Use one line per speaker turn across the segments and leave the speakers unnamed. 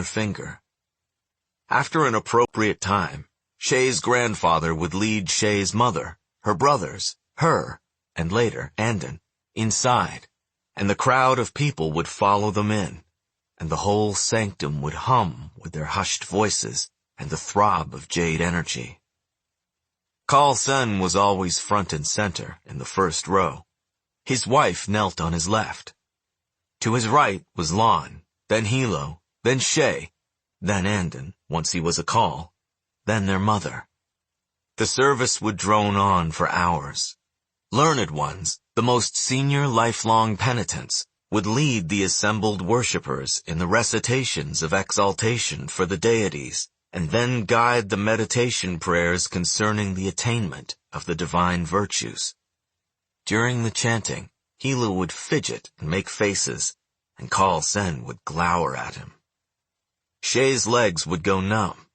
her finger. After an appropriate time, Shay's grandfather would lead Shay's mother, her brothers, her, and later Andon, inside, and the crowd of people would follow them in, and the whole sanctum would hum with their hushed voices and the throb of jade energy. Kaul Sen was always front and center in the first row. His wife knelt on his left. To his right was Lon, then Hilo, then Shay, then Andon, once he was a Kaul, then their mother. The service would drone on for hours. Learned ones, the most senior lifelong penitents, would lead the assembled worshippers in the recitations of exaltation for the deities, and then guide the meditation prayers concerning the attainment of the divine virtues. During the chanting, Hilo would fidget and make faces, and Kaul Sen would glower at him. Shay's legs would go numb.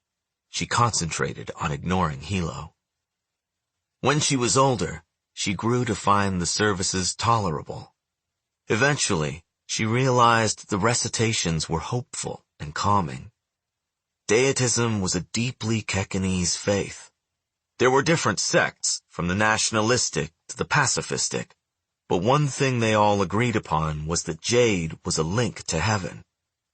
She concentrated on ignoring Hilo. When she was older, she grew to find the services tolerable. Eventually, she realized the recitations were hopeful and calming. Deitism was a deeply Kekanese faith. There were different sects, from the nationalistic to the pacifistic, but one thing they all agreed upon was that jade was a link to heaven,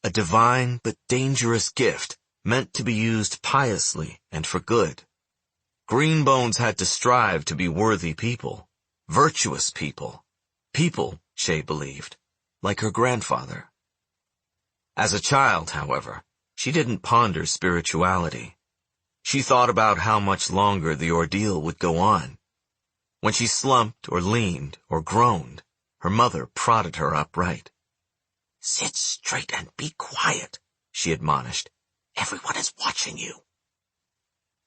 a divine but dangerous gift meant to be used piously and for good. Green Bones had to strive to be worthy people, virtuous people, Shay believed, like her grandfather. As a child, however, she didn't ponder spirituality. She thought about how much longer the ordeal would go on. When she slumped or leaned or groaned, her mother prodded her upright. "Sit straight and be quiet," she admonished. "Everyone is watching you."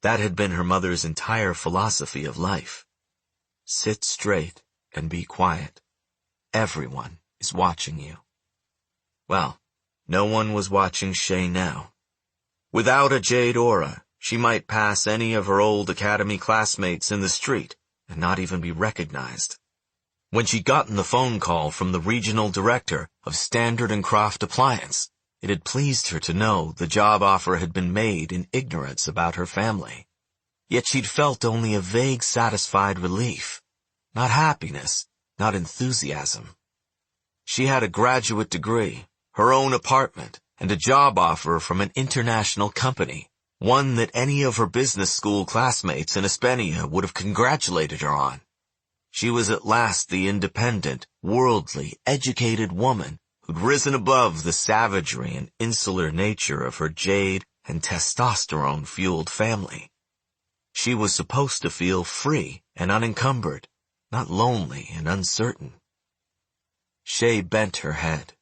That had been her mother's entire philosophy of life. Sit straight and be quiet. Everyone is watching you. Well, no one was watching Shay now. Without a jade aura, she might pass any of her old academy classmates in the street and not even be recognized. When she'd gotten the phone call from the regional director of Standard & Croft Appliance, it had pleased her to know the job offer had been made in ignorance about her family. Yet she'd felt only a vague satisfied relief, not happiness, not enthusiasm. She had a graduate degree, her own apartment, and a job offer from an international company, one that any of her business school classmates in Espenia would have congratulated her on. She was at last the independent, worldly, educated woman who'd risen above the savagery and insular nature of her jade and testosterone-fueled family. She was supposed to feel free and unencumbered, not lonely and uncertain. Shay bent her head.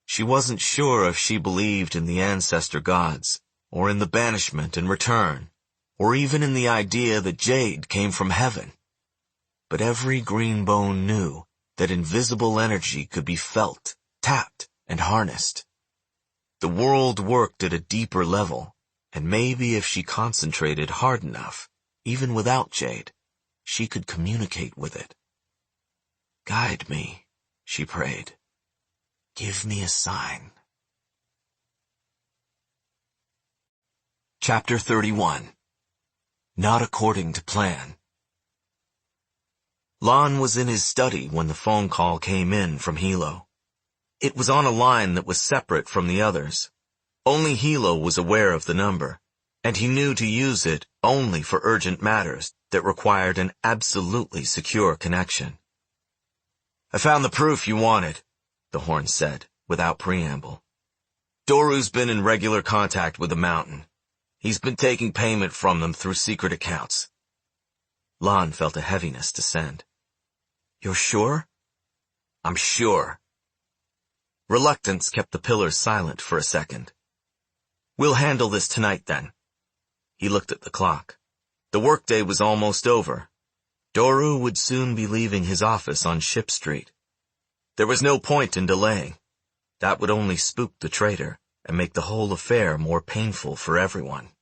She wasn't sure if she believed in the ancestor gods, or in the banishment and return, or even in the idea that jade came from heaven. But every green bone knew that invisible energy could be felt, tapped, and harnessed. The world worked at a deeper level, and maybe if she concentrated hard enough, even without jade, she could communicate with it. "Guide me," she prayed. "Give me a sign." Chapter 31. Not According to Plan. Lon was in his study when the phone call came in from Hilo. It was on a line that was separate from the others. Only Hilo was aware of the number, and he knew to use it only for urgent matters that required an absolutely secure connection. "I found the proof you wanted," the horn said, without preamble. "Doru's been in regular contact with the mountain. He's been taking payment from them through secret accounts." Lon felt a heaviness descend. "You're sure?" "I'm sure." Reluctance kept the pillars silent for a second. "We'll handle this tonight, then." He looked at the clock. The workday was almost over. Doru would soon be leaving his office on Ship Street. There was no point in delaying. That would only spook the traitor and make the whole affair more painful for everyone.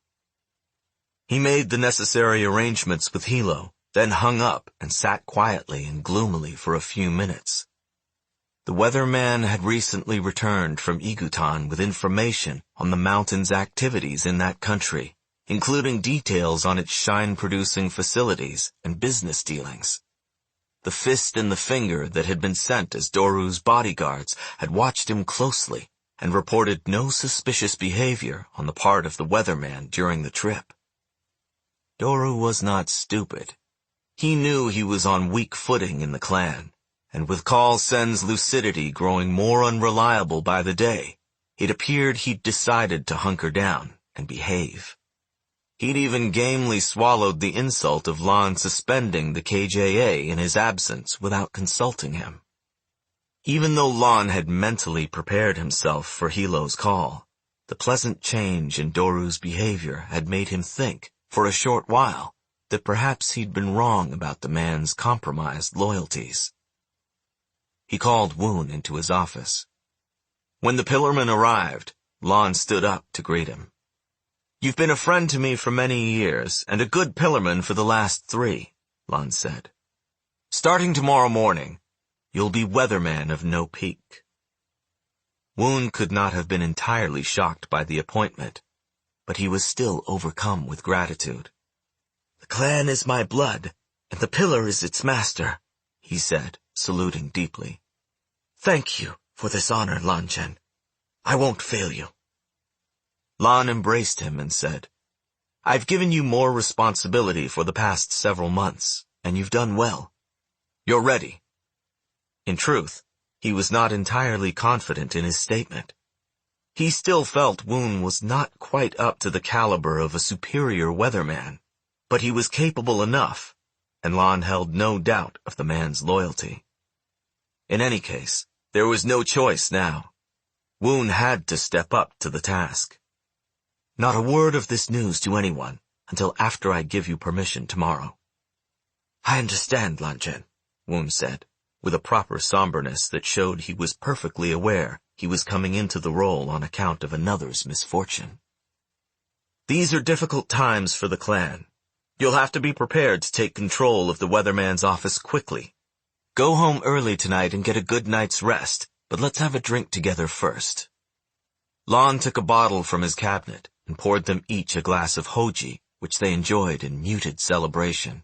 He made the necessary arrangements with Hilo, then hung up and sat quietly and gloomily for a few minutes. The weatherman had recently returned from Igutan with information on the mountain's activities in that country, including details on its shine-producing facilities and business dealings. The fist and the finger that had been sent as Doru's bodyguards had watched him closely and reported no suspicious behavior on the part of the weatherman during the trip. Doru was not stupid. He knew he was on weak footing in the clan, and with Kaul Sen's lucidity growing more unreliable by the day, it appeared he'd decided to hunker down and behave. He'd even gamely swallowed the insult of Lan suspending the KJA in his absence without consulting him. Even though Lan had mentally prepared himself for Hilo's call, the pleasant change in Doru's behavior had made him think, for a short while, that perhaps he'd been wrong about the man's compromised loyalties. He called Woon into his office. When the pillarman arrived, Lan stood up to greet him. "You've been a friend to me for many years, and a good pillarman for the last 3, Lan said. "Starting tomorrow morning, you'll be weatherman of No Peak." Woon could not have been entirely shocked by the appointment, but he was still overcome with gratitude. "The clan is my blood, and the pillar is its master," he said, saluting deeply. "Thank you for this honor, Lanchen. I won't fail you." Lan embraced him and said, "I've given you more responsibility for the past several months, and you've done well. You're ready." In truth, he was not entirely confident in his statement. He still felt Woon was not quite up to the caliber of a superior weatherman, but he was capable enough, and Lan held no doubt of the man's loyalty. In any case, there was no choice now. Woon had to step up to the task. "Not a word of this news to anyone until after I give you permission tomorrow." "I understand, Lanchen," Woon said, with a proper somberness that showed he was perfectly aware he was coming into the role on account of another's misfortune. "These are difficult times for the clan. You'll have to be prepared to take control of the weatherman's office quickly. Go home early tonight and get a good night's rest, but let's have a drink together first." Lan took a bottle from his cabinet and poured them each a glass of hoji, which they enjoyed in muted celebration.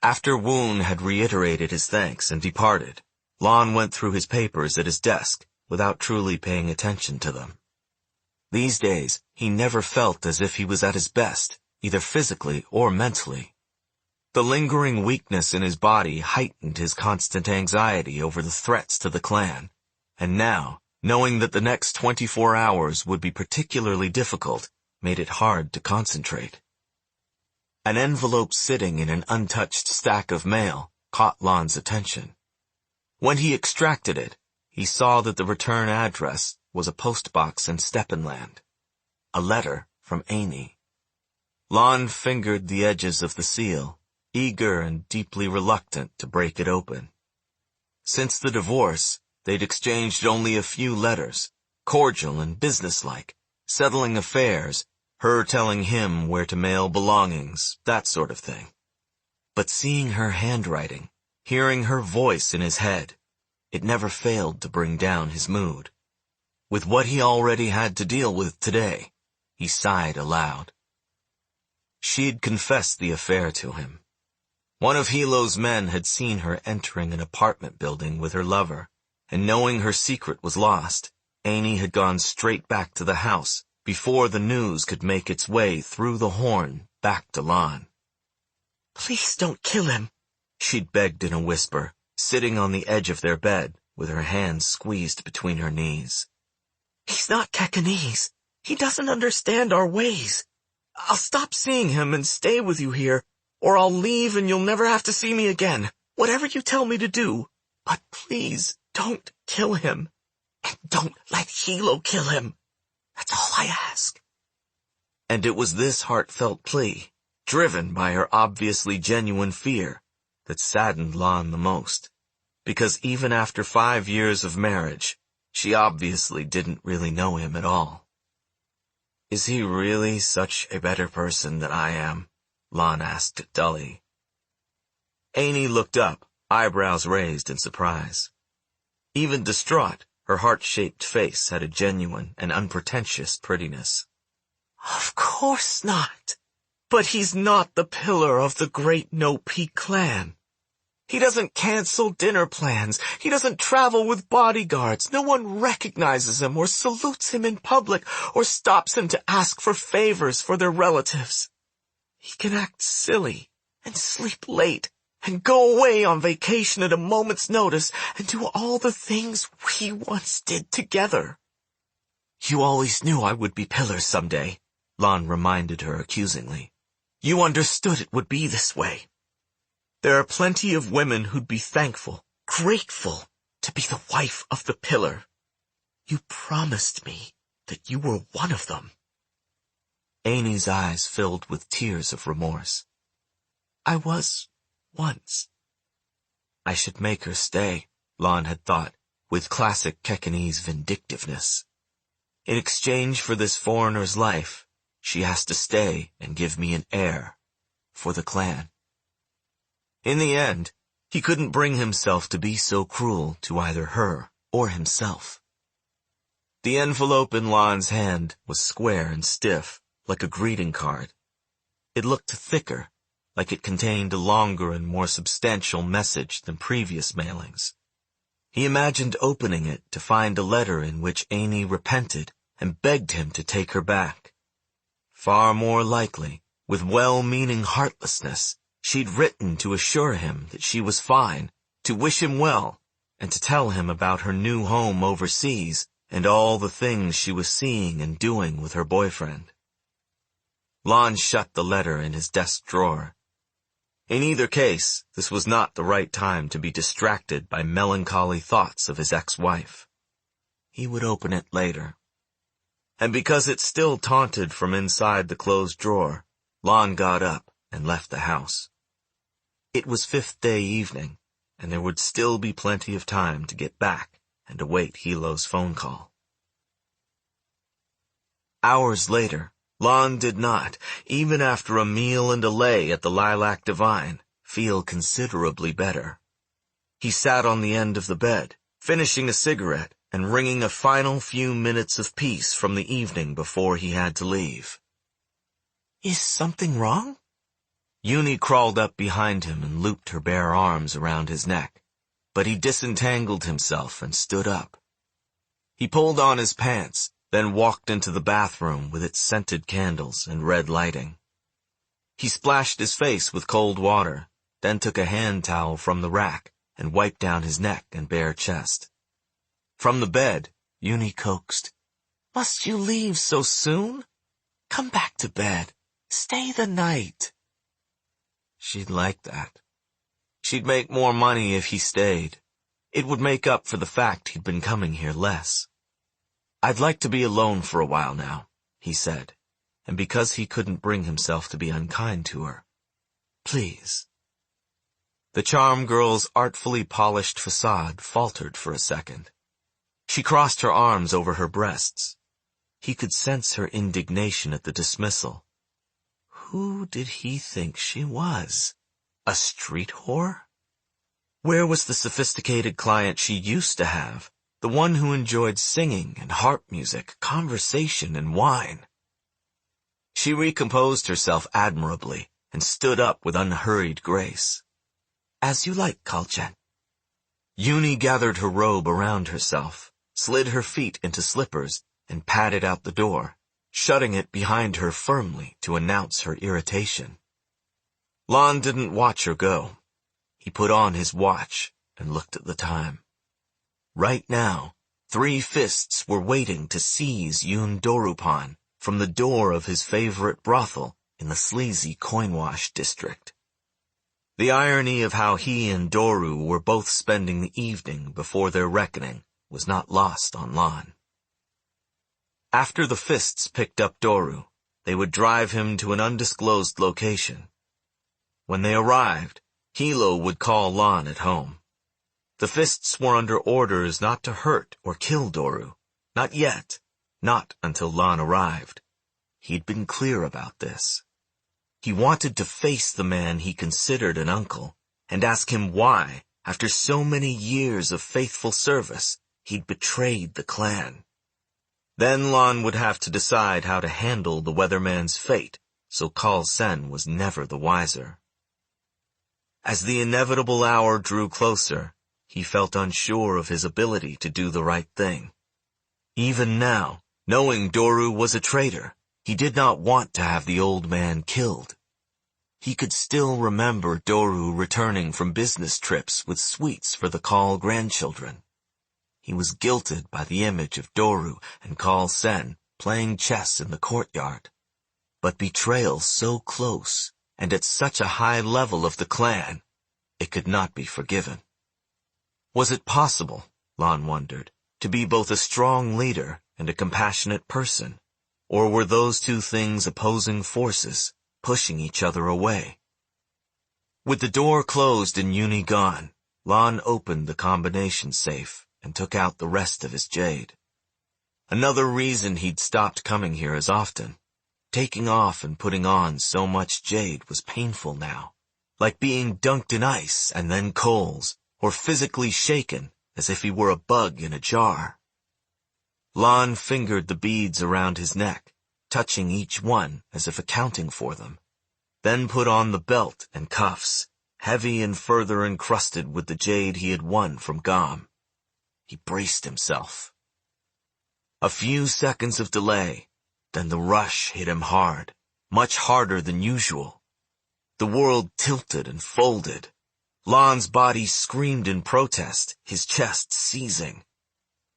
After Woon had reiterated his thanks and departed, Lan went through his papers at his desk without truly paying attention to them. These days, he never felt as if he was at his best, either physically or mentally. The lingering weakness in his body heightened his constant anxiety over the threats to the clan, and now, knowing that the next 24 hours would be particularly difficult, made it hard to concentrate. An envelope sitting in an untouched stack of mail caught Lan's attention. When he extracted it, he saw that the return address was a postbox in Steppenland. A letter from Amy. Lan fingered the edges of the seal, eager and deeply reluctant to break it open. Since the divorce, they'd exchanged only a few letters, cordial and businesslike, settling affairs, her telling him where to mail belongings, that sort of thing. But seeing her handwriting, hearing her voice in his head, it never failed to bring down his mood. With what he already had to deal with today, he sighed aloud. She'd confessed the affair to him. One of Hilo's men had seen her entering an apartment building with her lover, and knowing her secret was lost, Amy had gone straight back to the house before the news could make its way through the horn back to Lan. "Please don't kill him," she'd begged in a whisper, sitting on the edge of their bed with her hands squeezed between her knees. "He's not Kekanese. He doesn't understand our ways. I'll stop seeing him and stay with you here, or I'll leave and you'll never have to see me again, whatever you tell me to do. But please don't kill him, and don't let Hilo kill him. That's all I ask." And it was this heartfelt plea, driven by her obviously genuine fear, that saddened Lan the most, because even after 5 years of marriage, she obviously didn't really know him at all. "Is he really such a better person than I am?" Lan asked dully. Amy looked up, eyebrows raised in surprise. Even distraught, her heart-shaped face had a genuine and unpretentious prettiness. "Of course not. But he's not the pillar of the great No-Peak clan. He doesn't cancel dinner plans. He doesn't travel with bodyguards. No one recognizes him or salutes him in public or stops him to ask for favors for their relatives. He can act silly and sleep late and go away on vacation at a moment's notice and do all the things we once did together." "You always knew I would be pillars someday," Lon reminded her accusingly. "You understood it would be this way. There are plenty of women who'd be thankful, grateful, to be the wife of the pillar. You promised me that you were one of them." Amy's eyes filled with tears of remorse. "I was, once." I should make her stay, Lon had thought, with classic Kekanese vindictiveness. In exchange for this foreigner's life, she has to stay and give me an heir for the clan. In the end, he couldn't bring himself to be so cruel to either her or himself. The envelope in Lon's hand was square and stiff, like a greeting card. It looked thicker, like it contained a longer and more substantial message than previous mailings. He imagined opening it to find a letter in which Amy repented and begged him to take her back. Far more likely, with well-meaning heartlessness, she'd written to assure him that she was fine, to wish him well, and to tell him about her new home overseas and all the things she was seeing and doing with her boyfriend. Lon shut the letter in his desk drawer. In either case, this was not the right time to be distracted by melancholy thoughts of his ex-wife. He would open it later. And because it still taunted from inside the closed drawer, Lon got up and left the house. It was Fifth Day evening, and there would still be plenty of time to get back and await Hilo's phone call. Hours later, Lon did not, even after a meal and a lay at the Lilac Divine, feel considerably better. He sat on the end of the bed, finishing a cigarette and wringing a final few minutes of peace from the evening before he had to leave. "Is something wrong?" Uni crawled up behind him and looped her bare arms around his neck, but he disentangled himself and stood up. He pulled on his pants, then walked into the bathroom with its scented candles and red lighting. He splashed his face with cold water, then took a hand towel from the rack and wiped down his neck and bare chest. From the bed, Uni coaxed, "Must you leave so soon? Come back to bed. Stay the night." She'd like that. She'd make more money if he stayed. It would make up for the fact he'd been coming here less. "I'd like to be alone for a while now," he said, and because he couldn't bring himself to be unkind to her. "Please." The charm girl's artfully polished facade faltered for a second. She crossed her arms over her breasts. He could sense her indignation at the dismissal. Who did he think she was? A street whore? Where was the sophisticated client she used to have? The one who enjoyed singing and harp music, conversation and wine. She recomposed herself admirably and stood up with unhurried grace. "As you like, Kalchen." Uni gathered her robe around herself, slid her feet into slippers, and padded out the door, shutting it behind her firmly to announce her irritation. Lon didn't watch her go. He put on his watch and looked at the time. Right now, 3 fists were waiting to seize Yoon Dorupan from the door of his favorite brothel in the sleazy Coinwash district. The irony of how he and Doru were both spending the evening before their reckoning was not lost on Lon. After the fists picked up Doru, they would drive him to an undisclosed location. When they arrived, Hilo would call Lon at home. The fists were under orders not to hurt or kill Doru. Not yet. Not until Lon arrived. He'd been clear about this. He wanted to face the man he considered an uncle and ask him why, After so many years of faithful service, he'd betrayed the clan. Then Lon would have to decide how to handle the weatherman's fate, so Kaul Sen was never the wiser. As the inevitable hour drew closer, he felt unsure of his ability to do the right thing. Even now, knowing Doru was a traitor, he did not want to have the old man killed. He could still remember Doru returning from business trips with sweets for the Kaul grandchildren. He was guilted by the image of Doru and Kaul Sen playing chess in the courtyard. But betrayal so close, and at such a high level of the clan, it could not be forgiven. Was it possible, Lon wondered, to be both a strong leader and a compassionate person? Or were those two things opposing forces, pushing each other away? With the door closed and Uni gone, Lon opened the combination safe and took out the rest of his jade. Another reason he'd stopped coming here as often. Taking off and putting on so much jade was painful now, like being dunked in ice and then coals, or physically shaken as if he were a bug in a jar. Lon fingered the beads around his neck, touching each one as if accounting for them, then put on the belt and cuffs, heavy and further encrusted with the jade he had won from Gom. He braced himself. A few seconds of delay, then the rush hit him hard, much harder than usual. The world tilted and folded. Lon's body screamed in protest, his chest seizing.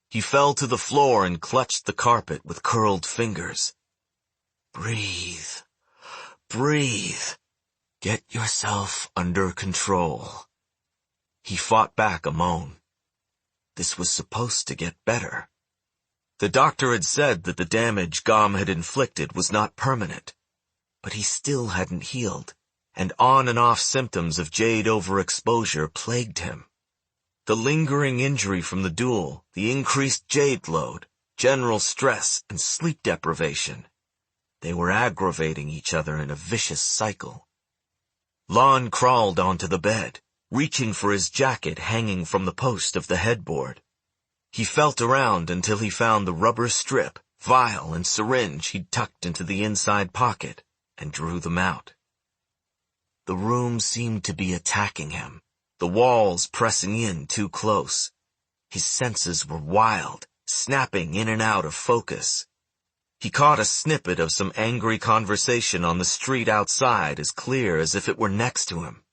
He fell to the floor and clutched the carpet with curled fingers. Breathe. Breathe. Get yourself under control. He fought back a moan. This was supposed to get better. The doctor had said that the damage Gom had inflicted was not permanent, but he still hadn't healed, and on and off symptoms of jade overexposure plagued him. The lingering injury from the duel, the increased jade load, general stress, and sleep deprivation. They were aggravating each other in a vicious cycle. Lon crawled onto the bed, reaching for his jacket hanging from the post of the headboard. He felt around until he found the rubber strip, vial, and syringe he'd tucked into the inside pocket, and drew them out. The room seemed to be attacking him, the walls pressing in too close. His senses were wild, snapping in and out of focus. He caught a snippet of some angry conversation on the street outside as clear as if it were next to him.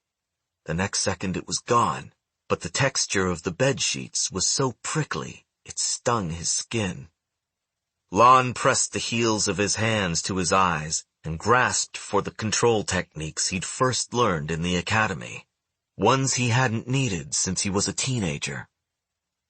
The next second it was gone, but the texture of the bedsheets was so prickly it stung his skin. Lon pressed the heels of his hands to his eyes and grasped for the control techniques he'd first learned in the academy, ones he hadn't needed since he was a teenager.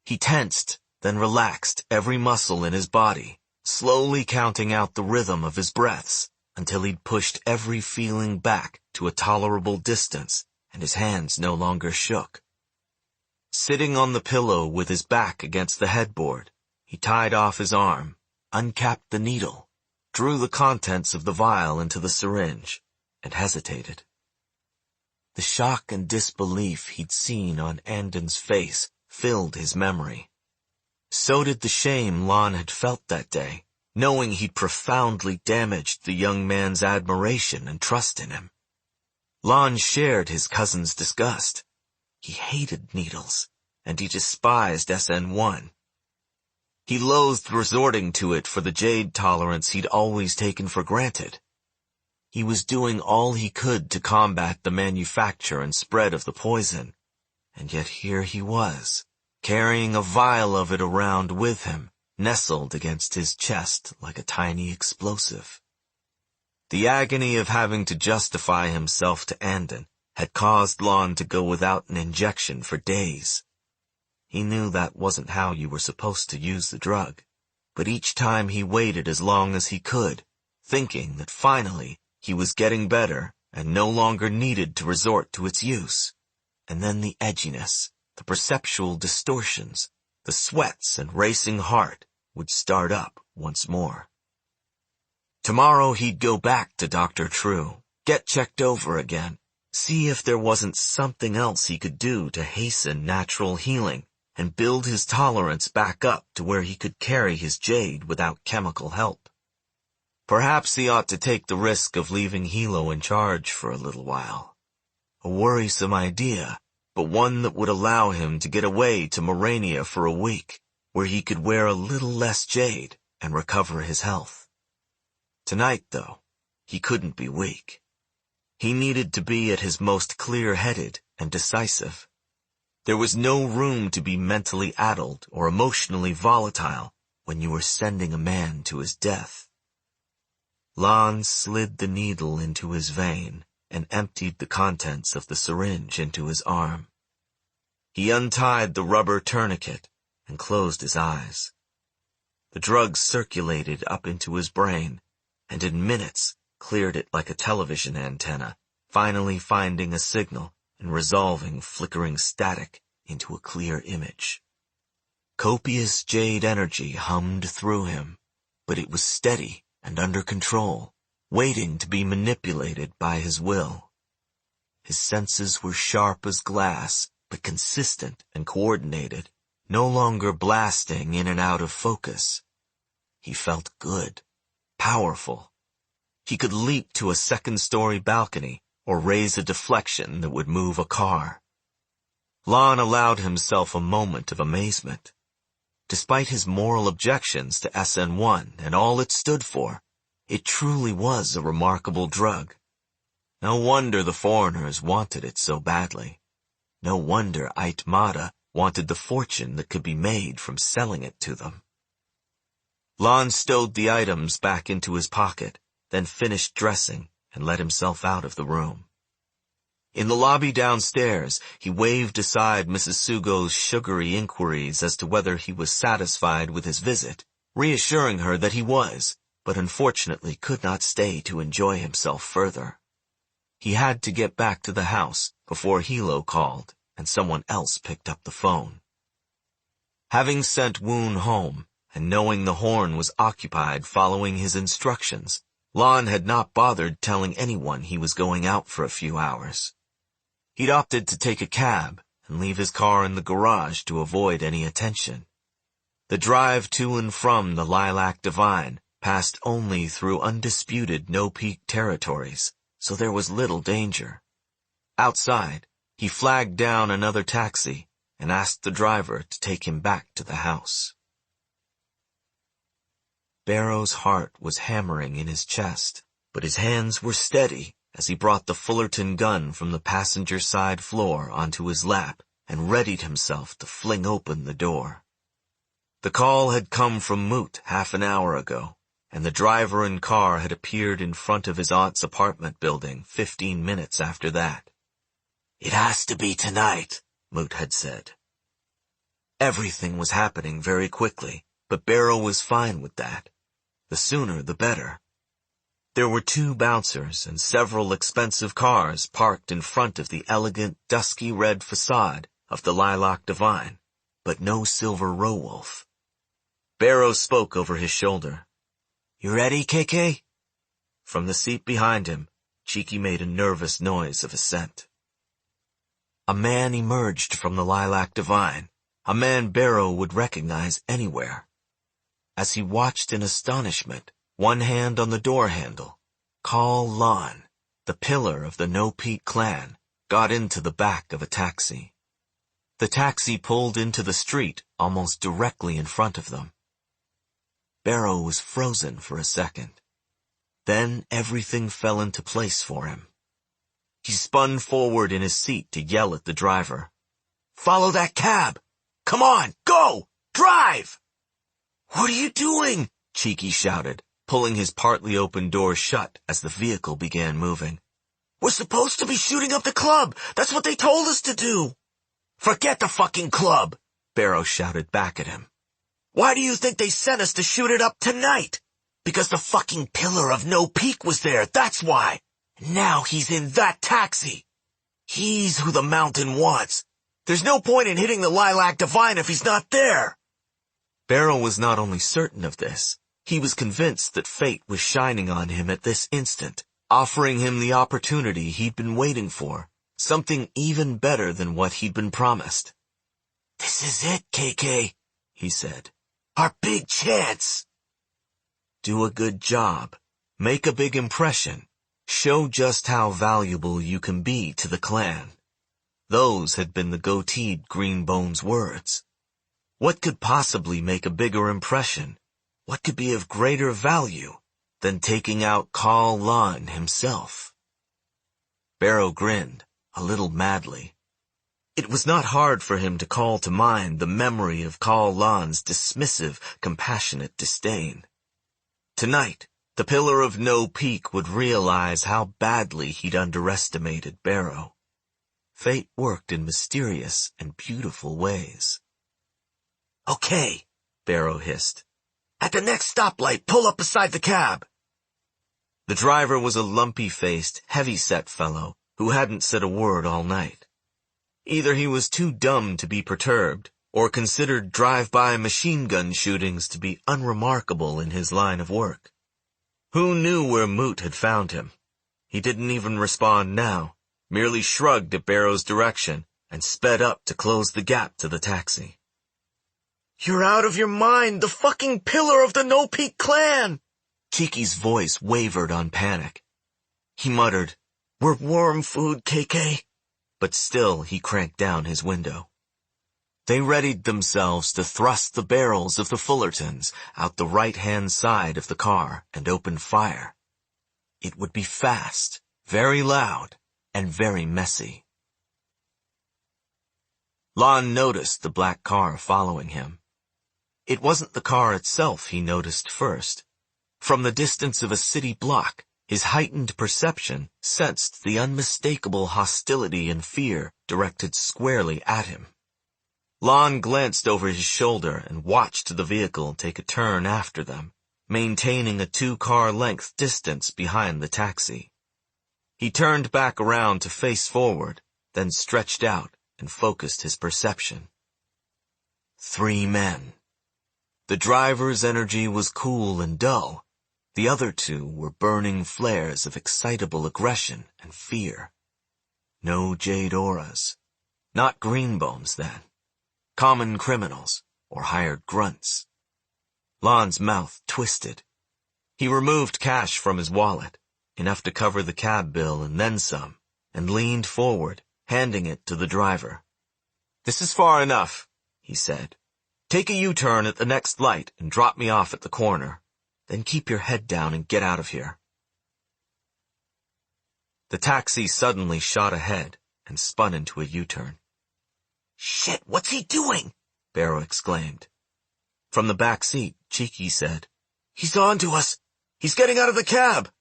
He tensed, then relaxed every muscle in his body, slowly counting out the rhythm of his breaths until he'd pushed every feeling back to a tolerable distance and his hands no longer shook. Sitting on the pillow with his back against the headboard, he tied off his arm, uncapped the needle, drew the contents of the vial into the syringe, and hesitated. The shock and disbelief he'd seen on Andon's face filled his memory. So did the shame Lon had felt that day, knowing he'd profoundly damaged the young man's admiration and trust in him. Lon shared his cousin's disgust. He hated needles, and he despised SN1. He loathed resorting to it for the jade tolerance he'd always taken for granted. He was doing all he could to combat the manufacture and spread of the poison, and yet here he was, carrying a vial of it around with him, nestled against his chest like a tiny explosive. The agony of having to justify himself to Andon had caused Lon to go without an injection for days. He knew that wasn't how you were supposed to use the drug, but each time he waited as long as he could, thinking that finally he was getting better and no longer needed to resort to its use. And then the edginess, the perceptual distortions, the sweats and racing heart would start up once more. Tomorrow he'd go back to Dr. True, get checked over again, See if there wasn't something else he could do to hasten natural healing and build his tolerance back up to where he could carry his jade without chemical help. Perhaps he ought to take the risk of leaving Hilo in charge for a little while. A worrisome idea, but one that would allow him to get away to Morania for a week, where he could wear a little less jade and recover his health. Tonight, though, he couldn't be weak. He needed to be at his most clear-headed and decisive. There was no room to be mentally addled or emotionally volatile when you were sending a man to his death. Lon slid the needle into his vein and emptied the contents of the syringe into his arm. He untied the rubber tourniquet and closed his eyes. The drug circulated up into his brain, and in minutes cleared it like a television antenna, finally finding a signal and resolving flickering static into a clear image. Copious jade energy hummed through him, but it was steady and under control, waiting to be manipulated by his will. His senses were sharp as glass, but consistent and coordinated, no longer blasting in and out of focus. He felt good, powerful. He could leap to a second-story balcony or raise a deflection that would move a car. Lon allowed himself a moment of amazement. Despite his moral objections to SN1 and all it stood for, it truly was a remarkable drug. No wonder the foreigners wanted it so badly. No wonder Aitmata wanted the fortune that could be made from selling it to them. Lon stowed the items back into his pocket, then finished dressing and let himself out of the room. In the lobby downstairs, he waved aside Mrs. Sugo's sugary inquiries as to whether he was satisfied with his visit, reassuring her that he was, but unfortunately could not stay to enjoy himself further. He had to get back to the house before Hilo called and someone else picked up the phone. Having sent Woon home, and knowing the horn was occupied following his instructions, Lon had not bothered telling anyone he was going out for a few hours. He'd opted to take a cab and leave his car in the garage to avoid any attention. The drive to and from the Lilac Divine passed only through undisputed no-peak territories, so there was little danger. Outside, he flagged down another taxi and asked the driver to take him back to the house. Barrow's heart was hammering in his chest, but his hands were steady as he brought the Fullerton gun from the passenger side floor onto his lap and readied himself to fling open the door. The call had come from Moot half an hour ago, and the driver and car had appeared in front of his aunt's apartment building 15 minutes after that. "It has to be tonight," Moot had said. Everything was happening very quickly, but Barrow was fine with that. The sooner the better. There were 2 bouncers and several expensive cars parked in front of the elegant, dusky red facade of the Lilac Divine, but no silver Rowolf. Barrow spoke over his shoulder. "You ready, KK?" From the seat behind him, Cheeky made a nervous noise of assent. A man emerged from the Lilac Divine, a man Barrow would recognize anywhere. As he watched in astonishment, one hand on the door handle, Kaul Lon, the pillar of the No-Peak clan, got into the back of a taxi. The taxi pulled into the street almost directly in front of them. Barrow was frozen for a second. Then everything fell into place for him. He spun forward in his seat to yell at the driver. "Follow that cab! Come on, go! Drive!" "What are you doing?" Cheeky shouted, pulling his partly open door shut as the vehicle began moving. "We're supposed to be shooting up the club. That's what they told us to do." "Forget the fucking club," Barrow shouted back at him. "Why do you think they sent us to shoot it up tonight? Because the fucking pillar of No Peak was there, that's why. Now he's in that taxi. He's who the mountain wants. There's no point in hitting the Lilac Divine if he's not there." Barrow was not only certain of this, he was convinced that fate was shining on him at this instant, offering him the opportunity he'd been waiting for, something even better than what he'd been promised. "This is it, KK," he said. "Our big chance." Do a good job, make a big impression, show just how valuable you can be to the clan. Those had been the goateed Green Bone's words. What could possibly make a bigger impression? What could be of greater value than taking out Kaul Lan himself? Barrow grinned, a little madly. It was not hard for him to call to mind the memory of Kaul Lan's dismissive, compassionate disdain. Tonight, the Pillar of No Peak would realize how badly he'd underestimated Barrow. Fate worked in mysterious and beautiful ways. "Okay," Barrow hissed. "At the next stoplight, pull up beside the cab." The driver was a lumpy-faced, heavy-set fellow who hadn't said a word all night. Either he was too dumb to be perturbed, or considered drive-by machine gun shootings to be unremarkable in his line of work. Who knew where Moot had found him? He didn't even respond now, merely shrugged at Barrow's direction and sped up to close the gap to the taxi. "You're out of your mind, the fucking Pillar of the No Peak clan!" Cheeky's voice wavered on panic. He muttered, "We're worm food, KK." But still he cranked down his window. They readied themselves to thrust the barrels of the Fullertons out the right-hand side of the car and open fire. It would be fast, very loud, and very messy. Lon noticed the black car following him. It wasn't the car itself he noticed first. From the distance of a city block, his heightened perception sensed the unmistakable hostility and fear directed squarely at him. Lon glanced over his shoulder and watched the vehicle take a turn after them, maintaining a 2-car length distance behind the taxi. He turned back around to face forward, then stretched out and focused his perception. 3 men. The driver's energy was cool and dull. The other 2 were burning flares of excitable aggression and fear. No Jade auras. Not Green Bones, then. Common criminals, or hired grunts. Lon's mouth twisted. He removed cash from his wallet, enough to cover the cab bill and then some, and leaned forward, handing it to the driver. "This is far enough," he said. "Take a U-turn at the next light and drop me off at the corner. Then keep your head down and get out of here." The taxi suddenly shot ahead and spun into a U-turn. "Shit, what's he doing?" Barrow exclaimed. From the back seat, Cheeky said, "He's on to us. He's getting out of the cab."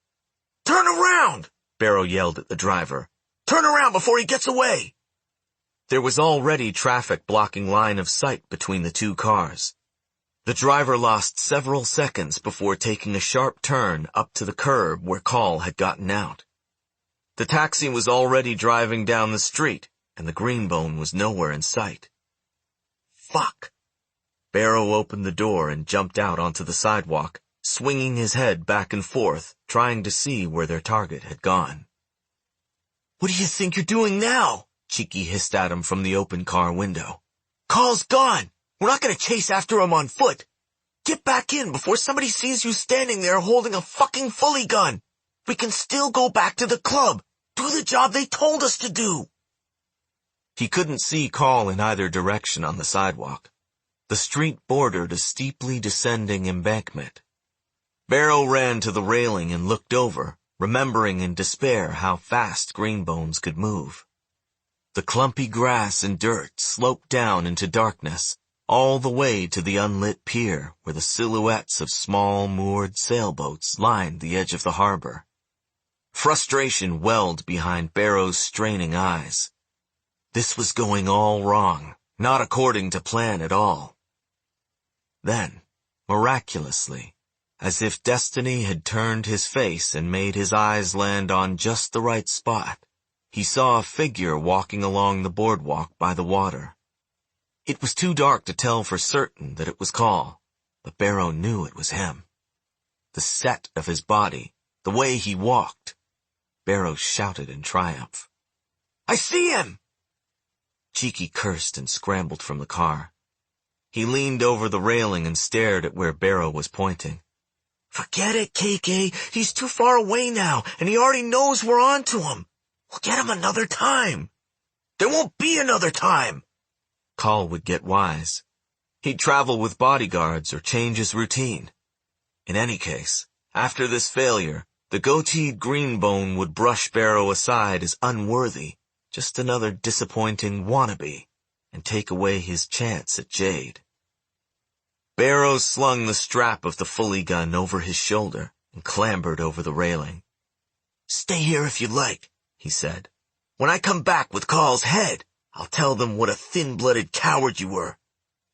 "Turn around!" Barrow yelled at the driver. "Turn around before he gets away!" There was already traffic blocking line of sight between the 2 cars. The driver lost several seconds before taking a sharp turn up to the curb where Kaul had gotten out. The taxi was already driving down the street, and the Green Bone was nowhere in sight. Fuck! Barrow opened the door and jumped out onto the sidewalk, swinging his head back and forth, trying to see where their target had gone. "What do you think you're doing now?" Cheeky hissed at him from the open car window. "Kaul's gone! We're not going to chase after him on foot. Get back in before somebody sees you standing there holding a fucking fully gun. We can still go back to the club. Do the job they told us to do." He couldn't see Kaul in either direction on the sidewalk. The street bordered a steeply descending embankment. Barrow ran to the railing and looked over, remembering in despair how fast Green Bones could move. The clumpy grass and dirt sloped down into darkness, all the way to the unlit pier where the silhouettes of small moored sailboats lined the edge of the harbor. Frustration welled behind Barrow's straining eyes. This was going all wrong, not according to plan at all. Then, miraculously, as if destiny had turned his face and made his eyes land on just the right spot, he saw a figure walking along the boardwalk by the water. It was too dark to tell for certain that it was Kaul, but Barrow knew it was him. The set of his body, the way he walked, Barrow shouted in triumph. "I see him!" Cheeky cursed and scrambled from the car. He leaned over the railing and stared at where Barrow was pointing. "Forget it, KK. He's too far away now, and he already knows we're on to him. We'll get him another time." "There won't be another time." Kaul would get wise. He'd travel with bodyguards or change his routine. In any case, after this failure, the goateed Greenbone would brush Barrow aside as unworthy, just another disappointing wannabe, and take away his chance at Jade. Barrow slung the strap of the fully gun over his shoulder and clambered over the railing. "Stay here if you like," he said. "When I come back with Kaul's head, I'll tell them what a thin-blooded coward you were.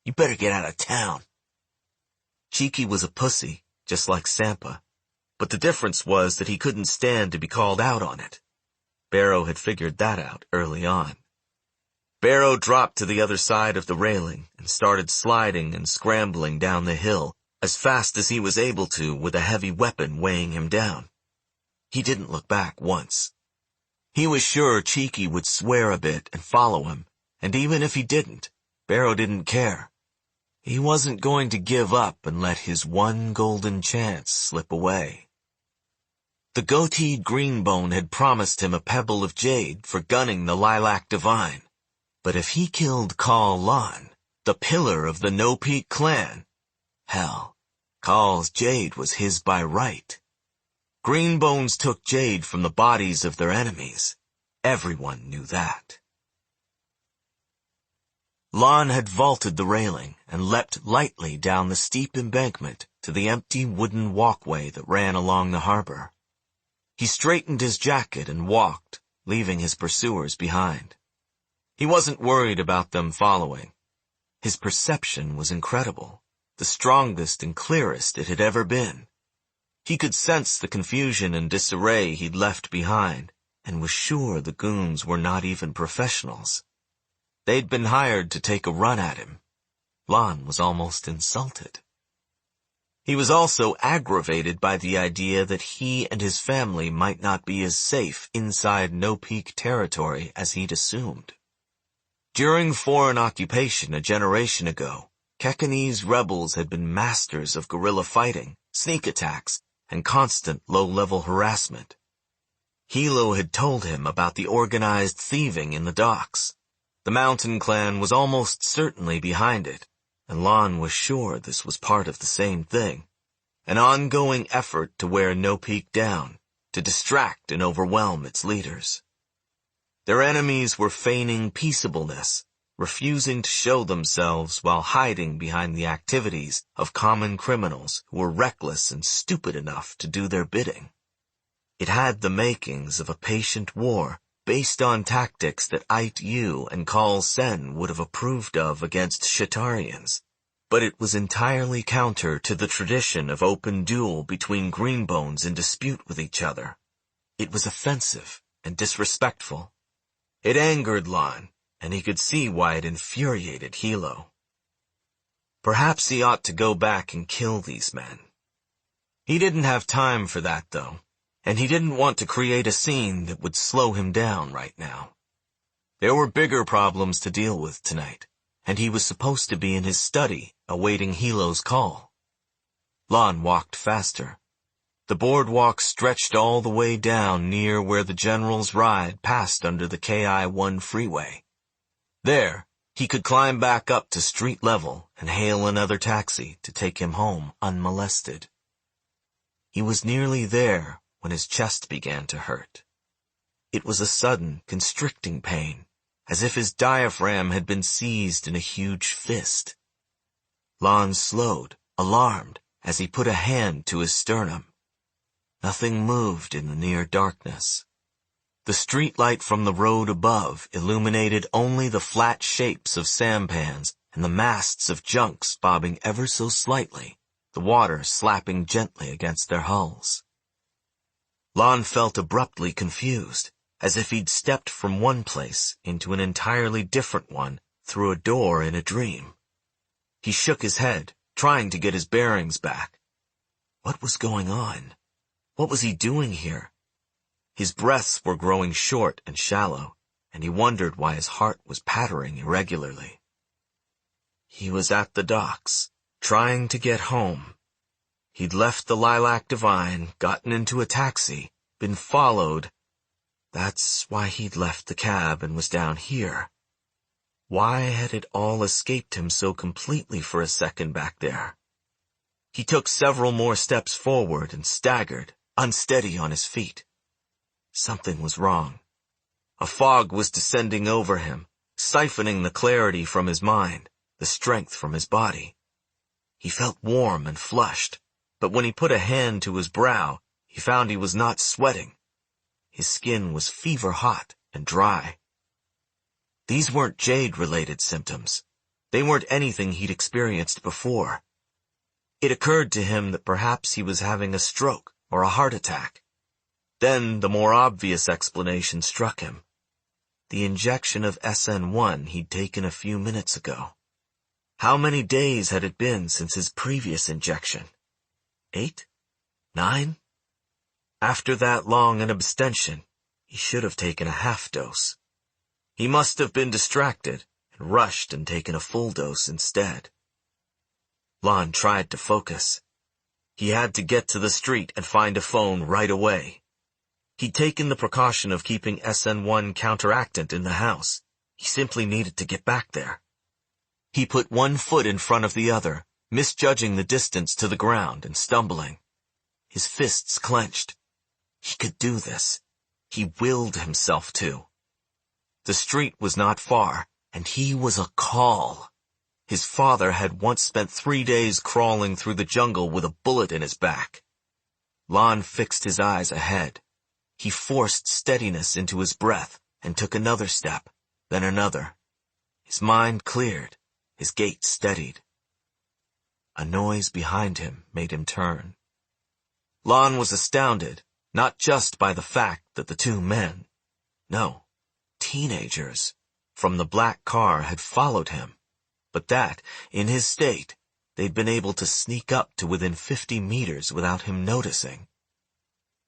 You better get out of town." Cheeky was a pussy, just like Sampa, but the difference was that he couldn't stand to be called out on it. Barrow had figured that out early on. Barrow dropped to the other side of the railing and started sliding and scrambling down the hill as fast as he was able to with a heavy weapon weighing him down. He didn't look back once. He was sure Cheeky would swear a bit and follow him, and even if he didn't, Barrow didn't care. He wasn't going to give up and let his one golden chance slip away. The goateed Greenbone had promised him a pebble of jade for gunning the Lilac Divine, but if he killed Kaul Lan, the pillar of the No Peak clan, hell, Kaul's jade was his by right. Greenbones took jade from the bodies of their enemies. Everyone knew that. Lan had vaulted the railing and leapt lightly down the steep embankment to the empty wooden walkway that ran along the harbor. He straightened his jacket and walked, leaving his pursuers behind. He wasn't worried about them following. His perception was incredible, the strongest and clearest it had ever been. He could sense the confusion and disarray he'd left behind, and was sure the goons were not even professionals. They'd been hired to take a run at him. Lan was almost insulted. He was also aggravated by the idea that he and his family might not be as safe inside No Peak territory as he'd assumed. During foreign occupation a generation ago, Kekanese rebels had been masters of guerrilla fighting, sneak attacks, and constant low-level harassment. Hilo had told him about the organized thieving in the docks. The Mountain Clan was almost certainly behind it, and Lan was sure this was part of the same thing, an ongoing effort to wear No Peak down, to distract and overwhelm its leaders. Their enemies were feigning peaceableness, refusing to show themselves while hiding behind the activities of common criminals who were reckless and stupid enough to do their bidding. It had the makings of a patient war, based on tactics that Ait Yu and Kaul Sen would have approved of against Shatarians, but it was entirely counter to the tradition of open duel between Greenbones in dispute with each other. It was offensive and disrespectful. It angered Lan, and he could see why it infuriated Hilo. Perhaps he ought to go back and kill these men. He didn't have time for that, though, and he didn't want to create a scene that would slow him down right now. There were bigger problems to deal with tonight, and he was supposed to be in his study, awaiting Hilo's call. Lan walked faster. The boardwalk stretched all the way down near where the General's ride passed under the KI-1 freeway. There, he could climb back up to street level and hail another taxi to take him home unmolested. He was nearly there when his chest began to hurt. It was a sudden, constricting pain, as if his diaphragm had been seized in a huge fist. Lan slowed, alarmed, as he put a hand to his sternum. Nothing moved in the near darkness. The streetlight from the road above illuminated only the flat shapes of sampans and the masts of junks bobbing ever so slightly, the water slapping gently against their hulls. Lan felt abruptly confused, as if he'd stepped from one place into an entirely different one through a door in a dream. He shook his head, trying to get his bearings back. What was going on? What was he doing here? His breaths were growing short and shallow, and he wondered why his heart was pattering irregularly. He was at the docks, trying to get home. He'd left the Lilac Divine, gotten into a taxi, been followed. That's why he'd left the cab and was down here. Why had it all escaped him so completely for a second back there? He took several more steps forward and staggered, unsteady on his feet. Something was wrong. A fog was descending over him, siphoning the clarity from his mind, the strength from his body. He felt warm and flushed, but when he put a hand to his brow, he found he was not sweating. His skin was fever-hot and dry. These weren't Jade-related symptoms. They weren't anything he'd experienced before. It occurred to him that perhaps he was having a stroke or a heart attack. Then the more obvious explanation struck him. The injection of SN1 he'd taken a few minutes ago. How many days had it been since his previous injection? 8? 9? After that long an abstention, he should have taken a half dose. He must have been distracted and rushed and taken a full dose instead. Lon tried to focus. He had to get to the street and find a phone right away. He'd taken the precaution of keeping SN1 counteractant in the house. He simply needed to get back there. He put one foot in front of the other, misjudging the distance to the ground and stumbling. His fists clenched. He could do this. He willed himself to. The street was not far, and he was a Kaul. His father had once spent 3 days crawling through the jungle with a bullet in his back. Lon fixed his eyes ahead. He forced steadiness into his breath and took another step, then another. His mind cleared, his gait steadied. A noise behind him made him turn. Lon was astounded, not just by the fact that the two men, no, teenagers, from the black car had followed him, but that, in his state, they'd been able to sneak up to within 50 meters without him noticing.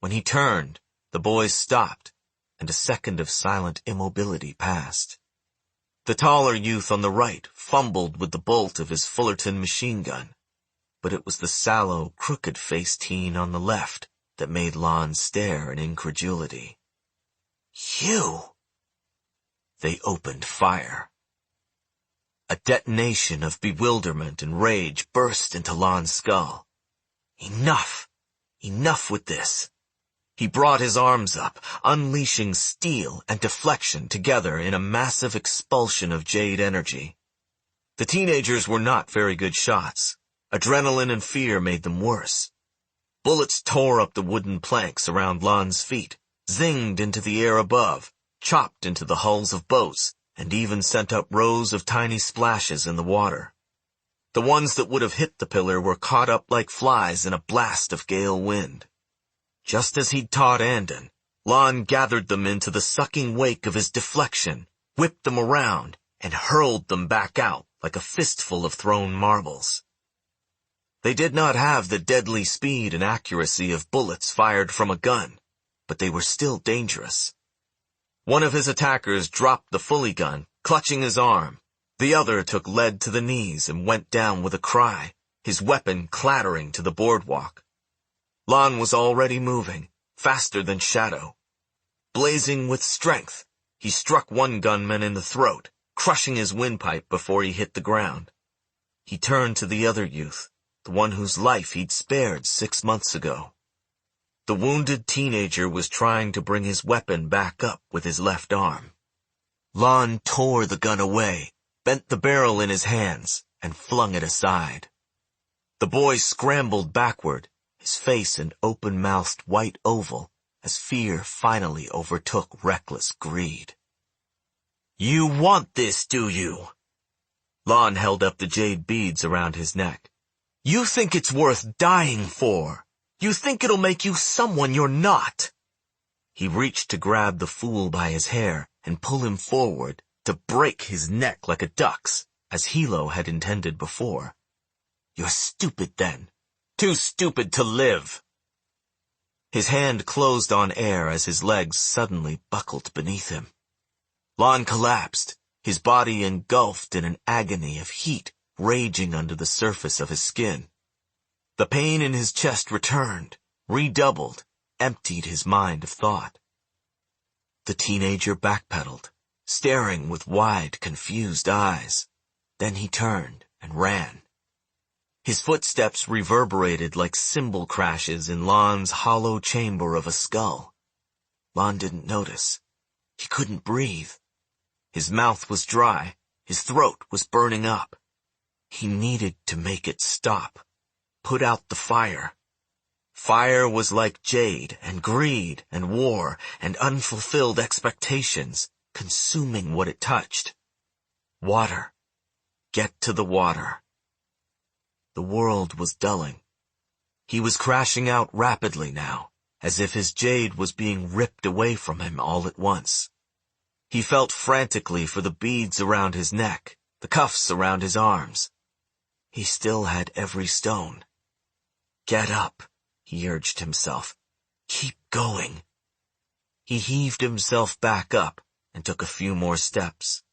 When he turned, the boys stopped, and a second of silent immobility passed. The taller youth on the right fumbled with the bolt of his Fullerton machine gun, but it was the sallow, crooked-faced teen on the left that made Lon stare in incredulity. You! They opened fire. A detonation of bewilderment and rage burst into Lon's skull. Enough! Enough with this! He brought his arms up, unleashing steel and deflection together in a massive expulsion of Jade energy. The teenagers were not very good shots. Adrenaline and fear made them worse. Bullets tore up the wooden planks around Lon's feet, zinged into the air above, chopped into the hulls of boats, and even sent up rows of tiny splashes in the water. The ones that would have hit the pillar were caught up like flies in a blast of gale wind. Just as he'd taught Andon, Lon gathered them into the sucking wake of his deflection, whipped them around, and hurled them back out like a fistful of thrown marbles. They did not have the deadly speed and accuracy of bullets fired from a gun, but they were still dangerous. One of his attackers dropped the fully gun, clutching his arm. The other took lead to the knees and went down with a cry, his weapon clattering to the boardwalk. Lon was already moving, faster than shadow. Blazing with strength, he struck one gunman in the throat, crushing his windpipe before he hit the ground. He turned to the other youth, the one whose life he'd spared 6 months ago. The wounded teenager was trying to bring his weapon back up with his left arm. Lon tore the gun away, bent the barrel in his hands, and flung it aside. The boy scrambled backward, his face an open-mouthed white oval, as fear finally overtook reckless greed. "You want this, do you?" Lon held up the jade beads around his neck. "You think it's worth dying for? You think it'll make you someone you're not?" He reached to grab the fool by his hair and pull him forward to break his neck like a duck's, as Hilo had intended before. "You're stupid then. Too stupid to live." His hand closed on air as his legs suddenly buckled beneath him. Lon collapsed, his body engulfed in an agony of heat raging under the surface of his skin. The pain in his chest returned, redoubled, emptied his mind of thought. The teenager backpedaled, staring with wide, confused eyes. Then he turned and ran. His footsteps reverberated like cymbal crashes in Lon's hollow chamber of a skull. Lon didn't notice. He couldn't breathe. His mouth was dry. His throat was burning up. He needed to make it stop. Put out the fire. Fire was like Jade and greed and war and unfulfilled expectations, consuming what it touched. Water. Get to the water. The world was dulling. He was crashing out rapidly now, as if his Jade was being ripped away from him all at once. He felt frantically for the beads around his neck, the cuffs around his arms. He still had every stone. Get up, he urged himself. Keep going. He heaved himself back up and took a few more steps.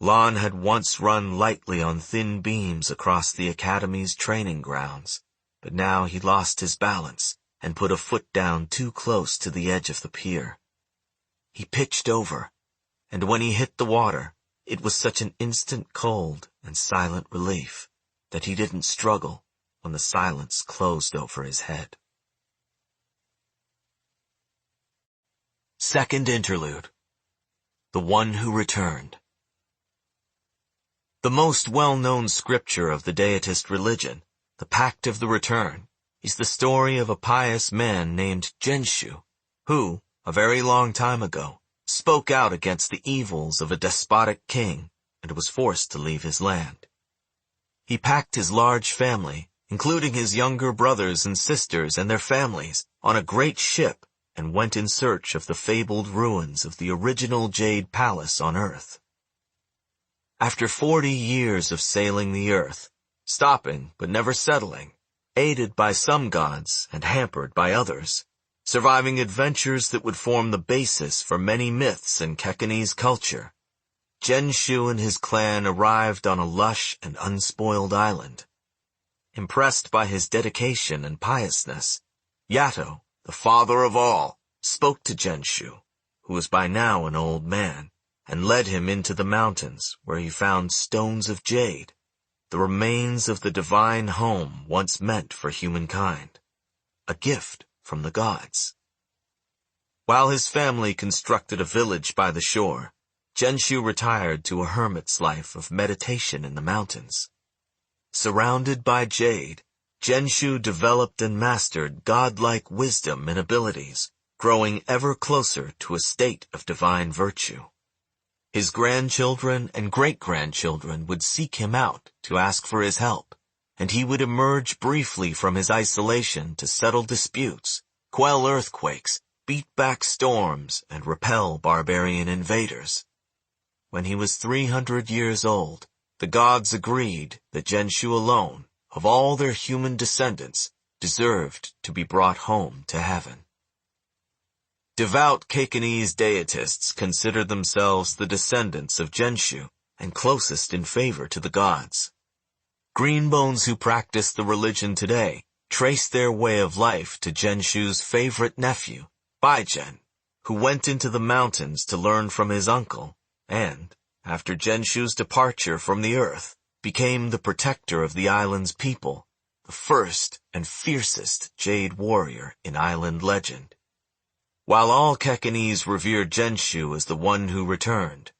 Lon had once run lightly on thin beams across the academy's training grounds, but now he lost his balance and put a foot down too close to the edge of the pier. He pitched over, and when he hit the water, it was such an instant cold and silent relief that he didn't struggle when the silence closed over his head. Second Interlude. The One Who Returned. The most well-known scripture of the Deitist religion, the Pact of the Return, is the story of a pious man named Jenshu, who, a very long time ago, spoke out against the evils of a despotic king and was forced to leave his land. He packed his large family, including his younger brothers and sisters and their families, on a great ship and went in search of the fabled ruins of the original Jade Palace on Earth. After 40 years of sailing the earth, stopping but never settling, aided by some gods and hampered by others, surviving adventures that would form the basis for many myths in Kekanese culture, Jenshu and his clan arrived on a lush and unspoiled island. Impressed by his dedication and piousness, Yato, the father of all, spoke to Jenshu, who was by now an old man, and led him into the mountains where he found stones of jade, the remains of the divine home once meant for humankind, a gift from the gods. While his family constructed a village by the shore, Jenshu retired to a hermit's life of meditation in the mountains. Surrounded by jade, Jenshu developed and mastered godlike wisdom and abilities, growing ever closer to a state of divine virtue. His grandchildren and great-grandchildren would seek him out to ask for his help, and he would emerge briefly from his isolation to settle disputes, quell earthquakes, beat back storms, and repel barbarian invaders. When he was 300 years old, the gods agreed that Jenshu alone, of all their human descendants, deserved to be brought home to heaven. Devout Kekanese deitists consider themselves the descendants of Jenshu and closest in favor to the gods. Greenbones who practice the religion today trace their way of life to Jenshu's favorite nephew, Baijen, who went into the mountains to learn from his uncle and, after Jenshu's departure from the earth, became the protector of the island's people, the first and fiercest jade warrior in island legend. While all Kekanese revere Jenshu as the one who returned,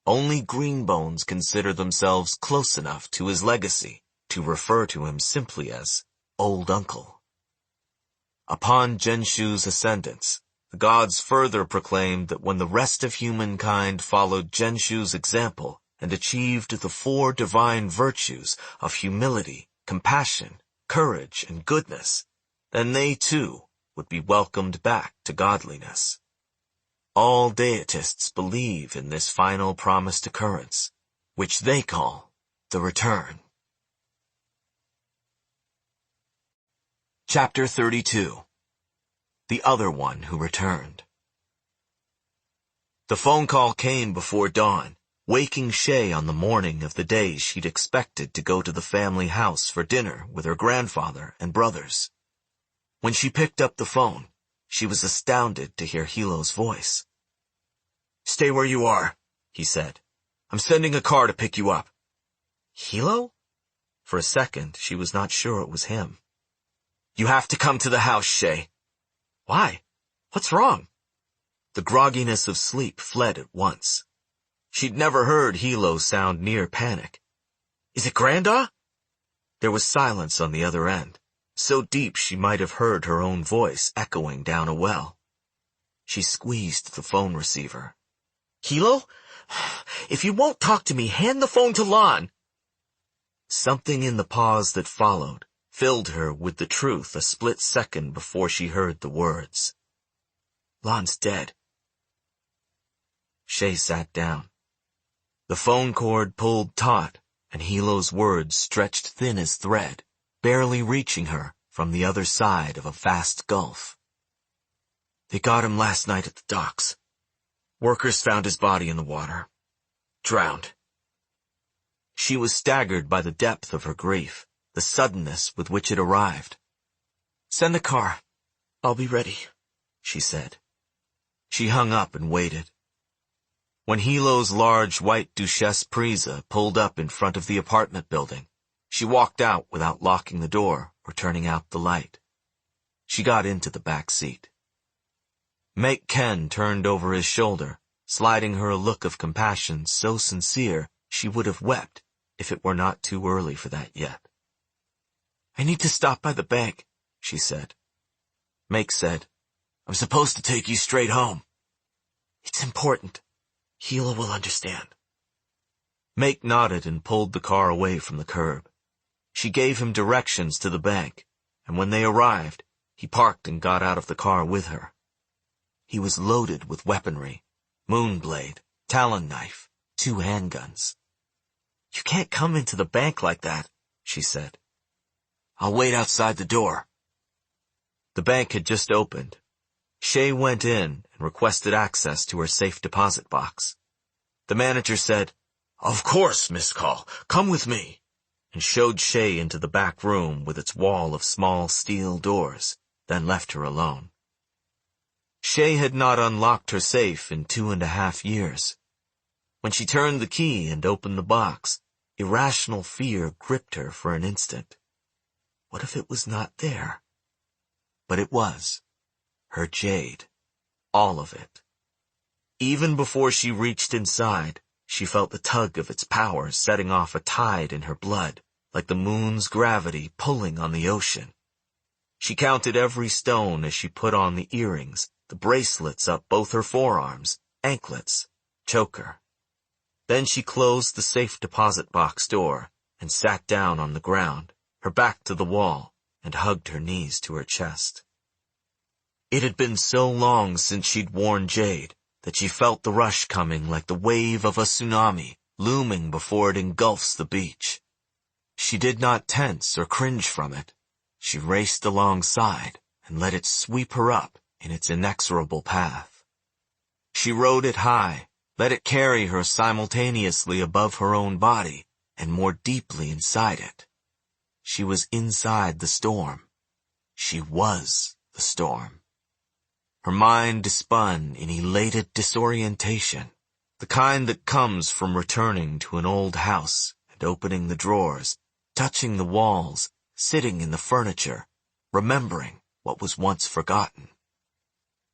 only Greenbones consider themselves close enough to his legacy to refer to him simply as Old Uncle. Upon Jenshu's ascendance, the gods further proclaimed that when the rest of humankind followed Jenshu's example and achieved the 4 divine virtues of humility, compassion, courage, and goodness, then they too would be welcomed back to godliness. All deitists believe in this final promised occurrence, which they call the return. Chapter 32. the other one who returned. The phone call came before dawn, waking Shay on the morning of the day she'd expected to go to the family house for dinner with her grandfather and brothers. When she picked up the phone, she was astounded to hear Hilo's voice. "Stay where you are," he said. "I'm sending a car to pick you up." Hilo? For a second, she was not sure it was him. "You have to come to the house, Shay." "Why? What's wrong?" The grogginess of sleep fled at once. She'd never heard Hilo sound near panic. "Is it Granda?" There was silence on the other end, so deep she might have heard her own voice echoing down a well. She squeezed the phone receiver. "Hilo? If you won't talk to me, hand the phone to Lon." Something in the pause that followed filled her with the truth a split second before she heard the words. "Lon's dead." Shay sat down. The phone cord pulled taut, and Hilo's words stretched thin as thread, barely reaching her from the other side of a vast gulf. "They got him last night at the docks. Workers found his body in the water. Drowned." She was staggered by the depth of her grief, the suddenness with which it arrived. "Send the car. I'll be ready," she said. She hung up and waited. When Hilo's large white Duchesse Prisa pulled up in front of the apartment building, she walked out without locking the door or turning out the light. She got into the back seat. Make Ken turned over his shoulder, sliding her a look of compassion so sincere she would have wept if it were not too early for that yet. "I need to stop by the bank," she said. Make said, "I'm supposed to take you straight home." "It's important. Hilo will understand." Make nodded and pulled the car away from the curb. She gave him directions to the bank, and when they arrived, he parked and got out of the car with her. He was loaded with weaponry, moonblade, talon knife, 2 handguns. "You can't come into the bank like that," she said. "I'll wait outside the door." The bank had just opened. Shay went in and requested access to her safe deposit box. The manager said, "Of course, Miss Kaul, come with me," and showed Shay into the back room with its wall of small steel doors, then left her alone. Shay had not unlocked her safe in 2.5 years. When she turned the key and opened the box, irrational fear gripped her for an instant. What if it was not there? But it was. Her jade. All of it. Even before she reached inside, she felt the tug of its power setting off a tide in her blood, like the moon's gravity pulling on the ocean. She counted every stone as she put on the earrings, the bracelets up both her forearms, anklets, choker. Then she closed the safe deposit box door and sat down on the ground, her back to the wall, and hugged her knees to her chest. It had been so long since she'd worn jade that she felt the rush coming like the wave of a tsunami looming before it engulfs the beach. She did not tense or cringe from it. She raced alongside and let it sweep her up in its inexorable path. She rode it high, let it carry her simultaneously above her own body and more deeply inside it. She was inside the storm. She was the storm. Her mind spun in elated disorientation, the kind that comes from returning to an old house and opening the drawers, touching the walls, sitting in the furniture, remembering what was once forgotten.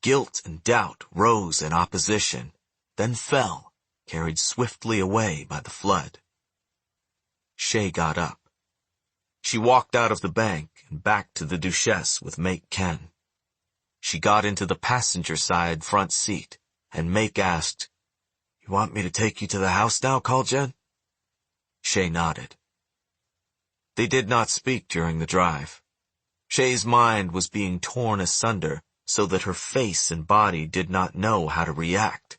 Guilt and doubt rose in opposition, then fell, carried swiftly away by the flood. Shay got up. She walked out of the bank and back to the Duchesse with Make Ken. She got into the passenger-side front seat, and Make asked, "You want me to take you to the house now, Kaul-jen?" Shay nodded. They did not speak during the drive. Shay's mind was being torn asunder so that her face and body did not know how to react.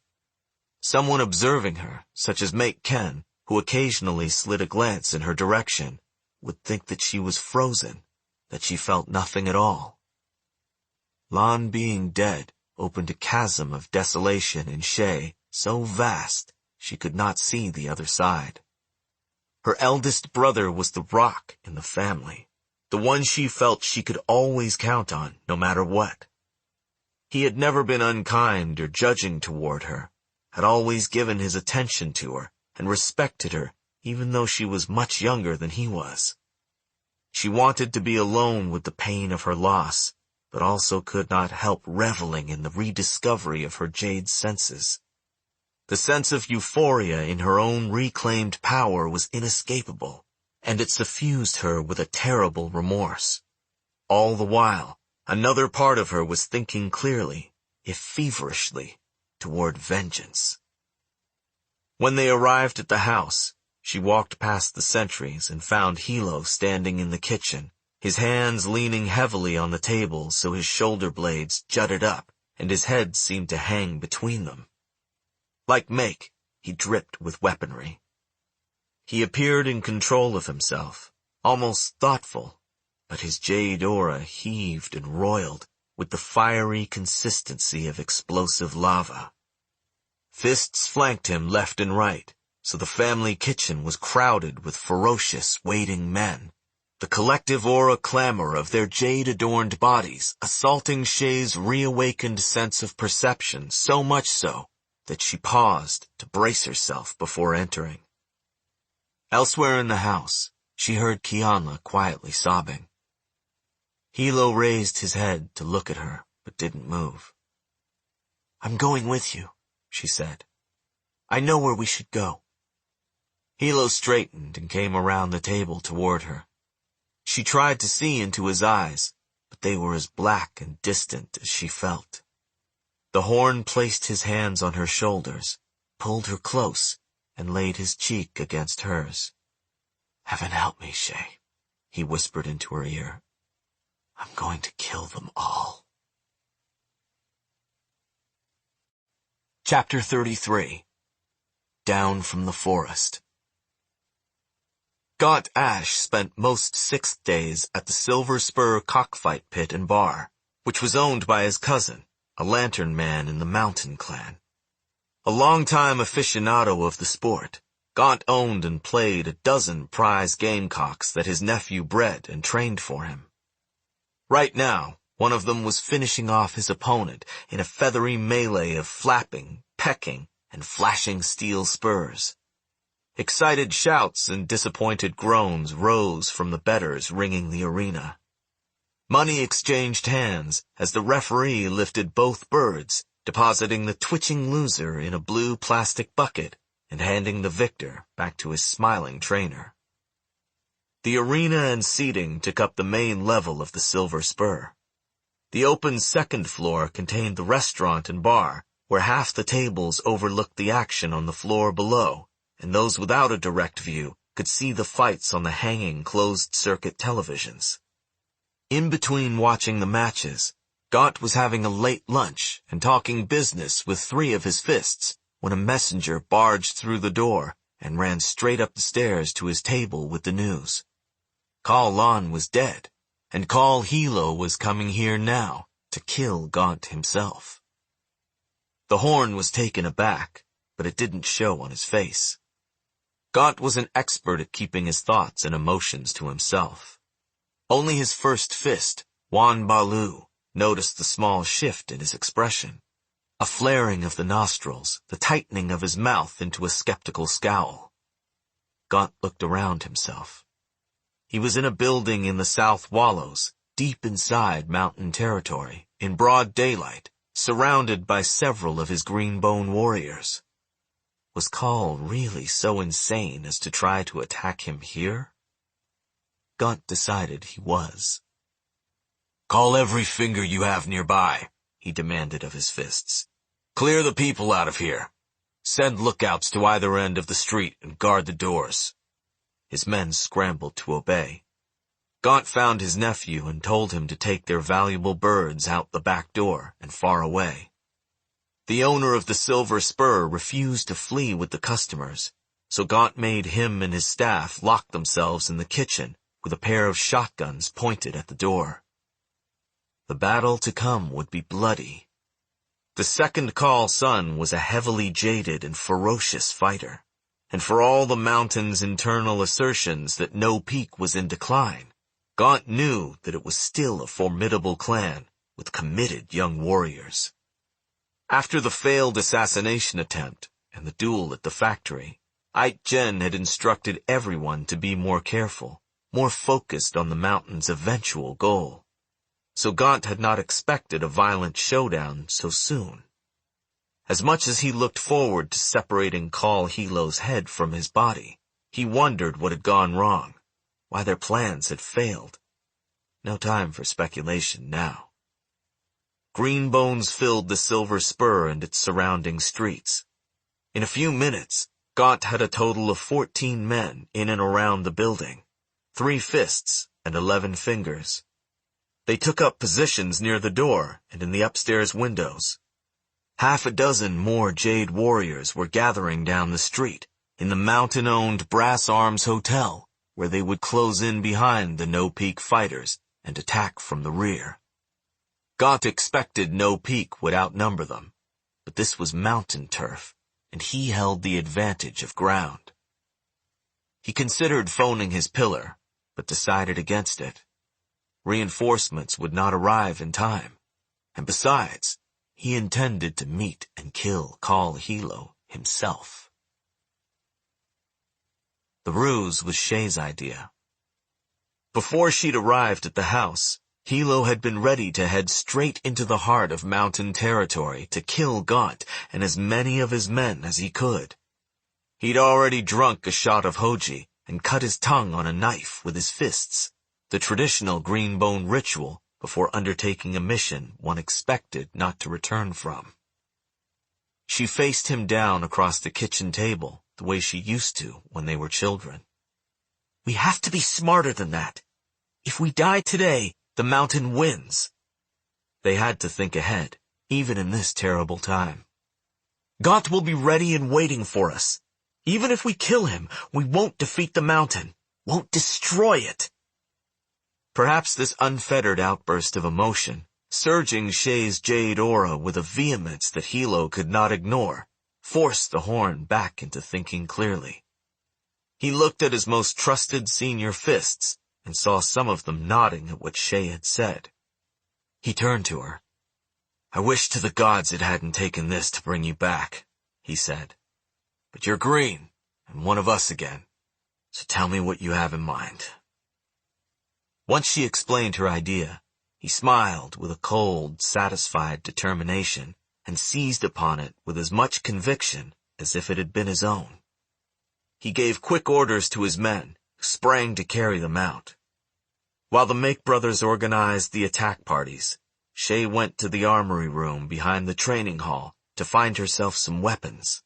Someone observing her, such as Make Ken, who occasionally slid a glance in her direction, would think that she was frozen, that she felt nothing at all. Lan being dead opened a chasm of desolation in Shay so vast she could not see the other side. Her eldest brother was the rock in the family, the one she felt she could always count on, no matter what. He had never been unkind or judging toward her, had always given his attention to her and respected her even though she was much younger than he was. She wanted to be alone with the pain of her loss, but also could not help reveling in the rediscovery of her jade senses. The sense of euphoria in her own reclaimed power was inescapable, and it suffused her with a terrible remorse. All the while, another part of her was thinking clearly, if feverishly, toward vengeance. When they arrived at the house, she walked past the sentries and found Hilo standing in the kitchen, his hands leaning heavily on the table so his shoulder blades jutted up and his head seemed to hang between them. Like Make, he dripped with weaponry. He appeared in control of himself, almost thoughtful, but his jade aura heaved and roiled with the fiery consistency of explosive lava. Fists flanked him left and right, so the family kitchen was crowded with ferocious, waiting men, the collective aura clamor of their jade-adorned bodies assaulting Shay's reawakened sense of perception so much so that she paused to brace herself before entering. Elsewhere in the house, she heard Kianla quietly sobbing. Hilo raised his head to look at her, but didn't move. "I'm going with you," she said. "I know where we should go." Hilo straightened and came around the table toward her. She tried to see into his eyes, but they were as black and distant as she felt. The Horn placed his hands on her shoulders, pulled her close, and laid his cheek against hers. "Heaven help me, Shay," he whispered into her ear. "I'm going to kill them all." Chapter 33. Down from the Forest. Gaunt Ash spent most 6 days at the Silver Spur cockfight pit and bar, which was owned by his cousin, a lantern man in the Mountain Clan. A longtime aficionado of the sport, Gaunt owned and played a dozen prize gamecocks that his nephew bred and trained for him. Right now, one of them was finishing off his opponent in a feathery melee of flapping, pecking, and flashing steel spurs. Excited shouts and disappointed groans rose from the bettors ringing the arena. Money exchanged hands as the referee lifted both birds, depositing the twitching loser in a blue plastic bucket and handing the victor back to his smiling trainer. The arena and seating took up the main level of the Silver Spur. The open second floor contained the restaurant and bar, where half the tables overlooked the action on the floor below, and those without a direct view could see the fights on the hanging closed-circuit televisions. In between watching the matches, Gaunt was having a late lunch and talking business with 3 of his fists when a messenger barged through the door and ran straight up the stairs to his table with the news. Kaul Lan was dead, and Kaul Hilo was coming here now to kill Gaunt himself. The Horn was taken aback, but it didn't show on his face. Gaunt was an expert at keeping his thoughts and emotions to himself. Only his first fist, Wan Balu, noticed the small shift in his expression. A flaring of the nostrils, the tightening of his mouth into a skeptical scowl. Gaunt looked around himself. He was in a building in the South Wallows, deep inside mountain territory, in broad daylight, surrounded by several of his Green Bone warriors. Was Kaul really so insane as to try to attack him here? Gaunt decided he was. "Call every finger you have nearby," he demanded of his fists. "Clear the people out of here. Send lookouts to either end of the street and guard the doors." His men scrambled to obey. Gaunt found his nephew and told him to take their valuable birds out the back door and far away. The owner of the Silver Spur refused to flee with the customers, so Gaunt made him and his staff lock themselves in the kitchen with a pair of shotguns pointed at the door. The battle to come would be bloody. The second Kaul son was a heavily jaded and ferocious fighter, and for all the mountain's internal assertions that no peak was in decline, Gaunt knew that it was still a formidable clan with committed young warriors. After the failed assassination attempt and the duel at the factory, Jen had instructed everyone to be more careful, more focused on the mountain's eventual goal. So Gaunt had not expected a violent showdown so soon. As much as he looked forward to separating Kaul Hilo's head from his body, he wondered what had gone wrong, why their plans had failed. No time for speculation now. Green bones filled the Silver Spur and its surrounding streets. In a few minutes, Gaunt had a total of 14 men in and around the building, 3 fists and 11 fingers. They took up positions near the door and in the upstairs windows. Half a dozen more Jade warriors were gathering down the street, in the mountain-owned Brass Arms Hotel, where they would close in behind the No Peak fighters and attack from the rear. Gaunt expected No Peak would outnumber them, but this was mountain turf, and he held the advantage of ground. He considered phoning his pillar, but decided against it. Reinforcements would not arrive in time, and besides, he intended to meet and kill Kaul Hilo himself. The ruse was Shay's idea. Before she'd arrived at the house, Hilo had been ready to head straight into the heart of mountain territory to kill Gaunt and as many of his men as he could. He'd already drunk a shot of hoji and cut his tongue on a knife with his fists, the traditional green bone ritual before undertaking a mission one expected not to return from. She faced him down across the kitchen table the way she used to when they were children. "We have to be smarter than that. If we die today, the mountain wins." They had to think ahead, even in this terrible time. "Gaunt will be ready and waiting for us. Even if we kill him, we won't defeat the mountain, won't destroy it." Perhaps this unfettered outburst of emotion, surging Shay's jade aura with a vehemence that Hilo could not ignore, forced the Horn back into thinking clearly. He looked at his most trusted senior fists and saw some of them nodding at what Shay had said. He turned to her. "I wish to the gods it hadn't taken this to bring you back," he said. "But you're green, and one of us again, so tell me what you have in mind." Once she explained her idea, he smiled with a cold, satisfied determination and seized upon it with as much conviction as if it had been his own. He gave quick orders to his men, who sprang to carry them out. While the Make brothers organized the attack parties, Shay went to the armory room behind the training hall to find herself some weapons.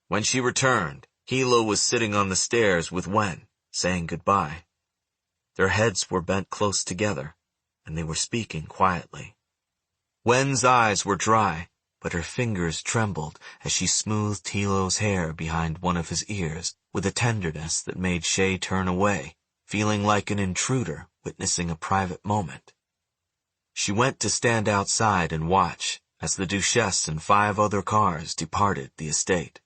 When she returned, Hilo was sitting on the stairs with Wen, saying goodbye. Their heads were bent close together, and they were speaking quietly. Wen's eyes were dry, but her fingers trembled as she smoothed Hilo's hair behind one of his ears with a tenderness that made Shay turn away, feeling like an intruder witnessing a private moment. She went to stand outside and watch as the Duchess and 5 other cars departed the estate.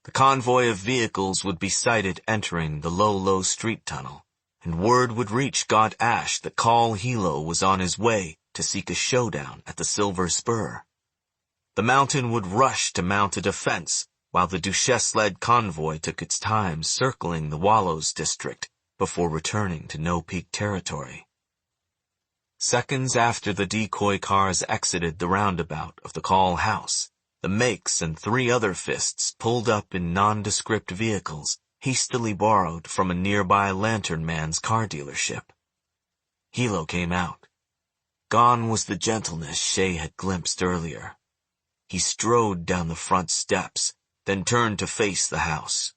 The convoy of vehicles would be sighted entering the low street tunnel, and word would reach Gaunt Ash that Kaul Hilo was on his way to seek a showdown at the Silver Spur. The mountain would rush to mount a defense, while the Duchess-led convoy took its time circling the Wallows district before returning to No Peak territory. Seconds after the decoy cars exited the roundabout of the Kaul house, the Makes and 3 other fists pulled up in nondescript vehicles hastily borrowed from a nearby Lantern Man's car dealership. Hilo came out. Gone was the gentleness Shay had glimpsed earlier. He strode down the front steps, then turned to face the house.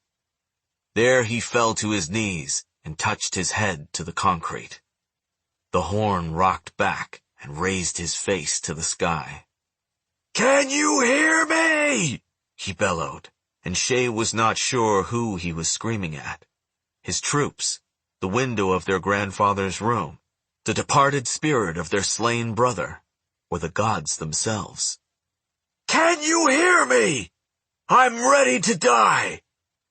There he fell to his knees and touched his head to the concrete. The Horn rocked back and raised his face to the sky. "Can you hear me?" he bellowed, and Shay was not sure who he was screaming at. His troops, the window of their grandfather's room, the departed spirit of their slain brother, or the gods themselves. "Can you hear me? I'm ready to die.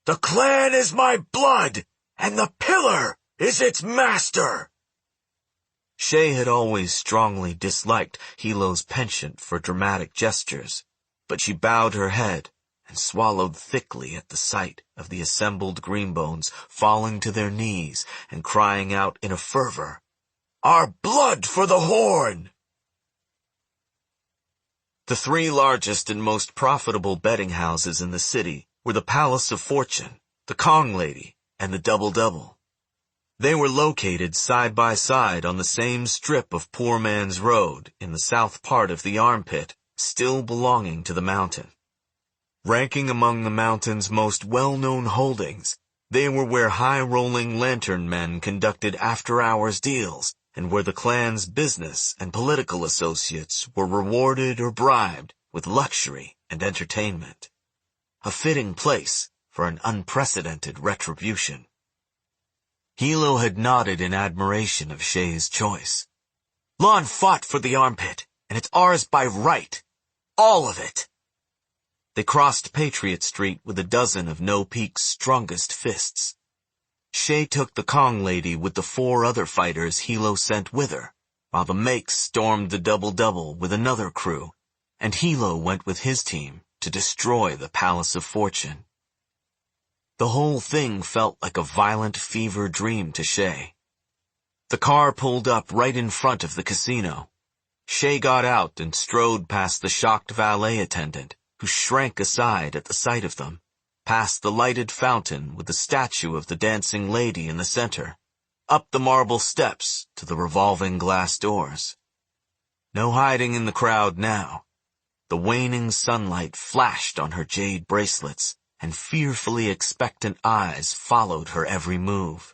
The clan is my blood, and the pillar is its master." Shay had always strongly disliked Hilo's penchant for dramatic gestures, but she bowed her head and swallowed thickly at the sight of the assembled Greenbones falling to their knees and crying out in a fervor, "Our blood for the horn!" The three largest and most profitable betting houses in the city were the Palace of Fortune, the Kong Lady, and the Double-Double. They were located side by side on the same strip of Poor Man's Road in the south part of the armpit, still belonging to the mountain. Ranking among the mountain's most well-known holdings, they were where high-rolling lantern men conducted after-hours deals, and where the clan's business and political associates were rewarded or bribed with luxury and entertainment. A fitting place for an unprecedented retribution. Hilo had nodded in admiration of Shay's choice. "Lon fought for the armpit, and it's ours by right. All of it." They crossed Patriot Street with a dozen of No Peak's strongest fists. Shay took the Kong Lady with the 4 other fighters Hilo sent with her, while the Makes stormed the Double-Double with another crew, and Hilo went with his team to destroy the Palace of Fortune. The whole thing felt like a violent fever dream to Shay. The car pulled up right in front of the casino. Shay got out and strode past the shocked valet attendant, who shrank aside at the sight of them, past the lighted fountain with the statue of the dancing lady in the center, up the marble steps to the revolving glass doors. No hiding in the crowd now. The waning sunlight flashed on her jade bracelets, and fearfully expectant eyes followed her every move.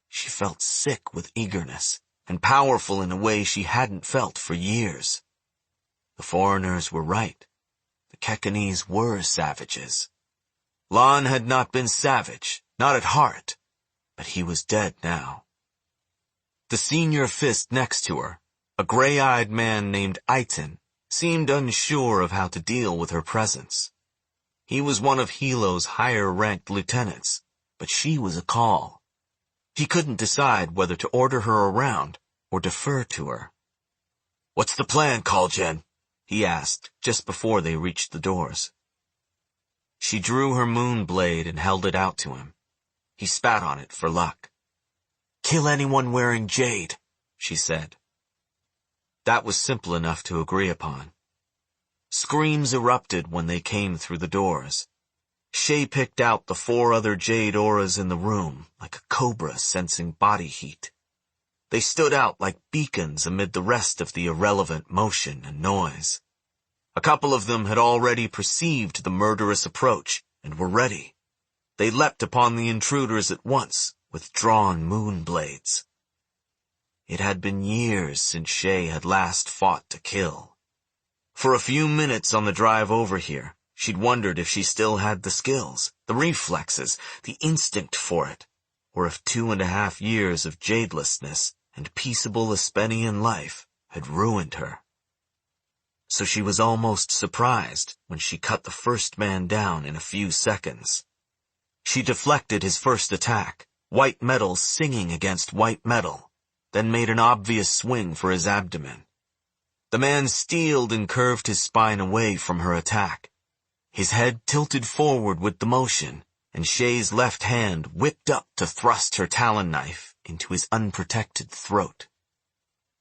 She felt sick with eagerness, and powerful in a way she hadn't felt for years. The foreigners were right. The Kekanese were savages. Lon had not been savage, not at heart, but he was dead now. The senior fist next to her, a gray-eyed man named Aiton, seemed unsure of how to deal with her presence. He was one of Hilo's higher-ranked lieutenants, but she was a Kaul. He couldn't decide whether to order her around or defer to her. "What's the plan, Kaul-Jen?" he asked just before they reached the doors. She drew her moon blade and held it out to him. He spat on it for luck. "Kill anyone wearing jade," she said. That was simple enough to agree upon. Screams erupted when they came through the doors. Shay picked out the 4 other jade auras in the room, like a cobra sensing body heat. They stood out like beacons amid the rest of the irrelevant motion and noise. A couple of them had already perceived the murderous approach and were ready. They leapt upon the intruders at once with drawn moon blades. It had been years since Shay had last fought to kill. For a few minutes on the drive over here, she'd wondered if she still had the skills, the reflexes, the instinct for it, or if 2.5 years of jadelessness and peaceable Espenian life had ruined her. So she was almost surprised when she cut the first man down in a few seconds. She deflected his first attack, white metal singing against white metal, then made an obvious swing for his abdomen. The man steeled and curved his spine away from her attack. His head tilted forward with the motion, and Shay's left hand whipped up to thrust her talon knife into his unprotected throat.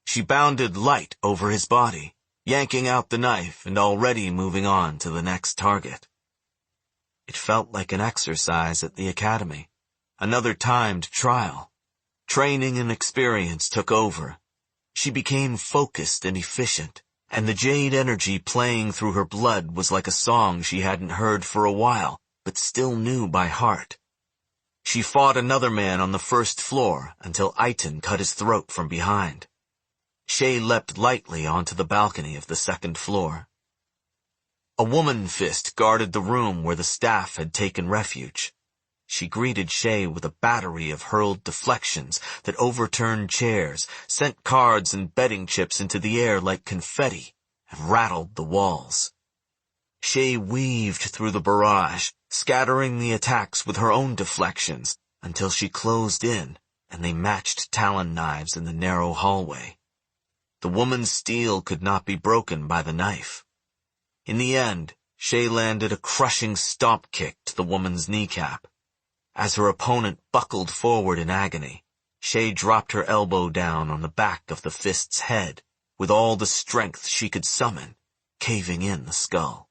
She bounded light over his body, yanking out the knife and already moving on to the next target. It felt like an exercise at the academy, another timed trial. Training and experience took over. She became focused and efficient, and the jade energy playing through her blood was like a song she hadn't heard for a while, but still knew by heart. She fought another man on the first floor until Aiton cut his throat from behind. Shay leapt lightly onto the balcony of the second floor. A woman fist guarded the room where the staff had taken refuge. she greeted Shay with a battery of hurled deflections that overturned chairs, sent cards and betting chips into the air like confetti, and rattled the walls. Shay weaved through the barrage, scattering the attacks with her own deflections, until she closed in, and they matched talon knives in the narrow hallway. The woman's steel could not be broken by the knife. In the end, Shay landed a crushing stomp kick to the woman's kneecap. As her opponent buckled forward in agony, Shay dropped her elbow down on the back of the fist's head, with all the strength she could summon, caving in the skull.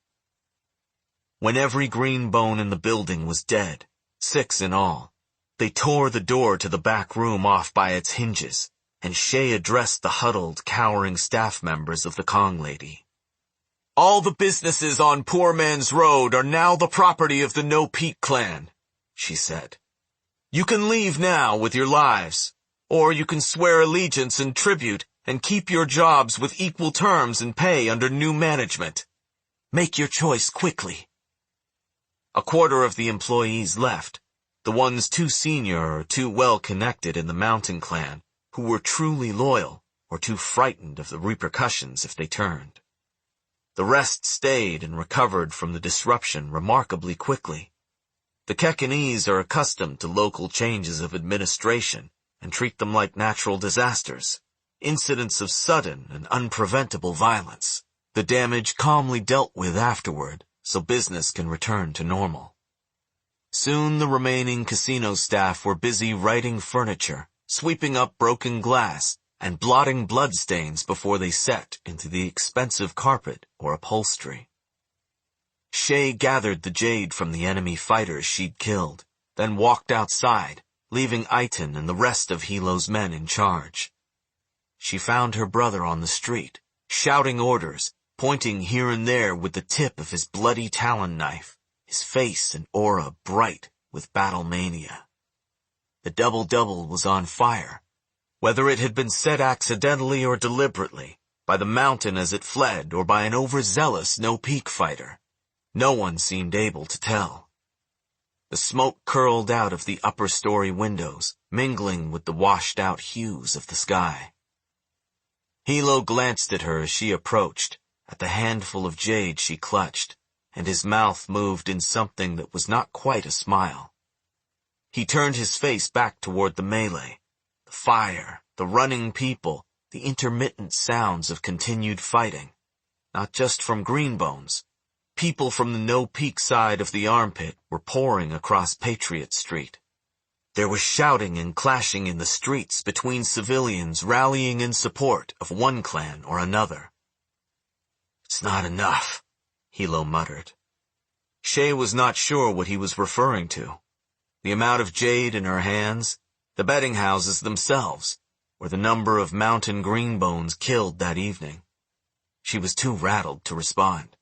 When every green bone in the building was dead, 6 in all, they tore the door to the back room off by its hinges, and Shay addressed the huddled, cowering staff members of the Kong Lady. "All the businesses on Poor Man's Road are now the property of the No Peak clan," she said. "You can leave now with your lives, or you can swear allegiance and tribute and keep your jobs with equal terms and pay under new management. Make your choice quickly." A quarter of the employees left, the ones too senior or too well connected in the Mountain Clan, who were truly loyal or too frightened of the repercussions if they turned. The rest stayed and recovered from the disruption remarkably quickly. The Kekanese are accustomed to local changes of administration and treat them like natural disasters, incidents of sudden and unpreventable violence, the damage calmly dealt with afterward so business can return to normal. Soon the remaining casino staff were busy righting furniture, sweeping up broken glass, and blotting bloodstains before they set into the expensive carpet or upholstery. Shay gathered the jade from the enemy fighters she'd killed, then walked outside, leaving Aiton and the rest of Hilo's men in charge. She found her brother on the street, shouting orders, pointing here and there with the tip of his bloody talon knife, his face and aura bright with battle mania. The double-double was on fire, whether it had been set accidentally or deliberately, by the mountain as it fled or by an overzealous no-peak fighter. No one seemed able to tell. The smoke curled out of the upper-story windows, mingling with the washed-out hues of the sky. Hilo glanced at her as she approached, at the handful of jade she clutched, and his mouth moved in something that was not quite a smile. He turned his face back toward the melee, the fire, the running people, the intermittent sounds of continued fighting, not just from Greenbones. People from the no-peak side of the armpit were pouring across Patriot Street. There was shouting and clashing in the streets between civilians rallying in support of one clan or another. "It's not enough," Hilo muttered. Shay was not sure what he was referring to. The amount of jade in her hands, the betting houses themselves, or the number of mountain greenbones killed that evening. She was too rattled to respond.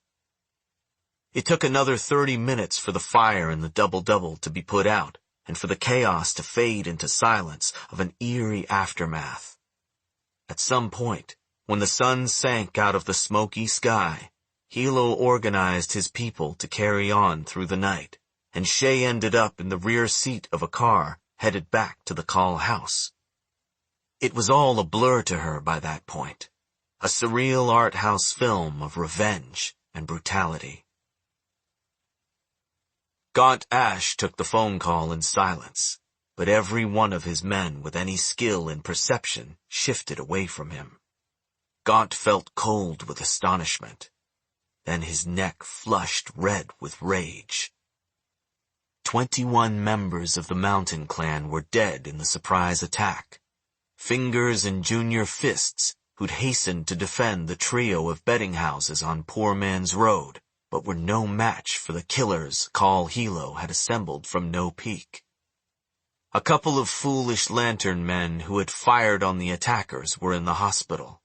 It took another 30 minutes for the fire in the double-double to be put out, and for the chaos to fade into silence of an eerie aftermath. At some point, when the sun sank out of the smoky sky, Hilo organized his people to carry on through the night, and Shay ended up in the rear seat of a car headed back to the Kaul house. It was all a blur to her by that point, a surreal art house film of revenge and brutality. Gaunt Ash took the phone call in silence, but every one of his men with any skill in perception shifted away from him. Gaunt felt cold with astonishment. Then his neck flushed red with rage. 21 members of the Mountain Clan were dead in the surprise attack. Fingers and Junior Fists, who'd hastened to defend the trio of betting houses on Poor Man's Road, but were no match for the killers Kaul Hilo had assembled from No Peak. A couple of foolish lantern men who had fired on the attackers were in the hospital.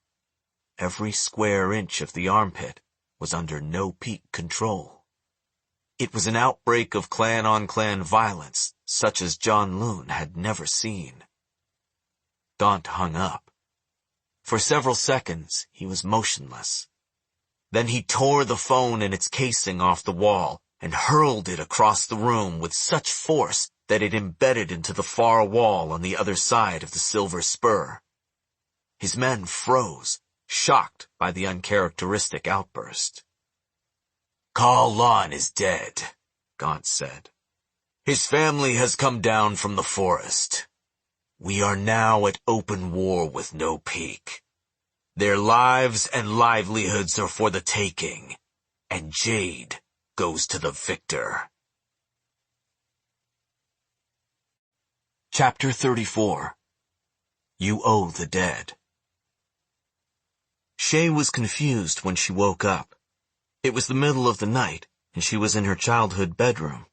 Every square inch of the armpit was under No Peak control. It was an outbreak of clan-on-clan violence, such as Janloon had never seen. Gaunt hung up. For several seconds, he was motionless. Then he tore the phone and its casing off the wall and hurled it across the room with such force that it embedded into the far wall on the other side of the silver spur. His men froze, shocked by the uncharacteristic outburst. "Kaul Lon is dead," Gaunt said. "His family has come down from the forest. We are now at open war with no peak. Their lives and livelihoods are for the taking, and Jade goes to the victor." Chapter 34. You Owe the Dead. Shay was confused when she woke up. It was the middle of the night, and she was in her childhood bedroom.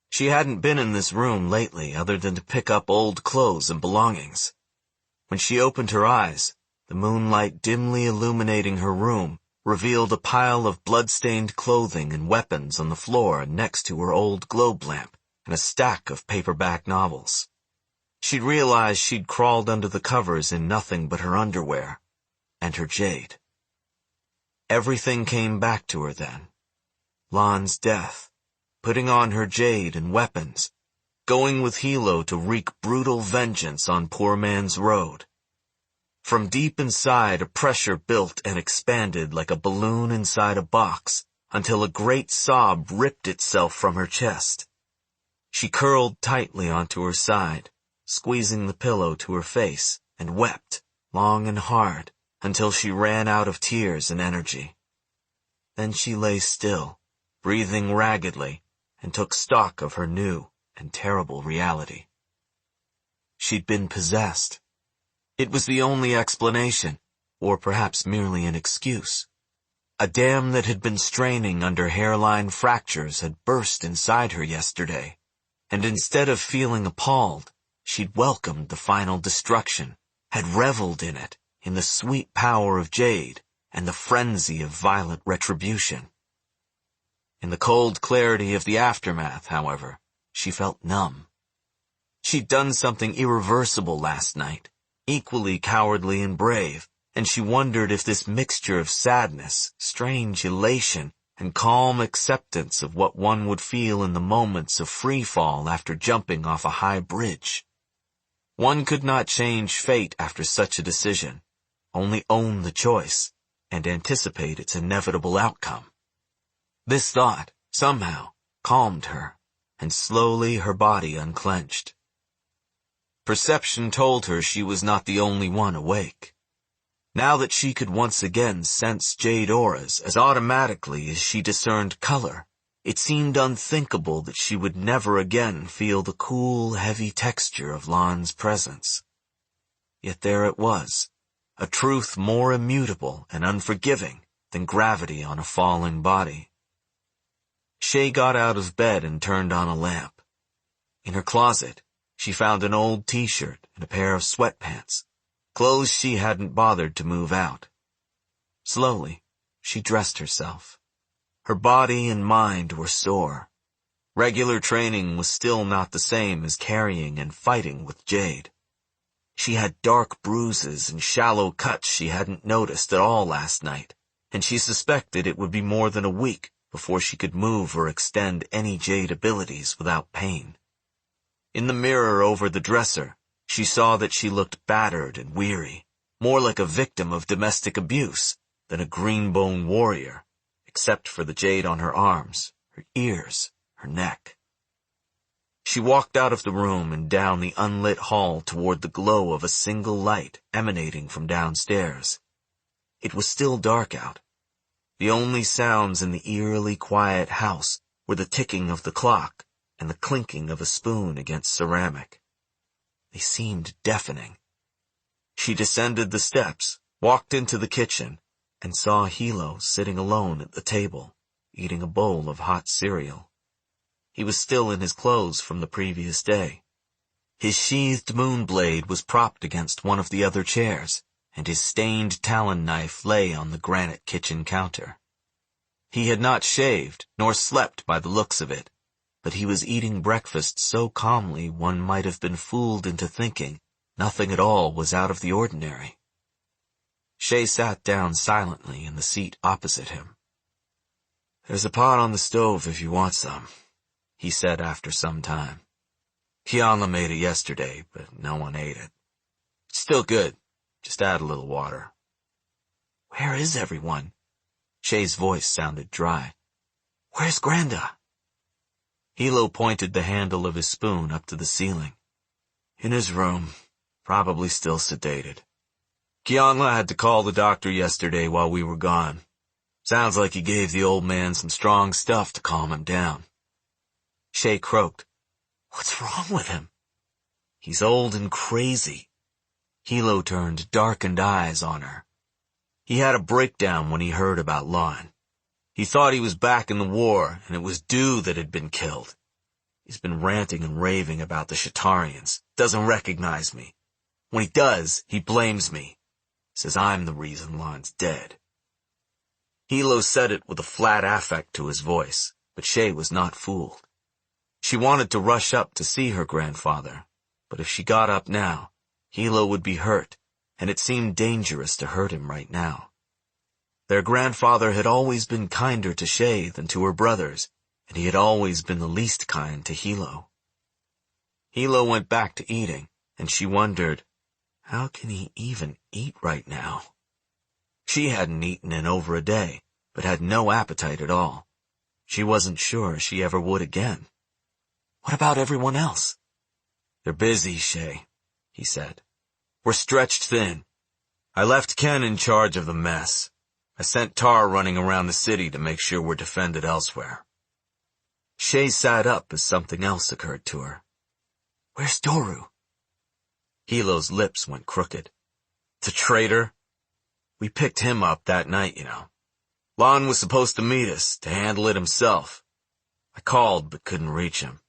She hadn't been in this room lately other than to pick up old clothes and belongings. When she opened her eyes, the moonlight dimly illuminating her room revealed a pile of blood-stained clothing and weapons on the floor next to her old globe lamp and a stack of paperback novels. She'd realized she'd crawled under the covers in nothing but her underwear and her jade. Everything came back to her then. Lon's death, putting on her jade and weapons, going with Hilo to wreak brutal vengeance on Poor Man's Road. From deep inside, a pressure built and expanded like a balloon inside a box until a great sob ripped itself from her chest. She curled tightly onto her side, squeezing the pillow to her face, and wept, long and hard, until she ran out of tears and energy. Then she lay still, breathing raggedly, and took stock of her new and terrible reality. She'd been possessed. It was the only explanation, or perhaps merely an excuse. A dam that had been straining under hairline fractures had burst inside her yesterday, and instead of feeling appalled, she'd welcomed the final destruction, had reveled in it, in the sweet power of Jade and the frenzy of violent retribution. In the cold clarity of the aftermath, however, she felt numb. She'd done something irreversible last night, equally cowardly and brave, and she wondered if this mixture of sadness, strange elation, and calm acceptance of what one would feel in the moments of free fall after jumping off a high bridge. One could not change fate after such a decision, only own the choice and anticipate its inevitable outcome. This thought, somehow, calmed her, and slowly her body unclenched. Perception told her she was not the only one awake. Now that she could once again sense jade auras as automatically as she discerned color, it seemed unthinkable that she would never again feel the cool, heavy texture of Lon's presence. Yet there it was, a truth more immutable and unforgiving than gravity on a falling body. Shay got out of bed and turned on a lamp. In her closet, she found an old t-shirt and a pair of sweatpants, clothes she hadn't bothered to move out. Slowly, she dressed herself. Her body and mind were sore. Regular training was still not the same as carrying and fighting with Jade. She had dark bruises and shallow cuts she hadn't noticed at all last night, and she suspected it would be more than a week before she could move or extend any Jade abilities without pain. In the mirror over the dresser, she saw that she looked battered and weary, more like a victim of domestic abuse than a green bone warrior, except for the jade on her arms, her ears, her neck. She walked out of the room and down the unlit hall toward the glow of a single light emanating from downstairs. It was still dark out. The only sounds in the eerily quiet house were the ticking of the clock and the clinking of a spoon against ceramic. They seemed deafening. She descended the steps, walked into the kitchen, and saw Hilo sitting alone at the table, eating a bowl of hot cereal. He was still in his clothes from the previous day. His sheathed moon blade was propped against one of the other chairs, and his stained talon knife lay on the granite kitchen counter. He had not shaved, nor slept by the looks of it, but he was eating breakfast so calmly one might have been fooled into thinking nothing at all was out of the ordinary. Shay sat down silently in the seat opposite him. "There's a pot on the stove if you want some," he said after some time. Kianla made it yesterday, but no one ate it. It's still good. Just add a little water. Where is everyone? Shay's voice sounded dry. Where's Granda? Hilo pointed the handle of his spoon up to the ceiling. In his room, probably still sedated. Kianla had to call the doctor yesterday while we were gone. Sounds like he gave the old man some strong stuff to calm him down. Shay croaked. What's wrong with him? He's old and crazy. Hilo turned darkened eyes on her. He had a breakdown when he heard about Lon. He thought he was back in the war, and it was Dew that had been killed. He's been ranting and raving about the Shatarians. Doesn't recognize me. When he does, he blames me. Says I'm the reason Lon's dead. Hilo said it with a flat affect to his voice, but Shay was not fooled. She wanted to rush up to see her grandfather, but if she got up now, Hilo would be hurt, and it seemed dangerous to hurt him right now. Their grandfather had always been kinder to Shay than to her brothers, and he had always been the least kind to Hilo. Hilo went back to eating, and she wondered, how can he even eat right now? She hadn't eaten in over a day, but had no appetite at all. She wasn't sure she ever would again. What about everyone else? They're busy, Shay, he said. We're stretched thin. I left Ken in charge of the mess. I sent Tar running around the city to make sure we're defended elsewhere. Shay sat up as something else occurred to her. Where's Doru? Hilo's lips went crooked. The traitor? We picked him up that night, you know. Lon was supposed to meet us, to handle it himself. I called but couldn't reach him.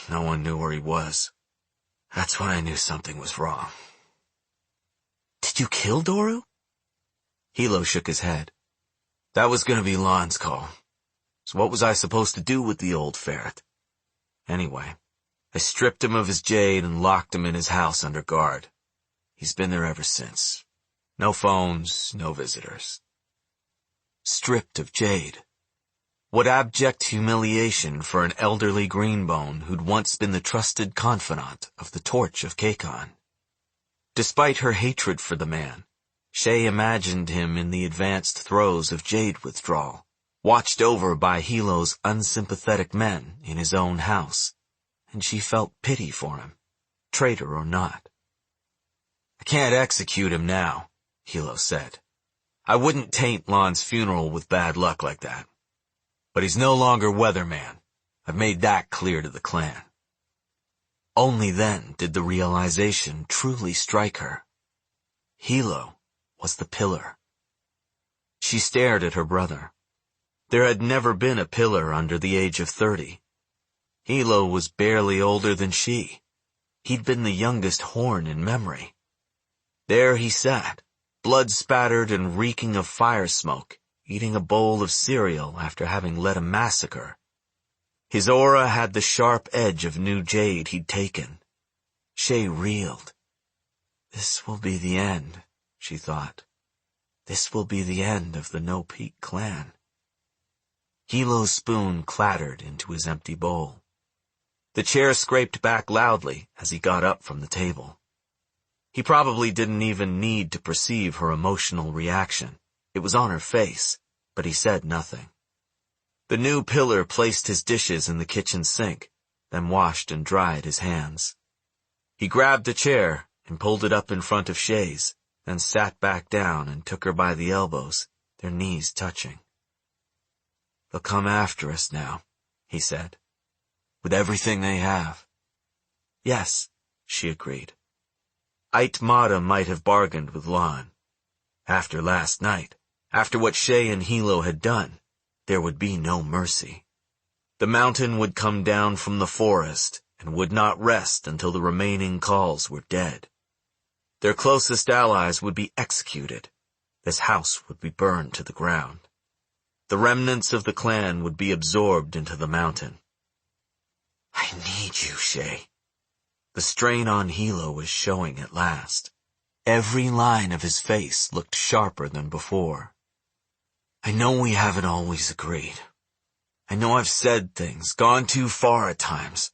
No one knew where he was. That's when I knew something was wrong. Did you kill Doru? Hilo shook his head. That was going to be Lon's call. So what was I supposed to do with the old ferret? Anyway, I stripped him of his jade and locked him in his house under guard. He's been there ever since. No phones, no visitors. Stripped of jade. What abject humiliation for an elderly greenbone who'd once been the trusted confidant of the Torch of Kakon. Despite her hatred for the man, Shay imagined him in the advanced throes of jade withdrawal, watched over by Hilo's unsympathetic men in his own house, and she felt pity for him, traitor or not. I can't execute him now, Hilo said. I wouldn't taint Lon's funeral with bad luck like that. But he's no longer Weatherman. I've made that clear to the clan. Only then did the realization truly strike her. Hilo was the pillar. She stared at her brother. There had never been a pillar under the age of 30. Hilo was barely older than she. He'd been the youngest horn in memory. There he sat, blood-spattered and reeking of fire smoke, eating a bowl of cereal after having led a massacre. His aura had the sharp edge of new jade he'd taken. Shay reeled. This will be the end, she thought. This will be the end of the No Peak clan. Hilo's spoon clattered into his empty bowl. The chair scraped back loudly as he got up from the table. He probably didn't even need to perceive her emotional reaction. It was on her face, but he said nothing. The new pillar placed his dishes in the kitchen sink, then washed and dried his hands. He grabbed a chair and pulled it up in front of Shay's, then sat back down and took her by the elbows, their knees touching. They'll come after us now, he said, with everything they have. Yes, she agreed. Aitmata might have bargained with Lon. After last night, after what Shay and Hilo had done, there would be no mercy. The mountain would come down from the forest and would not rest until the remaining Kauls were dead. Their closest allies would be executed. This house would be burned to the ground. The remnants of the clan would be absorbed into the mountain. I need you, Shay. The strain on Hilo was showing at last. Every line of his face looked sharper than before. I know we haven't always agreed. I know I've said things, gone too far at times.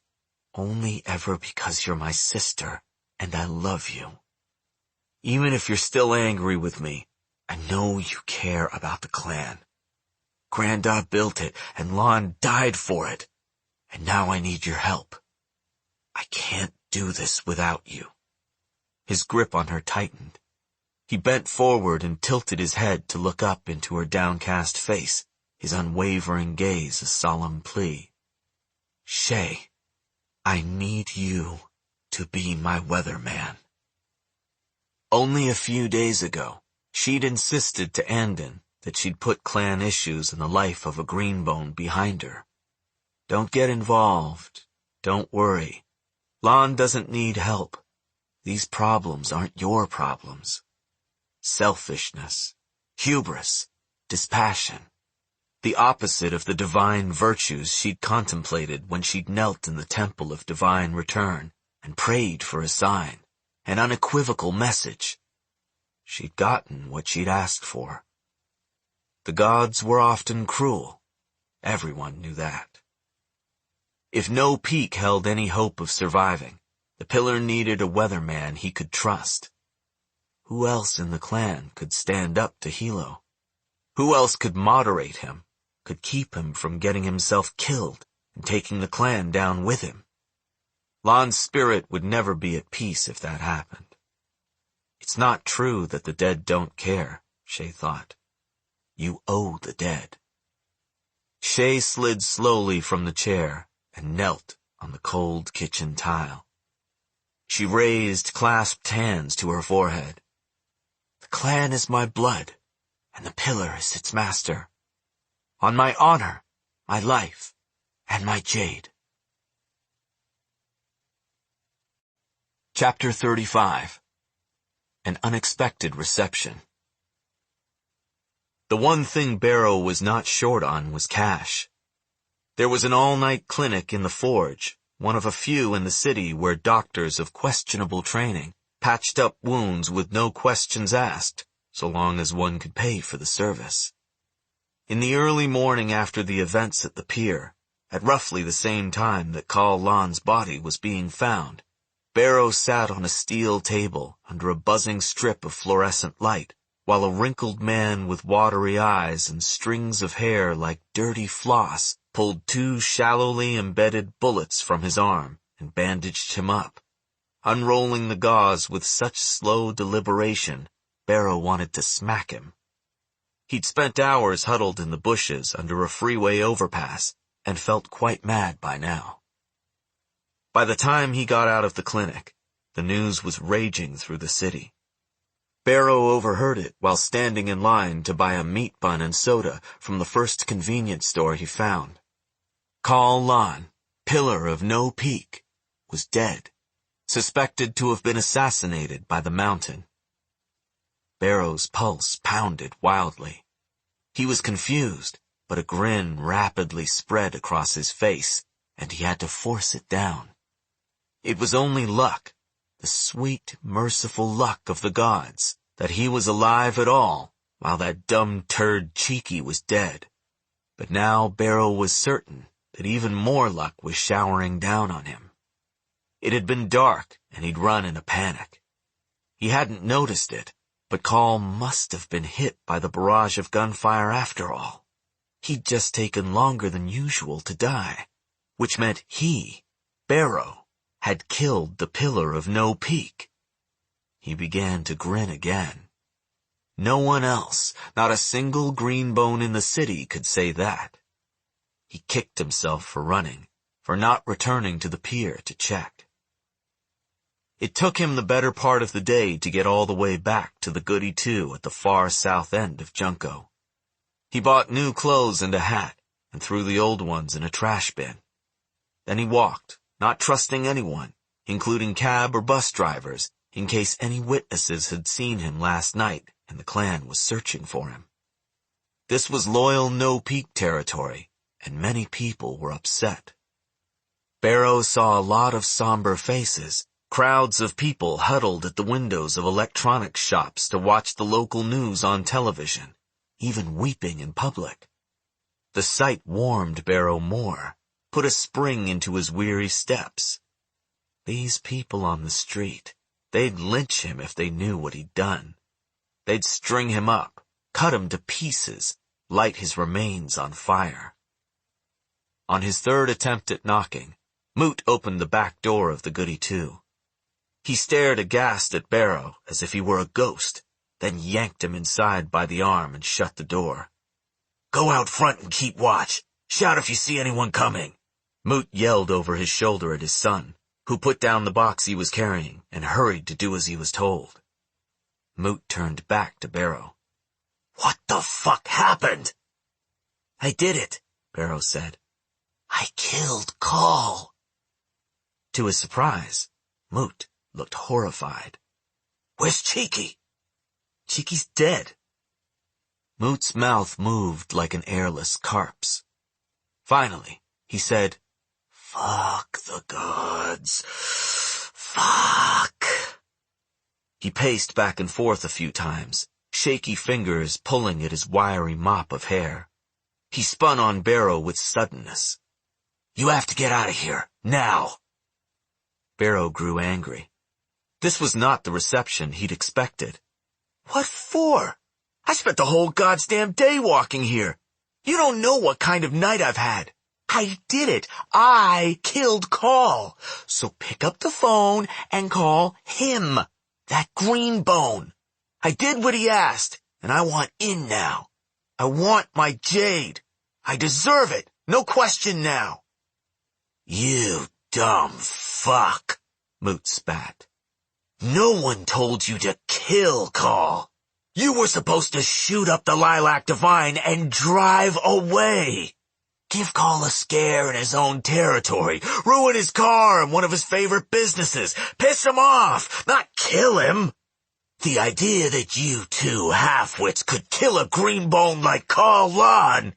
only ever because you're my sister, and I love you. Even if you're still angry with me, I know you care about the clan. Granda built it, and Lon died for it, and now I need your help. I can't do this without you." His grip on her tightened. He bent forward and tilted his head to look up into her downcast face, his unwavering gaze a solemn plea. "Shay, I need you to be my weatherman." Only a few days ago, she'd insisted to Andon that she'd put clan issues and the life of a Greenbone behind her. "Don't get involved. Don't worry. Lon doesn't need help. These problems aren't your problems." Selfishness, hubris, dispassion. The opposite of the divine virtues she'd contemplated when she'd knelt in the temple of divine return and prayed for a sign, an unequivocal message. She'd gotten what she'd asked for. The gods were often cruel. Everyone knew that. If no peak held any hope of surviving, the pillar needed a weatherman he could trust. Who else in the clan could stand up to Hilo? Who else could moderate him, could keep him from getting himself killed and taking the clan down with him? Lon's spirit would never be at peace if that happened. It's not true that the dead don't care, Shay thought. You owe the dead. Shay slid slowly from the chair and knelt on the cold kitchen tile. She raised clasped hands to her forehead. "The clan is my blood, and the pillar is its master. On my honor, my life, and my jade." Chapter 35. An Unexpected Reception. The one thing Barrow was not short on was cash. There was an all-night clinic in the Forge, one of a few in the city where doctors of questionable training patched up wounds with no questions asked, so long as one could pay for the service. In the early morning after the events at the pier, at roughly the same time that Kaul Lon's body was being found, Barrow sat on a steel table under a buzzing strip of fluorescent light, while a wrinkled man with watery eyes and strings of hair like dirty floss pulled 2 shallowly embedded bullets from his arm and bandaged him up. Unrolling the gauze with such slow deliberation, Barrow wanted to smack him. He'd spent hours huddled in the bushes under a freeway overpass and felt quite mad by now. By the time he got out of the clinic, the news was raging through the city. Barrow overheard it while standing in line to buy a meat bun and soda from the first convenience store he found. Kaul Lon, pillar of no peak, was dead, suspected to have been assassinated by the mountain. Barrow's pulse pounded wildly. He was confused, but a grin rapidly spread across his face, and he had to force it down. It was only luck, the sweet, merciful luck of the gods, that he was alive at all, while that dumb turd Cheeky was dead. But now Barrow was certain that even more luck was showering down on him. It had been dark, and he'd run in a panic. He hadn't noticed it, but Kaul must have been hit by the barrage of gunfire after all. He'd just taken longer than usual to die, which meant he, Barrow, had killed the pillar of no peak. He began to grin again. No one else, not a single Greenbone in the city, could say that. He kicked himself for running, for not returning to the pier to check. It took him the better part of the day to get all the way back to the Goody 2 at the far south end of Junko. He bought new clothes and a hat, and threw the old ones in a trash bin. Then he walked, not trusting anyone, including cab or bus drivers, in case any witnesses had seen him last night and the clan was searching for him. This was loyal No Peak territory, and many people were upset. Barrow saw a lot of somber faces, crowds of people huddled at the windows of electronics shops to watch the local news on television, even weeping in public. The sight warmed Barrow more, put a spring into his weary steps. These people on the street, they'd lynch him if they knew what he'd done. They'd string him up, cut him to pieces, light his remains on fire. On his third attempt at knocking, Moot opened the back door of the goody-two. He stared aghast at Barrow as if he were a ghost, then yanked him inside by the arm and shut the door. "Go out front and keep watch. Shout if you see anyone coming." Moot yelled over his shoulder at his son, who put down the box he was carrying and hurried to do as he was told. Moot turned back to Barrow. "What the fuck happened?" "I did it," Barrow said. "I killed Kaul." To his surprise, Moot looked horrified. "Where's Cheeky?" "Cheeky's dead." Moot's mouth moved like an airless carp's. Finally, he said, "Fuck the gods. Fuck." He paced back and forth a few times, shaky fingers pulling at his wiry mop of hair. He spun on Barrow with suddenness. "You have to get out of here, now." Barrow grew angry. This was not the reception he'd expected. "What for? I spent the whole goddamn day walking here. You don't know what kind of night I've had. I did it. I killed Kaul. So pick up the phone and call him, that Green Bone. I did what he asked, and I want in now. I want my Jade. I deserve it. No question now." "You dumb fuck," Moot spat. "No one told you to kill Kaul. You were supposed to shoot up the Lilac Divine and drive away. Give Kaul a scare in his own territory, ruin his car and one of his favorite businesses, piss him off, not kill him. The idea that you two half-wits could kill a green bone like Kaul Lan."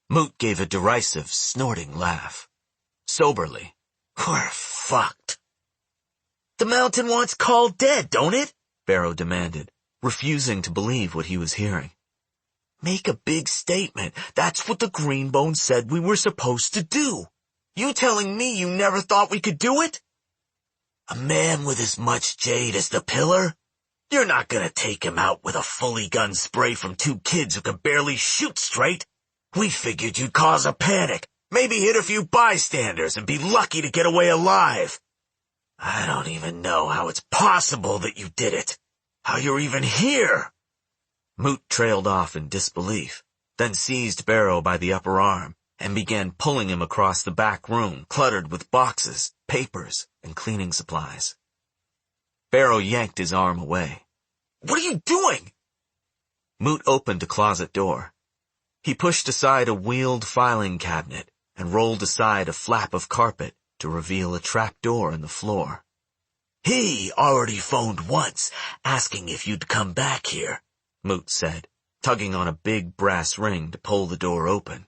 Moot gave a derisive, snorting laugh. Soberly, "We're fucked." "The mountain wants Kaul dead, don't it?" Barrow demanded, refusing to believe what he was hearing. "Make a big statement. That's what the Green Bone said we were supposed to do. You telling me you never thought we could do it? A man with as much Jade as the Pillar? You're not gonna take him out with a fully gun spray from two kids who can barely shoot straight. We figured you'd cause a panic, maybe hit a few bystanders and be lucky to get away alive. I don't even know how it's possible that you did it. How you're even here." Moot trailed off in disbelief, then seized Barrow by the upper arm and began pulling him across the back room cluttered with boxes, papers, and cleaning supplies. Barrow yanked his arm away. "What are you doing?" Moot opened a closet door. He pushed aside a wheeled filing cabinet and rolled aside a flap of carpet to reveal a trapdoor in the floor. "He already phoned once, asking if you'd come back here," Moot said, tugging on a big brass ring to pull the door open.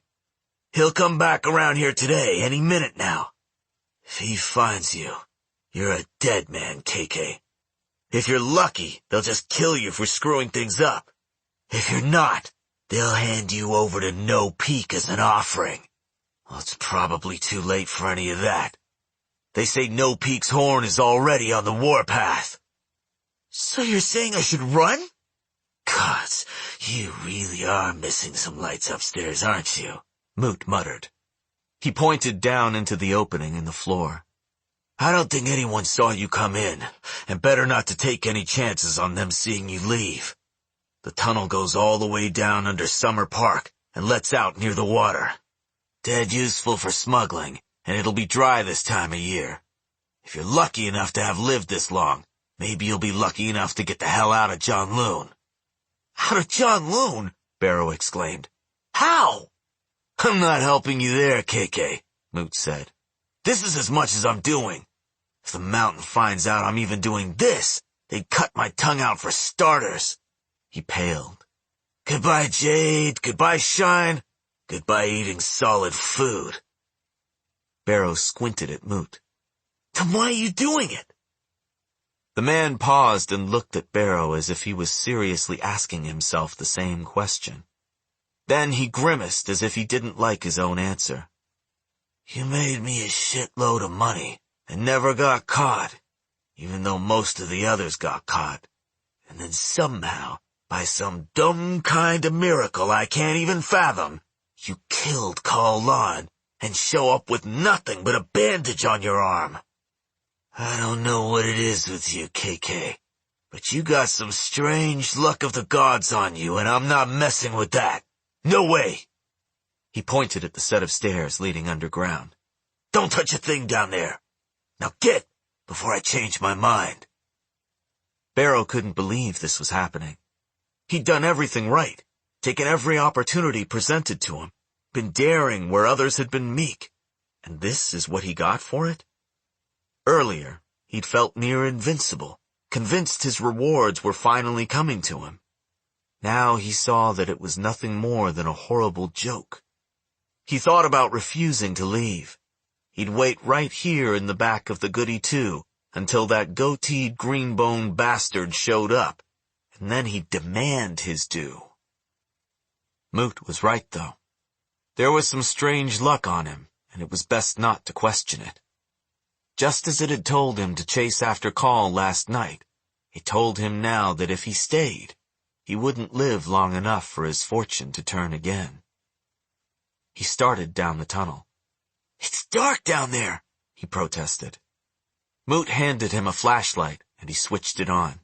"He'll come back around here today, any minute now. If he finds you, you're a dead man, KK. If you're lucky, they'll just kill you for screwing things up. If you're not, they'll hand you over to No Peak as an offering. Well, it's probably too late for any of that. They say No Peak's horn is already on the warpath." "So you're saying I should run?" "Gods, you really are missing some lights upstairs, aren't you?" Moot muttered. He pointed down into the opening in the floor. "I don't think anyone saw you come in, and better not to take any chances on them seeing you leave. The tunnel goes all the way down under Summer Park and lets out near the water. Dead useful for smuggling, and it'll be dry this time of year. If you're lucky enough to have lived this long, maybe you'll be lucky enough to get the hell out of Janloon." "Out of Janloon?" Barrow exclaimed. "How?" "I'm not helping you there, KK," Moot said. "This is as much as I'm doing. If the mountain finds out I'm even doing this, they'd cut my tongue out for starters." He paled. "Goodbye, Jade. Goodbye, Shine. Goodbye eating solid food." Barrow squinted at Moot. "Then why are you doing it?" The man paused and looked at Barrow as if he was seriously asking himself the same question. Then he grimaced as if he didn't like his own answer. "You made me a shitload of money, and never got caught, even though most of the others got caught. And then somehow, by some dumb kind of miracle I can't even fathom, you killed Kaul and show up with nothing but a bandage on your arm. I don't know what it is with you, KK, but you got some strange luck of the gods on you, and I'm not messing with that. No way! He pointed at the set of stairs leading underground. Don't touch a thing down there. Now get, before I change my mind. Barrow couldn't believe this was happening. He'd done everything right, taken every opportunity presented to him, been daring where others had been meek, and this is what he got for it? Earlier, he'd felt near invincible, convinced his rewards were finally coming to him. Now he saw that it was nothing more than a horrible joke. He thought about refusing to leave. He'd wait right here in the back of the Goody 2 until that goateed green bone bastard showed up, and then he'd demand his due. Moot was right, though. There was some strange luck on him, and it was best not to question it. Just as it had told him to chase after Kaul last night, it told him now that if he stayed, he wouldn't live long enough for his fortune to turn again. He started down the tunnel. It's dark down there, he protested. Moot handed him a flashlight, and he switched it on.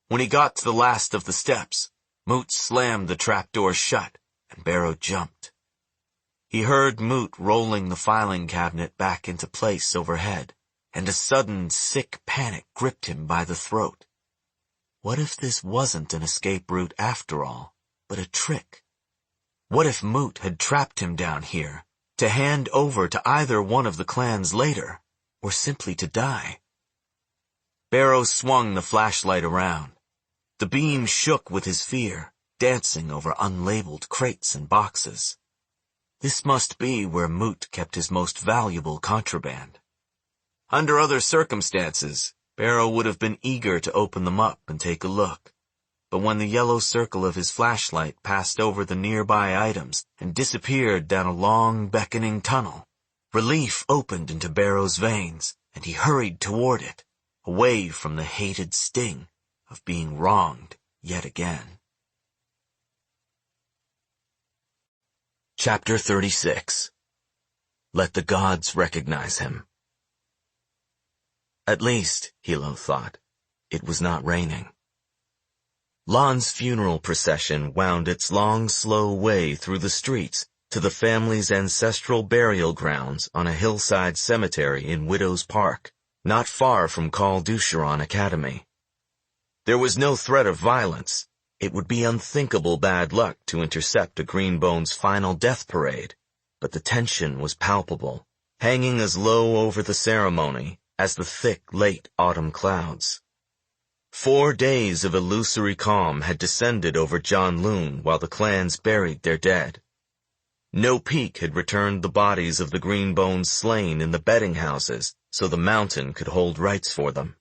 When he got to the last of the steps, Moot slammed the trapdoor shut, and Barrow jumped. He heard Moot rolling the filing cabinet back into place overhead, and a sudden, sick panic gripped him by the throat. What if this wasn't an escape route after all, but a trick? What if Moot had trapped him down here, to hand over to either one of the clans later, or simply to die? Barrow swung the flashlight around. The beam shook with his fear, dancing over unlabeled crates and boxes. This must be where Moot kept his most valuable contraband. Under other circumstances, Barrow would have been eager to open them up and take a look. But when the yellow circle of his flashlight passed over the nearby items and disappeared down a long, beckoning tunnel, relief opened into Barrow's veins, and he hurried toward it, away from the hated sting of being wronged yet again. Chapter 36. Let the Gods Recognize Him. At least, Hilo thought, it was not raining. Lan's funeral procession wound its long, slow way through the streets to the family's ancestral burial grounds on a hillside cemetery in Widow's Park, not far from Kaul Dusharon Academy. There was no threat of violence. It would be unthinkable bad luck to intercept a Greenbone's final death parade, but the tension was palpable, hanging as low over the ceremony as the thick, late autumn clouds. 4 days of illusory calm had descended over Janloon while the clans buried their dead. No peak had returned the bodies of the Greenbones slain in the bedding houses so the mountain could hold rites for them.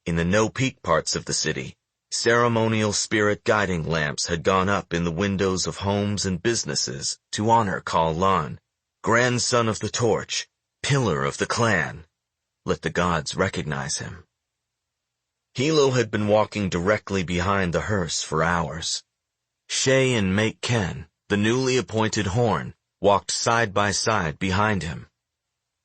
In the no-peak parts of the city, ceremonial spirit guiding lamps had gone up in the windows of homes and businesses to honor Kaul, grandson of the torch, pillar of the clan. Let the gods recognize him. Hilo had been walking directly behind the hearse for hours. Shay and mate Ken, the newly appointed Horn, walked side by side behind him.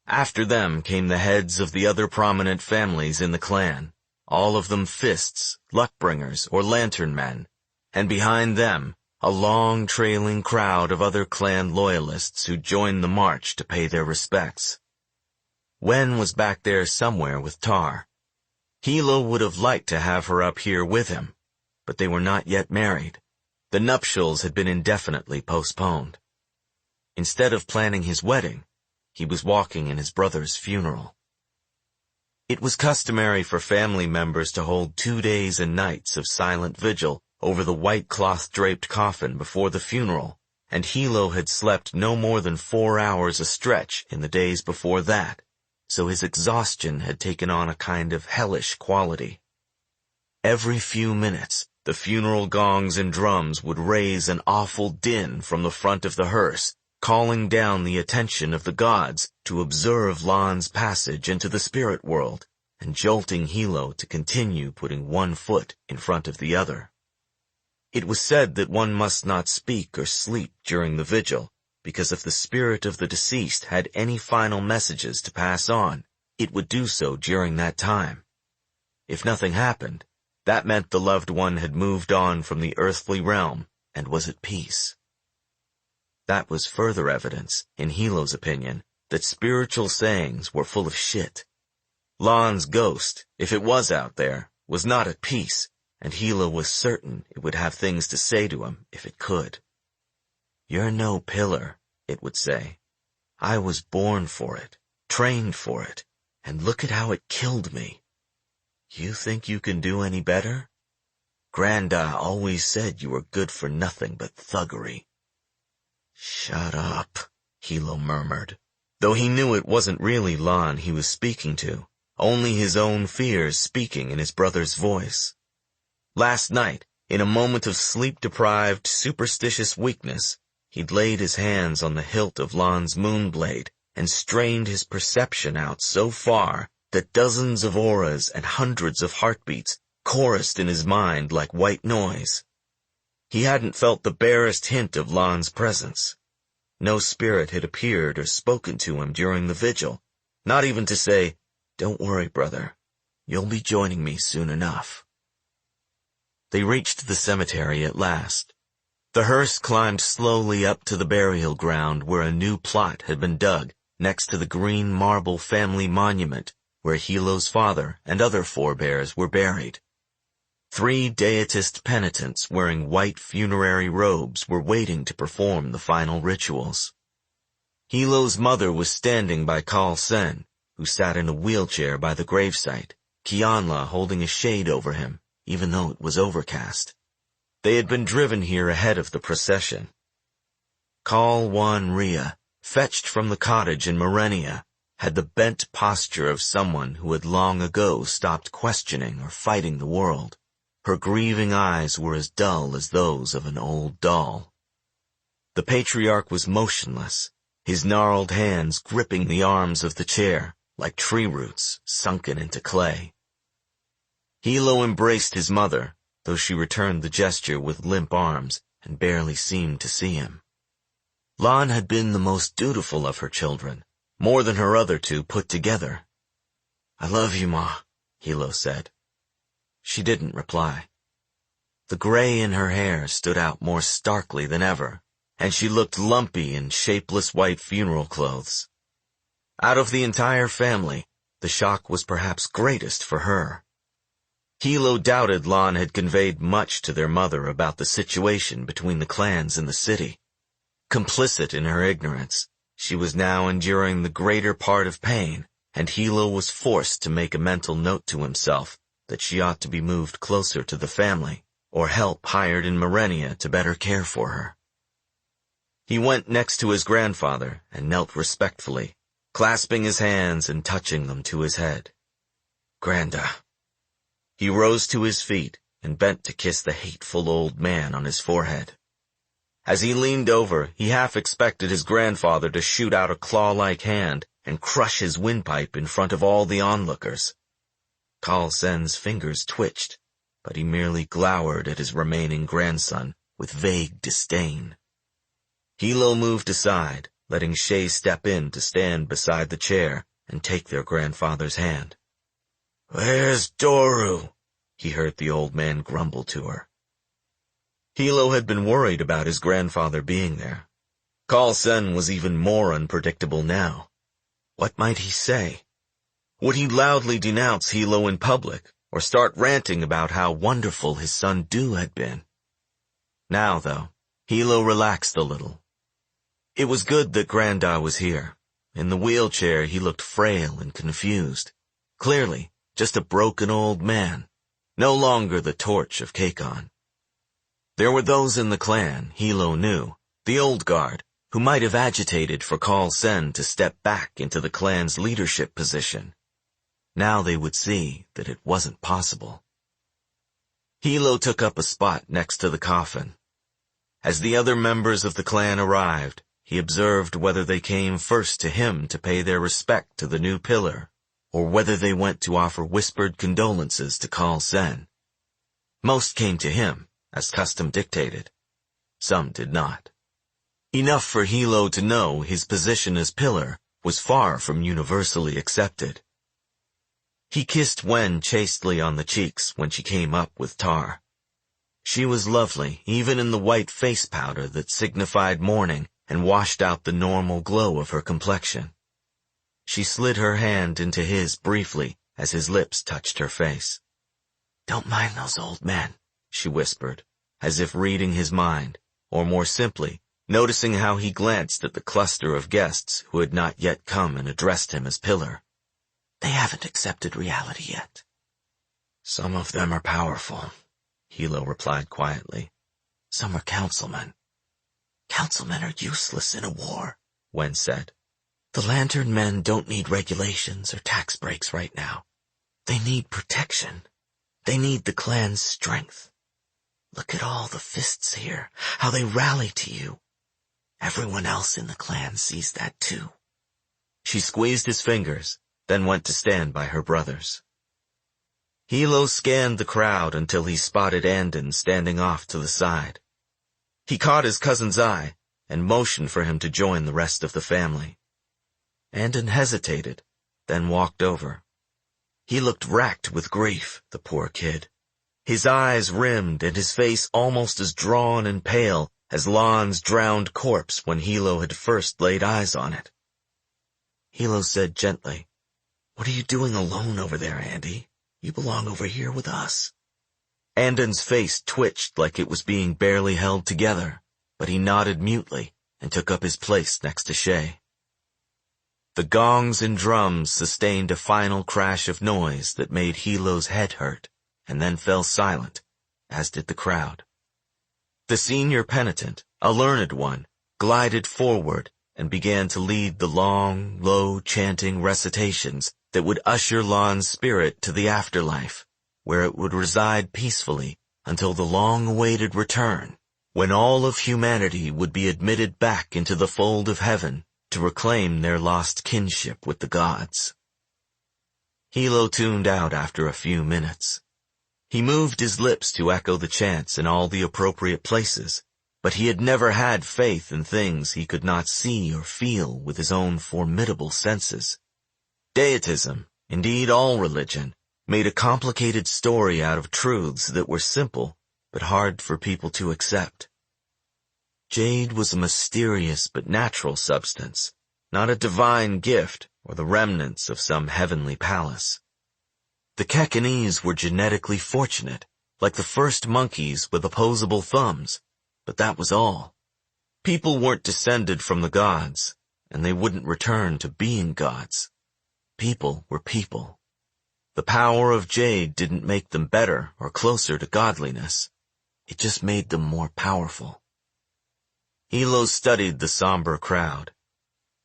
After them came the heads of the other prominent families in the clan, all of them fists, luck-bringers, or lantern men, and behind them, a long trailing crowd of other clan loyalists who joined the march to pay their respects. Wen was back there somewhere with Tar. Hilo would have liked to have her up here with him, but they were not yet married. The nuptials had been indefinitely postponed. Instead of planning his wedding, he was walking in his brother's funeral. It was customary for family members to hold 2 days and nights of silent vigil over the white cloth-draped coffin before the funeral, and Hilo had slept no more than 4 hours a stretch in the days before that, so his exhaustion had taken on a kind of hellish quality. Every few minutes, the funeral gongs and drums would raise an awful din from the front of the hearse, calling down the attention of the gods to observe Lan's passage into the spirit world, and jolting Hilo to continue putting one foot in front of the other. It was said that one must not speak or sleep during the vigil, because if the spirit of the deceased had any final messages to pass on, it would do so during that time. If nothing happened, that meant the loved one had moved on from the earthly realm and was at peace. That was further evidence, in Hilo's opinion, that spiritual sayings were full of shit. Lan's ghost, if it was out there, was not at peace, and Hilo was certain it would have things to say to him if it could. "You're no pillar," it would say. "I was born for it, trained for it, and look at how it killed me. You think you can do any better? Granda always said you were good for nothing but thuggery." "Shut up," Hilo murmured, though he knew it wasn't really Lan he was speaking to, only his own fears speaking in his brother's voice. Last night, in a moment of sleep-deprived, superstitious weakness, he'd laid his hands on the hilt of Lan's moonblade and strained his perception out so far that dozens of auras and hundreds of heartbeats chorused in his mind like white noise. He hadn't felt the barest hint of Lan's presence. No spirit had appeared or spoken to him during the vigil, not even to say, "Don't worry, brother, you'll be joining me soon enough." They reached the cemetery at last. The hearse climbed slowly up to the burial ground where a new plot had been dug next to the green marble family monument where Hilo's father and other forebears were buried. 3 deitist penitents wearing white funerary robes were waiting to perform the final rituals. Hilo's mother was standing by Kaul Sen, who sat in a wheelchair by the gravesite, Kianla holding a shade over him, even though it was overcast. They had been driven here ahead of the procession. Kaul Wan Ria, fetched from the cottage in Morenia, had the bent posture of someone who had long ago stopped questioning or fighting the world. Her grieving eyes were as dull as those of an old doll. The patriarch was motionless, his gnarled hands gripping the arms of the chair like tree roots sunken into clay. Hilo embraced his mother, though she returned the gesture with limp arms and barely seemed to see him. Lan had been the most dutiful of her children, more than her other 2 put together. "I love you, Ma," Hilo said. She didn't reply. The gray in her hair stood out more starkly than ever, and she looked lumpy in shapeless white funeral clothes. Out of the entire family, the shock was perhaps greatest for her. Hilo doubted Lan had conveyed much to their mother about the situation between the clans in the city. Complicit in her ignorance, she was now enduring the greater part of pain, and Hilo was forced to make a mental note to himself that she ought to be moved closer to the family, or help hired in Morenia to better care for her. He went next to his grandfather and knelt respectfully, clasping his hands and touching them to his head. "Granda." He rose to his feet and bent to kiss the hateful old man on his forehead. As he leaned over, he half expected his grandfather to shoot out a claw-like hand and crush his windpipe in front of all the onlookers. Kaul Sen's fingers twitched, but he merely glowered at his remaining grandson with vague disdain. Hilo moved aside, letting Shay step in to stand beside the chair and take their grandfather's hand. "Where's Doru?" he heard the old man grumble to her. Hilo had been worried about his grandfather being there. Kaul Sen was even more unpredictable now. What might he say? Would he loudly denounce Hilo in public, or start ranting about how wonderful his son Du had been? Now, though, Hilo relaxed a little. It was good that Granda was here. In the wheelchair he looked frail and confused. Clearly, just a broken old man, no longer the torch of Kakon. There were those in the clan, Hilo knew, the old guard, who might have agitated for Kaul Sen to step back into the clan's leadership position. Now they would see that it wasn't possible. Hilo took up a spot next to the coffin. As the other members of the clan arrived, he observed whether they came first to him to pay their respect to the new pillar, or whether they went to offer whispered condolences to Kaul Sen. Most came to him, as custom dictated. Some did not. Enough for Hilo to know his position as pillar was far from universally accepted. He kissed Wen chastely on the cheeks when she came up with tar. She was lovely, even in the white face powder that signified mourning and washed out the normal glow of her complexion. She slid her hand into his briefly as his lips touched her face. "Don't mind those old men," she whispered, as if reading his mind, or more simply, noticing how he glanced at the cluster of guests who had not yet come and addressed him as pillar. "They haven't accepted reality yet." "Some of them are powerful," Hilo replied quietly. "Some are councilmen." "Councilmen are useless in a war," Wen said. "The Lantern Men don't need regulations or tax breaks right now. They need protection. They need the clan's strength. Look at all the fists here, how they rally to you. Everyone else in the clan sees that too." She squeezed his fingers, then went to stand by her brothers. Hilo scanned the crowd until he spotted Andon standing off to the side. He caught his cousin's eye and motioned for him to join the rest of the family. Andon hesitated, then walked over. He looked racked with grief, the poor kid. His eyes rimmed and his face almost as drawn and pale as Lan's drowned corpse when Hilo had first laid eyes on it. Hilo said gently, "What are you doing alone over there, Andy? You belong over here with us." Andon's face twitched like it was being barely held together, but he nodded mutely and took up his place next to Shay. The gongs and drums sustained a final crash of noise that made Hilo's head hurt, and then fell silent, as did the crowd. The senior penitent, a learned one, glided forward and began to lead the long, low chanting recitations that would usher Lan's spirit to the afterlife, where it would reside peacefully until the long-awaited return, when all of humanity would be admitted back into the fold of heaven to reclaim their lost kinship with the gods. Hilo tuned out after a few minutes. He moved his lips to echo the chants in all the appropriate places, but he had never had faith in things he could not see or feel with his own formidable senses. Deitism, indeed all religion, made a complicated story out of truths that were simple but hard for people to accept. Jade was a mysterious but natural substance, not a divine gift or the remnants of some heavenly palace. The Kekanese were genetically fortunate, like the first monkeys with opposable thumbs, but that was all. People weren't descended from the gods, and they wouldn't return to being gods. People were people. The power of Jade didn't make them better or closer to godliness. It just made them more powerful. Hilo studied the somber crowd.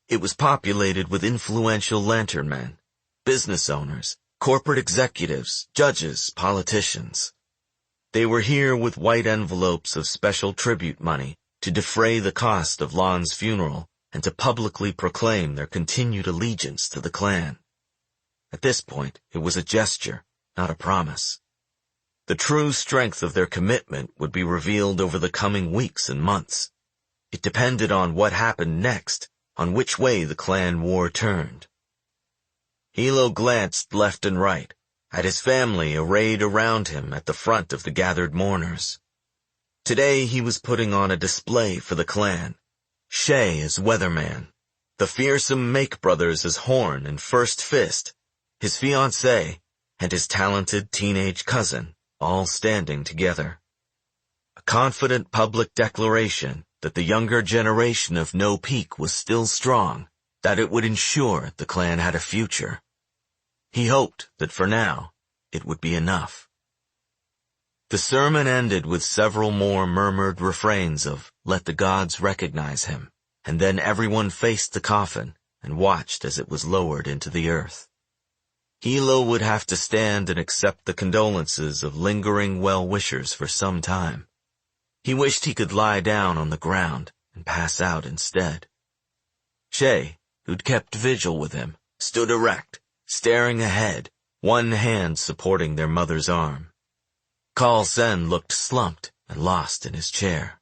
It was populated with influential lantern men, business owners, corporate executives, judges, politicians. They were here with white envelopes of special tribute money to defray the cost of Lan's funeral and to publicly proclaim their continued allegiance to the clan. At this point, it was a gesture, not a promise. The true strength of their commitment would be revealed over the coming weeks and months. It depended on what happened next, on which way the clan war turned. Hilo glanced left and right, at his family arrayed around him at the front of the gathered mourners. Today he was putting on a display for the clan. Shay as weatherman, the fearsome Make brothers as horn and first fist, his fiancée, and his talented teenage cousin, all standing together. A confident public declaration that the younger generation of No Peak was still strong, that it would ensure the clan had a future. He hoped that for now, it would be enough. The sermon ended with several more murmured refrains of, "Let the gods recognize him," and then everyone faced the coffin and watched as it was lowered into the earth. Hilo would have to stand and accept the condolences of lingering well-wishers for some time. He wished he could lie down on the ground and pass out instead. Shay, who'd kept vigil with him, stood erect, staring ahead, one hand supporting their mother's arm. Kaul Sen looked slumped and lost in his chair.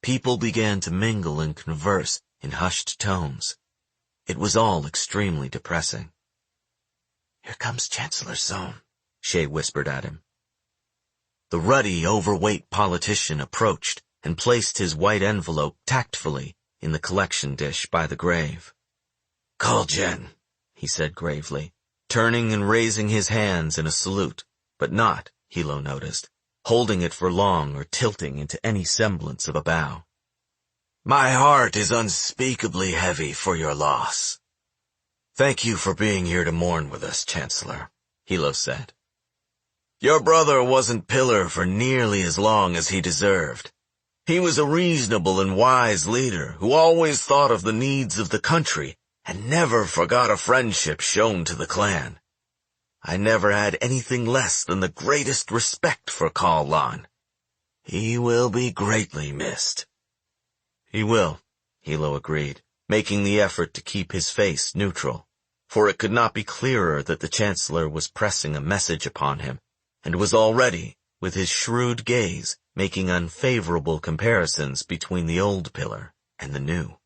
People began to mingle and converse in hushed tones. It was all extremely depressing. "Here comes Chancellor Zone," Shay whispered at him. The ruddy, overweight politician approached and placed his white envelope tactfully in the collection dish by the grave. "Kaul Jen," he said gravely, turning and raising his hands in a salute, but not, Hilo noticed, holding it for long or tilting into any semblance of a bow. "My heart is unspeakably heavy for your loss. Thank you for being here to mourn with us, Chancellor," Hilo said. "Your brother wasn't pillar for nearly as long as he deserved. He was a reasonable and wise leader who always thought of the needs of the country and never forgot a friendship shown to the clan. I never had anything less than the greatest respect for Kaul Lan. He will be greatly missed." "He will," Hilo agreed, making the effort to keep his face neutral, for it could not be clearer that the Chancellor was pressing a message upon him, and was already, with his shrewd gaze, making unfavorable comparisons between the old pillar and the new.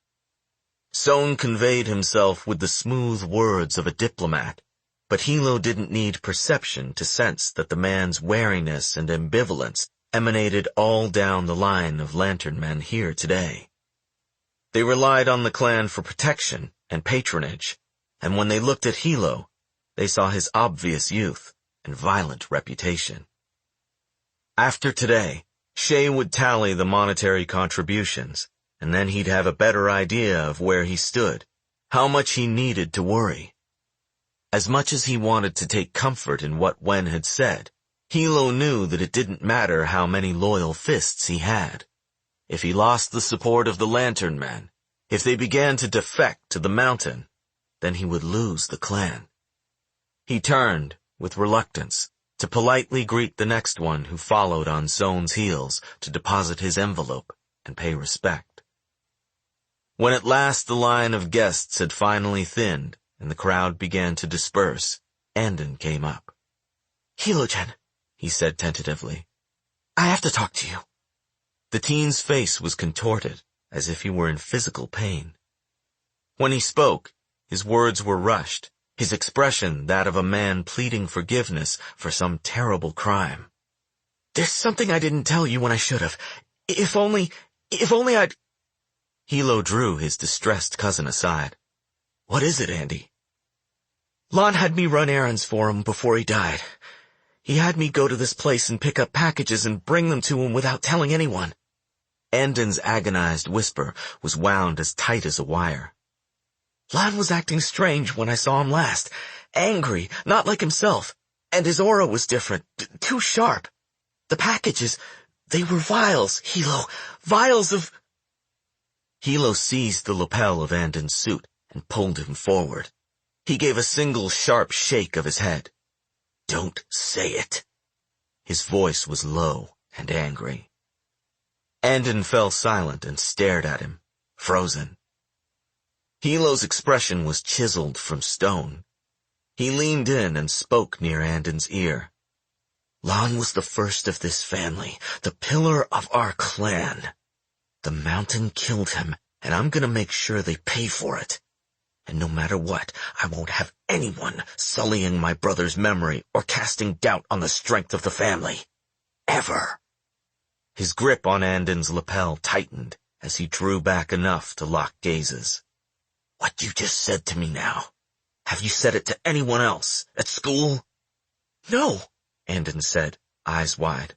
Sohn conveyed himself with the smooth words of a diplomat, but Hilo didn't need perception to sense that the man's wariness and ambivalence emanated all down the line of lantern men here today. They relied on the clan for protection and patronage, and when they looked at Hilo, they saw his obvious youth and violent reputation. After today, Shay would tally the monetary contributions, and then he'd have a better idea of where he stood, how much he needed to worry. As much as he wanted to take comfort in what Wen had said, Hilo knew that it didn't matter how many loyal fists he had. If he lost the support of the lantern men, if they began to defect to the mountain, then he would lose the clan. He turned, with reluctance, to politely greet the next one who followed on Sohn's heels to deposit his envelope and pay respect. When at last the line of guests had finally thinned and the crowd began to disperse, Andon came up. "Hilo-chan," he said tentatively, "I have to talk to you." The teen's face was contorted, as if he were in physical pain. When he spoke, his words were rushed, his expression that of a man pleading forgiveness for some terrible crime. "There's something I didn't tell you when I should have. If only I'd—" Hilo drew his distressed cousin aside. "What is it, Andy?" "Lon had me run errands for him before he died. He had me go to this place and pick up packages and bring them to him without telling anyone." Andon's agonized whisper was wound as tight as a wire. "Lon was acting strange when I saw him last. Angry, not like himself. And his aura was different, too sharp. The packages, they were vials, Hilo. Vials of—" Hilo seized the lapel of Andon's suit and pulled him forward. He gave a single sharp shake of his head. "Don't say it." His voice was low and angry. Andon fell silent and stared at him, frozen. Hilo's expression was chiseled from stone. He leaned in and spoke near Andon's ear. "Lon was the first of this family, the pillar of our clan. The mountain killed him, and I'm gonna make sure they pay for it. And no matter what, I won't have anyone sullying my brother's memory or casting doubt on the strength of the family. Ever." His grip on Andon's lapel tightened as he drew back enough to lock gazes. "What you just said to me now, have you said it to anyone else, at school?" "No," Andon said, eyes wide.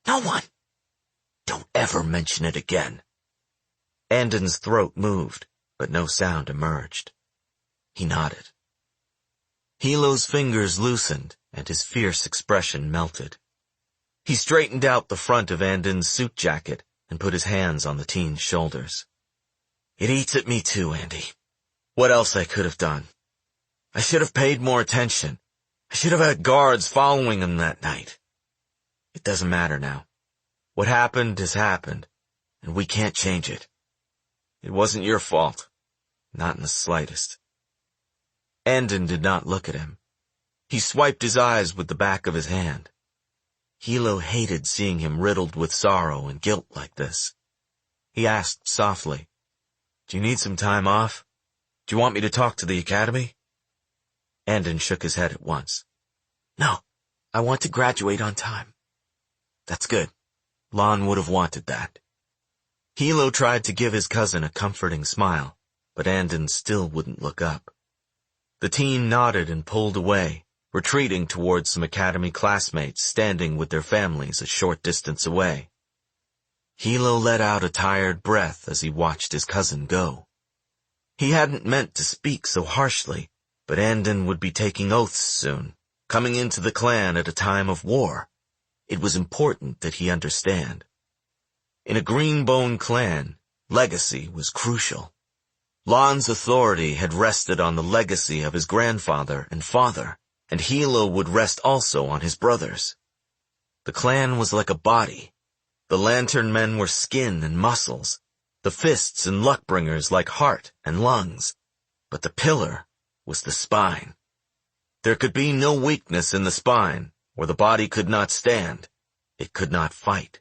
"No one." "Don't ever mention it again." Andon's throat moved, but no sound emerged. He nodded. Hilo's fingers loosened, and his fierce expression melted. He straightened out the front of Andon's suit jacket and put his hands on the teen's shoulders. "It eats at me too, Andy. What else I could have done? I should have paid more attention. I should have had guards following him that night. It doesn't matter now. What happened has happened, and we can't change it. It wasn't your fault. Not in the slightest. Andon did not look at him. He swiped his eyes with the back of his hand. Hilo hated seeing him riddled with sorrow and guilt like this. He asked softly, "Do you need some time off? Do you want me to talk to the academy?" Andon shook his head at once. "No, I want to graduate on time." "That's good. Lon would have wanted that." Hilo tried to give his cousin a comforting smile, but Andon still wouldn't look up. The teen nodded and pulled away, retreating towards some academy classmates standing with their families a short distance away. Hilo let out a tired breath as he watched his cousin go. He hadn't meant to speak so harshly, but Andon would be taking oaths soon, coming into the clan at a time of war. It was important that he understand. In a Green Bone clan, legacy was crucial. Lon's authority had rested on the legacy of his grandfather and father, and Hilo would rest also on his brothers. The clan was like a body. The lantern men were skin and muscles, the fists and luckbringers like heart and lungs, but the pillar was the spine. There could be no weakness in the spine, or the body could not stand. It could not fight.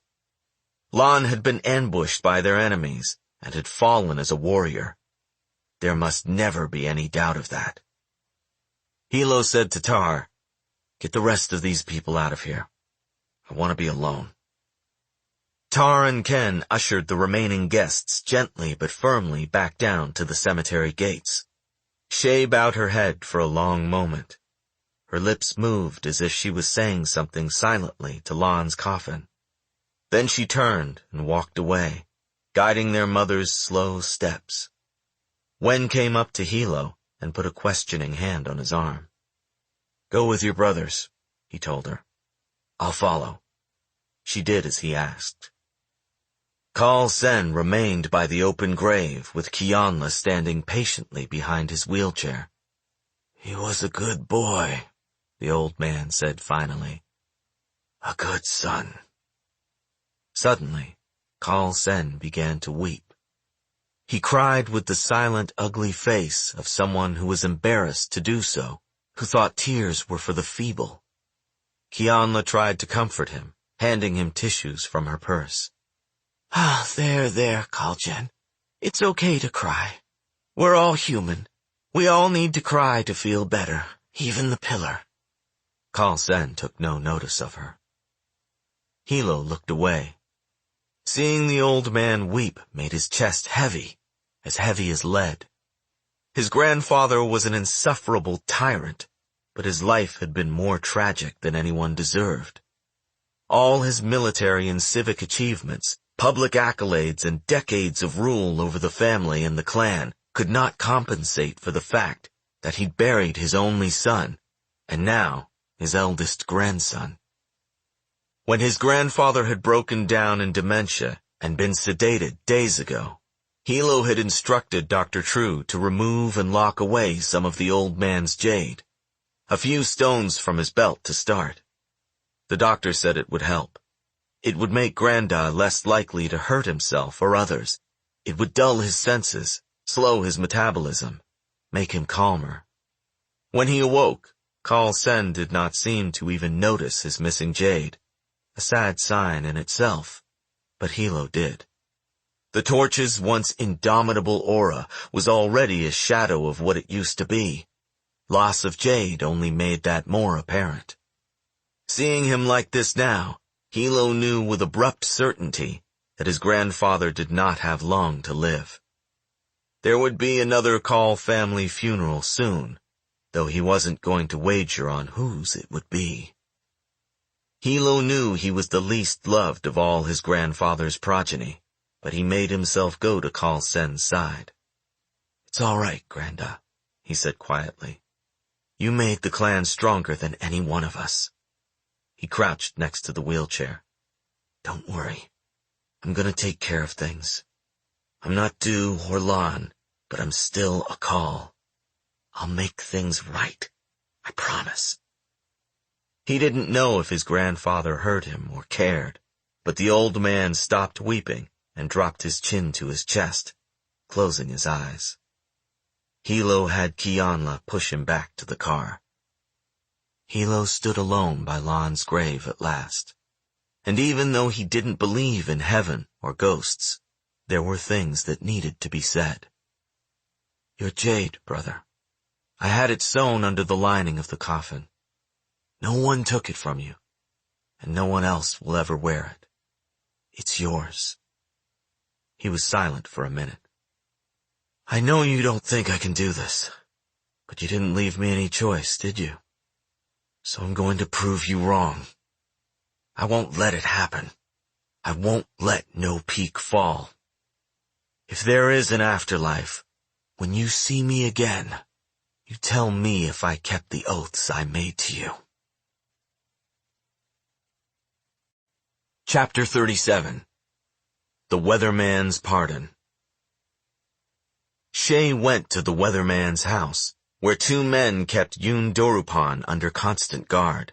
Lon had been ambushed by their enemies and had fallen as a warrior. There must never be any doubt of that. Hilo said to Tar, "Get the rest of these people out of here. I want to be alone." Tar and Ken ushered the remaining guests gently but firmly back down to the cemetery gates. Shay bowed her head for a long moment. Her lips moved as if she was saying something silently to Lon's coffin. Then she turned and walked away, guiding their mother's slow steps. Wen came up to Hilo and put a questioning hand on his arm. "Go with your brothers," he told her. "I'll follow." She did as he asked. Kaul Sen remained by the open grave with Kianla standing patiently behind his wheelchair. "He was a good boy," the old man said finally. "A good son." Suddenly, Kaul Sen began to weep. He cried with the silent, ugly face of someone who was embarrassed to do so, who thought tears were for the feeble. Kianla tried to comfort him, handing him tissues from her purse. There, Kaljen. It's okay to cry. We're all human. We all need to cry to feel better, even the pillar." Kaul Sen took no notice of her. Hilo looked away. Seeing the old man weep made his chest heavy as lead. His grandfather was an insufferable tyrant, but his life had been more tragic than anyone deserved. All his military and civic achievements, public accolades, and decades of rule over the family and the clan could not compensate for the fact that he'd buried his only son, and now his eldest grandson. When his grandfather had broken down in dementia and been sedated days ago, Hilo had instructed Dr. True to remove and lock away some of the old man's jade, a few stones from his belt to start. The doctor said it would help. It would make Granda less likely to hurt himself or others. It would dull his senses, slow his metabolism, make him calmer. When he awoke, Kaul Sen did not seem to even notice his missing jade, a sad sign in itself, but Hilo did. The torch's once indomitable aura was already a shadow of what it used to be. Loss of jade only made that more apparent. Seeing him like this now, Hilo knew with abrupt certainty that his grandfather did not have long to live. There would be another Kaul family funeral soon, though he wasn't going to wager on whose it would be. Hilo knew he was the least loved of all his grandfather's progeny, but he made himself go to Kaul Sen's side. "It's all right, Granda," he said quietly. "You made the clan stronger than any one of us." He crouched next to the wheelchair. "Don't worry. I'm gonna take care of things. I'm not Du or Lon, but I'm still a Kaul. I'll make things right. I promise." He didn't know if his grandfather heard him or cared, but the old man stopped weeping and dropped his chin to his chest, closing his eyes. Hilo had Kianla push him back to the car. Hilo stood alone by Lan's grave at last. And even though he didn't believe in heaven or ghosts, there were things that needed to be said. Your jade, brother. I had it sewn under the lining of the coffin. No one took it from you, and no one else will ever wear it. It's yours. He was silent for a minute. I know you don't think I can do this, but you didn't leave me any choice, did you? So I'm going to prove you wrong. I won't let it happen. I won't let no peak fall. If there is an afterlife, when you see me again, you tell me if I kept the oaths I made to you. Chapter 37. The Weatherman's Pardon. Shay went to the Weatherman's house, where two men kept Yoon Dorupan under constant guard.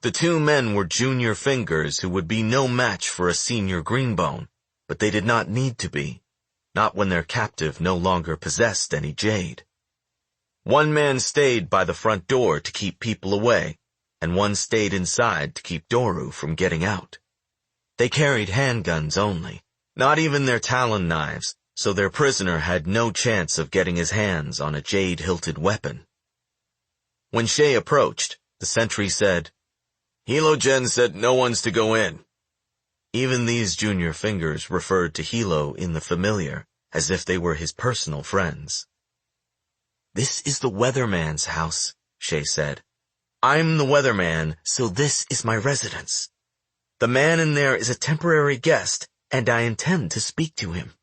The two men were junior fingers who would be no match for a senior Greenbone, but they did not need to be, not when their captive no longer possessed any jade. One man stayed by the front door to keep people away, and one stayed inside to keep Doru from getting out. They carried handguns only, not even their talon knives, so their prisoner had no chance of getting his hands on a jade-hilted weapon. When Shay approached, the sentry said, Hilo Gen said no one's to go in. Even these junior fingers referred to Hilo in the familiar, as if they were his personal friends. This is the Weatherman's house, Shay said. I'm the Weatherman, so this is my residence. The man in there is a temporary guest, and I intend to speak to him.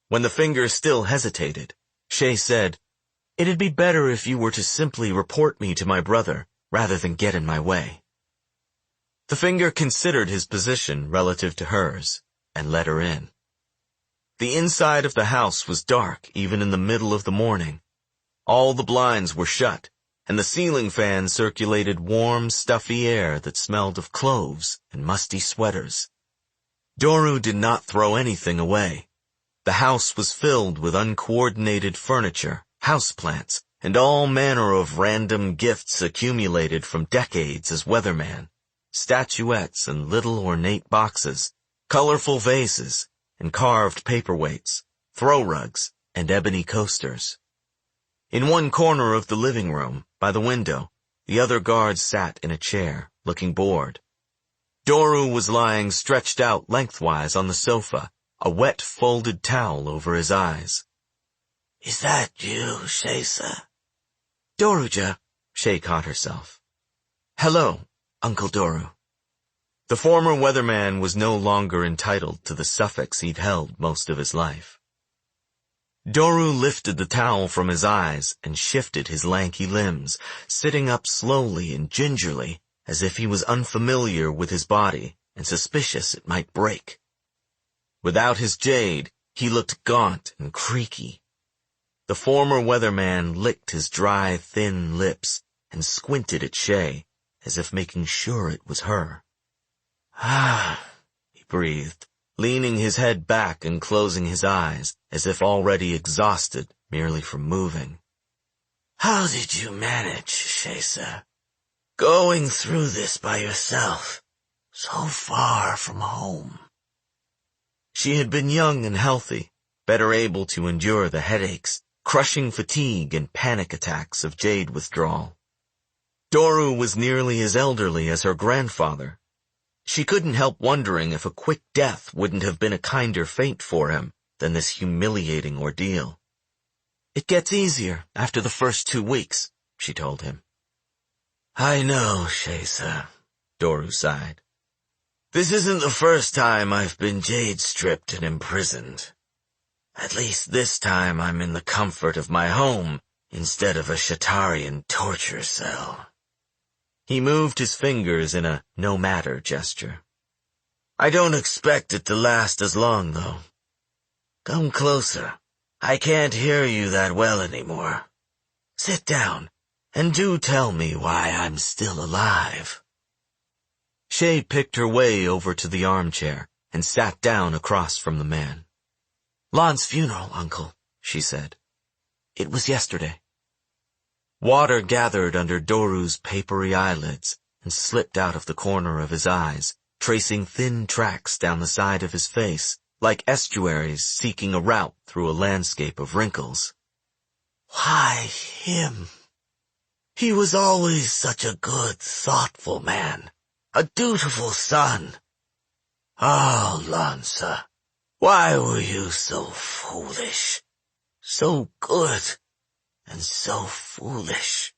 When the finger still hesitated, Shay said, It'd be better if you were to simply report me to my brother, rather than get in my way. The finger considered his position relative to hers, and let her in. The inside of the house was dark even in the middle of the morning. All the blinds were shut, and the ceiling fan circulated warm, stuffy air that smelled of cloves and musty sweaters. Doru did not throw anything away. The house was filled with uncoordinated furniture, houseplants, and all manner of random gifts accumulated from decades as weatherman. Statuettes and little ornate boxes, colorful vases, and carved paperweights, throw rugs, and ebony coasters. In one corner of the living room, by the window, the other guard sat in a chair, looking bored. Doru was lying stretched out lengthwise on the sofa, a wet folded towel over his eyes. Is that you, Shaysa? Doruja, Shay caught herself. Hello, Uncle Doru. The former weatherman was no longer entitled to the suffix he'd held most of his life. Doru lifted the towel from his eyes and shifted his lanky limbs, sitting up slowly and gingerly, as if he was unfamiliar with his body and suspicious it might break. Without his jade, he looked gaunt and creaky. The former weatherman licked his dry, thin lips and squinted at Shay, as if making sure it was her. Ah, he breathed, leaning his head back and closing his eyes, as if already exhausted merely from moving. How did you manage, Shaysa? Going through this by yourself, so far from home. She had been young and healthy, better able to endure the headaches, crushing fatigue and panic attacks of jade withdrawal. Doru was nearly as elderly as her grandfather. She couldn't help wondering if a quick death wouldn't have been a kinder fate for him than this humiliating ordeal. It gets easier after the first 2 weeks, she told him. I know, Shaysa, Doru sighed. This isn't the first time I've been jade-stripped and imprisoned. At least this time I'm in the comfort of my home instead of a Shatarian torture cell. He moved his fingers in a no-matter gesture. I don't expect it to last as long, though. Come closer. I can't hear you that well anymore. Sit down, and do tell me why I'm still alive. Shay picked her way over to the armchair and sat down across from the man. Lan's funeral, Uncle, she said. It was yesterday. Water gathered under Doru's papery eyelids and slipped out of the corner of his eyes, tracing thin tracks down the side of his face, like estuaries seeking a route through a landscape of wrinkles. Why him? He was always such a good, thoughtful man, a dutiful son. Oh, Lanza, why were you so foolish? So good, and so foolish.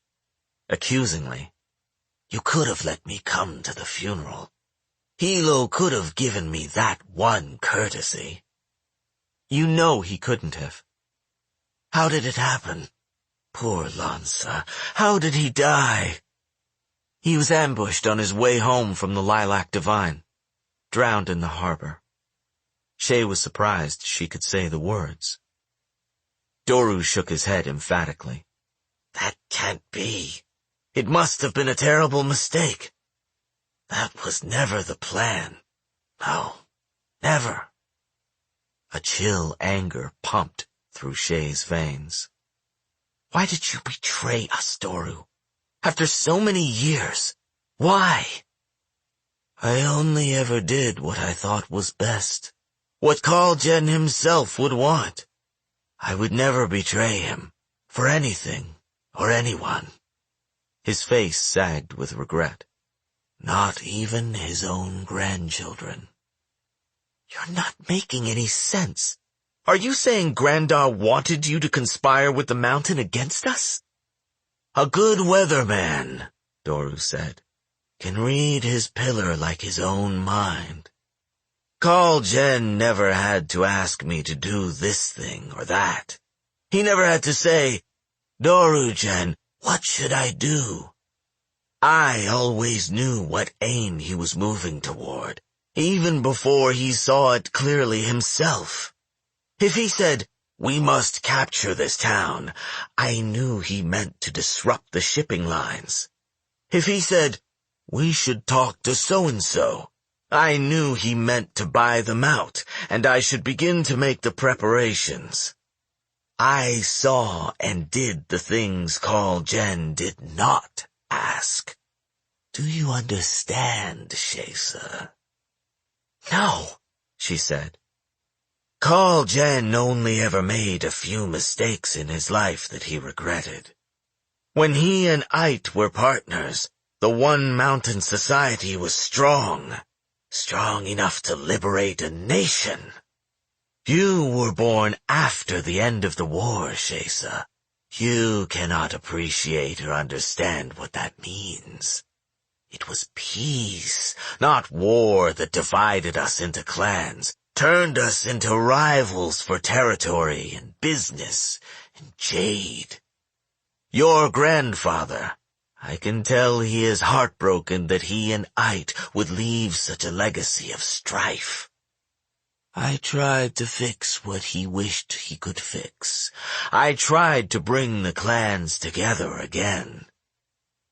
Accusingly, you could have let me come to the funeral. Hilo could have given me that one courtesy. You know he couldn't have. How did it happen? Poor Lanza, how did he die? He was ambushed on his way home from the Lilac Divine, drowned in the harbor. Shay was surprised she could say the words. Doru shook his head emphatically. That can't be. It must have been a terrible mistake. That was never the plan. No, never. A chill anger pumped through Shay's veins. Why did you betray us, Doru? After so many years, why? I only ever did what I thought was best, what Kaul Jen himself would want. I would never betray him, for anything or anyone. His face sagged with regret. Not even his own grandchildren. You're not making any sense. Are you saying Grandar wanted you to conspire with the mountain against us? A good weatherman, Doru said, can read his pillar like his own mind. Kaul Jen never had to ask me to do this thing or that. He never had to say, Doru Jen, what should I do? I always knew what aim he was moving toward, even before he saw it clearly himself. If he said, we must capture this town, I knew he meant to disrupt the shipping lines. If he said, we should talk to so-and-so, I knew he meant to buy them out, and I should begin to make the preparations. I saw and did the things Kaul Jen did not ask. Do you understand, Shaysa? No, she said. Kaul Jen only ever made a few mistakes in his life that he regretted. When he and Ait were partners, the One Mountain Society was strong enough to liberate a nation. You were born after the end of the war, Shaysa. You cannot appreciate or understand what that means. It was peace, not war, that divided us into clans, turned us into rivals for territory and business and Jade. Your grandfather, I can tell he is heartbroken that he and Ait would leave such a legacy of strife. I tried to fix what he wished he could fix. I tried to bring the clans together again.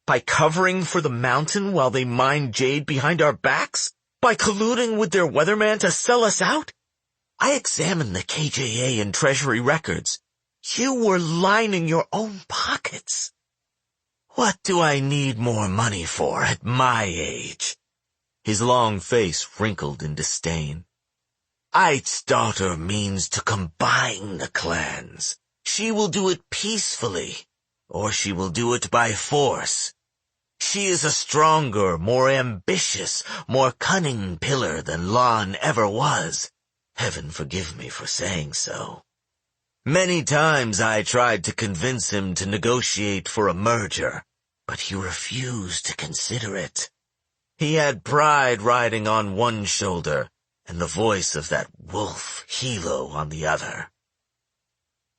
By covering for the mountain while they mined Jade behind our backs? By colluding with their weatherman to sell us out? I examined the KJA and Treasury records. You were lining your own pockets. What do I need more money for at my age? His long face wrinkled in disdain. Ait's daughter means to combine the clans. She will do it peacefully, or she will do it by force. She is a stronger, more ambitious, more cunning pillar than Lon ever was. Heaven forgive me for saying so. Many times I tried to convince him to negotiate for a merger, but he refused to consider it. He had pride riding on one shoulder, and the voice of that wolf Hilo on the other.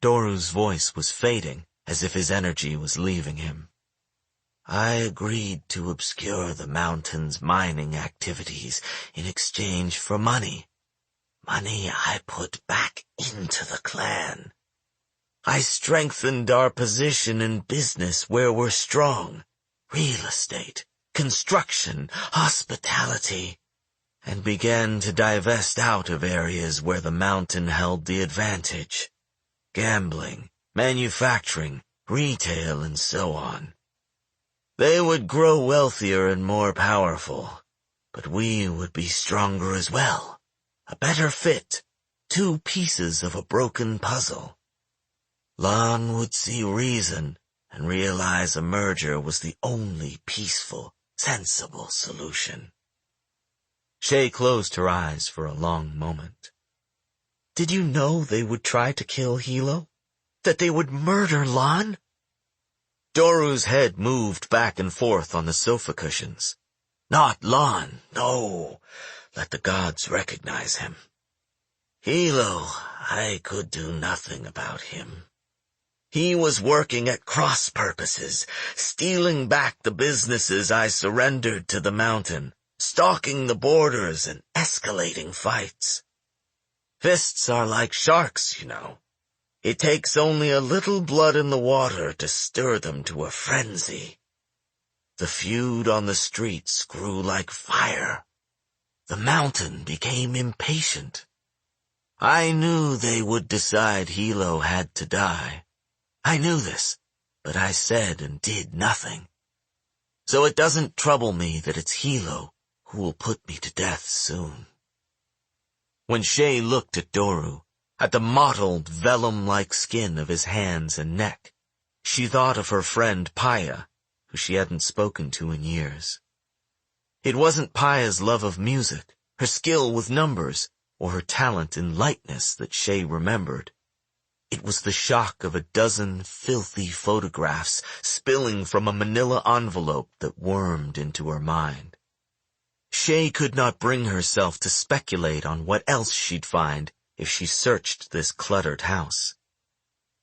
Doru's voice was fading, as if his energy was leaving him. I agreed to obscure the mountain's mining activities in exchange for money. Money I put back into the clan. I strengthened our position in business where we're strong. Real estate, construction, hospitality. And began to divest out of areas where the mountain held the advantage. Gambling, manufacturing, retail, and so on. They would grow wealthier and more powerful, but we would be stronger as well. A better fit, two pieces of a broken puzzle. Lan would see reason and realize a merger was the only peaceful, sensible solution. Shay closed her eyes for a long moment. Did you know they would try to kill Hilo? That they would murder Lan? Doru's head moved back and forth on the sofa cushions. Not Lan, no. Let the gods recognize him. Hilo, I could do nothing about him. He was working at cross purposes, stealing back the businesses I surrendered to the mountain, stalking the borders and escalating fights. Fists are like sharks, you know. It takes only a little blood in the water to stir them to a frenzy. The feud on the streets grew like fire. The mountain became impatient. I knew they would decide Hilo had to die. I knew this, but I said and did nothing. So it doesn't trouble me that it's Hilo who will put me to death soon. When Shay looked at Doru, at the mottled, vellum-like skin of his hands and neck, she thought of her friend Paya, who she hadn't spoken to in years. It wasn't Paya's love of music, her skill with numbers, or her talent in lightness that Shay remembered. It was the shock of a dozen filthy photographs spilling from a manila envelope that wormed into her mind. Shay could not bring herself to speculate on what else she'd find if she searched this cluttered house.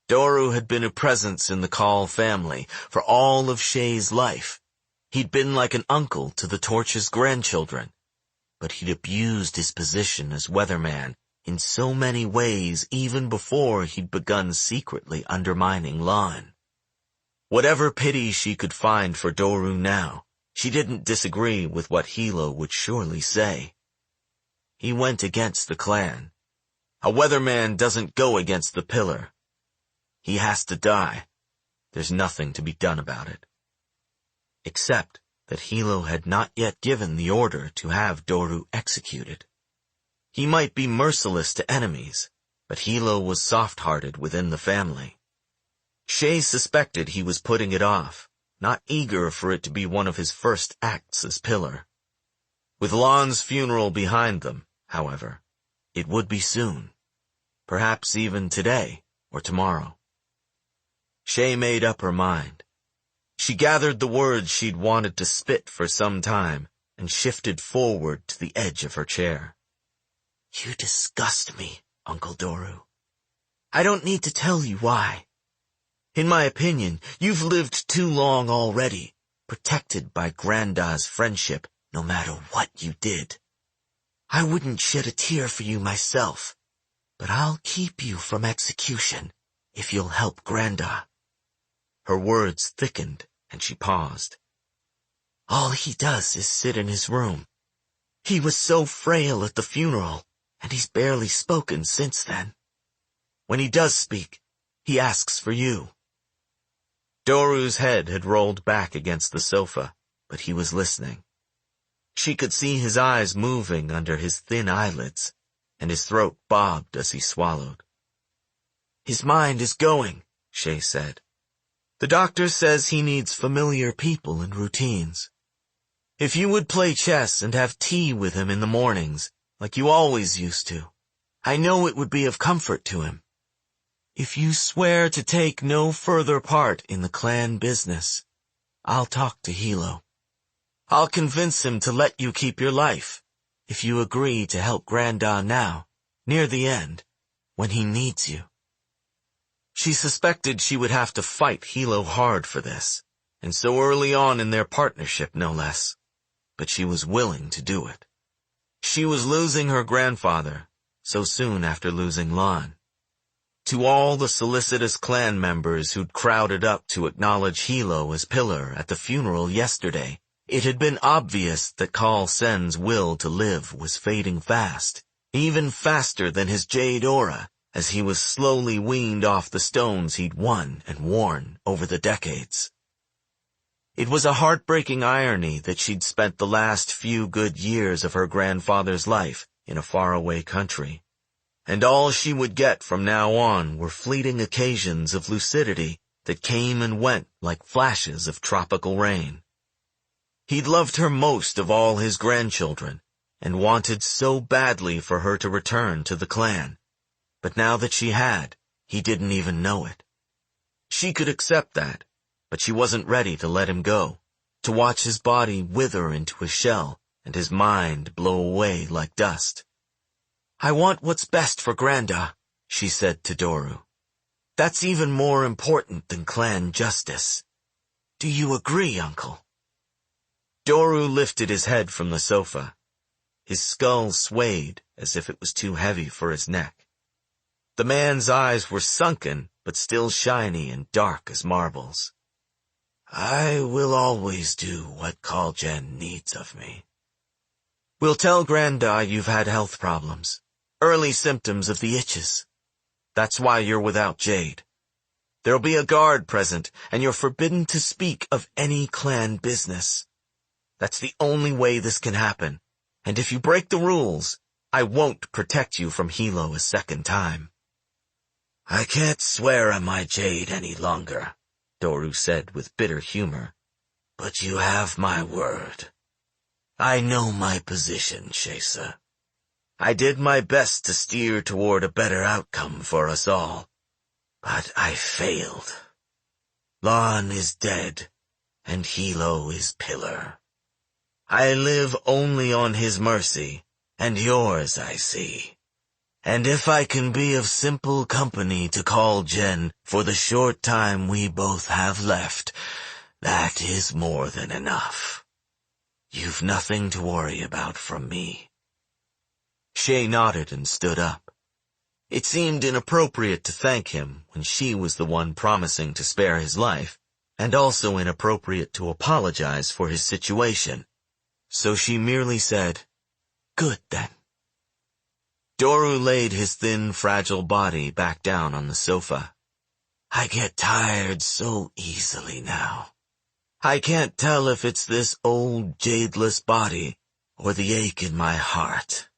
Doru had been a presence in the Kaul family for all of Shay's life. He'd been like an uncle to the Torch's grandchildren, but he'd abused his position as weatherman in so many ways even before he'd begun secretly undermining Lan. Whatever pity she could find for Doru now, she didn't disagree with what Hilo would surely say. He went against the clan. A weatherman doesn't go against the pillar. He has to die. There's nothing to be done about it. Except that Hilo had not yet given the order to have Doru executed. He might be merciless to enemies, but Hilo was soft-hearted within the family. Shay suspected he was putting it off, not eager for it to be one of his first acts as pillar. With Lan's funeral behind them, however, it would be soon. Perhaps even today or tomorrow. Shay made up her mind. She gathered the words she'd wanted to spit for some time and shifted forward to the edge of her chair. You disgust me, Uncle Doru. I don't need to tell you why. In my opinion, you've lived too long already, protected by Granda's friendship, no matter what you did. I wouldn't shed a tear for you myself, but I'll keep you from execution if you'll help Granda. Her words thickened, and she paused. All he does is sit in his room. He was so frail at the funeral, and he's barely spoken since then. When he does speak, he asks for you. Doru's head had rolled back against the sofa, but he was listening. She could see his eyes moving under his thin eyelids, and his throat bobbed as he swallowed. His mind is going, Shay said. The doctor says he needs familiar people and routines. If you would play chess and have tea with him in the mornings, like you always used to, I know it would be of comfort to him. If you swear to take no further part in the clan business, I'll talk to Hilo. I'll convince him to let you keep your life, if you agree to help Granda now, near the end, when he needs you. She suspected she would have to fight Hilo hard for this, and so early on in their partnership no less, but she was willing to do it. She was losing her grandfather, so soon after losing Lan. To all the solicitous clan members who'd crowded up to acknowledge Hilo as pillar at the funeral yesterday, it had been obvious that Kaul Sen's will to live was fading fast, even faster than his jade aura, as he was slowly weaned off the stones he'd won and worn over the decades. It was a heartbreaking irony that she'd spent the last few good years of her grandfather's life in a faraway country, and all she would get from now on were fleeting occasions of lucidity that came and went like flashes of tropical rain. He'd loved her most of all his grandchildren, and wanted so badly for her to return to the clan, but now that she had, he didn't even know it. She could accept that, but she wasn't ready to let him go, to watch his body wither into a shell and his mind blow away like dust. "I want what's best for Granda," she said to Doru. "That's even more important than clan justice. Do you agree, Uncle?" Doru lifted his head from the sofa. His skull swayed as if it was too heavy for his neck. The man's eyes were sunken, but still shiny and dark as marbles. "I will always do what Kaul needs of me. We'll tell Granda you've had health problems, early symptoms of the itches. That's why you're without Jade. There'll be a guard present, and you're forbidden to speak of any clan business. That's the only way this can happen, and if you break the rules, I won't protect you from Hilo a second time." "I can't swear on my Jade any longer," Doru said with bitter humor. "But you have my word. I know my position, Shesa. I did my best to steer toward a better outcome for us all, but I failed. Lon is dead, and Hilo is pillar. I live only on his mercy, and yours, I see. And if I can be of simple company to Kaul for the short time we both have left, that is more than enough. You've nothing to worry about from me." Shay nodded and stood up. It seemed inappropriate to thank him when she was the one promising to spare his life, and also inappropriate to apologize for his situation. So she merely said, "Good then." Doru laid his thin, fragile body back down on the sofa. "I get tired so easily now. I can't tell if it's this old, jadeless body or the ache in my heart."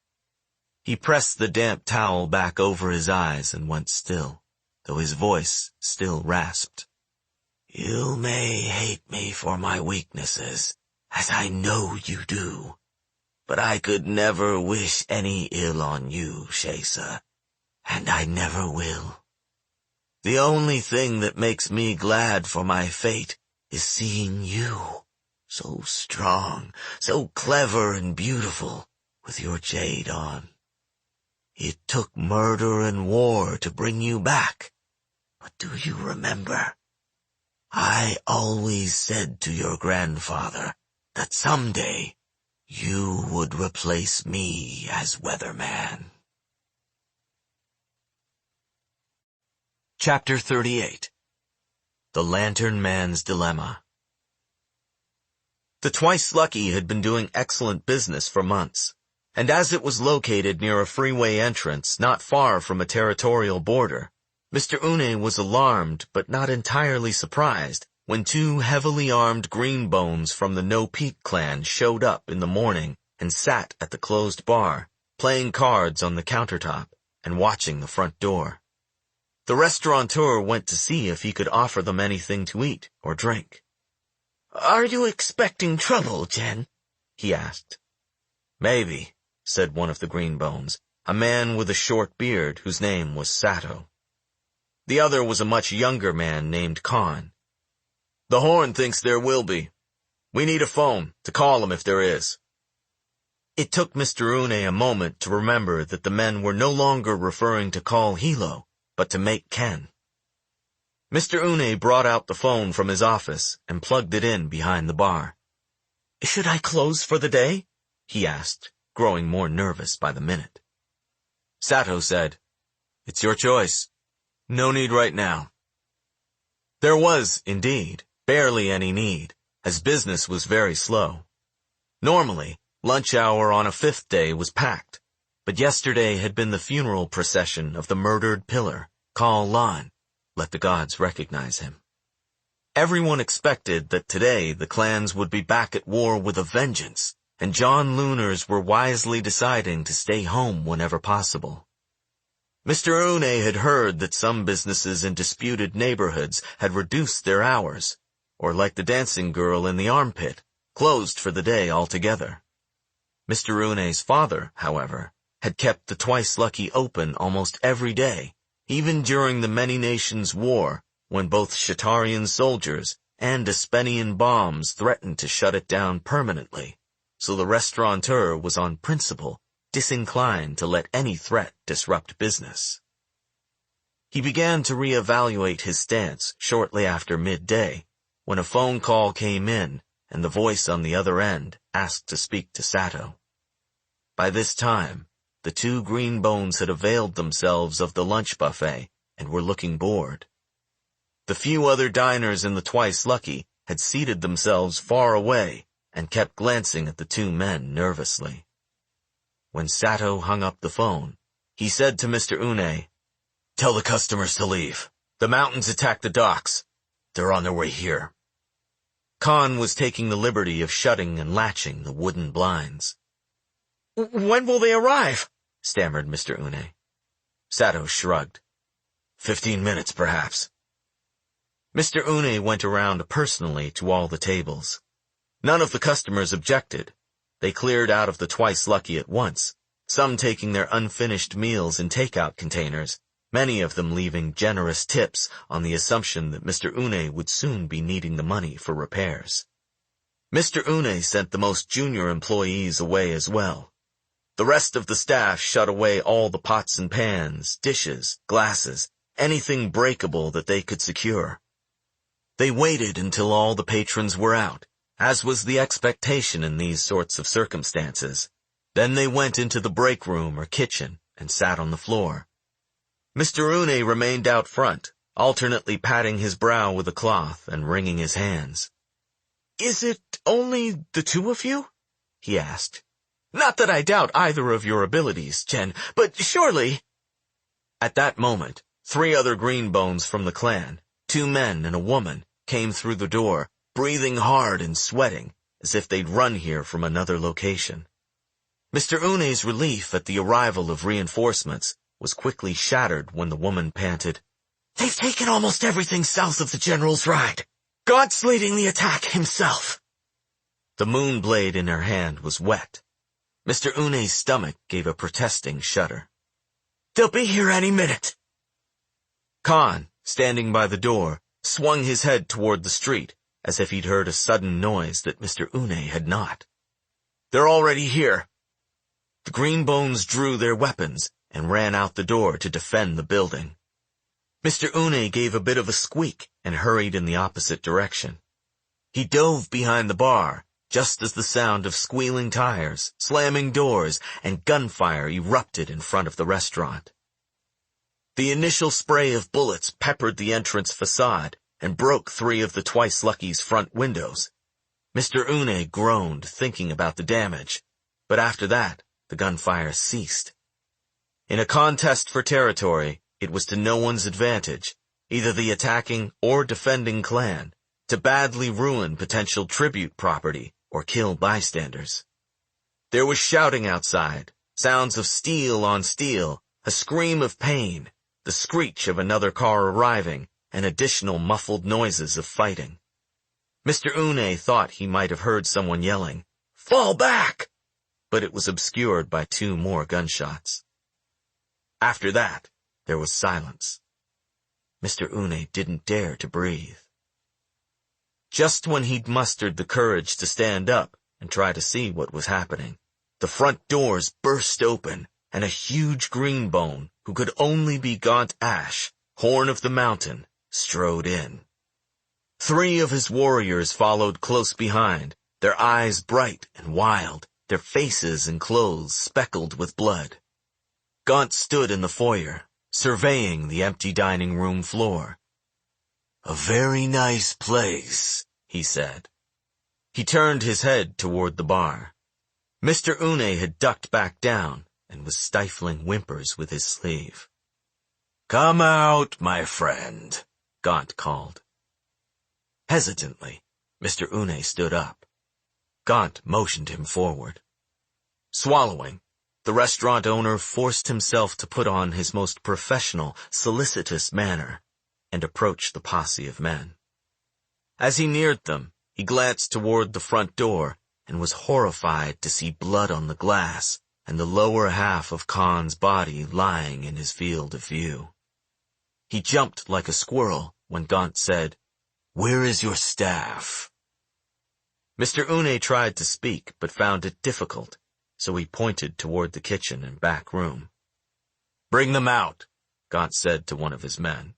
He pressed the damp towel back over his eyes and went still, though his voice still rasped. "You may hate me for my weaknesses, as I know you do. But I could never wish any ill on you, Shesa, and I never will. The only thing that makes me glad for my fate is seeing you, so strong, so clever and beautiful, with your Jade on. It took murder and war to bring you back, but do you remember? I always said to your grandfather that someday you would replace me as weatherman." Chapter 38. The Lantern Man's Dilemma. The Twice Lucky had been doing excellent business for months, and as it was located near a freeway entrance not far from a territorial border, Mr. Une was alarmed but not entirely surprised when two heavily armed greenbones from the No Peak clan showed up in the morning and sat at the closed bar, playing cards on the countertop and watching the front door. The restaurateur went to see if he could offer them anything to eat or drink. "Are you expecting trouble, Jen?" he asked. "Maybe," said one of the greenbones, a man with a short beard whose name was Sato. The other was a much younger man named Khan. "The Horn thinks there will be. We need a phone to call him if there is." It took Mr. Une a moment to remember that the men were no longer referring to Kaul Hilo, but to Mate Ken. Mr. Une brought out the phone from his office and plugged it in behind the bar. "Should I close for the day?" he asked, growing more nervous by the minute. Sato said, "It's your choice. No need right now." There was, indeed, barely any need, as business was very slow. Normally, lunch hour on a fifth day was packed, But yesterday had been the funeral procession of the murdered pillar, Kaul. Let the gods recognize him. Everyone expected that today the clans would be back at war with a vengeance, and Janlooners were wisely deciding to stay home whenever possible. Mr. Une had heard that some businesses in disputed neighborhoods had reduced their hours, or like the dancing girl in the armpit, closed for the day altogether. Mr. Une's father, however, had kept the Twice Lucky open almost every day, even during the Many Nations War, when both Shatarian soldiers and Aspenian bombs threatened to shut it down permanently, so the restaurateur was on principle disinclined to let any threat disrupt business. He began to reevaluate his stance shortly after midday, when a phone call came in and the voice on the other end asked to speak to Sato. By this time, the two Green Bones had availed themselves of the lunch buffet and were looking bored. The few other diners in the Twice Lucky had seated themselves far away and kept glancing at the two men nervously. When Sato hung up the phone, he said to Mr. Une, "Tell the customers to leave. The mountains attacked the docks. They're on their way here." Khan was taking the liberty of shutting and latching the wooden blinds.
"When will they arrive?"
stammered Mr. Une. Sato shrugged. 15 minutes, perhaps." Mr. Une went around personally to all the tables. None of the customers objected. They cleared out of the Twice Lucky at once, some taking their unfinished meals in takeout containers, many of them leaving generous tips on the assumption that Mr. Une would soon be needing the money for repairs. Mr. Une sent the most junior employees away as well. The rest of the staff shut away all the pots and pans, dishes, glasses, anything breakable that they could secure. They waited until all the patrons were out, as was the expectation in these sorts of circumstances. Then they went into the break room or kitchen and sat on the floor. Mr. Une remained out front, alternately patting his brow with a cloth and wringing his hands.
"Is it only the two of you?"
he asked.
"Not that I doubt either of your abilities, Jen, but surely—"
At that moment, 3 other Green Bones from the clan, 2 men and a woman, came through the door, breathing hard and sweating, as if they'd run here from another location. Mr. Une's relief at the arrival of reinforcements was quickly shattered when the woman panted,
"They've taken almost everything south of the General's Ride. God's leading the attack himself."
The moon blade in her hand was wet. Mr. Une's stomach gave a protesting shudder.
"They'll be here any minute."
Khan, standing by the door, swung his head toward the street, as if he'd heard a sudden noise that Mr. Une had not. "They're already here." The Green Bones drew their weapons and ran out the door to defend the building. Mr. Une gave a bit of a squeak and hurried in the opposite direction. He dove behind the bar, just as the sound of squealing tires, slamming doors, and gunfire erupted in front of the restaurant. The initial spray of bullets peppered the entrance facade and broke 3 of the Twice Lucky's front windows. Mr. Une groaned, thinking about the damage, but after that, the gunfire ceased. In a contest for territory, it was to no one's advantage, either the attacking or defending clan, to badly ruin potential tribute property or kill bystanders. There was shouting outside, sounds of steel on steel, a scream of pain, the screech of another car arriving, and additional muffled noises of fighting. Mr. Une thought he might have heard someone yelling, "Fall back!" but it was obscured by 2 more gunshots. After that, there was silence. Mr. Une didn't dare to breathe. Just when he'd mustered the courage to stand up and try to see what was happening, the front doors burst open, and a huge Green Bone, who could only be Gaunt Ash, Horn of the Mountain, strode in. 3 of his warriors followed close behind, their eyes bright and wild, their faces and clothes speckled with blood. Gaunt stood in the foyer, surveying the empty dining room floor. "A very nice place," he said. He turned his head toward the bar. Mr. Une had ducked back down, and was stifling whimpers with his sleeve. "Come out, my friend," Gaunt called. Hesitantly, Mr. Une stood up. Gaunt motioned him forward. Swallowing, the restaurant owner forced himself to put on his most professional, solicitous manner and approach the posse of men. As he neared them, he glanced toward the front door and was horrified to see blood on the glass and the lower half of Khan's body lying in his field of view. He jumped like a squirrel when Gaunt said, "Where is your staff?" Mr. Une tried to speak but found it difficult, so he pointed toward the kitchen and back room. "Bring them out," Gaunt said to one of his men.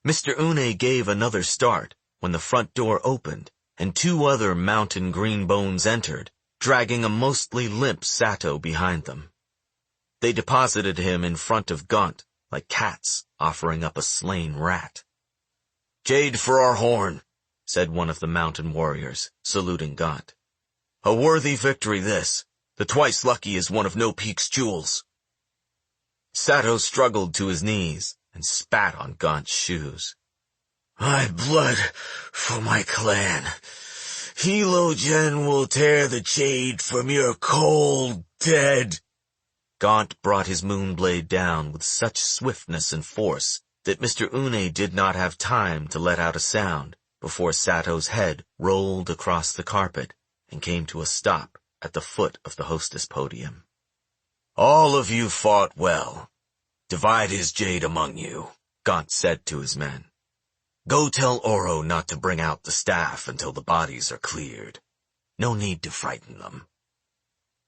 Mr. Une gave another start when the front door opened and two other mountain green bones entered, dragging a mostly limp Sato behind them. They deposited him in front of Gaunt like cats offering up a slain rat. "Jade for our horn," said one of the mountain warriors, saluting Gaunt. "A worthy victory this. The Twice Lucky is one of No Peak's jewels." Sato struggled to his knees and spat on Gaunt's shoes. "My blood for my clan. Helogen will tear the jade from your cold dead." Gaunt brought his moonblade down with such swiftness and force that Mr. Une did not have time to let out a sound before Sato's head rolled across the carpet and came to a stop at the foot of the hostess podium. "All of you fought well. Divide his jade among you," Gaunt said to his men. "Go tell Oro not to bring out the staff until the bodies are cleared. No need to frighten them."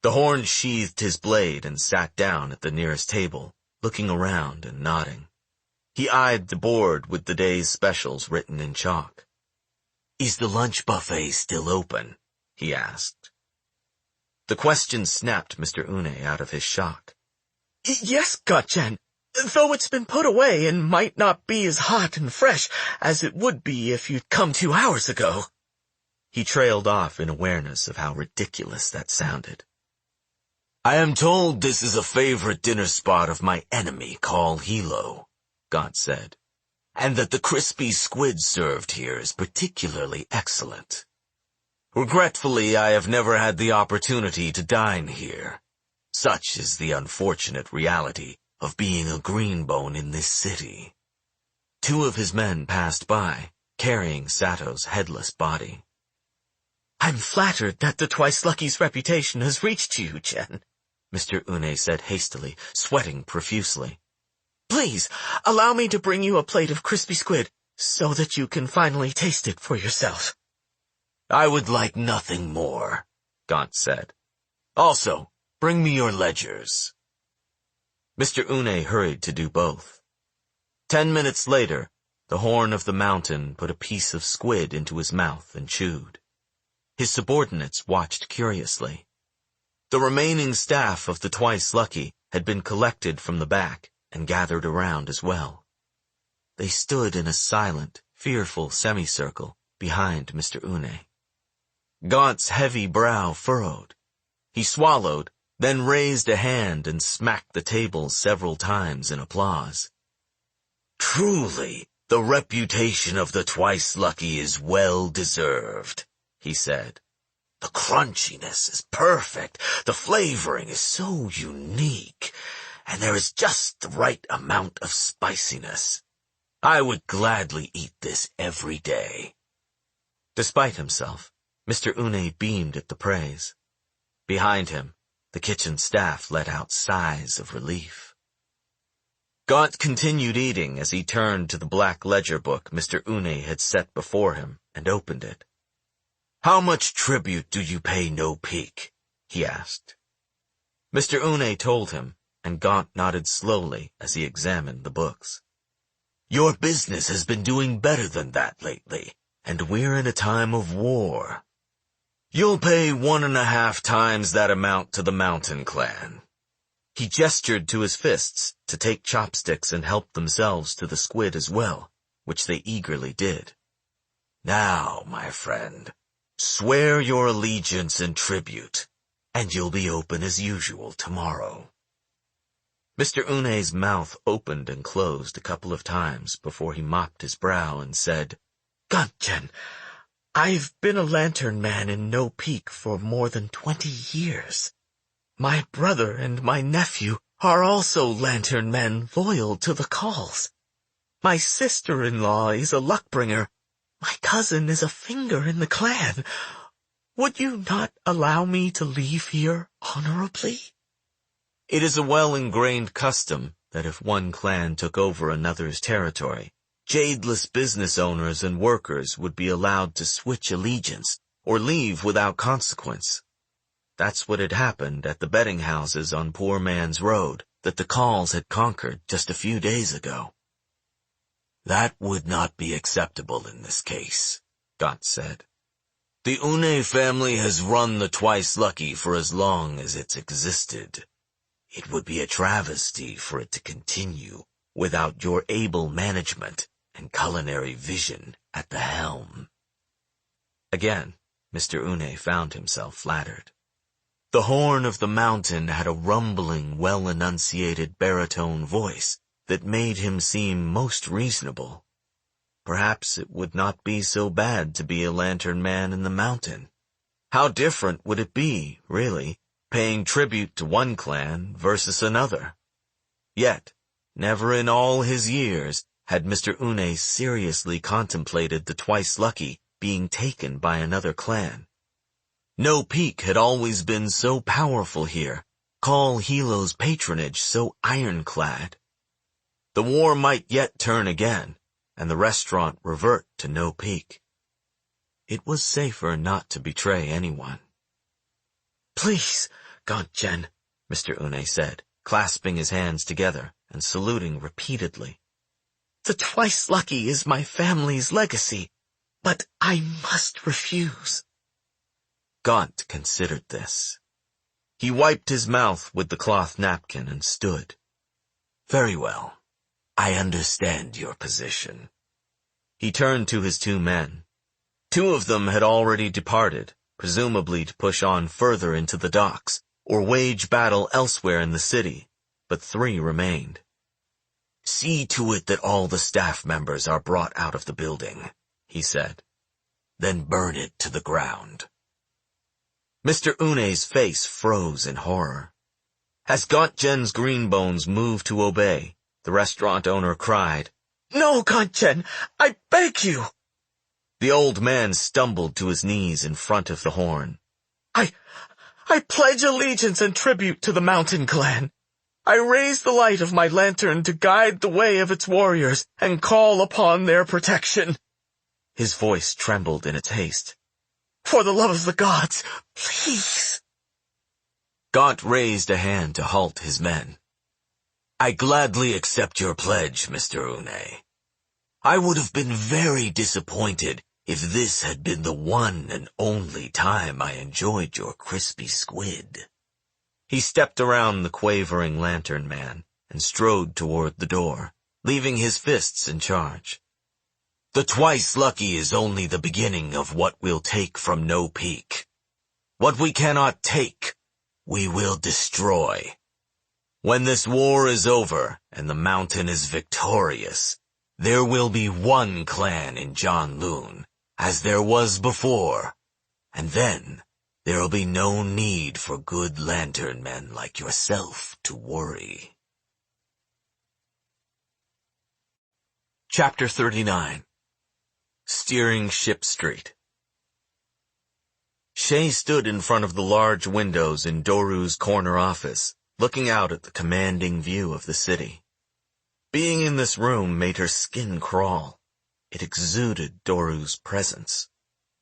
The horn sheathed his blade and sat down at the nearest table, looking around and nodding. He eyed the board with the day's specials written in chalk. "Is the lunch buffet still open?" he asked. The question snapped Mr. Une out of his shock.
"Yes, Gotchen, though it's been put away and might not be as hot and fresh as it would be if you'd come 2 hours ago."
He trailed off in awareness of how ridiculous that sounded. "I am told this is a favorite dinner spot of my enemy, Kaul Hilo," Gaunt said, "and that the crispy squid served here is particularly excellent. Regretfully, I have never had the opportunity to dine here. Such is the unfortunate reality of being a greenbone in this city." Two of his men passed by, carrying Sato's headless body.
"I'm flattered that the Twice Lucky's reputation has reached you, Jen," Mr. Une said hastily, sweating profusely. "Please, allow me to bring you a plate of crispy squid, so that you can finally taste it for yourself."
"I would like nothing more," Gaunt said. "Also, bring me your ledgers." Mr. Une hurried to do both. 10 minutes later, the horn of the mountain put a piece of squid into his mouth and chewed. His subordinates watched curiously. The remaining staff of the Twice Lucky had been collected from the back and gathered around as well. They stood in a silent, fearful semicircle behind Mr. Une. Gaunt's heavy brow furrowed. He swallowed, then raised a hand and smacked the table several times in applause. "Truly, the reputation of the Twice Lucky is well deserved," he said. "The crunchiness is perfect, the flavoring is so unique, and there is just the right amount of spiciness. I would gladly eat this every day." Despite himself, Mr. Une beamed at the praise. Behind him, the kitchen staff let out sighs of relief. Gaunt continued eating as he turned to the black ledger book Mr. Une had set before him and opened it. "How much tribute do you pay No Peak?" he asked. Mr. Une told him, and Gaunt nodded slowly as he examined the books. "Your business has been doing better than that lately, and we're in a time of war. You'll pay 1.5 times that amount to the Mountain Clan." He gestured to his fists to take chopsticks and help themselves to the squid as well, which they eagerly did. "Now, my friend, swear your allegiance and tribute, and you'll be open as usual tomorrow."
Mr. Une's mouth opened and closed a couple of times before he mopped his brow and said, "Gantjen, I've been a lantern man in No Peak for more than 20 years. My brother and my nephew are also lantern men loyal to the Kauls. My sister-in-law is a luck-bringer. My cousin is a finger in the clan. Would you not allow me to leave here honorably?"
It is a well-ingrained custom that if one clan took over another's territory, jadeless business owners and workers would be allowed to switch allegiance or leave without consequence. That's what had happened at the betting houses on Poor Man's Road that the Kauls had conquered just a few days ago. "That would not be acceptable in this case," Gant said. "The Une family has run the Twice Lucky for as long as it's existed. It would be a travesty for it to continue without your able management and culinary vision at the helm." Again, Mr. Une found himself flattered. The horn of the mountain had a rumbling, well-enunciated baritone voice that made him seem most reasonable. Perhaps it would not be so bad to be a lantern man in the mountain. How different would it be, really, paying tribute to one clan versus another? Yet, never in all his years had Mr. Une seriously contemplated the Twice Lucky being taken by another clan. No Peak had always been so powerful here, Kaul Hilo's patronage so ironclad. The war might yet turn again, and the restaurant revert to No Peak. It was safer not to betray anyone.
"Please, Gantjen," Mr. Une said, clasping his hands together and saluting repeatedly. "The Twice Lucky is my family's legacy, but I must refuse."
Gant considered this. He wiped his mouth with the cloth napkin and stood. "Very well. I understand your position." He turned to his two men. Two of them had already departed, presumably to push on further into the docks, or wage battle elsewhere in the city, but 3 remained. "See to it that all the staff members are brought out of the building," he said. "Then burn it to the ground." Mr. Une's face froze in horror. As Gantjen's green bones moved to obey, the restaurant owner cried,
"No, Gantjen, I beg you!"
The old man stumbled to his knees in front of the horn.
I pledge allegiance and tribute to the mountain clan. I raise the light of my lantern to guide the way of its warriors and call upon their protection."
His voice trembled in its haste.
"For the love of the gods, please."
Gant raised a hand to halt his men. "I gladly accept your pledge, Mr. Une. I would have been very disappointed if this had been the one and only time I enjoyed your crispy squid." He stepped around the quavering lantern man and strode toward the door, leaving his fists in charge. "The Twice Lucky is only the beginning of what we'll take from No Peak. What we cannot take, we will destroy. When this war is over and the mountain is victorious, there will be one clan in Janloon, as there was before, and then there'll be no need for good lantern men like yourself to worry." Chapter 39. Steering Ship Street. Shay stood in front of the large windows in Doru's corner office, looking out at the commanding view of the city. Being in this room made her skin crawl. It exuded Doru's presence.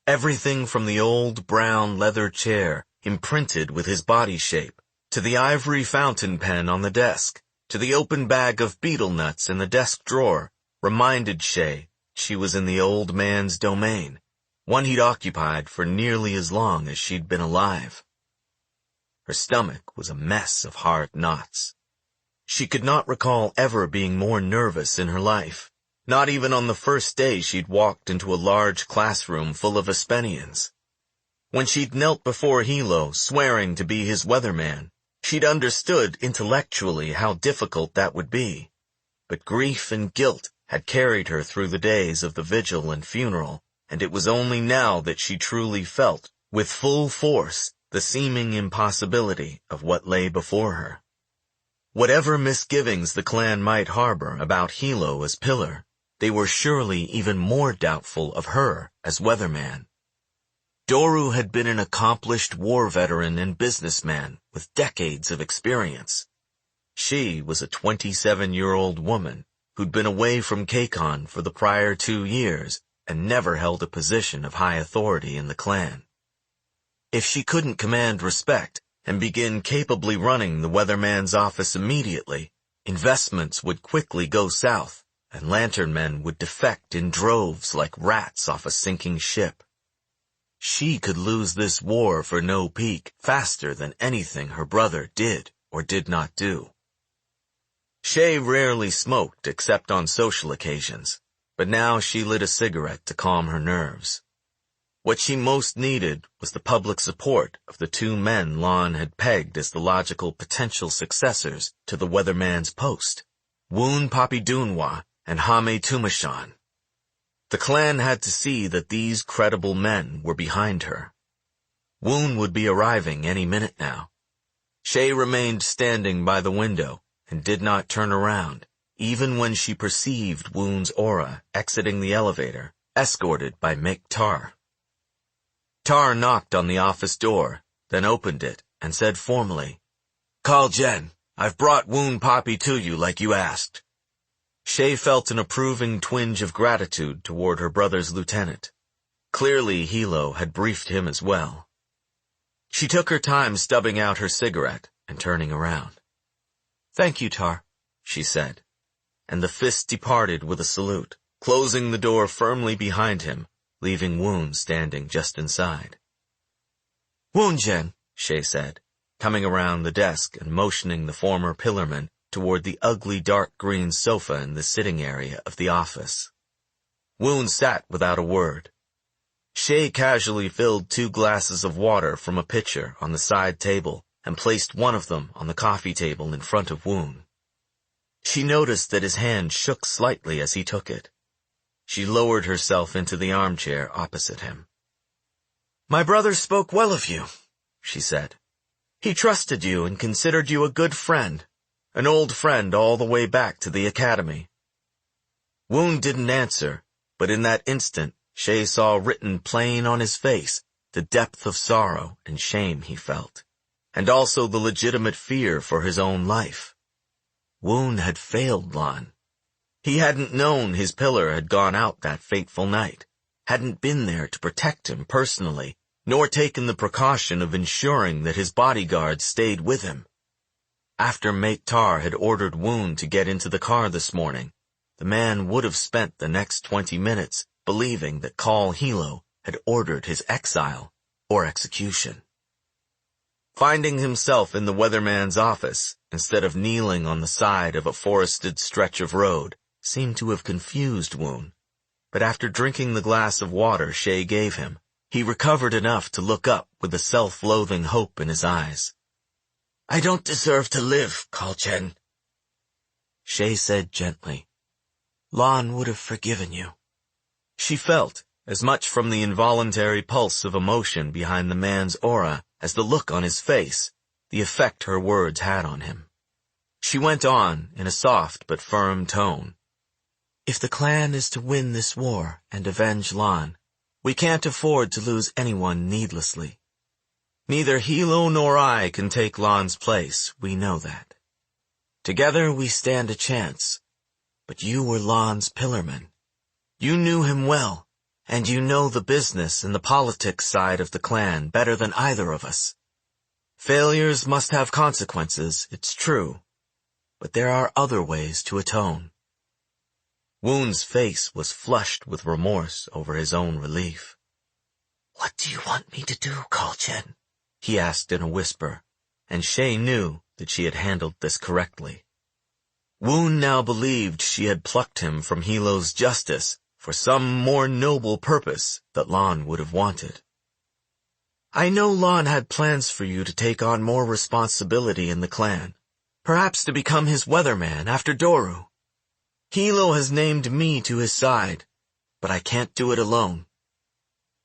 Everything from the old brown leather chair, imprinted with his body shape, to the ivory fountain pen on the desk, to the open bag of betel nuts in the desk drawer, reminded Shay she was in the old man's domain, one he'd occupied for nearly as long as she'd been alive. Her stomach was a mess of hard knots. She could not recall ever being more nervous in her life, not even on the first day she'd walked into a large classroom full of Aspenians. When she'd knelt before Hilo, swearing to be his weatherman,
She'd understood intellectually how difficult that would be, but grief and guilt had carried her through the days of the vigil and funeral, and it was only now that she truly felt, with full force, the seeming impossibility of what lay before her. Whatever misgivings the clan might harbor about Hilo as pillar, they were surely even more doubtful of her as weatherman. Doru had been an accomplished war veteran and businessman with decades of experience. She was a 27-year-old woman who'd been away from Kakon for the prior 2 years and never held a position of high authority in the clan. If she couldn't command respect and begin capably running the weatherman's office immediately, investments would quickly go south, and lantern men would defect in droves like rats off a sinking ship. She could lose this war for no peak faster than anything her brother did or did not do. Shay rarely smoked except on social occasions, but now she lit a cigarette to calm her nerves. What she most needed was the public support of the 2 men Lon had pegged as the logical potential successors to the weatherman's post, Woon Papidunwa and Hame Tumashan. The clan had to see that these credible men were behind her. Woon would be arriving any minute now. Shay remained standing by the window and did not turn around, even when she perceived Woon's aura exiting the elevator, escorted by Mek Tar. Tar knocked on the office door, then opened it and said formally, "Kaul Jen, I've brought Woon Poppy to you like you asked." Shay felt an approving twinge of gratitude toward her brother's lieutenant. Clearly Hilo had briefed him as well. She took her time stubbing out her cigarette and turning around. "Thank you, Tar," she said, and the fist departed with a salute, closing the door firmly behind him, leaving Woon standing just inside. "Woon Jen," Shay said, coming around the desk and motioning the former pillarman toward the ugly dark green sofa in the sitting area of the office. Woon sat without a word. Shay casually filled 2 glasses of water from a pitcher on the side table and placed one of them on the coffee table in front of Woon. She noticed that his hand shook slightly as he took it. She lowered herself into the armchair opposite him. "My brother spoke well of you," she said. "He trusted you and considered you a good friend, an old friend all the way back to the academy." Woon didn't answer, but in that instant Shay saw written plain on his face the depth of sorrow and shame he felt, and also the legitimate fear for his own life. Woon had failed Lon. He hadn't known his pillar had gone out that fateful night, hadn't been there to protect him personally, nor taken the precaution of ensuring that his bodyguards stayed with him. After Mek Tar had ordered Woon to get into the car this morning, the man would have spent the next 20 minutes believing that Kaul Hilo had ordered his exile or execution. Finding himself in the weatherman's office, instead of kneeling on the side of a forested stretch of road, seemed to have confused Woon, but after drinking the glass of water Shay gave him, he recovered enough to look up with a self-loathing hope in his eyes. "I don't deserve to live, Kaul Jen," Shay said gently. "Lon would have forgiven you." She felt, as much from the involuntary pulse of emotion behind the man's aura as the look on his face, the effect her words had on him. She went on in a soft but firm tone. "If the clan is to win this war and avenge Lon, we can't afford to lose anyone needlessly. Neither Hilo nor I can take Lon's place, we know that. Together we stand a chance, but you were Lon's pillarman. You knew him well, and you know the business and the politics side of the clan better than either of us. Failures must have consequences, it's true, but there are other ways to atone." Woon's face was flushed with remorse over his own relief. "What do you want me to do, Kaul Jen?" he asked in a whisper, and Shay knew that she had handled this correctly. Woon now believed she had plucked him from Hilo's justice for some more noble purpose that Lon would have wanted. I know Lon had plans for you to take on more responsibility in the clan, perhaps to become his weatherman after Doru. Hilo has named me to his side, but I can't do it alone.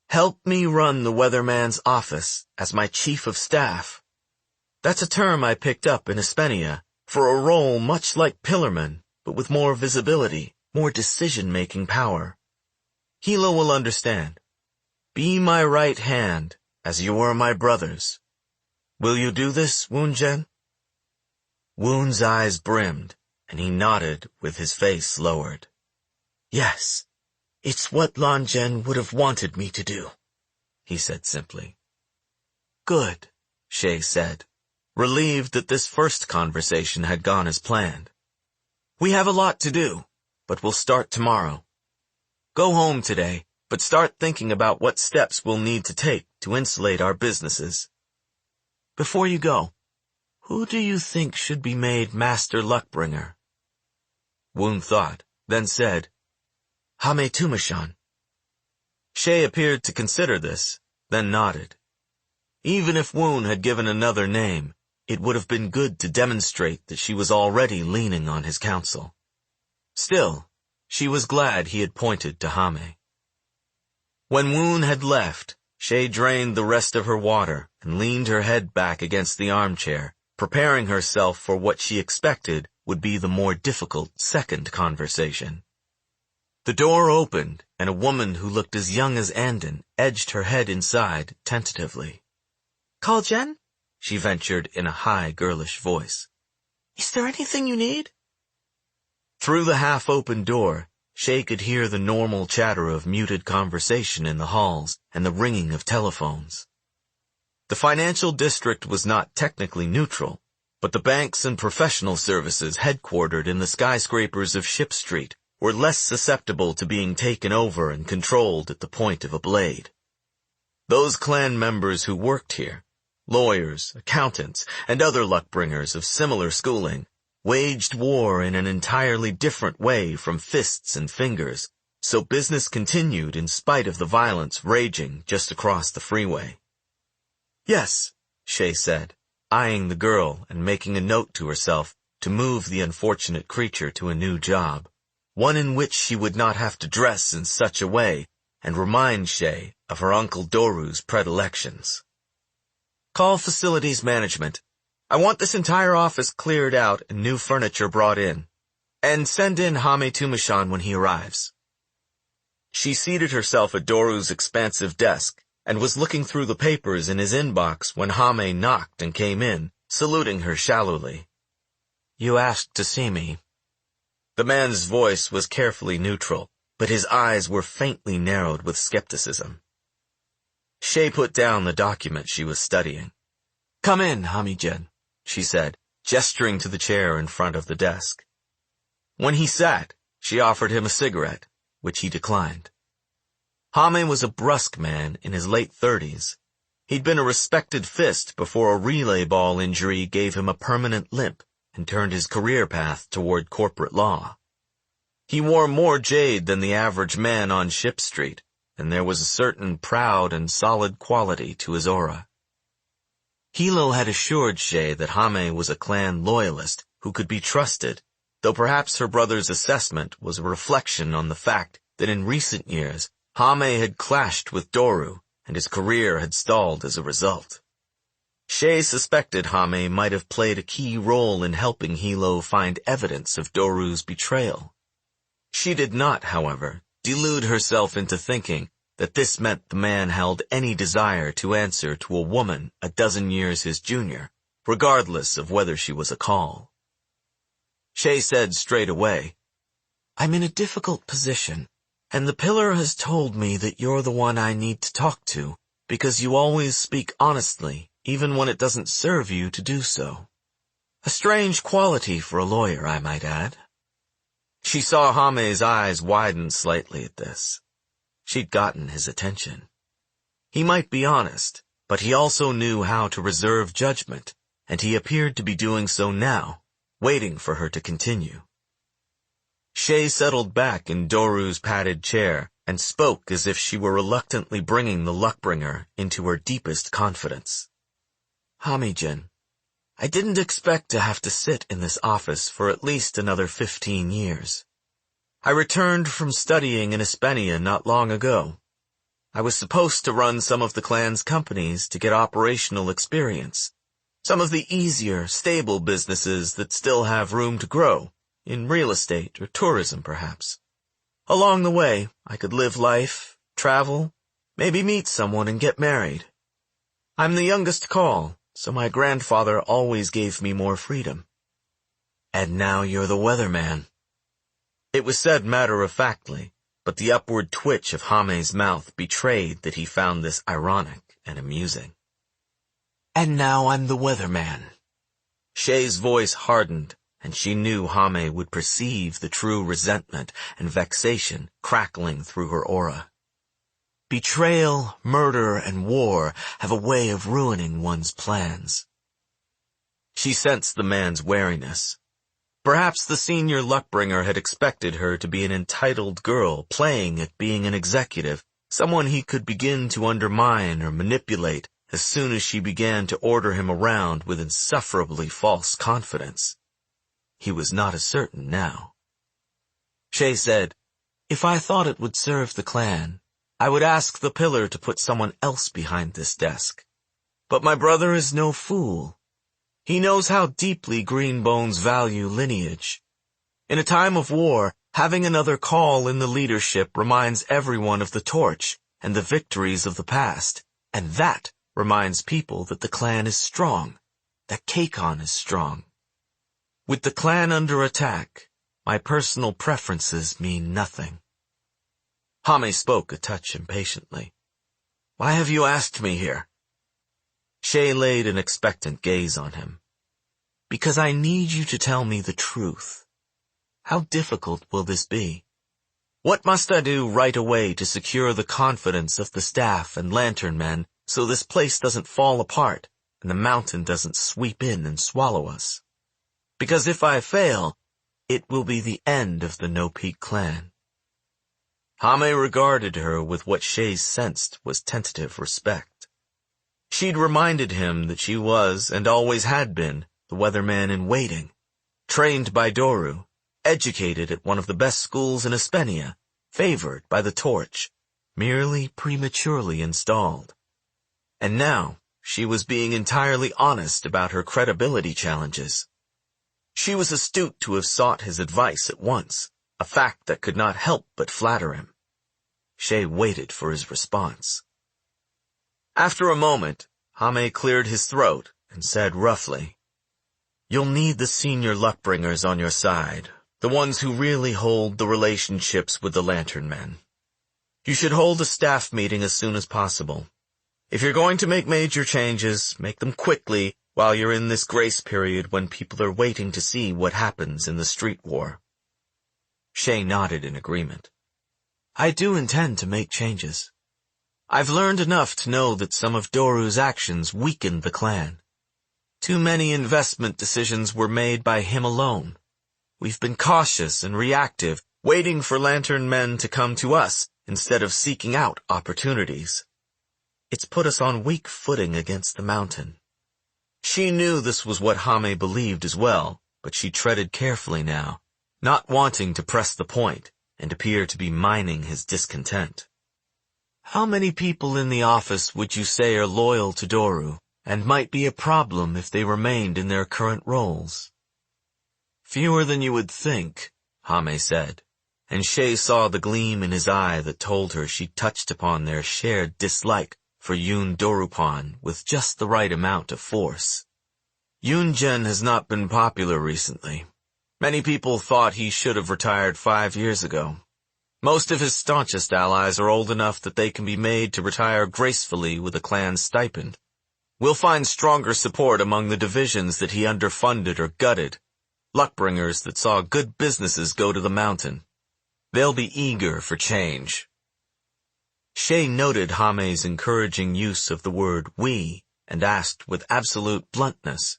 Help me run the weatherman's office as my chief of staff. That's a term I picked up in Hispania for a role much like Pillarman, but with more visibility, more decision-making power. Hilo will understand. Be my right hand, as you were my brother's. Will you do this, Woon-Jen? Woon's eyes brimmed, and he nodded with his face lowered. Yes, it's what Lon-Jen would have wanted me to do, he said simply. Good, Shay said, relieved that this first conversation had gone as planned. We have a lot to do, but we'll start tomorrow. Go home today, but start thinking about what steps we'll need to take to insulate our businesses. Before you go, who do you think should be made Master Luckbringer? Woon thought, then said, Hame Tumashan. Shay appeared to consider this, then nodded. Even if Woon had given another name, it would have been good to demonstrate that she was already leaning on his counsel. Still, she was glad he had pointed to Hame. When Woon had left, Shay drained the rest of her water and leaned her head back against the armchair, preparing herself for what she expected would be the more difficult second conversation. The door opened, and a woman who looked as young as Andon edged her head inside tentatively. Call Jen? She ventured in a high, girlish voice. Is there anything you need? Through the half-open door, Shay could hear the normal chatter of muted conversation in the halls and the ringing of telephones. The financial district was not technically neutral, but the banks and professional services headquartered in the skyscrapers of Ship Street were less susceptible to being taken over and controlled at the point of a blade. Those clan members who worked here, lawyers, accountants, and other luckbringers of similar schooling, waged war in an entirely different way from fists and fingers, so business continued in spite of the violence raging just across the freeway. Yes, Shay said, eyeing the girl and making a note to herself to move the unfortunate creature to a new job, one in which she would not have to dress in such a way and remind Shay of her Uncle Doru's predilections. Call facilities management. I want this entire office cleared out and new furniture brought in. And send in Hame Tumashan when he arrives. She seated herself at Doru's expansive desk and was looking through the papers in his inbox when Hame knocked and came in, saluting her shallowly. You asked to see me. The man's voice was carefully neutral, but his eyes were faintly narrowed with skepticism. Shay put down the document she was studying. Come in, Hami-jen, she said, gesturing to the chair in front of the desk. When he sat, she offered him a cigarette, which he declined. Hame was a brusque man in his late 30s. He'd been a respected fist before a relay ball injury gave him a permanent limp and turned his career path toward corporate law. He wore more jade than the average man on Ship Street, and there was a certain proud and solid quality to his aura. Hilo had assured Shay that Hame was a clan loyalist who could be trusted, though perhaps her brother's assessment was a reflection on the fact that in recent years Hame had clashed with Doru, and his career had stalled as a result. Shay suspected Hame might have played a key role in helping Hilo find evidence of Doru's betrayal. She did not, however, delude herself into thinking that this meant the man held any desire to answer to a woman a dozen years his junior, regardless of whether she was a Kaul. Shay said straight away, I'm in a difficult position, and the pillar has told me that you're the one I need to talk to, because you always speak honestly, even when it doesn't serve you to do so. A strange quality for a lawyer, I might add. She saw Hame's eyes widen slightly at this. She'd gotten his attention. He might be honest, but he also knew how to reserve judgment, and he appeared to be doing so now, waiting for her to continue. Shay settled back in Doru's padded chair and spoke as if she were reluctantly bringing the Luckbringer into her deepest confidence. Hamijin, I didn't expect to have to sit in this office for at least another 15 years. I returned from studying in Hispania not long ago. I was supposed to run some of the clan's companies to get operational experience, some of the easier, stable businesses that still have room to grow, in real estate or tourism perhaps. Along the way, I could live life, travel, maybe meet someone and get married. I'm the youngest Kaul, so my grandfather always gave me more freedom. And now you're the weatherman. It was said matter-of-factly, but the upward twitch of Hame's mouth betrayed that he found this ironic and amusing. And now I'm the weatherman. Shay's voice hardened, and she knew Hame would perceive the true resentment and vexation crackling through her aura. Betrayal, murder, and war have a way of ruining one's plans. She sensed the man's wariness. Perhaps the senior Luckbringer had expected her to be an entitled girl playing at being an executive, someone he could begin to undermine or manipulate as soon as she began to order him around with insufferably false confidence. He was not as certain now. Shay said, If I thought it would serve the clan, I would ask the pillar to put someone else behind this desk. But my brother is no fool. He knows how deeply Green Bones value lineage. In a time of war, having another Kaul in the leadership reminds everyone of the torch and the victories of the past, and that reminds people that the clan is strong, that Kakon is strong. With the clan under attack, my personal preferences mean nothing. Hame spoke a touch impatiently. Why have you asked me here? Shay laid an expectant gaze on him. Because I need you to tell me the truth. How difficult will this be? What must I do right away to secure the confidence of the staff and lantern men so this place doesn't fall apart and the mountain doesn't sweep in and swallow us? Because if I fail, it will be the end of the No Peak clan. Hame regarded her with what Shay sensed was tentative respect. She'd reminded him that she was, and always had been, the weatherman in waiting, trained by Doru, educated at one of the best schools in Hispania, favored by the torch, merely prematurely installed. And now, she was being entirely honest about her credibility challenges. She was astute to have sought his advice at once, a fact that could not help but flatter him. Shay waited for his response. After a moment, Hame cleared his throat and said roughly, You'll need the senior Luckbringers on your side, the ones who really hold the relationships with the lantern men. You should hold a staff meeting as soon as possible. If you're going to make major changes, make them quickly while you're in this grace period when people are waiting to see what happens in the street war. Shay nodded in agreement. I do intend to make changes. I've learned enough to know that some of Doru's actions weakened the clan. Too many investment decisions were made by him alone. We've been cautious and reactive, waiting for lantern men to come to us instead of seeking out opportunities. It's put us on weak footing against the mountain. She knew this was what Hame believed as well, but she treaded carefully now, not wanting to press the point and appear to be mining his discontent. How many people in the office would you say are loyal to Doru, and might be a problem if they remained in their current roles? Fewer than you would think, Hame said, and Shay saw the gleam in his eye that told her she touched upon their shared dislike for Yoon Dorupan with just the right amount of force. Yoon-Jen has not been popular recently. Many people thought he should have retired 5 years ago. Most of his staunchest allies are old enough that they can be made to retire gracefully with a clan stipend. We'll find stronger support among the divisions that he underfunded or gutted, Luckbringers that saw good businesses go to the mountain. They'll be eager for change. Shay noted Hame's encouraging use of the word we and asked with absolute bluntness,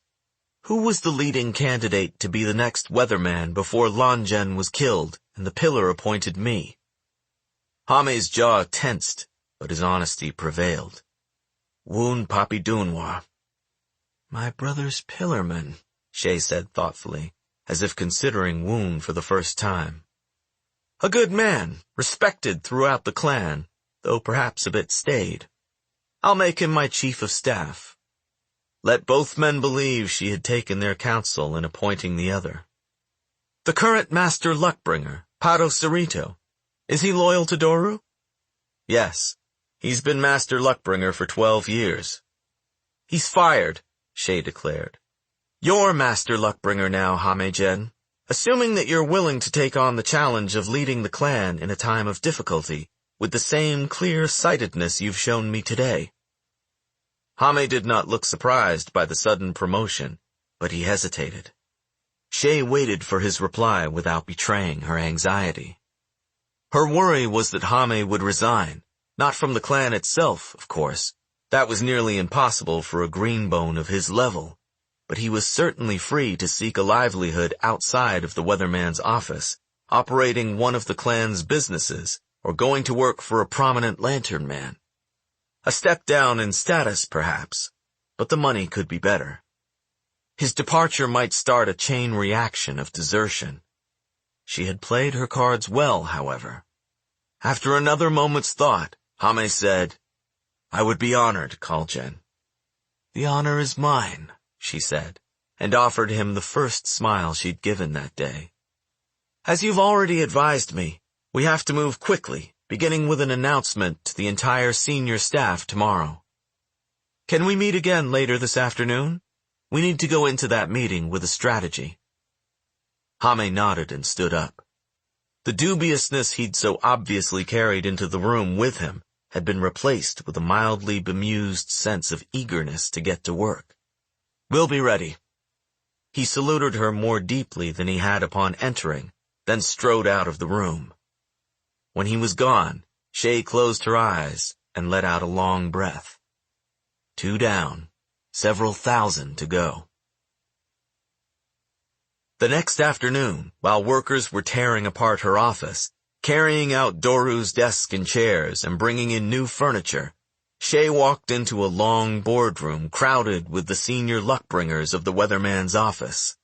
who was the leading candidate to be the next weatherman before Lonjen was killed and the pillar appointed me? Hame's jaw tensed, but his honesty prevailed. Woon Papi Dunwa. My brother's pillarman, Shay said thoughtfully, as if considering Woon for the first time. A good man, respected throughout the clan, though perhaps a bit staid. I'll make him my chief of staff. Let both men believe she had taken their counsel in appointing the other. The current master luckbringer, Pado Cerrito, is he loyal to Doru? Yes, he's been master luckbringer for 12 years. He's fired, Shay declared. You're master luckbringer now, Hame-gen, assuming that you're willing to take on the challenge of leading the clan in a time of difficulty with the same clear-sightedness you've shown me today. Hame did not look surprised by the sudden promotion, but he hesitated. Shay waited for his reply without betraying her anxiety. Her worry was that Hame would resign, not from the clan itself, of course. That was nearly impossible for a greenbone of his level, but he was certainly free to seek a livelihood outside of the weatherman's office, operating one of the clan's businesses, or going to work for a prominent lantern man. A step down in status, perhaps, but the money could be better. His departure might start a chain reaction of desertion. She had played her cards well, however. After another moment's thought, Hame said, I would be honored, Kaul-gen. The honor is mine, she said, and offered him the first smile she'd given that day. As you've already advised me, we have to move quickly, beginning with an announcement to the entire senior staff tomorrow. Can we meet again later this afternoon? We need to go into that meeting with a strategy. Hame nodded and stood up. The dubiousness he'd so obviously carried into the room with him had been replaced with a mildly bemused sense of eagerness to get to work. We'll be ready. He saluted her more deeply than he had upon entering, then strode out of the room. When he was gone, Shay closed her eyes and let out a long breath. 2 down, several thousand to go. The next afternoon, while workers were tearing apart her office, carrying out Doru's desk and chairs and bringing in new furniture, Shay walked into a long boardroom crowded with the senior luckbringers of the weatherman's office.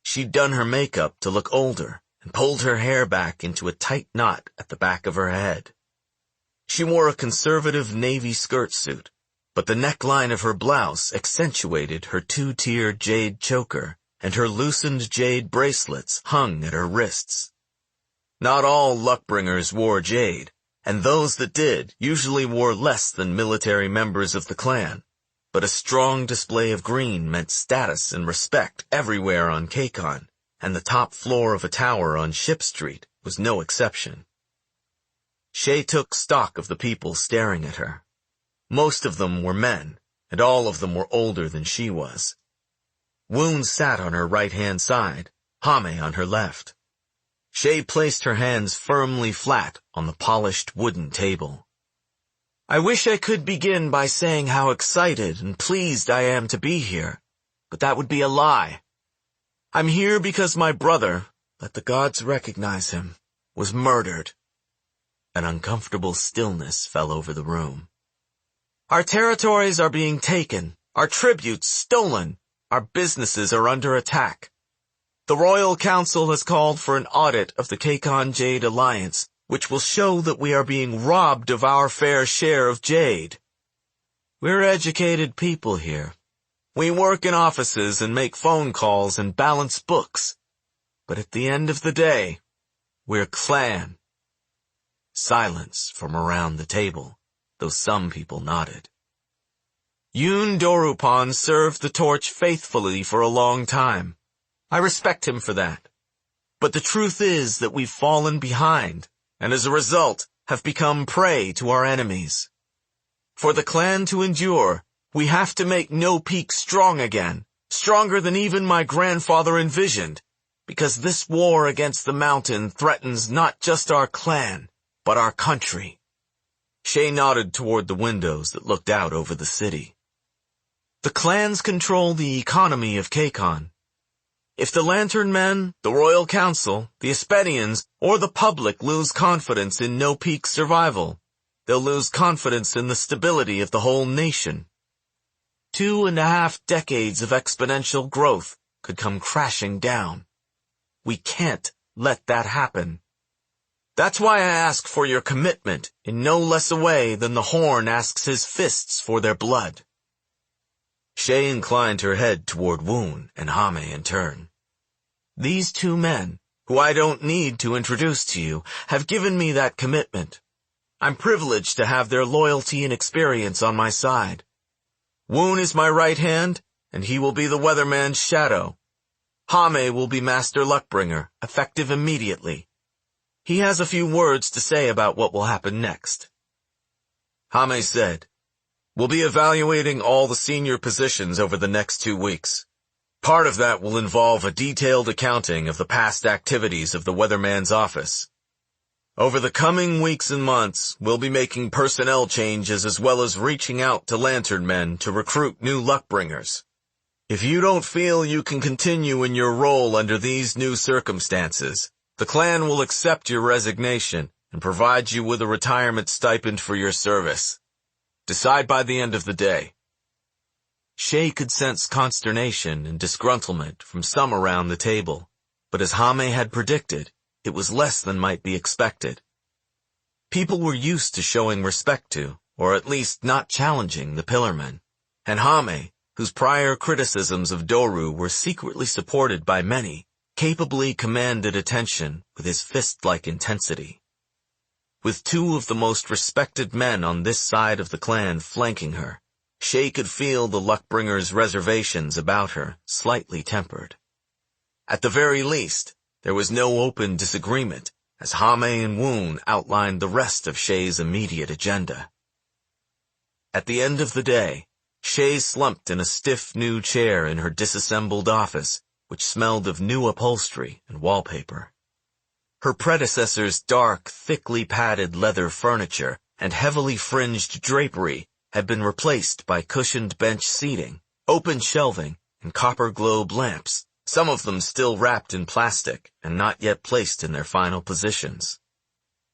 She'd done her makeup to look older and pulled her hair back into a tight knot at the back of her head. She wore a conservative navy skirt suit, but the neckline of her blouse accentuated her 2-tiered jade choker, and her loosened jade bracelets hung at her wrists. Not all luckbringers wore jade, and those that did usually wore less than military members of the clan, but a strong display of green meant status and respect everywhere on Keikon, and the top floor of a tower on Ship Street was no exception. Shay took stock of the people staring at her. Most of them were men, and all of them were older than she was. Woon sat on her right-hand side, Hame on her left. Shay placed her hands firmly flat on the polished wooden table. I wish I could begin by saying how excited and pleased I am to be here, but that would be a lie. I'm here because my brother, let the gods recognize him, was murdered. An uncomfortable stillness fell over the room. Our territories are being taken, our tributes stolen, our businesses are under attack. The Royal Council has called for an audit of the Keikon Jade Alliance, which will show that we are being robbed of our fair share of jade. We're educated people here. We work in offices and make phone calls and balance books. But at the end of the day, we're clan. Silence from around the table, though some people nodded. Yoon Dorupan served the torch faithfully for a long time. I respect him for that. But the truth is that we've fallen behind, and as a result, have become prey to our enemies. For the clan to endure, we have to make No Peak strong again, stronger than even my grandfather envisioned, because this war against the mountain threatens not just our clan, but our country. Shay nodded toward the windows that looked out over the city. The clans control the economy of Keikon. If the Lantern Men, the Royal Council, the Espedians, or the public lose confidence in No Peak's survival, they'll lose confidence in the stability of the whole nation. 2.5 decades of exponential growth could come crashing down. We can't let that happen. That's why I ask for your commitment in no less a way than the Horn asks his fists for their blood. Shay inclined her head toward Woon and Hame in turn. These 2 men, who I don't need to introduce to you, have given me that commitment. I'm privileged to have their loyalty and experience on my side. Woon is my right hand, and he will be the Weatherman's shadow. Hame will be Master Luckbringer, effective immediately. He has a few words to say about what will happen next. Hame said, "We'll be evaluating all the senior positions over the next 2 weeks. Part of that will involve a detailed accounting of the past activities of the Weatherman's office. Over the coming weeks and months, we'll be making personnel changes as well as reaching out to Lantern Men to recruit new Luckbringers. If you don't feel you can continue in your role under these new circumstances, the clan will accept your resignation and provide you with a retirement stipend for your service. Decide by the end of the day." Shay could sense consternation and disgruntlement from some around the table, but as Hame had predicted, it was less than might be expected. People were used to showing respect to, or at least not challenging, the Pillarmen, and Hame, whose prior criticisms of Doru were secretly supported by many, capably commanded attention with his fist-like intensity. With 2 of the most respected men on this side of the clan flanking her, Shay could feel the Luckbringer's reservations about her slightly tempered. At the very least, there was no open disagreement, as Hame and Woon outlined the rest of Shay's immediate agenda. At the end of the day, Shay slumped in a stiff new chair in her disassembled office, which smelled of new upholstery and wallpaper. Her predecessor's dark, thickly padded leather furniture and heavily fringed drapery had been replaced by cushioned bench seating, open shelving, and copper globe lamps, some of them still wrapped in plastic and not yet placed in their final positions.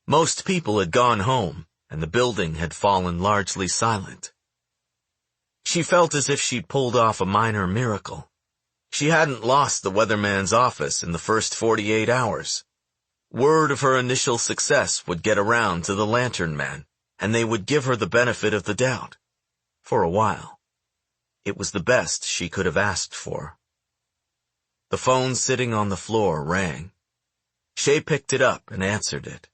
Most people had gone home, and the building had fallen largely silent. She felt as if she'd pulled off a minor miracle. She hadn't lost the Weatherman's office in the first 48 hours. Word of her initial success would get around to the Lantern Men, and they would give her the benefit of the doubt. For a while. It was the best she could have asked for. The phone sitting on the floor rang. Shay picked it up and answered it.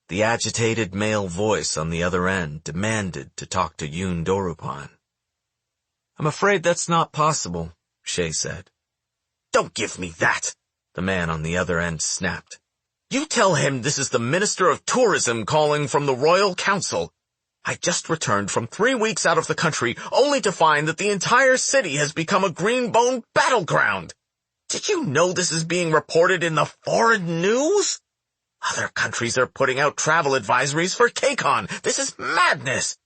The agitated male voice on the other end demanded to talk to Yoon Dorupan. "I'm afraid that's not possible," Shay said. "Don't give me that," the man on the other end snapped. "You tell him this is the Minister of Tourism calling from the Royal Council. I just returned from 3 weeks out of the country, only to find that the entire city has become a Green Bone battleground. Did you know this is being reported in the foreign news? Other countries are putting out travel advisories for KCON. This is madness.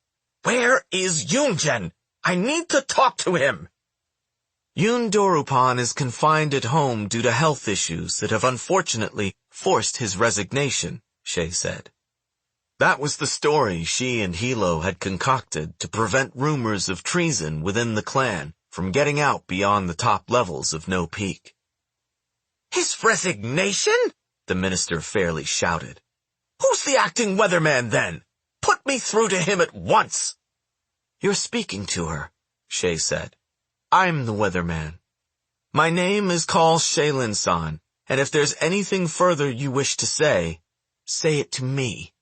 Where is Yoonjen? I need to talk to him." Yoon Dorupan is confined at home due to health issues that have unfortunately forced his resignation, Shay said. That was the story she and Hilo had concocted to prevent rumors of treason within the clan from getting out beyond the top levels of No Peak. "His resignation?" the minister fairly shouted. "Who's the acting weatherman then? Put me through to him at once." "You're speaking to her," Shay said. "I'm the weatherman. My name is Kaul Shaylin-san, and if there's anything further you wish to say it to me."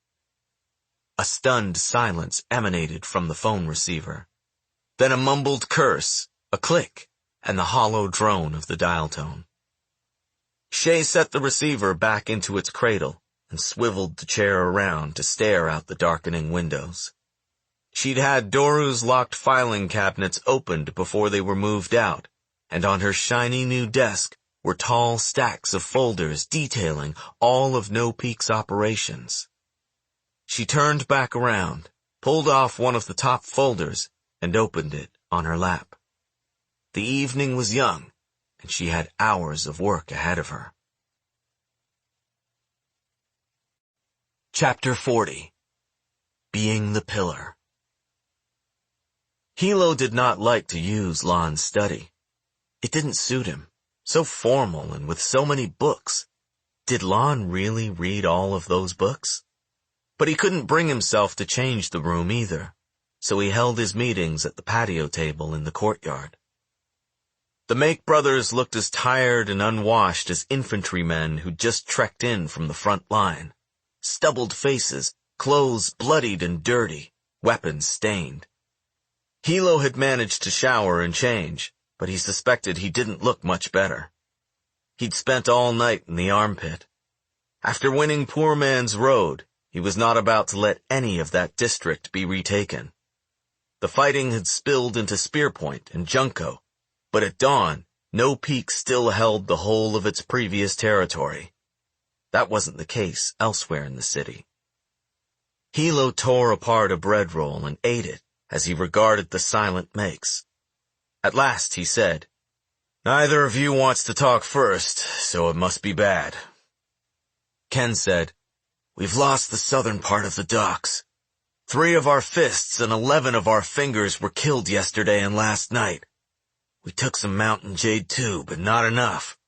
A stunned silence emanated from the phone receiver. Then a mumbled curse, a click, and the hollow drone of the dial tone. Shay set the receiver back into its cradle and swiveled the chair around to stare out the darkening windows. She'd had Doru's locked filing cabinets opened before they were moved out, and on her shiny new desk were tall stacks of folders detailing all of No Peak's operations. She turned back around, pulled off one of the top folders, and opened it on her lap. The evening was young,
and she had hours of work ahead of her. Chapter 40. Being the Pillar. Hilo did not like to use Lan's study. It didn't suit him. So formal and with so many books. Did Lan really read all of those books? But he couldn't bring himself to change the room either, so he held his meetings at the patio table in the courtyard. The Make brothers looked as tired and unwashed as infantrymen who'd just trekked in from the front line. Stubbled faces, clothes bloodied and dirty, weapons stained. Hilo had managed to shower and change, but he suspected he didn't look much better. He'd spent all night in the armpit. After winning Poor Man's Road, he was not about to let any of that district be retaken. The fighting had spilled into Spearpoint and Junko, but at dawn, No Peak still held the whole of its previous territory. That wasn't the case elsewhere in the city. Hilo tore apart a bread roll and ate it as he regarded the silent Makes. At last he said, "Neither of you wants to talk first, so it must be bad." Ken said, "We've lost the southern part of the docks. 3 of our fists and 11 of our fingers were killed yesterday and last night. We took some mountain jade too, but not enough.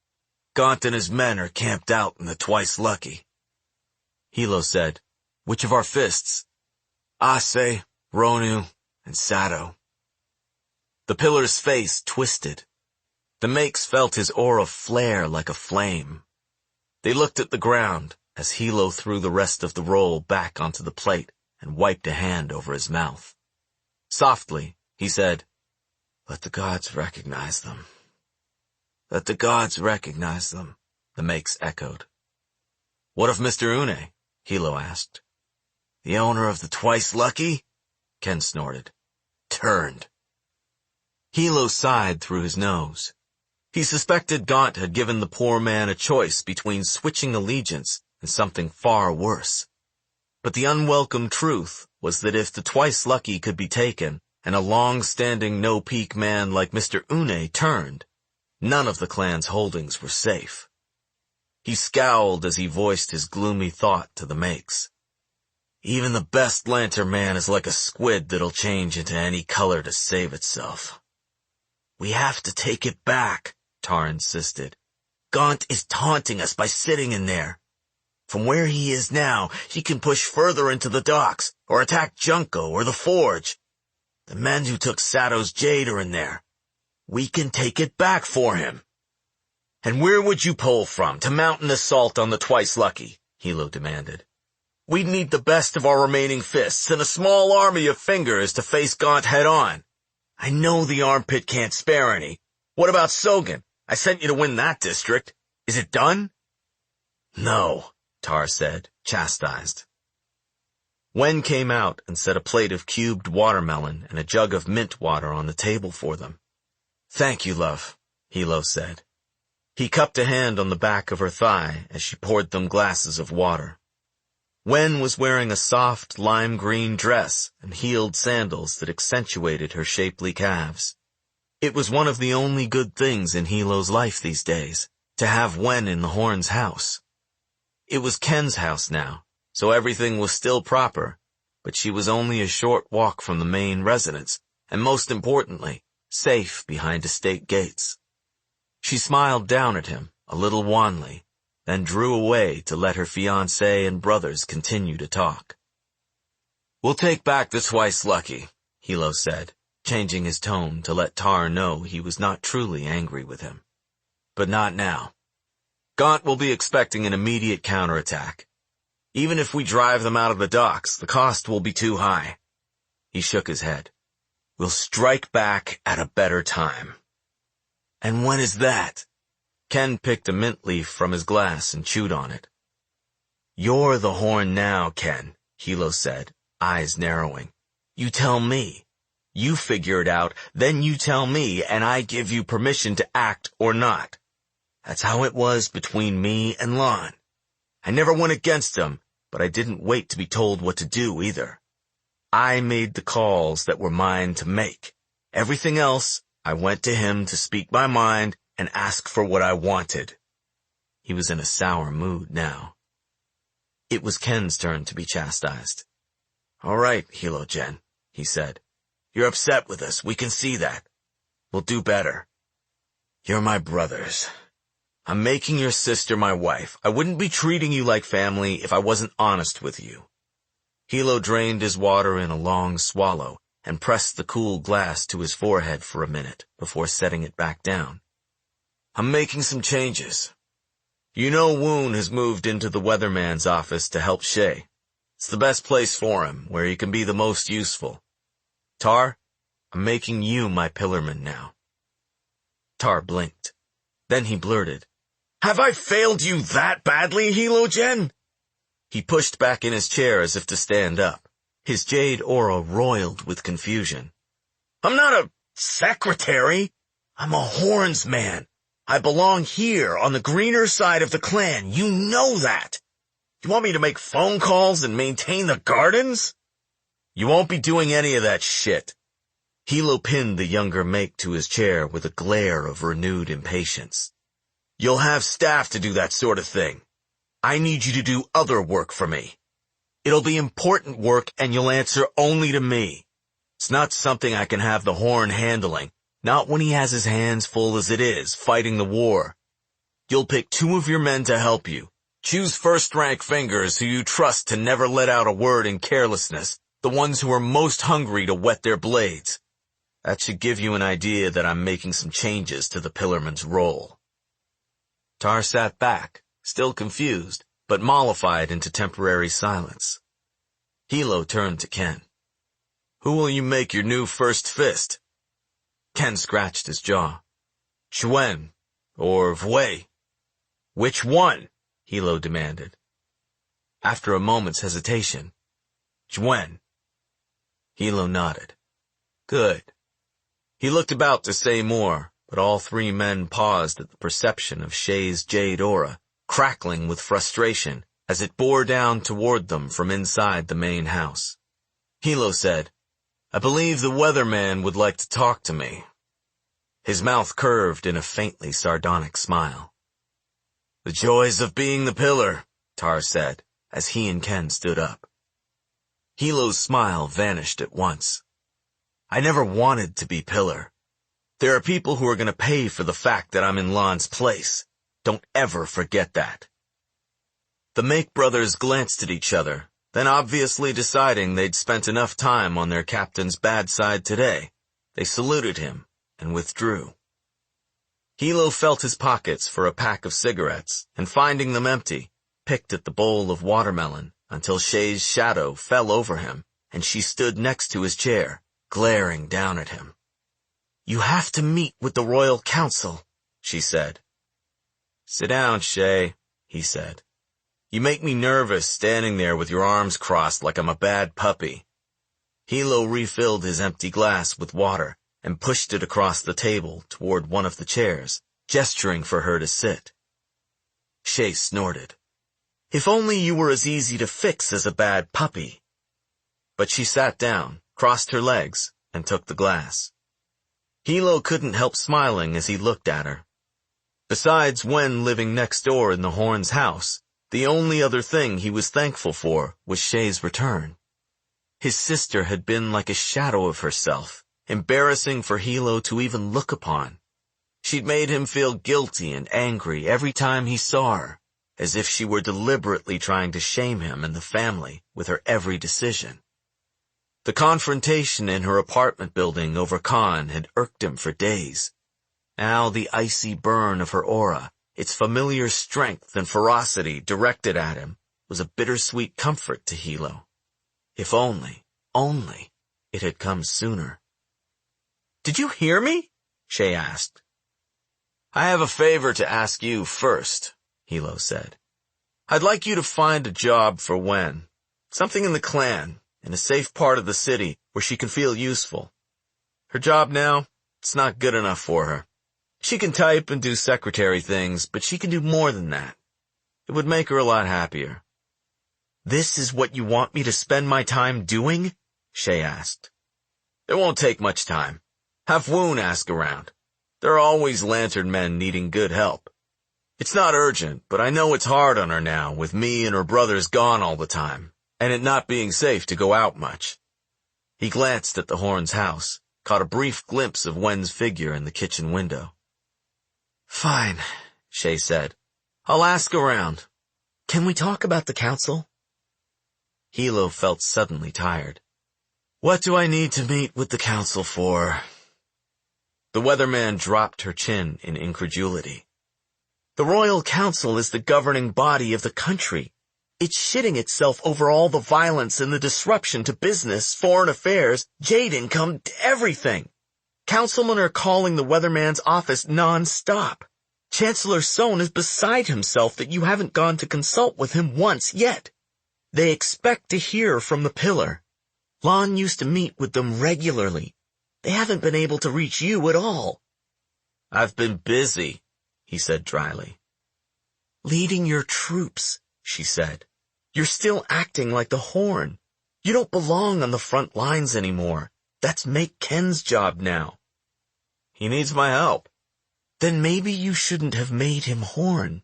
Gaunt and his men are camped out in the Twice Lucky." Hilo said, "Which of our fists?" "Ase, Ronu, and Sato." The pillar's face twisted. The Makes felt his aura flare like a flame. They looked at the ground as Hilo threw the rest of the roll back onto the plate and wiped a hand over his mouth. Softly, he said, "Let the gods recognize them." "Let the gods recognize them," the Makes echoed. "What of Mr. Une?" Hilo asked. "The owner of the Twice Lucky?" Ken snorted. "Turned." Hilo sighed through his nose. He suspected Gaunt had given the poor man a choice between switching allegiance and something far worse. But the unwelcome truth was that if the Twice Lucky could be taken, and a long-standing No Peak man like Mr. Une turned, none of the clan's holdings were safe. He scowled as he voiced his gloomy thought to the Makes. "Even the best lantern man is like a squid that'll change into any color to save itself." "We have to take it back," Tar insisted. "Gaunt is taunting us by sitting in there. From where he is now, he can push further into the docks, or attack Junko or the Forge. The men who took Sato's jade are in there. We can take it back for him." "And where would you pull from to mount an assault on the Twice Lucky?" Hilo demanded. "We'd need the best of our remaining fists and a small army of fingers to face Gaunt head-on. I know the armpit can't spare any. What about Sogan? I sent you to win that district. Is it done?" "No," Tar said, chastised. Wen came out and set a plate of cubed watermelon and a jug of mint water on the table for them. "Thank you, love," Hilo said. He cupped a hand on the back of her thigh as she poured them glasses of water. Wen was wearing a soft lime green dress and heeled sandals that accentuated her shapely calves. It was one of the only good things in Hilo's life these days, to have Wen in the Horn's house. It was Ken's house now, so everything was still proper, but she was only a short walk from the main residence, and most importantly, safe behind estate gates. She smiled down at him, a little wanly, then drew away to let her fiancé and brothers continue to talk. "We'll take back the Twice Lucky," Hilo said, changing his tone to let Tar know he was not truly angry with him. "But not now. Gaunt will be expecting an immediate counterattack. Even if we drive them out of the docks, the cost will be too high." He shook his head. "We'll strike back at a better time." "And when is that?" Ken picked a mint leaf from his glass and chewed on it. "You're the Horn now, Ken," Hilo said, eyes narrowing. "You tell me. You figure it out, then you tell me, and I give you permission to act or not. That's how it was between me and Lan. I never went against him, but I didn't wait to be told what to do either. I made the calls that were mine to make. Everything else, I went to him to speak my mind and ask for what I wanted." He was in a sour mood now. It was Ken's turn to be chastised. "All right, Hilo-Gen," he said. "You're upset with us. We can see that. We'll do better. You're my brothers. I'm making your sister my wife. I wouldn't be treating you like family if I wasn't honest with you." Hilo drained his water in a long swallow and pressed the cool glass to his forehead for a minute before setting it back down. "I'm making some changes. You know Woon has moved into the weatherman's office to help Shay. It's the best place for him, where he can be the most useful. Tar, I'm making you my pillarman now." Tar blinked. Then he blurted, "Have I failed you that badly, Hilo-Gen?" He pushed back in his chair as if to stand up. His jade aura roiled with confusion. "I'm not a secretary. I'm a horns man. I belong here on the greener side of the clan. You know that. You want me to make phone calls and maintain the gardens? You won't be doing any of that shit." Hilo pinned the younger mate to his chair with a glare of renewed impatience. "You'll have staff to do that sort of thing. I need you to do other work for me. It'll be important work and you'll answer only to me. It's not something I can have the horn handling. Not when he has his hands full as it is, fighting the war. You'll pick 2 of your men to help you. Choose first-rank fingers who you trust to never let out a word in carelessness, the ones who are most hungry to whet their blades. That should give you an idea that I'm making some changes to the pillarman's role." Tar sat back, still confused, but mollified into temporary silence. Hilo turned to Ken. "Who will you make your new first fist?" Ken scratched his jaw. "Chuen or Vway?" "Which one?" Hilo demanded. After a moment's hesitation, "Chuen." Hilo nodded. "Good." He looked about to say more, but all 3 men paused at the perception of Shay's jade aura, crackling with frustration as it bore down toward them from inside the main house. Hilo said, "I believe the weatherman would like to talk to me." His mouth curved in a faintly sardonic smile. "The joys of being the pillar," Tar said, as he and Ken stood up. Hilo's smile vanished at once. "I never wanted to be pillar. There are people who are going to pay for the fact that I'm in Lan's place. Don't ever forget that." The Make brothers glanced at each other, then obviously deciding they'd spent enough time on their captain's bad side today, they saluted him and withdrew. Hilo felt his pockets for a pack of cigarettes, and finding them empty, picked at the bowl of watermelon until Shay's shadow fell over him, and she stood next to his chair, glaring down at him. "You have to meet with the Royal Council," she said. "Sit down, Shay," he said. "You make me nervous standing there with your arms crossed like I'm a bad puppy." Hilo refilled his empty glass with water and pushed it across the table toward one of the chairs, gesturing for her to sit. Shay snorted. "If only you were as easy to fix as a bad puppy." But she sat down, crossed her legs, and took the glass. Hilo couldn't help smiling as he looked at her. Besides Wen living next door in the Horn's house, the only other thing he was thankful for was Shay's return. His sister had been like a shadow of herself, embarrassing for Hilo to even look upon. She'd made him feel guilty and angry every time he saw her, as if she were deliberately trying to shame him and the family with her every decision. The confrontation in her apartment building over Khan had irked him for days. Now the icy burn of her aura, its familiar strength and ferocity directed at him, was a bittersweet comfort to Hilo. If only it had come sooner. "Did you hear me?" Shay asked. "I have a favor to ask you first," Hilo said. "I'd like you to find a job for Wen. Something in the clan, in a safe part of the city where she can feel useful. Her job now, it's not good enough for her. She can type and do secretary things, but she can do more than that. It would make her a lot happier." "This is what you want me to spend my time doing?" Shay asked. "It won't take much time. Have Woon ask around. There are always lantern men needing good help. It's not urgent, but I know it's hard on her now, with me and her brothers gone all the time, and it not being safe to go out much." He glanced at the Horn's house, caught a brief glimpse of Wen's figure in the kitchen window.
"Fine," Shay said. "I'll ask around. Can we talk about the council?"
Hilo felt suddenly tired. "What do I need to meet with the council for?" The weatherman dropped her chin in incredulity.
"The Royal Council is the governing body of the country. It's shitting itself over all the violence and the disruption to business, foreign affairs, jade income, everything. Councilmen are calling the weatherman's office non-stop. Chancellor Sohn is beside himself that you haven't gone to consult with him once yet. They expect to hear from the pillar. Lon used to meet with them regularly. They haven't been able to reach you at all."
"I've been busy," he said dryly.
"Leading your troops," she said. "You're still acting like the Horn. You don't belong on the front lines anymore. That's Make Ken's job now."
"He needs my help."
"Then maybe you shouldn't have made him Horn."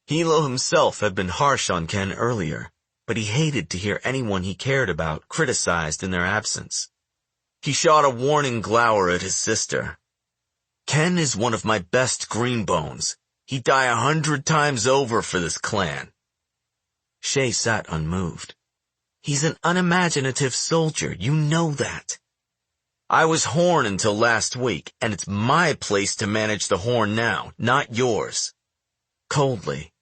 Hilo himself had been harsh on Ken earlier, but he hated to hear anyone he cared about criticized in their absence. He shot a warning glower at his sister. "Ken is one of my best green bones. He'd die 100 times over for this clan."
Shay sat unmoved. "He's an unimaginative soldier, you know that."
"I was Horn until last week, and it's my place to manage the Horn now, not yours." Coldly,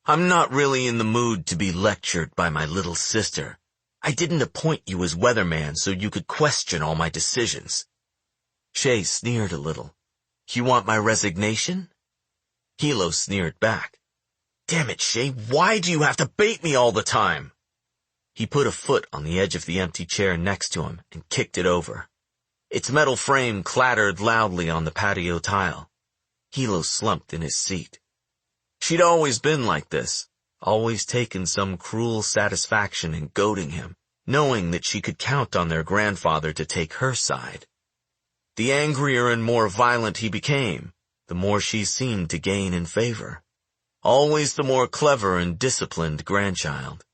"I'm not really in the mood to be lectured by my little sister. I didn't appoint you as weatherman so you could question all my decisions." Shay sneered a little. "You want my resignation?" Hilo sneered back. "Damn it, Shay, why do you have to bait me all the time?" He put a foot on the edge of the empty chair next to him and kicked it over. Its metal frame clattered loudly on the patio tile. Hilo slumped in his seat. She'd always been like this, always taken some cruel satisfaction in goading him, knowing that she could count on their grandfather to take her side. The angrier and more violent he became, the more she seemed to gain in favor. Always the more clever and disciplined grandchild.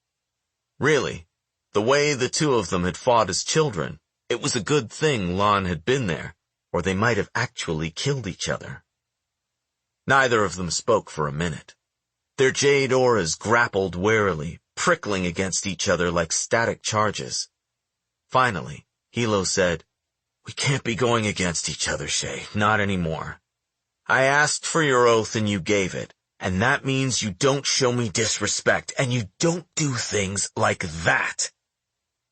Really, the way the two of them had fought as children, it was a good thing Lon had been there, or they might have actually killed each other. Neither of them spoke for a minute. Their jade auras grappled warily, prickling against each other like static charges. Finally, Hilo said, "We can't be going against each other, Shay, not anymore. I asked for your oath and you gave it, and that means you don't show me disrespect, and you don't do things like that."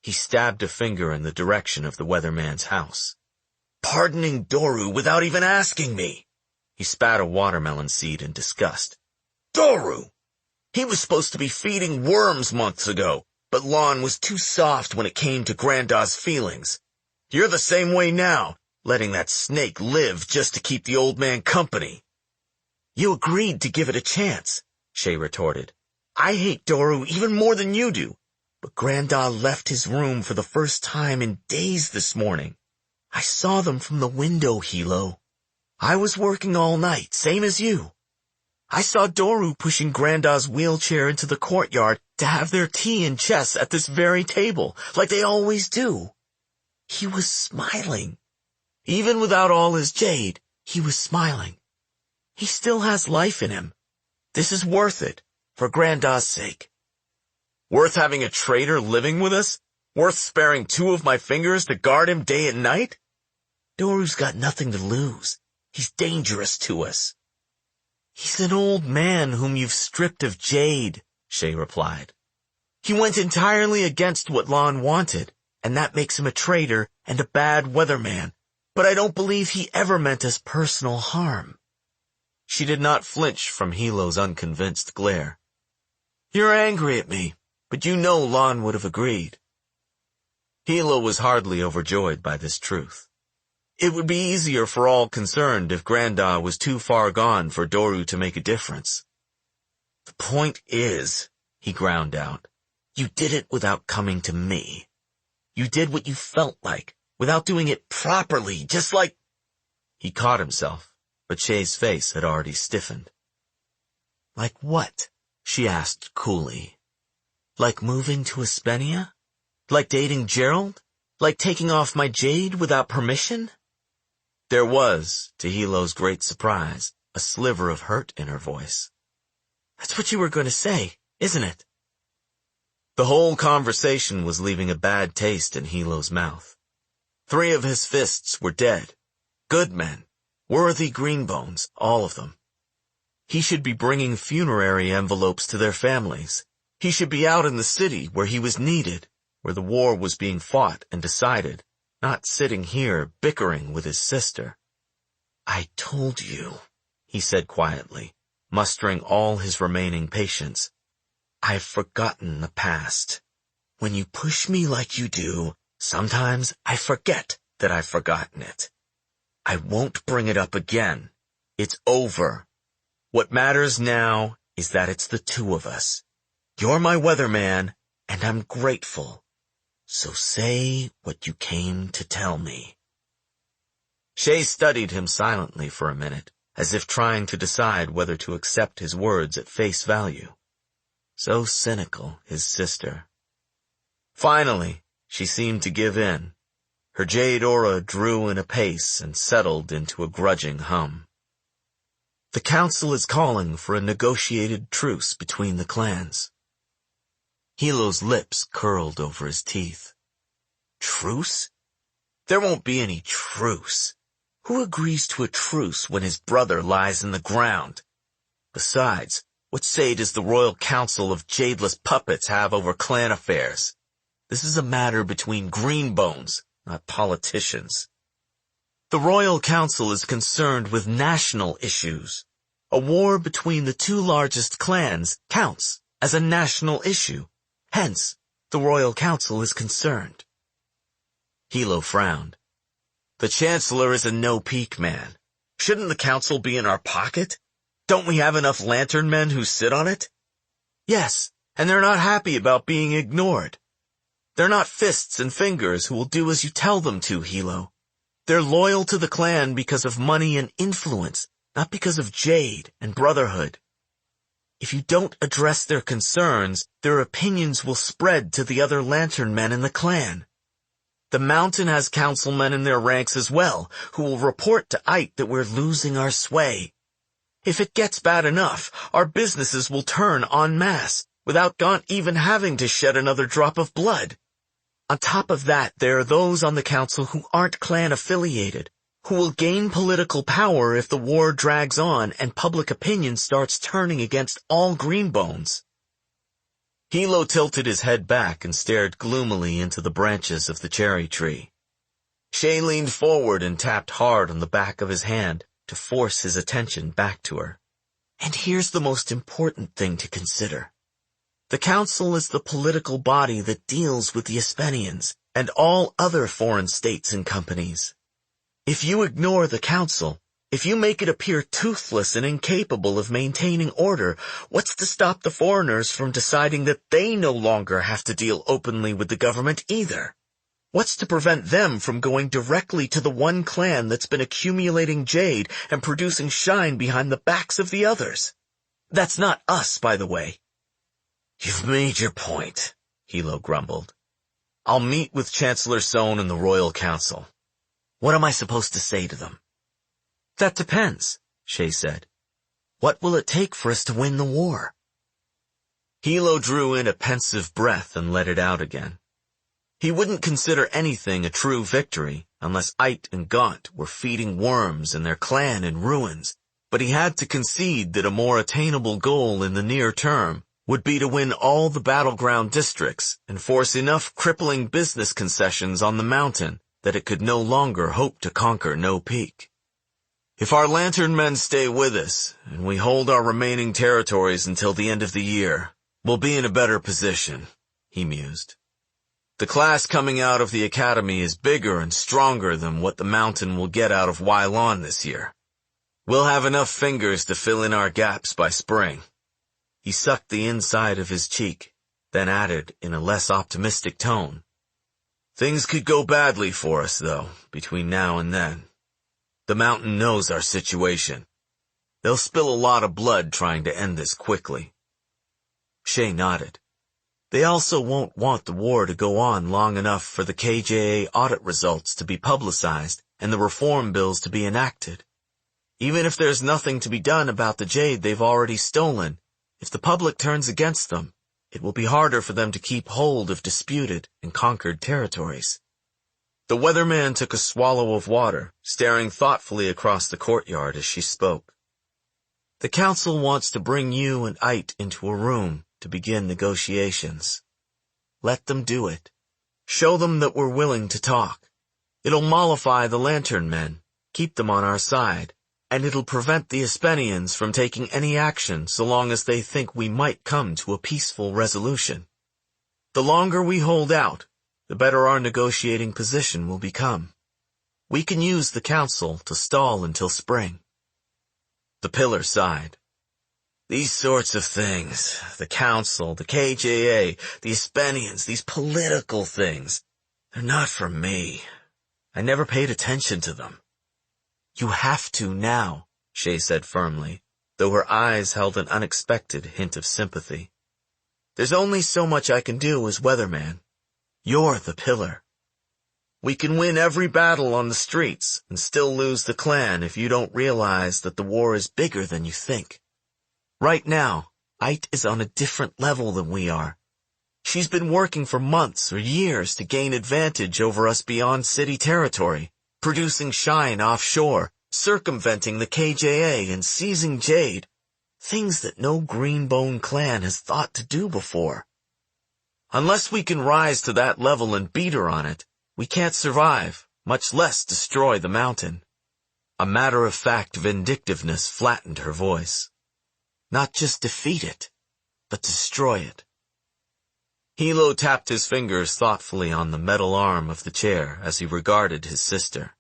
He stabbed a finger in the direction of the weatherman's house. "Pardoning Doru without even asking me." He spat a watermelon seed in disgust. "Doru! He was supposed to be feeding worms months ago, but Lon was too soft when it came to Grandad's feelings. You're the same way now, letting that snake live just to keep the old man company." "You agreed to give it a chance," Shay retorted. "I hate Doru even more than you do, but Grandad left his room for the first time in days this morning. I saw them from the window, Hilo. I was working all night, same as you. I saw Doru pushing Grandad's wheelchair into the courtyard to have their tea and chess at this very table, like they always do. He was smiling. Even without all his jade, he was smiling. He still has life in him. This is worth it, for Grandad's sake." "Worth having a traitor living with us? Worth sparing 2 of my fingers to guard him day and night?" "Doru's got nothing to lose. He's dangerous to us." "He's an old man whom you've stripped of jade," Shay replied. "He went entirely against what Lon wanted, and that makes him a traitor and a bad weatherman, but I don't believe he ever meant us personal harm." She did not flinch from Hilo's unconvinced glare. "You're angry at me, but you know Lon would have agreed." Hilo was hardly overjoyed by this truth. It would be easier for all concerned if Grandad was too far gone for Doru to make a difference. "The point is," he ground out, "you did it without coming to me. You did what you felt like, without doing it properly, just like—"
He caught himself, but Shay's face had already stiffened. Like what? She asked coolly. Like moving to Espenia? Like dating Gerald? Like taking off my jade without permission? There was, to Hilo's great surprise, a sliver of hurt in her voice. That's what you were going to say, isn't it? The whole conversation was leaving a bad taste in Hilo's mouth. 3 of his fists were dead. Good men. Worthy greenbones, all of them. He should be bringing funerary envelopes to their families. He should be out in the city where he was needed, where the war was being fought and decided, not sitting here bickering with his sister. I told you, he said quietly, mustering all his remaining patience. I've forgotten the past. When you push me like you do, sometimes I forget that I've forgotten it. I won't bring it up again. It's over. What matters now is that it's the 2 of us. You're my weatherman, and I'm grateful. So say what you came to tell me. Shay studied him silently for a minute, as if trying to decide whether to accept his words at face value. So cynical, his sister. Finally, she seemed to give in. Her jade aura drew in a pace and settled into a grudging hum. The council is calling for a negotiated truce between the clans. Hilo's lips curled over his teeth. Truce? There won't be any truce. Who agrees to a truce when his brother lies in the ground? Besides, what say does the royal council of jadeless puppets have over clan affairs? This is a matter between greenbones, not politicians. The royal council is concerned with national issues. A war between the 2 largest clans counts as a national issue. Hence, the royal council is concerned. Hilo frowned. The chancellor is a no-peak man. Shouldn't the council be in our pocket? Don't we have enough lantern men who sit on it? Yes, and they're not happy about being ignored. They're not fists and fingers who will do as you tell them to, Hilo. They're loyal to the clan because of money and influence, not because of jade and brotherhood. If you don't address their concerns, their opinions will spread to the other lantern men in the clan. The mountain has councilmen in their ranks as well, who will report to Ite that we're losing our sway. If it gets bad enough, our businesses will turn en masse, without Gaunt even having to shed another drop of blood. On top of that, there are those on the council who aren't clan-affiliated, who will gain political power if the war drags on and public opinion starts turning against all greenbones. Hilo tilted his head back and stared gloomily into the branches of the cherry tree. Shay leaned forward and tapped hard on the back of his hand to force his attention back to her. And here's the most important thing to consider. The council is the political body that deals with the Espenians and all other foreign states and companies. If you ignore the council, if you make it appear toothless and incapable of maintaining order, what's to stop the foreigners from deciding that they no longer have to deal openly with the government either? What's to prevent them from going directly to the one clan that's been accumulating jade and producing shine behind the backs of the others? That's not us, by the way. You've made your point, Hilo grumbled. I'll meet with Chancellor Sohn and the Royal Council. What am I supposed to say to them? That depends, Shay said. What will it take for us to win the war? Hilo drew in a pensive breath and let it out again. He wouldn't consider anything a true victory unless Ite and Gaunt were feeding worms and their clan in ruins, but he had to concede that a more attainable goal in the near term would be to win all the battleground districts and force enough crippling business concessions on the mountain that it could no longer hope to conquer No Peak. If our lantern men stay with us, and we hold our remaining territories until the end of the year, we'll be in a better position, he mused. The class coming out of the academy is bigger and stronger than what the mountain will get out of Wylon this year. We'll have enough fingers to fill in our gaps by spring. He sucked the inside of his cheek, then added in a less optimistic tone, Things could go badly for us, though, between now and then. The mountain knows our situation. They'll spill a lot of blood trying to end this quickly. Shay nodded. They also won't want the war to go on long enough for the KJA audit results to be publicized and the reform bills to be enacted. Even if there's nothing to be done about the jade they've already stolen, if the public turns against them, it will be harder for them to keep hold of disputed and conquered territories. The weatherman took a swallow of water, staring thoughtfully across the courtyard as she spoke. The council wants to bring you and Ite into a room to begin negotiations. Let them do it. Show them that we're willing to talk. It'll mollify the lantern men, keep them on our side, and it'll prevent the Aspenians from taking any action so long as they think we might come to a peaceful resolution. The longer we hold out, the better our negotiating position will become. We can use the council to stall until spring. The pillar sighed. These sorts of things, the council, the KJA, the Aspenians, these political things, they're not for me. I never paid attention to them. You have to now, Shay said firmly, though her eyes held an unexpected hint of sympathy. There's only so much I can do as weatherman. You're the pillar. We can win every battle on the streets and still lose the clan if you don't realize that the war is bigger than you think. Right now, Ite is on a different level than we are. She's been working for months or years to gain advantage over us beyond city territory, producing shine offshore, circumventing the KJA and seizing Jade, things that no Green Bone clan has thought to do before. Unless we can rise to that level and beat her on it, we can't survive, much less destroy the mountain. A matter-of-fact vindictiveness flattened her voice. Not just defeat it, but destroy it. Hilo tapped his fingers thoughtfully on the metal arm of the chair as he regarded his sister.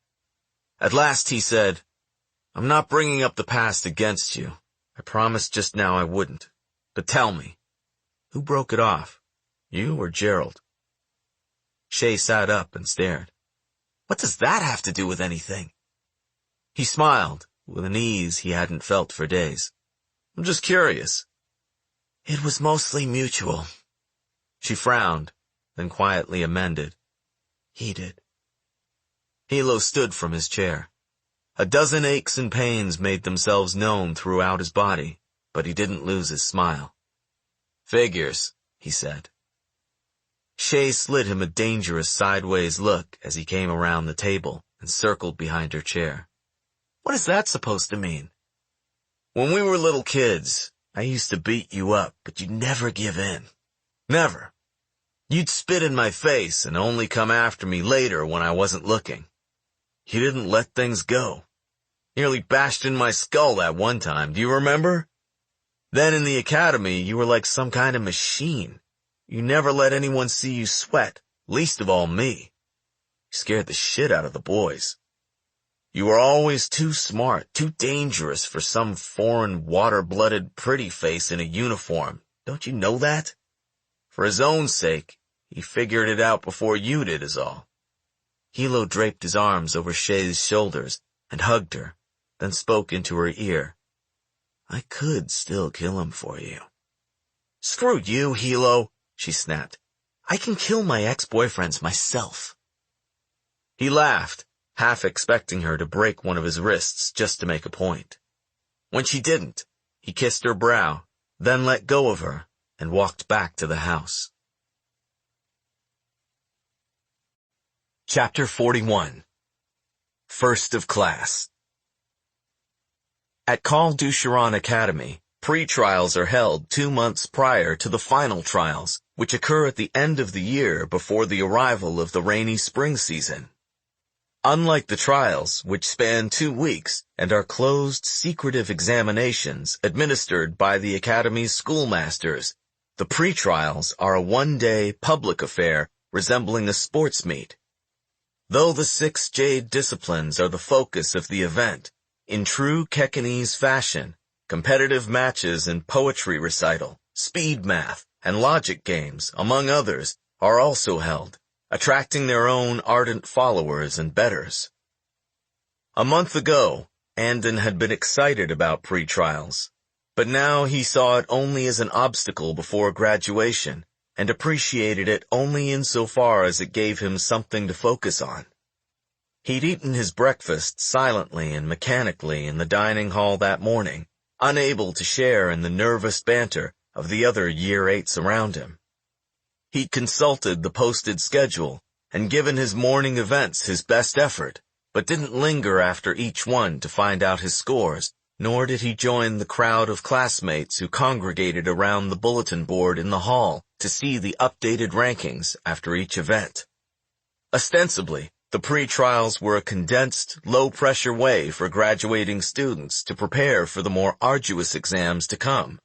At last he said, I'm not bringing up the past against you. I promised just now I wouldn't. But tell me, who broke it off? You or Gerald? Shay sat up and stared. What does that have to do with anything? He smiled, with an ease he hadn't felt for days. I'm just curious. It was mostly mutual. She frowned, then quietly amended. He did. Hilo stood from his chair. A dozen aches and pains made themselves known throughout his body, but he didn't lose his smile. Figures, he said. Shay slid him a dangerous sideways look as he came around the table and circled behind her chair. What is that supposed to mean? When we were little kids, I used to beat you up, but you'd never give in. Never. You'd spit in my face and only come after me later when I wasn't looking. You didn't let things go. Nearly bashed in my skull that one time, do you remember? Then in the academy, you were like some kind of machine. You never let anyone see you sweat, least of all me. You scared the shit out of the boys. You were always too smart, too dangerous for some foreign water-blooded pretty face in a uniform. Don't you know that? For his own sake, he figured it out before you did is all. Hilo draped his arms over Shay's shoulders and hugged her, then spoke into her ear. I could still kill him for you. Screw you, Hilo, she snapped. I can kill my ex-boyfriends myself. He laughed, half expecting her to break one of his wrists just to make a point. When she didn't, he kissed her brow, then let go of her and walked back to the house. Chapter 41. First of Class. At Kaul Dusharan Academy, pre-trials are held 2 months prior to the final trials, which occur at the end of the year before the arrival of the rainy spring season. Unlike the trials, which span 2 weeks and are closed, secretive examinations administered by the Academy's schoolmasters, the pre-trials are a one-day public affair resembling a sports meet. Though the 6 Jade disciplines are the focus of the event, in true Kekanese fashion, competitive matches in poetry recital, speed math, and logic games, among others, are also held, attracting their own ardent followers and betters. A month ago, Andon had been excited about pre-trials, but now he saw it only as an obstacle before graduation and appreciated it only insofar as it gave him something to focus on. He'd eaten his breakfast silently and mechanically in the dining hall that morning, unable to share in the nervous banter of the other Year 8s around him. He'd consulted the posted schedule and given his morning events his best effort, but didn't linger after each one to find out his scores, nor did he join the crowd of classmates who congregated around the bulletin board in the hall to see the updated rankings after each event. Ostensibly, the pre-trials were a condensed, low-pressure way for graduating students to prepare for the more arduous exams to come.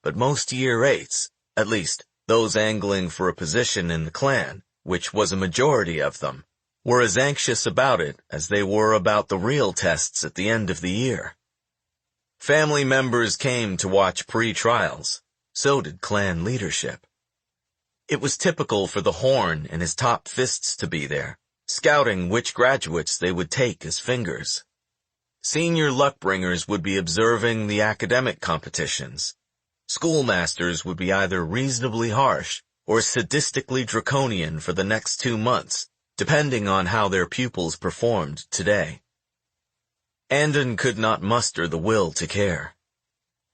But most Year 8s, at least those angling for a position in the clan, which was a majority of them, were as anxious about it as they were about the real tests at the end of the year. Family members came to watch pre-trials. So did clan leadership. It was typical for the Horn and his top fists to be there, scouting which graduates they would take as fingers. Senior luckbringers would be observing the academic competitions. Schoolmasters would be either reasonably harsh or sadistically draconian for the next 2 months, depending on how their pupils performed today. Andon could not muster the will to care.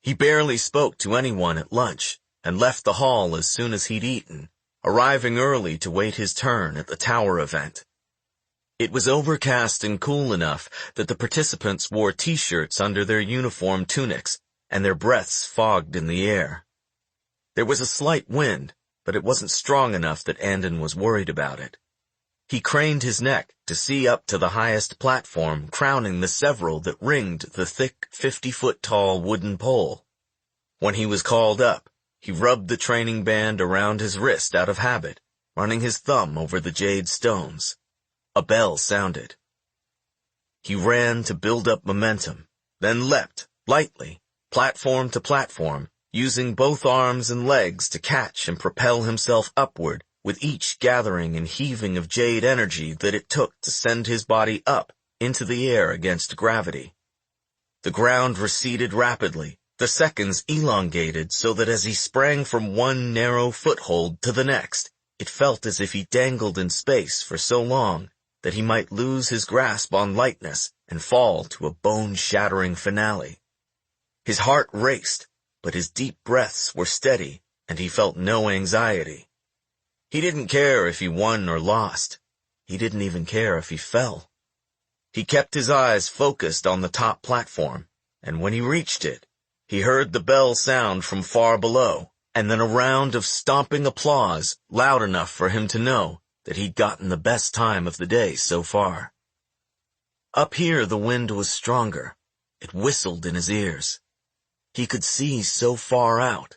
He barely spoke to anyone at lunch and left the hall as soon as he'd eaten, arriving early to wait his turn at the tower event. It was overcast and cool enough that the participants wore t-shirts under their uniform tunics, and their breaths fogged in the air. There was a slight wind, but it wasn't strong enough that Andon was worried about it. He craned his neck to see up to the highest platform crowning the several that ringed the thick 50-foot-tall wooden pole. When he was called up, he rubbed the training band around his wrist out of habit, running his thumb over the jade stones. A bell sounded. He ran to build up momentum, then leapt, lightly, platform to platform, using both arms and legs to catch and propel himself upward, with each gathering and heaving of jade energy that it took to send his body up into the air against gravity. The ground receded rapidly, the seconds elongated so that as he sprang from one narrow foothold to the next, it felt as if he dangled in space for so long that he might lose his grasp on lightness and fall to a bone-shattering finale. His heart raced, but his deep breaths were steady, and he felt no anxiety. He didn't care if he won or lost. He didn't even care if he fell. He kept his eyes focused on the top platform, and when he reached it, he heard the bell sound from far below, and then a round of stomping applause loud enough for him to know that he'd gotten the best time of the day so far. Up here the wind was stronger. It whistled in his ears. He could see so far out.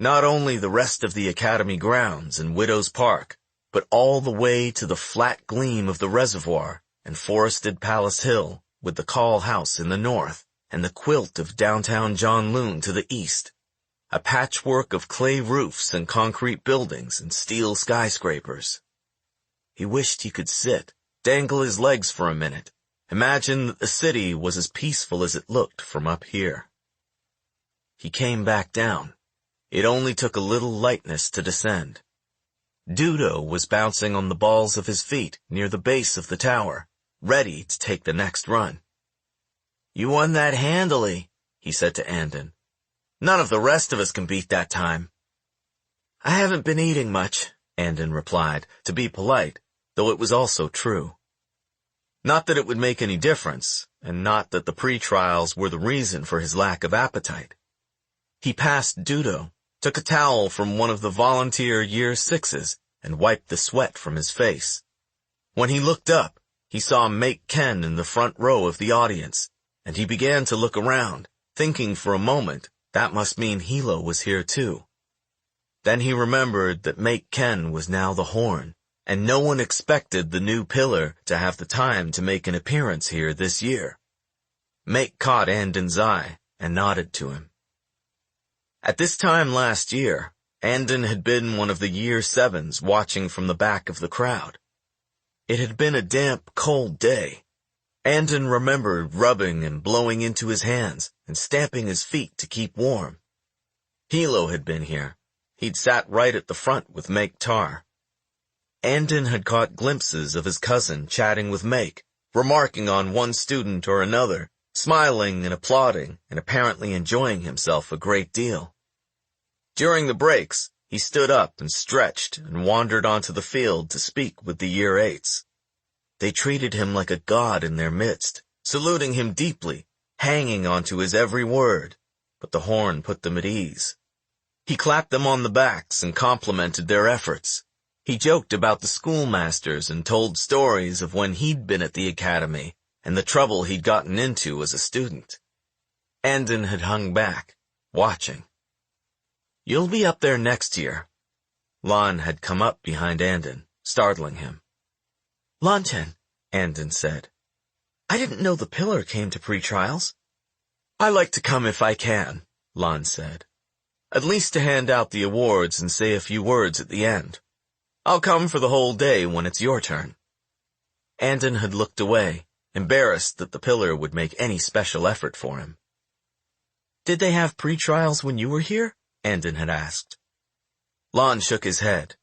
Not only the rest of the academy grounds and Widow's Park, but all the way to the flat gleam of the reservoir and forested Palace Hill, with the Kaul house in the north and the quilt of downtown Janloon to the east. A patchwork of clay roofs and concrete buildings and steel skyscrapers. He wished he could sit, dangle his legs for a minute, imagine that the city was as peaceful as it looked from up here. He came back down. It only took a little lightness to descend. Dudo was bouncing on the balls of his feet near the base of the tower, ready to take the next run. "You won that handily," he said to Andon. "None of the rest of us can beat that time." "I haven't been eating much," Andon replied, to be polite, though it was also true. Not that it would make any difference, and not that the pre-trials were the reason for his lack of appetite. He passed Dudo, took a towel from one of the volunteer Year 6s, and wiped the sweat from his face. When he looked up, he saw Make Ken in the front row of the audience, and he began to look around, thinking for a moment that must mean Hilo was here too. Then he remembered that Make Ken was now the Horn, and no one expected the new pillar to have the time to make an appearance here this year. Make caught Andon's eye and nodded to him. At this time last year, Andon had been one of the Year 7s watching from the back of the crowd. It had been a damp, cold day. Andon remembered rubbing and blowing into his hands and stamping his feet to keep warm. Hilo had been here. He'd sat right at the front with Make Tar. Andon had caught glimpses of his cousin chatting with Make, remarking on one student or another, smiling and applauding and apparently enjoying himself a great deal. During the breaks, he stood up and stretched and wandered onto the field to speak with the Year 8s. They treated him like a god in their midst, saluting him deeply, hanging onto his every word, but the horn put them at ease. He clapped them on the backs and complimented their efforts. He joked about the schoolmasters and told stories of when he'd been at the academy and the trouble he'd gotten into as a student. Andon had hung back, watching. "You'll be up there next year." Lon had come up behind Andon, startling him. "Lon-Chen," Andon said. "I didn't know the pillar came to pre-trials." "I like to come if I can," Lon said. "At least to hand out the awards and say a few words at the end. I'll come for the whole day when it's your turn." Andon had looked away, embarrassed that the pillar would make any special effort for him. "Did they have pre-trials when you were here?" Andon had asked. Lon shook his head.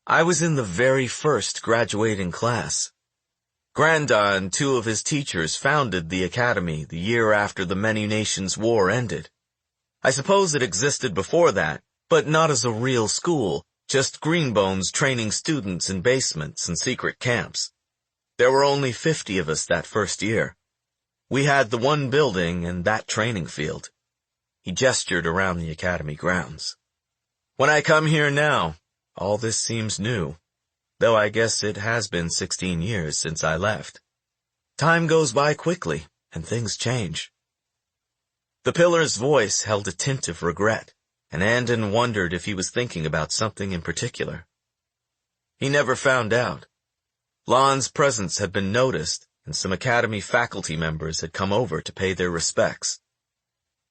"I was in the very first graduating class. Granda and two of his teachers founded the academy the year after the Many Nations War ended. I suppose it existed before that, but not as a real school, just greenbones training students in basements and secret camps. There were only 50 of us that first year. We had the one building and that training field." He gestured around the academy grounds. "When I come here now, all this seems new, though I guess it has been 16 years since I left. Time goes by quickly, and things change." The pillar's voice held a tint of regret, and Andon wondered if he was thinking about something in particular. He never found out. Lon's presence had been noticed, and some academy faculty members had come over to pay their respects.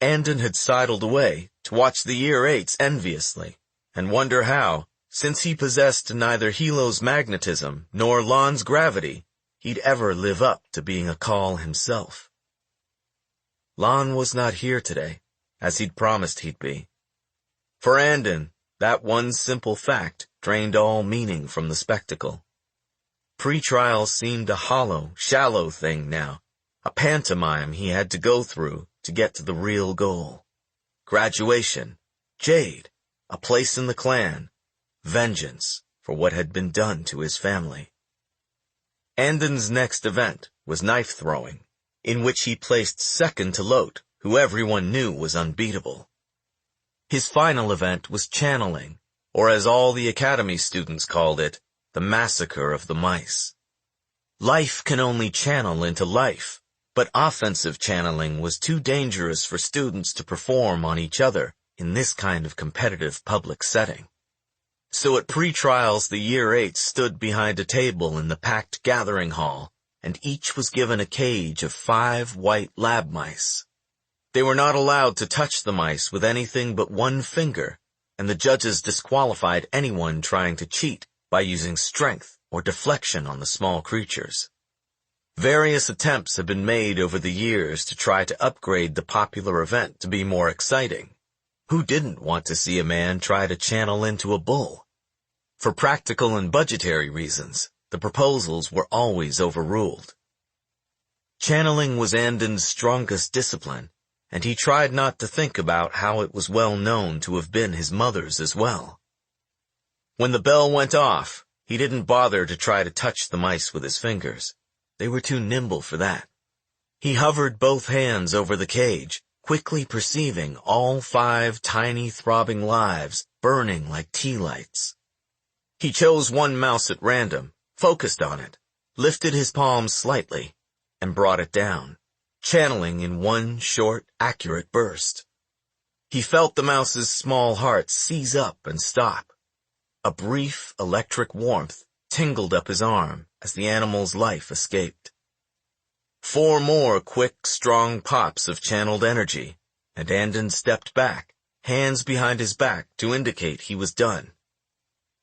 Andon had sidled away to watch the Year 8s enviously, and wonder how, since he possessed neither Hilo's magnetism nor Lon's gravity, he'd ever live up to being a Kaul himself. Lon was not here today, as he'd promised he'd be. For Andon, that one simple fact drained all meaning from the spectacle. Pre-trial seemed a hollow, shallow thing now, a pantomime he had to go through to get to the real goal. Graduation, Jade, a place in the clan, vengeance for what had been done to his family. Andon's next event was knife throwing, in which he placed second to Lot, who everyone knew was unbeatable. His final event was channeling, or as all the academy students called it, the massacre of the mice. Life can only channel into life, but offensive channeling was too dangerous for students to perform on each other in this kind of competitive public setting. So at pre-trials, the Year 8 stood behind a table in the packed gathering hall, and each was given a cage of 5 white lab mice. They were not allowed to touch the mice with anything but one finger, and the judges disqualified anyone trying to cheat by using strength or deflection on the small creatures. Various attempts have been made over the years to try to upgrade the popular event to be more exciting. Who didn't want to see a man try to channel into a bull? For practical and budgetary reasons, the proposals were always overruled. Channeling was Andon's strongest discipline, and he tried not to think about how it was well known to have been his mother's as well. When the bell went off, he didn't bother to try to touch the mice with his fingers. They were too nimble for that. He hovered both hands over the cage, quickly perceiving all 5 tiny throbbing lives burning like tea lights. He chose one mouse at random, focused on it, lifted his palms slightly, and brought it down, channeling in one short, accurate burst. He felt the mouse's small heart seize up and stop. A brief electric warmth tingled up his arm as the animal's life escaped. 4 more quick, strong pops of channeled energy, and Andon stepped back, hands behind his back to indicate he was done.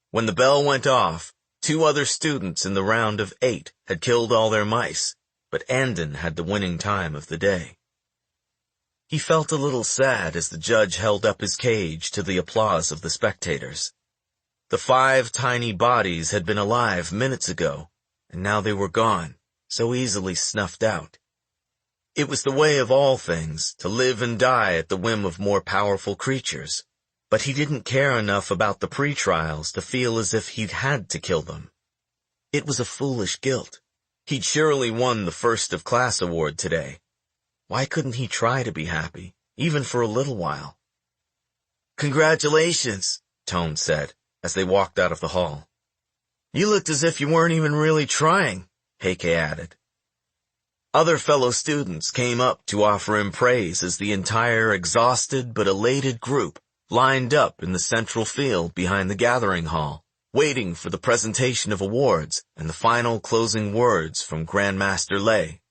When the bell went off, 2 other students in the round of 8 had killed all their mice, but Andon had the winning time of the day. He felt a little sad as the judge held up his cage to the applause of the spectators. The 5 tiny bodies had been alive minutes ago, and now they were gone, so easily snuffed out. It was the way of all things, to live and die at the whim of more powerful creatures, but he didn't care enough about the pre-trials to feel as if he'd had to kill them. It was a foolish guilt. He'd surely won the first-of-class award today. Why couldn't he try to be happy, even for a little while? "Congratulations," Tone said, as they walked out of the hall. "You looked as if you weren't even really trying," Heike added. Other fellow students came up to offer him praise as the entire exhausted but elated group lined up in the central field behind the gathering hall, waiting for the presentation of awards and the final closing words from Grandmaster Lei.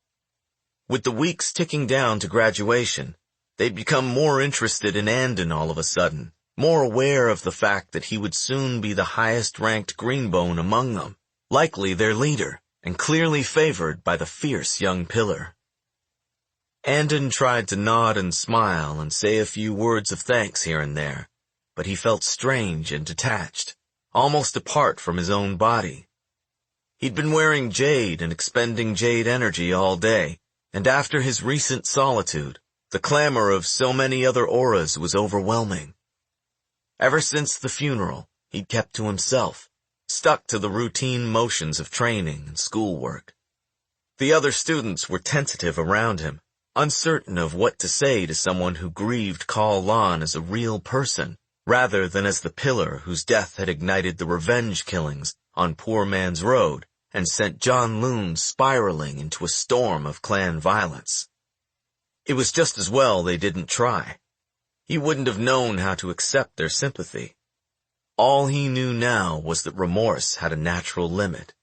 With the weeks ticking down to graduation, they'd become more interested in Andon all of a sudden, more aware of the fact that he would soon be the highest-ranked Greenbone among them, likely their leader, and clearly favored by the fierce young pillar. Andon tried to nod and smile and say a few words of thanks here and there, but he felt strange and detached, almost apart from his own body. He'd been wearing jade and expending jade energy all day, and after his recent solitude, the clamor of so many other auras was overwhelming. Ever since the funeral, he'd kept to himself, stuck to the routine motions of training and schoolwork. The other students were tentative around him, uncertain of what to say to someone who grieved Kaul as a real person, rather than as the pillar whose death had ignited the revenge killings on Poor Man's Road and sent Janloon spiraling into a storm of clan violence. It was just as well they didn't try. He wouldn't have known how to accept their sympathy. All he knew now was that remorse had a natural limit.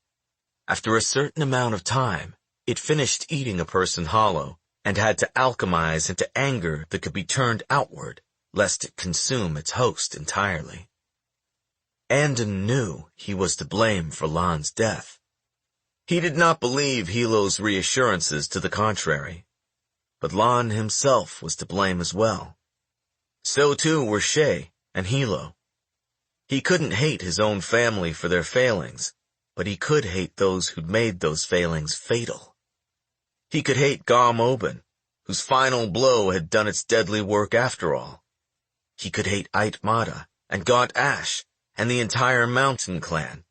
After a certain amount of time, it finished eating a person hollow and had to alchemize into anger that could be turned outward, lest it consume its host entirely. Andon knew he was to blame for Lan's death. He did not believe Hilo's reassurances to the contrary, but Lan himself was to blame as well. So too were Shay and Hilo. He couldn't hate his own family for their failings, but he could hate those who'd made those failings fatal. He could hate Gom Oben, whose final blow had done its deadly work after all. He could hate Aitmata and Gaunt Ash and the entire mountain clan.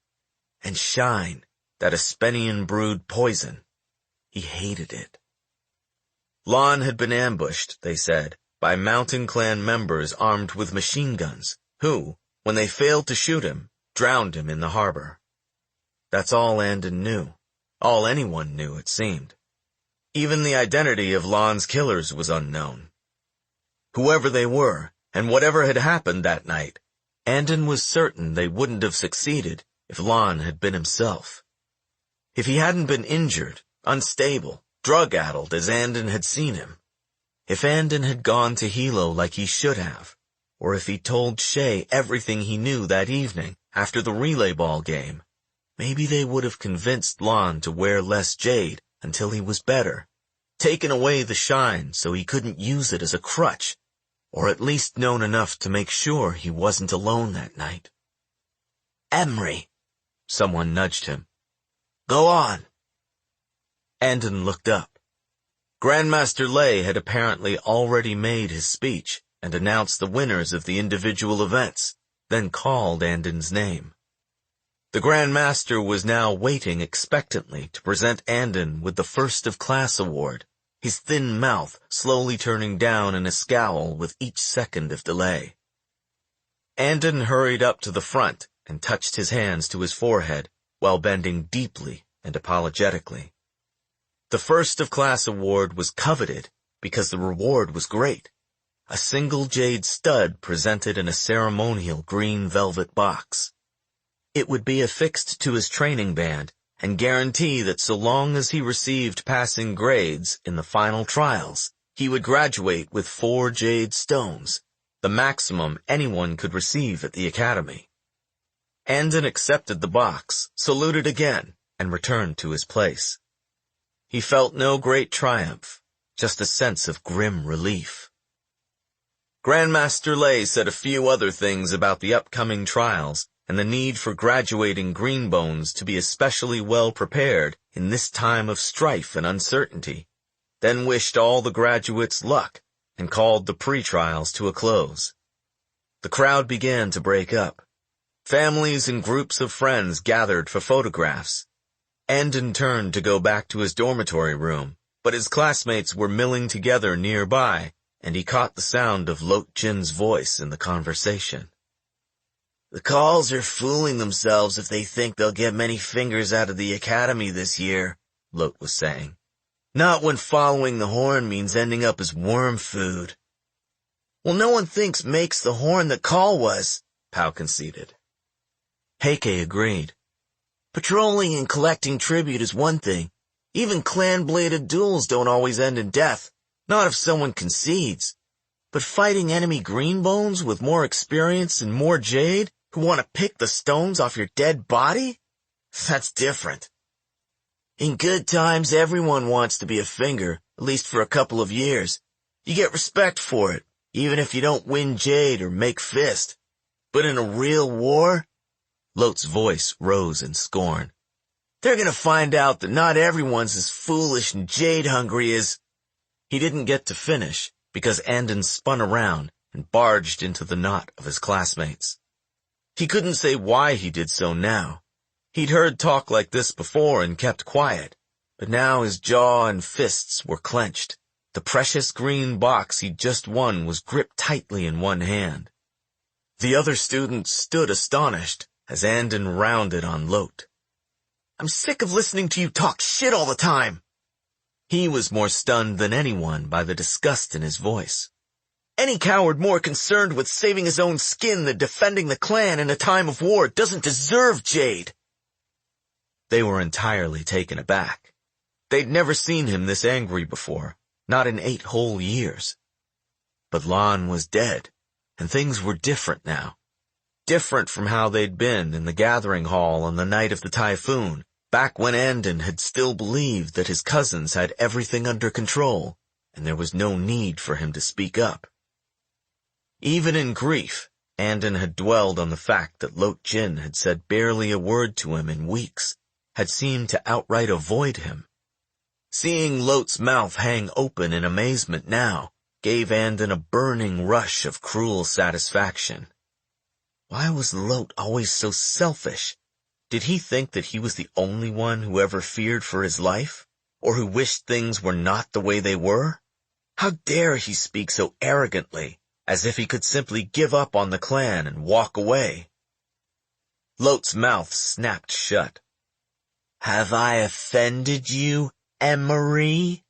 And Shine, that Aspenian brewed poison. He hated it. Lan had been ambushed, they said, by mountain clan members armed with machine guns, who, when they failed to shoot him, drowned him in the harbor. That's all Andon knew. All anyone knew, it seemed. Even the identity of Lan's killers was unknown. Whoever they were, and whatever had happened that night, Andon was certain they wouldn't have succeeded if Lan had been himself. If he hadn't been injured, unstable, drug-addled as Andon had seen him. If Andon had gone to Hilo like he should have, or if he told Shay everything he knew that evening after the relay ball game, maybe they would have convinced Lan to wear less jade until he was better, taken away the shine so he couldn't use it as a crutch, or at least known enough to make sure he wasn't alone that night. "Emery," someone nudged him. "Go on." Andon looked up. Grandmaster Lei had apparently already made his speech and announced the winners of the individual events, then called Andon's name. The Grandmaster was now waiting expectantly to present Andon with the first-of-class award, his thin mouth slowly turning down in a scowl with each second of delay. Andon hurried up to the front and touched his hands to his forehead while bending deeply and apologetically. The first-of-class award was coveted because the reward was great. A single jade stud presented in a ceremonial green velvet box. It would be affixed to his training band and guarantee that so long as he received passing grades in the final trials, he would graduate with 4 jade stones, the maximum anyone could receive at the academy. Andon accepted the box, saluted again, and returned to his place. He felt no great triumph, just a sense of grim relief. Grandmaster Lay said a few other things about the upcoming trials and the need for graduating greenbones to be especially well prepared in this time of strife and uncertainty, then wished all the graduates luck and called the pre-trials to a close. The crowd began to break up. Families and groups of friends gathered for photographs. Andon turned to go back to his dormitory room, but his classmates were milling together nearby, and he caught the sound of Lot Jin's voice in the conversation.
The Kauls are fooling themselves if they think they'll get many fingers out of the academy this year, Lot was saying. Not when following the horn means ending up as worm food. Well, no one thinks makes the horn that Kaul was, Pao conceded.
Heike agreed.
Patrolling and collecting tribute is one thing. Even clan-bladed duels don't always end in death, not if someone concedes. But fighting enemy greenbones with more experience and more jade who want to pick the stones off your dead body? That's different. In good times, everyone wants to be a finger, at least for a couple of years. You get respect for it, even if you don't win jade or make fist. But in a real war,
Lot's voice rose in scorn.
They're gonna find out that not everyone's as foolish and jade-hungry as...
He didn't get to finish, because Andon spun around and barged into the knot of his classmates. He couldn't say why he did so now. He'd heard talk like this before and kept quiet, but now his jaw and fists were clenched. The precious green box he'd just won was gripped tightly in one hand. The other students stood astonished as Andon rounded on Lot.
I'm sick of listening to you talk shit all the time.
He was more stunned than anyone by the disgust in his voice.
Any coward more concerned with saving his own skin than defending the clan in a time of war doesn't deserve jade.
They were entirely taken aback. They'd never seen him this angry before, not in 8 whole years. But Lan was dead, and things were different now. Different from how they'd been in the gathering hall on the night of the typhoon, back when Andon had still believed that his cousins had everything under control, and there was no need for him to speak up. Even in grief, Andon had dwelled on the fact that Lot Jin had said barely a word to him in weeks, had seemed to outright avoid him. Seeing Lot's mouth hang open in amazement now gave Andon a burning rush of cruel satisfaction. Why was Lot always so selfish? Did he think that he was the only one who ever feared for his life, or who wished things were not the way they were? How dare he speak so arrogantly, as if he could simply give up on the clan and walk away? Lot's mouth snapped shut.
Have I offended you, Emery?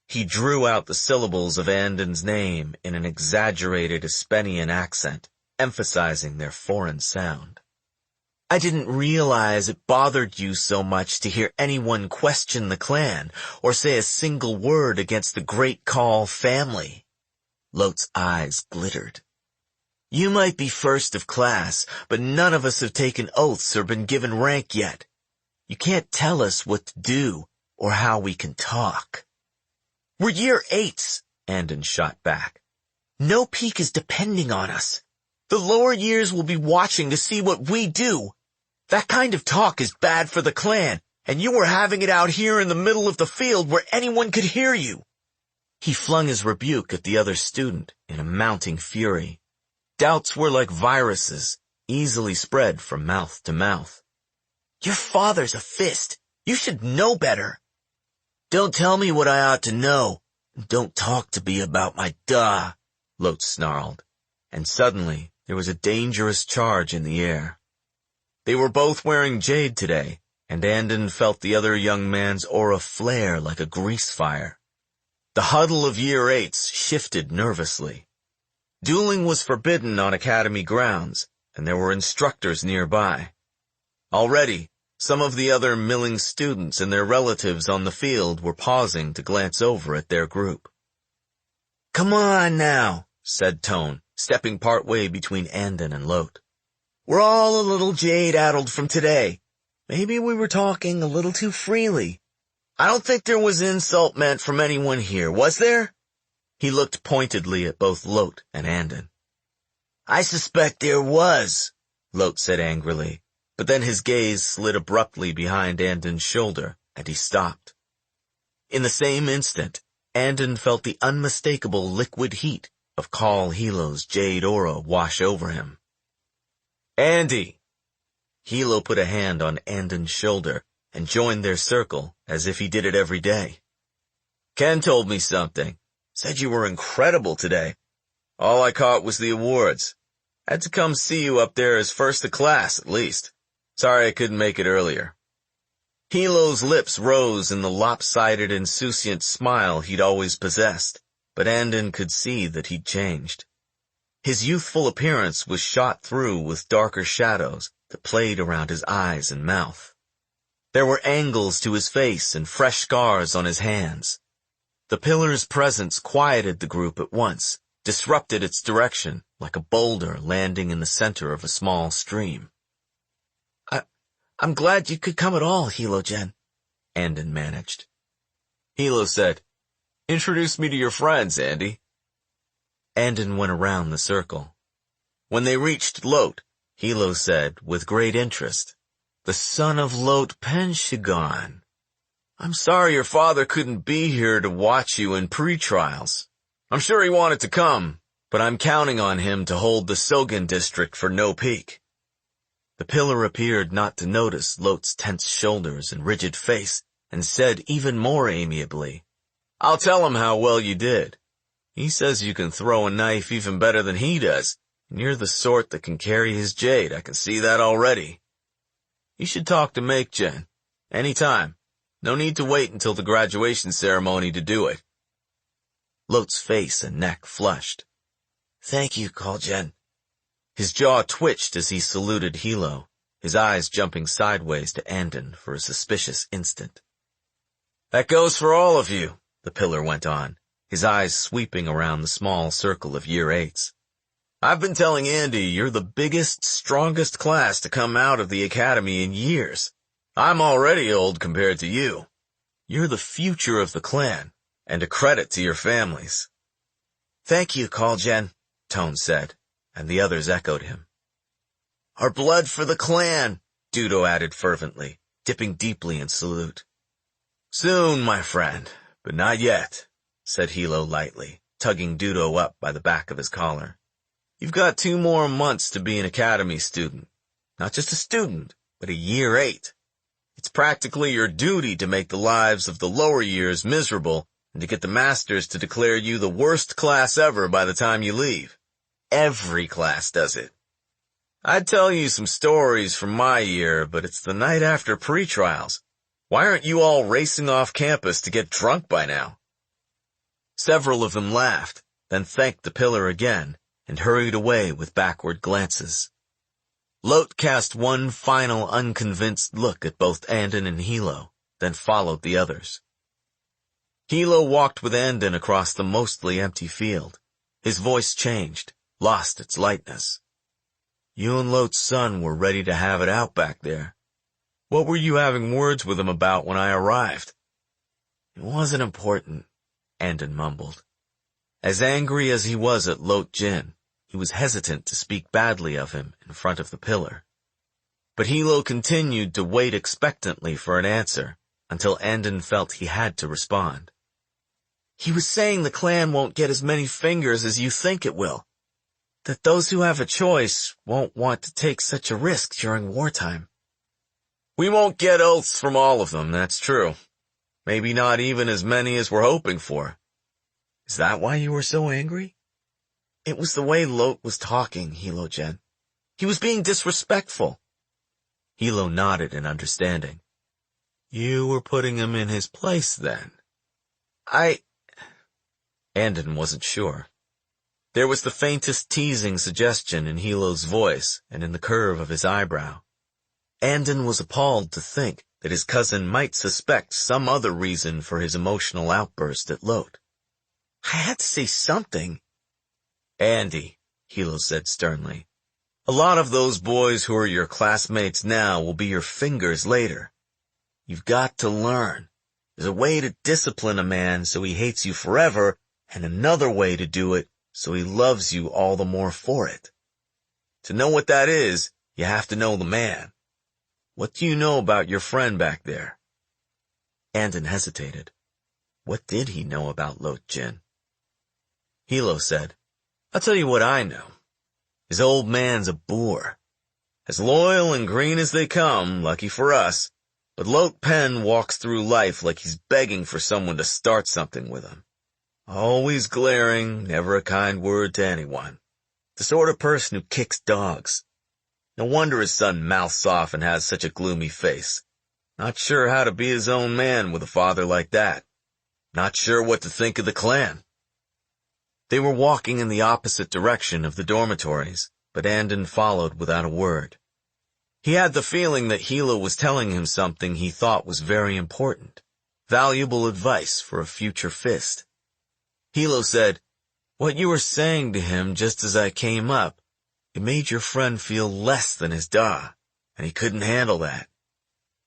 He drew out the syllables of Andon's name in an exaggerated Espenian accent, emphasizing their foreign sound.
I didn't realize it bothered you so much to hear anyone question the clan or say a single word against the great Kaul family. Lot's eyes glittered. You might be first of class, but none of us have taken oaths or been given rank yet. You can't tell us what to do or how we can talk. We're year 8s, Andon shot back. No peak is depending on us. The lower years will be watching to see what we do. That kind of talk is bad for the clan, and you were having it out here in the middle of the field where anyone could hear you.
He flung his rebuke at the other student in a mounting fury. Doubts were like viruses, easily spread from mouth to mouth.
Your father's a fist. You should know better. Don't tell me what I ought to know. Don't talk to me about my duh,
Lot snarled, and suddenly there was a dangerous charge in the air. They were both wearing jade today, and Andon felt the other young man's aura flare like a grease fire. The huddle of year 8s shifted nervously. Dueling was forbidden on academy grounds, and there were instructors nearby. Already, some of the other milling students and their relatives on the field were pausing to glance over at their group.
Come on now,
said Tone, stepping partway between Andon and Lot.
We're all a little jade-addled from today. Maybe we were talking a little too freely. I don't think there was insult meant from anyone here, was there? He looked pointedly at both Lot and Andon. I suspect there was, Lot said angrily, but then his gaze slid abruptly behind Andon's shoulder, and he stopped. In the same instant, Andon felt the unmistakable liquid heat of Kaul Hilo's jade aura wash over him. Andy! Hilo put a hand on Andon's shoulder and joined their circle as if he did it every day. Ken told me something. Said you were incredible today. All I caught was the awards. Had to come see you up there as first of class, at least. Sorry I couldn't make it earlier. Hilo's lips rose in the lopsided, insouciant smile he'd always possessed, but Andon could see that he'd changed. His youthful appearance was shot through with darker shadows that played around his eyes and mouth. There were angles to his face and fresh scars on his hands. The pillar's presence quieted the group at once, disrupted its direction like a boulder landing in the center of a small stream. I'm glad you could come at all, Hilo-Gen, Andon managed. Hilo said, Introduce me to your friends, Andy. Andon went around the circle. When they reached Lot, Hilo said, with great interest, The son of Lot Penshigon. I'm sorry your father couldn't be here to watch you in pre-trials. I'm sure he wanted to come, but I'm counting on him to hold the Sogen district for no peak. The pillar appeared not to notice Lot's tense shoulders and rigid face, and said even more amiably, I'll tell him how well you did. He says you can throw a knife even better than he does, and you're the sort that can carry his jade. I can see that already. You should talk to Make-Gen. Anytime. No need to wait until the graduation ceremony to do it. Lot's face and neck flushed. Thank you, Kaul-Gen. His jaw twitched as he saluted Hilo, his eyes jumping sideways to Andon for a suspicious instant. That goes for all of you, the pillar went on, his eyes sweeping around the small circle of year 8s. I've been telling Andy you're the biggest, strongest class to come out of the academy in years. I'm already old compared to you. You're the future of the clan, and a credit to your families. Thank you, Kaul-Gen, Tone said, and the others echoed him. Our blood for the clan, Dudo added fervently, dipping deeply in salute. Soon, my friend, but not yet, said Hilo lightly, tugging Dudo up by the back of his collar. You've got 2 more months to be an academy student. Not just a student, but a year 8. It's practically your duty to make the lives of the lower years miserable and to get the masters to declare you the worst class ever by the time you leave. Every class does it. I'd tell you some stories from my year, but it's the night after pre-trials. Why aren't you all racing off campus to get drunk by now? Several of them laughed, then thanked the pillar again, and hurried away with backward glances. Lot cast one final unconvinced look at both Andon and Hilo, then followed the others. Hilo walked with Andon across the mostly empty field. His voice changed, lost its lightness. You and Lot's son were ready to have it out back there. What were you having words with him about when I arrived? It wasn't important, Andon mumbled. As angry as he was at Lot-Jin, he was hesitant to speak badly of him in front of the pillar. But Hilo continued to wait expectantly for an answer, until Andon felt he had to respond. He was saying the clan won't get as many fingers as you think it will. That those who have a choice won't want to take such a risk during wartime. We won't get oaths from all of them, that's true. Maybe not even as many as we're hoping for. Is that why you were so angry? It was the way Lot was talking, Hilo-Gen. He was being disrespectful. Hilo nodded in understanding. You were putting him in his place, then? Andon wasn't sure. There was the faintest teasing suggestion in Hilo's voice and in the curve of his eyebrow. Andon was appalled to think that his cousin might suspect some other reason for his emotional outburst at Lot. I had to say something. Andy, Hilo said sternly, a lot of those boys who are your classmates now will be your fingers later. You've got to learn. There's a way to discipline a man so he hates you forever, and another way to do it so he loves you all the more for it. To know what that is, you have to know the man. What do you know about your friend back there?" Andon hesitated. What did he know about Lot Jin? Hilo said, "I'll tell you what I know. His old man's a boor. As loyal and green as they come, lucky for us, but Lot Pen walks through life like he's begging for someone to start something with him. Always glaring, never a kind word to anyone. The sort of person who kicks dogs. No wonder his son mouths off and has such a gloomy face. Not sure how to be his own man with a father like that. Not sure what to think of the clan." They were walking in the opposite direction of the dormitories, but Andon followed without a word. He had the feeling that Hilo was telling him something he thought was very important, valuable advice for a future fist. Hilo said, "What you were saying to him just as I came up, it made your friend feel less than his da, and he couldn't handle that.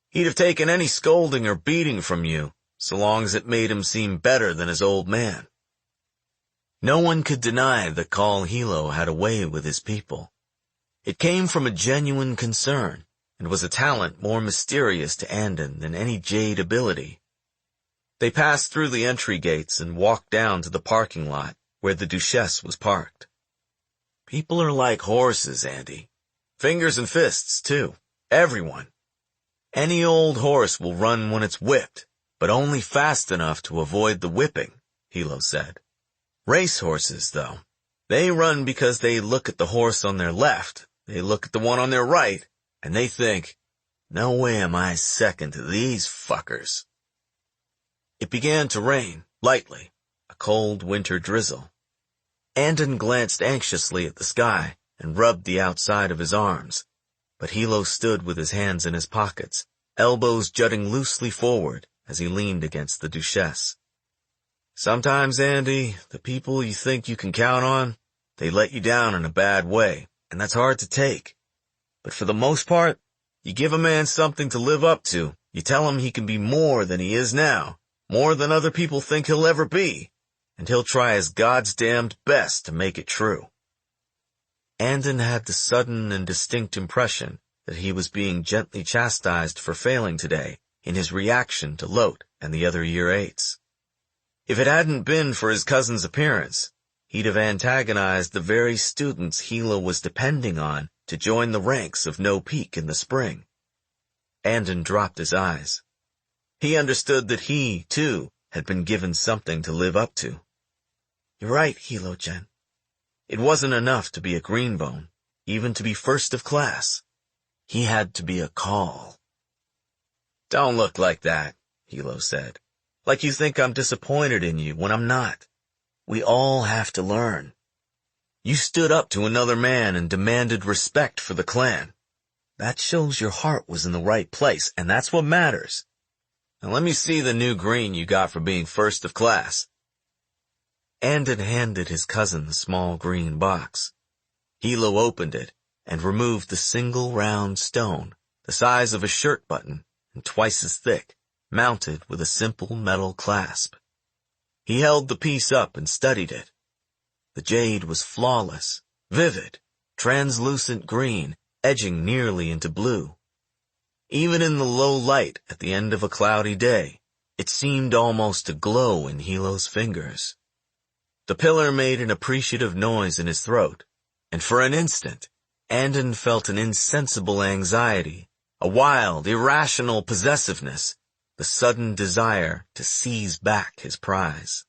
He'd have taken any scolding or beating from you, so long as it made him seem better than his old man." No one could deny that Kaul Hilo had a way with his people. It came from a genuine concern, and was a talent more mysterious to Andon than any Jade ability. They passed through the entry gates and walked down to the parking lot where the Duchesse was parked. "People are like horses, Andy. Fingers and fists, too. Everyone. Any old horse will run when it's whipped, but only fast enough to avoid the whipping," Hilo said. "Race horses, though, they run because they look at the horse on their left, they look at the one on their right, and they think, 'No way am I second to these fuckers.'" It began to rain, lightly, a cold winter drizzle. Andon glanced anxiously at the sky and rubbed the outside of his arms, but Hilo stood with his hands in his pockets, elbows jutting loosely forward as he leaned against the Duchesse. "Sometimes, Andy, the people you think you can count on, they let you down in a bad way, and that's hard to take. But for the most part, you give a man something to live up to, you tell him he can be more than he is now, more than other people think he'll ever be, and he'll try his God's damned best to make it true." Andon had the sudden and distinct impression that he was being gently chastised for failing today in his reaction to Lot and the other Year 8s. If it hadn't been for his cousin's appearance, he'd have antagonized the very students Hilo was depending on to join the ranks of No Peak in the spring. Andon dropped his eyes. He understood that he, too, had been given something to live up to. "You're right, Hilo-Jen. It wasn't enough to be a Greenbone, even to be first of class. He had to be a Kaul." "Don't look like that," Hilo said. "Like you think I'm disappointed in you when I'm not. We all have to learn. You stood up to another man and demanded respect for the clan. That shows your heart was in the right place, and that's what matters. Now let me see the new green you got for being first of class." Andon handed his cousin the small green box. Hilo opened it and removed the single round stone, the size of a shirt button and twice as thick, mounted with a simple metal clasp. He held the piece up and studied it. The jade was flawless, vivid, translucent green, edging nearly into blue. Even in the low light at the end of a cloudy day, it seemed almost to glow in Hilo's fingers. The pillar made an appreciative noise in his throat, and for an instant, Andon felt an insensible anxiety, a wild, irrational possessiveness, the sudden desire to seize back his prize.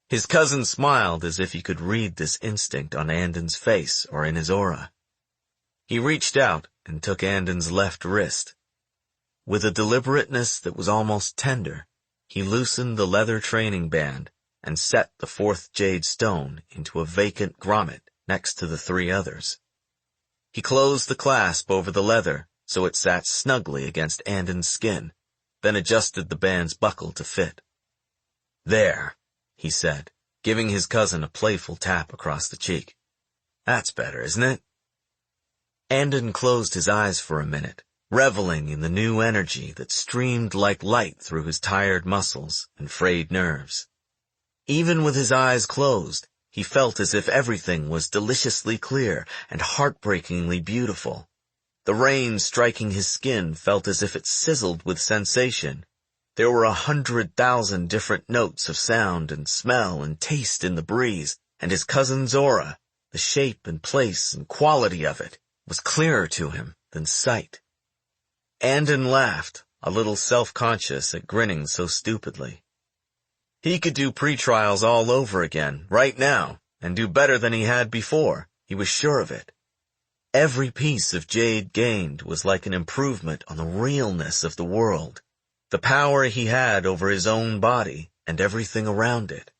His cousin smiled as if he could read this instinct on Andon's face or in his aura. He reached out and took Andon's left wrist. With a deliberateness that was almost tender, he loosened the leather training band and set the fourth jade stone into a vacant grommet next to the three others. He closed the clasp over the leather so it sat snugly against Andon's skin, then adjusted the band's buckle to fit. "There," he said, giving his cousin a playful tap across the cheek. "That's better, isn't it?" Andon closed his eyes for a minute, reveling in the new energy that streamed like light through his tired muscles and frayed nerves. Even with his eyes closed, he felt as if everything was deliciously clear and heartbreakingly beautiful. The rain striking his skin felt as if it sizzled with sensation. There were 100,000 different notes of sound and smell and taste in the breeze, and his cousin's aura, the shape and place and quality of it, was clearer to him than sight. Andon laughed, a little self-conscious at grinning so stupidly. He could do pre-trials all over again, right now, and do better than he had before. He was sure of it. Every piece of Jade gained was like an improvement on the realness of the world, the power he had over his own body and everything around it.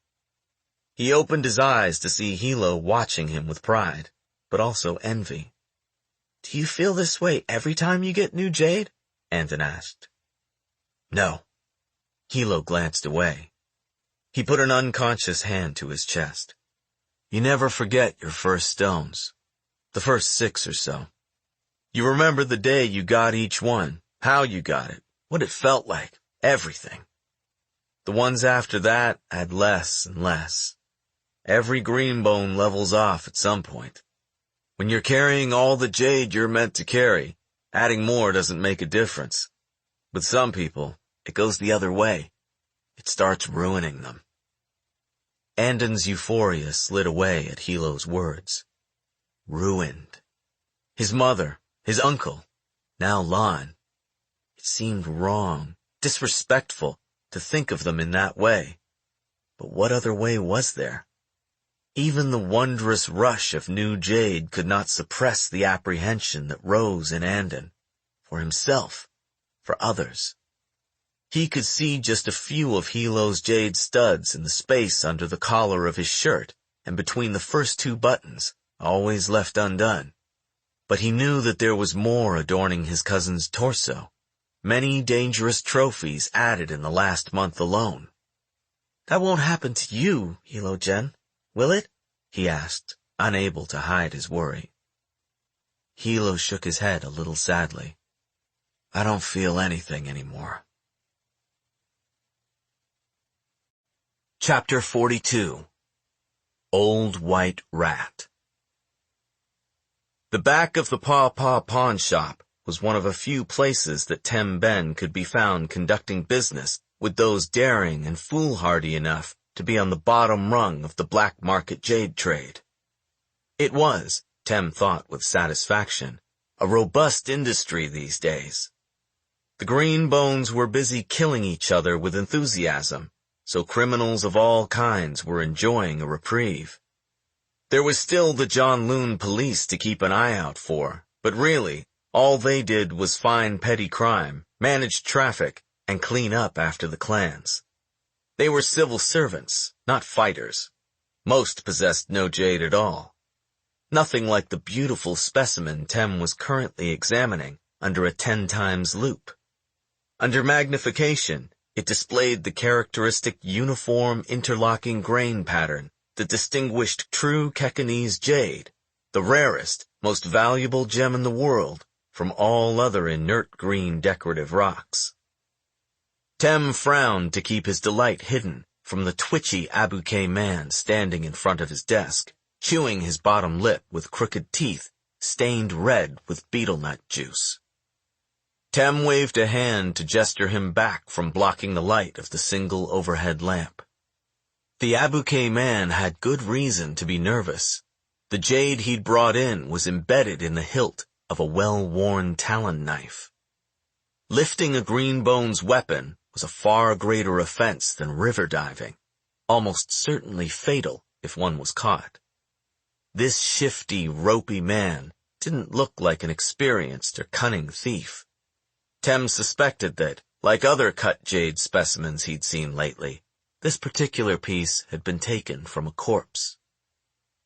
He opened his eyes to see Hilo watching him with pride, but also envy. "Do you feel this way every time you get new Jade?" Andon asked. "No." Hilo glanced away. He put an unconscious hand to his chest. "You never forget your first stones. The first 6 or so. You remember the day you got each one, how you got it, what it felt like, everything. The ones after that add less and less. Every green bone levels off at some point. When you're carrying all the Jade you're meant to carry, adding more doesn't make a difference. With some people, it goes the other way. It starts ruining them." Andon's euphoria slid away at Hilo's words. Ruined. His mother, his uncle, now Lon. It seemed wrong, disrespectful, to think of them in that way. But what other way was there? Even the wondrous rush of new Jade could not suppress the apprehension that rose in Andon. For himself, for others. He could see just a few of Hilo's Jade studs in the space under the collar of his shirt and between the first 2 buttons, always left undone. But he knew that there was more adorning his cousin's torso. Many dangerous trophies added in the last month alone. "That won't happen to you, Hilo-Gen, will it?" he asked, unable to hide his worry. Hilo shook his head a little sadly. "I don't feel anything anymore." Chapter 42. Old White Rat. The back of the Paw Paw pawn shop was one of a few places that Tem Ben could be found conducting business with those daring and foolhardy enough to be on the bottom rung of the black market jade trade. It was, Tem thought with satisfaction, a robust industry these days. The green bones were busy killing each other with enthusiasm, so criminals of all kinds were enjoying a reprieve. There was still the Janloon police to keep an eye out for, but really, all they did was find petty crime, manage traffic, and clean up after the clans. They were civil servants, not fighters. Most possessed no jade at all. Nothing like the beautiful specimen Tem was currently examining under a 10 times loupe. Under magnification, it displayed the characteristic uniform interlocking grain pattern that distinguished true Kekanese jade, the rarest, most valuable gem in the world, from all other inert green decorative rocks. Tem frowned to keep his delight hidden from the twitchy Abuke man standing in front of his desk, chewing his bottom lip with crooked teeth stained red with betel nut juice. Tem waved a hand to gesture him back from blocking the light of the single overhead lamp. The Abuke man had good reason to be nervous. The jade he'd brought in was embedded in the hilt of a well-worn talon knife. Lifting a green bone's weapon was a far greater offense than river diving, almost certainly fatal if one was caught. This shifty, ropey man didn't look like an experienced or cunning thief. Tem suspected that, like other cut jade specimens he'd seen lately, this particular piece had been taken from a corpse.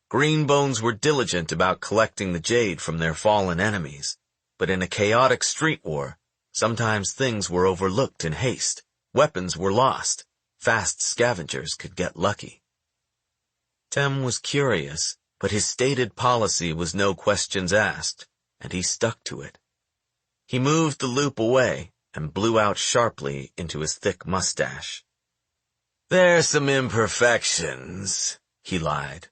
Green bones were diligent about collecting the jade from their fallen enemies, but in a chaotic street war, sometimes things were overlooked in haste, weapons were lost, fast scavengers could get lucky. Tem was curious, but his stated policy was no questions asked, and he stuck to it. He moved the loop away and blew out sharply into his thick mustache. "There's some imperfections," he lied.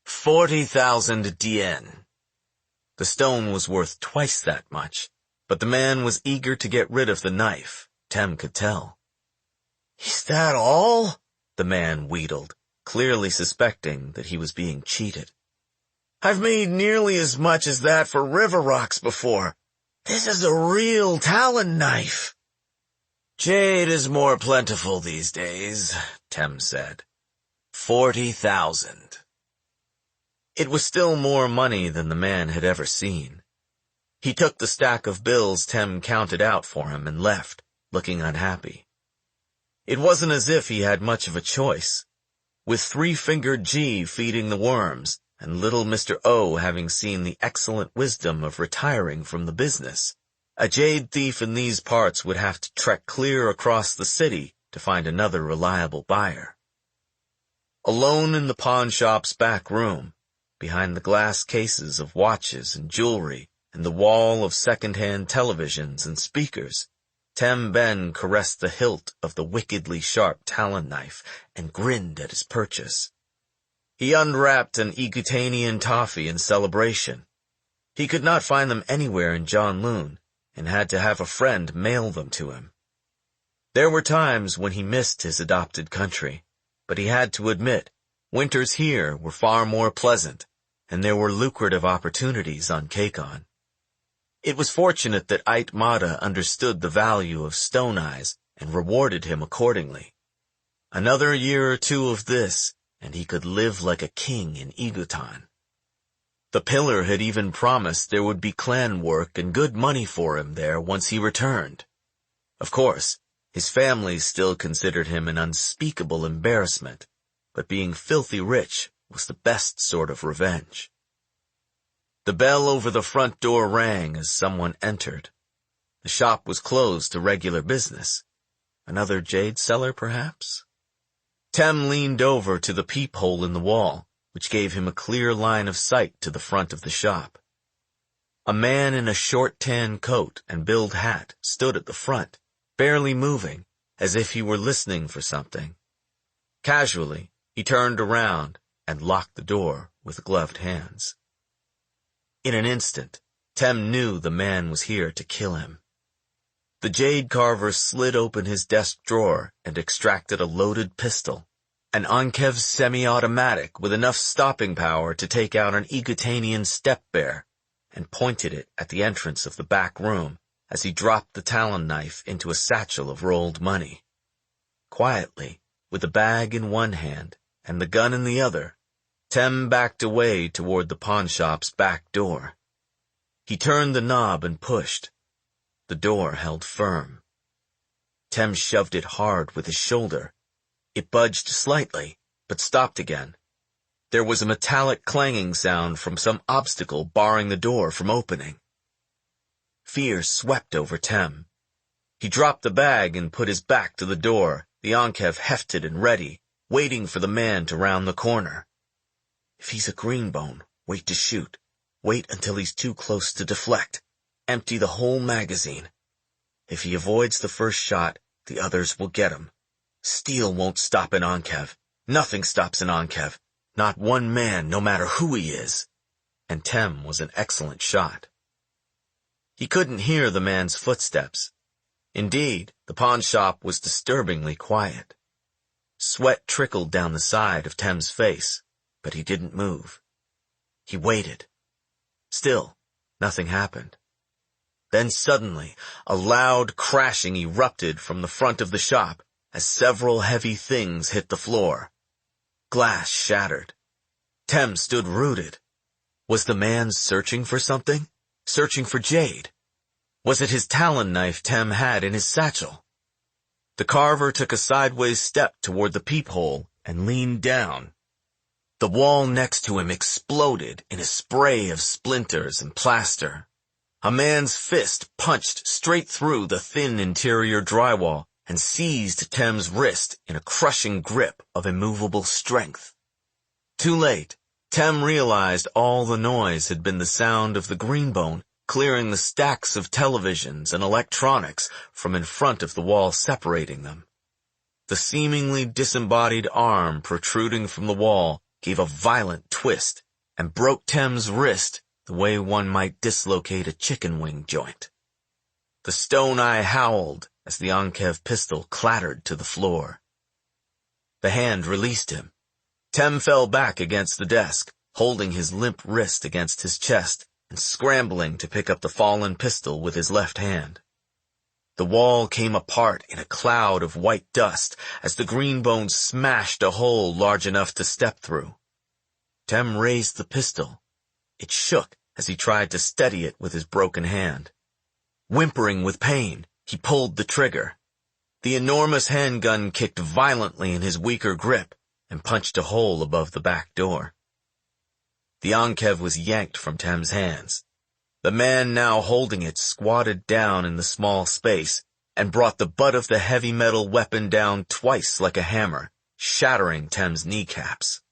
40,000 dien. The stone was worth twice that much, but the man was eager to get rid of the knife, Tem could tell. "Is that all?" the man wheedled, clearly suspecting that he was being cheated. "I've made nearly as much as that for river rocks before. This is a real Talon knife." "Jade is more plentiful these days," Tem said. 40,000. It was still more money than the man had ever seen. He took the stack of bills Tem counted out for him and left, looking unhappy. It wasn't as if he had much of a choice. With three-fingered G feeding the worms, and little Mr. O having seen the excellent wisdom of retiring from the business, a jade thief in these parts would have to trek clear across the city to find another reliable buyer. Alone in the pawnshop's back room, behind the glass cases of watches and jewelry and the wall of second-hand televisions and speakers, Tem Ben caressed the hilt of the wickedly sharp Talon knife and grinned at his purchase. He unwrapped an Egutanian toffee in celebration. He could not find them anywhere in Janloon and had to have a friend mail them to him. There were times when he missed his adopted country, but he had to admit, winters here were far more pleasant, and there were lucrative opportunities on Kakon. It was fortunate that Ait Mada understood the value of stone eyes and rewarded him accordingly. Another year or two of this, and he could live like a king in Egutan. The pillar had even promised there would be clan work and good money for him there once he returned. Of course, his family still considered him an unspeakable embarrassment, but being filthy rich was the best sort of revenge. The bell over the front door rang as someone entered. The shop was closed to regular business. Another jade seller, perhaps? Tem leaned over to the peephole in the wall, which gave him a clear line of sight to the front of the shop. A man in a short tan coat and billed hat stood at the front, barely moving, as if he were listening for something. Casually, he turned around and locked the door with gloved hands. In an instant, Tem knew the man was here to kill him. The jade carver slid open his desk drawer and extracted a loaded pistol, an Ankev semi-automatic with enough stopping power to take out an Egutanian step bear, and pointed it at the entrance of the back room as he dropped the Talon knife into a satchel of rolled money. Quietly, with the bag in one hand and the gun in the other, Tem backed away toward the pawnshop's back door. He turned the knob and pushed. The door held firm. Tem shoved it hard with his shoulder. It budged slightly, but stopped again. There was a metallic clanging sound from some obstacle barring the door from opening. Fear swept over Tem. He dropped the bag and put his back to the door, the Ankev hefted and ready, waiting for the man to round the corner. If he's a greenbone, wait to shoot. Wait until he's too close to deflect. Empty the whole magazine. If he avoids the first shot, the others will get him. Steel won't stop an Ankev. Nothing stops an Ankev. Not one man, no matter who he is. And Tem was an excellent shot. He couldn't hear the man's footsteps. Indeed, the pawnshop was disturbingly quiet. Sweat trickled down the side of Tem's face, but he didn't move. He waited. Still, nothing happened. Then suddenly, a loud crashing erupted from the front of the shop as several heavy things hit the floor. Glass shattered. Tem stood rooted. Was the man searching for something? Searching for Jade? Was it his Talon knife Tem had in his satchel? The carver took a sideways step toward the peephole and leaned down. The wall next to him exploded in a spray of splinters and plaster. A man's fist punched straight through the thin interior drywall and seized Tem's wrist in a crushing grip of immovable strength. Too late, Tem realized all the noise had been the sound of the greenbone clearing the stacks of televisions and electronics from in front of the wall separating them. The seemingly disembodied arm protruding from the wall gave a violent twist and broke Tem's wrist the way one might dislocate a chicken wing joint. The Stone Eye howled as the Ankev pistol clattered to the floor. The hand released him. Tem fell back against the desk, holding his limp wrist against his chest and scrambling to pick up the fallen pistol with his left hand. The wall came apart in a cloud of white dust as the green bone smashed a hole large enough to step through. Tem raised the pistol. It shook as he tried to steady it with his broken hand. Whimpering with pain, he pulled the trigger. The enormous handgun kicked violently in his weaker grip and punched a hole above the back door. The Ankev was yanked from Tem's hands. The man now holding it squatted down in the small space and brought the butt of the heavy metal weapon down twice like a hammer, shattering Tem's kneecaps.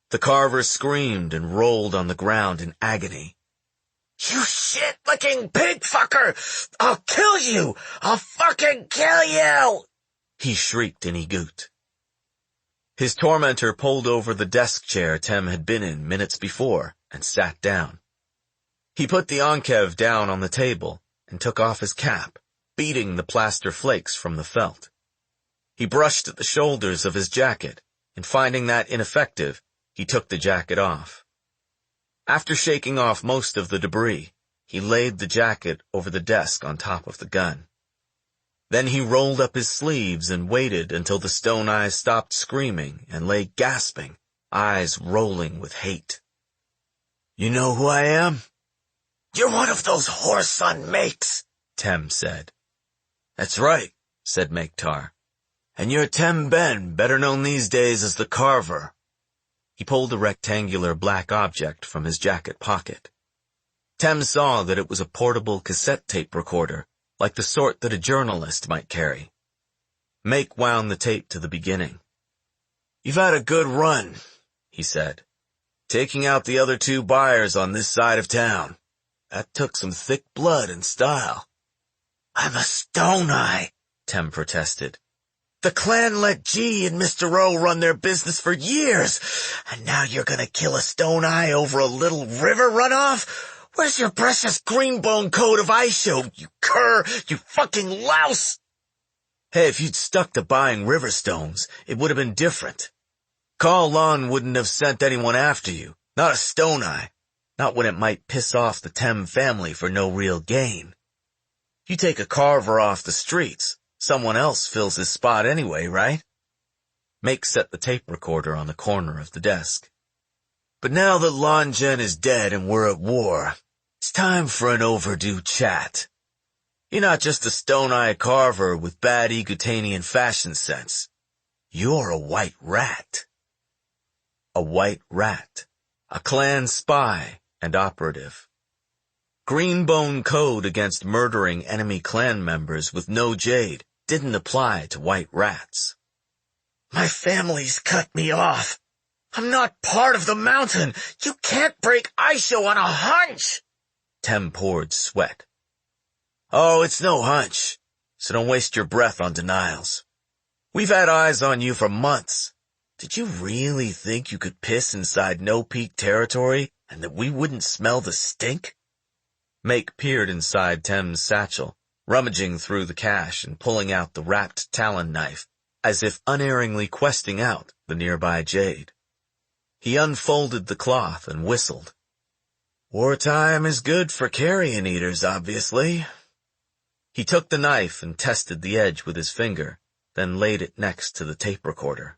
The carver screamed and rolled on the ground in agony. "You shit-licking pig fucker! I'll kill you! I'll fucking kill you!" he shrieked in Igut. His tormentor pulled over the desk chair Tem had been in minutes before and sat down. He put the Ankev down on the table and took off his cap, beating the plaster flakes from the felt. He brushed at the shoulders of his jacket, and finding that ineffective, he took the jacket off. After shaking off most of the debris, he laid the jacket over the desk on top of the gun. Then he rolled up his sleeves and waited until the Stone Eye stopped screaming and lay gasping, eyes rolling with hate. "You know who I am?" "You're one of those whoreson makes," Tem said. "That's right," said Mektar. "And you're Tem Ben, better known these days as the Carver." He pulled a rectangular black object from his jacket pocket. Tem saw that it was a portable cassette tape recorder, like the sort that a journalist might carry. Make wound the tape to the beginning. "You've had a good run," he said, "taking out the other two buyers on this side of town. That took some thick blood and style." "I'm a Stone Eye," Tem protested. "The clan let G and Mr. O run their business for years, and now you're gonna kill a Stone Eye over a little river runoff? Where's your precious green bone code of Aisho, you cur, you fucking louse?" "Hey, if you'd stuck to buying river stones, it would have been different. Kaul Lon wouldn't have sent anyone after you, not a Stone Eye, not when it might piss off the Tem family for no real gain. You take a Carver off the streets, someone else fills his spot anyway, right?" Make set the tape recorder on the corner of the desk. "But now that Lon Jen is dead and we're at war, it's time for an overdue chat. You're not just a Stone Eye Carver with bad Egutanian fashion sense. You're a white rat." A white rat. A clan spy and operative. Green Bone code against murdering enemy clan members with no jade didn't apply to white rats. "My family's cut me off. I'm not part of the mountain. You can't break Aisho on a hunch." Tem poured sweat. "Oh, it's no hunch, so don't waste your breath on denials. We've had eyes on you for months. Did you really think you could piss inside No Peak territory and that we wouldn't smell the stink?" Make peered inside Tem's satchel, rummaging through the cash and pulling out the wrapped talon knife, as if unerringly questing out the nearby jade. He unfolded the cloth and whistled. "Wartime is good for carrion eaters, obviously." He took the knife and tested the edge with his finger, then laid it next to the tape recorder.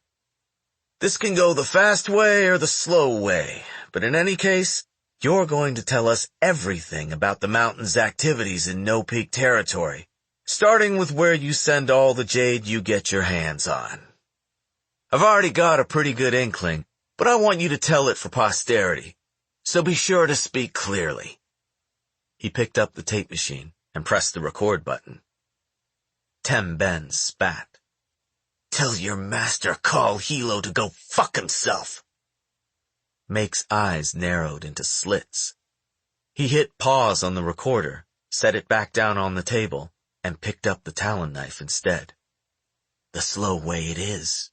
"This can go the fast way or the slow way, but in any case, you're going to tell us everything about the mountain's activities in No Peak territory, starting with where you send all the jade you get your hands on. I've already got a pretty good inkling, but I want you to tell it for posterity, so be sure to speak clearly." He picked up the tape machine and pressed the record button. Tem Ben spat. "Tell your master Kaul Hilo to go fuck himself." Make's eyes narrowed into slits. He hit pause on the recorder, set it back down on the table, and picked up the Talon knife instead. The slow way it is.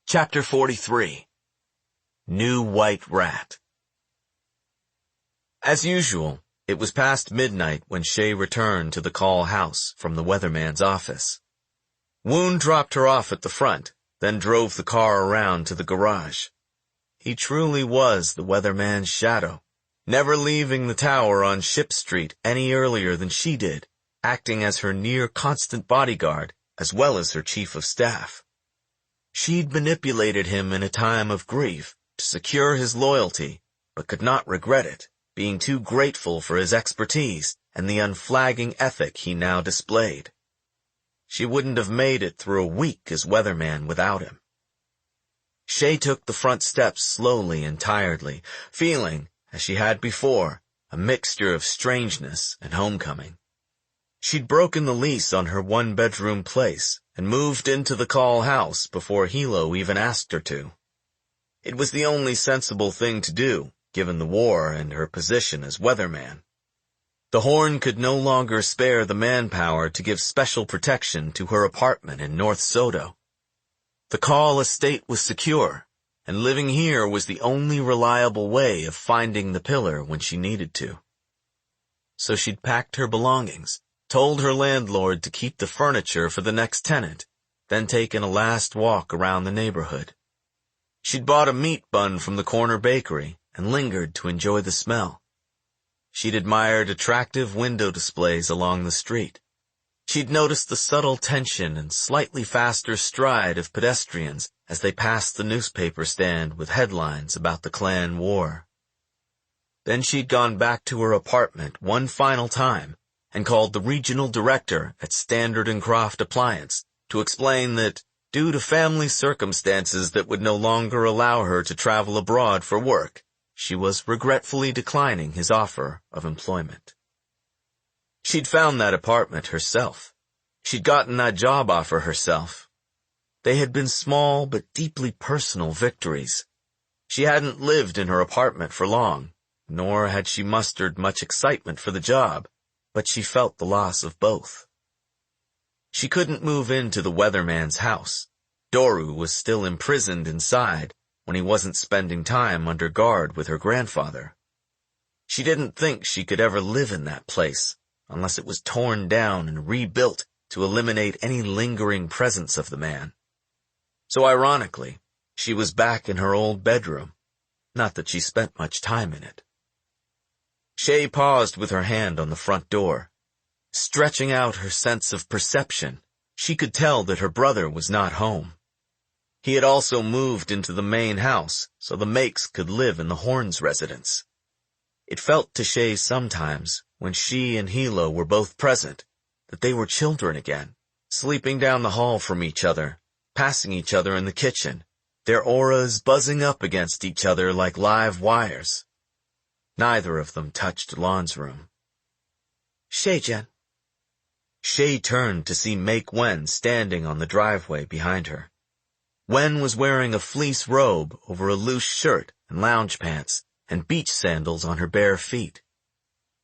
Chapter 43. New White Rat. As usual, it was past midnight when Shay returned to the Kaul house from the weatherman's office. Woon dropped her off at the front, then drove the car around to the garage. He truly was the weatherman's shadow, never leaving the tower on Ship Street any earlier than she did, acting as her near-constant bodyguard as well as her chief of staff. She'd manipulated him in a time of grief to secure his loyalty, but could not regret it, being too grateful for his expertise and the unflagging ethic he now displayed. She wouldn't have made it through a week as weatherman without him. Shay took the front steps slowly and tiredly, feeling, as she had before, a mixture of strangeness and homecoming. She'd broken the lease on her one-bedroom place and moved into the Kaul house before Hilo even asked her to. It was the only sensible thing to do, given the war and her position as weatherman. The Horn could no longer spare the manpower to give special protection to her apartment in North Sodo. The Kaul estate was secure, and living here was the only reliable way of finding the pillar when she needed to. So she'd packed her belongings, told her landlord to keep the furniture for the next tenant, then taken a last walk around the neighborhood. She'd bought a meat bun from the corner bakery and lingered to enjoy the smell. She'd admired attractive window displays along the street. She'd noticed the subtle tension and slightly faster stride of pedestrians as they passed the newspaper stand with headlines about the clan war. Then she'd gone back to her apartment one final time and called the regional director at Standard & Croft Appliance to explain that, due to family circumstances that would no longer allow her to travel abroad for work, she was regretfully declining his offer of employment. She'd found that apartment herself. She'd gotten that job offer herself. They had been small but deeply personal victories. She hadn't lived in her apartment for long, nor had she mustered much excitement for the job, but she felt the loss of both. She couldn't move into the weatherman's house. Doru was still imprisoned inside when he wasn't spending time under guard with her grandfather. She didn't think she could ever live in that place, unless it was torn down and rebuilt to eliminate any lingering presence of the man. So ironically, she was back in her old bedroom, not that she spent much time in it. Shay paused with her hand on the front door. Stretching out her sense of perception, she could tell that her brother was not home. He had also moved into the main house so the Makes could live in the Horn's residence. It felt to Shay sometimes, when she and Hilo were both present, that they were children again, sleeping down the hall from each other, passing each other in the kitchen, their auras buzzing up against each other like live wires. Neither of them touched Lon's room.
Shay-Jen.
Shay turned to see Make Wen standing on the driveway behind her. Wen was wearing a fleece robe over a loose shirt and lounge pants, and beach sandals on her bare feet.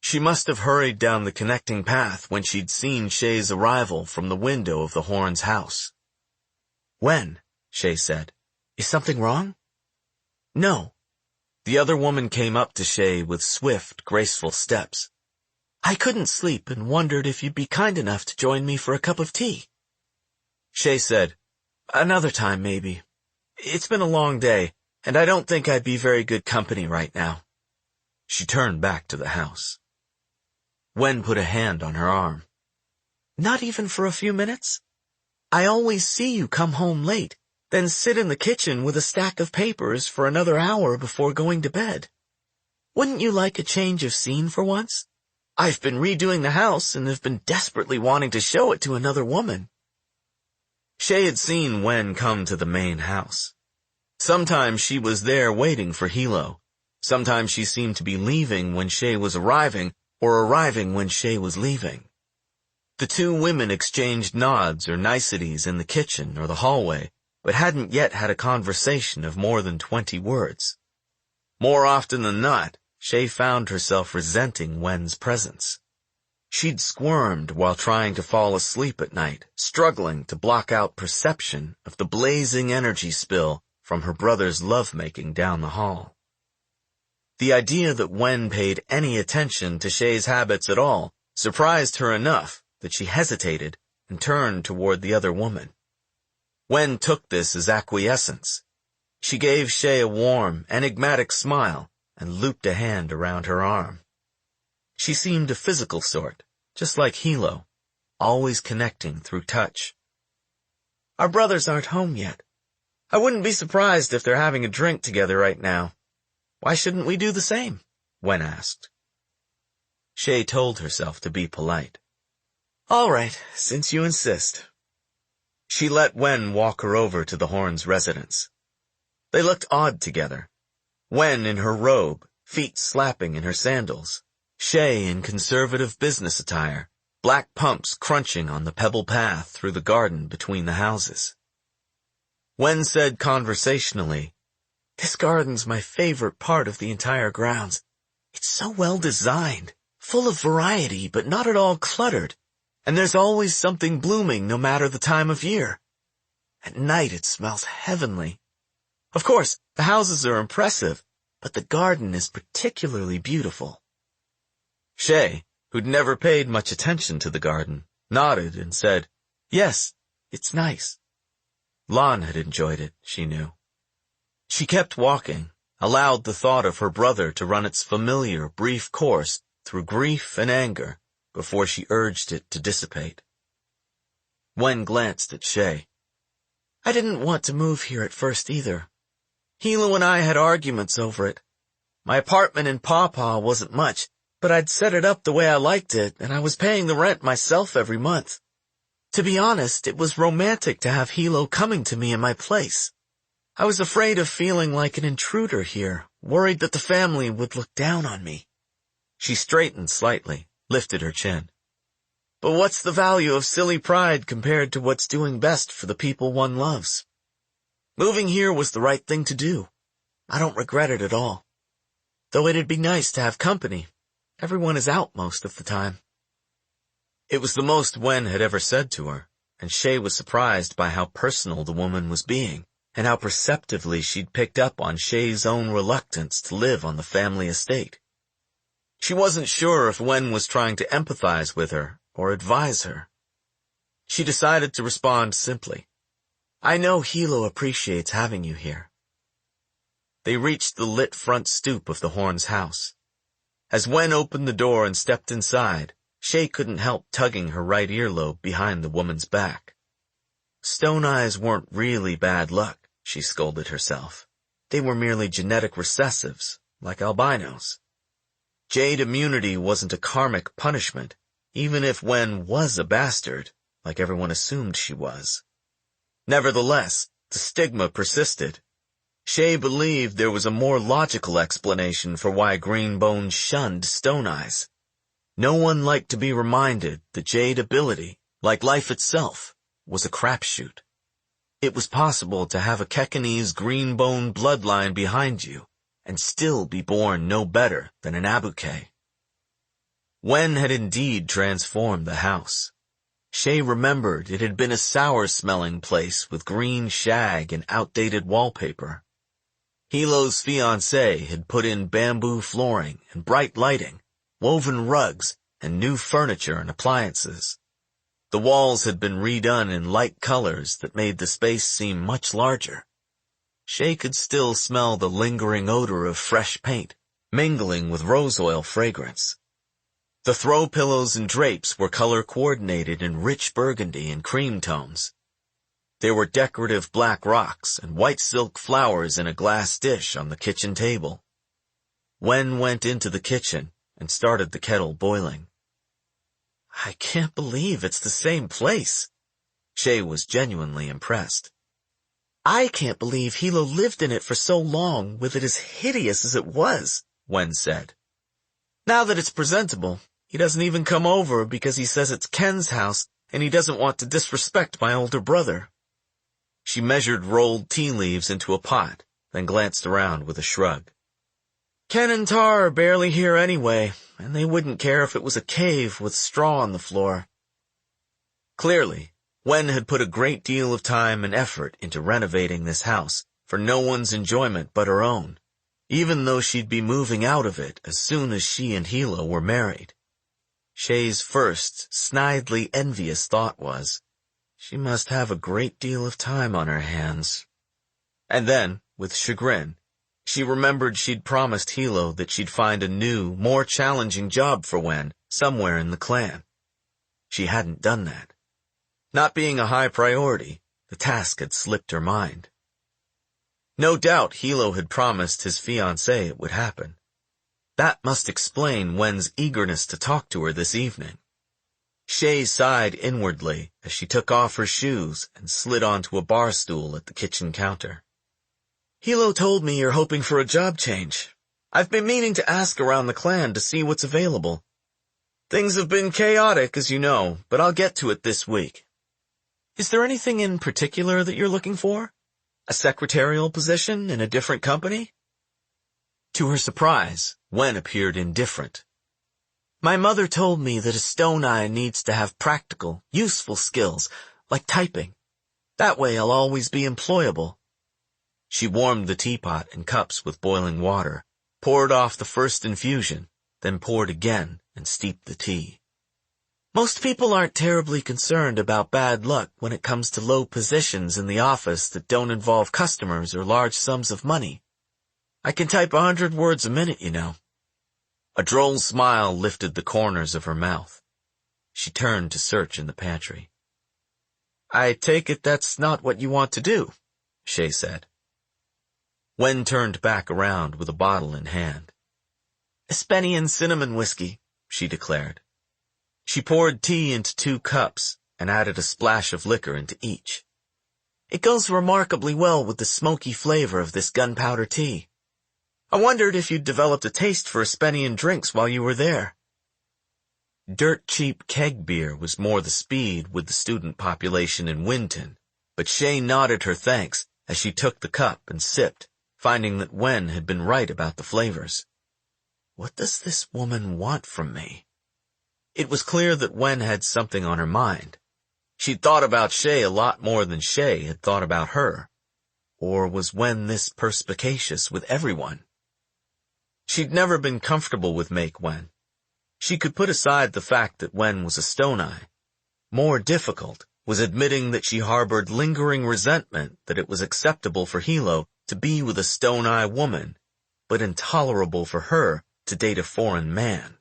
She must have hurried down the connecting path when she'd seen Shay's arrival from the window of the Horn's house.
"Wen,"
Shay said.
"Is something wrong?"
"No." The other woman came up to Shay with swift, graceful steps.
"I couldn't sleep and wondered if you'd be kind enough to join me for a cup of tea."
Shay said, "Another time, maybe. It's been a long day, and I don't think I'd be very good company right now." She turned back to the house. Wen put a hand on her arm.
"Not even for a few minutes? I always see you come home late, then sit in the kitchen with a stack of papers for another hour before going to bed. Wouldn't you like a change of scene for once? I've been redoing the house and have been desperately wanting to show it to another woman."
Shay had seen Wen come to the main house. Sometimes she was there waiting for Hilo. Sometimes she seemed to be leaving when Shay was arriving, or arriving when Shay was leaving. The two women exchanged nods or niceties in the kitchen or the hallway, but hadn't yet had a conversation of more than 20 words. More often than not, Shay found herself resenting Wen's presence. She'd squirmed while trying to fall asleep at night, struggling to block out perception of the blazing energy spill from her brother's lovemaking down the hall. The idea that Wen paid any attention to Shay's habits at all surprised her enough that she hesitated and turned toward the other woman. Wen took this as acquiescence. She gave Shay a warm, enigmatic smile and looped a hand around her arm. She seemed a physical sort, just like Hilo, always connecting through touch. Our brothers aren't home yet. I wouldn't be surprised if they're having a drink together right now. Why shouldn't we do the same? Wen asked. Shay told herself to be polite. All right, since you insist. She let Wen walk her over to the Horn's residence. They looked odd together. Wen in her robe, feet slapping in her sandals. Shay in conservative business attire, black pumps crunching on the pebble path through the garden between the houses. Wen said conversationally, "This garden's my favorite part of the entire grounds. It's so well designed, full of variety but not at all cluttered, and there's always something blooming no matter the time of year. At night it smells heavenly. Of course, the houses are impressive, but the garden is particularly beautiful." Shay, who'd never paid much attention to the garden, nodded and said, "Yes, it's nice." Lon had enjoyed it, she knew. She kept walking, allowed the thought of her brother to run its familiar, brief course through grief and anger before she urged it to dissipate. Wen glanced at Shay. "I didn't want to move here at first either. Hilo and I had arguments over it. My apartment in Pawpaw wasn't much, but I'd set it up the way I liked it, and I was paying the rent myself every month. To be honest, it was romantic to have Hilo coming to me in my place. I was afraid of feeling like an intruder here, worried that the family would look down on me." She straightened slightly, lifted her chin. "But what's the value of silly pride compared to what's doing best for the people one loves? Moving here was the right thing to do. I don't regret it at all. Though it'd be nice to have company. Everyone is out most of the time." It was the most Wen had ever said to her, and Shay was surprised by how personal the woman was being, and how perceptively she'd picked up on Shay's own reluctance to live on the family estate. She wasn't sure if Wen was trying to empathize with her or advise her. She decided to respond simply, "I know Hilo appreciates having you here." They reached the lit front stoop of the Horn's house. As Wen opened the door and stepped inside, Shay couldn't help tugging her right earlobe behind the woman's back. Stone eyes weren't really bad luck, she scolded herself. They were merely genetic recessives, like albinos. Jade immunity wasn't a karmic punishment, even if Wen was a bastard, like everyone assumed she was. Nevertheless, the stigma persisted. Shay believed there was a more logical explanation for why Green Bone shunned Stone Eyes. No one liked to be reminded that Jade ability, like life itself, was a crapshoot. It was possible to have a Kekanese Green Bone bloodline behind you and still be born no better than an Abuke. Wen had indeed transformed the house. Shay remembered it had been a sour-smelling place with green shag and outdated wallpaper. Hilo's fiancé had put in bamboo flooring and bright lighting, woven rugs, and new furniture and appliances. The walls had been redone in light colors that made the space seem much larger. Shay could still smell the lingering odor of fresh paint, mingling with rose oil fragrance. The throw pillows and drapes were color-coordinated in rich burgundy and cream tones. There were decorative black rocks and white silk flowers in a glass dish on the kitchen table. Wen went into the kitchen and started the kettle boiling. "I can't believe it's the same place." Shay was genuinely impressed. "I can't believe Hilo lived in it for so long with it as hideous as it was," Wen said. "Now that it's presentable, he doesn't even come over because he says it's Ken's house and he doesn't want to disrespect my older brother." She measured rolled tea leaves into a pot, then glanced around with a shrug.
Ken and Tar are barely here anyway, and they wouldn't care if it was a cave with straw on the floor.
Clearly, Wen had put a great deal of time and effort into renovating this house for no one's enjoyment but her own, even though she'd be moving out of it as soon as she and Hilo were married. Shay's first, snidely envious thought was, she must have a great deal of time on her hands. And then, with chagrin, she remembered she'd promised Hilo that she'd find a new, more challenging job for Wen somewhere in the clan. She hadn't done that. Not being a high priority, the task had slipped her mind. No doubt Hilo had promised his fiancée it would happen. That must explain Wen's eagerness to talk to her this evening. Shay sighed inwardly as she took off her shoes and slid onto a bar stool at the kitchen counter.
Hilo told me you're hoping for a job change. I've been meaning to ask around the clan to see what's available. Things have been chaotic, as you know, but I'll get to it this week. Is there anything in particular that you're looking for? A secretarial position in a different company?
To her surprise, Wen appeared indifferent.
My mother told me that a stone eye needs to have practical, useful skills, like typing. That way I'll always be employable.
She warmed the teapot and cups with boiling water, poured off the first infusion, then poured again and steeped the tea.
Most people aren't terribly concerned about bad luck when it comes to low positions in the office that don't involve customers or large sums of money. I can type 100 words a minute, you know.
A droll smile lifted the corners of her mouth. She turned to search in the pantry.
I take it that's not what you want to do, Shay said.
Wen turned back around with a bottle in hand.
Espenian cinnamon whiskey, she declared.
She poured tea into 2 cups and added a splash of liquor into each.
It goes remarkably well with the smoky flavor of this gunpowder tea. I wondered if you'd developed a taste for Espenian drinks while you were there.
Dirt-cheap keg beer was more the speed with the student population in Winton, but Shay nodded her thanks as she took the cup and sipped, finding that Wen had been right about the flavors.
What does this woman want from me?
It was clear that Wen had something on her mind. She'd thought about Shay a lot more than Shay had thought about her. Or was Wen this perspicacious with everyone? She'd never been comfortable with Make Wen. She could put aside the fact that Wen was a stone eye. More difficult was admitting that she harbored lingering resentment that it was acceptable for Hilo to be with a stone eye woman, but intolerable for her to date a foreign man.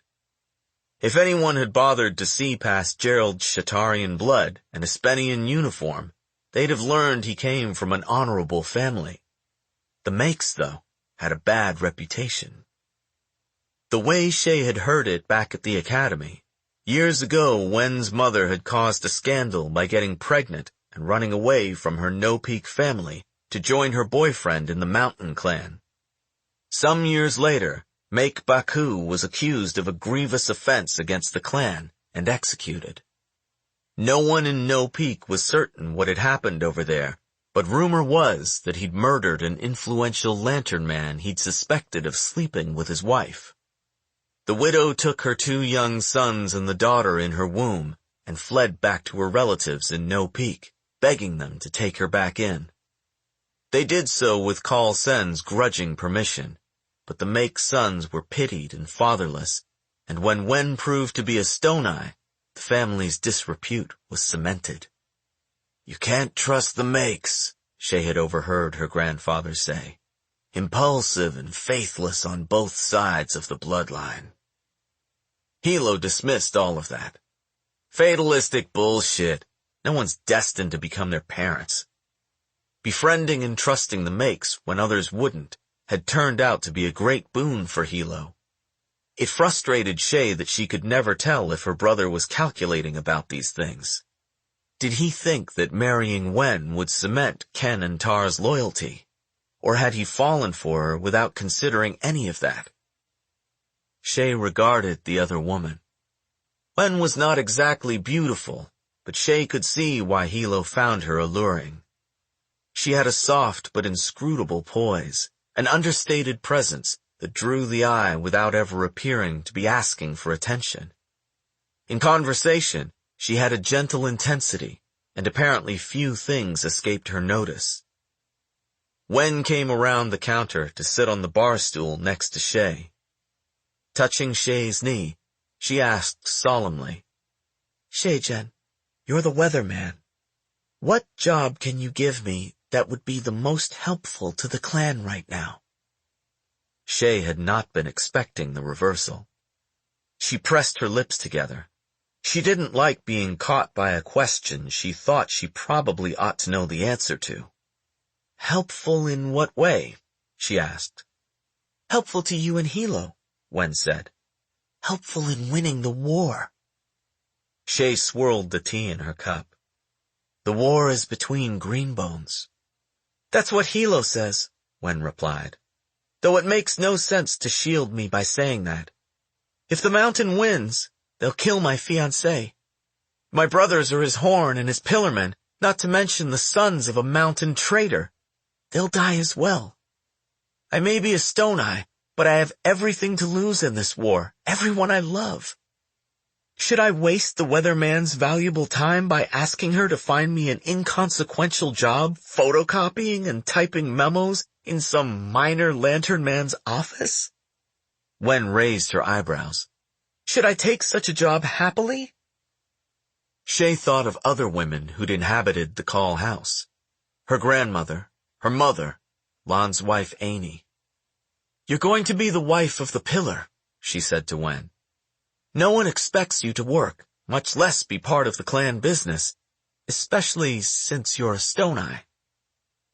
If anyone had bothered to see past Gerald's Shatarian blood and Espenian uniform, they'd have learned he came from an honorable family. The Makes, though, had a bad reputation. The way Shay had heard it back at the academy, years ago Wen's mother had caused a scandal by getting pregnant and running away from her No-Peak family to join her boyfriend in the Mountain Clan. Some years later, Make Baku was accused of a grievous offense against the clan and executed. No one in No-Peak was certain what had happened over there, but rumor was that he'd murdered an influential lantern man he'd suspected of sleeping with his wife. The widow took her 2 young sons and the daughter in her womb and fled back to her relatives in No-Peak, begging them to take her back in. They did so with Kaul Sen's grudging permission. But the Make's sons were pitied and fatherless, and when Wen proved to be a stone eye, the family's disrepute was cemented. You can't trust the Makes, Shay had overheard her grandfather say. Impulsive and faithless on both sides of the bloodline. Hilo dismissed all of that. Fatalistic bullshit. No one's destined to become their parents. Befriending and trusting the Makes when others wouldn't had turned out to be a great boon for Hilo. It frustrated Shay that she could never tell if her brother was calculating about these things. Did he think that marrying Wen would cement Ken and Tar's loyalty? Or had he fallen for her without considering any of that? Shay regarded the other woman. Wen was not exactly beautiful, but Shay could see why Hilo found her alluring. She had a soft but inscrutable poise, an understated presence that drew the eye without ever appearing to be asking for attention. In conversation, she had a gentle intensity, and apparently few things escaped her notice. Wen came around the counter to sit on the bar stool next to Shay. Touching Shay's knee, she asked solemnly, "Shay-Jen, you're the weatherman. What job can you give me that would be the most helpful to the clan right now?" Shay had not been expecting the reversal. She pressed her lips together. She didn't like being caught by a question she thought she probably ought to know the answer to. "Helpful in what way?" she asked. "Helpful to you and Hilo," Wen said. "Helpful in winning the war." Shay swirled the tea in her cup. "The war is between green bones." "That's what Hilo says," Wen replied. "Though it makes no sense to shield me by saying that. If the mountain wins, they'll kill my fiancé. My brothers are his horn and his pillarmen, not to mention the sons of a mountain traitor. They'll die as well. I may be a stone eye, but I have everything to lose in this war, everyone I love. Should I waste the weatherman's valuable time by asking her to find me an inconsequential job photocopying and typing memos in some minor lantern man's office?" Wen raised her eyebrows. "Should I take such a job happily?" Shay thought of other women who'd inhabited the Kaul house. Her grandmother, her mother, Lan's wife Amy. "You're going to be the wife of the pillar," she said to Wen. "No one expects you to work, much less be part of the clan business, especially since you're a stone eye."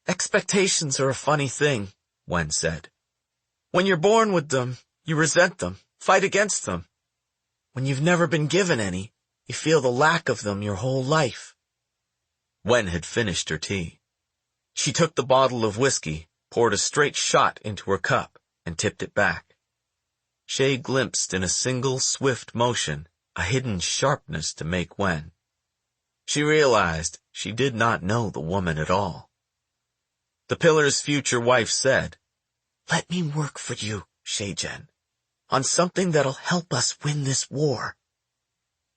"Expectations are a funny thing," Wen said. "When you're born with them, you resent them, fight against them. When you've never been given any, you feel the lack of them your whole life." Wen had finished her tea. She took the bottle of whiskey, poured a straight shot into her cup, and tipped it back. Shay glimpsed in a single swift motion a hidden sharpness to make Wen. She realized she did not know the woman at all. The pillar's future wife said, "Let me work for you, Shay-Jen, on something that'll help us win this war."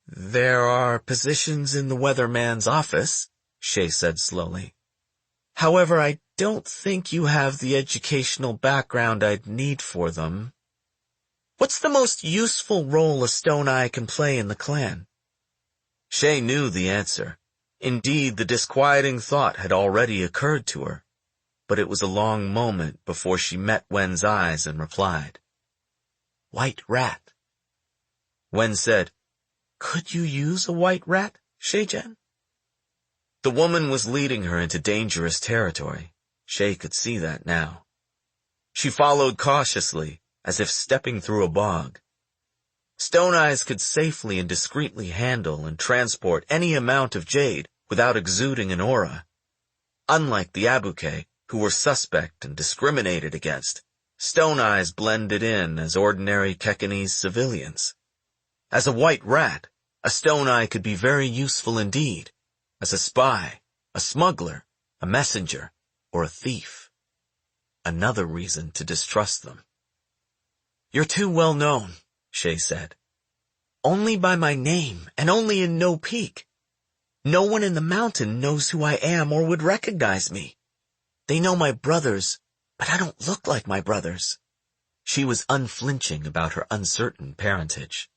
"There are positions in the weatherman's office," Shay said slowly. "However, I don't think you have the educational background I'd need for them. What's the most useful role a stone eye can play in the clan?" Shay knew the answer. Indeed, the disquieting thought had already occurred to her, but it was a long moment before she met Wen's eyes and replied, "White rat." Wen said, "Could you use a white rat, Shay-Jen?" The woman was leading her into dangerous territory. Shay could see that now. She followed cautiously, as if stepping through a bog. Stone Eyes could safely and discreetly handle and transport any amount of jade without exuding an aura. Unlike the Abuke, who were suspect and discriminated against, Stone Eyes blended in as ordinary Kekanese civilians. As a white rat, a Stone Eye could be very useful indeed, as a spy, a smuggler, a messenger, or a thief. Another reason to distrust them. "You're too well known," Shay said. "Only by my name, and only in No Peak. No one in the mountain knows who I am or would recognize me. They know my brothers, but I don't look like my brothers." She was unflinching about her uncertain parentage.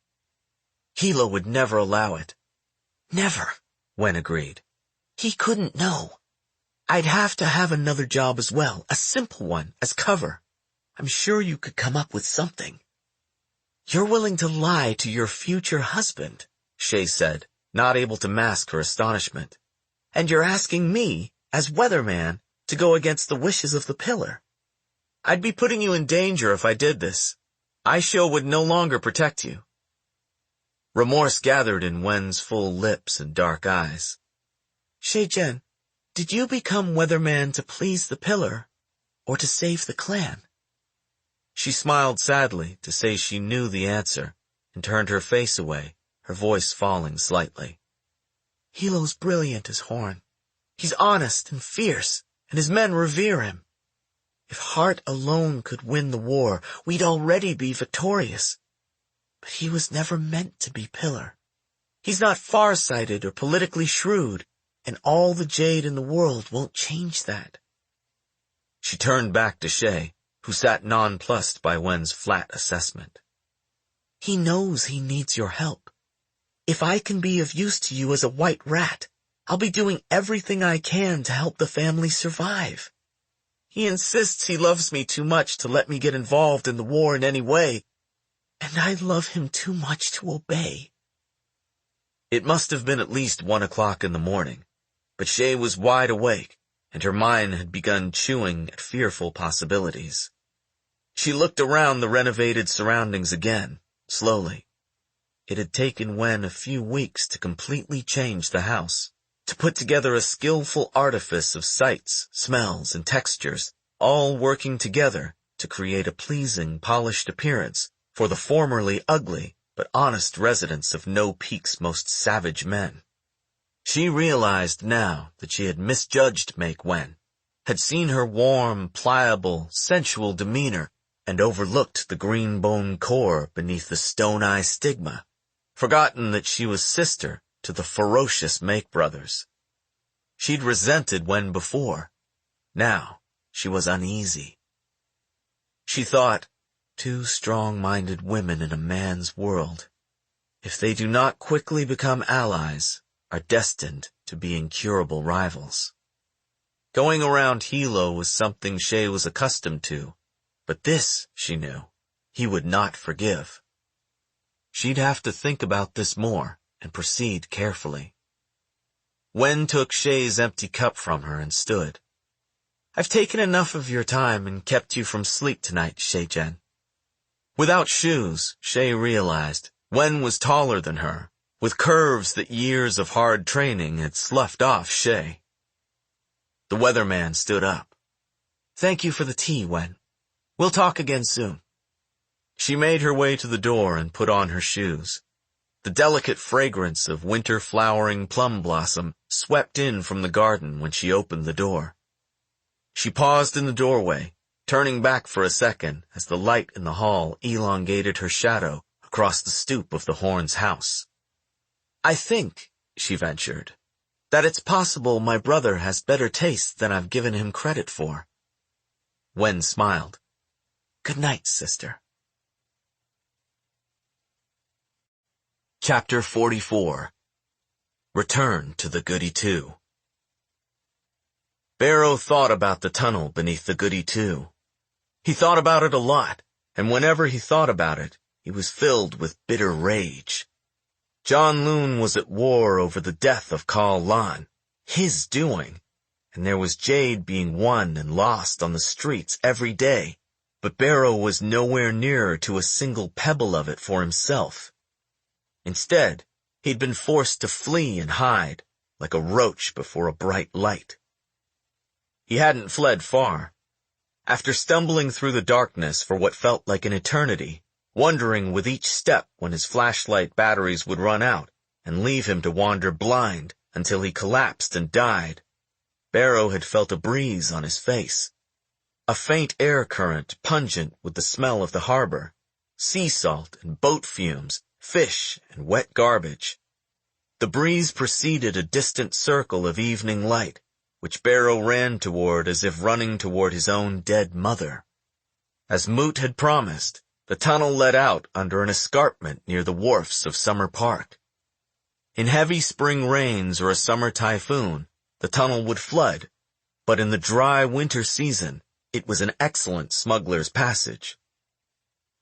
"Hilo would never allow it." "Never," Wen agreed. "He couldn't know. I'd have to have another job as well, a simple one, as cover. I'm sure you could come up with something." "You're willing to lie to your future husband," Shay said, not able to mask her astonishment. "And you're asking me, as weatherman, to go against the wishes of the pillar. I'd be putting you in danger if I did this. Aisho would no longer protect you." Remorse gathered in Wen's full lips and dark eyes. "Shay-Jen, did you become weatherman to please the pillar, or to save the clan?" She smiled sadly to say she knew the answer, and turned her face away, her voice falling slightly. "Hilo's brilliant as Horn. He's honest and fierce, and his men revere him.
If heart alone could win the war, we'd already be victorious. But he was never meant to be Pillar. He's not far-sighted or politically shrewd, and all the jade in the world won't change that.
She turned back to Shay, who sat nonplussed by Wen's flat assessment.
He knows he needs your help. If I can be of use to you as a white rat, I'll be doing everything I can to help the family survive. He insists he loves me too much to let me get involved in the war in any way, and I love him too much to obey.
It must have been at least 1 o'clock in the morning, but Shay was wide awake, and her mind had begun chewing at fearful possibilities. She looked around the renovated surroundings again, slowly. It had taken Wen a few weeks to completely change the house, to put together a skillful artifice of sights, smells, and textures, all working together to create a pleasing, polished appearance for the formerly ugly but honest residents of No Peak's most savage men. She realized now that she had misjudged Make Wen, had seen her warm, pliable, sensual demeanor, and overlooked the green bone core beneath the stone-eye stigma, forgotten that she was sister to the ferocious Make brothers. She'd resented Wen before. Now she was uneasy. She thought, 2 strong-minded women in a man's world, if they do not quickly become allies, are destined to be incurable rivals. Going around Hilo was something Shay was accustomed to, but this, she knew, he would not forgive. She'd have to think about this more and proceed carefully. Wen took Shay's empty cup from her and stood. "I've taken enough of your time and kept you from sleep tonight, Shay-Jen." Without shoes, Shay realized Wen was taller than her, with curves that years of hard training had sloughed off Shay. The weatherman stood up. "Thank you for the tea, Wen. We'll talk again soon." She made her way to the door and put on her shoes. The delicate fragrance of winter-flowering plum blossom swept in from the garden when she opened the door. She paused in the doorway, turning back for a second as the light in the hall elongated her shadow across the stoop of the Horns' house. "I think," she ventured, "that it's possible my brother has better taste than I've given him credit for." Wen smiled. "Good night, sister." Chapter 44. Return to the Goody Two. Barrow thought about the tunnel beneath the Goody Two. He thought about it a lot, and whenever he thought about it, he was filled with bitter rage. Janloon was at war over the death of Kaul Lan, his doing, and there was jade being won and lost on the streets every day, but Barrow was nowhere nearer to a single pebble of it for himself. Instead, he'd been forced to flee and hide, like a roach before a bright light. He hadn't fled far. After stumbling through the darkness for what felt like an eternity, wondering with each step when his flashlight batteries would run out and leave him to wander blind until he collapsed and died, Barrow had felt a breeze on his face. A faint air current pungent with the smell of the harbor, sea salt and boat fumes, fish and wet garbage. The breeze preceded a distant circle of evening light, which Barrow ran toward as if running toward his own dead mother. As Moot had promised, the tunnel led out under an escarpment near the wharfs of Summer Park. In heavy spring rains or a summer typhoon, the tunnel would flood, but in the dry winter season, it was an excellent smuggler's passage.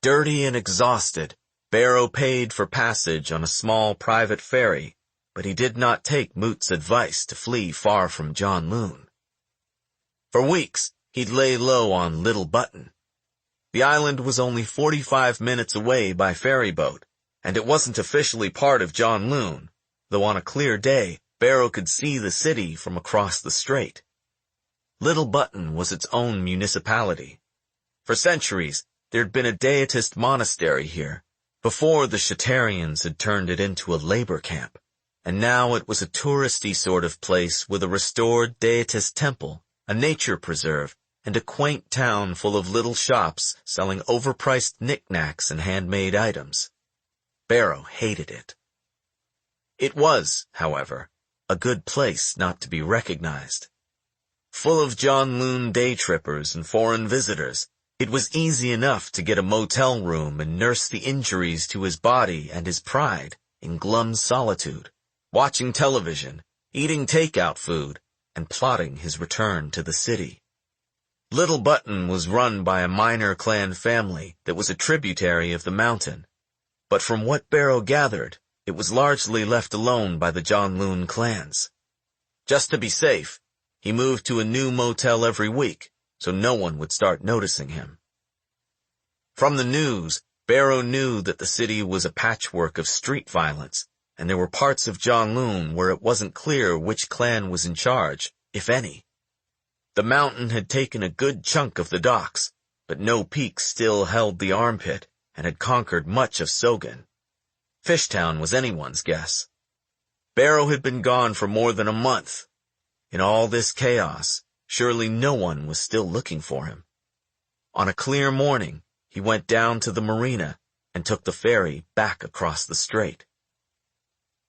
Dirty and exhausted, Barrow paid for passage on a small private ferry, but he did not take Moot's advice to flee far from Janloon. For weeks, he'd lay low on Little Button. The island was only 45 minutes away by ferry boat, and it wasn't officially part of Janloon, though on a clear day, Barrow could see the city from across the strait. Little Button was its own municipality. For centuries, there'd been a deitist monastery here, before the Shatarians had turned it into a labor camp, and now it was a touristy sort of place with a restored deitist temple, a nature preserve, and a quaint town full of little shops selling overpriced knickknacks and handmade items. Barrow hated it. It was, however, a good place not to be recognized. Full of Janloon day trippers and foreign visitors, it was easy enough to get a motel room and nurse the injuries to his body and his pride in glum solitude, watching television, eating takeout food, and plotting his return to the city. Little Button was run by a minor clan family that was a tributary of the mountain, but from what Barrow gathered, it was largely left alone by the Janloon clans. Just to be safe, he moved to a new motel every week, so no one would start noticing him. From the news, Barrow knew that the city was a patchwork of street violence, and there were parts of Janloon where it wasn't clear which clan was in charge, if any. The mountain had taken a good chunk of the docks, but no peak still held the armpit and had conquered much of Sogan. Fishtown was anyone's guess. Barrow had been gone for more than a month. In all this chaos, surely no one was still looking for him. On a clear morning, he went down to the marina and took the ferry back across the strait.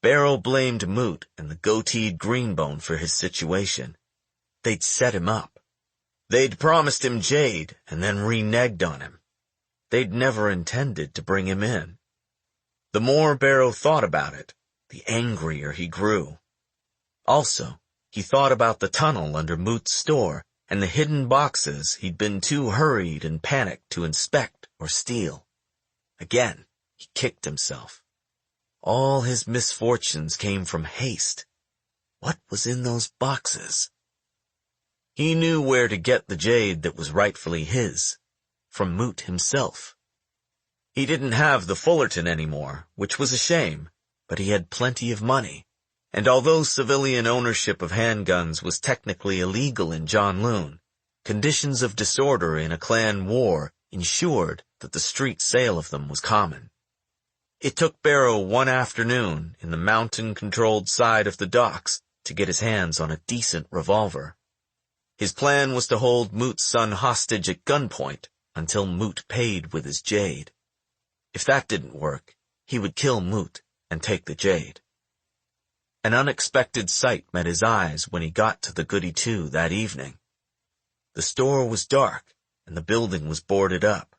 Barrow blamed Moot and the goateed Greenbone for his situation. They'd set him up. They'd promised him Jade and then reneged on him. They'd never intended to bring him in. The more Barrow thought about it, the angrier he grew. Also, he thought about the tunnel under Moot's store and the hidden boxes he'd been too hurried and panicked to inspect or steal. Again, he kicked himself. All his misfortunes came from haste. What was in those boxes? He knew where to get the jade that was rightfully his, from Moot himself. He didn't have the Fullerton anymore, which was a shame, but he had plenty of money. And although civilian ownership of handguns was technically illegal in Janloon, conditions of disorder in a clan war ensured that the street sale of them was common. It took Barrow one afternoon in the mountain-controlled side of the docks to get his hands on a decent revolver. His plan was to hold Moot's son hostage at gunpoint until Moot paid with his jade. If that didn't work, he would kill Moot and take the jade. An unexpected sight met his eyes when he got to the Goody Two that evening. The store was dark, and the building was boarded up.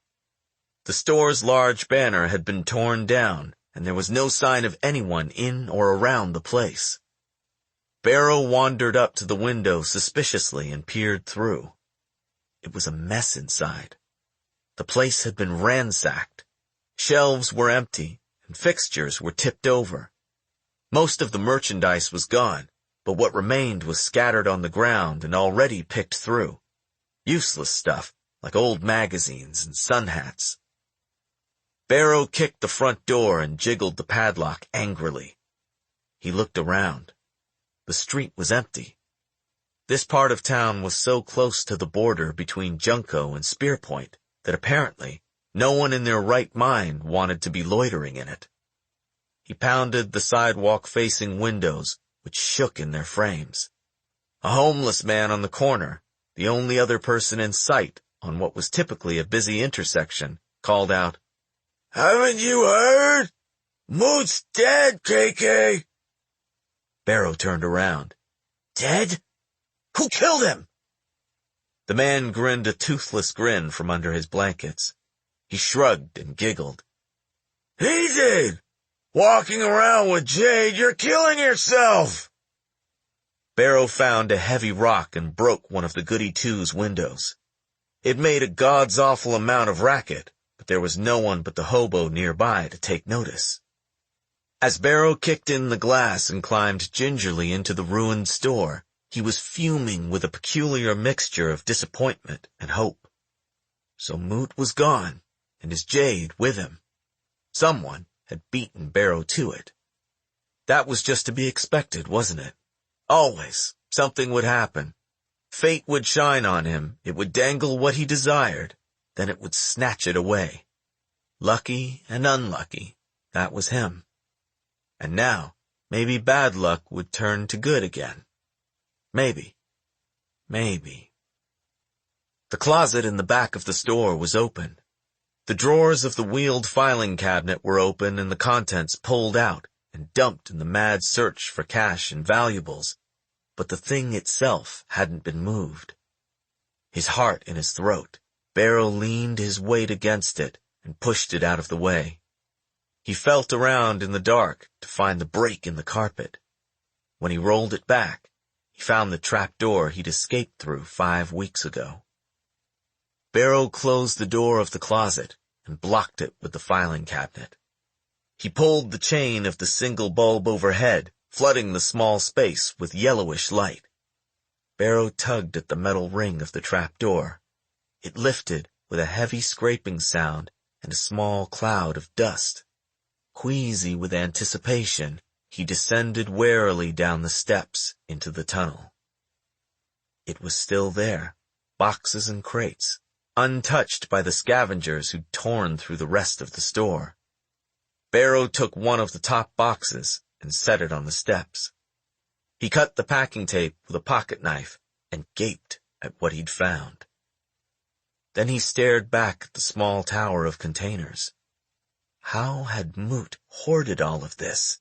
The store's large banner had been torn down, and there was no sign of anyone in or around the place. Barrow wandered up to the window suspiciously and peered through. It was a mess inside. The place had been ransacked. Shelves were empty, and fixtures were tipped over. Most of the merchandise was gone, but what remained was scattered on the ground and already picked through. Useless stuff, like old magazines and sun hats. Barrow kicked the front door and jiggled the padlock angrily. He looked around. The street was empty. This part of town was so close to the border between Junco and Spearpoint that apparently no one in their right mind wanted to be loitering in it. He pounded the sidewalk-facing windows, which shook in their frames. A homeless man on the corner, the only other person in sight on what was typically a busy intersection, called out, "Haven't you heard? Moot's dead, KK!" Barrow turned around. "Dead? Who killed him?" The man grinned a toothless grin from under his blankets. He shrugged and giggled. "He did! Walking around with Jade, you're killing yourself!" Barrow found a heavy rock and broke one of the Goody Two's windows. It made a god's-awful amount of racket, but there was no one but the hobo nearby to take notice. As Barrow kicked in the glass and climbed gingerly into the ruined store, he was fuming with a peculiar mixture of disappointment and hope. So Moot was gone, and his jade with him. Someone had beaten Barrow to it. That was just to be expected, wasn't it? Always, something would happen. Fate would shine on him, it would dangle what he desired, then it would snatch it away. Lucky and unlucky, that was him. And now, maybe bad luck would turn to good again. Maybe. The closet in the back of the store was open. The drawers of the wield filing cabinet were open and the contents pulled out and dumped in the mad search for cash and valuables, but the thing itself hadn't been moved. His heart in his throat, Barrow leaned his weight against it and pushed it out of the way. He felt around in the dark to find the break in the carpet. When he rolled it back, he found the trap door he'd escaped through 5 weeks ago. Barrow closed the door of the closet and blocked it with the filing cabinet. He pulled the chain of the single bulb overhead, flooding the small space with yellowish light. Barrow tugged at the metal ring of the trap door. It lifted with a heavy scraping sound and a small cloud of dust. Queasy with anticipation, he descended warily down the steps into the tunnel. It was still there, boxes and crates, untouched by the scavengers who'd torn through the rest of the store. Barrow took one of the top boxes and set it on the steps. He cut the packing tape with a pocket knife and gaped at what he'd found. Then he stared back at the small tower of containers. How had Moot hoarded all of this?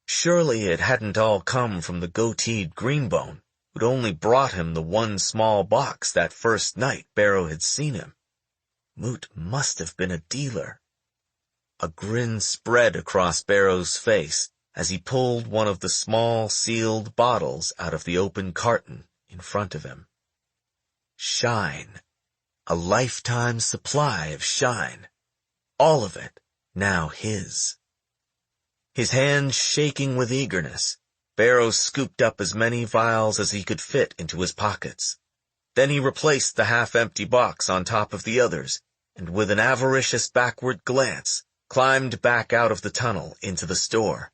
Surely it hadn't all come from the goateed Greenbone, who'd only brought him the one small box that first night Barrow had seen him. Moot must have been a dealer. A grin spread across Barrow's face as he pulled one of the small sealed bottles out of the open carton in front of him. Shine. A lifetime supply of shine. All of it now his. His hands shaking with eagerness, Barrow scooped up as many vials as he could fit into his pockets. Then he replaced the half-empty box on top of the others, and with an avaricious backward glance, climbed back out of the tunnel into the store.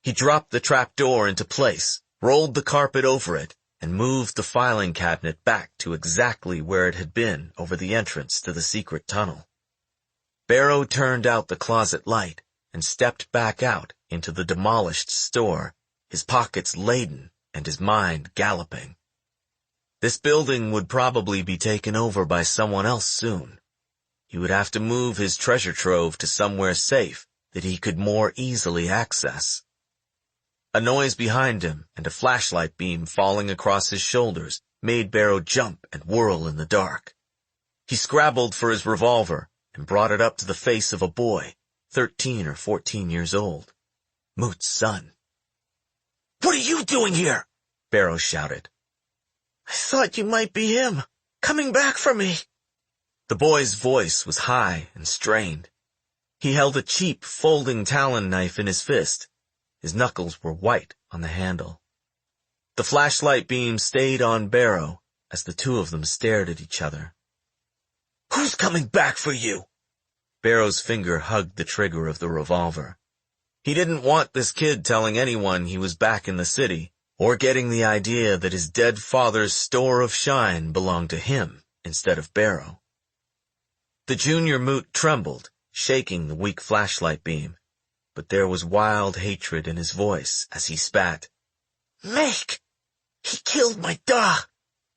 He dropped the trap door into place, rolled the carpet over it, and moved the filing cabinet back to exactly where it had been over the entrance to the secret tunnel. Barrow turned out the closet light and stepped back out into the demolished store, his pockets laden and his mind galloping. This building would probably be taken over by someone else soon. He would have to move his treasure trove to somewhere safe that he could more easily access. A noise behind him and a flashlight beam falling across his shoulders made Barrow jump and whirl in the dark. He scrabbled for his revolver and brought it up to the face of a boy, 13 or 14 years old. Moot's son. "What are you doing here?" Barrow shouted. "I thought you might be him, coming back for me." The boy's voice was high and strained. He held a cheap folding talon knife in his fist. His knuckles were white on the handle. The flashlight beam stayed on Barrow as the two of them stared at each other. "Who's coming back for you?" Barrow's finger hugged the trigger of the revolver. He didn't want this kid telling anyone he was back in the city, or getting the idea that his dead father's store of shine belonged to him instead of Barrow. The junior Moot trembled, shaking the weak flashlight beam, but there was wild hatred in his voice as he spat. "Make! He killed my da!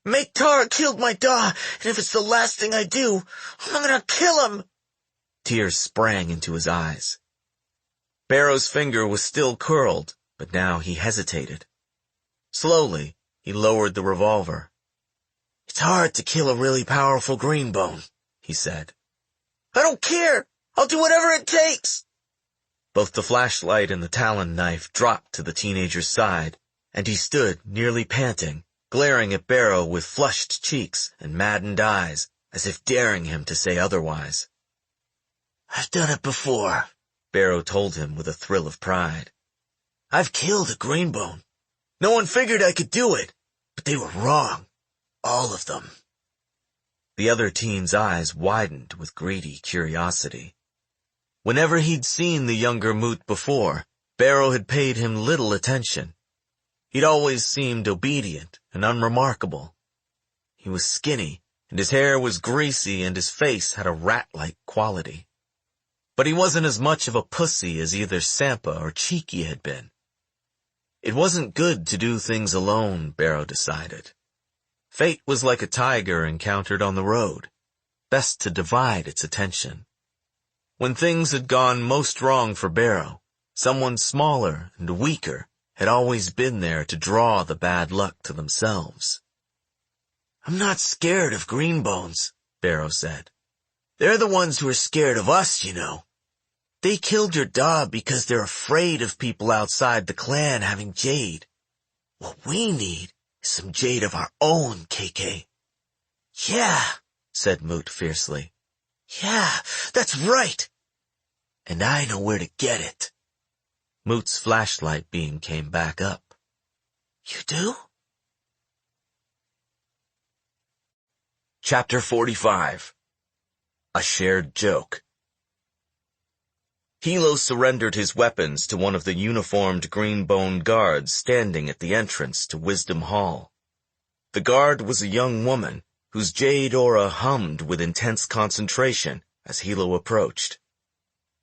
Make Tara killed my da, and if it's the last thing I do, I'm gonna kill him!" Tears sprang into his eyes. Barrow's finger was still curled, but now he hesitated. Slowly, he lowered the revolver. "It's hard to kill a really powerful Greenbone," he said. "I don't care! I'll do whatever it takes!" Both the flashlight and the talon knife dropped to the teenager's side, and he stood, nearly panting, glaring at Barrow with flushed cheeks and maddened eyes, as if daring him to say otherwise. "I've done it before," Barrow told him with a thrill of pride. "I've killed a Greenbone. No one figured I could do it, but they were wrong. All of them." The other teen's eyes widened with greedy curiosity. Whenever he'd seen the younger Moot before, Barrow had paid him little attention. He'd always seemed obedient and unremarkable. He was skinny, and his hair was greasy, and his face had a rat-like quality. But he wasn't as much of a pussy as either Sampa or Cheeky had been. It wasn't good to do things alone, Barrow decided. Fate was like a tiger encountered on the road, best to divide its attention. When things had gone most wrong for Barrow, someone smaller and weaker had always been there to draw the bad luck to themselves.
"I'm not scared of Greenbones," Barrow said. "They're the ones who are scared of us, you know. They killed your dad because they're afraid of people outside the clan having jade. What we need is some jade of our own, KK." "Yeah," said Moot fiercely. "Yeah, that's right. And I know where to get it."
Moot's flashlight beam came back up.
"You do?"
Chapter 45. A Shared Joke. Hilo surrendered his weapons to one of the uniformed Green Bone guards standing at the entrance to Wisdom Hall. The guard was a young woman whose jade aura hummed with intense concentration as Hilo approached.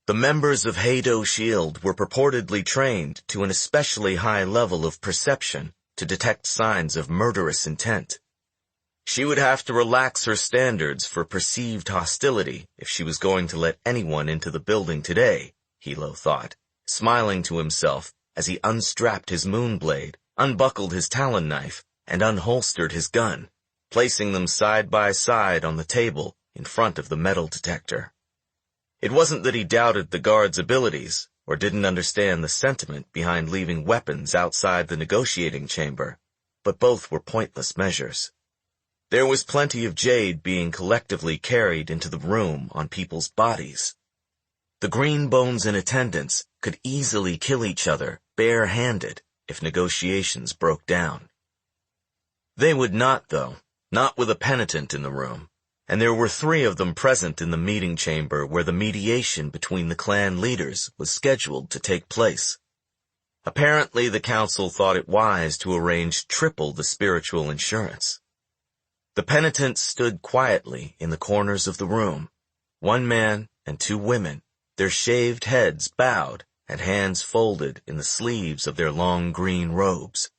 The members of Heido Shield were purportedly trained to an especially high level of perception to detect signs of murderous intent. She would have to relax her standards for perceived hostility if she was going to let anyone into the building today, Hilo thought, smiling to himself as he unstrapped his moonblade, unbuckled his talon knife, and unholstered his gun, placing them side by side on the table in front of the metal detector. It wasn't that he doubted the guard's abilities or didn't understand the sentiment behind leaving weapons outside the negotiating chamber, but both were pointless measures. There was plenty of jade being collectively carried into the room on people's bodies. The green bones in attendance could easily kill each other bare-handed if negotiations broke down. They would not, though, not with a penitent in the room, and there were 3 of them present in the meeting chamber where the mediation between the clan leaders was scheduled to take place. Apparently, the council thought it wise to arrange triple the spiritual insurance. The penitents stood quietly in the corners of the room, 1 man and 2 women, their shaved heads bowed and hands folded in the sleeves of their long green robes.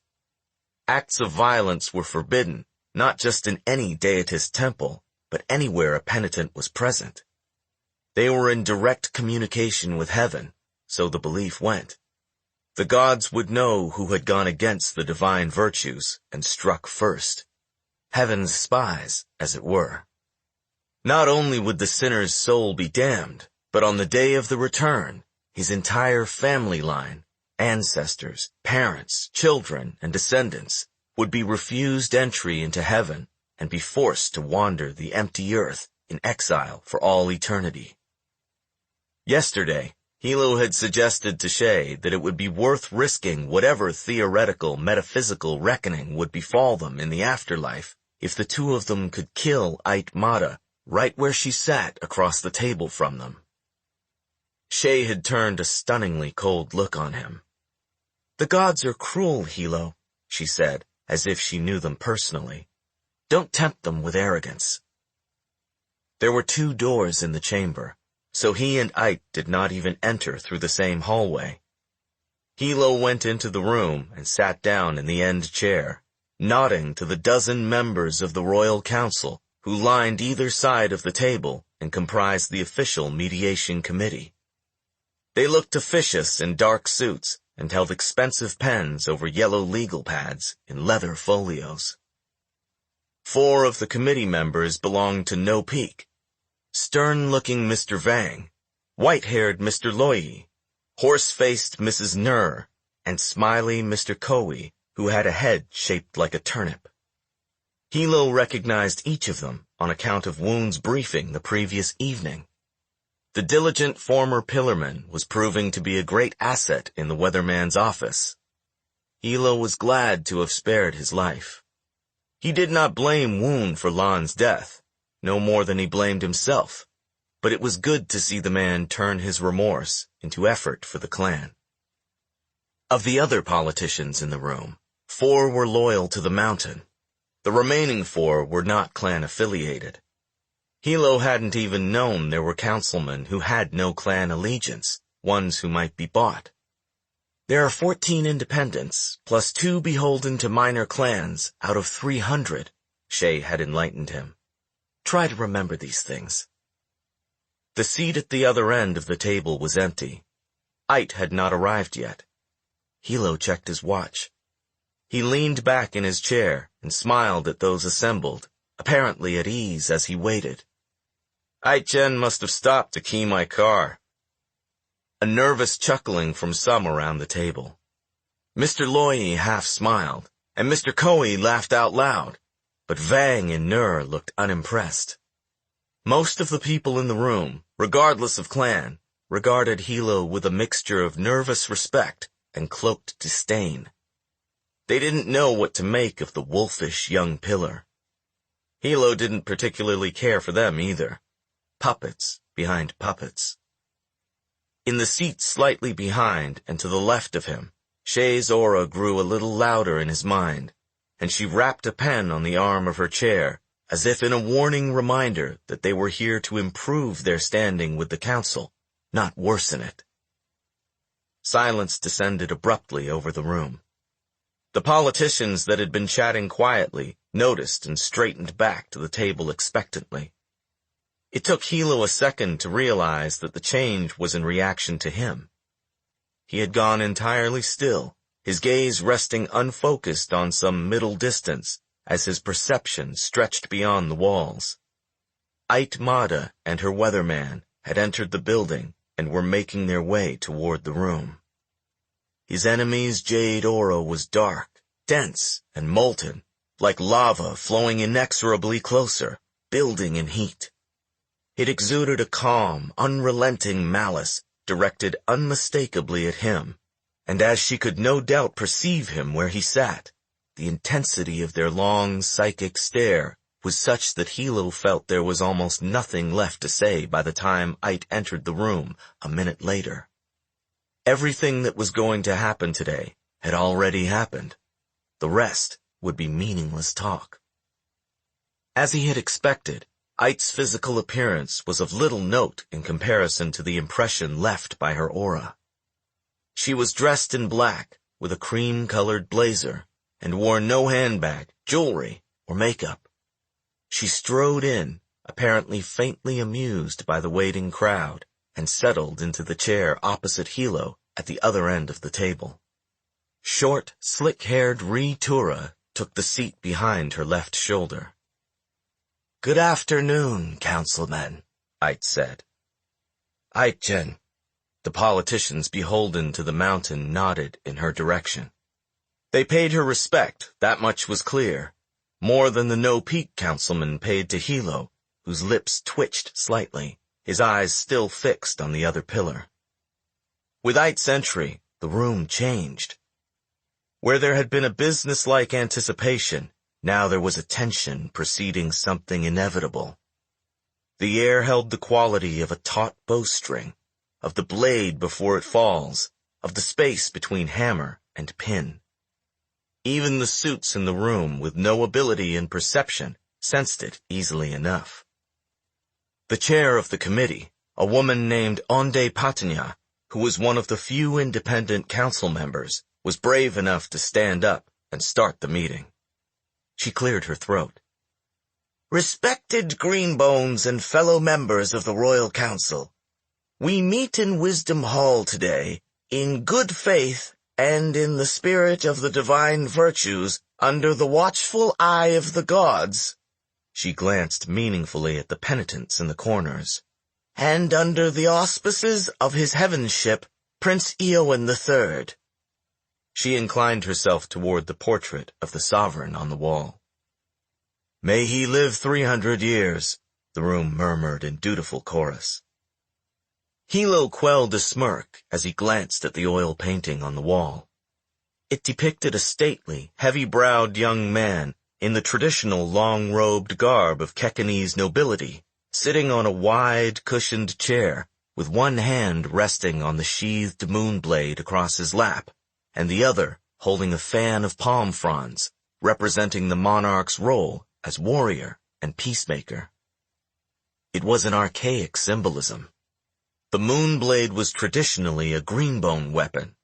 Acts of violence were forbidden, not just in any deitist temple, but anywhere a penitent was present. They were in direct communication with heaven, so the belief went. The gods would know who had gone against the divine virtues and struck first. Heaven's spies, as it were. Not only would the sinner's soul be damned, but on the day of the return, his entire family line, ancestors, parents, children, and descendants, would be refused entry into heaven and be forced to wander the empty earth in exile for all eternity. Yesterday, Hilo had suggested to Shay that it would be worth risking whatever theoretical, metaphysical reckoning would befall them in the afterlife if the 2 of them could kill Ait Mata right where she sat across the table from them. Shay had turned a stunningly cold look on him. "The gods are cruel, Hilo," she said, as if she knew them personally. "Don't tempt them with arrogance." There were 2 doors in the chamber, so he and Ait did not even enter through the same hallway. Hilo went into the room and sat down in the end chair, nodding to the 12 members of the Royal Council who lined either side of the table and comprised the official mediation committee. They looked officious in dark suits and held expensive pens over yellow legal pads in leather folios. 4 of the committee members belonged to No Peak. Stern-looking Mr. Vang, white-haired Mr. Loyi, horse-faced Mrs. Nur, and smiley Mr. Koi, who had a head shaped like a turnip. Hilo recognized each of them on account of Woon's briefing the previous evening. The diligent former pillarman was proving to be a great asset in the weatherman's office. Hilo was glad to have spared his life. He did not blame Woon for Lan's death, no more than he blamed himself, but it was good to see the man turn his remorse into effort for the clan. Of the other politicians in the room, 4 were loyal to the mountain. The remaining 4 were not clan-affiliated. Hilo hadn't even known there were councilmen who had no clan allegiance, ones who might be bought. There are 14 independents, plus 2 beholden to minor clans, out of 300, Shay had enlightened him. Try to remember these things. The seat at the other end of the table was empty. Ait had not arrived yet. Hilo checked his watch. He leaned back in his chair and smiled at those assembled, apparently at ease as he waited. Ait-chen must have stopped to key my car. A nervous chuckling from some around the table. Mr. Loyi half smiled, and Mr. Koi laughed out loud, but Vang and Nur looked unimpressed. Most of the people in the room, regardless of clan, regarded Hilo with a mixture of nervous respect and cloaked disdain. They didn't know what to make of the wolfish young pillar. Hilo didn't particularly care for them either. Puppets behind puppets. In the seat slightly behind and to the left of him, Shay's aura grew a little louder in his mind, and she rapped a pen on the arm of her chair, as if in a warning reminder that they were here to improve their standing with the council, not worsen it. Silence descended abruptly over the room. The politicians that had been chatting quietly noticed and straightened back to the table expectantly. It took Hilo a second to realize that the change was in reaction to him. He had gone entirely still, his gaze resting unfocused on some middle distance as his perception stretched beyond the walls. Ait Mada and her weatherman had entered the building and were making their way toward the room. His enemy's jade aura was dark, dense, and molten, like lava flowing inexorably closer, building in heat. It exuded a calm, unrelenting malice directed unmistakably at him, and as she could no doubt perceive him where he sat, the intensity of their long, psychic stare was such that Hilo felt there was almost nothing left to say by the time Ait entered the room a minute later. Everything that was going to happen today had already happened. The rest would be meaningless talk. As he had expected, Ait's physical appearance was of little note in comparison to the impression left by her aura. She was dressed in black, with a cream-colored blazer, and wore no handbag, jewelry, or makeup. She strode in, apparently faintly amused by the waiting crowd, and settled into the chair opposite Hilo at the other end of the table. Short, slick-haired Ri Tura took the seat behind her left shoulder. "Good afternoon, councilmen," Ait said. "Ait-chen." The politicians beholden to the mountain nodded in her direction. They paid her respect, that much was clear, more than the no-peak councilman paid to Hilo, whose lips twitched slightly, his eyes still fixed on the other pillar. With Ait's entry, the room changed. Where there had been a business-like anticipation, now there was a tension preceding something inevitable. The air held the quality of a taut bowstring, of the blade before it falls, of the space between hammer and pin. Even the suits in the room with no ability in perception sensed it easily enough. The chair of the committee, a woman named Onde Patanya, who was one of the few independent council members, was brave enough to stand up and start the meeting. She cleared her throat. "Respected Greenbones and fellow members of the Royal Council, we meet in Wisdom Hall today, in good faith and in the spirit of the divine virtues, under the watchful eye of the gods." She glanced meaningfully at the penitents in the corners. "And under the auspices of his heavenship, Prince Eowyn III. She inclined herself toward the portrait of the sovereign on the wall. "May he live 300 years, the room murmured in dutiful chorus. Hilo quelled a smirk as he glanced at the oil painting on the wall. It depicted a stately, heavy-browed young man in the traditional long-robed garb of Kekanese nobility, sitting on a wide, cushioned chair, with one hand resting on the sheathed moon blade across his lap, and the other holding a fan of palm fronds, representing the monarch's role as warrior and peacemaker. It was an archaic symbolism. The moon blade was traditionally a greenbone weapon.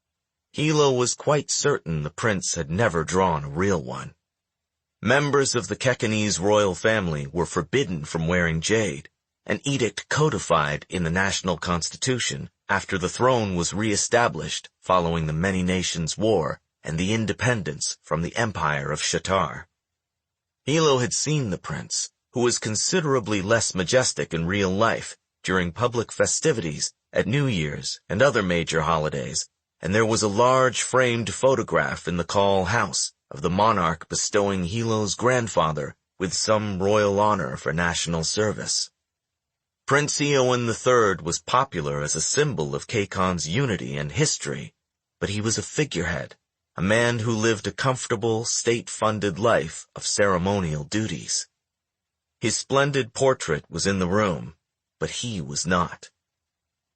Hilo was quite certain the prince had never drawn a real one. Members of the Kekanese royal family were forbidden from wearing jade, an edict codified in the national constitution after the throne was re-established following the Many Nations War and the independence from the Empire of Shatar. Hilo had seen the prince, who was considerably less majestic in real life, during public festivities, at New Year's and other major holidays, and there was a large framed photograph in the Kaul house of the monarch bestowing Hilo's grandfather with some royal honor for national service. Prince Eowyn III was popular as a symbol of Kakon's unity and history, but he was a figurehead, a man who lived a comfortable, state-funded life of ceremonial duties. His splendid portrait was in the room, but he was not.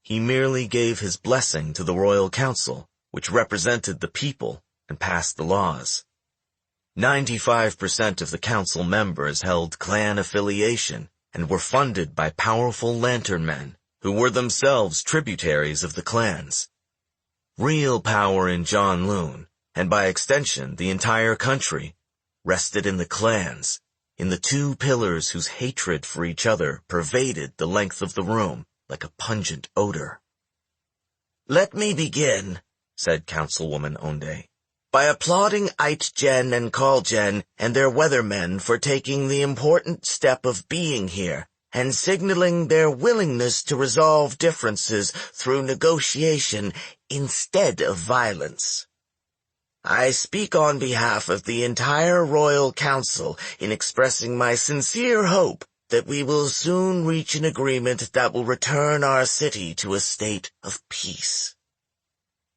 He merely gave his blessing to the Royal Council, which represented the people and passed the laws. 95% of the council members held clan affiliation and were funded by powerful lantern men, who were themselves tributaries of the clans. Real power in Janloon, and by extension the entire country, rested in the clans, in the two pillars whose hatred for each other pervaded the length of the room like a pungent odor. "Let me begin," said Councilwoman Onde, "by applauding Aitjen and Kauljen and their weathermen for taking the important step of being here and signaling their willingness to resolve differences through negotiation instead of violence. I speak on behalf of the entire Royal Council in expressing my sincere hope that we will soon reach an agreement that will return our city to a state of peace.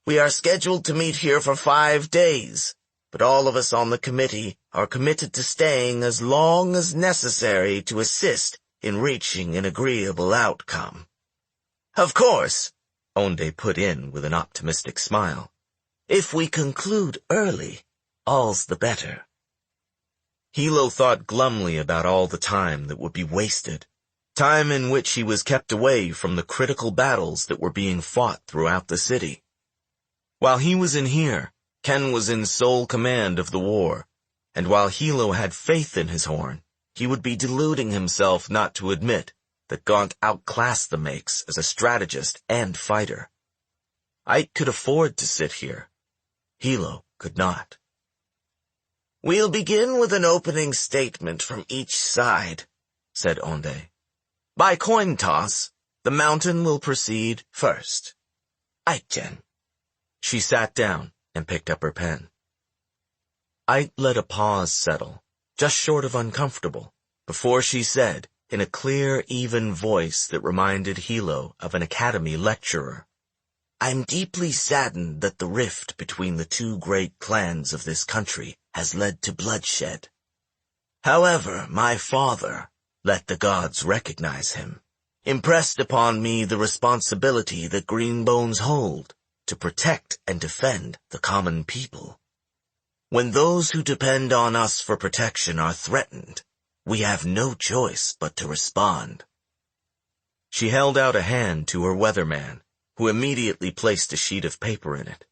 We are scheduled to meet here for 5 days, but all of us on the committee are committed to staying as long as necessary to assist in reaching an agreeable outcome. Of course," Onde put in with an optimistic smile, "if we conclude early, all's the better." Hilo thought glumly about all the time that would be wasted, time in which he was kept away from the critical battles that were being fought throughout the city. While he was in here, Ken was in sole command of the war, and while Hilo had faith in his horn, he would be deluding himself not to admit that Gaunt outclassed the Makes as a strategist and fighter. Ike could afford to sit here. Hilo could not. "We'll begin with an opening statement from each side," said Onde. "By coin toss, the mountain will proceed first. Aitjen." She sat down and picked up her pen. Ike let a pause settle, just short of uncomfortable, before she said, in a clear, even voice that reminded Hilo of an academy lecturer, "I'm deeply saddened that the rift between the two great clans of this country has led to bloodshed. However, my father, let the gods recognize him, impressed upon me the responsibility that Green Bones hold to protect and defend the common people. When those who depend on us for protection are threatened, we have no choice but to respond." She held out a hand to her weatherman, who immediately placed a sheet of paper in it.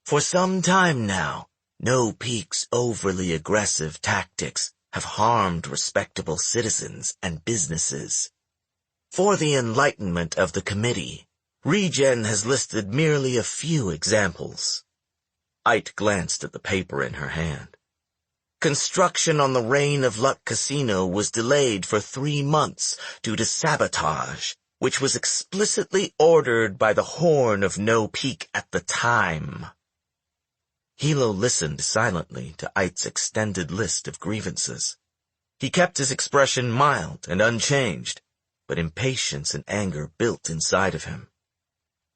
"For some time now, No Peak's overly aggressive tactics have harmed respectable citizens and businesses. For the enlightenment of the committee, Regen has listed merely a few examples." Ite glanced at the paper in her hand. "Construction on the Reign of Luck Casino was delayed for 3 months due to sabotage, which was explicitly ordered by the Horn of No Peak at the time." Hilo listened silently to Ite's extended list of grievances. He kept his expression mild and unchanged, but impatience and anger built inside of him.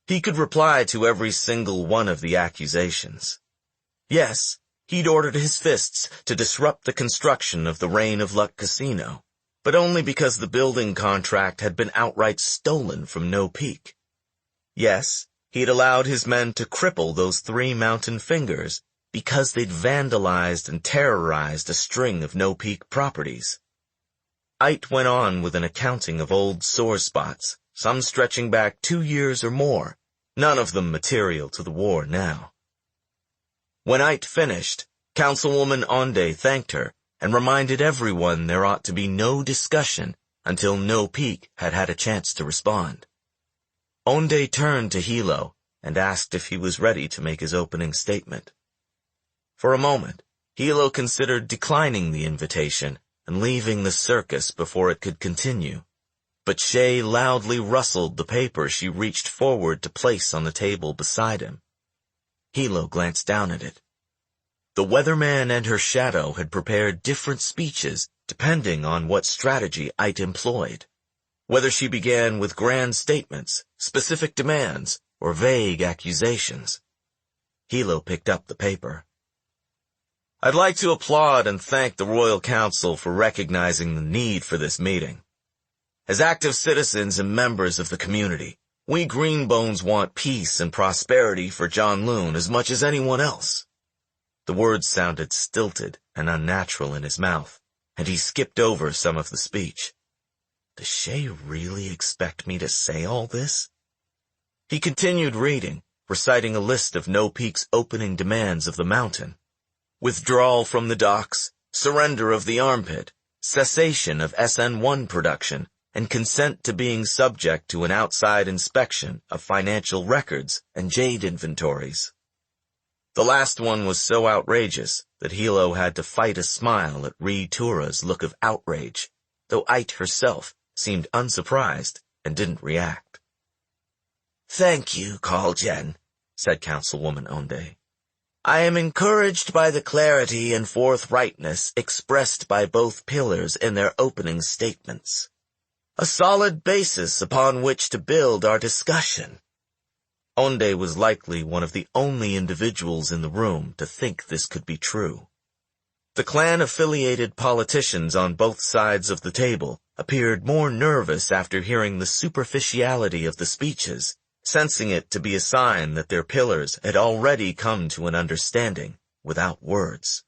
He could reply to every single one of the accusations. Yes, he'd ordered his fists to disrupt the construction of the Reign of Luck Casino, but only because the building contract had been outright stolen from No Peak. Yes, he'd allowed his men to cripple those 3 mountain fingers because they'd vandalized and terrorized a string of No Peak properties. Ite went on with an accounting of old sore spots, some stretching back 2 years or more, none of them material to the war now. When Ite finished, Councilwoman Onde thanked her and reminded everyone there ought to be no discussion until No Peak had had a chance to respond. Onde turned to Hilo and asked if he was ready to make his opening statement. For a moment, Hilo considered declining the invitation and leaving the circus before it could continue, but Shay loudly rustled the paper she reached forward to place on the table beside him. Hilo glanced down at it. The weatherman and her shadow had prepared different speeches depending on what strategy Ite employed, whether she began with grand statements, specific demands, or vague accusations. Hilo picked up the paper. I'd like to applaud and thank the Royal Council for recognizing the need for this meeting. As active citizens and members of the community, we Greenbones want peace and prosperity for Janloon as much as anyone else. The words sounded stilted and unnatural in his mouth, and he skipped over some of the speech. Does Shay really expect me to say all this? He continued reading, reciting a list of No Peak's opening demands of the mountain. Withdrawal from the docks, surrender of the armpit, cessation of SN1 production, and consent to being subject to an outside inspection of financial records and jade inventories. The last one was so outrageous that Hilo had to fight a smile at Ree Tura's look of outrage, though Ite herself seemed unsurprised and didn't react. Thank you, Kaul Jen, said Councilwoman Onde. I am encouraged by the clarity and forthrightness expressed by both pillars in their opening statements. A solid basis upon which to build our discussion. Onde was likely one of the only individuals in the room to think this could be true. The clan-affiliated politicians on both sides of the table appeared more nervous after hearing the superficiality of the speeches, sensing it to be a sign that their pillars had already come to an understanding without words.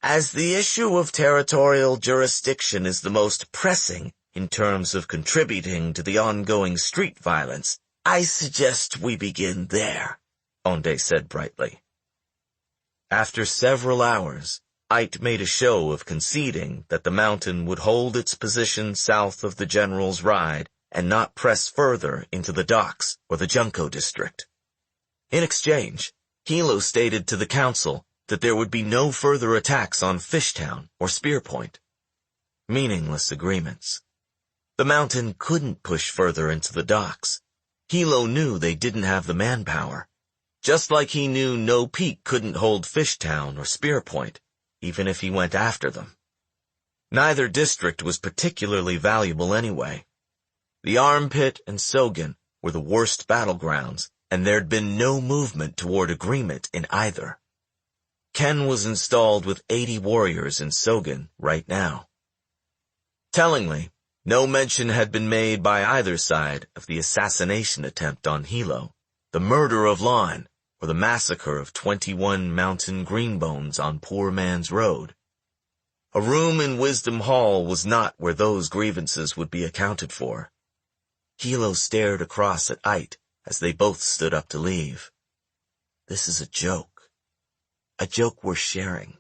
As the issue of territorial jurisdiction is the most pressing in terms of contributing to the ongoing street violence, I suggest we begin there, Onde said brightly. After several hours, Ite made a show of conceding that the mountain would hold its position south of the General's Ride and not press further into the docks or the Junko district. In exchange, Hilo stated to the council that there would be no further attacks on Fishtown or Spear Point. Meaningless agreements. The mountain couldn't push further into the docks. Hilo knew they didn't have the manpower, just like he knew No Peak couldn't hold Fishtown or Spear Point, even if he went after them. Neither district was particularly valuable anyway. The Armpit and Sogan were the worst battlegrounds, and there'd been no movement toward agreement in either. Ken was installed with 80 warriors in Sogan right now. Tellingly, no mention had been made by either side of the assassination attempt on Hilo, the murder of Lon, or the massacre of 21 mountain greenbones on Poor Man's Road. A room in Wisdom Hall was not where those grievances would be accounted for. Hilo stared across at Ite as they both stood up to leave. This is a joke. A joke we're sharing.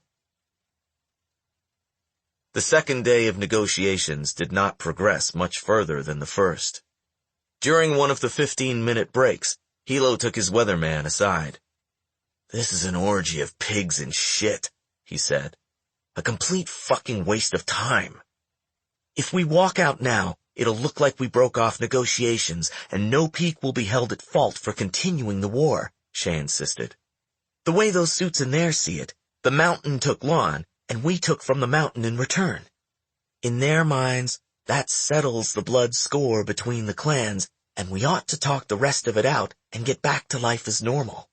The second day of negotiations did not progress much further than the first. During one of the 15-minute breaks, Hilo took his weatherman aside. This is an orgy of pigs and shit, he said. A complete fucking waste of time. If we walk out now, it'll look like we broke off negotiations, and No Peak will be held at fault for continuing the war, Shay insisted. The way those suits in there see it, the mountain took Lon, and we took from the mountain in return. In their minds, that settles the blood score between the clans, and we ought to talk the rest of it out and get back to life as normal.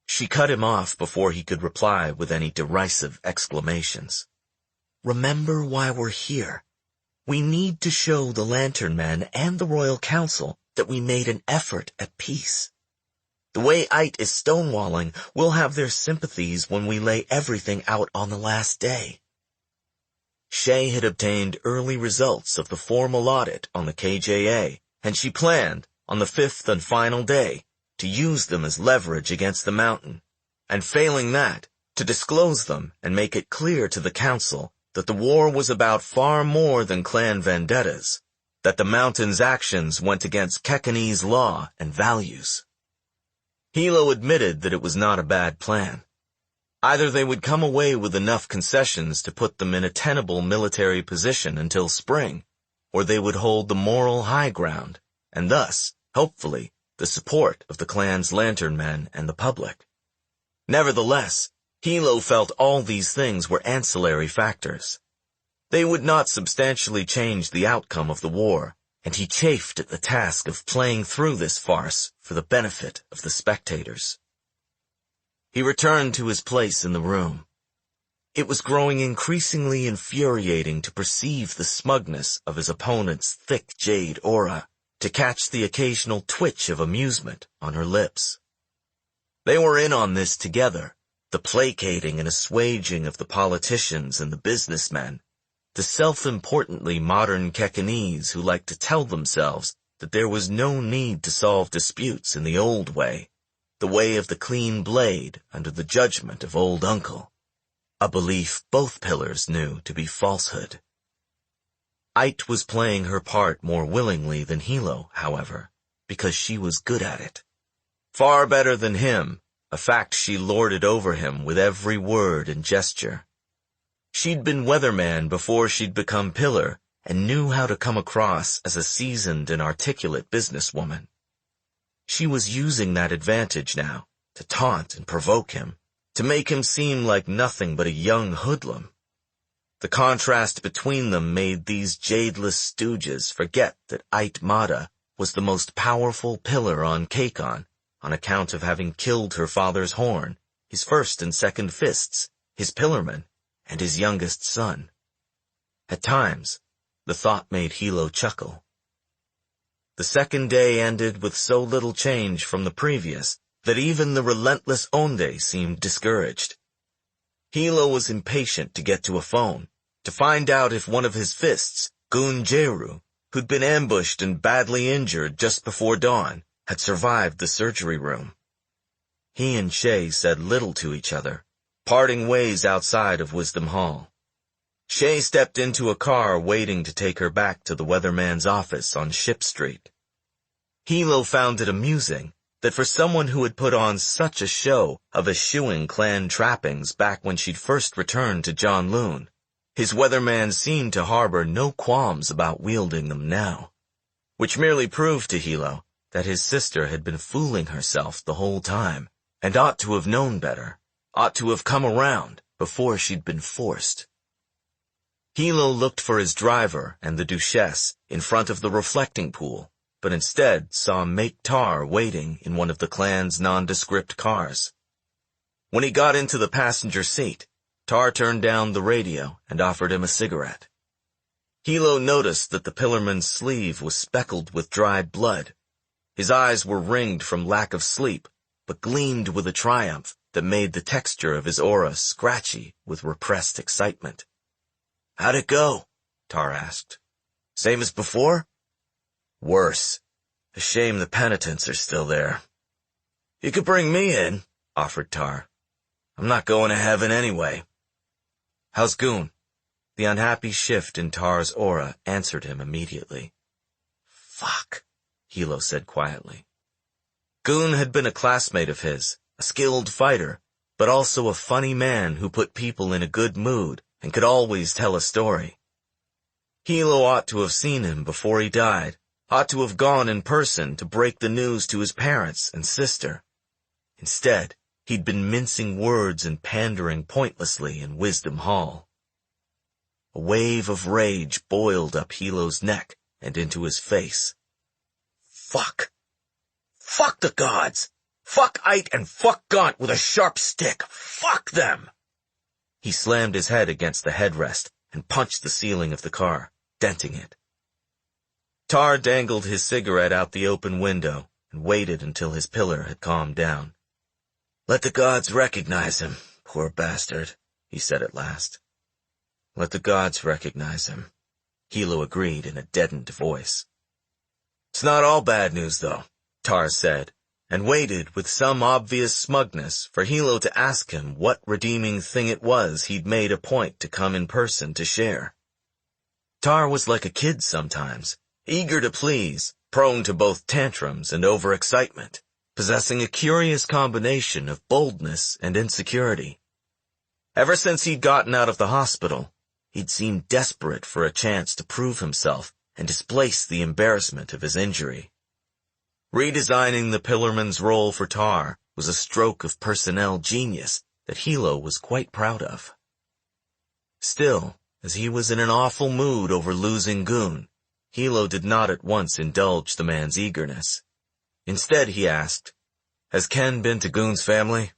She cut him off before he could reply with any derisive exclamations. Remember why we're here. We need to show the Lantern Men and the Royal Council that we made an effort at peace. The way Ite is stonewalling, we'll have their sympathies when we lay everything out on the last day. Shay had obtained early results of the formal audit on the KJA, and she planned, on the 5th and final day, to use them as leverage against the mountain, and failing that, to disclose them and make it clear to the council that the war was about far more than clan vendettas, that the mountain's actions went against Kekanese law and values. Hilo admitted that it was not a bad plan. Either they would come away with enough concessions to put them in a tenable military position until spring, or they would hold the moral high ground, and thus, hopefully, the support of the clan's lantern men and the public. Nevertheless, Hilo felt all these things were ancillary factors. They would not substantially change the outcome of the war, and he chafed at the task of playing through this farce for the benefit of the spectators. He returned to his place in the room. It was growing increasingly infuriating to perceive the smugness of his opponent's thick jade aura, to catch the occasional twitch of amusement on her lips. They were in on this together, the placating and assuaging of the politicians and the businessmen, the self-importantly modern Kekanese who liked to tell themselves that there was no need to solve disputes in the old way, the way of the clean blade under the judgment of old uncle, a belief both pillars knew to be falsehood. Ait was playing her part more willingly than Hilo, however, because she was good at it. Far better than him, a fact she lorded over him with every word and gesture. She'd been weatherman before she'd become pillar, and knew how to come across as a seasoned and articulate businesswoman. She was using that advantage now, to taunt and provoke him, to make him seem like nothing but a young hoodlum. The contrast between them made these jadeless stooges forget that Ait Mada was the most powerful pillar on Kakon, on account of having killed her father's horn, his first and second fists, his pillarman, and his youngest son. At times, the thought made Hilo chuckle. The second day ended with so little change from the previous that even the relentless Onde seemed discouraged. Hilo was impatient to get to a phone, to find out if one of his fists, Gun Jeru, who'd been ambushed and badly injured just before dawn, had survived the surgery room. He and Shay said little to each other, parting ways outside of Wisdom Hall. Shay stepped into a car waiting to take her back to the weatherman's office on Ship Street. Hilo found it amusing that for someone who had put on such a show of eschewing clan trappings back when she'd first returned to Janloon, his weatherman seemed to harbor no qualms about wielding them now, which merely proved to Hilo that his sister had been fooling herself the whole time, and ought to have known better, ought to have come around before she'd been forced. Hilo looked for his driver and the Duchesse in front of the reflecting pool, but instead saw mate Tar waiting in one of the clan's nondescript cars. When he got into the passenger seat, Tar turned down the radio and offered him a cigarette. Hilo noticed that the pillarman's sleeve was speckled with dried blood. His eyes were ringed from lack of sleep, but gleamed with a triumph that made the texture of his aura scratchy with repressed excitement. "How'd it go?" Tar asked. "Same as before?" "Worse. A shame the penitents are still there." "You could bring me in," offered Tar. "I'm not going to heaven anyway." "How's Goon?" The unhappy shift in Tar's aura answered him immediately. "Fuck," Hilo said quietly. Goon had been a classmate of his, a skilled fighter, but also a funny man who put people in a good mood and could always tell a story. Hilo ought to have seen him before he died, ought to have gone in person to break the news to his parents and sister. Instead, he'd been mincing words and pandering pointlessly in Wisdom Hall. A wave of rage boiled up Hilo's neck and into his face. Fuck. Fuck the gods! Fuck Ait and fuck Gaunt with a sharp stick! Fuck them! He slammed his head against the headrest and punched the ceiling of the car, denting it. Tar dangled his cigarette out the open window and waited until his pillar had calmed down. "Let the gods recognize him, poor bastard," he said at last. "Let the gods recognize him," Hilo agreed in a deadened voice. "It's not all bad news, though," Tar said, and waited with some obvious smugness for Hilo to ask him what redeeming thing it was he'd made a point to come in person to share. Tar was like a kid sometimes, eager to please, prone to both tantrums and overexcitement, possessing a curious combination of boldness and insecurity. Ever since he'd gotten out of the hospital, he'd seemed desperate for a chance to prove himself and displace the embarrassment of his injury. Redesigning the Pillarman's role for Tar was a stroke of personnel genius that Hilo was quite proud of. Still, as he was in an awful mood over losing Goon, Hilo did not at once indulge the man's eagerness. Instead, he asked, "Has Ken been to Goon's family?"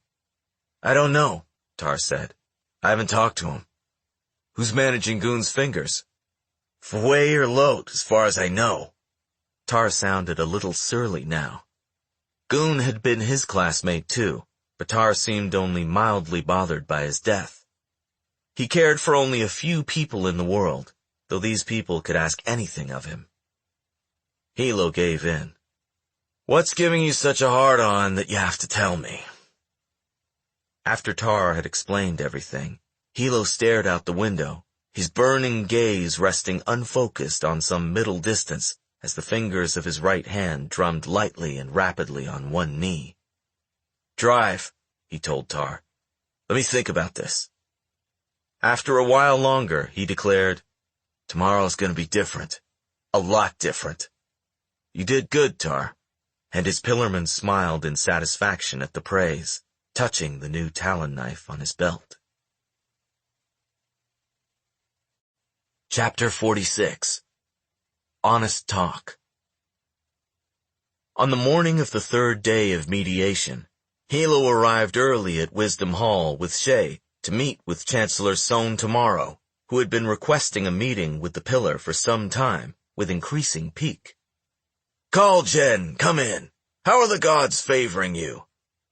"I don't know," Tar said. "I haven't talked to him." "Who's managing Goon's fingers?" "Fway or Lot, as far as I know." Tar sounded a little surly now. Goon had been his classmate too, but Tar seemed only mildly bothered by his death. He cared for only a few people in the world, though these people could ask anything of him. Hilo gave in. "What's giving you such a hard-on that you have to tell me?" After Tar had explained everything, Hilo stared out the window, his burning gaze resting unfocused on some middle distance as the fingers of his right hand drummed lightly and rapidly on one knee. "Drive," he told Tar. "Let me think about this." After a while longer, he declared, "Tomorrow's going to be different. A lot different." "You did good, Tar," and his Pillarman smiled in satisfaction at the praise, touching the new talon knife on his belt. Chapter 46. Honest Talk. On the morning of the third day of mediation, Hilo arrived early at Wisdom Hall with Shay to meet with Chancellor Sohn tomorrow, who had been requesting a meeting with the Pillar for some time, with increasing pique. "Kaul, Jen, come in. How are the gods favoring you?"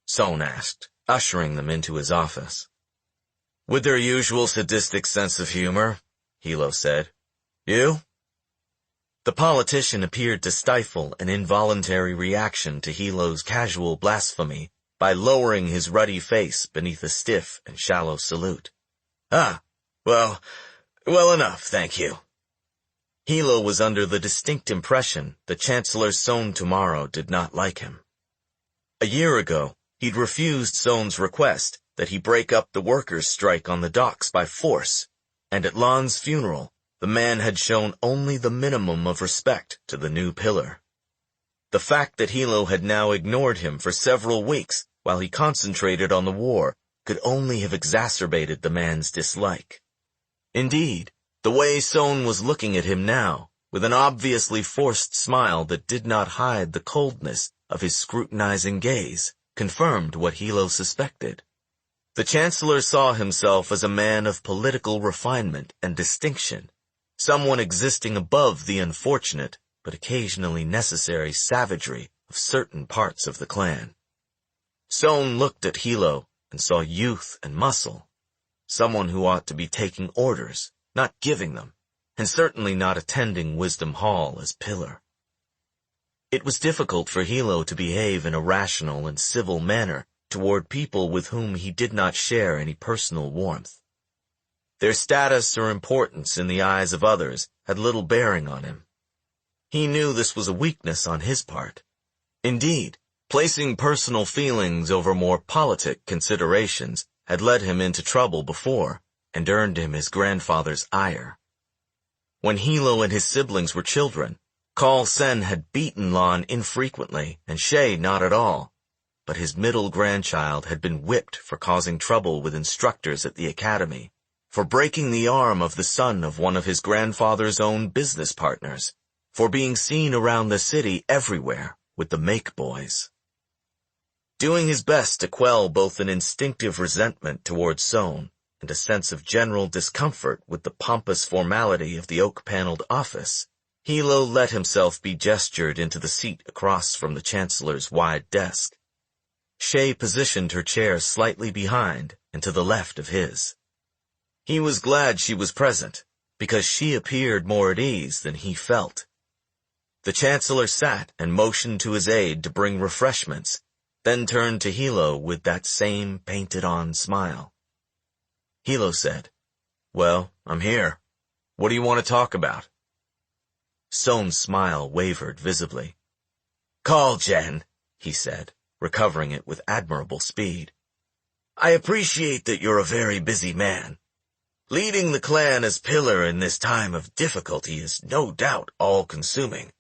Sohn asked, ushering them into his office. "With their usual sadistic sense of humor," Hilo said. "You?" The politician appeared to stifle an involuntary reaction to Hilo's casual blasphemy by lowering his ruddy face beneath a stiff and shallow salute. Well enough, thank you." Hilo was under the distinct impression that Chancellor Sohn tomorrow did not like him. A year ago, he'd refused Sohn's request that he break up the workers' strike on the docks by force, and at Lan's funeral, the man had shown only the minimum of respect to the new Pillar. The fact that Hilo had now ignored him for several weeks while he concentrated on the war could only have exacerbated the man's dislike. Indeed, the way Sohn was looking at him now, with an obviously forced smile that did not hide the coldness of his scrutinizing gaze, confirmed what Hilo suspected. The Chancellor saw himself as a man of political refinement and distinction, someone existing above the unfortunate but occasionally necessary savagery of certain parts of the clan. Sohn looked at Hilo and saw youth and muscle, someone who ought to be taking orders, not giving them, and certainly not attending Wisdom Hall as Pillar. It was difficult for Hilo to behave in a rational and civil manner toward people with whom he did not share any personal warmth. Their status or importance in the eyes of others had little bearing on him. He knew this was a weakness on his part. Indeed, placing personal feelings over more politic considerations had led him into trouble before and earned him his grandfather's ire. When Hilo and his siblings were children, Kaul Sen had beaten Lan infrequently and Shay not at all, but his middle grandchild had been whipped for causing trouble with instructors at the academy, for breaking the arm of the son of one of his grandfather's own business partners, for being seen around the city everywhere with the make boys. Doing his best to quell both an instinctive resentment towards Sohn and a sense of general discomfort with the pompous formality of the oak-paneled office, Hilo let himself be gestured into the seat across from the Chancellor's wide desk. Shay positioned her chair slightly behind and to the left of his. He was glad she was present, because she appeared more at ease than he felt. The Chancellor sat and motioned to his aide to bring refreshments, then turned to Hilo with that same painted-on smile. Hilo said, "Well, I'm here. What do you want to talk about?" Sohn's smile wavered visibly. "Kaul, Jen," he said, recovering it with admirable speed. "I appreciate that you're a very busy man. Leading the clan as pillar in this time of difficulty is no doubt all-consuming.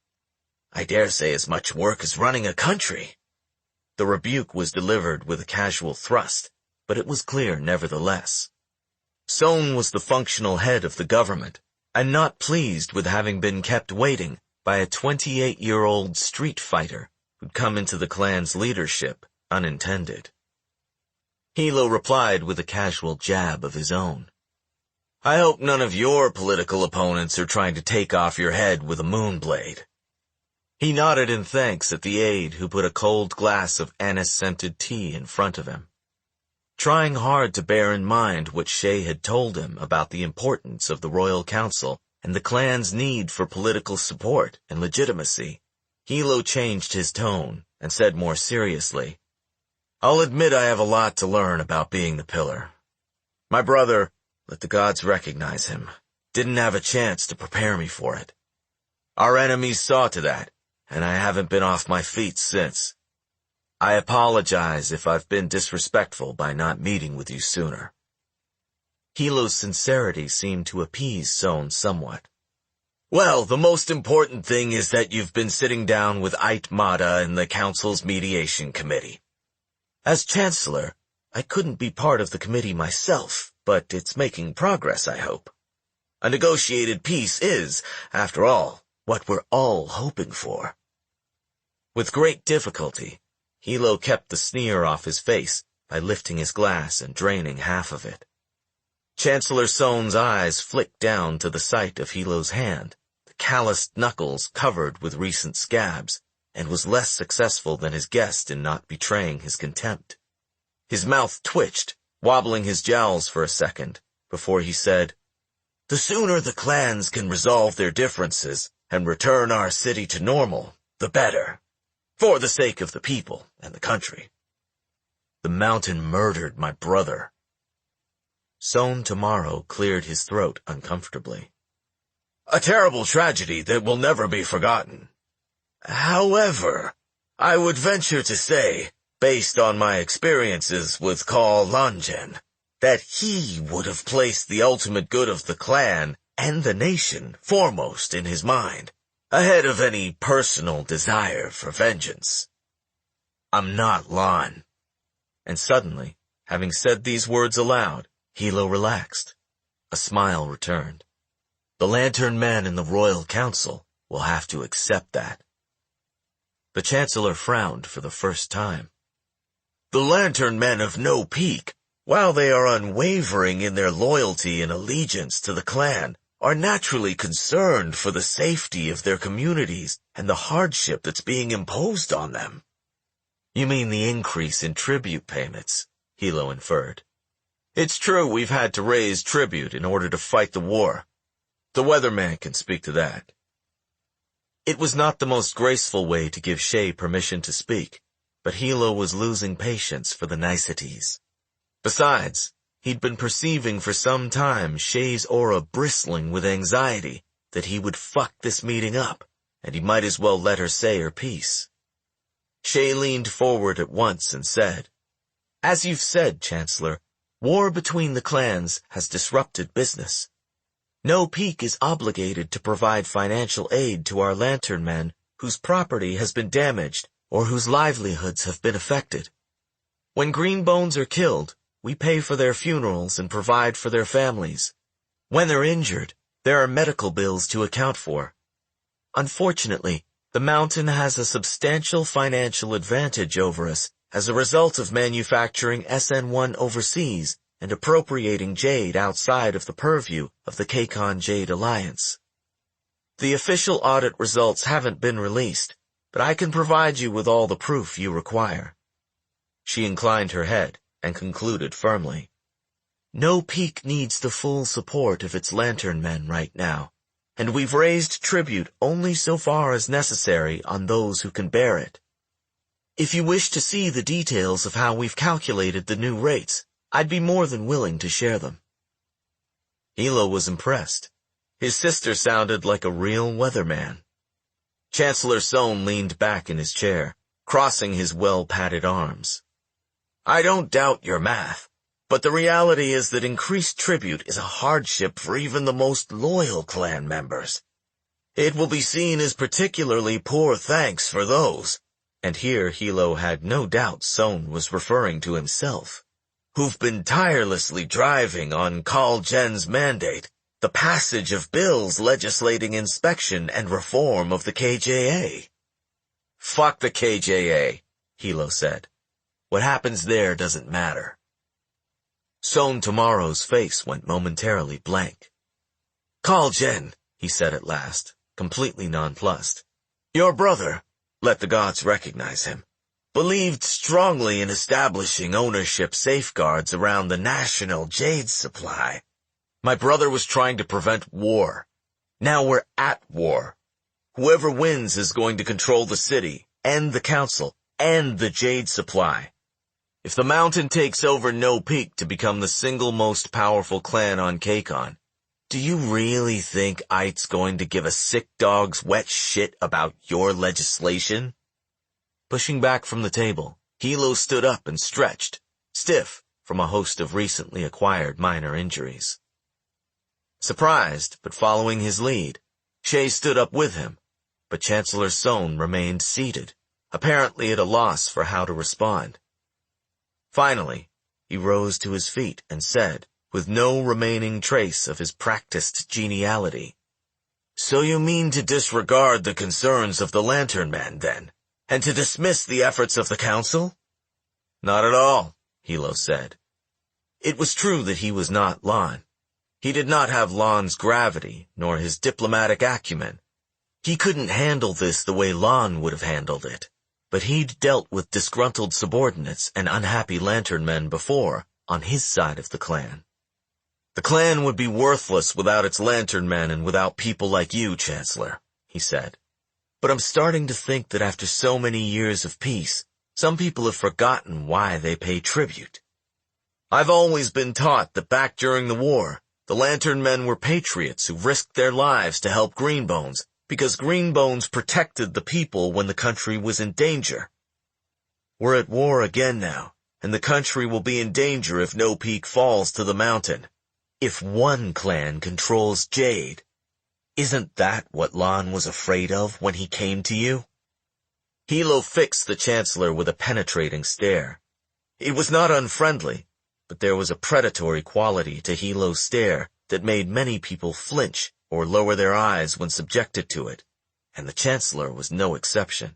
I dare say as much work as running a country." The rebuke was delivered with a casual thrust, but it was clear nevertheless. Sohn was the functional head of the government, and not pleased with having been kept waiting by a 28-year-old street fighter who'd come into the clan's leadership unintended. Hilo replied with a casual jab of his own. "I hope none of your political opponents are trying to take off your head with a moon blade." He nodded in thanks at the aide who put a cold glass of anise-scented tea in front of him. Trying hard to bear in mind what Shay had told him about the importance of the Royal Council and the clan's need for political support and legitimacy, Hilo changed his tone and said more seriously, "I'll admit I have a lot to learn about being the pillar. My brother, let the gods recognize him, didn't have a chance to prepare me for it. Our enemies saw to that, and I haven't been off my feet since. I apologize if I've been disrespectful by not meeting with you sooner." Hilo's sincerity seemed to appease Sohn somewhat. "Well, the most important thing is that you've been sitting down with Aitmata in the council's mediation committee. As chancellor, I couldn't be part of the committee myself, but it's making progress, I hope. A negotiated peace is, after all, what we're all hoping for." With great difficulty, Hilo kept the sneer off his face by lifting his glass and draining half of it. Chancellor Sohn's eyes flicked down to the sight of Hilo's hand, the calloused knuckles covered with recent scabs, and was less successful than his guest in not betraying his contempt. His mouth twitched, wobbling his jowls for a second, before he said, "The sooner the clans can resolve their differences and return our city to normal, the better. For the sake of the people and the country. The mountain murdered my brother." Sohn tomorrow cleared his throat uncomfortably. "A terrible tragedy that will never be forgotten. However, I would venture to say, based on my experiences with Kaul Langen, that he would have placed the ultimate good of the clan and the nation foremost in his mind, ahead of any personal desire for vengeance. I'm not Lan." And suddenly, having said these words aloud, Hilo relaxed. A smile returned. The Lantern Men in the Royal Council will have to accept that. The Chancellor frowned for the first time. "The Lantern Men of no peak, while they are unwavering in their loyalty and allegiance to the clan, are naturally concerned for the safety of their communities and the hardship that's being imposed on them." "You mean the increase in tribute payments," Hilo inferred. "It's true we've had to raise tribute in order to fight the war. The weatherman can speak to that." It was not the most graceful way to give Shay permission to speak, but Hilo was losing patience for the niceties. Besides, he'd been perceiving for some time Shay's aura bristling with anxiety that he would fuck this meeting up, and he might as well let her say her piece. Shay leaned forward at once and said, "As you've said, Chancellor, war between the clans has disrupted business. No peak is obligated to provide financial aid to our lantern men whose property has been damaged or whose livelihoods have been affected. When green bones are killed, we pay for their funerals and provide for their families. When they're injured, there are medical bills to account for. Unfortunately, the mountain has a substantial financial advantage over us as a result of manufacturing SN1 overseas and appropriating jade outside of the purview of the Kakon Jade Alliance. The official audit results haven't been released, but I can provide you with all the proof you require." She inclined her head and concluded firmly, "No peak needs the full support of its lantern men right now, and we've raised tribute only so far as necessary on those who can bear it.
If you wish to see the details of how we've calculated the new rates, I'd be more than willing to share them. Hilo was impressed. His sister sounded like a real weatherman. Chancellor Sohn leaned back in his chair, crossing his well-padded arms. I don't doubt your math, but the reality is that increased tribute is a hardship for even the most loyal clan members. It will be seen as particularly poor thanks for those, and here Hilo had no doubt Sohn was referring to himself, who've been tirelessly driving on Kaul Jen's mandate, the passage of bills legislating inspection and reform of the KJA. Fuck the KJA, Hilo said. What happens there doesn't matter. Sohn Tomorrow's face went momentarily blank. Kaul Jen, he said at last, completely nonplussed. Your brother, let the gods recognize him, believed strongly in establishing ownership safeguards around the national jade supply. My brother was trying to prevent war. Now we're at war. Whoever wins is going to control the city, and the council, and the jade supply. If the mountain takes over No Peak to become the single most powerful clan on Kakon, do you really think Ait's going to give a sick dog's wet shit about your legislation? Pushing back from the table, Hilo stood up and stretched, stiff from a host of recently acquired minor injuries. Surprised, but following his lead, Shay stood up with him, but Chancellor Sohn remained seated, apparently at a loss for how to respond. Finally, he rose to his feet and said, with no remaining trace of his practiced geniality, So you mean to disregard the concerns of the Lantern Men, then, and to dismiss the efforts of the council? Not at all, Hilo said. It was true that he was not Lon. He did not have Lon's gravity, nor his diplomatic acumen. He couldn't handle this the way Lon would have handled it. But he'd dealt with disgruntled subordinates and unhappy Lantern Men before, on his side of the clan. The clan would be worthless without its Lantern Men and without people like you, Chancellor, he said. But I'm starting to think that after so many years of peace, some people have forgotten why they pay tribute. I've always been taught that back during the war, the Lantern Men were patriots who risked their lives to help Greenbones, because Greenbones protected the people when the country was in danger. We're at war again now, and the country will be in danger if No Peak falls to the mountain. If one clan controls Jade, isn't that what Lon was afraid of when he came to you? Hilo fixed the Chancellor with a penetrating stare. It was not unfriendly, but there was a predatory quality to Hilo's stare that made many people flinch or lower their eyes when subjected to it, and the Chancellor was no exception.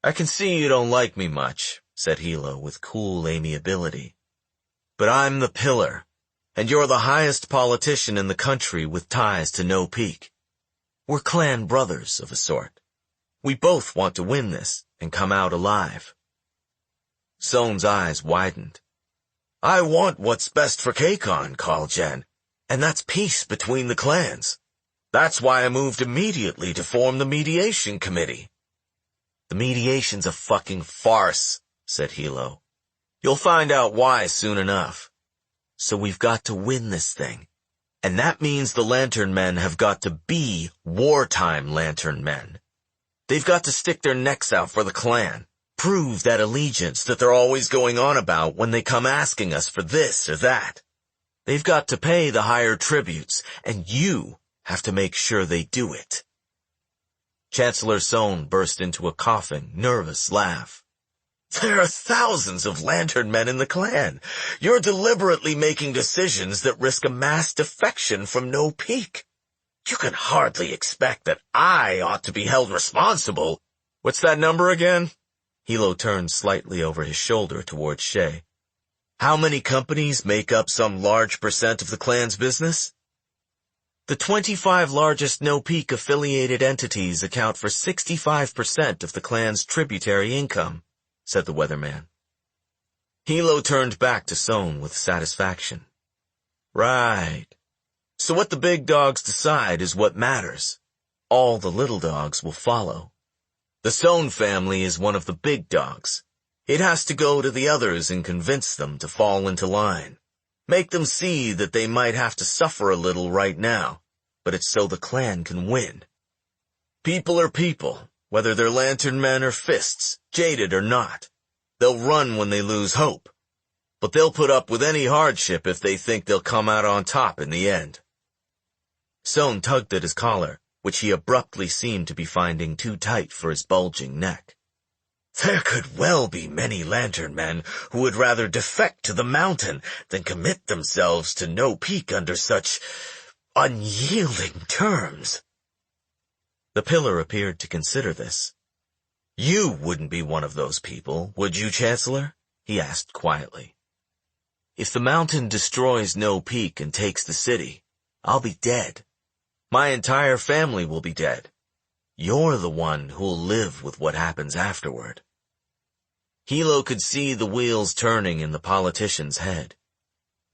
I can see you don't like me much, said Hilo with cool amiability. But I'm the pillar, and you're the highest politician in the country with ties to No Peak. We're clan brothers of a sort. We both want to win this and come out alive. Sohn's eyes widened. I want what's best for Kakon, Kaul Jen, and that's peace between the clans. That's why I moved immediately to form the mediation committee. The mediation's a fucking farce, said Hilo. You'll find out why soon enough. So we've got to win this thing. And that means the Lantern Men have got to be wartime Lantern Men. They've got to stick their necks out for the clan, prove that allegiance that they're always going on about when they come asking us for this or that. They've got to pay the higher tributes, and you have to make sure they do it. Chancellor Sohn burst into a coughing, nervous laugh. There are thousands of Lantern Men in the clan. You're deliberately making decisions that risk a mass defection from No Peak. You can hardly expect that I ought to be held responsible. What's that number again? Hilo turned slightly over his shoulder towards Shay. How many companies make up some large percent of the clan's business? The 25 largest No Peak affiliated entities account for 65% of the clan's tributary income, said the weatherman. Hilo turned back to Sohn with satisfaction. Right. So what the big dogs decide is what matters. All the little dogs will follow.
The Sohn family is one of the big dogs. It has to go to the others and convince them to fall into line. Make them see that they might have to suffer a little right now, but it's so the clan can win. People are people, whether they're lantern men or fists, jaded or not. They'll run when they lose hope, but they'll put up with any hardship if they think they'll come out on top in the end. Sohn tugged at his collar, which he abruptly seemed to be finding too tight for his bulging neck. There could well be many lantern men who would rather defect to the mountain than commit themselves to no peak under such unyielding terms. The pillar appeared to consider this. You wouldn't be one of those people, would you, Chancellor? He asked quietly. If the mountain destroys No Peak and takes the city, I'll be dead. My entire family will be dead. You're the one who'll live with what happens afterward. Hilo could see the wheels turning in the politician's head.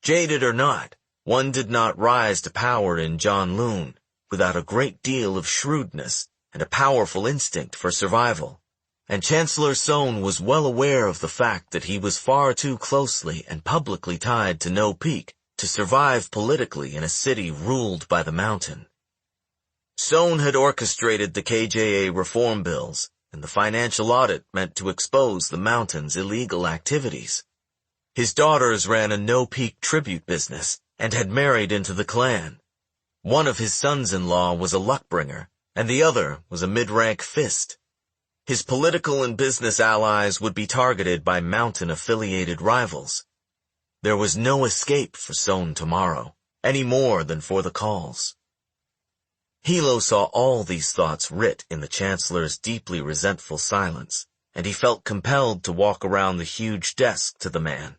Jaded or not, one did not rise to power in Janloon without a great deal of shrewdness and a powerful instinct for survival. And Chancellor Sohn was well aware of the fact that he was far too closely and publicly tied to No Peak to survive politically in a city ruled by the mountain. Sohn had orchestrated the KJA reform bills, and the financial audit meant to expose the mountain's illegal activities. His daughters ran a No Peak tribute business and had married into the clan. One of his sons-in-law was a luckbringer, and the other was a mid-rank fist. His political and business allies would be targeted by mountain-affiliated rivals. There was no escape for Sohn tomorrow, any more than for the Kauls. Hilo saw all these thoughts writ in the Chancellor's deeply resentful silence, and he felt compelled to walk around the huge desk to the man.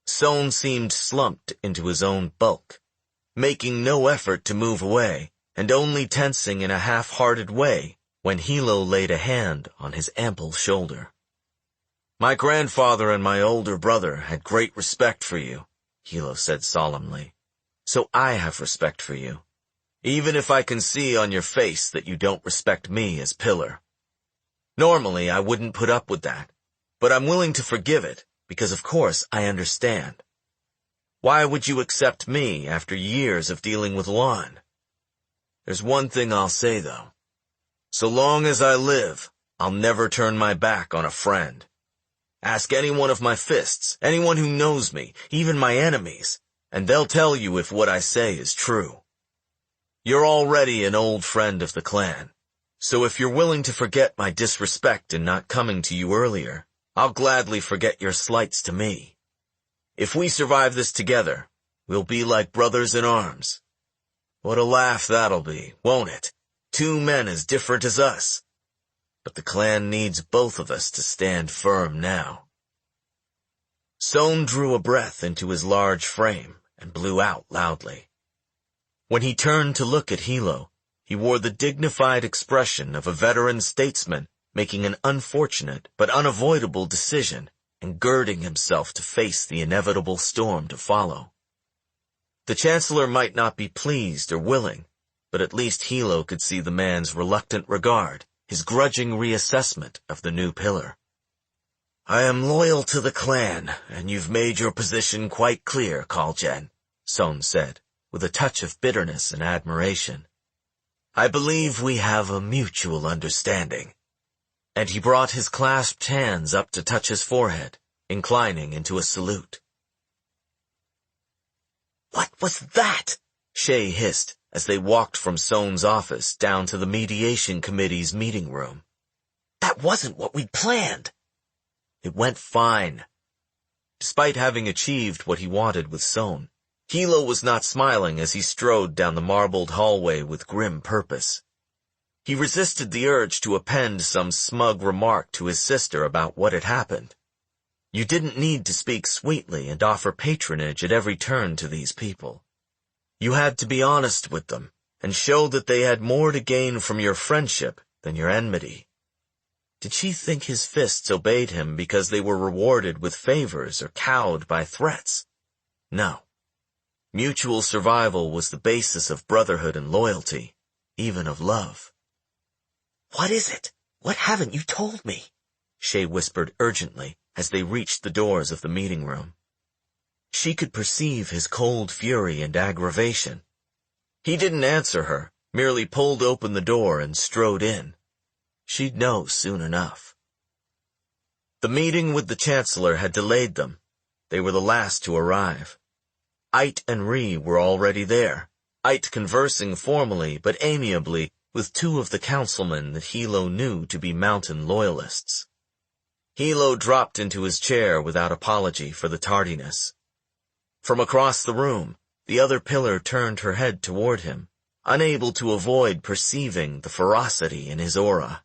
Sohn seemed slumped into his own bulk, making no effort to move away, and only tensing in a half-hearted way when Hilo laid a hand on his ample shoulder. My grandfather and my older brother had great respect for you, Hilo said solemnly. So I have respect for you, even if I can see on your face that you don't respect me as Pillar. Normally, I wouldn't put up with that, but I'm willing to forgive it, because of course I understand. Why would you accept me after years of dealing with Lon? There's one thing I'll say, though. So long as I live, I'll never turn my back on a friend. Ask any one of my fists, anyone who knows me, even my enemies, and they'll tell you if what I say is true. You're already an old friend of the clan, so if you're willing to forget my disrespect in not coming to you earlier, I'll gladly forget your slights to me. If we survive this together, we'll be like brothers in arms. What a laugh that'll be, won't it? Two men as different as us. But the clan needs both of us to stand firm now. Sohn drew a breath into his large frame and blew out loudly. When he turned to look at Hilo, he wore the dignified expression of a veteran statesman making an unfortunate but unavoidable decision and girding himself to face the inevitable storm to follow. The Chancellor might not be pleased or willing, but at least Hilo could see the man's reluctant regard, his grudging reassessment of the new pillar. I am loyal to the clan, and you've made your position quite clear, Kaul, Sohn said, with a touch of bitterness and admiration. I believe we have a mutual understanding. And he brought his clasped hands up to touch his forehead, inclining into a salute. What was that? Shay hissed as they walked from Sohn's office down to the mediation committee's meeting room. That wasn't what we'd planned. It went fine. Despite having achieved what he wanted with Sohn, Hilo was not smiling as he strode down the marbled hallway with grim purpose. He resisted the urge to append some smug remark to his sister about what had happened. You didn't need to speak sweetly and offer patronage at every turn to these people. You had to be honest with them and show that they had more to gain from your friendship than your enmity. Did she think his fists obeyed him because they were rewarded with favors or cowed by threats? No. Mutual survival was the basis of brotherhood and loyalty, even of love. What is it?
What haven't you told me? Shay whispered urgently as they reached the doors of the meeting room. She could perceive his cold fury and aggravation. He didn't answer her, merely pulled open the door and strode in. She'd know soon enough. The meeting with the Chancellor had delayed them. They were the last to arrive. Ait and Ree were already there, Ait conversing formally but amiably with two of the councilmen that Hilo knew to be mountain loyalists. Hilo dropped into his chair without apology for the tardiness. From across the room, the other pillar turned her head toward him, unable to avoid perceiving the ferocity in his aura.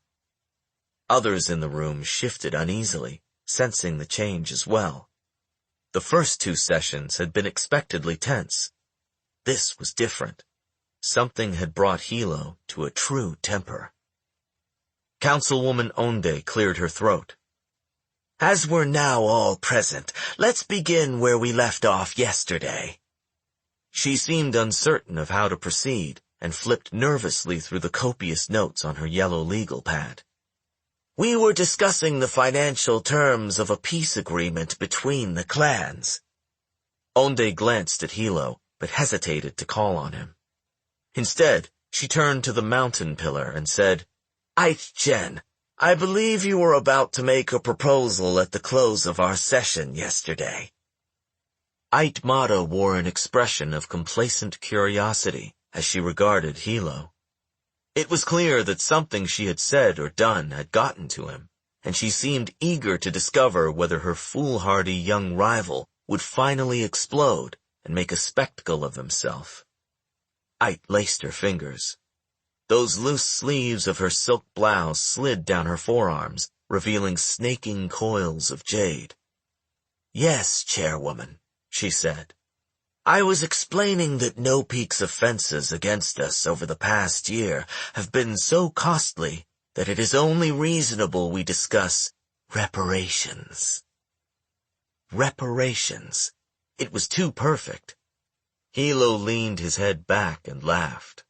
Others in the room shifted uneasily, sensing the change as well. The first two sessions had been expectedly tense. This was different. Something had brought Hilo to a true temper. Councilwoman Onde cleared her throat. As we're now all present, let's begin where we left off yesterday. She seemed uncertain of how to proceed and flipped nervously through the copious notes on her yellow legal pad. We were discussing the financial terms of a peace agreement between the clans. Onde glanced at Hilo, but hesitated to call on him. Instead, she turned to the mountain pillar and said, Ait Jen, I believe you were about to make a proposal at the close of our session yesterday. Ait Mata wore an expression of complacent curiosity as she regarded Hilo. It was clear that something she had said or done had gotten to him, and she seemed eager to discover whether her foolhardy young rival would finally explode and make a spectacle of himself. Ait laced her fingers. Those loose sleeves of her silk blouse slid down her forearms, revealing snaking coils of jade. Yes, chairwoman, she said. I was explaining that No Peak's offenses against us over the past year have been so costly that it is only reasonable we discuss reparations. Reparations. It was too perfect. Hilo leaned his head back and laughed.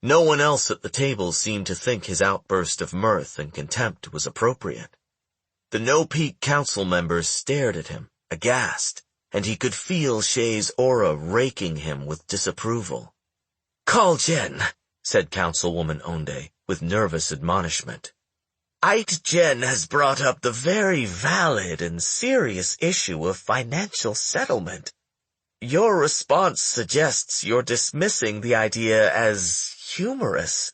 No one else at the table seemed to think his outburst of mirth and contempt was appropriate. The No Peak council members stared at him, aghast, and he could feel Shay's aura raking him with disapproval. Kaul Jen, said Councilwoman Onde, with nervous admonishment. Ait Jen has brought up the very valid and serious issue of financial settlement. Your response suggests you're dismissing the idea as humorous.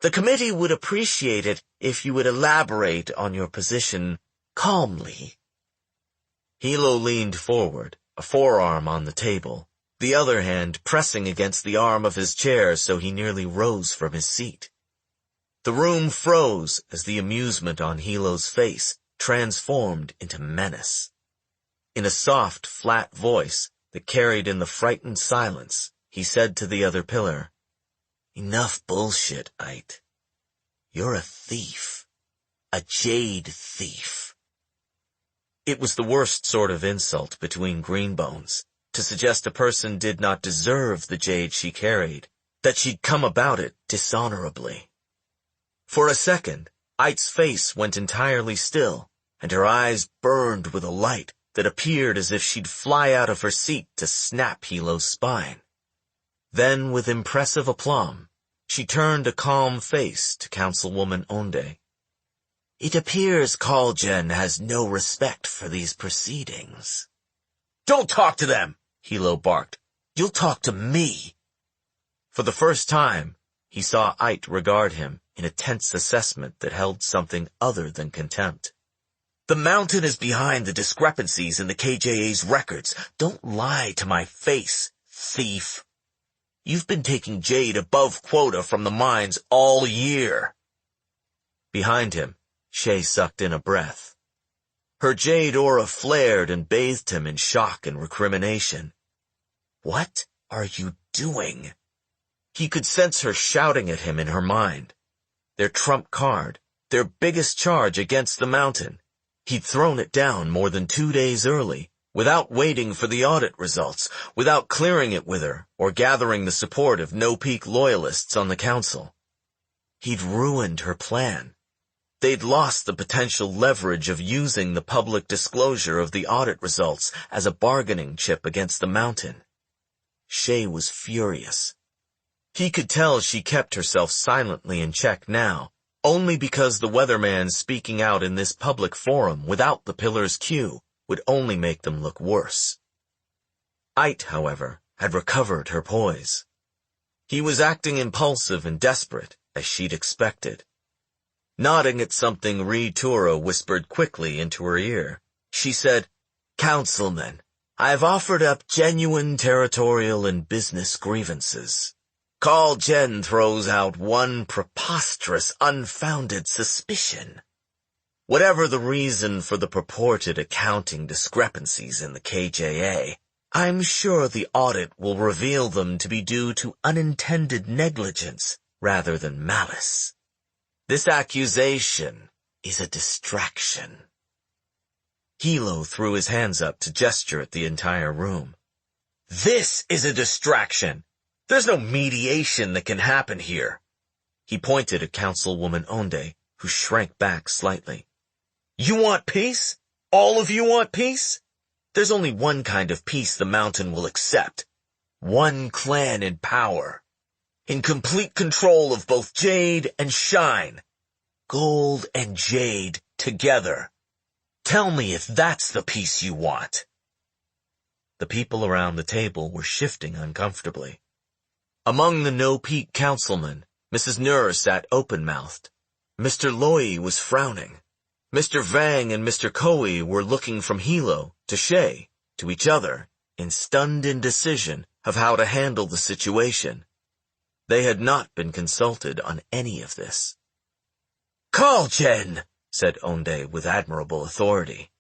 The committee would appreciate it if you would elaborate on your position calmly. Hilo leaned forward, a forearm on the table, the other hand pressing against the arm of his chair so he nearly rose from his seat. The room froze as the amusement on Hilo's face transformed into menace. In a soft, flat voice that carried in the frightened silence, he said to the other pillar, Enough bullshit, Ait. You're a thief. A jade thief. It was the worst sort of insult between greenbones, to suggest a person did not deserve the jade she carried, that she'd come about it dishonorably. For a second, Ait's face went entirely still, and her eyes burned with a light that appeared as if she'd fly out of her seat to snap Hilo's spine. Then, with impressive aplomb, she turned a calm face to Councilwoman Onde. It appears Kaul Jen has no respect for these proceedings. Don't talk to them, Hilo barked. You'll talk to me. For the first time, he saw Ait regard him in a tense assessment that held something other than contempt. The mountain is behind the discrepancies in the KJA's records. Don't lie to my face, thief. You've been taking jade above quota from the mines all year. Behind him, Shay sucked in a breath. Her jade aura flared and bathed him in shock and recrimination. What are you doing? He could sense her shouting at him in her mind. Their trump card, their biggest charge against the mountain. He'd thrown it down more than 2 days early, without waiting for the audit results, without clearing it with her or gathering the support of No Peak loyalists on the council. He'd ruined her plan,
They'd lost the potential leverage of using the public disclosure of the audit results as a bargaining chip against the mountain. Shay was furious. He could tell she kept herself silently in check now, only because the weatherman speaking out in this public forum without the pillar's cue would only make them look worse. Ite, however, had recovered her poise. He was acting impulsive and desperate, as she'd expected. Nodding at something Tura whispered quickly into her ear, she said, "Councilman, I've offered up genuine territorial and business grievances. Kaul Jen throws out one preposterous, unfounded suspicion. Whatever the reason for the purported accounting discrepancies in the KJA, I'm sure the audit will reveal them to be due to unintended negligence rather than malice. This accusation is a distraction." Hilo threw his hands up to gesture at the entire room. "This is a distraction! There's no mediation that can happen here." He pointed at Councilwoman Onde, who shrank back slightly. "You want peace? All of you want peace? There's only one kind of peace the mountain will accept. One clan in power. In complete control of both Jade and Shine. Gold and Jade together. Tell me if that's the peace you want." The people around the table were shifting uncomfortably. Among the no-peak councilmen, Mrs. Nur sat open-mouthed. Mr. Loy was frowning. Mr. Vang and Mr. Koi were looking from Hilo to Shay to each other in stunned indecision of how to handle the situation. They had not been consulted on any of this. "Kaul Jen," said Onde with admirable authority.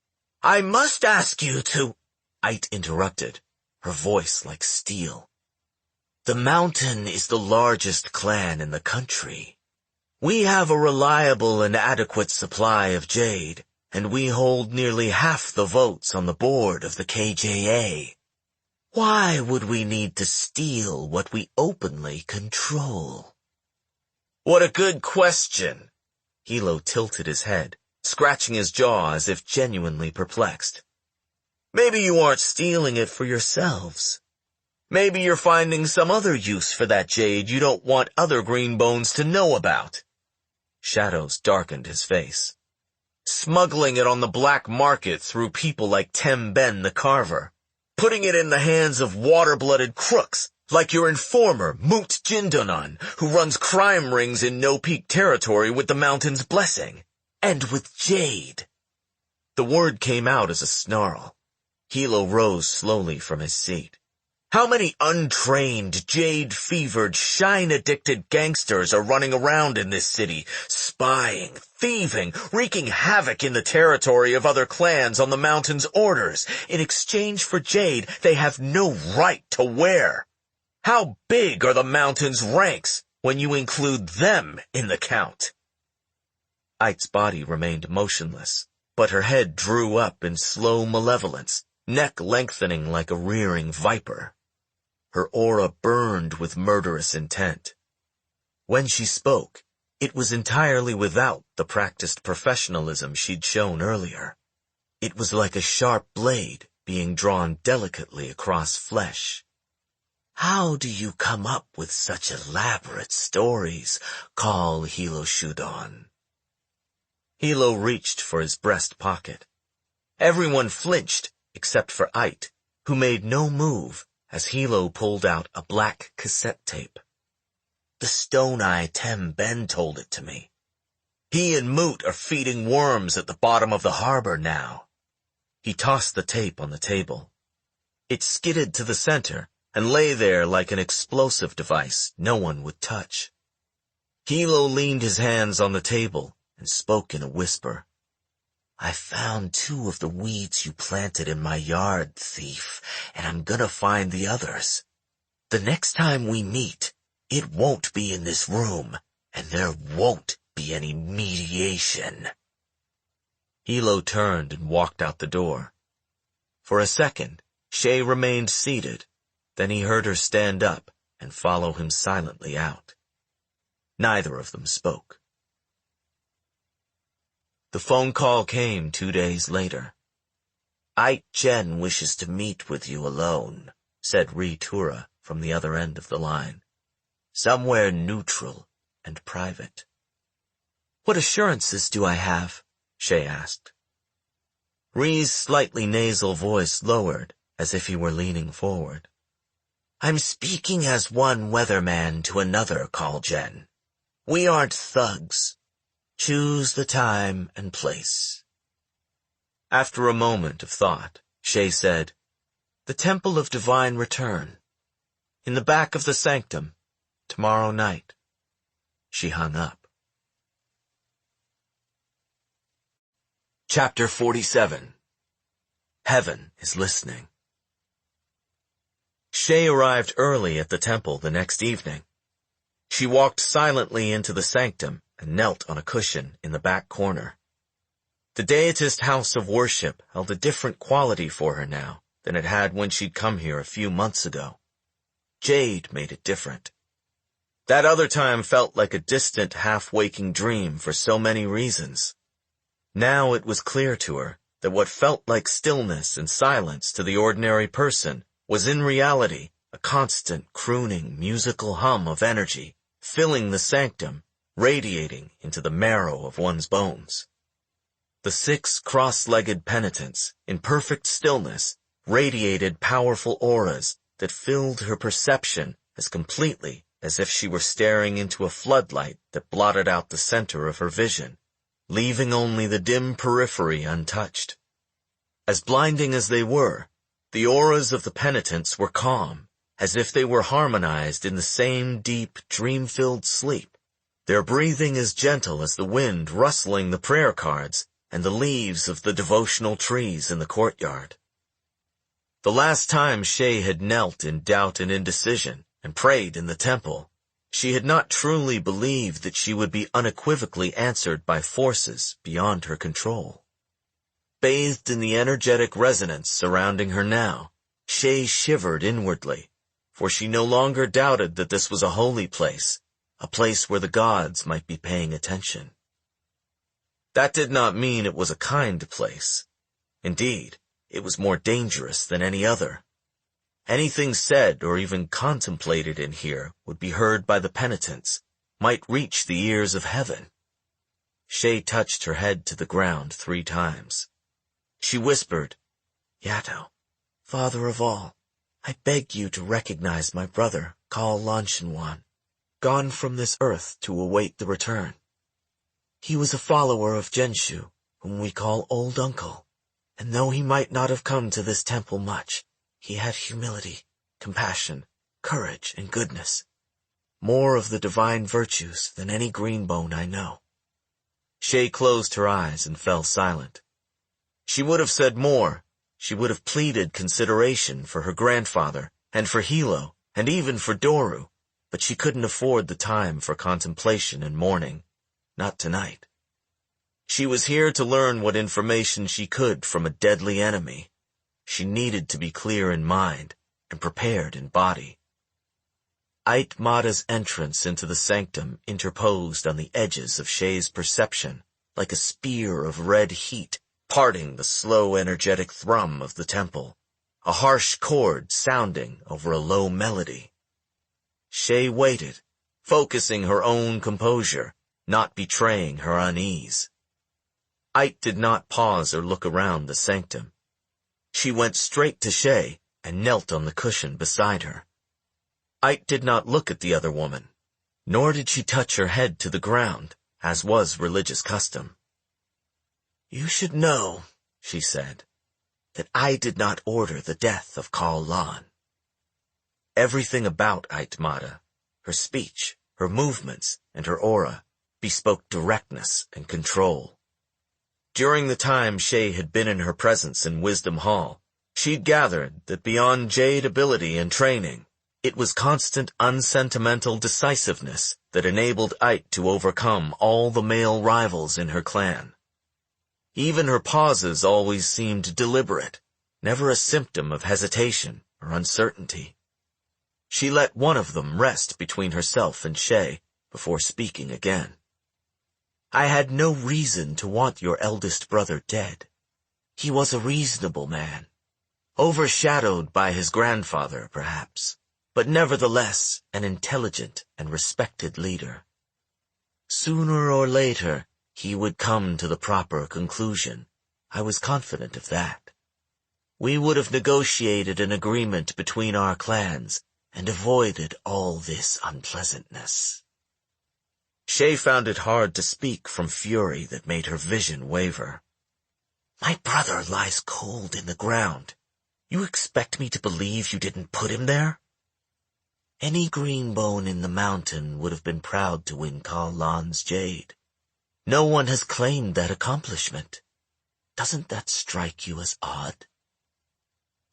"I must ask you to—" Ite interrupted, her voice like steel. "The mountain is the largest clan in the country. We have a reliable and adequate supply of jade, and we hold nearly half the votes on the board of the KJA. Why would we need to steal what we openly control?" "What a good question." Hilo tilted his head, scratching his jaw as if genuinely perplexed. "Maybe you aren't stealing it for yourselves. Maybe you're finding some other use for that jade you don't want other green bones to know about." Shadows darkened his face. "Smuggling it on the black market through people like Tem Ben the Carver. Putting it in the hands of water-blooded crooks, like your informer, Moot Jindonan, who runs crime rings in no-peak territory with the mountain's blessing. And with Jade." The word came out as a snarl. Hilo rose slowly from his seat. "How many untrained, jade-fevered, shine-addicted gangsters are running around in this city, spying, thieving, wreaking havoc in the territory of other clans on the mountain's orders, in exchange for jade they have no right to wear? How big are the mountain's ranks when you include them in the count?" Ite's body remained motionless, but her head drew up in slow malevolence, neck lengthening like a rearing viper. Her aura burned with murderous intent. When she spoke, it was entirely without the practiced professionalism she'd shown earlier. It was like a sharp blade being drawn delicately across flesh. "How do you come up with such elaborate stories, Kaul Hilo Shudon?" Hilo reached for his breast pocket. Everyone flinched except for Ite, who made no move as Hilo pulled out a black cassette tape. "The Stone-Eye Tem Ben told it to me. He and Moot are feeding worms at the bottom of the harbor now." He tossed the tape on the table. It skidded to the center and lay there like an explosive device no one would touch. Hilo leaned his hands on the table and spoke in a whisper. "I found 2 of the weeds you planted in my yard, thief, and I'm gonna find the others. The next time we meet, it won't be in this room, and there won't be any mediation." Hilo turned and walked out the door. For a second, Shay remained seated, then he heard her stand up and follow him silently out. Neither of them spoke. The phone call came 2 days later. "Ait Jen wishes to meet with you alone," said Ri Tura from the other end of the line. "Somewhere neutral and private." "What assurances do I have?" Shay asked. Ri's slightly nasal voice lowered, as if he were leaning forward. "I'm speaking as one weatherman to another, Kaul Jen. We aren't thugs. Choose the time and place." After a moment of thought, Shay said, "The Temple of Divine Return. In the back of the sanctum. Tomorrow night." She hung up. Chapter 47. Heaven is Listening. Shay arrived early at the temple the next evening. She walked silently into the sanctum and knelt on a cushion in the back corner. The Deitist house of worship held a different quality for her now than it had when she'd come here a few months ago. Jade made it different. That other time felt like a distant, half-waking dream for so many reasons. Now it was clear to her that what felt like stillness and silence to the ordinary person was in reality a constant, crooning, musical hum of energy, filling the sanctum, radiating into the marrow of one's bones. The 6 cross-legged penitents, in perfect stillness, radiated powerful auras that filled her perception as completely as if she were staring into a floodlight that blotted out the center of her vision, leaving only the dim periphery untouched. As blinding as they were, the auras of the penitents were calm, as if they were harmonized in the same deep, dream-filled sleep, their breathing as gentle as the wind rustling the prayer cards and the leaves of the devotional trees in the courtyard. The last time Shay had knelt in doubt and indecision and prayed in the temple, she had not truly believed that she would be unequivocally answered by forces beyond her control. Bathed in the energetic resonance surrounding her now, Shay shivered inwardly, for she no longer doubted that this was a holy place, a place where the gods might be paying attention. That did not mean it was a kind place. Indeed, it was more dangerous than any other. Anything said or even contemplated in here would be heard by the penitents, might reach the ears of heaven. Shay touched her head to the ground 3 times. She whispered, "Yato, Father of all, I beg you to recognize my brother, Kaul Lanshinwan, gone from this earth to await the return. He was a follower of Jenshu, whom we call Old Uncle, and though he might not have come to this temple much, he had humility, compassion, courage, and goodness, more of the divine virtues than any Green Bone I know." Shay closed her eyes and fell silent. She would have said more. She would have pleaded consideration for her grandfather, and for Hilo, and even for Doru, but she couldn't afford the time for contemplation and mourning. Not tonight. She was here to learn what information she could from a deadly enemy. She needed to be clear in mind and prepared in body. Ait Mada's entrance into the sanctum interposed on the edges of Shay's perception, like a spear of red heat, parting the slow energetic thrum of the temple, a harsh chord sounding over a low melody. Shay waited, focusing her own composure, not betraying her unease. Ait did not pause or look around the sanctum. She went straight to Shay and knelt on the cushion beside her. Ait did not look at the other woman, nor did she touch her head to the ground, as was religious custom. "You should know," she said, "that I did not order the death of Kaul Lan." Everything about Ait Mada, her speech, her movements, and her aura, bespoke directness and control. During the time Shay had been in her presence in Wisdom Hall, she'd gathered that beyond Jade ability and training, it was constant unsentimental decisiveness that enabled Ait to overcome all the male rivals in her clan. Even her pauses always seemed deliberate, never a symptom of hesitation or uncertainty. She let one of them rest between herself and Shay before speaking again. I had no reason to want your eldest brother dead. He was a reasonable man, overshadowed by his grandfather, perhaps, but nevertheless an intelligent and respected leader. Sooner or later, he would come to the proper conclusion. I was confident of that. We would have negotiated an agreement between our clans and avoided all this unpleasantness. Shay found it hard to speak from fury that made her vision waver. My brother lies cold in the ground. You expect me to believe you didn't put him there? Any green bone in the mountain would have been proud to win Kaul Lan's jade. No one has claimed that accomplishment. Doesn't that strike you as odd?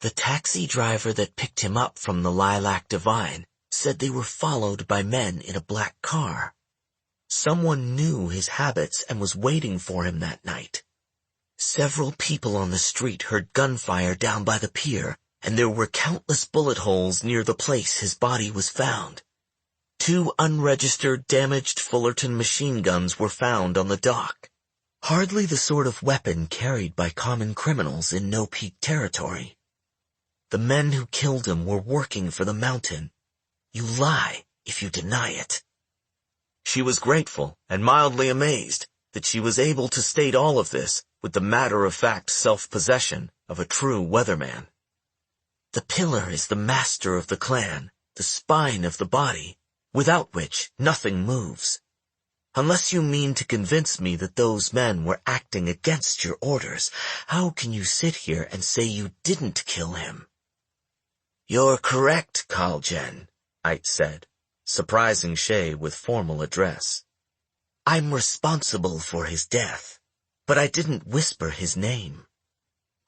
The taxi driver that picked him up from the Lilac Divine said they were followed by men in a black car. Someone knew his habits and was waiting for him that night. Several people on the street heard gunfire down by the pier, and there were countless bullet holes near the place his body was found. 2 unregistered, damaged Fullerton machine guns were found on the dock. Hardly the sort of weapon carried by common criminals in No Peak territory. The men who killed him were working for the mountain. You lie if you deny it. She was grateful and mildly amazed that she was able to state all of this with the matter-of-fact self-possession of a true weatherman. The pillar is the master of the clan, the spine of the body, without which nothing moves. Unless you mean to convince me that those men were acting against your orders, how can you sit here and say you didn't kill him? You're correct, Kaul Jen, Ait said, surprising Shay with formal address. I'm responsible for his death, but I didn't whisper his name.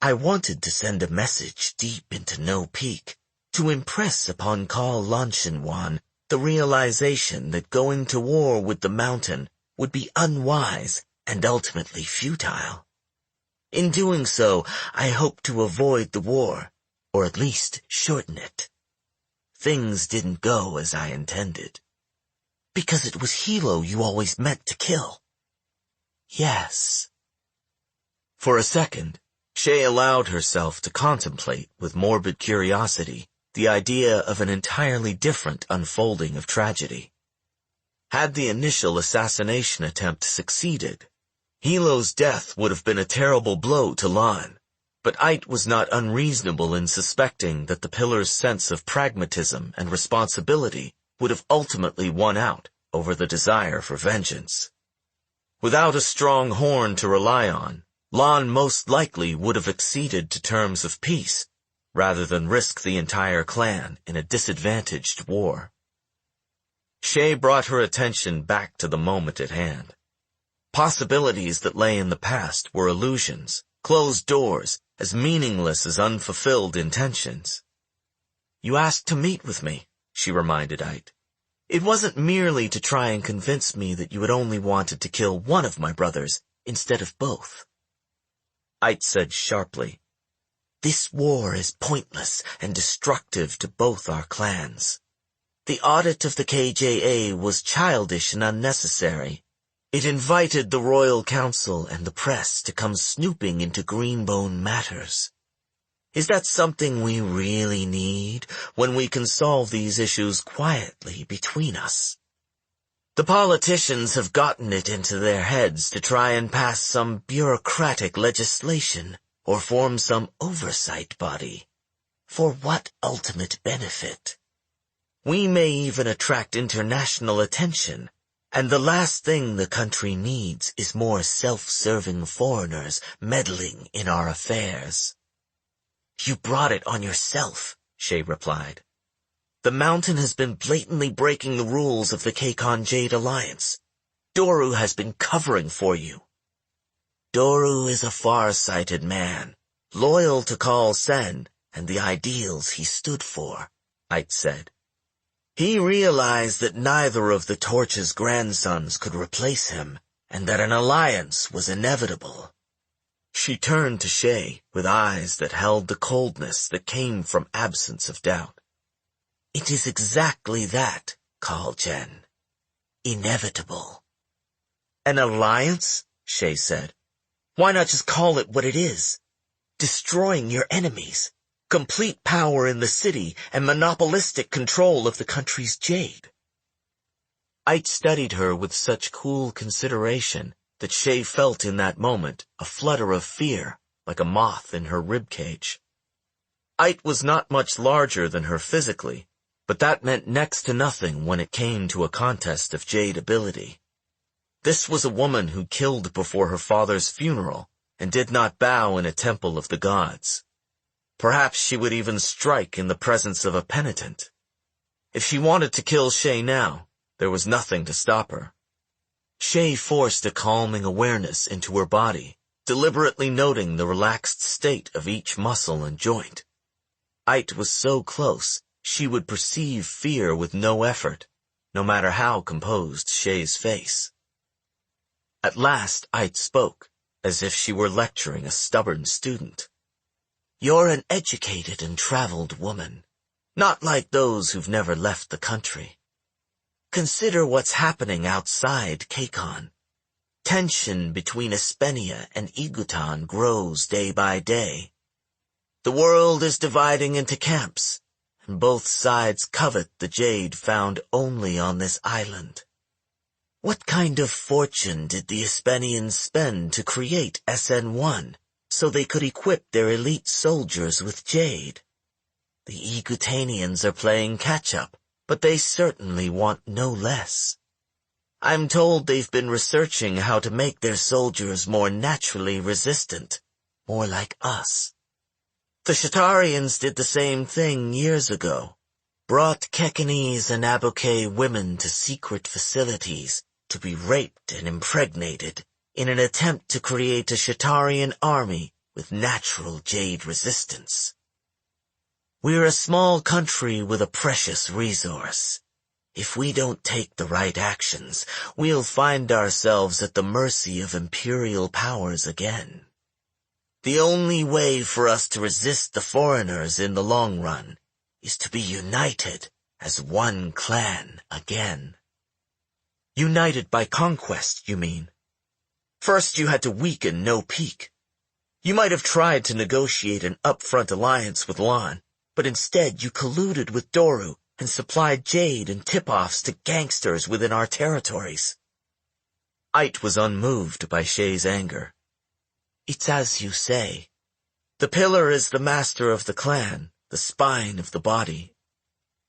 I wanted to send a message deep into No Peak, to impress upon Kaul Lanshinwan the realization that going to war with the mountain would be unwise and ultimately futile. In doing so, I hope to avoid the war, or at least shorten it. Things didn't go as I intended. Because it was Hilo you always meant to kill. Yes. For a second, Shay allowed herself to contemplate with morbid curiosity the idea of an entirely different unfolding of tragedy. Had the initial assassination attempt succeeded, Hilo's death would have been a terrible blow to Lan, but Ait was not unreasonable in suspecting that the pillar's sense of pragmatism and responsibility would have ultimately won out over the desire for vengeance. Without a strong horn to rely on, Lan most likely would have acceded to terms of peace, rather than risk the entire clan in a disadvantaged war. Shay brought her attention back to the moment at hand. Possibilities that lay in the past were illusions, closed doors, as meaningless as unfulfilled intentions. You asked to meet with me, she reminded Ait. It wasn't merely to try and convince me that you had only wanted to kill one of my brothers instead of both. Ait said sharply, This war is pointless and destructive to both our clans. The audit of the KJA was childish and unnecessary. It invited the Royal Council and the press to come snooping into Green Bone matters. Is that something we really need when we can solve these issues quietly between us? The politicians have gotten it into their heads to try and pass some bureaucratic legislation or form some oversight body. For what ultimate benefit? We may even attract international attention, and the last thing the country needs is more self-serving foreigners meddling in our affairs. You brought it on yourself, Shay replied. The mountain has been blatantly breaking the rules of the Kekon Jade Alliance. Doru has been covering for you. Doru is a far-sighted man, loyal to Kaul Sen and the ideals he stood for, Ait said. He realized that neither of the Torch's grandsons could replace him, and that an alliance was inevitable. She turned to Shay with eyes that held the coldness that came from absence of doubt. It is exactly that, Kaul Jen. Inevitable.
An alliance? Shay said. Why not just call it what it is? Destroying your enemies, complete power in the city, and monopolistic control of the country's jade. Ike studied her with such cool consideration that Shay felt in that moment a flutter of fear, like a moth in her ribcage. Ike was not much larger than her physically, but that meant next to nothing when it came to a contest of jade ability. This was a woman who killed before her father's funeral and did not bow in a temple of the gods. Perhaps she would even strike in the presence of a penitent. If she wanted to kill Shay now, there was nothing to stop her. Shay forced a calming awareness into her body, deliberately noting the relaxed state of each muscle and joint. Ike was so close, she would perceive fear with no effort, no matter how composed Shay's face. At last, Ike spoke, as if she were lecturing a stubborn student. You're an educated and traveled woman, not like those who've never left the country. Consider what's happening outside Kakon. Tension between Espenia and Igutan grows day by day. The world is dividing into camps, and both sides covet the jade found only on this island. What kind of fortune did the Espenians spend to create SN1 so they could equip their elite soldiers with jade? The Igutanians are playing catch-up, but they certainly want no less. I'm told they've been researching how to make their soldiers more naturally resistant, more like us. The Shatarians did the same thing years ago, brought Kekanese and Aboke women to secret facilities to be raped and impregnated in an attempt to create a Shatarian army with natural jade resistance. We're a small country with a precious resource. If we don't take the right actions, we'll find ourselves at the mercy of imperial powers again. The only way for us to resist the foreigners in the long run is to be united as one clan again. United by conquest, you mean? First you had to weaken No Peak. You might have tried to negotiate an upfront alliance with Lan, but instead you colluded with Doru and supplied jade and tip-offs to gangsters within our territories. Ite was unmoved by Shay's anger. It's as you say. The pillar is the master of the clan, the spine of the body.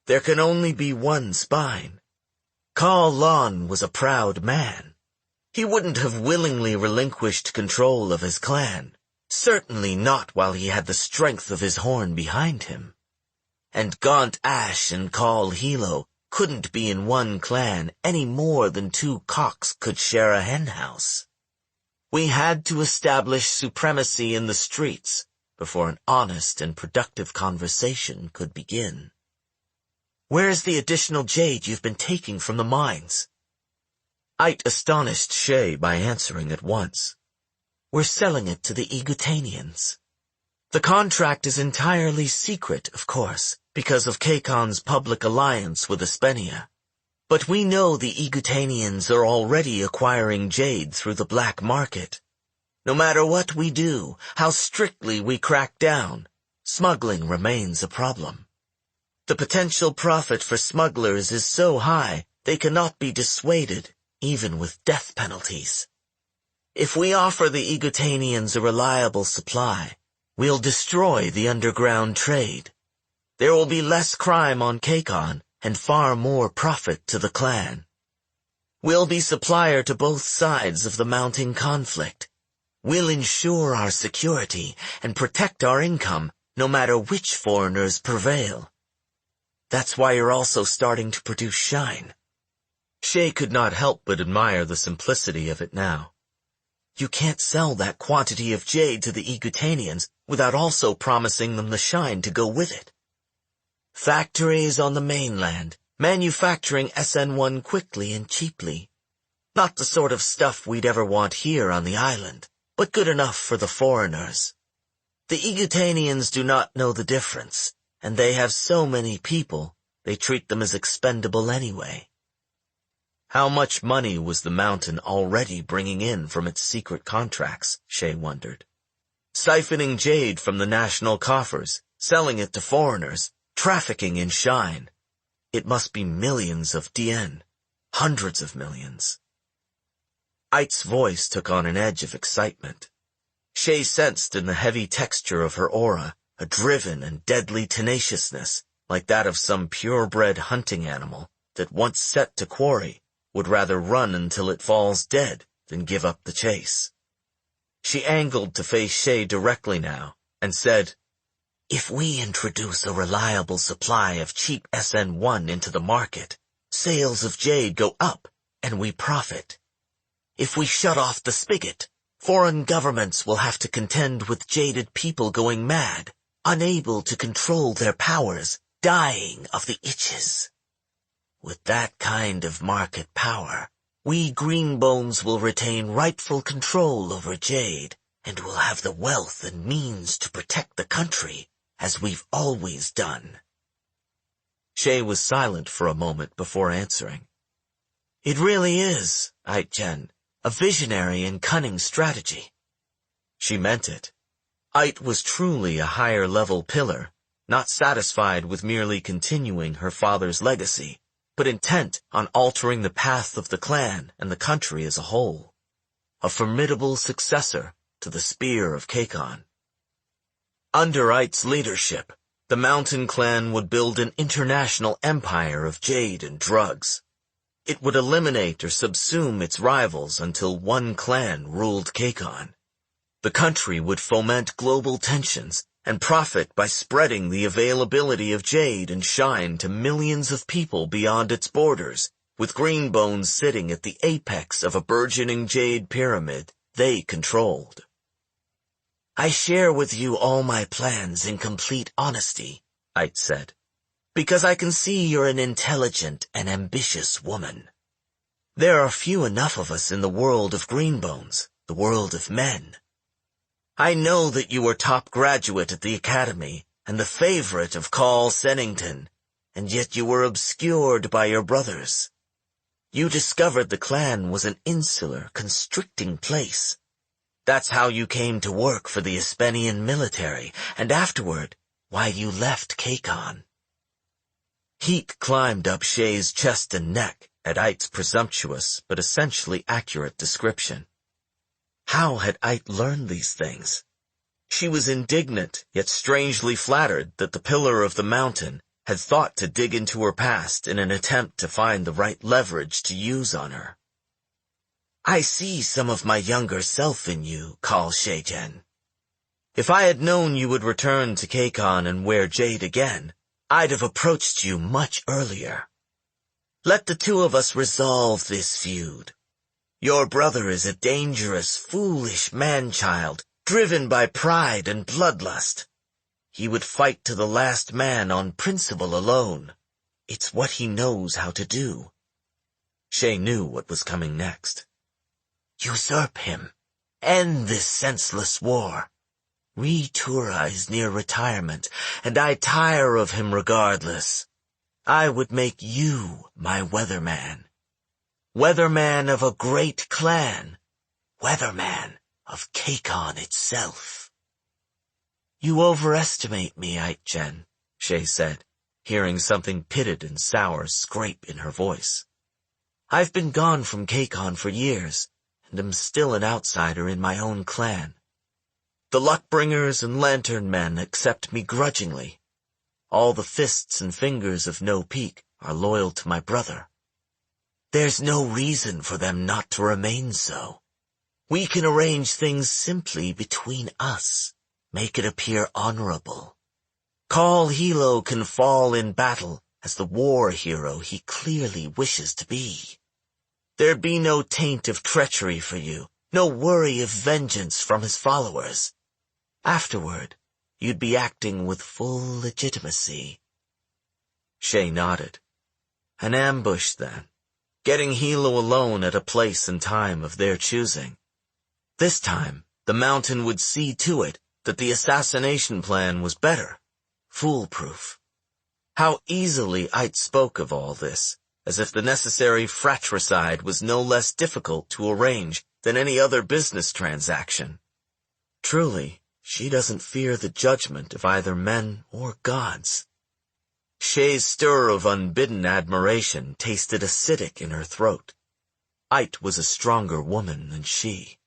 There can only be one spine. Kaul Lan was a proud man. He wouldn't have willingly relinquished control of his clan, certainly not while he had the strength of his horn behind him. And Gaunt Ash and Kaul Hilo couldn't be in one clan any more than two cocks could share a henhouse. We had to establish supremacy in the streets before an honest and productive conversation could begin. Where's the additional jade you've been taking from the mines? Ite astonished Shay by answering at once. We're selling it to the Igutanians. The contract is entirely secret, of course, because of Kakon's public alliance with Espenia. But we know the Igutanians are already acquiring jade through the black market. No matter what we do, how strictly we crack down, smuggling remains a problem. The potential profit for smugglers is so high they cannot be dissuaded, even with death penalties. If we offer the Igutanians a reliable supply, we'll destroy the underground trade. There will be less crime on Kakon and far more profit to the clan. We'll be supplier to both sides of the mounting conflict. We'll ensure our security and protect our income no matter which foreigners prevail. That's why you're also starting to produce shine. Shay could not help but admire the simplicity of it now. You can't sell that quantity of jade to the Igutanians without also promising them the shine to go with it. Factories on the mainland, manufacturing SN1 quickly and cheaply. Not the sort of stuff we'd ever want here on the island, but good enough for the foreigners. The Igutanians do not know the difference, and they have so many people, they treat them as expendable anyway.
How much money was the mountain already bringing in from its secret contracts, Shay wondered. Siphoning jade from the national coffers, selling it to foreigners, trafficking in shine. It must be millions of dien, hundreds of millions. Ait's voice took on an edge of excitement. Shay sensed in the heavy texture of her aura a driven and deadly tenaciousness, like that of some purebred hunting animal that, once set to quarry, would rather run until it falls dead than give up the chase. She angled to face Shay directly now and said, "If we introduce a reliable supply of cheap SN1 into the market, sales of jade go up and we profit. If we shut off the spigot, foreign governments will have to contend with jaded people going mad, unable to control their powers, dying of the itches. With that kind of market power, we greenbones will retain rightful control over jade and will have the wealth and means to protect the country, as we've always done." Shay was silent for a moment before answering. "It really is, Ait-jen, a visionary and cunning strategy." She meant it. Ait was truly a higher-level pillar, not satisfied with merely continuing her father's legacy, but intent on altering the path of the clan and the country as a whole. A formidable successor to the spear of Kakon. Under Ait's leadership, the Mountain Clan would build an international empire of jade and drugs. It would eliminate or subsume its rivals until one clan ruled Kakon. The country would foment global tensions and profit by spreading the availability of jade and shine to millions of people beyond its borders, with Greenbones sitting at the apex of a burgeoning jade pyramid they controlled. "I share with you all my plans in complete honesty," Ait said, "because I can see you're an intelligent and ambitious woman. There are few enough of us in the world of Greenbones, the world of men. I know that you were top graduate at the academy and the favorite of Kaul Sennington, and yet you were obscured by your brothers. You discovered the clan was an insular, constricting place. That's how you came to work for the Espenian military, and afterward, why you left Kakon." Heat climbed up Shay's chest and neck at Ait's presumptuous but essentially accurate description. How had Ait learned these things? She was indignant, yet strangely flattered that the pillar of the mountain had thought to dig into her past in an attempt to find the right leverage to use on her. "I see some of my younger self in you, Kaul Shayjen. If I had known you would return to Kakon and wear jade again, I'd have approached you much earlier. Let the two of us resolve this feud. Your brother is a dangerous, foolish man-child, driven by pride and bloodlust. He would fight to the last man on principle alone. It's what he knows how to do." Shay knew what was coming next. "Usurp him. End this senseless war. Tura is near retirement, and I tire of him regardless. I would make you my weatherman. Weatherman of a great clan. Weatherman of Kakon itself." "You overestimate me, Ait-jen," Shay said, hearing something pitted and sour scrape in her voice. "I've been gone from Kakon for years, and am still an outsider in my own clan. The Luckbringers and Lantern Men accept me grudgingly. All the fists and fingers of No Peak are loyal to my brother. There's no reason for them not to remain so. We can arrange things simply between us, make it appear honorable. Kaul Hilo can fall in battle as the war hero he clearly wishes to be. There'd be no taint of treachery for you, no worry of vengeance from his followers. Afterward, you'd be acting with full legitimacy." Shay nodded. An ambush, then. Getting Hilo alone at a place and time of their choosing. This time, the mountain would see to it that the assassination plan was better, foolproof. How easily Ait spoke of all this, as if the necessary fratricide was no less difficult to arrange than any other business transaction. Truly, she doesn't fear the judgment of either men or gods. Shay's stir of unbidden admiration tasted acidic in her throat. Ait was a stronger woman than she.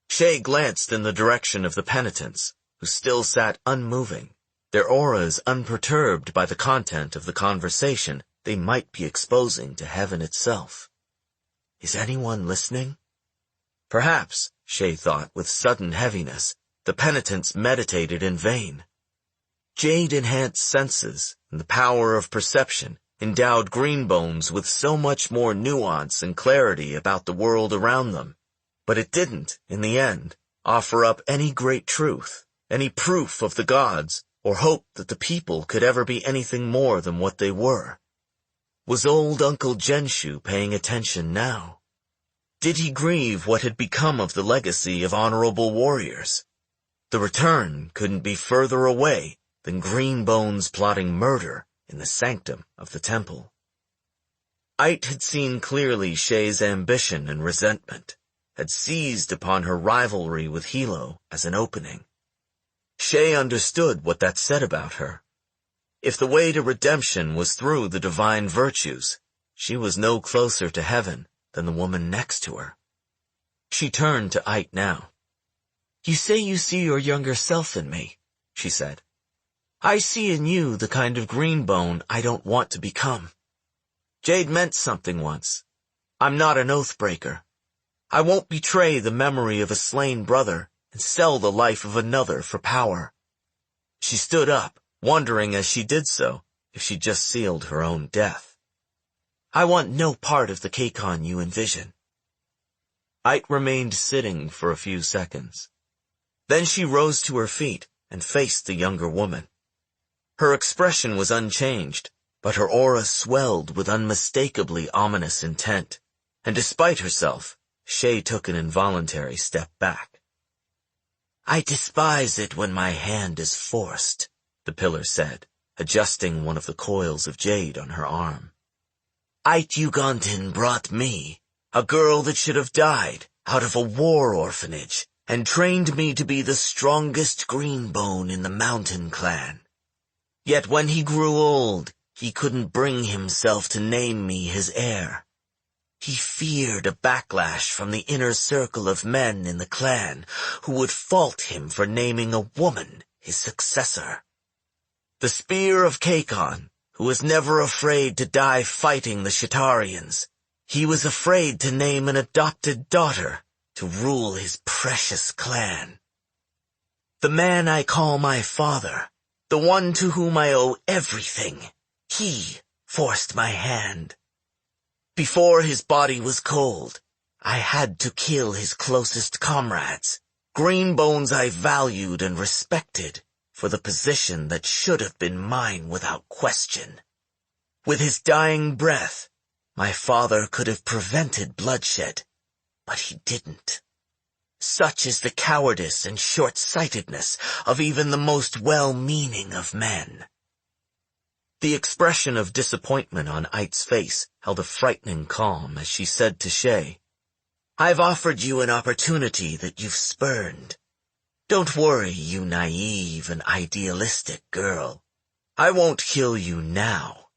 Shay glanced in the direction of the penitents, who still sat unmoving, their auras unperturbed by the content of the conversation they might be exposing to heaven itself. Is anyone listening? Perhaps, Shay thought with sudden heaviness, the penitents meditated in vain. Jade-enhanced senses and the power of perception endowed Greenbones with so much more nuance and clarity about the world around them, but it didn't, in the end, offer up any great truth, any proof of the gods, or hope that the people could ever be anything more than what they were. Was old Uncle Genshu paying attention now? Did he grieve what had become of the legacy of honorable warriors? The return couldn't be further away than Greenbones plotting murder in the sanctum of the temple. Ait had seen clearly Shay's ambition and resentment, had seized upon her rivalry with Hilo as an opening. Shay understood what that said about her. If the way to redemption was through the divine virtues, she was no closer to heaven than the woman next to her. She turned to Ait now. "You say you see your younger self in me," she said. "I see in you the kind of Greenbone I don't want to become. Jade meant something once. I'm not an oath-breaker. I won't betray the memory of a slain brother and sell the life of another for power." She stood up, wondering as she did so if she'd just sealed her own death. "I want no part of the Keikon you envision." Ait remained sitting for a few seconds. Then she rose to her feet and faced the younger woman. Her expression was unchanged, but her aura swelled with unmistakably ominous intent, and despite herself, Shay took an involuntary step back. "I despise it when my hand is forced," the pillar said, adjusting one of the coils of jade on her arm. "Ait Ugantin brought me, a girl that should have died, out of a war orphanage, and trained me to be the strongest Greenbone in the mountain clan. Yet when he grew old, he couldn't bring himself to name me his heir. He feared a backlash from the inner circle of men in the clan who would fault him for naming a woman his successor. The Spear of Keikon, who was never afraid to die fighting the Shatarians, he was afraid to name an adopted daughter to rule his precious clan. The man I call my father, the one to whom I owe everything, he forced my hand. Before his body was cold, I had to kill his closest comrades, Greenbones I valued and respected, for the position that should have been mine without question. With his dying breath, my father could have prevented bloodshed, but he didn't. Such is the cowardice and short-sightedness of even the most well-meaning of men." The expression of disappointment on Ait's face held a frightening calm as she said to Shay, "I've offered you an opportunity that you've spurned. Don't worry, you naive and idealistic girl. I won't kill you now.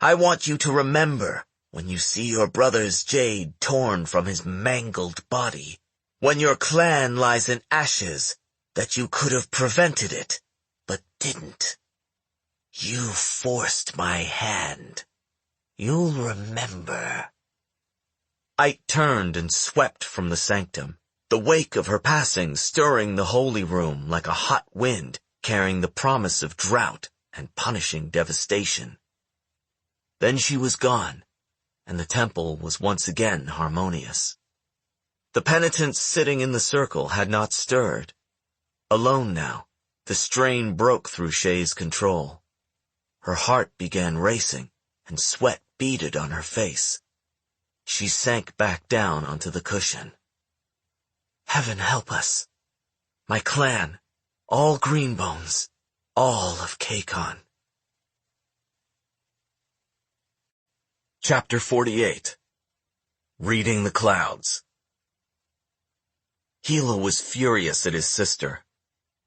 I want you to remember, when you see your brother's jade torn from his mangled body, when your clan lies in ashes, that you could have prevented it, but didn't. You forced my hand. You'll remember." Ait turned and swept from the sanctum, the wake of her passing stirring the holy room like a hot wind carrying the promise of drought and punishing devastation. Then she was gone, and the temple was once again harmonious. The penitents sitting in the circle had not stirred. Alone now, the strain broke through Shay's control. Her heart began racing, and sweat beaded on her face. She sank back down onto the cushion. "Heaven help us. My clan, all Greenbones, all of Keikon." Chapter 48. Reading the Clouds. Hilo was furious at his sister.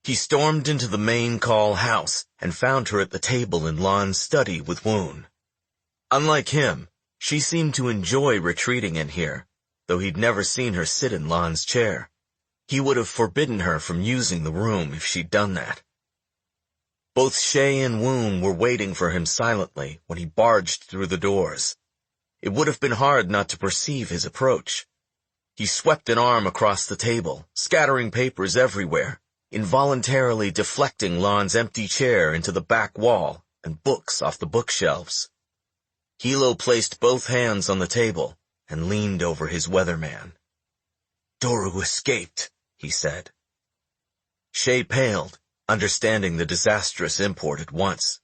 He stormed into the main Kaul house and found her at the table in Lan's study with Woon. Unlike him, she seemed to enjoy retreating in here, though he'd never seen her sit in Lan's chair. He would have forbidden her from using the room if she'd done that. Both Shay and Woon were waiting for him silently when he barged through the doors. It would have been hard not to perceive his approach. He swept an arm across the table, scattering papers everywhere, involuntarily deflecting Lan's empty chair into the back wall and books off the bookshelves. Hilo placed both hands on the table and leaned over his weatherman. "Doru escaped," he said. Shay paled, understanding the disastrous import at once.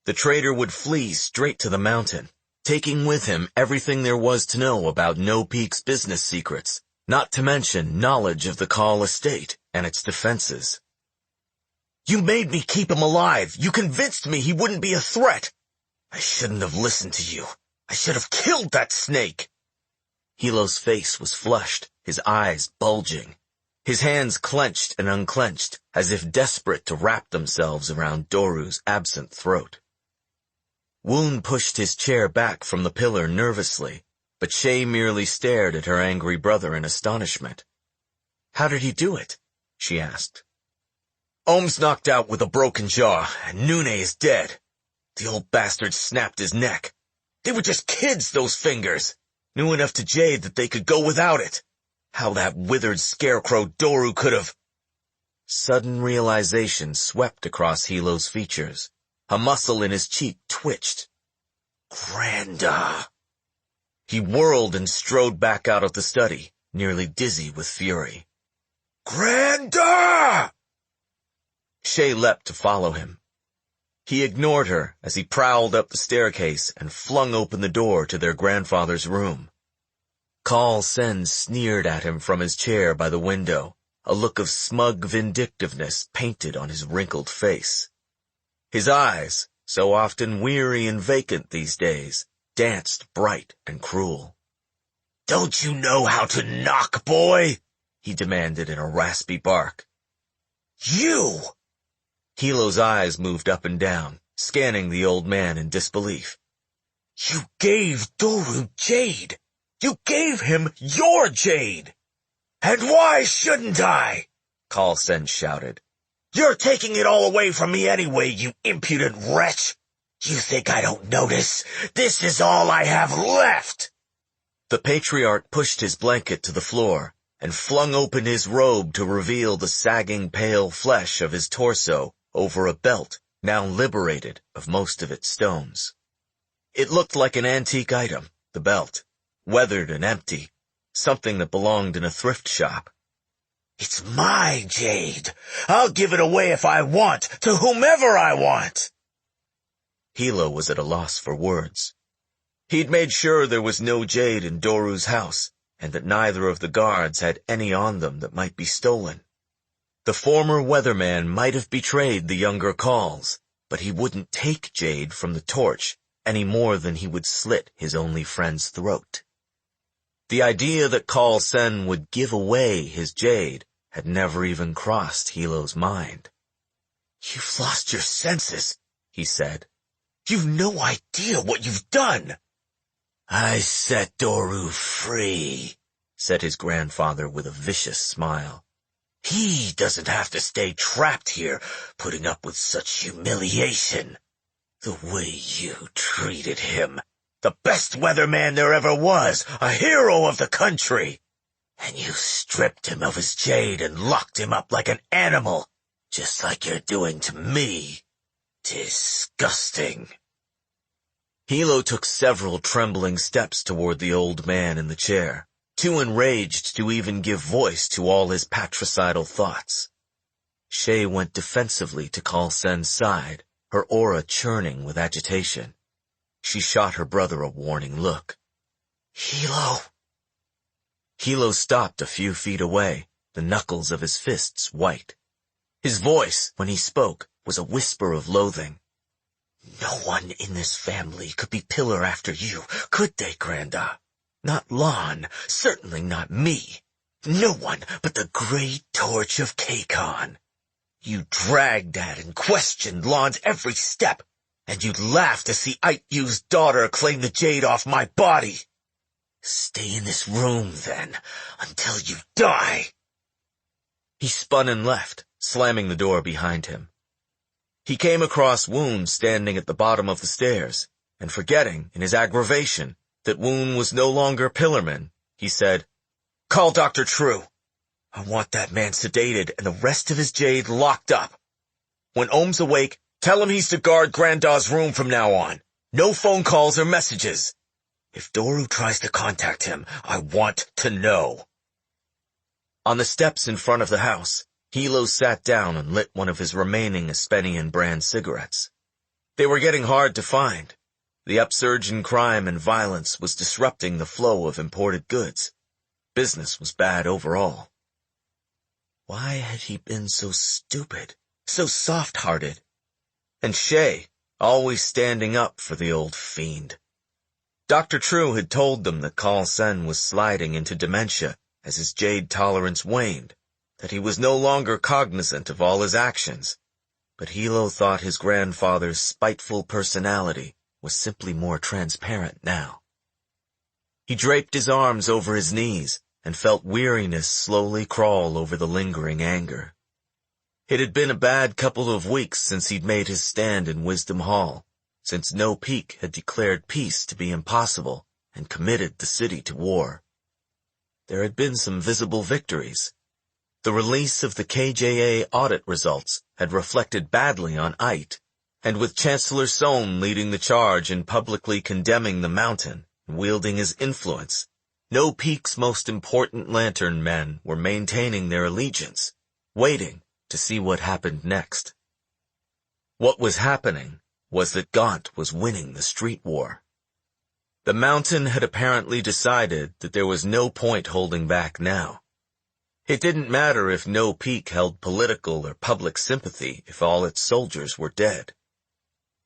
The traitor would flee straight to the mountain, taking with him everything there was to know about No Peak's business secrets, not to mention knowledge of the Kaul estate and its defenses. "You made me keep him alive. You convinced me he wouldn't be a threat. I shouldn't have listened to you. I should have killed that snake." Hilo's face was flushed, his eyes bulging. His hands clenched and unclenched, as if desperate to wrap themselves around Doru's absent throat. Woon pushed his chair back from the pillar nervously, but Shay merely stared at her angry brother in astonishment. "How did he do it?" she asked. "Ohm's knocked out with a broken jaw, and Nune is dead. The old bastard snapped his neck. They were just kids, those fingers. Knew enough to Jade that they could go without it. How that withered scarecrow Doru could have—" Sudden realization swept across Hilo's features. A muscle in his cheek twitched. "Granda!" He whirled and strode back out of the study, nearly dizzy with fury. "Granda!" Shay leapt to follow him. He ignored her as he prowled up the staircase and flung open the door to their grandfather's room. Kaul Sen sneered at him from his chair by the window, a look of smug vindictiveness painted on his wrinkled face. His eyes, so often weary and vacant these days, danced bright and cruel. "Don't you know how to knock, boy?" he demanded in a raspy bark. "You!" Hilo's eyes moved up and down, scanning the old man in disbelief. "You gave Doru Jade! You gave him your Jade! And why shouldn't I?" Kaul Sen shouted. "You're taking it all away from me anyway, you impudent wretch! You think I don't notice? This is all I have left!" The patriarch pushed his blanket to the floor and flung open his robe to reveal the sagging pale flesh of his torso over a belt now liberated of most of its stones. It looked like an antique item, the belt, weathered and empty, something that belonged in a thrift shop. "It's my Jade. I'll give it away if I want, to whomever I want." Hilo was at a loss for words. He'd made sure there was no Jade in Doru's house, and that neither of the guards had any on them that might be stolen. The former weatherman might have betrayed the younger Kauls, but he wouldn't take Jade from the torch any more than he would slit his only friend's throat. The idea that Kaul Sen would give away his Jade had never even crossed Hilo's mind. "You've lost your senses," he said. "You've no idea what you've done." "I set Doru free," said his grandfather with a vicious smile. "He doesn't have to stay trapped here, putting up with such humiliation. The way you treated him, the best weatherman there ever was, a hero of the country. And you stripped him of his Jade and locked him up like an animal, just like you're doing to me. Disgusting." Hilo took several trembling steps toward the old man in the chair, too enraged to even give voice to all his patricidal thoughts. Shay went defensively to Kaul Sen's side, her aura churning with agitation. She shot her brother a warning look. "Hilo!" Hilo stopped a few feet away, the knuckles of his fists white. His voice, when he spoke, was a whisper of loathing. No one in this family could be pillar after you, could they, Granda? Not Lon, certainly not me. No one but the great torch of Kakon. You dragged at and questioned Lon's every step, and you'd laugh to see Aityu's daughter claim the jade off my body. Stay in this room, then, until you die. He spun and left, slamming the door behind him. He came across Woon standing at the bottom of the stairs, and forgetting, in his aggravation, that Woon was no longer Pillarman, he said, "Call Dr. True. I want that man sedated and the rest of his jade locked up. When Ohm's awake, tell him he's to guard Granda's room from now on. No phone calls or messages. If Doru tries to contact him, I want to know." On the steps in front of the house, Hilo sat down and lit one of his remaining Aspenian brand cigarettes. They were getting hard to find. The upsurge in crime and violence was disrupting the flow of imported goods. Business was bad overall. Why had he been so stupid, so soft-hearted? And Shay, always standing up for the old fiend. Dr. True had told them that Kaul Sen was sliding into dementia as his jade tolerance waned, that he was no longer cognizant of all his actions, but Hilo thought his grandfather's spiteful personality was simply more transparent now. He draped his arms over his knees and felt weariness slowly crawl over the lingering anger. It had been a bad couple of weeks since he'd made his stand in Wisdom Hall, since No Peak had declared peace to be impossible and committed the city to war. There had been some visible victories. The release of the KJA audit results had reflected badly on Ait, and with Chancellor Sohn leading the charge in publicly condemning the mountain and wielding his influence, No Peak's most important lantern men were maintaining their allegiance, waiting to see what happened next. What was happening was that Gaunt was winning the street war. The mountain had apparently decided that there was no point holding back now. It didn't matter if No Peak held political or public sympathy if all its soldiers were dead.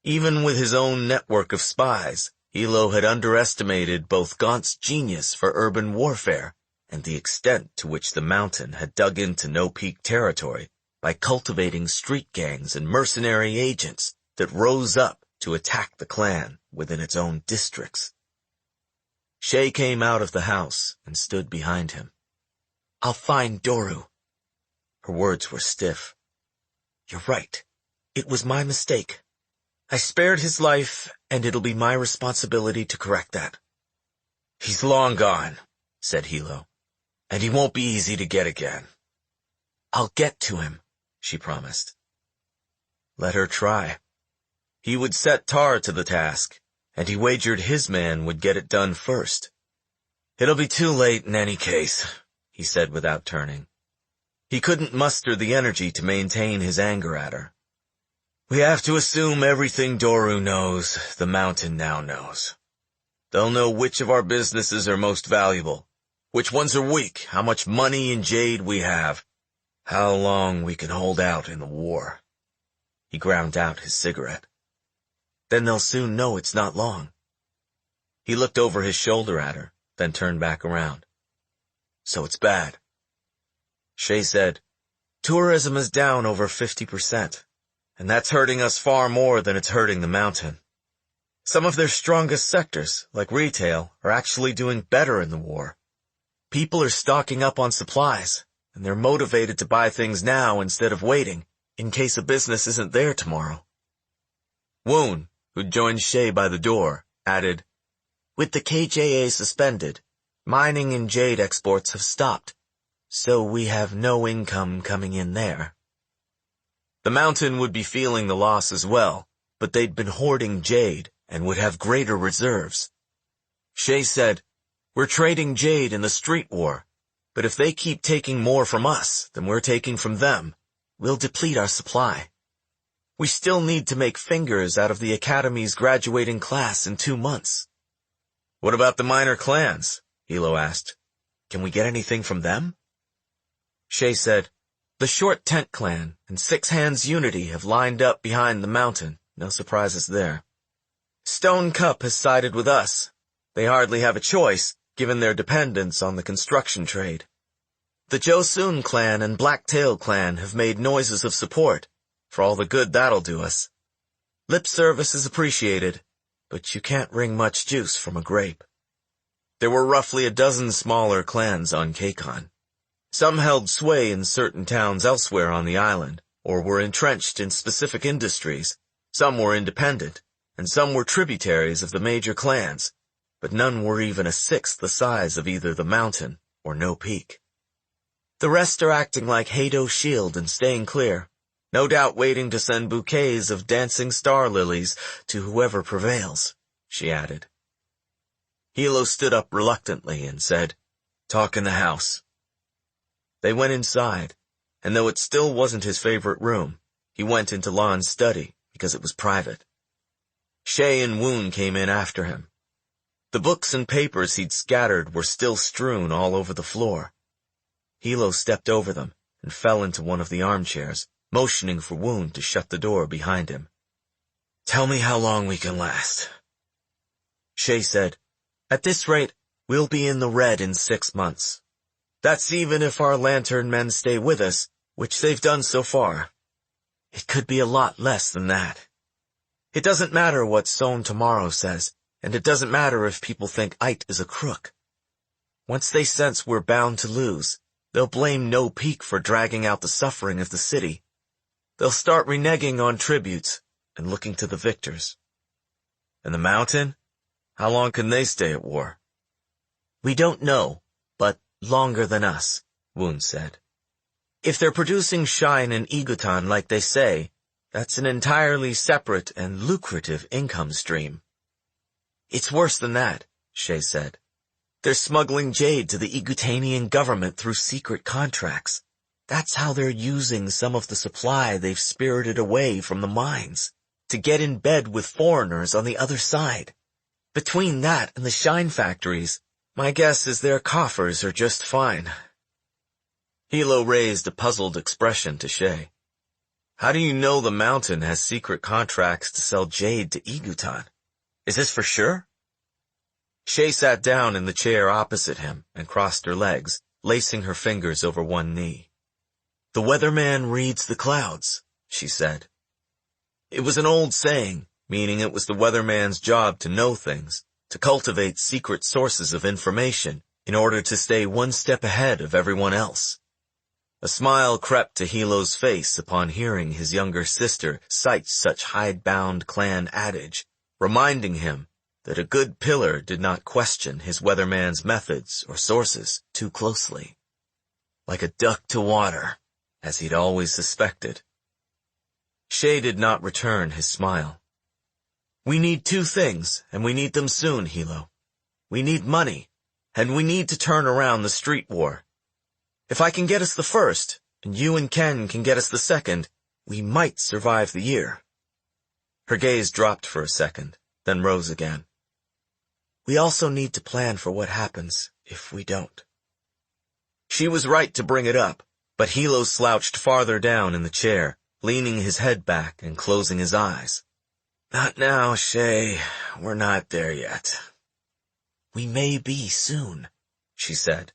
Even with his own network of spies, Hilo had underestimated both Gaunt's genius for urban warfare and the extent to which the mountain had dug into No Peak territory by cultivating street gangs and mercenary agents that rose up to attack the clan within its own districts. Shay came out of the house and stood behind him. "I'll find Doru." Her words were stiff. "You're right. It was my mistake. I spared his life, and it'll be my responsibility to correct that." "He's long gone," said Hilo, "and he won't be easy to get again." "I'll get to him," she promised. Let her try. He would set Tar to the task, and he wagered his man would get it done first. "It'll be too late in any case," he said without turning. He couldn't muster the energy to maintain his anger at her. "We have to assume everything Doru knows, the mountain now knows. They'll know which of our businesses are most valuable, which ones are weak, how much money and jade we have, how long we can hold out in the war." He ground out his cigarette. "Then they'll soon know it's not long." He looked over his shoulder at her, then turned back around. "So it's bad." Shay said, "Tourism is down over 50%, and that's hurting us far more than it's hurting the mountain. Some of their strongest sectors, like retail, are actually doing better in the war. People are stocking up on supplies, and they're motivated to buy things now instead of waiting, in case a business isn't there tomorrow." Woon, who'd joined Shay by the door, added, "With the KJA suspended, mining and jade exports have stopped, so we have no income coming in there." The mountain would be feeling the loss as well, but they'd been hoarding jade and would have greater reserves. Shay said, "We're trading jade in the street war, but if they keep taking more from us than we're taking from them, we'll deplete our supply. We still need to make fingers out of the Academy's graduating class in 2 months." "What about the minor clans?" Hilo asked. "Can we get anything from them?" Shay said, "The Short Tent Clan and Six Hands Unity have lined up behind the mountain, No surprises there. Stone Cup has sided with us. They hardly have a choice, given their dependence on the construction trade. The Joseon clan and Blacktail clan have made noises of support, for all the good that'll do us. Lip service is appreciated, but you can't wring much juice from a grape. There were roughly a dozen smaller clans on Keikon. Some held sway in certain towns elsewhere on the island, or were entrenched in specific industries. Some were independent, and some were tributaries of the major clans, but none were even a sixth the size of either the mountain or no peak. The rest are acting like Hado's shield and staying clear, no doubt waiting to send bouquets of dancing star lilies to whoever prevails, she added. Hilo stood up reluctantly and said, "Talk in the house." They went inside, and though it still wasn't his favorite room, he went into Lan's study because it was private. Shay and Woon came in after him. The books and papers he'd scattered were still strewn all over the floor. Hilo stepped over them and fell into one of the armchairs, motioning for Woon to shut the door behind him. "Tell me how long we can last." Shay said, "At this rate, we'll be in the red in 6 months. That's even if our lantern men stay with us, which they've done so far. It could be a lot less than that. It doesn't matter what Son tomorrow says, and it doesn't matter if people think Ait is a crook. Once they sense we're bound to lose, they'll blame No Peak for dragging out the suffering of the city. They'll start reneging on tributes and looking to the victors. And the mountain? How long can they stay at war?" "We don't know, but longer than us," Woon said. "If they're producing shine in Igutan like they say, that's an entirely separate and lucrative income stream." "It's worse than that," Shay said. "They're smuggling jade to the Igutanian government through secret contracts. That's how they're using some of the supply they've spirited away from the mines, to get in bed with foreigners on the other side. Between that and the shine factories, my guess is their coffers are just fine." Hilo raised a puzzled expression to Shay. "How do you know the mountain has secret contracts to sell jade to Igutan? Is this for sure?" Shay sat down in the chair opposite him and crossed her legs, lacing her fingers over one knee. "The weatherman reads the clouds," she said. It was an old saying, meaning it was the weatherman's job to know things, to cultivate secret sources of information in order to stay one step ahead of everyone else. A smile crept to Hilo's face upon hearing his younger sister cite such hidebound clan adage, reminding him that a good pillar did not question his weatherman's methods or sources too closely. Like a duck to water, as he'd always suspected. Shay did not return his smile. "We need 2 things, and we need them soon, Hilo. We need money, and we need to turn around the street war. If I can get us the first, and you and Ken can get us the second, we might survive the year." Her gaze dropped for a second, then rose again. "We also need to plan for what happens if we don't." She was right to bring it up, but Hilo slouched farther down in the chair, leaning his head back and closing his eyes. "Not now, Shay. We're not there yet." "We may be soon," she said.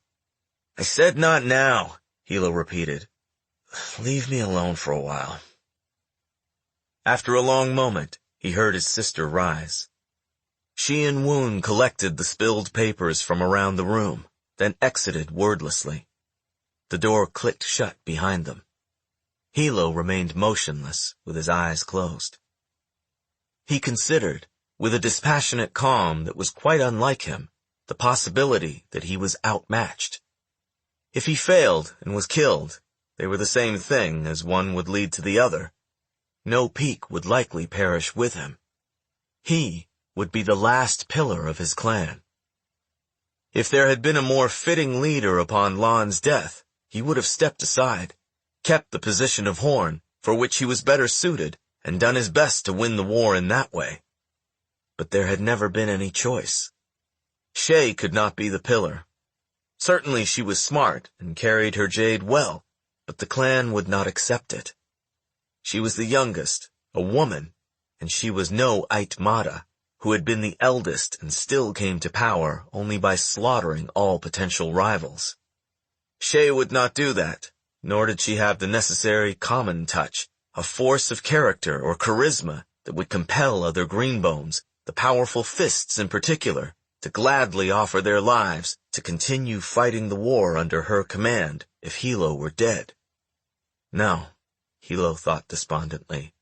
"I said not now," Hilo repeated. "Leave me alone for a while." After a long moment, he heard his sister rise. She and Woon collected the spilled papers from around the room, then exited wordlessly. The door clicked shut behind them. Hilo remained motionless, with his eyes closed. He considered, with a dispassionate calm that was quite unlike him, the possibility that he was outmatched. If he failed and was killed, they were the same thing as one would lead to the other. No Peak would likely perish with him. He would be the last pillar of his clan. If there had been a more fitting leader upon Lan's death, he would have stepped aside, kept the position of Horn, for which he was better suited, and done his best to win the war in that way. But there had never been any choice. Shay could not be the pillar. Certainly she was smart and carried her jade well, but the clan would not accept it. She was the youngest, a woman, and she was no Aitmata, who had been the eldest and still came to power only by slaughtering all potential rivals. Shay would not do that, nor did she have the necessary common touch, a force of character or charisma that would compel other Greenbones, the powerful fists in particular, to gladly offer their lives to continue fighting the war under her command if Hilo were dead. No, Hilo thought despondently.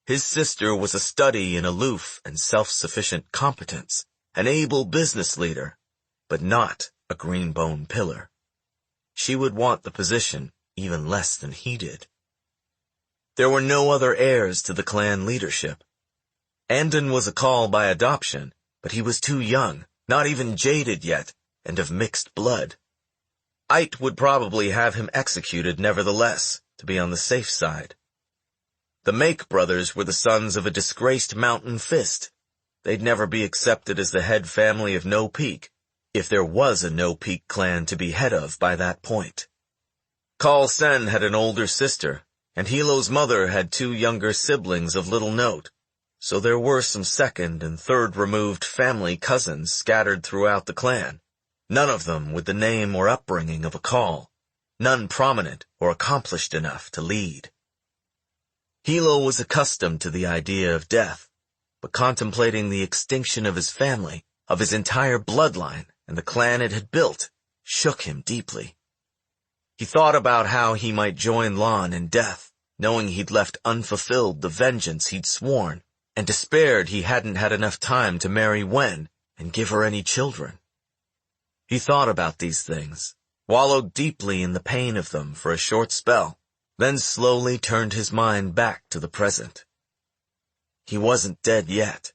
His sister was a study in aloof and self-sufficient competence, an able business leader, but not a Greenbone pillar. She would want the position even less than he did. There were no other heirs to the clan leadership. Andon was a Kaul by adoption, but he was too young, not even jaded yet, and of mixed blood. Ait would probably have him executed nevertheless, to be on the safe side. The Make brothers were the sons of a disgraced mountain fist. They'd never be accepted as the head family of No Peak, if there was a No Peak clan to be head of by that point. Kaul Sen had an older sister, and Hilo's mother had 2 younger siblings of little note, so there were some second and third removed family cousins scattered throughout the clan, none of them with the name or upbringing of a Kaul, none prominent or accomplished enough to lead. Hilo was accustomed to the idea of death, but contemplating the extinction of his family, of his entire bloodline, and the clan it had built, shook him deeply. He thought about how he might join Lon in death, knowing he'd left unfulfilled the vengeance he'd sworn, and despaired he hadn't had enough time to marry Wen and give her any children. He thought about these things, wallowed deeply in the pain of them for a short spell, then slowly turned his mind back to the present. He wasn't dead yet.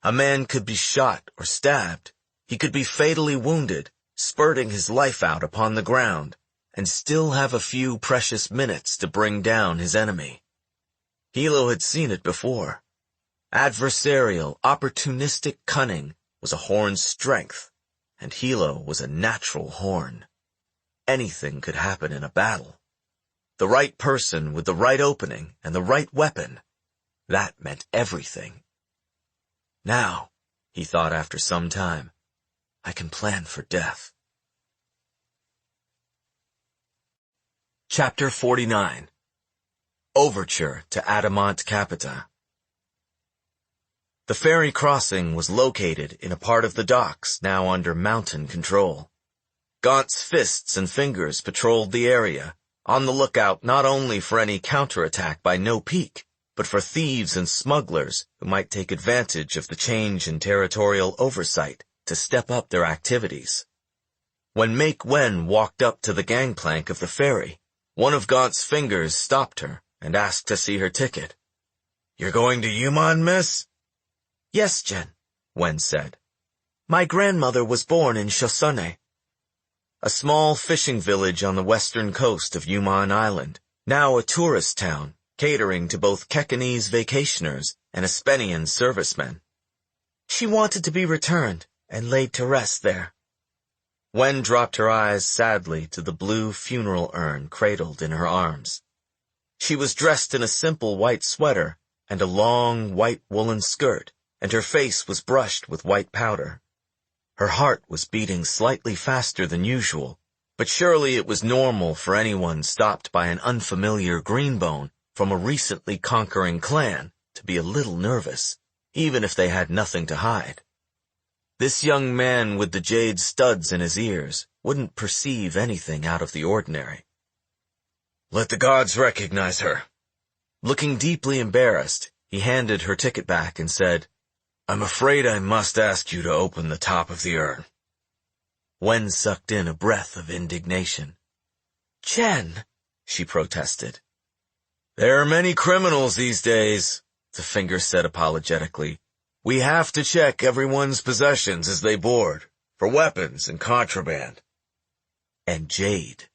A man could be shot or stabbed. He could be fatally wounded, spurting his life out upon the ground, and still have a few precious minutes to bring down his enemy. Hilo had seen it before. Adversarial, opportunistic cunning was a Horn's strength, and Hilo was a natural Horn. Anything could happen in a battle. The right person with the right opening and the right weapon, that meant everything. Now, he thought after some time, I can plan for death. Chapter 49. Overture to Adamant Capita. The ferry crossing was located in a part of the docks now under mountain control. Gaunt's fists and fingers patrolled the area, on the lookout not only for any counterattack by No Peak, but for thieves and smugglers who might take advantage of the change in territorial oversight to step up their activities. When Make Wen walked up to the gangplank of the ferry, one of Gaunt's fingers stopped her and asked to see her ticket. "You're going to Yuman, miss?" "Yes, Jen," Wen said. "My grandmother was born in Shosone." A small fishing village on the western coast of Yuman Island, now a tourist town, catering to both Kekanese vacationers and Espenian servicemen. She wanted to be returned and laid to rest there. Wen dropped her eyes sadly to the blue funeral urn cradled in her arms. She was dressed in a simple white sweater and a long white woolen skirt, and her face was brushed with white powder. Her heart was beating slightly faster than usual, but surely it was normal for anyone stopped by an unfamiliar Greenbone from a recently conquering clan to be a little nervous, even if they had nothing to hide. This young man with the jade studs in his ears wouldn't perceive anything out of the ordinary. "Let the gods recognize her." Looking deeply embarrassed, he handed her ticket back and said, "I'm afraid I must ask you to open the top of the urn." Wen sucked in a breath of indignation. "Chen," she protested. "There are many criminals these days," the finger said apologetically. "We have to check everyone's possessions as they board, for weapons and contraband." And jade.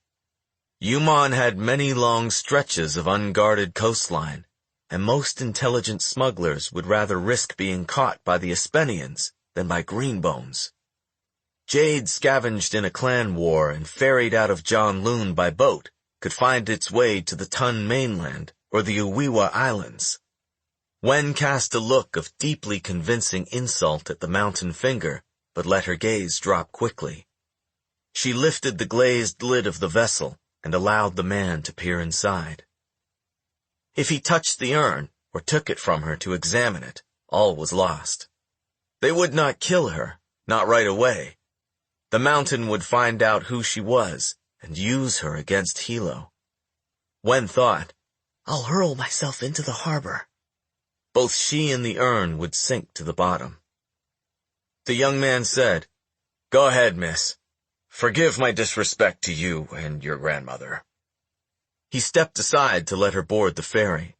Yuman had many long stretches of unguarded coastline, and most intelligent smugglers would rather risk being caught by the Espenians than by Greenbones. Jade scavenged in a clan war and ferried out of Janloon by boat could find its way to the Tun mainland or the Uwiwa Islands. Wen cast a look of deeply convincing insult at the mountain finger, but let her gaze drop quickly. She lifted the glazed lid of the vessel and allowed the man to peer inside. If he touched the urn, or took it from her to examine it, all was lost. They would not kill her, not right away. The mountain would find out who she was and use her against Hilo. Wen thought, "I'll hurl myself into the harbor." Both she and the urn would sink to the bottom. The young man said, "Go ahead, miss. Forgive my disrespect to you and your grandmother." He stepped aside to let her board the ferry.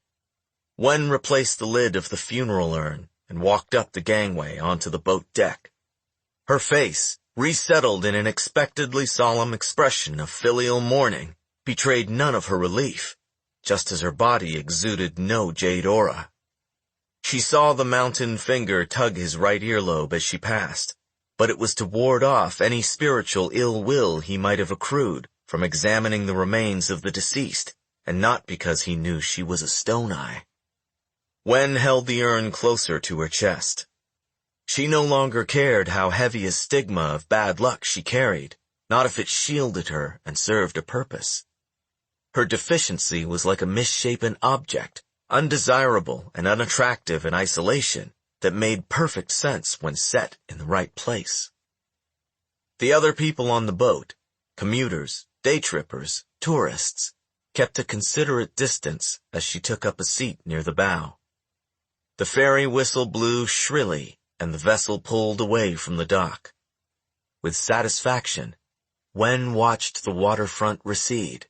Wen replaced the lid of the funeral urn and walked up the gangway onto the boat deck. Her face, resettled in an expectedly solemn expression of filial mourning, betrayed none of her relief, just as her body exuded no jade aura. She saw the mountain finger tug his right earlobe as she passed, but it was to ward off any spiritual ill will he might have accrued from examining the remains of the deceased, and not because he knew she was a stone-eye. Wen held the urn closer to her chest. She no longer cared how heavy a stigma of bad luck she carried, not if it shielded her and served a purpose. Her deficiency was like a misshapen object, undesirable and unattractive in isolation, that made perfect sense when set in the right place. The other people on the boat, commuters, day trippers, tourists, kept a considerate distance as she took up a seat near the bow. The ferry whistle blew shrilly, and the vessel pulled away from the dock. With satisfaction, Wen watched the waterfront recede.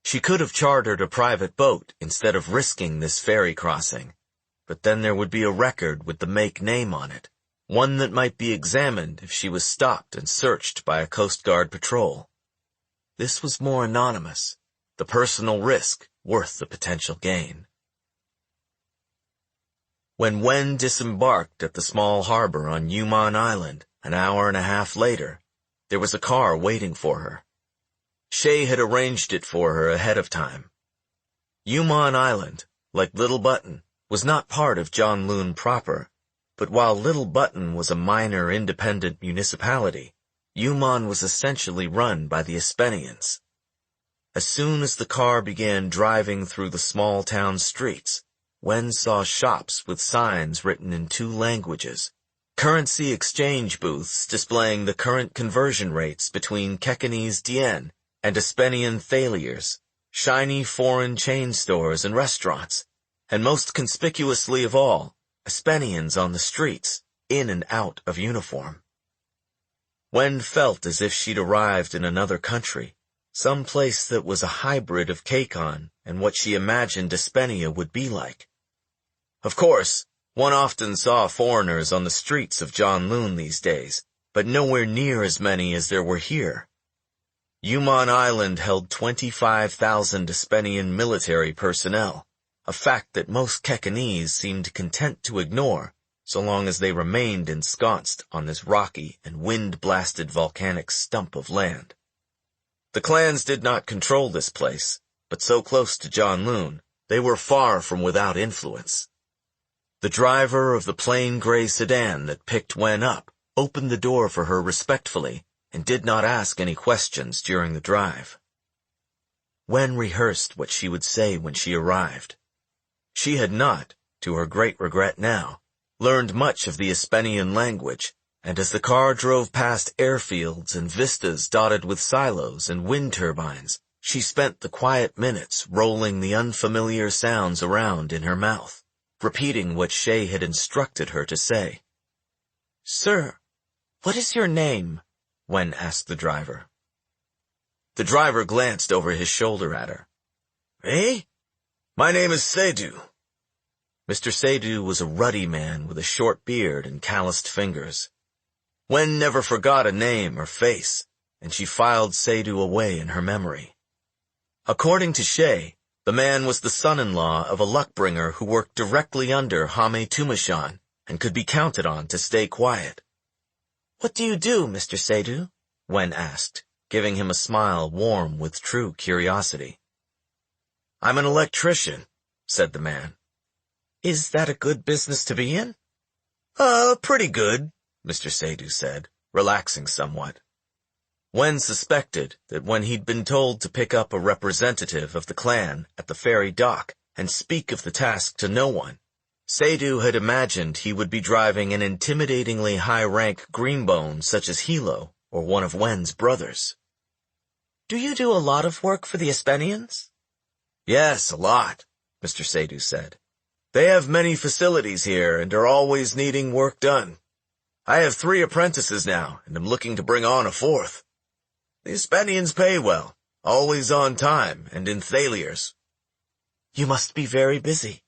She could have chartered a private boat instead of risking this ferry crossing, but then there would be a record with the make name on it, one that might be examined if she was stopped and searched by a Coast Guard patrol. This was more anonymous, the personal risk worth the potential gain. When Wen disembarked at the small harbor on Yuman Island an hour and a half later, there was a car waiting for her. Shay had arranged it for her ahead of time. Yuman Island, like Little Button, was not part of Janloon proper, but while Little Button was a minor independent municipality, Yuman was essentially run by the Espenians. As soon as the car began driving through the small town streets, Wen saw shops with signs written in 2 languages, currency exchange booths displaying the current conversion rates between Kekanese Dien and Espenian thalers, shiny foreign chain stores and restaurants, and most conspicuously of all, Espenians on the streets, in and out of uniform. Wen felt as if she'd arrived in another country, some place that was a hybrid of Kakon and what she imagined Espenia would be like. Of course, one often saw foreigners on the streets of Janloon these days, but nowhere near as many as there were here. Yuman Island held 25,000 Espenian military personnel, a fact that most Kekanese seemed content to ignore so long as they remained ensconced on this rocky and wind-blasted volcanic stump of land. The clans did not control this place, but so close to Janloon, they were far from without influence. The driver of the plain gray sedan that picked Wen up opened the door for her respectfully and did not ask any questions during the drive. Wen rehearsed what she would say when she arrived. She had not, to her great regret now, learned much of the Espenian language, and as the car drove past airfields and vistas dotted with silos and wind turbines, she spent the quiet minutes rolling the unfamiliar sounds around in her mouth, repeating what Shay had instructed her to say. "Sir, what is your name?" Wen asked the driver. The driver glanced over his shoulder at her. "Me? My name is Seydu." Mr. Seydu was a ruddy man with a short beard and calloused fingers. Wen never forgot a name or face, and she filed Seydu away in her memory. According to Shay, the man was the son-in-law of a luck-bringer who worked directly under Hame Tumashan and could be counted on to stay quiet. "What do you do, Mr. Seydu?" Wen asked, giving him a smile warm with true curiosity. "I'm an electrician," said the man. Is that a good business to be in?
Pretty good, Mr. Seydu said, relaxing somewhat. Wen suspected that when he'd been told to pick up a representative of the clan at the ferry dock and speak of the task to no one, Seydu had imagined he would be driving an intimidatingly high-rank greenbone such as Hilo or one of Wen's brothers.
Do you do a lot of work for the Espenians?
Yes, a lot, Mr. Seydu said. They have many facilities here and are always needing work done. I have 3 apprentices now, and am looking to bring on a 4th. The Espenians pay well, always on time and in thalers.
You must be very busy.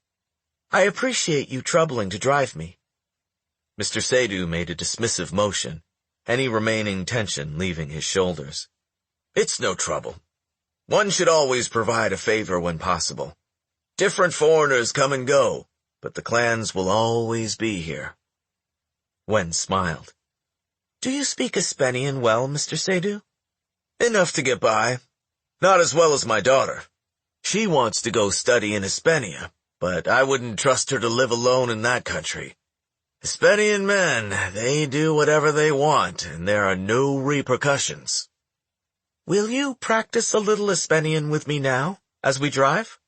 I appreciate you troubling to drive me.
Mr. Seydu made a dismissive motion, any remaining tension leaving his shoulders. It's no trouble. One should always provide a favor when possible. Different foreigners come and go, but the clans will always be here.
Wen smiled. Do you speak Espenian well, Mr. Seydu?
Enough to get by. Not as well as my daughter. She wants to go study in Espenia, but I wouldn't trust her to live alone in that country. Espenian men, they do whatever they want, and there are no repercussions.
Will you practice a little Espenian with me now, as we drive?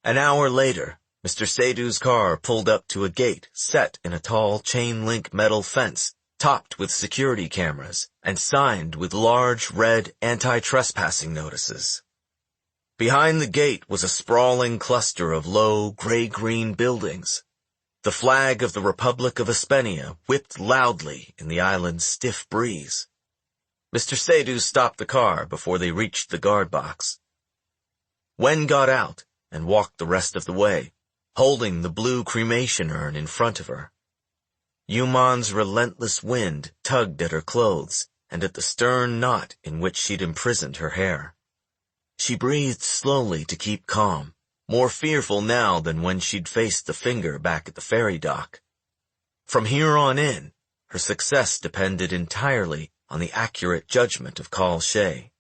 An hour later, Mr. Seydu's car pulled up to a gate set in a tall chain-link metal fence, topped with security cameras, and signed with large red anti-trespassing notices. Behind the gate was a sprawling cluster of low, gray-green buildings. The flag of the Republic of Espenia whipped loudly in the island's stiff breeze. Mr. Seydu stopped the car before they reached the guard box. Wen got out and walked the rest of the way, holding the blue cremation urn in front of her. Yumon's relentless wind tugged at her clothes and at the stern knot in which she'd imprisoned her hair. She breathed slowly to keep calm, more fearful now than when she'd faced the finger back at the ferry dock. From here on in, her success depended entirely on the accurate judgment of Kaul Shay.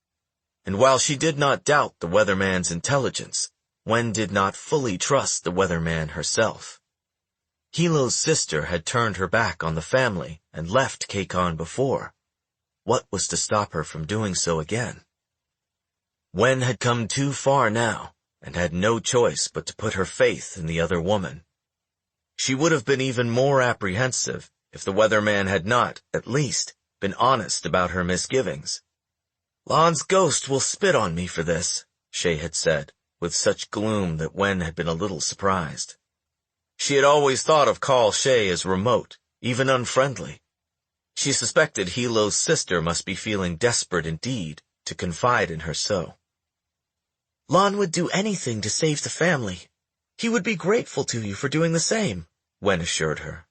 And while she did not doubt the weatherman's intelligence, Wen did not fully trust the weatherman herself. Hilo's sister had turned her back on the family and left Kaikon before. What was to stop her from doing so again? Wen had come too far now, and had no choice but to put her faith in the other woman. She would have been even more apprehensive if the weatherman had not, at least, been honest about her misgivings. Lan's ghost will spit on me for this, Shay had said, with such gloom that Wen had been a little surprised. She had always thought of Kaul Shay as remote, even unfriendly. She suspected Hilo's sister must be feeling desperate indeed to confide in her so.
Lan would do anything to save the family. He would be grateful to you for doing the same,
Wen assured her.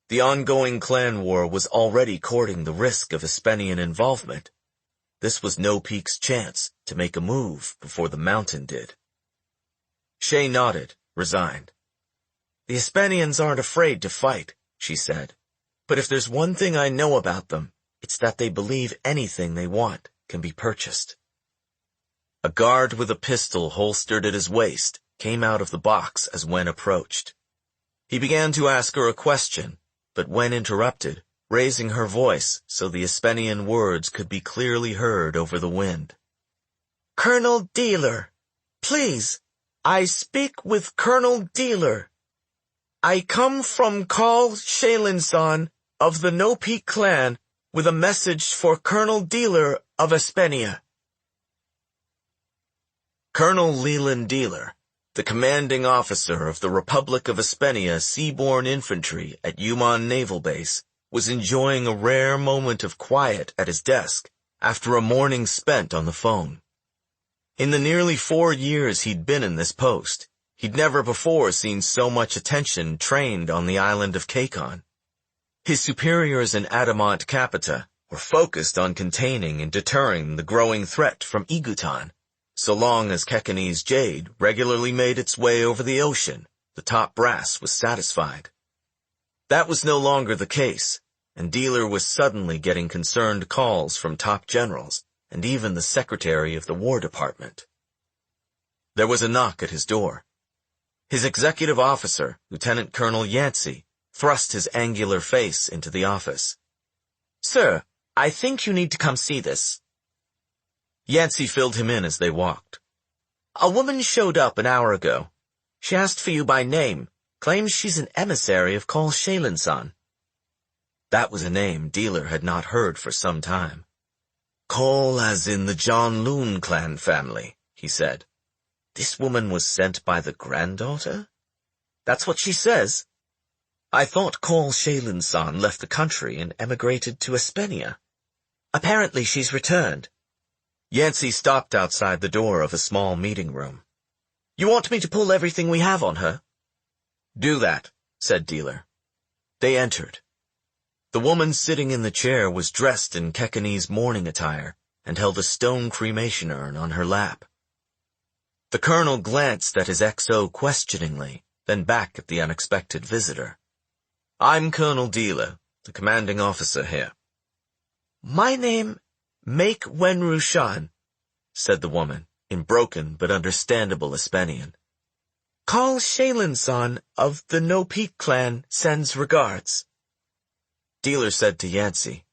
The ongoing clan war was already courting the risk of Espenian involvement. This was No Peak's chance to make a move before the mountain did. Shay nodded, resigned. The Espenians aren't afraid to fight, she said. But if there's one thing I know about them, it's that they believe anything they want can be purchased. A guard with a pistol holstered at his waist came out of the box as Wen approached. He began to ask her a question, but Wen interrupted, raising her voice so the Espenian words could be clearly heard over the wind.
Colonel Dealer, please, I speak with Colonel Dealer. I come from Kaul Shaylin-san of the No Peak clan with a message for Colonel Dealer of Espenia.
Colonel Leland Dealer, the commanding officer of the Republic of Espenia Seaborne Infantry at Yumon Naval Base, was enjoying a rare moment of quiet at his desk after a morning spent on the phone. In the nearly 4 years he'd been in this post, he'd never before seen so much attention trained on the island of Kaikon. His superiors in Adamant Capita were focused on containing and deterring the growing threat from Igutan. So long as Kekanese jade regularly made its way over the ocean, the top brass was satisfied. That was no longer the case, and Dealer was suddenly getting concerned calls from top generals, and even the secretary of the War Department. There was a knock at his door.
His executive officer, Lieutenant Colonel Yancey, thrust his angular face into the office.
"Sir, I think you need to come see this."
Yancey filled him in as they walked.
"A woman showed up an hour ago. She asked for you by name, claims she's an emissary of Kaul Shalinsan."
That was a name Dealer had not heard for some time. Kaul as in the Janloon clan family, he said. This woman was sent by the granddaughter?
"That's what she says."
I thought Kaul Shalinsan left the country and emigrated to Espenia.
"Apparently she's returned."
Yancey stopped outside the door of a small meeting room.
"You want me to pull everything we have on her?"
"Do that," said Dealer. They entered. The woman sitting in the chair was dressed in Kekanese mourning attire and held a stone cremation urn on her lap. The colonel glanced at his XO questioningly, then back at the unexpected visitor. "I'm Colonel Dealer, the commanding officer here."
"My name, Make Wenrushan,"
said the woman, in broken but understandable Espenian.
"Kaul Shalinsan of the No Peak clan sends regards."
Dealer said to Yancey,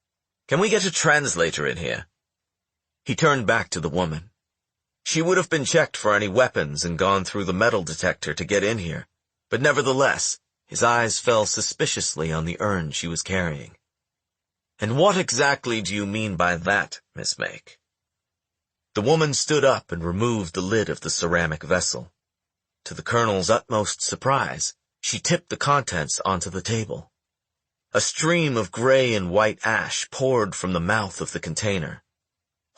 "Can we get a translator in here?" He turned back to the woman. She would have been checked for any weapons and gone through the metal detector to get in here, but nevertheless, his eyes fell suspiciously on the urn she was carrying. "And what exactly do you mean by that, Miss Make?" The woman stood up and removed the lid of the ceramic vessel. To the colonel's utmost surprise, she tipped the contents onto the table. A stream of gray and white ash poured from the mouth of the container.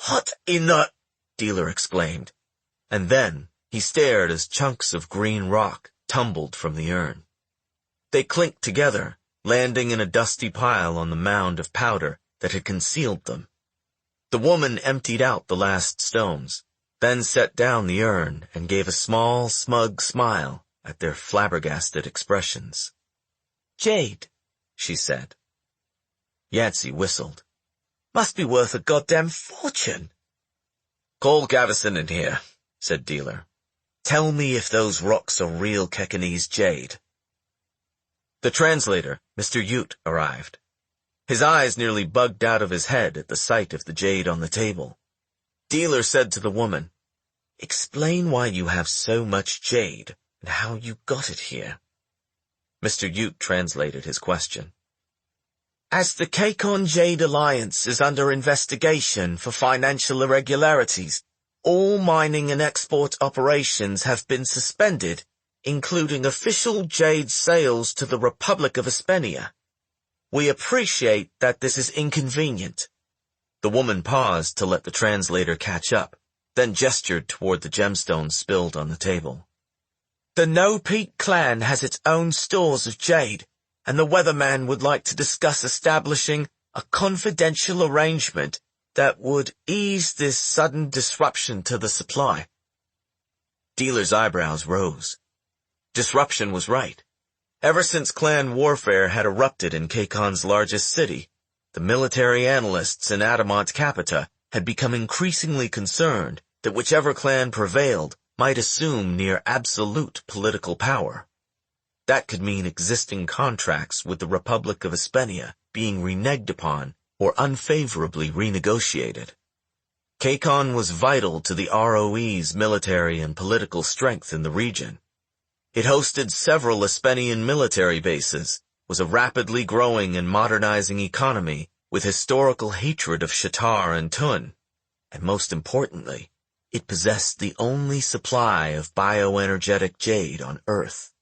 "What in the—" Dealer exclaimed, and then he stared as chunks of green rock tumbled from the urn. They clinked together, landing in a dusty pile on the mound of powder that had concealed them. The woman emptied out the last stones, then set down the urn and gave a small, smug smile at their flabbergasted expressions.
"Jade," she said.
Yancey whistled.
"Must be worth a goddamn fortune."
"Call Gavison in here," said Dealer. "Tell me if those rocks are real Kekanese jade." The translator, Mr. Ute, arrived. His eyes nearly bugged out of his head at the sight of the jade on the table. Dealer said to the woman, "Explain why you have so much jade and how you got it here." Mr. Ute translated his question.
"As the Kekon Jade Alliance is under investigation for financial irregularities, all mining and export operations have been suspended, including official jade sales to the Republic of Espenia. We appreciate that this is inconvenient."
The woman paused to let the translator catch up, then gestured toward the gemstones spilled on the table.
"The No Peak clan has its own stores of jade, and the weatherman would like to discuss establishing a confidential arrangement that would ease this sudden disruption to the supply."
Dealer's eyebrows rose. Disruption was right. Ever since clan warfare had erupted in Kekon's largest city, the military analysts in Adamant Capita had become increasingly concerned that whichever clan prevailed might assume near absolute political power. That could mean existing contracts with the Republic of Espenia being reneged upon or unfavorably renegotiated. Kekon was vital to the ROE's military and political strength in the region. It hosted several Espenian military bases, was a rapidly growing and modernizing economy with historical hatred of Shatar and Tun, and most importantly, it possessed the only supply of bioenergetic jade on Earth.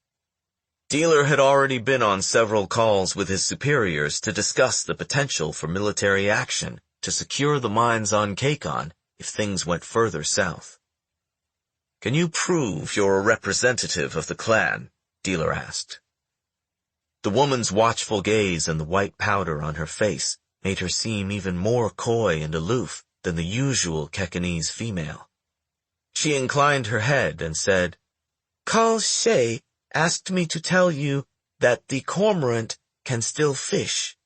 Dealer had already been on several calls with his superiors to discuss the potential for military action to secure the mines on Kekon if things went further south. "Can you prove you're a representative of the clan?" Dealer asked. The woman's watchful gaze and the white powder on her face made her seem even more coy and aloof than the usual Kekanese female. She inclined her head and said,
"Kaul Shay asked me to tell you that the cormorant can still fish."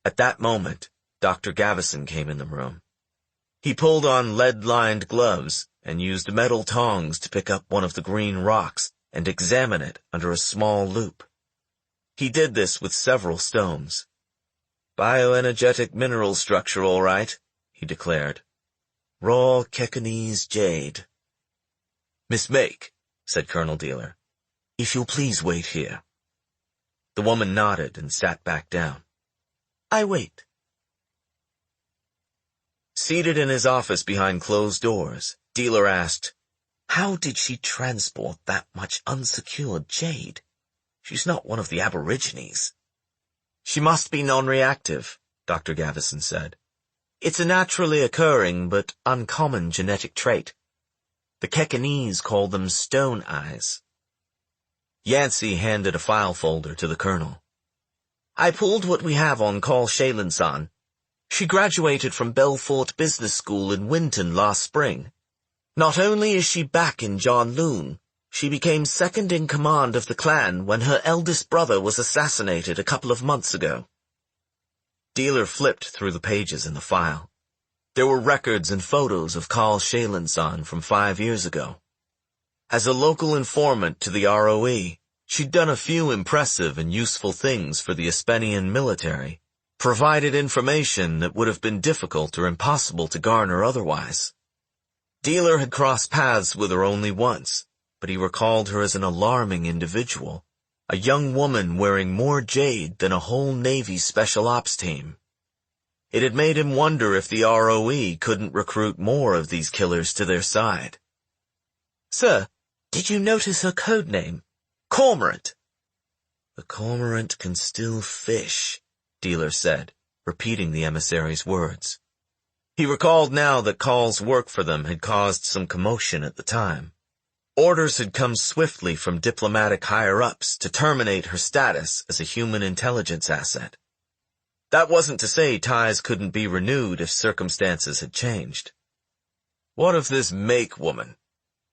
At that moment, Dr. Gavison came in the room. He pulled on lead-lined gloves and used metal tongs to pick up one of the green rocks and examine it under a small loupe. He did this with several stones. "Bioenergetic mineral structure, all right," he declared. "Raw Kekanese jade." "Miss Make," said Colonel Dealer, "if you'll please wait here." The woman nodded and sat back down. "I wait." Seated in his office behind closed doors, Dealer asked, "How did she transport that much unsecured jade? She's not one of the aborigines." "She must be non-reactive," Dr. Gavison said. "It's a naturally occurring but uncommon genetic trait. The Kekanese call them stone eyes." Yancey handed a file folder to the colonel. "I pulled what we have on Kaul Shaylin-san. She graduated from Belfort Business School in Winton last spring. Not only is she back in Janloon, she became second in command of the clan when her eldest brother was assassinated a couple of months ago." Dealer flipped through the pages in the file. There were records and photos of Kaul Shaylin-san from 5 years ago. As a local informant to the ROE, she'd done a few impressive and useful things for the Espenian military, provided information that would have been difficult or impossible to garner otherwise. Dealer had crossed paths with her only once, but he recalled her as an alarming individual, a young woman wearing more jade than a whole Navy Special Ops team. It had made him wonder if the ROE couldn't recruit more of these killers to their side. "Sir, did you notice her code name? Cormorant." "The cormorant can still fish," Dealer said, repeating the emissary's words. He recalled now that Kaul's work for them had caused some commotion at the time. Orders had come swiftly from diplomatic higher-ups to terminate her status as a human intelligence asset. That wasn't to say ties couldn't be renewed if circumstances had changed. "What of this Make woman?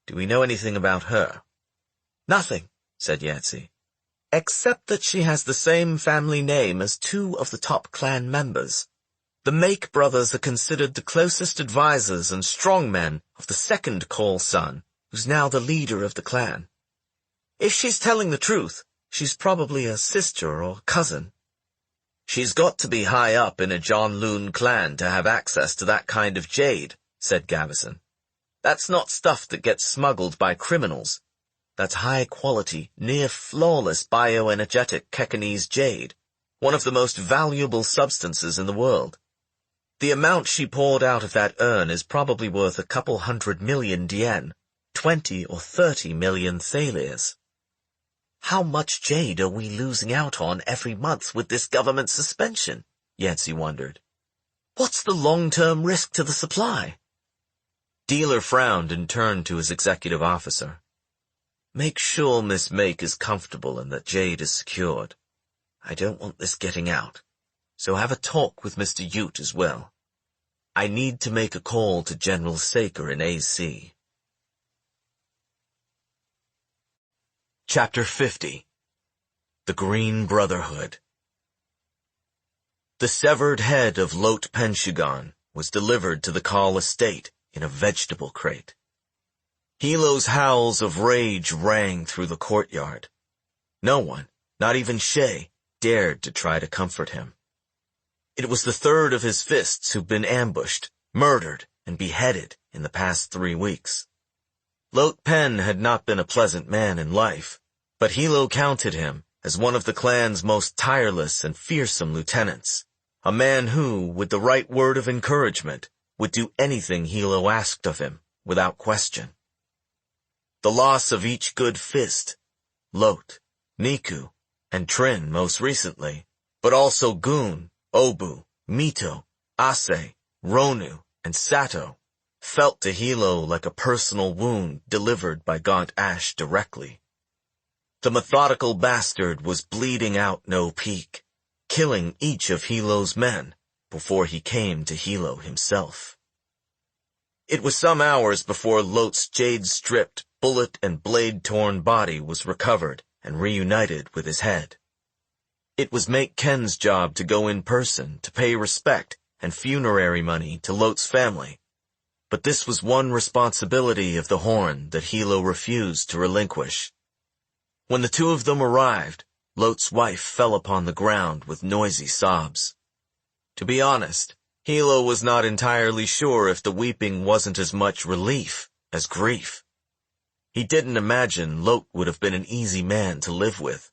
Do we know anything about her?" "Nothing," said Yancey, "except that she has the same family name as 2 of the top clan members. The Make brothers are considered the closest advisors and strongmen of the second Kaul son, who's now the leader of the clan. If she's telling the truth, she's probably a sister or cousin." "She's got to be high up in a Janloon clan to have access to that kind of jade," said Gavison. "That's not stuff that gets smuggled by criminals. That's high-quality, near-flawless bioenergetic Kekanese jade, one of the most valuable substances in the world. The amount she poured out of that urn is probably worth a couple 100 million dien, 20 or 30 million thalias. How much jade are we losing out on every month with this government suspension?" Yancey wondered. "What's the long-term risk to the supply?" Dealer frowned and turned to his executive officer. "Make sure Miss Make is comfortable and that jade is secured. I don't want this getting out, so have a talk with Mr. Ute as well. I need to make a call to General Saker in AC." Chapter 50. The Green Brotherhood. The severed head of Lot Penshugon was delivered to the Kaul estate in a vegetable crate. Hilo's howls of rage rang through the courtyard. No one, not even Shay, dared to try to comfort him. It was the third of his fists who'd been ambushed, murdered, and beheaded in the past 3 weeks. Lot Pen had not been a pleasant man in life, but Hilo counted him as one of the clan's most tireless and fearsome lieutenants, a man who, with the right word of encouragement, would do anything Hilo asked of him, without question. The loss of each good fist, Lot, Niku, and Trin most recently, but also Goon, Obu, Mito, Ase, Ronu, and Sato, felt to Hilo like a personal wound delivered by Gaunt Ash directly. The methodical bastard was bleeding out no peak, killing each of Hilo's men before he came to Hilo himself. It was some hours before Lot's jade-stripped, bullet and blade-torn body was recovered and reunited with his head. It was Make Ken's job to go in person to pay respect and funerary money to Lot's family, but this was one responsibility of the Horn that Hilo refused to relinquish. When the two of them arrived, Lot's wife fell upon the ground with noisy sobs. To be honest, Hilo was not entirely sure if the weeping wasn't as much relief as grief. He didn't imagine Lot would have been an easy man to live with.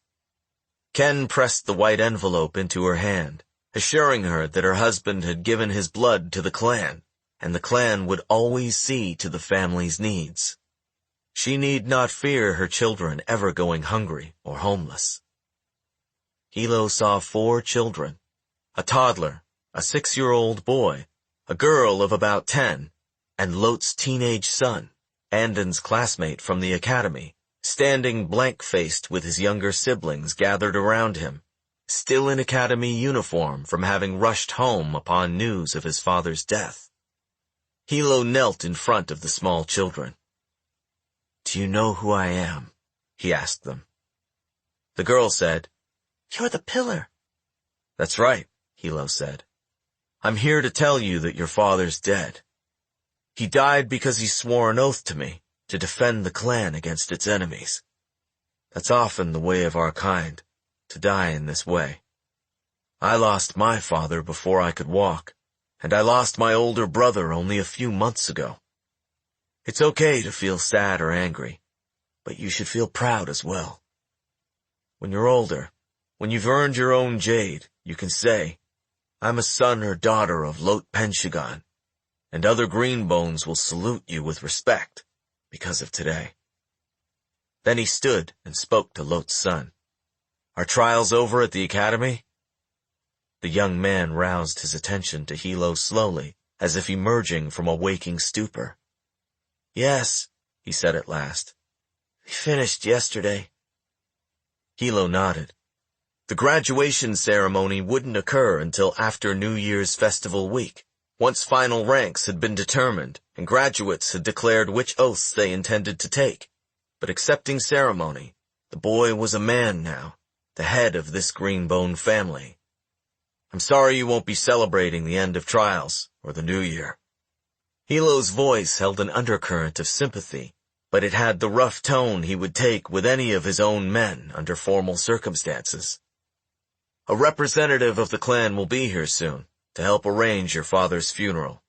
Ken pressed the white envelope into her hand, assuring her that her husband had given his blood to the clan, and the clan would always see to the family's needs. She need not fear her children ever going hungry or homeless. Hilo saw 4 children, a toddler, a 6-year-old boy, a girl of about 10, and Lot's teenage son, Andon's classmate from the academy, standing blank-faced with his younger siblings gathered around him, still in academy uniform from having rushed home upon news of his father's death. Hilo knelt in front of the small children. "Do you know who I am?" he asked them. The girl said, "You're the pillar." "That's right," Hilo said. "I'm here to tell you that your father's dead. He died because he swore an oath to me to defend the clan against its enemies. That's often the way of our kind, to die in this way. I lost my father before I could walk, and I lost my older brother only a few months ago. It's okay to feel sad or angry, but you should feel proud as well. When you're older, when you've earned your own jade, you can say, 'I'm a son or daughter of Lot Penshagon,' and other greenbones will salute you with respect because of today." Then he stood and spoke to Lot's son. "Are trials over at the academy?" The young man roused his attention to Hilo slowly, as if emerging from a waking stupor. "Yes," he said at last. "We finished yesterday." Hilo nodded. The graduation ceremony wouldn't occur until after New Year's festival week, once final ranks had been determined and graduates had declared which oaths they intended to take. But accepting ceremony, the boy was a man now, the head of this Green Bone family. "I'm sorry you won't be celebrating the end of trials or the new year." Hilo's voice held an undercurrent of sympathy, but it had the rough tone he would take with any of his own men under formal circumstances. "A representative of the clan will be here soon to help arrange your father's funeral.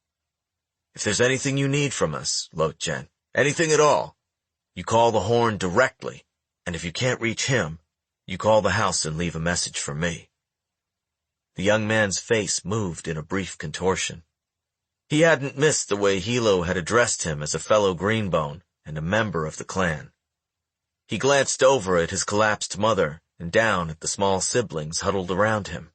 If there's anything you need from us, Lot-jen, anything at all, you call the horn directly, and if you can't reach him, you call the house and leave a message for me." The young man's face moved in a brief contortion. He hadn't missed the way Hilo had addressed him as a fellow Greenbone and a member of the clan. He glanced over at his collapsed mother and down at the small siblings huddled around him.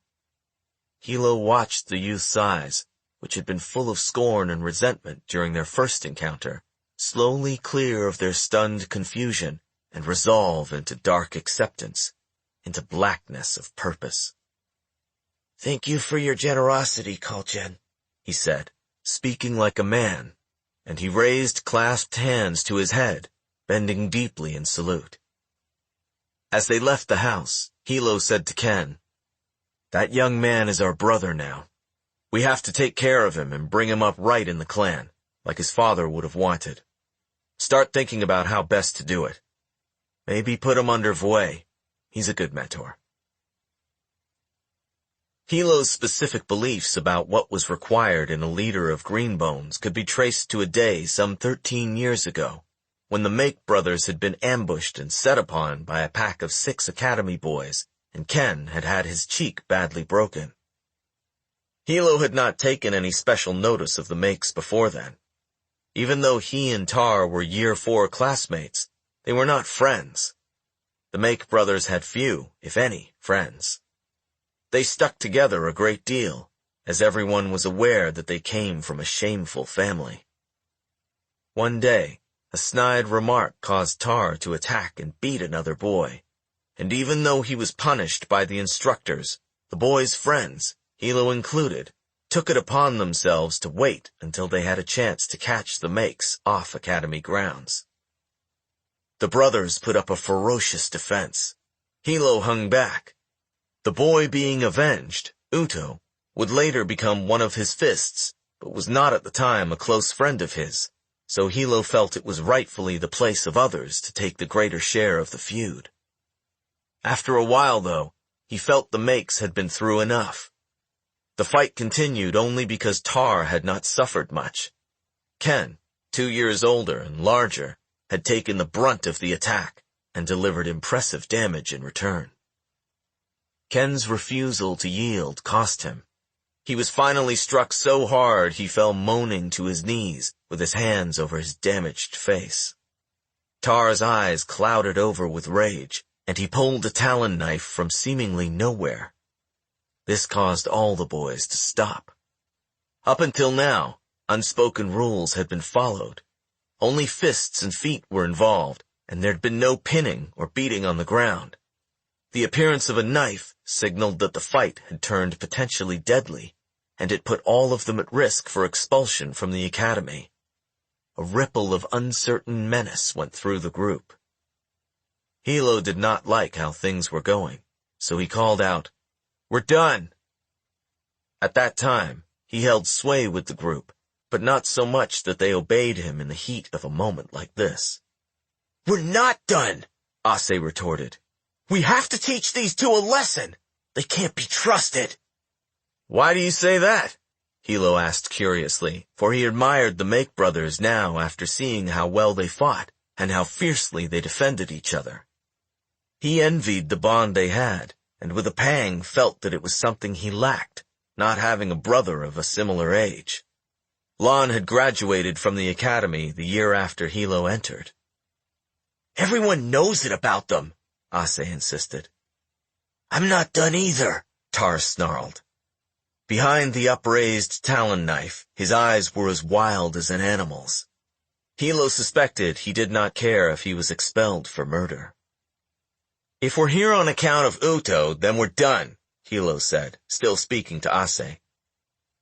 Hilo watched the youth's eyes, which had been full of scorn and resentment during their first encounter, slowly clear of their stunned confusion and resolve into dark acceptance, into blackness of purpose. "Thank you for your generosity, Kaul-jen," he said, speaking like a man, and he raised clasped hands to his head, bending deeply in salute. As they left the house, Hilo said to Ken, "That young man is our brother now. We have to take care of him and bring him up right in the clan, like his father would have wanted. Start thinking about how best to do it. Maybe put him under Voe. He's a good mentor." Hilo's specific beliefs about what was required in a leader of Greenbones could be traced to a day some 13 years ago, when the Make brothers had been ambushed and set upon by a pack of 6 academy boys, and Ken had had his cheek badly broken. Hilo had not taken any special notice of the Makes before then. Even though he and Tar were Year 4 classmates, they were not friends. The Make brothers had few, if any, friends. They stuck together a great deal, as everyone was aware that they came from a shameful family. One day, a snide remark caused Tar to attack and beat another boy, and even though he was punished by the instructors, the boy's friends, Hilo included, took it upon themselves to wait until they had a chance to catch the Makes off academy grounds. The brothers put up a ferocious defense. Hilo hung back. The boy being avenged, Uto, would later become one of his fists, but was not at the time a close friend of his, so Hilo felt it was rightfully the place of others to take the greater share of the feud. After a while, though, he felt the makes had been through enough. The fight continued only because Tar had not suffered much. Ken, 2 years older and larger, had taken the brunt of the attack and delivered impressive damage in return. Ken's refusal to yield cost him. He was finally struck so hard he fell moaning to his knees with his hands over his damaged face. Tar's eyes clouded over with rage, and he pulled a talon knife from seemingly nowhere. This caused all the boys to stop. Up until now, unspoken rules had been followed. Only fists and feet were involved, and there'd been no pinning or beating on the ground. The appearance of a knife signaled that the fight had turned potentially deadly, and it put all of them at risk for expulsion from the academy. A ripple of uncertain menace went through the group. Hilo did not like how things were going, so he called out, "We're done!" At that time, he held sway with the group, but not so much that they obeyed him in the heat of a moment like this.
"We're not done," Ase retorted. "We have to teach these two a lesson. They can't be trusted."
"Why do you say that?" Hilo asked curiously, for he admired the Make brothers now after seeing how well they fought and how fiercely they defended each other. He envied the bond they had, and with a pang felt that it was something he lacked, not having a brother of a similar age. Lon had graduated from the academy the year after Hilo entered.
"Everyone knows it about them," Ase insisted. "I'm not done either," Tar snarled.
Behind the upraised talon knife, his eyes were as wild as an animal's. Hilo suspected he did not care if he was expelled for murder. "If we're here on account of Uto, then we're done," Hilo said, still speaking to Ase.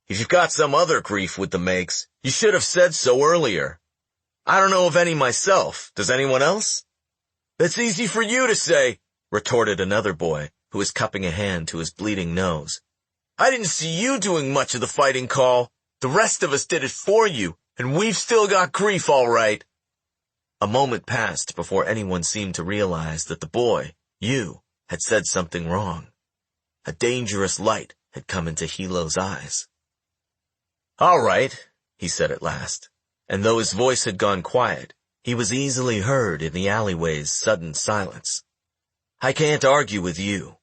"If you've got some other grief with the Makes, you should have said so earlier. I don't know of any myself. Does anyone else?" "That's easy for you to say," retorted another boy, who was cupping a hand to his bleeding nose. "I didn't see you doing much of the fighting, Kaul. The rest of us did it for you, and we've still got grief all right." A moment passed before anyone seemed to realize that the boy, you, had said something wrong. A dangerous light had come into Hilo's eyes. "All right," he said at last, and though his voice had gone quiet, he was easily heard in the alleyway's sudden silence. "I can't argue with you.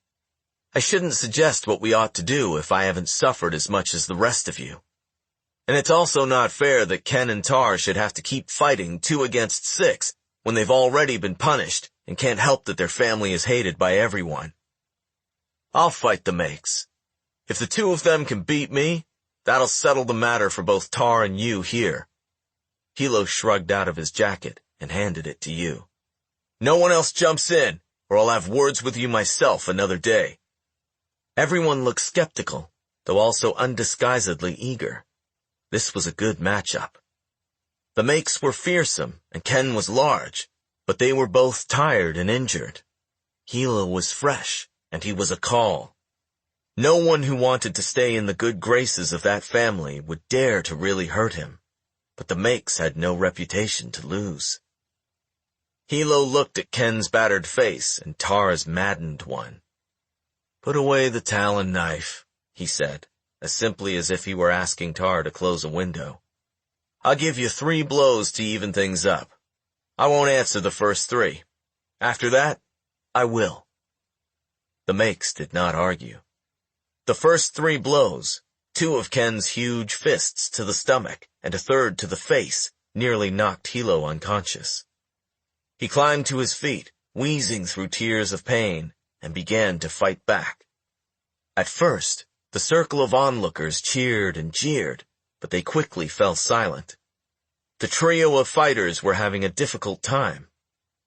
I shouldn't suggest what we ought to do if I haven't suffered as much as the rest of you. And it's also not fair that Ken and Tar should have to keep fighting 2 against 6 when they've already been punished and can't help that their family is hated by everyone. I'll fight the Makes. If the 2 of them can beat me, that'll settle the matter for both Tar and you here." Hilo shrugged out of his jacket and handed it to you. "No one else jumps in, or I'll have words with you myself another day." Everyone looked skeptical, though also undisguisedly eager. This was a good matchup. The Makes were fearsome, and Ken was large, but they were both tired and injured. Hilo was fresh, and he was a Kaul. No one who wanted to stay in the good graces of that family would dare to really hurt him, but the Makes had no reputation to lose. Hilo looked at Ken's battered face and Tar's maddened one. "Put away the talon knife," he said, as simply as if he were asking Tar to close a window. "I'll give you 3 blows to even things up. I won't answer the first 3. After that, I will." The Makes did not argue. The first 3 blows, 2 of Ken's huge fists to the stomach and a third to the face, nearly knocked Hilo unconscious. He climbed to his feet, wheezing through tears of pain, and began to fight back. At first, the circle of onlookers cheered and jeered, but they quickly fell silent. The trio of fighters were having a difficult time.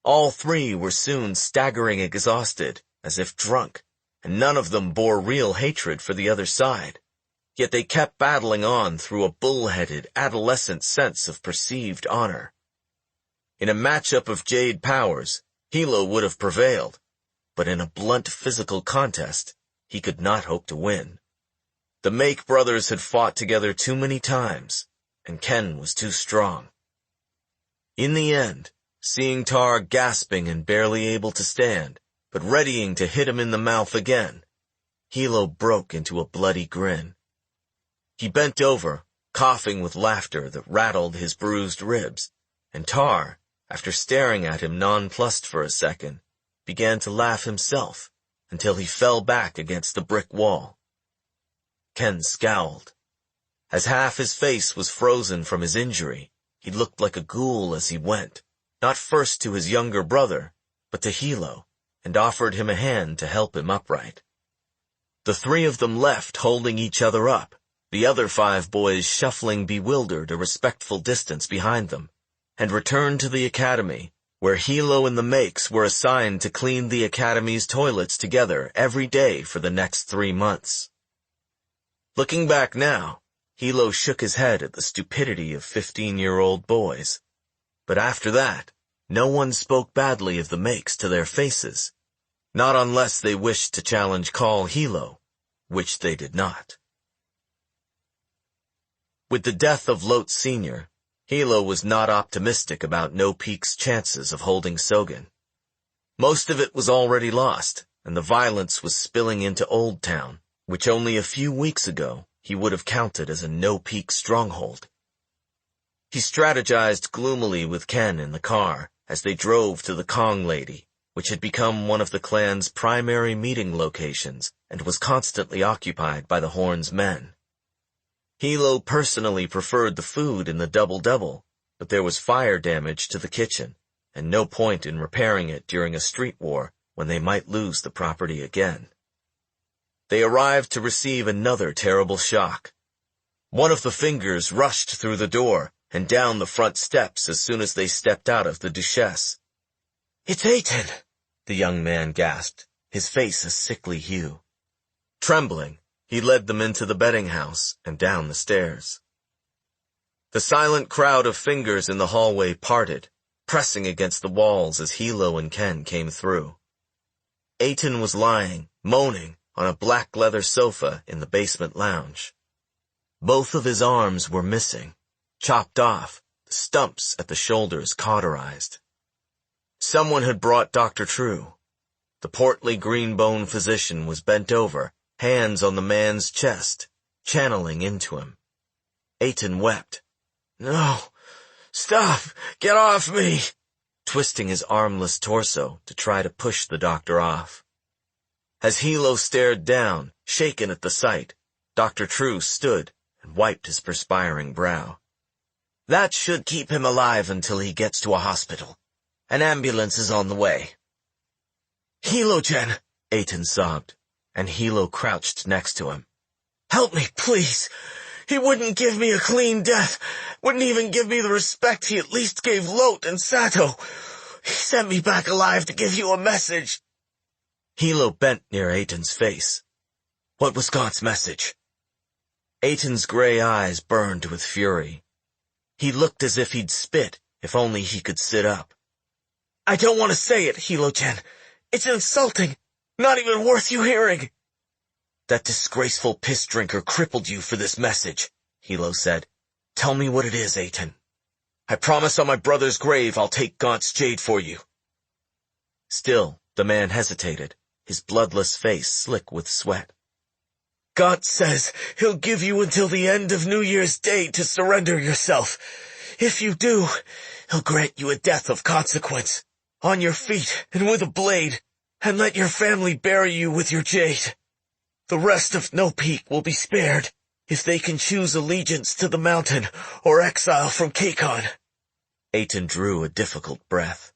All 3 were soon staggering exhausted, as if drunk, and none of them bore real hatred for the other side. Yet they kept battling on through a bull-headed, adolescent sense of perceived honor. In a matchup of Jade powers, Hilo would have prevailed, but in a blunt physical contest, he could not hope to win. The Make brothers had fought together too many times, and Ken was too strong. In the end, seeing Tar gasping and barely able to stand, but readying to hit him in the mouth again. Hilo broke into a bloody grin. He bent over, coughing with laughter that rattled his bruised ribs, and Tar, after staring at him nonplussed for a second, began to laugh himself until he fell back against the brick wall. Ken scowled. As half his face was frozen from his injury, he looked like a ghoul as he went, not first to his younger brother, but to Hilo, and offered him a hand to help him upright. The three of them left holding each other up, the other 5 boys shuffling bewildered a respectful distance behind them, and returned to the academy, where Hilo and the Makes were assigned to clean the academy's toilets together every day for the next 3 months. Looking back now, Hilo shook his head at the stupidity of 15-year-old boys. But after that, no one spoke badly of the Makes to their faces, not unless they wished to challenge Kaul Hilo, which they did not. With the death of Lot Sr., Hilo was not optimistic about No Peak's chances of holding Sogan. Most of it was already lost, and the violence was spilling into Old Town, which only a few weeks ago he would have counted as a No Peak stronghold. He strategized gloomily with Ken in the car as they drove to the Kong Lady, which had become one of the clan's primary meeting locations and was constantly occupied by the Horn's men. Hilo personally preferred the food in the double-double, but there was fire damage to the kitchen, and no point in repairing it during a street war when they might lose the property again. They arrived to receive another terrible shock. One of the fingers rushed through the door and down the front steps as soon as they stepped out of the Duchesse. "It's Aten," the young man gasped, his face a sickly hue. Trembling, he led them into the betting house and down the stairs. The silent crowd of fingers in the hallway parted, pressing against the walls as Hilo and Ken came through. Aten was lying, moaning, on a black leather sofa in the basement lounge. Both of his arms were missing, chopped off, the stumps at the shoulders cauterized. Someone had brought Dr. True. The portly Green Bone physician was bent over, hands on the man's chest, channeling into him. Aten wept. "No! Stop! Get off me!" twisting his armless torso to try to push the doctor off. As Hilo stared down, shaken at the sight, Dr. True stood and wiped his perspiring brow. "That should keep him alive until he gets to a hospital. An ambulance is on the way." "Hilo-jen," Aten sobbed, and Hilo crouched next to him. "Help me, please. He wouldn't give me a clean death, wouldn't even give me the respect he at least gave Lot and Sato. He sent me back alive to give you a message." Hilo bent near Aten's face. "What was God's message?" Aten's gray eyes burned with fury. He looked as if he'd spit, if only he could sit up. "I don't want to say it, Hilo-jen. It's insulting, not even worth you hearing." "That disgraceful piss drinker crippled you for this message," Hilo said. "Tell me what it is, Aten. I promise on my brother's grave I'll take Gaunt's jade for you." Still, the man hesitated, his bloodless face slick with sweat. "Gaunt says he'll give you until the end of New Year's Day to surrender yourself. If you do, he'll grant you a death of consequence, on your feet and with a blade, and let your family bury you with your jade. The rest of No Peak will be spared, if they can choose allegiance to the mountain or exile from Keikon." Aten drew a difficult breath.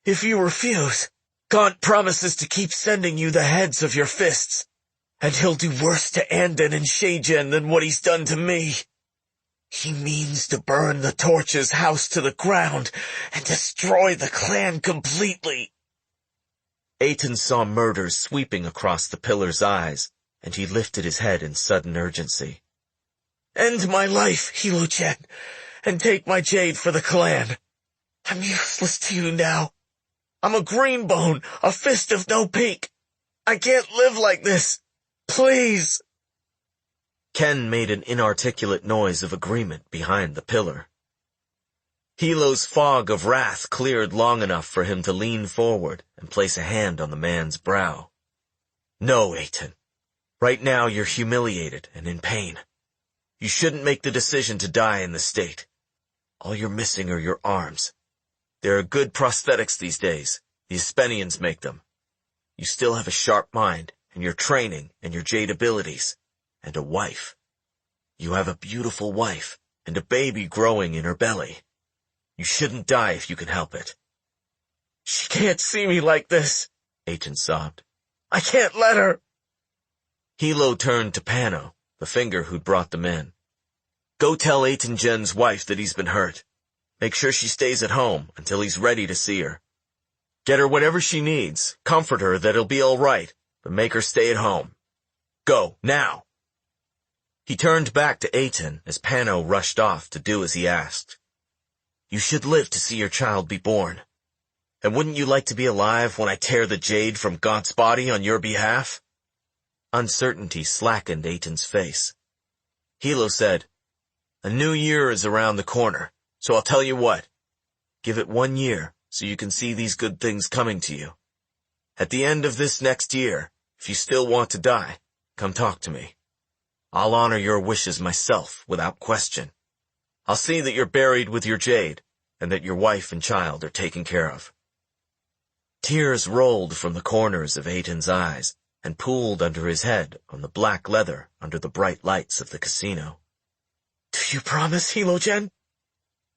"If you refuse, Gaunt promises to keep sending you the heads of your fists, and he'll do worse to Anden and Sheijen than what he's done to me. He means to burn the Torch's house to the ground and destroy the clan completely." Aten saw murder sweeping across the pillar's eyes, and he lifted his head in sudden urgency. "End my life, Hilo-jen, and take my jade for the clan. I'm useless to you now. I'm a green bone, a fist of No Peak. I can't live like this. Please." Ken made an inarticulate noise of agreement behind the pillar. Hilo's fog of wrath cleared long enough for him to lean forward and place a hand on the man's brow. No, Eitan. Right now you're humiliated and in pain. You shouldn't make the decision to die in this state. All you're missing are your arms. There are good prosthetics these days. The Espenians make them. You still have a sharp mind, and your training, and your Jade abilities, and a wife. You have a beautiful wife, and a baby growing in her belly. You shouldn't die if you can help it.
She can't see me like this,
Eitan sobbed.
I can't let her.
Hilo turned to Pano, the finger who'd brought them in. Go tell Eitan Gen's wife that he's been hurt. Make sure she stays at home until he's ready to see her. Get her whatever she needs, comfort her that it'll be all right, but make her stay at home. Go, now. He turned back to Eitan as Pano rushed off to do as he asked. You should live to see your child be born. And wouldn't you like to be alive when I tear the jade from Gaunt's body on your behalf? Uncertainty slackened Eitan's face. Hilo said, A new year is around the corner, so I'll tell you what. Give it 1 year so you can see these good things coming to you. At the end of this next year, if you still want to die, come talk to me. I'll honor your wishes myself without question. I'll see that you're buried with your jade, and that your wife and child are taken care of. Tears rolled from the corners of Eitan's eyes and pooled under his head on the black leather under the bright lights of the casino.
Do you promise, Hilo-Gen?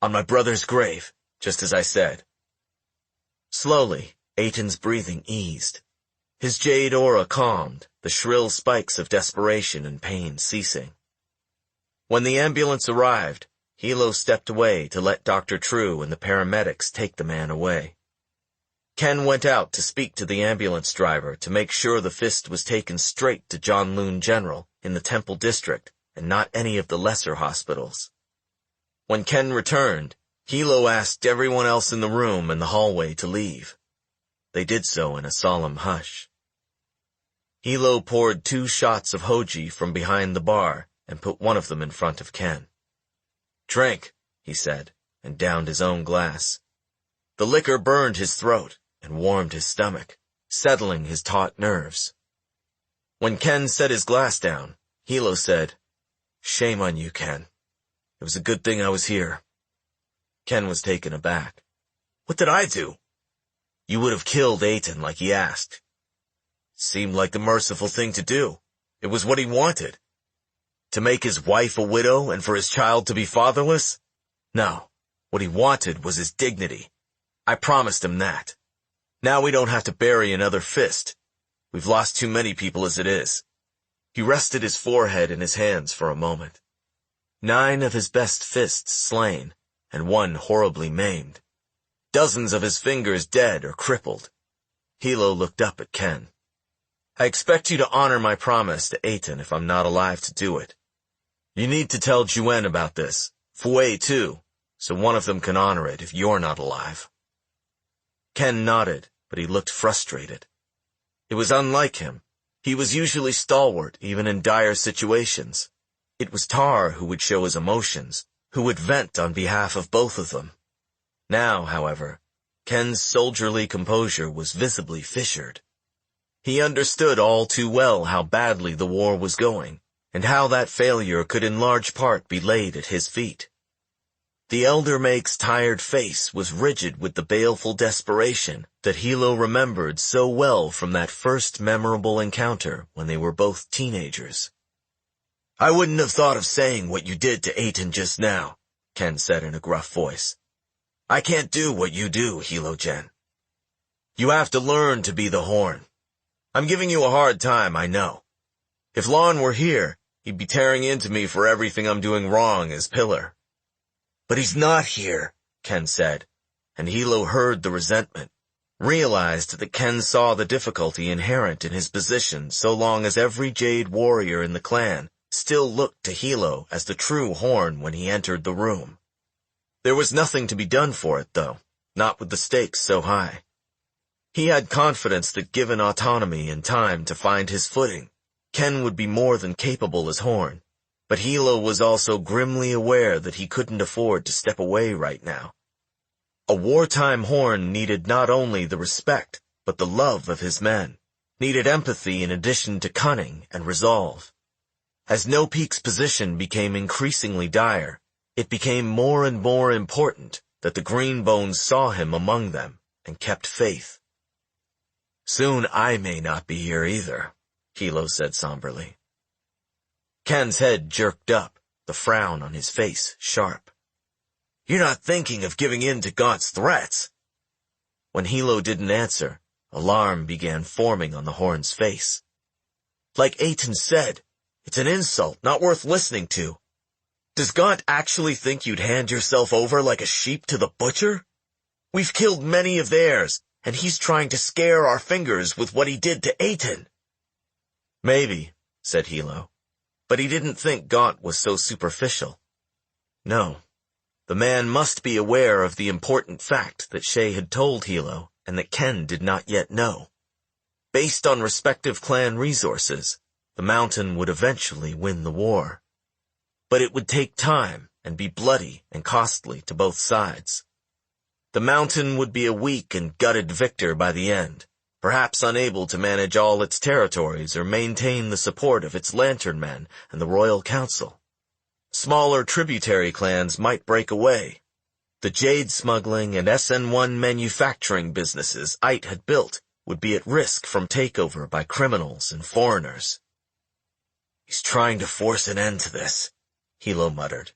On my brother's grave, just as I said. Slowly, Eitan's breathing eased. His jade aura calmed, the shrill spikes of desperation and pain ceasing. When the ambulance arrived, Hilo stepped away to let Dr. True and the paramedics take the man away. Ken went out to speak to the ambulance driver to make sure the fist was taken straight to Janloon General in the Temple District and not any of the lesser hospitals. When Ken returned, Hilo asked everyone else in the room and the hallway to leave. They did so in a solemn hush. Hilo poured 2 shots of Hoji from behind the bar and put one of them in front of Ken. Drink, he said, and downed his own glass. The liquor burned his throat and warmed his stomach, settling his taut nerves. When Ken set his glass down, Hilo said, Shame on you, Ken. It was a good thing I was here. Ken was taken aback. What did I do? You would have killed Eitan like he asked. Seemed like the merciful thing to do. It was what he wanted. To make his wife a widow and for his child to be fatherless? No, what he wanted was his dignity. I promised him that. Now we don't have to bury another fist. We've lost too many people as it is. He rested his forehead in his hands for a moment. 9 of his best fists slain, and 1 horribly maimed. Dozens of his fingers dead or crippled. Hilo looked up at Ken. I expect you to honor my promise to Eitan if I'm not alive to do it. You need to tell Juen about this, Fue too, so one of them can honor it if you're not alive. Ken nodded, but he looked frustrated. It was unlike him. He was usually stalwart, even in dire situations. It was Tar who would show his emotions, who would vent on behalf of both of them. Now, however, Ken's soldierly composure was visibly fissured. He understood all too well how badly the war was going, and how that failure could in large part be laid at his feet. The elder Make's tired face was rigid with the baleful desperation that Hilo remembered so well from that first memorable encounter when they were both teenagers. I wouldn't have thought of saying what you did to Eitan just now, Ken said in a gruff voice. I can't do what you do, Hilo-Gen. You have to learn to be the horn. I'm giving you a hard time, I know. If Lon were here, he'd be tearing into me for everything I'm doing wrong as Pillar. But he's not here, Ken said, and Hilo heard the resentment, realized that Ken saw the difficulty inherent in his position so long as every Jade warrior in the clan still looked to Hilo as the true horn when he entered the room. There was nothing to be done for it, though, not with the stakes so high. He had confidence that given autonomy and time to find his footing, Ken would be more than capable as horn. But Hilo was also grimly aware that he couldn't afford to step away right now, A wartime horn needed not only the respect, but the love of his men, needed empathy in addition to cunning and resolve. As No Peak's position became increasingly dire, it became more and more important that the Green Bones saw him among them and kept faith. "Soon I may not be here either," Hilo said somberly. Ken's head jerked up, the frown on his face sharp. "You're not thinking of giving in to Gaunt's threats?" When Hilo didn't answer, alarm began forming on the horn's face. "Like Aten said, it's an insult not worth listening to. Does Gaunt actually think you'd hand yourself over like a sheep to the butcher? We've killed many of theirs, and he's trying to scare our fingers with what he did to Aten." "Maybe," said Hilo, but he didn't think Gaunt was so superficial. No, the man must be aware of the important fact that Shay had told Hilo and that Ken did not yet know. Based on respective clan resources, the mountain would eventually win the war. But it would take time and be bloody and costly to both sides. The mountain would be a weak and gutted victor by the end, perhaps unable to manage all its territories or maintain the support of its lantern men and the royal council. Smaller tributary clans might break away. The jade smuggling and SN1 manufacturing businesses Ait had built would be at risk from takeover by criminals and foreigners. "He's trying to force an end to this," Hilo muttered.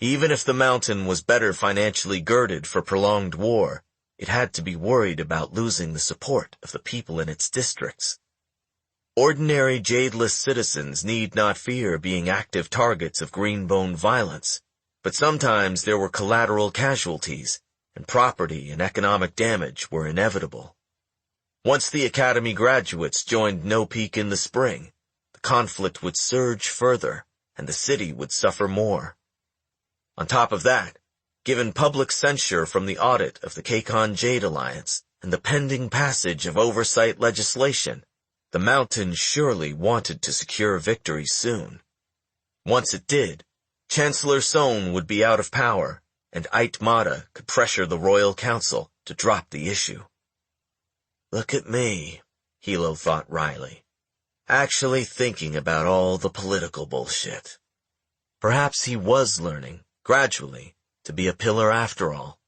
Even if the mountain was better financially girded for prolonged war, it had to be worried about losing the support of the people in its districts. Ordinary jadeless citizens need not fear being active targets of Green Bone violence, but sometimes there were collateral casualties, and property and economic damage were inevitable. Once the Academy graduates joined No Peak in the spring, the conflict would surge further, and the city would suffer more. On top of that, given public censure from the audit of the Kakon Jade Alliance and the pending passage of oversight legislation, the mountain surely wanted to secure victory soon. Once it did, Chancellor Sohn would be out of power, and Ait Mada could pressure the Royal Council to drop the issue. "Look at me," Hilo thought wryly, "actually thinking about all the political bullshit." Perhaps he was learning, gradually, to be a pillar after all.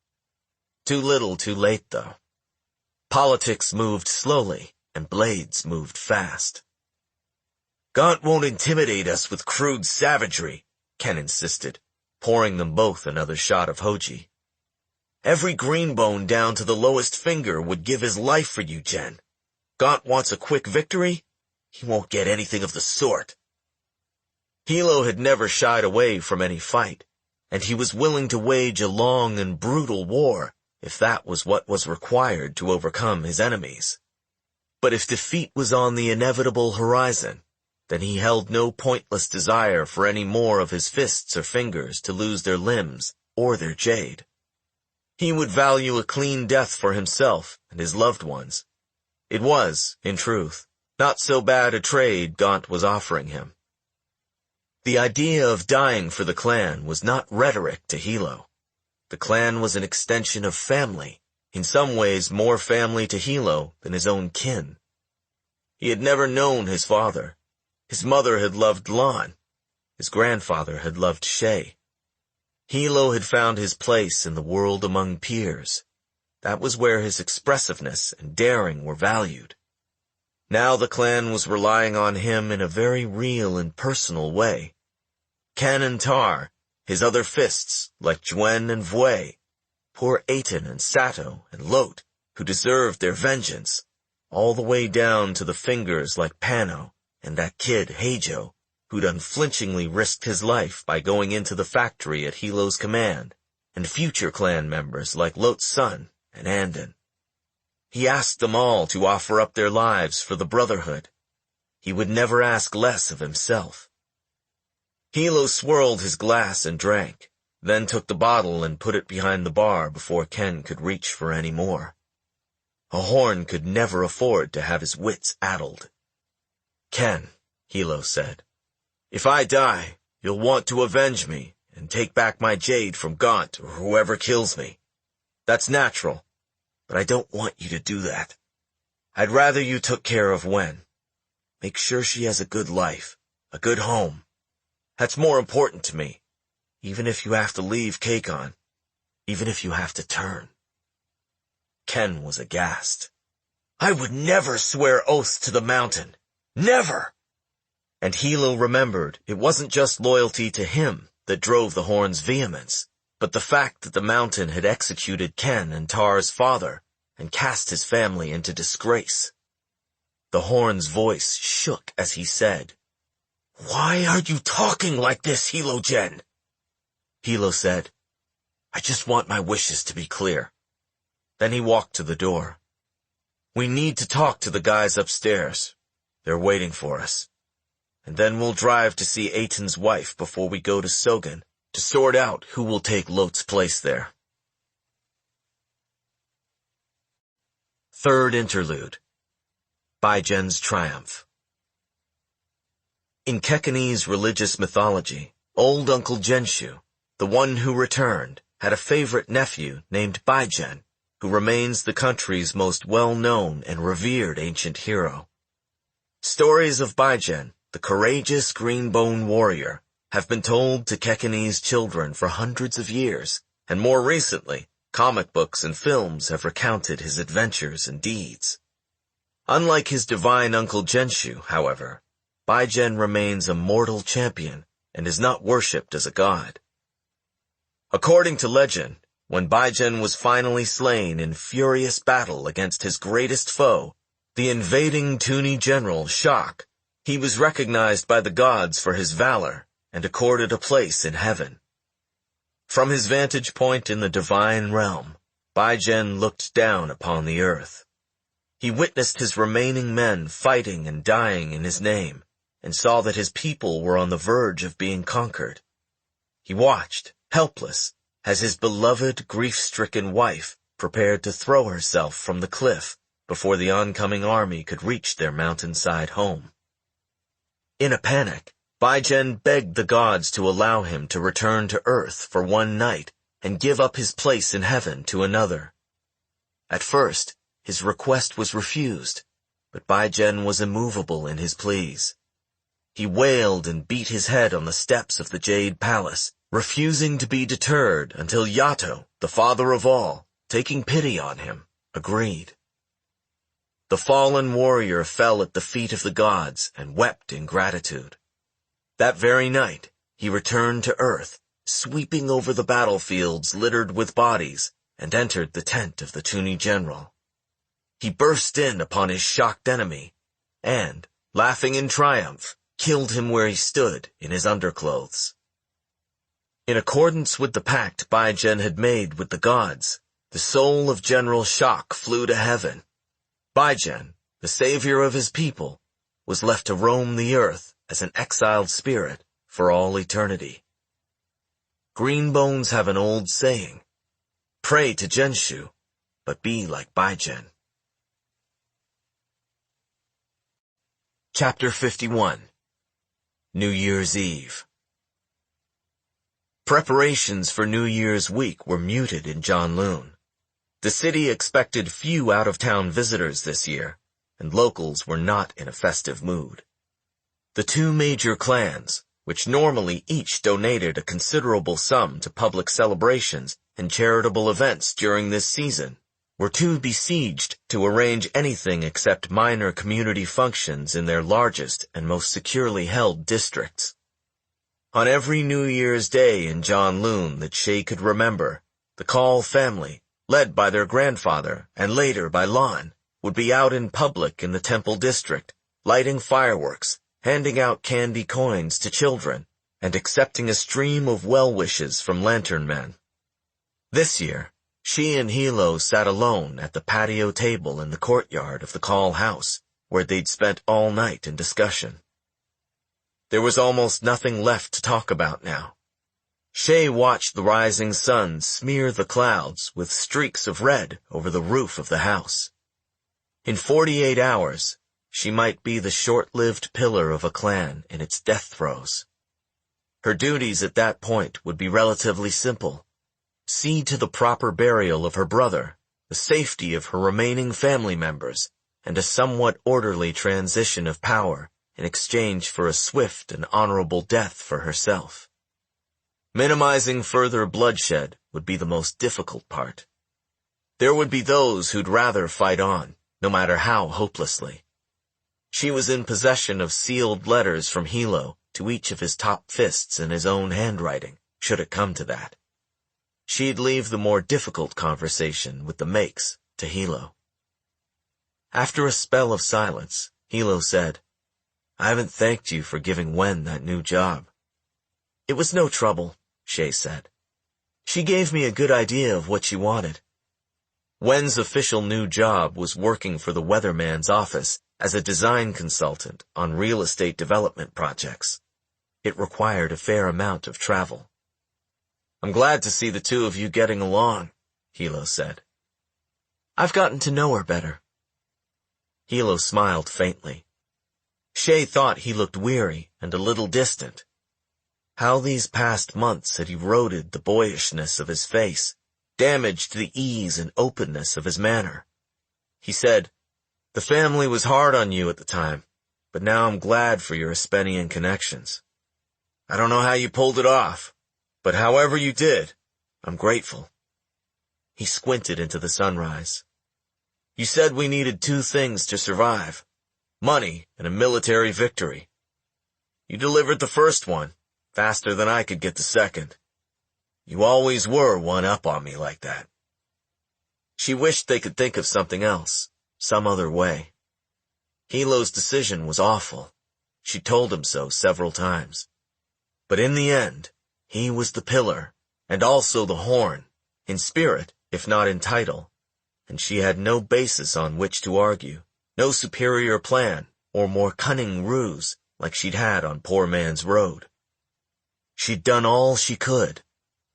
Too little too late, though. Politics moved slowly, and blades moved fast. "Gaunt won't intimidate us with crude savagery," Ken insisted, pouring them both another shot of Hoji. "Every greenbone down to the lowest finger would give his life for you, Jen. Gaunt wants a quick victory? He won't get anything of the sort." Hilo had never shied away from any fight, and he was willing to wage a long and brutal war if that was what was required to overcome his enemies. But if defeat was on the inevitable horizon, then he held no pointless desire for any more of his fists or fingers to lose their limbs or their jade. He would value a clean death for himself and his loved ones. It was, in truth, not so bad a trade Gaunt was offering him. The idea of dying for the clan was not rhetoric to Hilo. The clan was an extension of family, in some ways more family to Hilo than his own kin. He had never known his father. His mother had loved Lon. His grandfather had loved Shay. Hilo had found his place in the world among peers. That was where his expressiveness and daring were valued. Now the clan was relying on him in a very real and personal way. Ken and Tar, his other fists, like Juen and Vue, poor Aten and Sato and Lot, who deserved their vengeance, all the way down to the fingers like Pano and that kid Heijo, who'd unflinchingly risked his life by going into the factory at Hilo's command, and future clan members like Lot's son and Andon. He asked them all to offer up their lives for the Brotherhood. He would never ask less of himself. Hilo swirled his glass and drank, then took the bottle and put it behind the bar before Ken could reach for any more. A horn could never afford to have his wits addled. "Ken," Hilo said, "if I die, you'll want to avenge me and take back my jade from Gaunt or whoever kills me. That's natural, but I don't want you to do that. I'd rather you took care of Wen. Make sure she has a good life, a good home. That's more important to me, even if you have to leave Keikon, even if you have to turn. Ken was aghast. I would never swear oaths to the mountain. Never! And Hilo remembered it wasn't just loyalty to him that drove the horn's vehemence, but the fact that the mountain had executed Ken and Tar's father and cast his family into disgrace. The horn's voice shook as he said, Why are you talking like this, Hilo-gen? Hilo said, I just want my wishes to be clear. Then he walked to the door. We need to talk to the guys upstairs. They're waiting for us. And then we'll drive to see Aiton's wife before we go to Sogan to sort out who will take Lot's place there. Third Interlude. Baijen's Triumph. In Kekanese religious mythology, old Uncle Jenshu, the one who returned, had a favorite nephew named Baijen, who remains the country's most well-known and revered ancient hero. Stories of Baijen, the courageous Green Bone warrior, have been told to Kekanese children for hundreds of years, and more recently, comic books and films have recounted his adventures and deeds. Unlike his divine Uncle Jenshu, however, Baijen remains a mortal champion and is not worshipped as a god. According to legend, when Baijen was finally slain in furious battle against his greatest foe, the invading Tuni general Shak, he was recognized by the gods for his valor and accorded a place in heaven. From his vantage point in the divine realm, Baijen looked down upon the earth. He witnessed his remaining men fighting and dying in his name, and saw that his people were on the verge of being conquered. He watched, helpless, as his beloved, grief-stricken wife prepared to throw herself from the cliff before the oncoming army could reach their mountainside home. In a panic, Baijen begged the gods to allow him to return to Earth for one night and give up his place in heaven to another. At first, his request was refused, but Baijen was immovable in his pleas. He wailed and beat his head on the steps of the Jade Palace, refusing to be deterred until Yato, the father of all, taking pity on him, agreed. The fallen warrior fell at the feet of the gods and wept in gratitude. That very night, he returned to Earth, sweeping over the battlefields littered with bodies, and entered the tent of the Tuni general. He burst in upon his shocked enemy, and, laughing in triumph, killed him where he stood in his underclothes. In accordance with the pact Baijen had made with the gods, the soul of General Shak flew to heaven. Baijen, the savior of his people, was left to roam the earth as an exiled spirit for all eternity. Green Bones have an old saying, pray to Jenshu, but be like Baijen. Chapter 51. New Year's Eve. Preparations for New Year's week were muted in Janloon. The city expected few out-of-town visitors this year, and locals were not in a festive mood. The two major clans, which normally each donated a considerable sum to public celebrations and charitable events during this season, were too besieged to arrange anything except minor community functions in their largest and most securely held districts. On every New Year's Day in Janloon that Shay could remember, the Kaul family, led by their grandfather and later by Lon, would be out in public in the temple district, lighting fireworks, handing out candy coins to children, and accepting a stream of well-wishes from lantern men. This year, she and Hilo sat alone at the patio table in the courtyard of the Kaul house, where they'd spent all night in discussion. There was almost nothing left to talk about now. Shay watched the rising sun smear the clouds with streaks of red over the roof of the house. In 48 hours, she might be the short-lived pillar of a clan in its death throes. Her duties at that point would be relatively simple. see to the proper burial of her brother, the safety of her remaining family members, and a somewhat orderly transition of power in exchange for a swift and honorable death for herself. Minimizing further bloodshed would be the most difficult part. There would be those who'd rather fight on, no matter how hopelessly. She was in possession of sealed letters from Hilo to each of his top fists in his own handwriting, should it come to that. She'd leave the more difficult conversation with the makes to Hilo. After a spell of silence, Hilo said, "I haven't thanked you for giving Wen that new job." "It was no trouble," Shay said. "She gave me a good idea of what she wanted." Wen's official new job was working for the weatherman's office as a design consultant on real estate development projects. It required a fair amount of travel. "I'm glad to see the two of you getting along," Hilo said. "I've gotten to know her better." Hilo smiled faintly. Shay thought he looked weary and a little distant. How these past months had eroded the boyishness of his face, damaged the ease and openness of his manner. He said, "The family was hard on you at the time, but now I'm glad for your Espenian connections. I don't know how you pulled it off, but however you did, I'm grateful." He squinted into the sunrise. "You said we needed two things to survive, money and a military victory. You delivered the first one, faster than I could get the second. You always were one up on me like that." She wished they could think of something else, some other way. Hilo's decision was awful. She told him so several times. But in the end, he was the pillar, and also the horn, in spirit, if not in title, and she had no basis on which to argue, no superior plan, or more cunning ruse like she'd had on Poor Man's Road. She'd done all she could,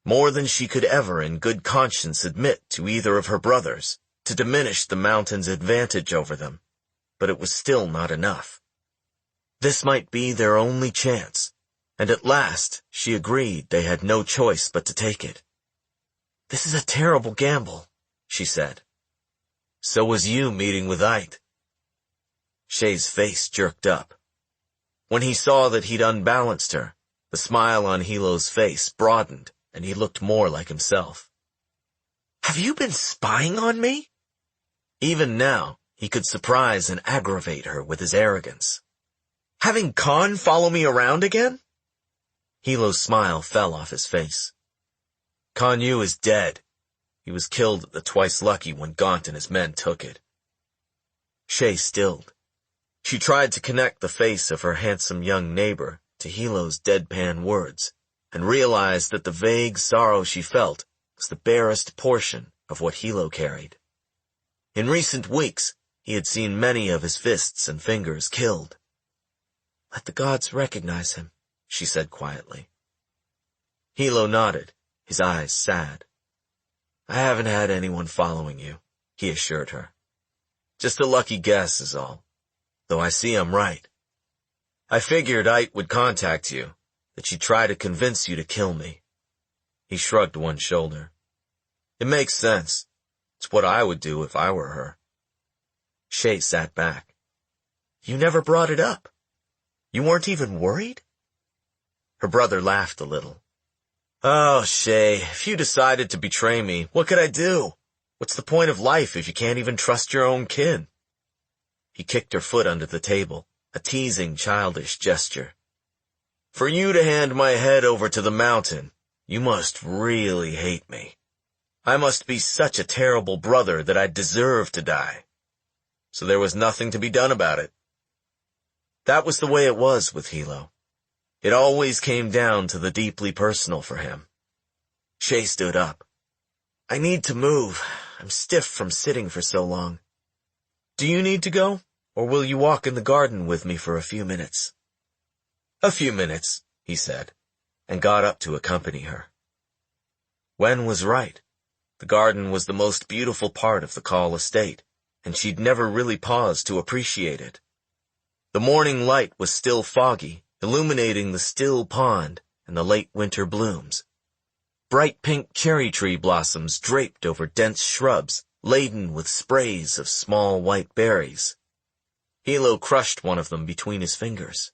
more than she could ever in good conscience admit to either of her brothers, to diminish the mountain's advantage over them, but it was still not enough. This might be their only chance, and at last she agreed they had no choice but to take it. "This is a terrible gamble," she said. "So was you meeting with Ait." Shay's face jerked up. When he saw that he'd unbalanced her, the smile on Hilo's face broadened, and he looked more like himself. "Have you been spying on me?" Even now, he could surprise and aggravate her with his arrogance. "Having Khan follow me around again?" Hilo's smile fell off his face. "Khan Yu is dead. He was killed at the Twice Lucky when Gaunt and his men took it." Shay stilled. She tried to connect the face of her handsome young neighbor to Hilo's deadpan words, and realized that the vague sorrow she felt was the barest portion of what Hilo carried. In recent weeks, he had seen many of his fists and fingers killed. "Let the gods recognize him," she said quietly. Hilo nodded, his eyes sad. "I haven't had anyone following you," he assured her. "Just a lucky guess is all, though I see I'm right. I figured Ait would contact you, that she'd try to convince you to kill me." He shrugged one shoulder. "It makes sense. It's what I would do if I were her." Shay sat back. "You never brought it up. You weren't even worried?" Her brother laughed a little. "Oh, Shay, if you decided to betray me, what could I do? What's the point of life if you can't even trust your own kin?" He kicked her foot under the table, a teasing, childish gesture. "For you to hand my head over to the mountain, you must really hate me. I must be such a terrible brother that I deserve to die. So there was nothing to be done about it." That was the way it was with Hilo. It always came down to the deeply personal for him. Shay stood up. "I need to move. I'm stiff from sitting for so long. Do you need to go, or will you walk in the garden with me for a few minutes?" "A few minutes," he said, and got up to accompany her. Wen was right. The garden was the most beautiful part of the Kaul estate, and she'd never really paused to appreciate it. The morning light was still foggy, illuminating the still pond and the late winter blooms. Bright pink cherry tree blossoms draped over dense shrubs, laden with sprays of small white berries. Hilo crushed one of them between his fingers.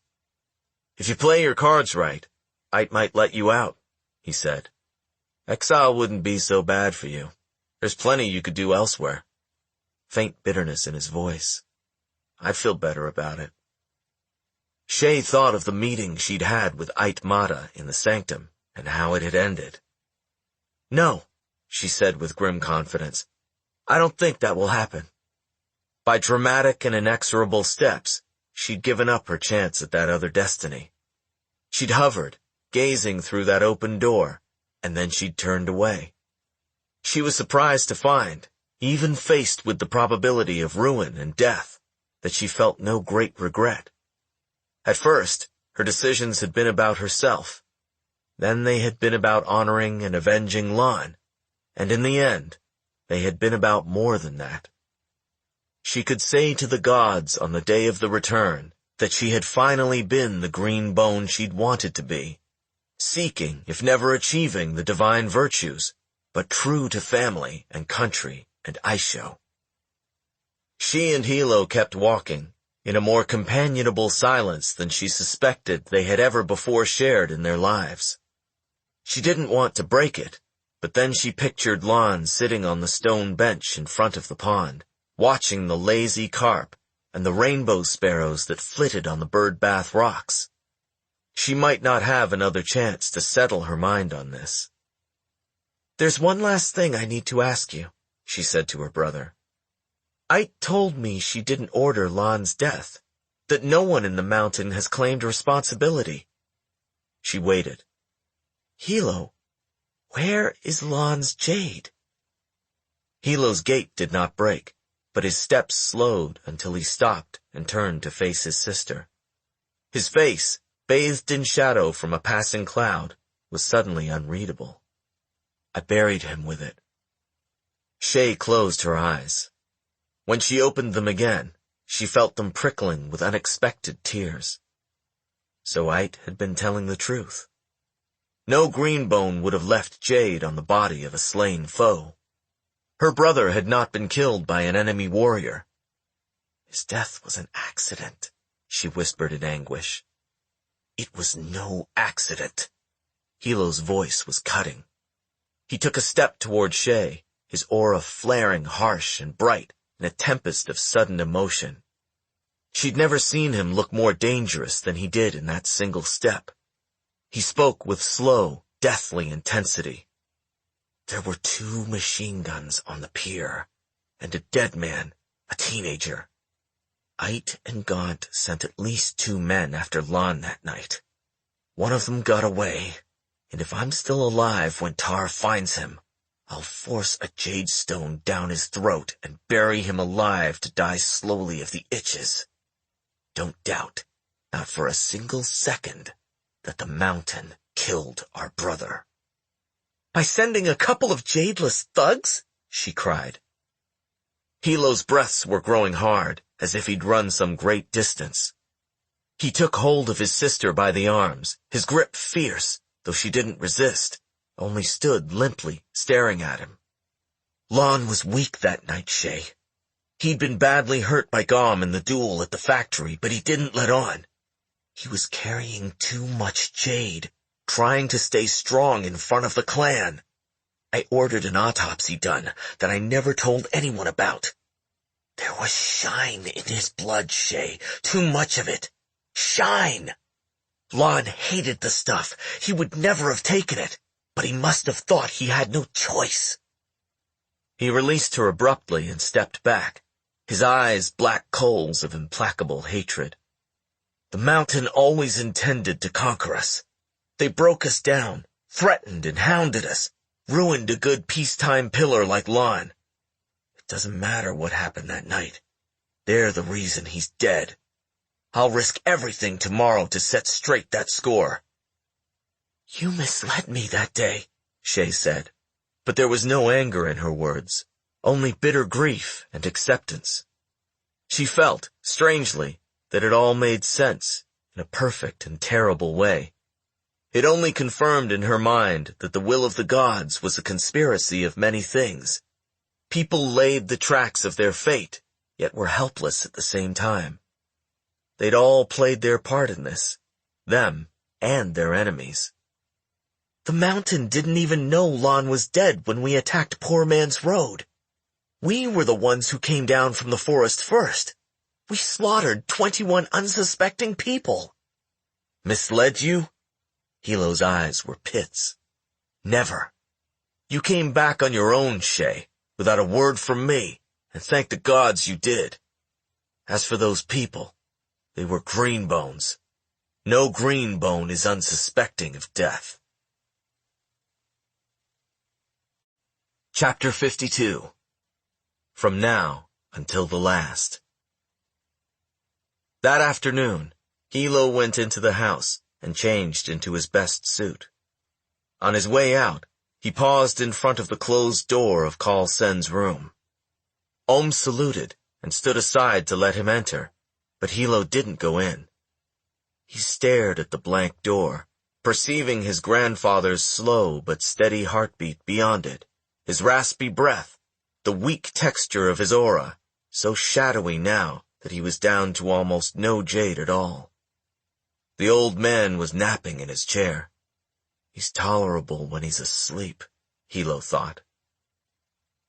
"If you play your cards right, I might let you out," he said. "Exile wouldn't be so bad for you. There's plenty you could do elsewhere." Faint bitterness in his voice. "I'd feel better about it." Shay thought of the meeting she'd had with Ait Mata in the sanctum and how it had ended. "No," she said with grim confidence. "I don't think that will happen." By dramatic and inexorable steps, she'd given up her chance at that other destiny. She'd hovered, gazing through that open door, and then she'd turned away. She was surprised to find, even faced with the probability of ruin and death, that she felt no great regret. At first, her decisions had been about herself. Then they had been about honoring and avenging Lon, and in the end, they had been about more than that. She could say to the gods on the day of the return that she had finally been the green bone she'd wanted to be, seeking, if never achieving, the divine virtues, but true to family and country and Aisho. She and Hilo kept walking, in a more companionable silence than she suspected they had ever before shared in their lives. She didn't want to break it, but then she pictured Lon sitting on the stone bench in front of the pond, watching the lazy carp and the rainbow sparrows that flitted on the birdbath rocks. She might not have another chance to settle her mind on this. "There's one last thing I need to ask you," she said to her brother. "Ait told me she didn't order Lon's death, that no one in the mountain has claimed responsibility." She waited. "Hilo, where is Lon's jade?" Hilo's gait did not break, but his steps slowed until he stopped and turned to face his sister. His face, bathed in shadow from a passing cloud, was suddenly unreadable. "I buried him with it." Shay closed her eyes. When she opened them again, she felt them prickling with unexpected tears. So Ait had been telling the truth. No Greenbone would have left Jade on the body of a slain foe. Her brother had not been killed by an enemy warrior. "His death was an accident," she whispered in anguish. "It was no accident." Hilo's voice was cutting. He took a step toward Shay, his aura flaring harsh and bright in a tempest of sudden emotion. She'd never seen him look more dangerous than he did in that single step. He spoke with slow, deathly intensity. "There were 2 machine guns on the pier, and a dead man, a teenager. Ait and Gaunt sent at least 2 men after Lon that night. One of them got away, and if I'm still alive when Tar finds him, I'll force a jade stone down his throat and bury him alive to die slowly of the itches. Don't doubt, not for a single second, that the mountain killed our brother." "By sending a couple of jadeless thugs?" she cried. Hilo's breaths were growing hard, as if he'd run some great distance. He took hold of his sister by the arms, his grip fierce, though she didn't resist, only stood limply, staring at him. "Lon was weak that night, Shay. He'd been badly hurt by Gom in the duel at the factory, but he didn't let on. He was carrying too much jade, trying to stay strong in front of the clan. I ordered an autopsy done that I never told anyone about. There was shine in his blood, Shay, too much of it. Shine! Lon hated the stuff. He would never have taken it, but he must have thought he had no choice." He released her abruptly and stepped back, his eyes black coals of implacable hatred. "The mountain always intended to conquer us. They broke us down, threatened and hounded us, ruined a good peacetime pillar like Lon. It doesn't matter what happened that night. They're the reason he's dead. I'll risk everything tomorrow to set straight that score." "You misled me that day," Shay said, but there was no anger in her words, only bitter grief and acceptance. She felt, strangely, that it all made sense in a perfect and terrible way. It only confirmed in her mind that the will of the gods was a conspiracy of many things. People laid the tracks of their fate, yet were helpless at the same time. They'd all played their part in this, them and their enemies. The mountain didn't even know Lon was dead when we attacked Poor Man's Road. We were the ones who came down from the forest first. We slaughtered 21 unsuspecting people. Misled you? Hilo's eyes were pits. Never. You came back on your own, Shay, without a word from me, and thank the gods you did. As for those people, they were green bones. No green bone is unsuspecting of death. Chapter 52. From Now Until the Last. That afternoon, Hilo went into the house and changed into his best suit. On his way out, he paused in front of the closed door of Kaul Sen's room. Ohm saluted and stood aside to let him enter, but Hilo didn't go in. He stared at the blank door, perceiving his grandfather's slow but steady heartbeat beyond it, his raspy breath, the weak texture of his aura, so shadowy now that he was down to almost no jade at all. The old man was napping in his chair. He's tolerable when he's asleep, Hilo thought.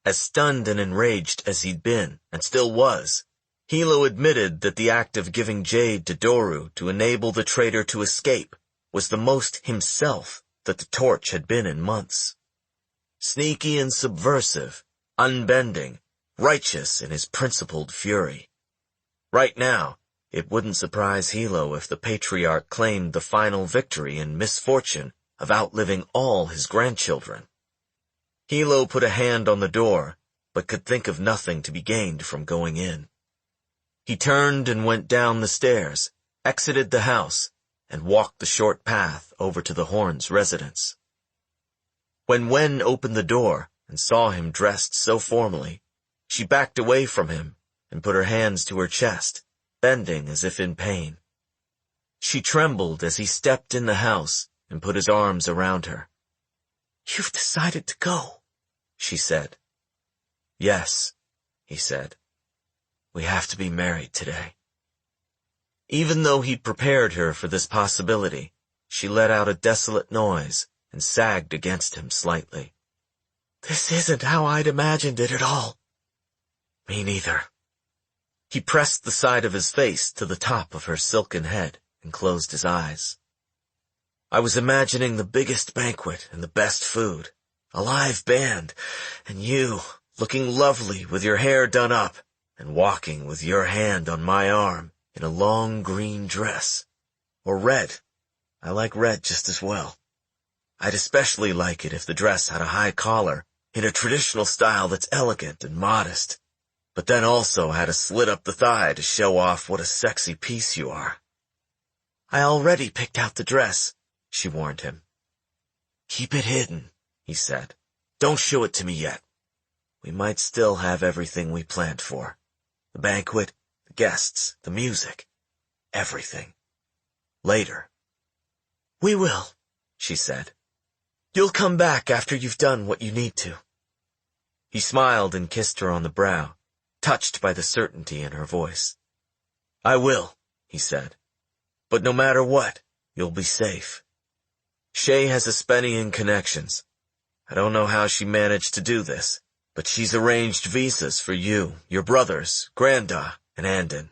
As stunned and enraged as he'd been, and still was, Hilo admitted that the act of giving Jade to Doru to enable the traitor to escape was the most himself that the torch had been in months. Sneaky and subversive, unbending, righteous in his principled fury. Right now, it wouldn't surprise Hilo if the patriarch claimed the final victory in misfortune of outliving all his grandchildren. Hilo put a hand on the door, but could think of nothing to be gained from going in. He turned and went down the stairs, exited the house, and walked the short path over to the Horn's residence. When Wen opened the door and saw him dressed so formally, she backed away from him and put her hands to her chest, bending as if in pain. She trembled as he stepped in the house and put his arms around her. "You've decided to go," she said. "Yes," he said. "We have to be married today." Even though he'd prepared her for this possibility, she let out a desolate noise and sagged against him slightly. "This isn't how I'd imagined it at all." "Me neither." He pressed the side of his face to the top of her silken head and closed his eyes. "I was imagining the biggest banquet and the best food, a live band, and you, looking lovely with your hair done up and walking with your hand on my arm in a long green dress. Or red. I like red just as well. I'd especially like it if the dress had a high collar in a traditional style that's elegant and modest, but then also had a slit up the thigh to show off what a sexy piece you are." "I already picked out the dress," she warned him. "Keep it hidden," he said. "Don't show it to me yet. We might still have everything we planned for. The banquet, the guests, the music, everything. Later." "We will," she said. "You'll come back after you've done what you need to." He smiled and kissed her on the brow, touched by the certainty in her voice. "I will," he said. "But no matter what, you'll be safe. Shay has Espenian connections. I don't know how she managed to do this, but she's arranged visas for you, your brothers, Granda, and Andon.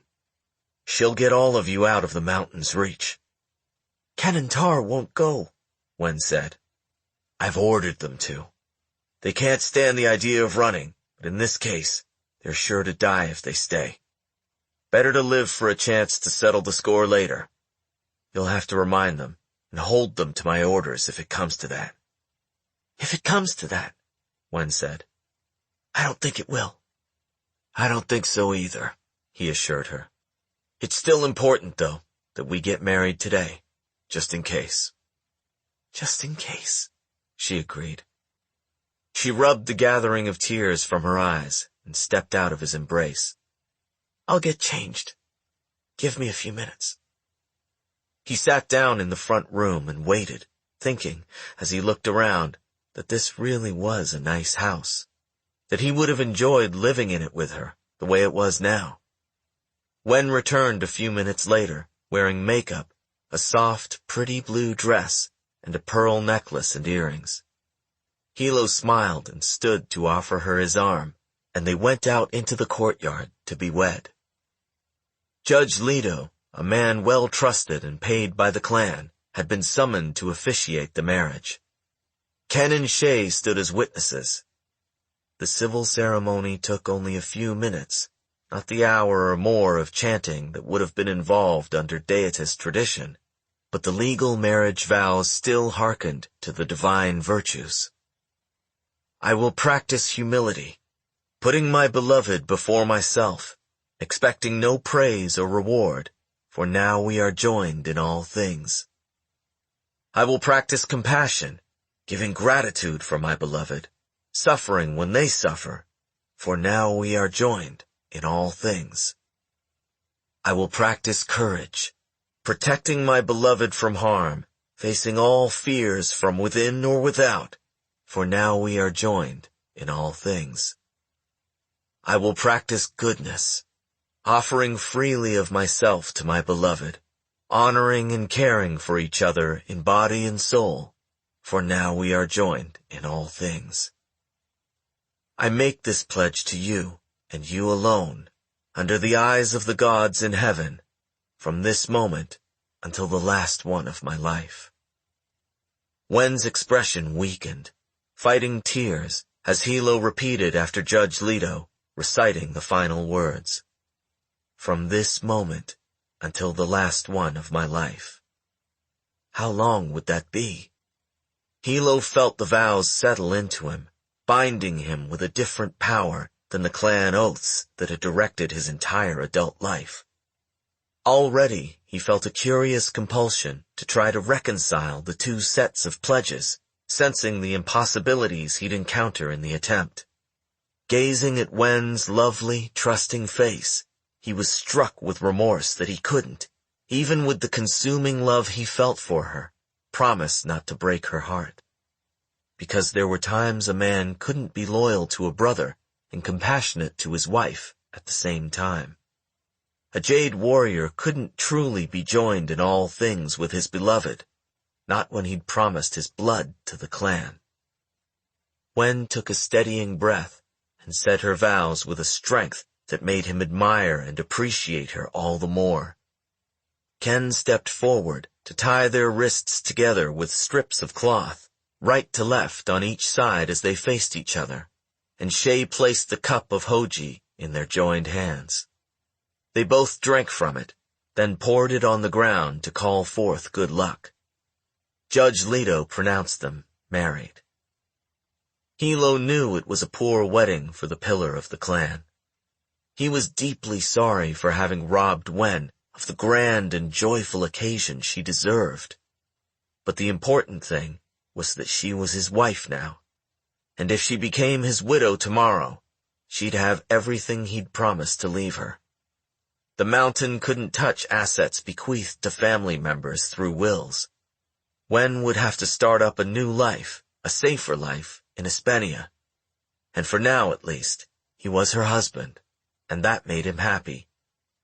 She'll get all of you out of the mountain's reach." "Ken and Tar won't go," Wen said. "I've ordered them to. They can't stand the idea of running, but in this case, they're sure to die if they stay. Better to live for a chance to settle the score later. You'll have to remind them and hold them to my orders if it comes to that." "If it comes to that," Wen said. "I don't think it will." "I don't think so either," he assured her. "It's still important, though, that we get married today, just in case." "Just in case," she agreed. She rubbed the gathering of tears from her eyes and stepped out of his embrace. "I'll get changed. Give me a few minutes." He sat down in the front room and waited, thinking, as he looked around, that this really was a nice house, that he would have enjoyed living in it with her, the way it was now. Wen returned a few minutes later, wearing makeup, a soft, pretty blue dress, and a pearl necklace and earrings. Hilo smiled and stood to offer her his arm, and they went out into the courtyard to be wed. Judge Leto, a man well trusted and paid by the clan, had been summoned to officiate the marriage. Ken and Shay stood as witnesses. The civil ceremony took only a few minutes, not the hour or more of chanting that would have been involved under deitist tradition, but the legal marriage vows still hearkened to the divine virtues. I will practice humility, putting my beloved before myself, expecting no praise or reward, for now we are joined in all things. I will practice compassion, giving gratitude for my beloved, suffering when they suffer, for now we are joined in all things. I will practice courage, protecting my beloved from harm, facing all fears from within or without, for now we are joined in all things. I will practice goodness, offering freely of myself to my beloved, honoring and caring for each other in body and soul, for now we are joined in all things. I make this pledge to you, and you alone, under the eyes of the gods in heaven, from this moment until the last one of my life. Wen's expression weakened, fighting tears, as Hilo repeated after Judge Leto, reciting the final words. From this moment until the last one of my life. How long would that be? Hilo felt the vows settle into him, binding him with a different power than the clan oaths that had directed his entire adult life. Already he felt a curious compulsion to try to reconcile the two sets of pledges, sensing the impossibilities he'd encounter in the attempt. Gazing at Wen's lovely, trusting face, he was struck with remorse that he couldn't, even with the consuming love he felt for her, promise not to break her heart. Because there were times a man couldn't be loyal to a brother and compassionate to his wife at the same time. A Jade warrior couldn't truly be joined in all things with his beloved, not when he'd promised his blood to the clan. Wen took a steadying breath and said her vows with a strength that made him admire and appreciate her all the more. Ken stepped forward to tie their wrists together with strips of cloth, right to left on each side as they faced each other, and Shay placed the cup of Hoji in their joined hands. They both drank from it, then poured it on the ground to call forth good luck. Judge Leto pronounced them married. Hilo knew it was a poor wedding for the pillar of the clan. He was deeply sorry for having robbed Wen of the grand and joyful occasion she deserved. But the important thing was that she was his wife now, and if she became his widow tomorrow, she'd have everything he'd promised to leave her. The mountain couldn't touch assets bequeathed to family members through wills. Wen would have to start up a new life, a safer life, in Espenia. And for now, at least, he was her husband, and that made him happy,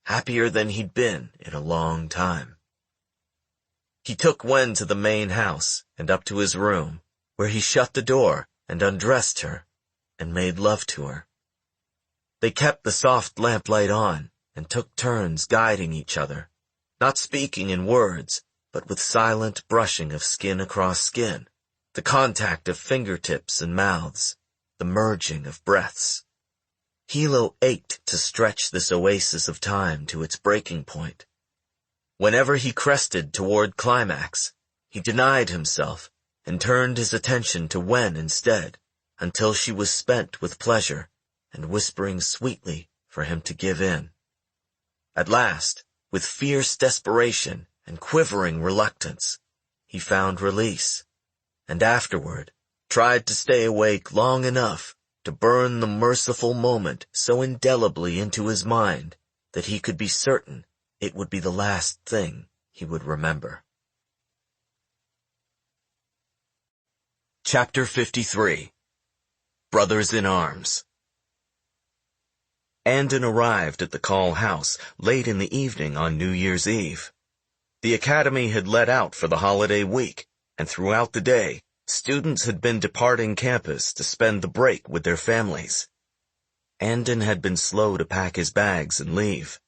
happier than he'd been in a long time. He took Wen to the main house and up to his room, where he shut the door and undressed her and made love to her. They kept the soft lamplight on and took turns guiding each other, not speaking in words, but with silent brushing of skin across skin, the contact of fingertips and mouths, the merging of breaths. Hilo ached to stretch this oasis of time to its breaking point. Whenever he crested toward climax, he denied himself and turned his attention to Wen instead, until she was spent with pleasure and whispering sweetly for him to give in. At last, with fierce desperation and quivering reluctance, he found release, and afterward tried to stay awake long enough to burn the merciful moment so indelibly into his mind that he could be certain it would be the last thing he would remember. Chapter 53. Brothers in Arms. Andon arrived at the Kaul house late in the evening on New Year's Eve. The academy had let out for the holiday week, and throughout the day, students had been departing campus to spend the break with their families. Andon had been slow to pack his bags and leave.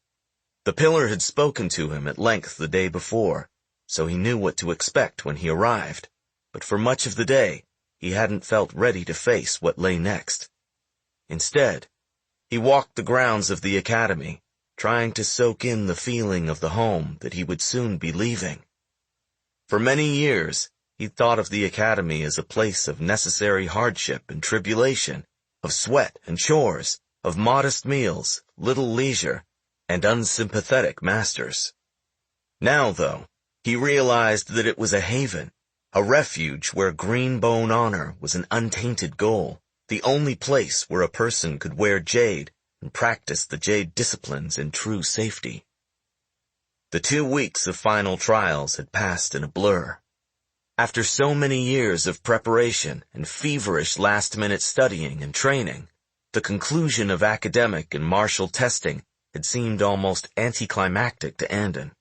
The pillar had spoken to him at length the day before, so he knew what to expect when he arrived, but for much of the day, he hadn't felt ready to face what lay next. Instead, he walked the grounds of the academy, trying to soak in the feeling of the home that he would soon be leaving. For many years, he'd thought of the academy as a place of necessary hardship and tribulation, of sweat and chores, of modest meals, little leisure, and unsympathetic masters. Now, though, he realized that it was a haven, a refuge where green bone honor was an untainted goal, the only place where a person could wear jade and practice the jade disciplines in true safety. The 2 weeks of final trials had passed in a blur. After so many years of preparation and feverish last-minute studying and training, the conclusion of academic and martial testing had seemed almost anticlimactic to Andon.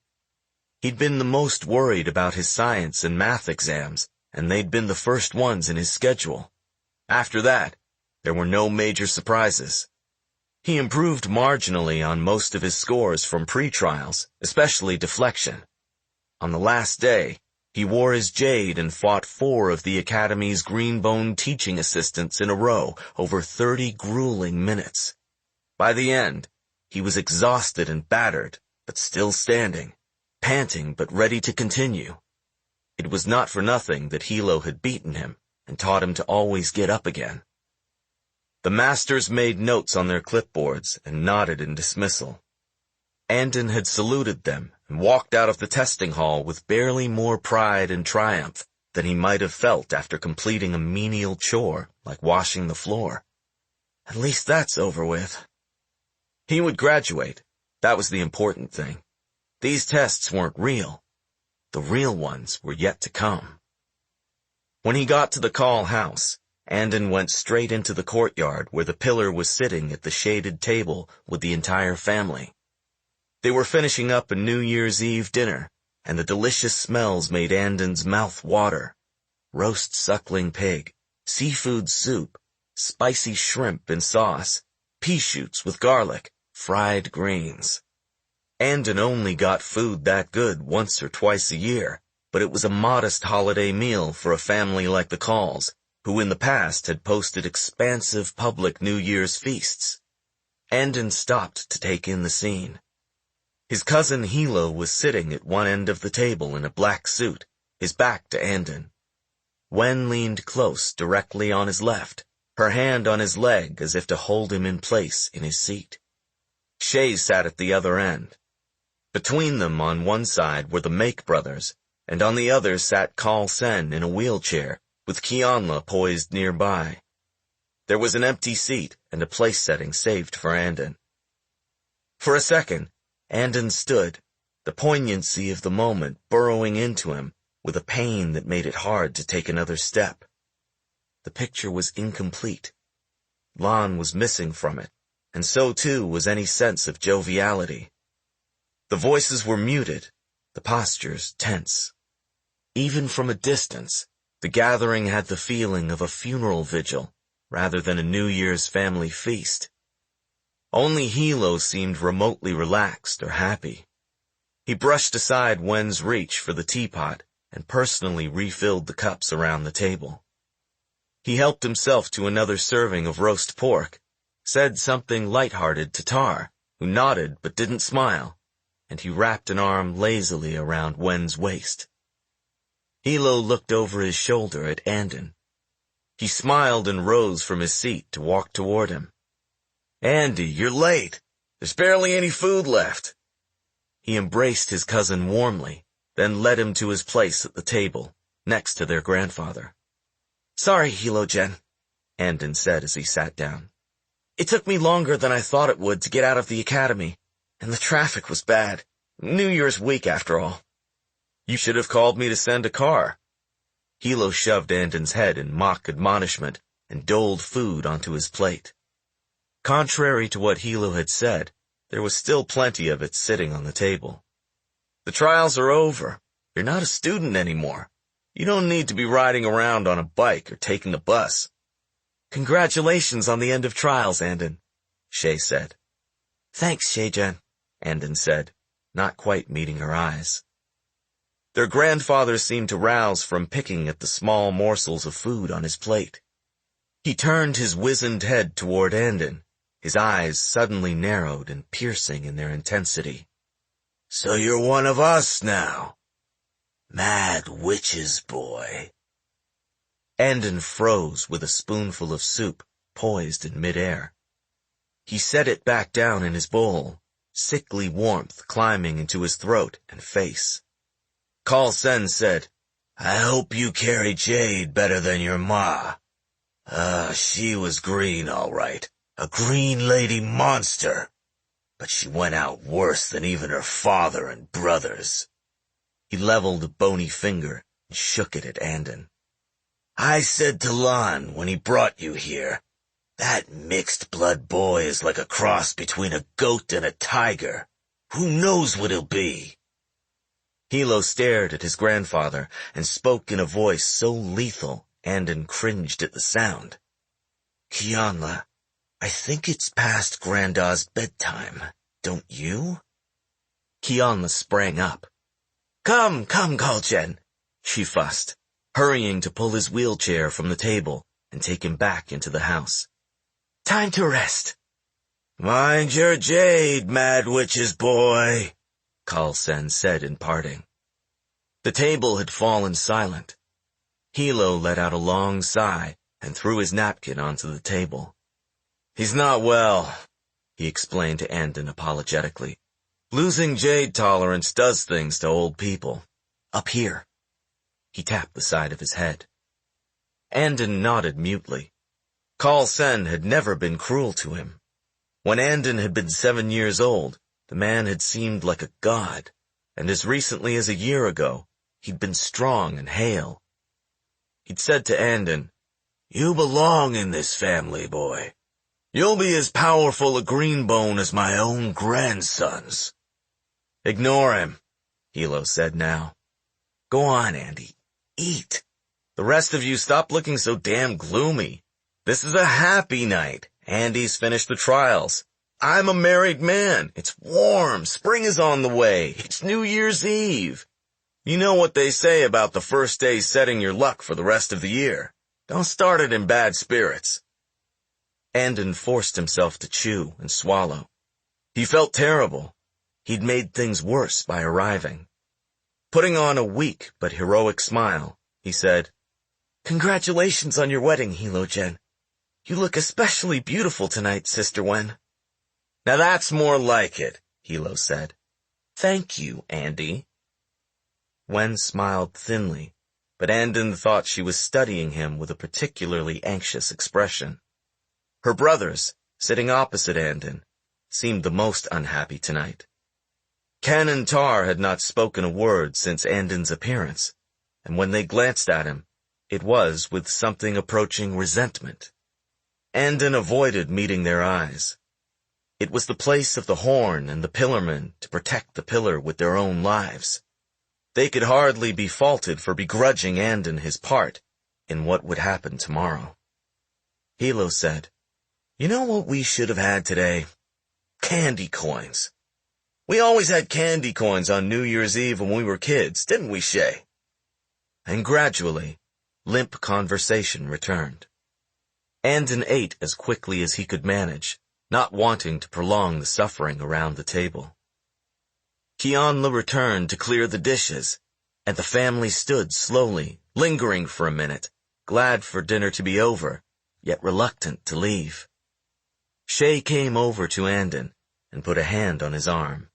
He'd been the most worried about his science and math exams, and they'd been the first ones in his schedule. After that, there were no major surprises. He improved marginally on most of his scores from pre-trials, especially deflection. On the last day, he wore his jade and fought 4 of the Academy's Green Bone teaching assistants in a row over 30 grueling minutes. By the end, he was exhausted and battered, but still standing, panting but ready to continue. It was not for nothing that Hilo had beaten him and taught him to always get up again. The masters made notes on their clipboards and nodded in dismissal. Andon had saluted them and walked out of the testing hall with barely more pride and triumph than he might have felt after completing a menial chore like washing the floor. At least that's over with. He would graduate. That was the important thing. These tests weren't real. The real ones were yet to come. When he got to the Kaul house, Andon went straight into the courtyard where the pillar was sitting at the shaded table with the entire family. They were finishing up a New Year's Eve dinner, and the delicious smells made Andon's mouth water. Roast suckling pig, seafood soup, spicy shrimp in sauce, pea shoots with garlic, fried greens. Andon only got food that good once or twice a year, but it was a modest holiday meal for a family like the Kauls, who in the past had posted expansive public New Year's feasts. Andon stopped to take in the scene. His cousin Hilo was sitting at one end of the table in a black suit, his back to Andon. Wen leaned close directly on his left, her hand on his leg as if to hold him in place in his seat. Shay sat at the other end. Between them on one side were the Make brothers, and on the other sat Kaul Sen in a wheelchair, with Kianla poised nearby. There was an empty seat and a place setting saved for Andon. For a second, Andon stood, the poignancy of the moment burrowing into him with a pain that made it hard to take another step. The picture was incomplete. Lan was missing from it, and so too was any sense of joviality. The voices were muted, the postures tense. Even from a distance, the gathering had the feeling of a funeral vigil rather than a New Year's family feast. Only Hilo seemed remotely relaxed or happy. He brushed aside Wen's reach for the teapot and personally refilled the cups around the table. He helped himself to another serving of roast pork, said something light-hearted to Tar, who nodded but didn't smile, and he wrapped an arm lazily around Wen's waist. Hilo looked over his shoulder at Andon. He smiled and rose from his seat to walk toward him. "Andy, you're late. There's barely any food left." He embraced his cousin warmly, then led him to his place at the table, next to their grandfather. "Sorry, Hilo-gen," Andon said as he sat down. "It took me longer than I thought it would to get out of the academy, and the traffic was bad. New Year's week, after all." "You should have called me to send a car." Hilo shoved Andon's head in mock admonishment and doled food onto his plate. Contrary to what Hilo had said, there was still plenty of it sitting on the table. The trials are over. You're not a student anymore. You don't need to be riding around on a bike or taking the bus. Congratulations on the end of trials, Andon, Shay said. Thanks, Shay-Jen, Andon said, not quite meeting her eyes. Their grandfather seemed to rouse from picking at the small morsels of food on his plate. He turned his wizened head toward Andon, his eyes suddenly narrowed and piercing in their intensity. So you're one of us now. Mad witch's boy. Andon froze with a spoonful of soup poised in midair. He set it back down in his bowl, sickly warmth climbing into his throat and face. Kaul Sen said, I hope you carry Jade better than your ma. She was green, all right. A green lady monster. But she went out worse than even her father and brothers. He leveled a bony finger and shook it at Andon. I said to Lan when he brought you here, that mixed-blood boy is like a cross between a goat and a tiger. Who knows what he'll be? Hilo stared at his grandfather and spoke in a voice so lethal, Andon cringed at the sound. Kianla, I think it's past Granda's bedtime, don't you? Kianla sprang up. Come, Kaul-jen, she fussed, hurrying to pull his wheelchair from the table and take him back into the house. Time to rest. Mind your jade, mad witch's boy, Kaul Sen said in parting. The table had fallen silent. Hilo let out a long sigh and threw his napkin onto the table. He's not well, he explained to Andon apologetically. Losing jade tolerance does things to old people. Up here. He tapped the side of his head. Andon nodded mutely. Kaul Sen had never been cruel to him. When Andon had been 7 years old, the man had seemed like a god, and as recently as a year ago, he'd been strong and hale. He'd said to Andon, You belong in this family, boy. You'll be as powerful a green bone as my own grandsons. Ignore him, Hilo said now. Go on, Andy. Eat. The rest of you stop looking so damn gloomy. This is a happy night. Andy's finished the trials. I'm a married man. It's warm. Spring is on the way. It's New Year's Eve. You know what they say about the first day setting your luck for the rest of the year. Don't start it in bad spirits. Andon forced himself to chew and swallow. He felt terrible. He'd made things worse by arriving. Putting on a weak but heroic smile, he said, Congratulations on your wedding, Hilo-jen. You look especially beautiful tonight, Sister Wen. Now that's more like it, Hilo said. Thank you, Andy. Wen smiled thinly, but Andon thought she was studying him with a particularly anxious expression. Her brothers, sitting opposite Andon, seemed the most unhappy tonight. Ken and Tar had not spoken a word since Andon's appearance, and when they glanced at him, it was with something approaching resentment. Andon avoided meeting their eyes. It was the place of the horn and the pillarmen to protect the pillar with their own lives. They could hardly be faulted for begrudging Andon his part in what would happen tomorrow. Hilo said, You know what we should have had today? Candy coins. We always had candy coins on New Year's Eve when we were kids, didn't we, Shay? And gradually, limp conversation returned. Andon ate as quickly as he could manage, not wanting to prolong the suffering around the table. Kianla returned to clear the dishes, and the family stood slowly, lingering for a minute, glad for dinner to be over, yet reluctant to leave. Shay came over to Andon and put a hand on his arm.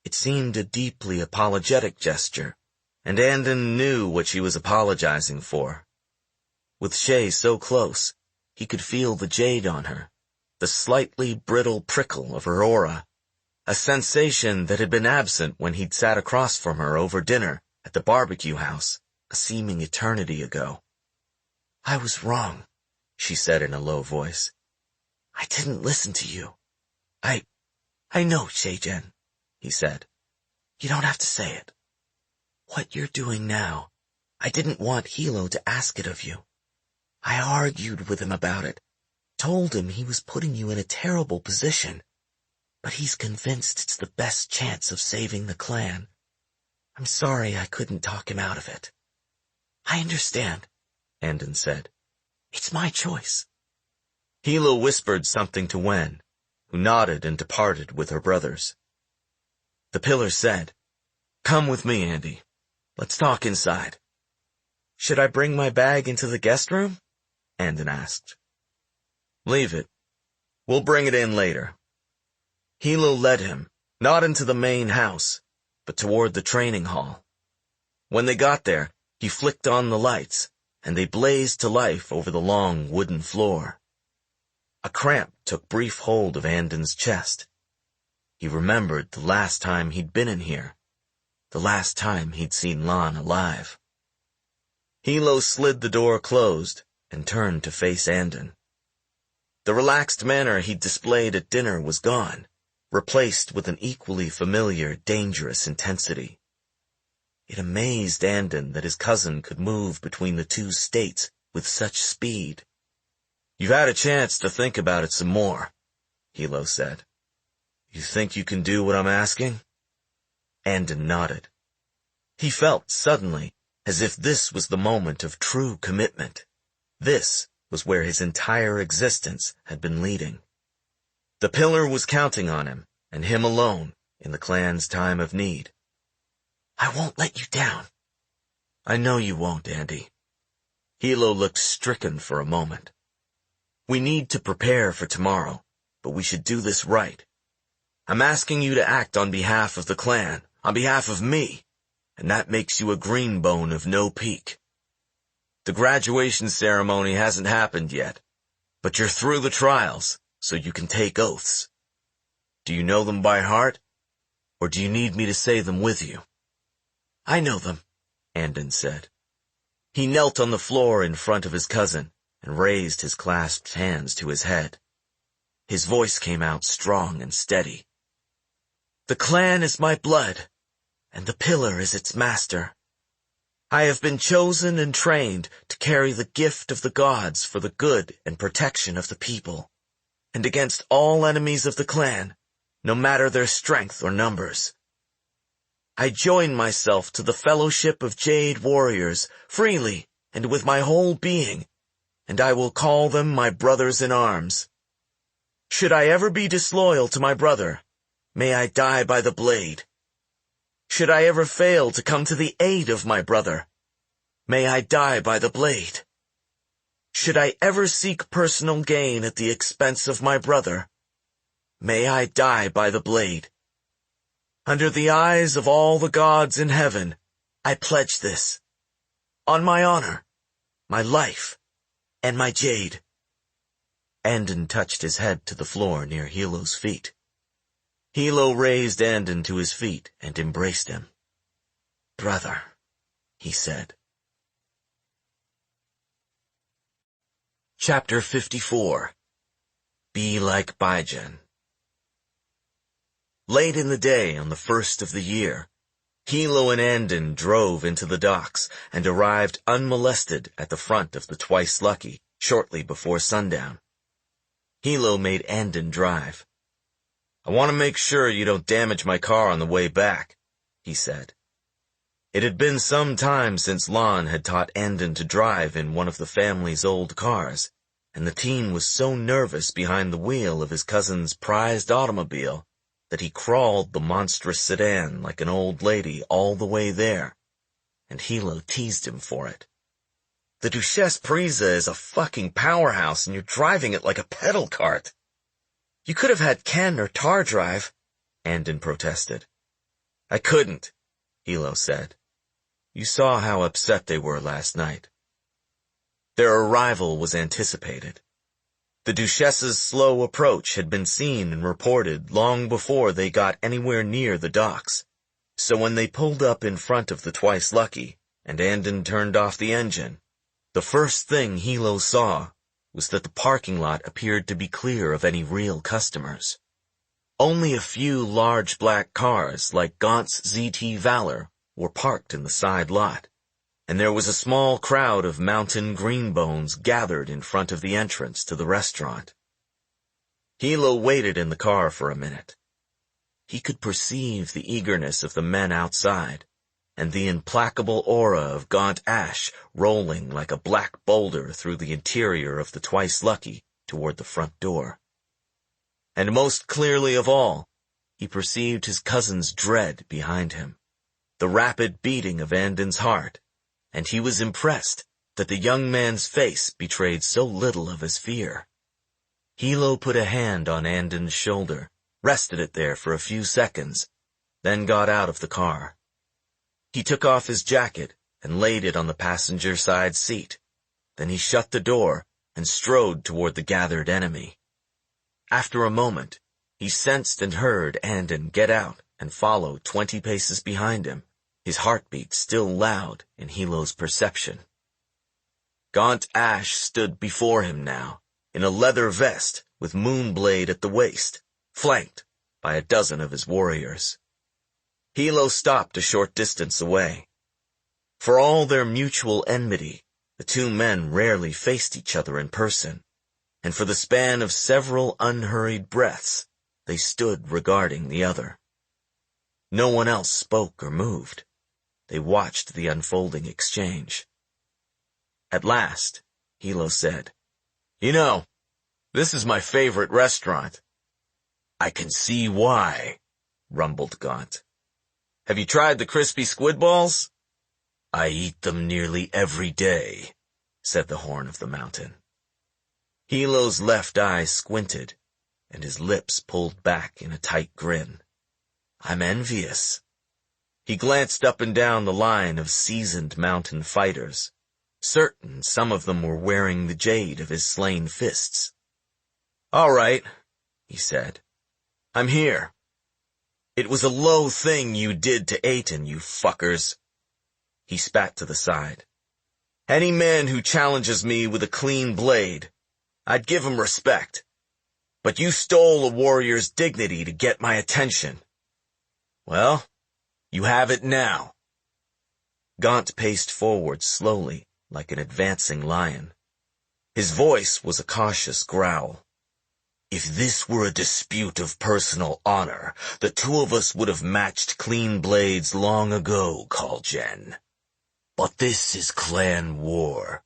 It seemed a deeply apologetic gesture, and Andon knew what she was apologizing for. With Shay so close, he could feel the jade on her, the slightly brittle prickle of her aura, a sensation that had been absent when he'd sat across from her over dinner at the barbecue house, a seeming eternity ago. "I was wrong," she said in a low voice. "I didn't listen to you. I know, Shei-Gen," he said. "You don't have to say it. What you're doing now, I didn't want Hilo to ask it of you. I argued with him about it, told him he was putting you in a terrible position, but he's convinced it's the best chance of saving the clan. I'm sorry I couldn't talk him out of it." "I understand," Andon said. "It's my choice."
Hilo whispered something to Wen, who nodded and departed with her brothers. The pillar said, "Come with me, Andy. Let's talk inside."
"Should I bring my bag into the guest room?" Andon asked.
"Leave it. We'll bring it in later." Hilo led him, not into the main house, but toward the training hall. When they got there, he flicked on the lights, and they blazed to life over the long wooden floor. A cramp took brief hold of Andon's chest. He remembered the last time he'd been in here, the last time he'd seen Lan alive. Hilo slid the door closed and turned to face Andon. The relaxed manner he'd displayed at dinner was gone, replaced with an equally familiar, dangerous intensity. It amazed Andon that his cousin could move between the two states with such speed. "You've had a chance to think about it some more," Hilo said. "You think you can do what I'm asking?" Andon nodded. He felt suddenly as if this was the moment of true commitment. This was where his entire existence had been leading. The pillar was counting on him, and him alone, in the clan's time of need. "I won't let you down." "I know you won't, Andy." Hilo looked stricken for a moment. "We need to prepare for tomorrow, but we should do this right. I'm asking you to act on behalf of the clan, on behalf of me, and that makes you a greenbone of no peak. The graduation ceremony hasn't happened yet, but you're through the trials, so you can take oaths. Do you know them by heart, or do you need me to say them with you?" "I know them," Andon said. He knelt on the floor in front of his cousin and raised his clasped hands to his head. His voice came out strong and steady. "The clan is my blood, and the pillar is its master. I have been chosen and trained to carry the gift of the gods for the good and protection of the people, and against all enemies of the clan, no matter their strength or numbers. I join myself to the fellowship of Jade warriors, freely and with my whole being, and I will call them my brothers in arms. Should I ever be disloyal to my brother, may I die by the blade. Should I ever fail to come to the aid of my brother, may I die by the blade. Should I ever seek personal gain at the expense of my brother, may I die by the blade. Under the eyes of all the gods in heaven, I pledge this. On my honor, my life, and my jade." Andon touched his head to the floor near Hilo's feet. Hilo raised Andon to his feet and embraced him. "Brother," he said. Chapter 54. Be Like Baijen. Late in the day on the first of the year, Hilo and Andon drove into the docks and arrived unmolested at the front of the Twice Lucky shortly before sundown. Hilo made Andon drive. "I want to make sure you don't damage my car on the way back," he said. It had been some time since Lan had taught Andon to drive in one of the family's old cars, and the teen was so nervous behind the wheel of his cousin's prized automobile that he crawled the monstrous sedan like an old lady all the way there, and Hilo teased him for it. "The Duchesse Prisa is a fucking powerhouse, and you're driving it like a pedal cart." "You could have had Ken or Tar drive," Andon protested. "I couldn't," Hilo said. "You saw how upset they were last night." Their arrival was anticipated. The Duchesse's slow approach had been seen and reported long before they got anywhere near the docks, so when they pulled up in front of the Twice Lucky,
and Andon turned off the engine, the first thing Hilo saw was that the parking lot appeared to be clear of any real customers. Only a few large black cars like Gaunt's ZT Valor were parked in the side lot, and there was a small crowd of mountain greenbones gathered in front of the entrance to the restaurant. Hilo waited in the car for a minute. He could perceive the eagerness of the men outside, and the implacable aura of Gaunt Ash rolling like a black boulder through the interior of the Twice Lucky toward the front door. And most clearly of all, he perceived his cousin's dread behind him, the rapid beating of Andon's heart, and he was impressed that the young man's face betrayed so little of his fear. Hilo put a hand on Andon's shoulder, rested it there for a few seconds, then got out of the car. He took off his jacket and laid it on the passenger side seat. Then he shut the door and strode toward the gathered enemy. After a moment, he sensed and heard Andon get out and follow 20 paces behind him, his heartbeat still loud in Hilo's perception. Gaunt Ash stood before him now, in a leather vest with moonblade at the waist, flanked by a dozen of his warriors. Hilo stopped a short distance away. For all their mutual enmity, the two men rarely faced each other in person, and for the span of several unhurried breaths, they stood regarding the other. No one else spoke or moved. They watched the unfolding exchange. At last, Hilo said, "You know, this is my favorite restaurant." "I can see why," rumbled Gaunt. "Have you tried the crispy squid balls?" "I eat them nearly every day," said the Horn of the Mountain. Hilo's left eye squinted, and his lips pulled back in a tight grin. "I'm envious." He glanced up and down the line of seasoned mountain fighters, certain some of them were wearing the jade of his slain fists. "All right," he said. "I'm here. It was a low thing you did to Aten, you fuckers." He spat to the side. "Any man who challenges me with a clean blade, I'd give him respect. But you stole a warrior's dignity to get my attention. Well, you have it now." Gaunt paced forward slowly, like an advancing lion. His voice was a cautious growl. "If this were a dispute of personal honor, the two of us would have matched clean blades long ago, Kaul Jen. But this is clan war.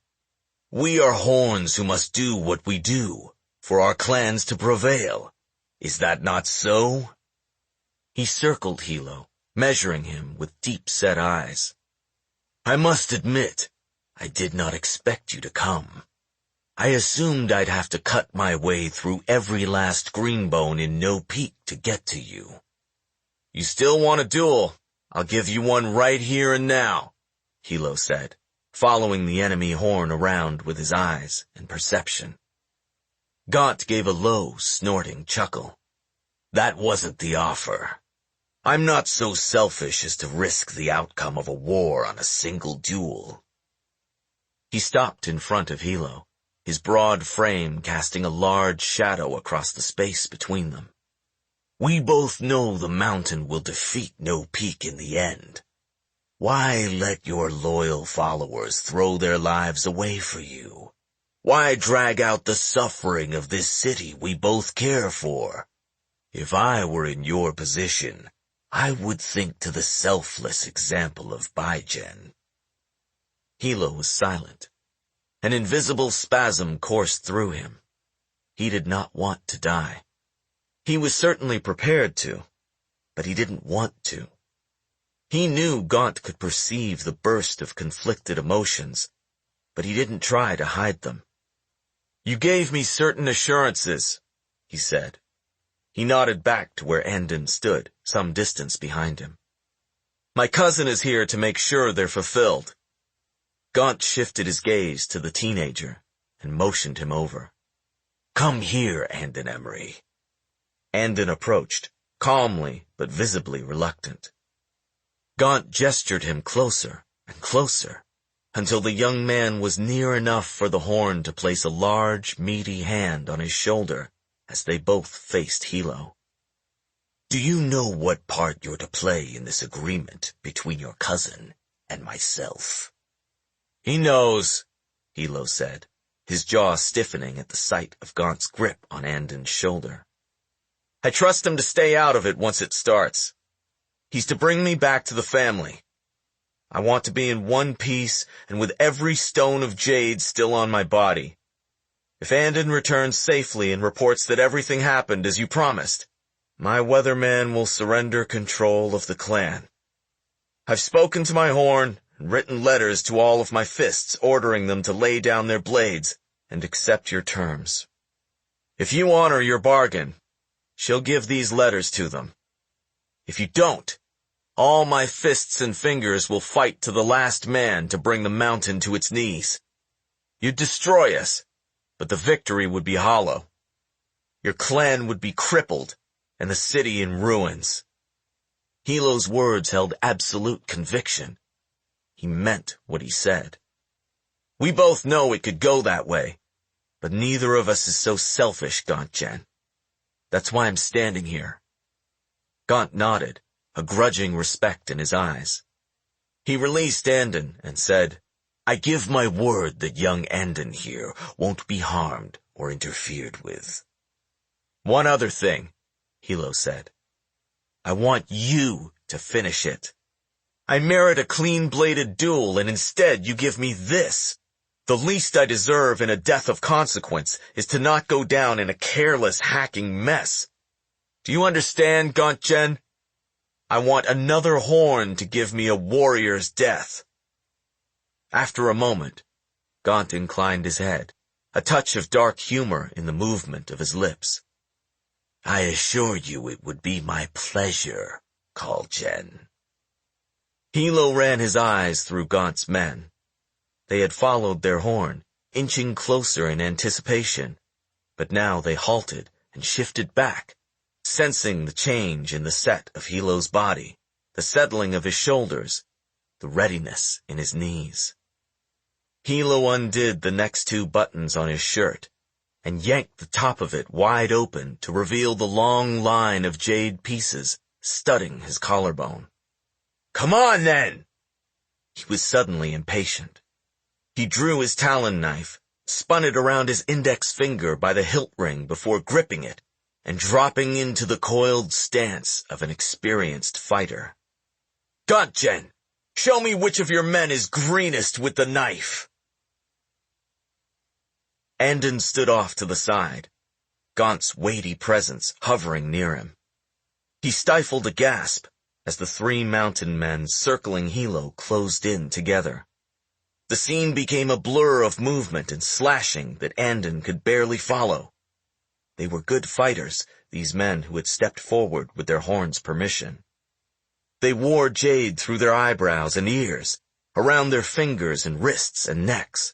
We are horns who must do what we do, for our clans to prevail. Is that not so?" He circled Hilo, measuring him with deep-set eyes. "I must admit, I did not expect you to come. I assumed I'd have to cut my way through every last greenbone in No Peak to get to you." "You still want a duel? I'll give you one right here and now," Hilo said, following the enemy horn around with his eyes and perception. Gaunt gave a low, snorting chuckle. "That wasn't the offer. I'm not so selfish as to risk the outcome of a war on a single duel." He stopped in front of Hilo, his broad frame casting a large shadow across the space between them. "We both know the mountain will defeat No Peak in the end. Why let your loyal followers throw their lives away for you? Why drag out the suffering of this city we both care for? If I were in your position, I would think to the selfless example of Baijen." Hilo was silent. An invisible spasm coursed through him. He did not want to die. He was certainly prepared to, but he didn't want to. He knew Gaunt could perceive the burst of conflicted emotions, but he didn't try to hide them. "You gave me certain assurances," he said. He nodded back to where Andon stood, some distance behind him. "My cousin is here to make sure they're fulfilled." Gaunt shifted his gaze to the teenager and motioned him over. "Come here, Andon Emery." Andon approached, calmly but visibly reluctant. Gaunt gestured him closer, and closer, until the young man was near enough for the horn to place a large, meaty hand on his shoulder as they both faced Hilo. "Do you know what part you're to play in this agreement between your cousin and myself?" "He knows," Hilo said, his jaw stiffening at the sight of Gaunt's grip on Andon's shoulder. "I trust him to stay out of it once it starts. He's to bring me back to the family. I want to be in one piece and with every stone of jade still on my body. If Andon returns safely and reports that everything happened as you promised, my weatherman will surrender control of the clan. I've spoken to my horn and written letters to all of my fists ordering them to lay down their blades and accept your terms. If you honor your bargain, she'll give these letters to them. If you don't, all my fists and fingers will fight to the last man to bring the mountain to its knees. You'd destroy us, but the victory would be hollow. Your clan would be crippled, and the city in ruins." Hilo's words held absolute conviction. He meant what he said. "We both know it could go that way, but neither of us is so selfish, Gaunt-Jen. That's why I'm standing here." Gaunt nodded, a grudging respect in his eyes. He released Andon and said, "I give my word that young Andon here won't be harmed or interfered with." "One other thing," Hilo said. "I want you to finish it. I merit a clean-bladed duel, and instead you give me this. The least I deserve in a death of consequence is to not go down in a careless, hacking mess. Do you understand, Gaunt-Jen? I want another horn to give me a warrior's death." After a moment, Gaunt inclined his head, a touch of dark humor in the movement of his lips. "I assure you it would be my pleasure, Kaul-Jen." Hilo ran his eyes through Gaunt's men. They had followed their horn, inching closer in anticipation, but now they halted and shifted back, sensing the change in the set of Hilo's body, the settling of his shoulders, the readiness in his knees. Hilo undid the next two buttons on his shirt and yanked the top of it wide open to reveal the long line of jade pieces studding his collarbone. "Come on, then!" He was suddenly impatient. He drew his talon knife, spun it around his index finger by the hilt ring before gripping it and dropping into the coiled stance of an experienced fighter. "Gaunt-Jen, show me which of your men is greenest with the knife." Andon stood off to the side, Gaunt's weighty presence hovering near him. He stifled a gasp as the three mountain men circling Hilo closed in together. The scene became a blur of movement and slashing that Andon could barely follow. They were good fighters, these men who had stepped forward with their horn's permission. They wore jade through their eyebrows and ears, around their fingers and wrists and necks.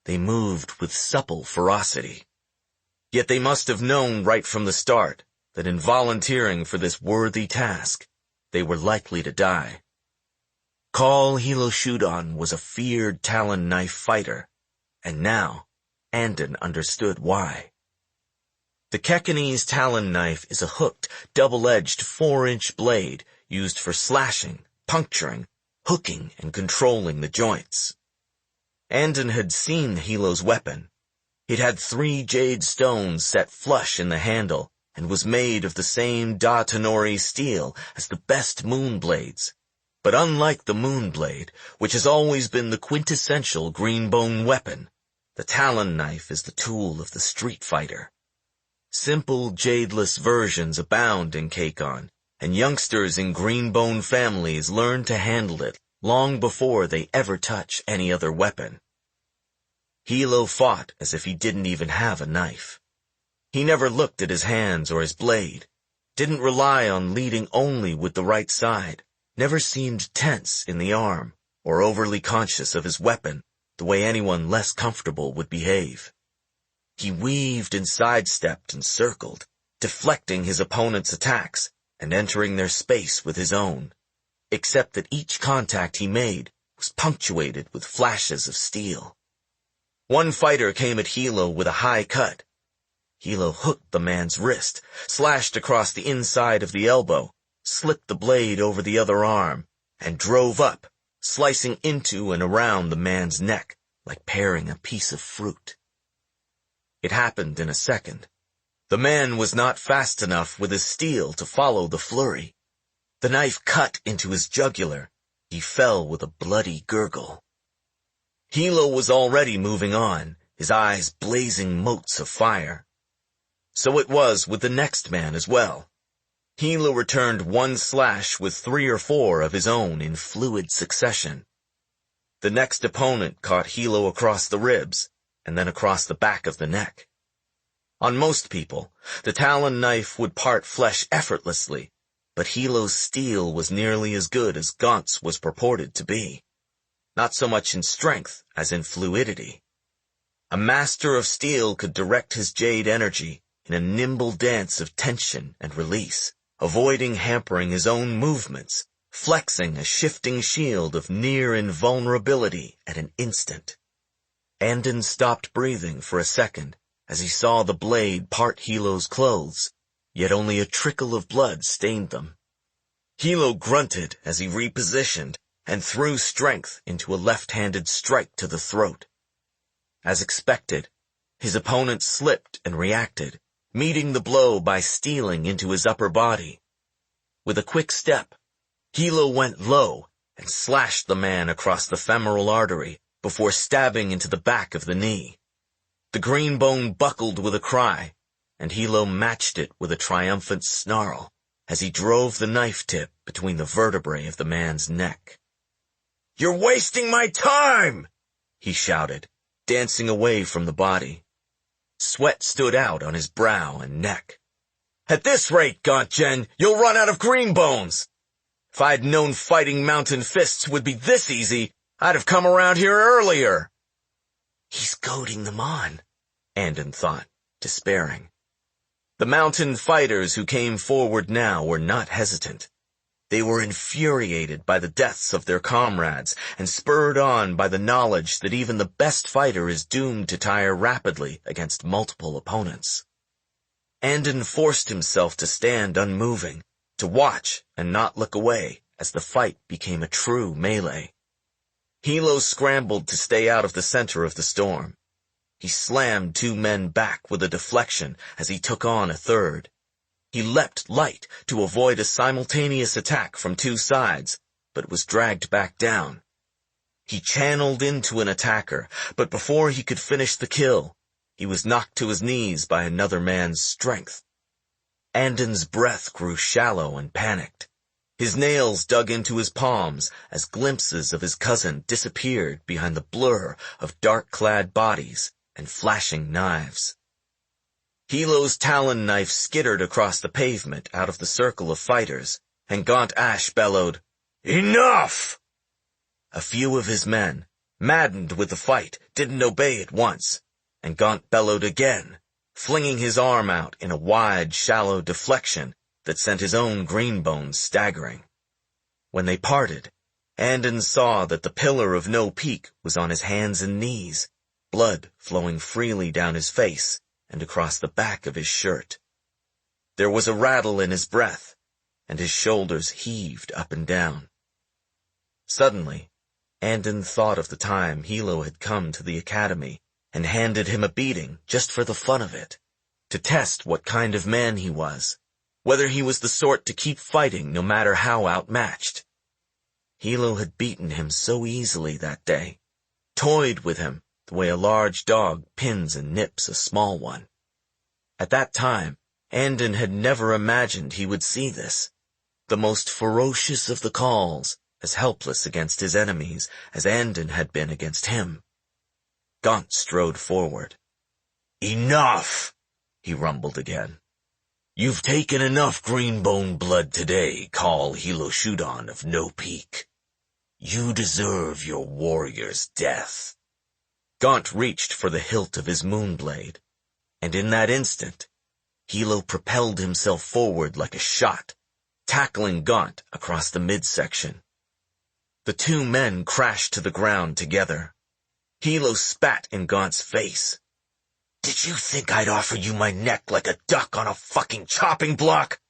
They moved with supple ferocity. Yet they must have known right from the start that in volunteering for this worthy task, they were likely to die. Kaul Hiloshudan was a feared talon knife fighter, and now Andon understood why. The Kekanese talon knife is a hooked, double-edged 4-inch blade used for slashing, puncturing, hooking, and controlling the joints. Andon had seen Hilo's weapon. It had 3 jade stones set flush in the handle and was made of the same Da Tenori steel as the best moon blades. But unlike the moon blade, which has always been the quintessential green bone weapon, the talon knife is the tool of the street fighter. Simple, jadeless versions abound in Kakon, and youngsters in green bone families learn to handle it long before they ever touch any other weapon. Hilo fought as if he didn't even have a knife. He never looked at his hands or his blade, didn't rely on leading only with the right side, never seemed tense in the arm or overly conscious of his weapon the way anyone less comfortable would behave. He weaved and sidestepped and circled, deflecting his opponent's attacks and entering their space with his own, except that each contact he made was punctuated with flashes of steel. One fighter came at Hilo with a high cut. Hilo hooked the man's wrist, slashed across the inside of the elbow, slipped the blade over the other arm, and drove up, slicing into and around the man's neck like paring a piece of fruit. It happened in a second. The man was not fast enough with his steel to follow the flurry. The knife cut into his jugular. He fell with a bloody gurgle. Hilo was already moving on, his eyes blazing motes of fire. So it was with the next man as well. Hilo returned one slash with 3 or 4 of his own in fluid succession. The next opponent caught Hilo across the ribs, and then across the back of the neck. On most people, the talon knife would part flesh effortlessly, but Hilo's steel was nearly as good as Gaunt's was purported to be. Not so much in strength as in fluidity. A master of steel could direct his jade energy in a nimble dance of tension and release, avoiding hampering his own movements, flexing a shifting shield of near invulnerability at an instant. Andon stopped breathing for a second as he saw the blade part Hilo's clothes, yet only a trickle of blood stained them. Hilo grunted as he repositioned and threw strength into a left-handed strike to the throat. As expected, his opponent slipped and reacted, meeting the blow by stealing into his upper body. With a quick step, Hilo went low and slashed the man across the femoral artery before stabbing into the back of the knee. The green bone buckled with a cry, and Hilo matched it with a triumphant snarl as he drove the knife tip between the vertebrae of the man's neck. "You're wasting my time!" he shouted, dancing away from the body. Sweat stood out on his brow and neck. "At this rate, Gauntjen, you'll run out of green bones! If I'd known fighting mountain fists would be this easy, I'd have come around here earlier." He's goading them on, Andon thought, despairing. The mountain fighters who came forward now were not hesitant. They were infuriated by the deaths of their comrades and spurred on by the knowledge that even the best fighter is doomed to tire rapidly against multiple opponents. Andon forced himself to stand unmoving, to watch and not look away as the fight became a true melee. Hilo scrambled to stay out of the center of the storm. He slammed 2 men back with a deflection as he took on a third. He leapt light to avoid a simultaneous attack from 2 sides, but was dragged back down. He channeled into an attacker, but before he could finish the kill, he was knocked to his knees by another man's strength. Andon's breath grew shallow and panicked. His nails dug into his palms as glimpses of his cousin disappeared behind the blur of dark-clad bodies and flashing knives. Hilo's talon knife skittered across the pavement out of the circle of fighters, and Gaunt Ash bellowed, "Enough!" A few of his men, maddened with the fight, didn't obey at once, and Gaunt bellowed again, flinging his arm out in a wide, shallow deflection that sent his own green bones staggering. When they parted, Andon saw that the pillar of no peak was on his hands and knees, blood flowing freely down his face and across the back of his shirt. There was a rattle in his breath, and his shoulders heaved up and down. Suddenly, Andon thought of the time Hilo had come to the academy and handed him a beating just for the fun of it, to test what kind of man he was, whether he was the sort to keep fighting no matter how outmatched. Hilo had beaten him so easily that day, toyed with him the way a large dog pins and nips a small one. At that time, Andon had never imagined he would see this, the most ferocious of the Kauls, as helpless against his enemies as Andon had been against him. Gaunt strode forward. "Enough!" he rumbled again. "You've taken enough green bone blood today, Kaul Hiloshudan of No Peak. You deserve your warrior's death." Gaunt reached for the hilt of his moonblade, and in that instant, Hilo propelled himself forward like a shot, tackling Gaunt across the midsection. The two men crashed to the ground together. Hilo spat in Gaunt's face. "Did you think I'd offer you my neck like a duck on a fucking chopping block?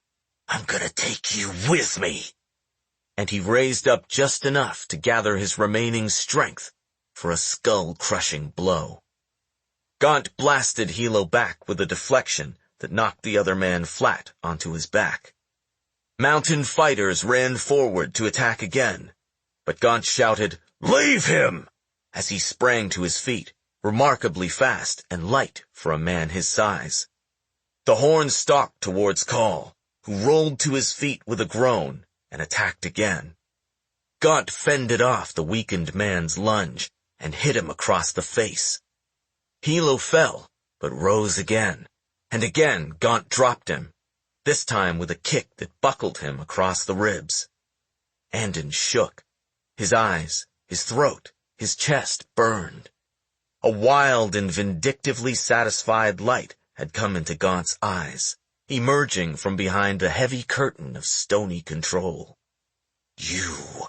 I'm gonna take you with me." And he raised up just enough to gather his remaining strength for a skull-crushing blow. Gaunt blasted Hilo back with a deflection that knocked the other man flat onto his back. Mountain fighters ran forward to attack again, but Gaunt shouted, "Leave him!" as he sprang to his feet, remarkably fast and light for a man his size. The horn stalked towards Kaul, who rolled to his feet with a groan and attacked again. Gaunt fended off the weakened man's lunge and hit him across the face. Hilo fell, but rose again, and again Gaunt dropped him, this time with a kick that buckled him across the ribs. Andon shook. His eyes, his throat, his chest burned. A wild and vindictively satisfied light had come into Gaunt's eyes, emerging from behind a heavy curtain of stony control. "You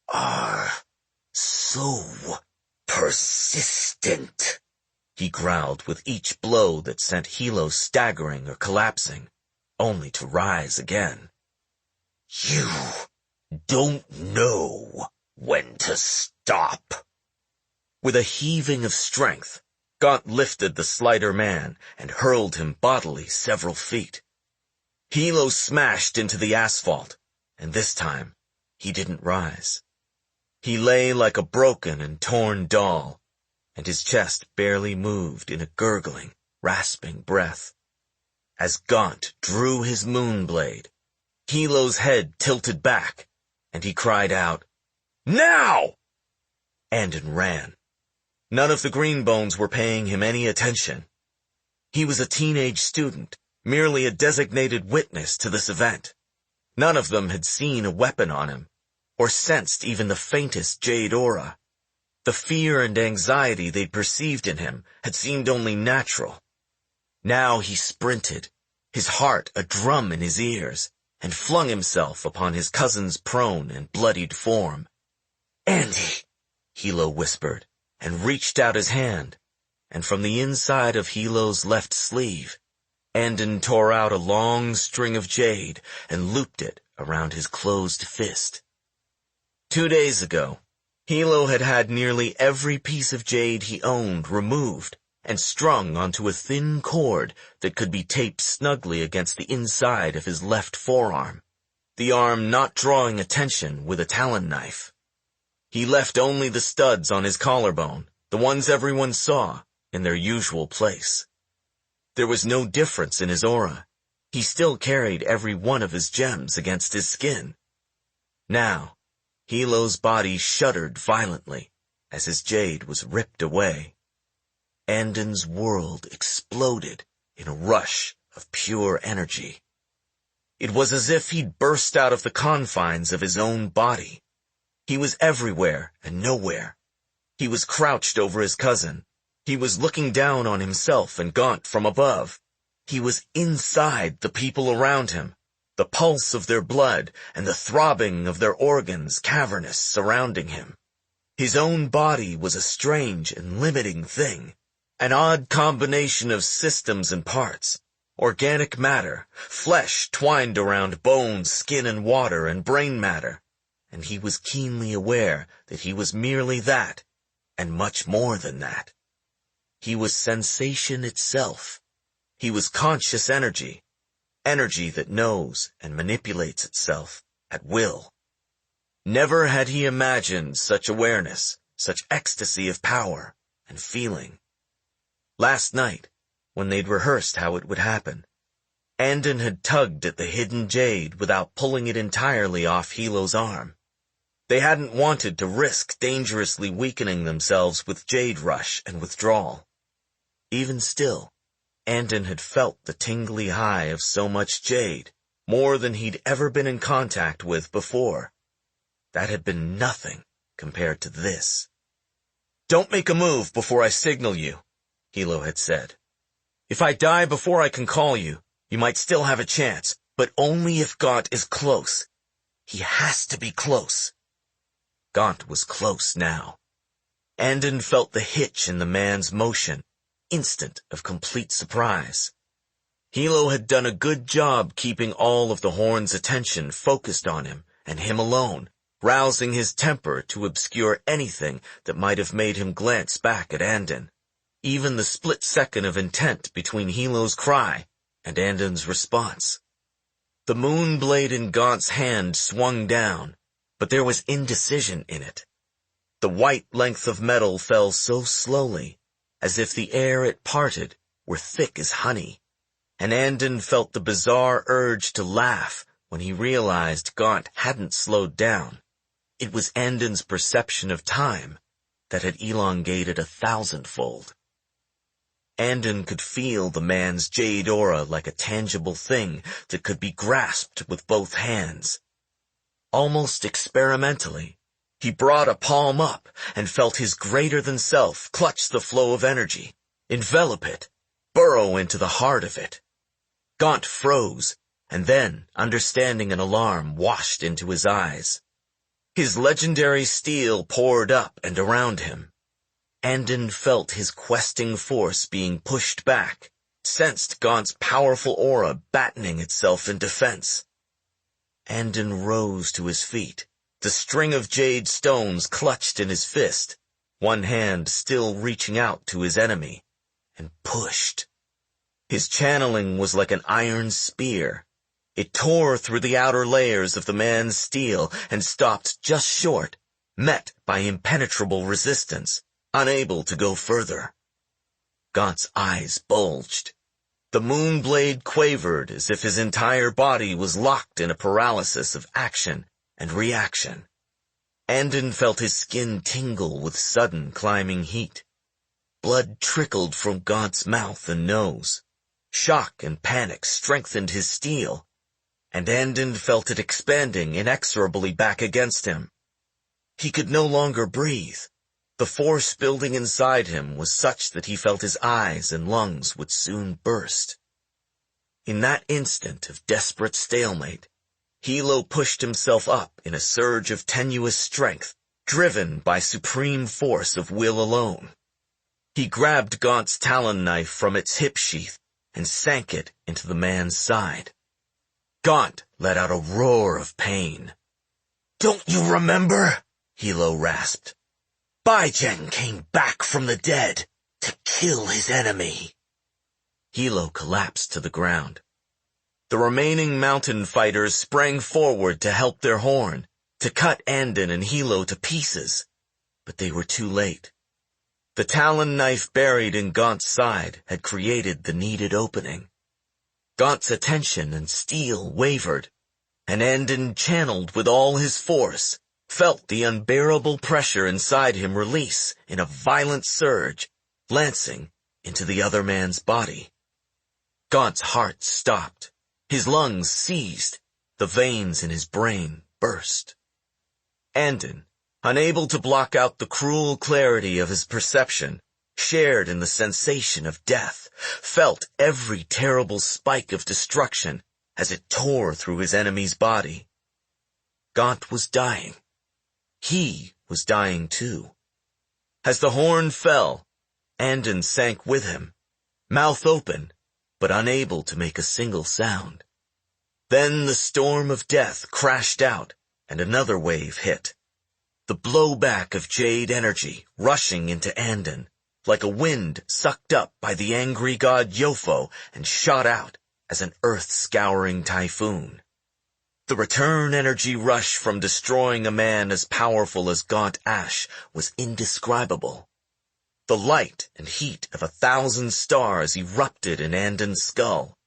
are so persistent," he growled with each blow that sent Hilo staggering or collapsing, only to rise again. "You don't know when to stop." With a heaving of strength, Gaunt lifted the slighter man and hurled him bodily several feet. Hilo smashed into the asphalt, and this time he didn't rise. He lay like a broken and torn doll, and his chest barely moved in a gurgling, rasping breath. As Gaunt drew his moonblade, Hilo's head tilted back, and he cried out, "Now!" Andon ran. None of the Greenbones were paying him any attention. He was a teenage student, merely a designated witness to this event. None of them had seen a weapon on him, or sensed even the faintest jade aura. The fear and anxiety they'd perceived in him had seemed only natural. Now he sprinted, his heart a drum in his ears, and flung himself upon his cousin's prone and bloodied form. "Andy," Hilo whispered, and reached out his hand, and from the inside of Hilo's left sleeve, Andon tore out a long string of jade and looped it around his closed fist. 2 days ago, Hilo had had nearly every piece of jade he owned removed and strung onto a thin cord that could be taped snugly against the inside of his left forearm, the arm not drawing attention with a talon knife. He left only the studs on his collarbone, the ones everyone saw, in their usual place. There was no difference in his aura. He still carried every one of his gems against his skin. Now, Hilo's body shuddered violently as his jade was ripped away. Andon's world exploded in a rush of pure energy. It was as if he'd burst out of the confines of his own body. He was everywhere and nowhere. He was crouched over his cousin. He was looking down on himself and Gaunt from above. He was inside the people around him, the pulse of their blood and the throbbing of their organs cavernous surrounding him. His own body was a strange and limiting thing, an odd combination of systems and parts, organic matter, flesh twined around bones, skin and water and brain matter. And he was keenly aware that he was merely that, and much more than that. He was sensation itself. He was conscious energy, energy that knows and manipulates itself at will. Never had he imagined such awareness, such ecstasy of power and feeling. Last night, when they'd rehearsed how it would happen, Andon had tugged at the hidden jade without pulling it entirely off Hilo's arm. They hadn't wanted to risk dangerously weakening themselves with jade rush and withdrawal. Even still, Andon had felt the tingly high of so much jade, more than he'd ever been in contact with before. That had been nothing compared to this. "Don't make a move before I signal you," Hilo had said. "If I die before I can call you, you might still have a chance, but only if Gaunt is close. He has to be close." Gaunt was close now. Andon felt the hitch in the man's motion, instant of complete surprise. Hilo had done a good job keeping all of the horn's attention focused on him, and him alone, rousing his temper to obscure anything that might have made him glance back at Andon. Even the split second of intent between Hilo's cry and Andon's response. The moon blade in Gaunt's hand swung down, but there was indecision in it. The white length of metal fell so slowly, as if the air it parted were thick as honey, and Andon felt the bizarre urge to laugh when he realized Gaunt hadn't slowed down. It was Andon's perception of time that had elongated 1,000-fold. Andon could feel the man's jade aura like a tangible thing that could be grasped with both hands. Almost experimentally, he brought a palm up and felt his greater-than-self clutch the flow of energy, envelop it, burrow into the heart of it. Gaunt froze, and then, understanding an alarm, washed into his eyes. His legendary steel poured up and around him. Andon felt his questing force being pushed back, sensed Gaunt's powerful aura battening itself in defense. Andon rose to his feet, the string of jade stones clutched in his fist, one hand still reaching out to his enemy, and pushed. His channeling was like an iron spear. It tore through the outer layers of the man's steel and stopped just short, met by impenetrable resistance, unable to go further. Gaunt's eyes bulged. The moon blade quavered as if his entire body was locked in a paralysis of action and reaction. Andon felt his skin tingle with sudden climbing heat. Blood trickled from Gaunt's mouth and nose. Shock and panic strengthened his steel, and Andon felt it expanding inexorably back against him. He could no longer breathe. The force building inside him was such that he felt his eyes and lungs would soon burst. In that instant of desperate stalemate, Hilo pushed himself up in a surge of tenuous strength, driven by supreme force of will alone. He grabbed Gaunt's talon knife from its hip sheath and sank it into the man's side. Gaunt let out a roar of pain. "Don't you remember?" Hilo rasped. "Baijen came back from the dead to kill his enemy." Hilo collapsed to the ground. The remaining mountain fighters sprang forward to help their horn, to cut Andon and Hilo to pieces, but they were too late. The talon knife buried in Gaunt's side had created the needed opening. Gaunt's attention and steel wavered, and Andon channeled with all his force, felt the unbearable pressure inside him release in a violent surge, lancing into the other man's body. Gaunt's heart stopped, his lungs seized, the veins in his brain burst. Andon, unable to block out the cruel clarity of his perception, shared in the sensation of death, felt every terrible spike of destruction as it tore through his enemy's body. Gaunt was dying. He was dying too. As the horn fell, Andon sank with him, mouth open, but unable to make a single sound. Then the storm of death crashed out, and another wave hit. The blowback of jade energy rushing into Andon, like a wind sucked up by the angry god Yofo and shot out as an earth-scouring typhoon. The return energy rush from destroying a man as powerful as Gaunt Ash was indescribable. The light and heat of 1,000 stars erupted in Andon's skull.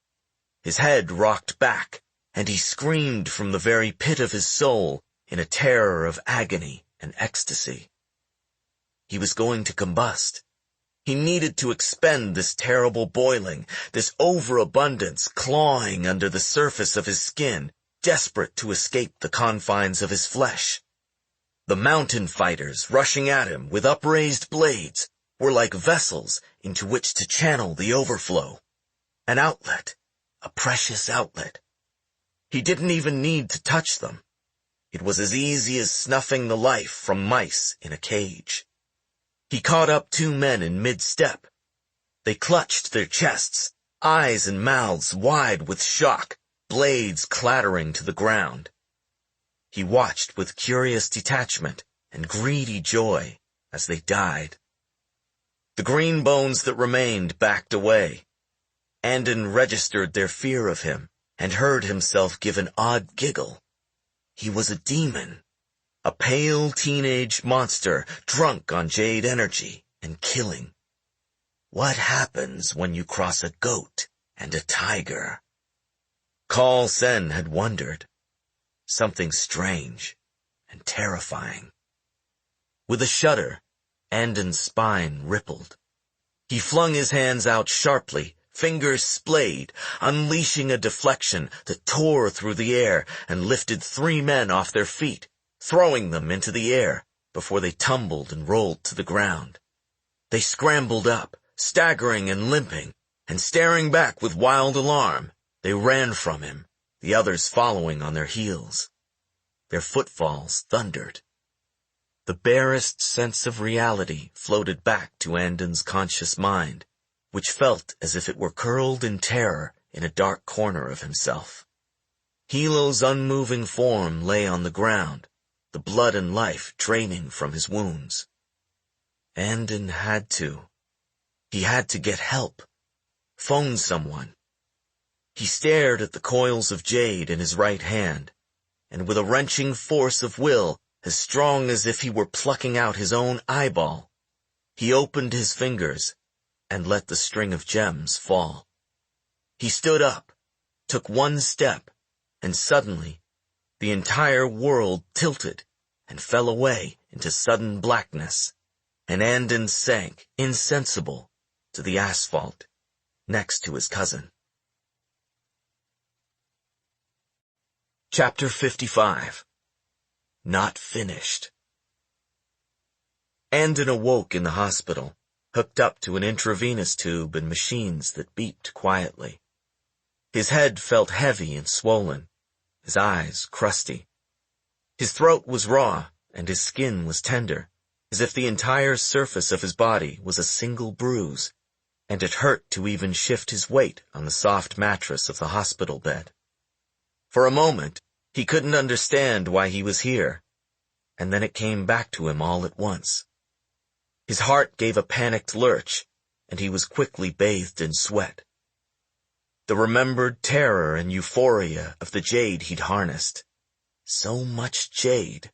His head rocked back, and he screamed from the very pit of his soul in a terror of agony and ecstasy. He was going to combust. He needed to expend this terrible boiling, this overabundance clawing under the surface of his skin, desperate to escape the confines of his flesh. The mountain fighters rushing at him with upraised blades were like vessels into which to channel the overflow. An outlet, a precious outlet. He didn't even need to touch them. It was as easy as snuffing the life from mice in a cage. He caught up two men in mid-step. They clutched their chests, eyes and mouths wide with shock, blades clattering to the ground. He watched with curious detachment and greedy joy as they died. The green bones that remained backed away. Andon registered their fear of him and heard himself give an odd giggle. He was a demon, a pale teenage monster drunk on jade energy and killing. What happens when you cross a goat and a tiger? Kaul Sen had wondered. Something strange and terrifying. With a shudder, Andon's spine rippled. He flung his hands out sharply, fingers splayed, unleashing a deflection that tore through the air and lifted three men off their feet, throwing them into the air before they tumbled and rolled to the ground. They scrambled up, staggering and limping, and staring back with wild alarm. They ran from him, the others following on their heels. Their footfalls thundered. The barest sense of reality floated back to Andon's conscious mind, which felt as if it were curled in terror in a dark corner of himself. Hilo's unmoving form lay on the ground, the blood and life draining from his wounds. Andon had to. He had to get help. Phone someone. He stared at the coils of jade in his right hand, and with a wrenching force of will, as strong as if he were plucking out his own eyeball, he opened his fingers and let the string of gems fall. He stood up, took one step, and suddenly the entire world tilted and fell away into sudden blackness, and Andon sank, insensible, to the asphalt next to his cousin. Chapter 55. Not finished. Andon awoke in the hospital, hooked up to an intravenous tube and machines that beeped quietly. His head felt heavy and swollen, his eyes crusty. His throat was raw, and his skin was tender, as if the entire surface of his body was a single bruise, and it hurt to even shift his weight on the soft mattress of the hospital bed. For a moment, he couldn't understand why he was here, and then it came back to him all at once. His heart gave a panicked lurch, and he was quickly bathed in sweat. The remembered terror and euphoria of the jade he'd harnessed, so much jade,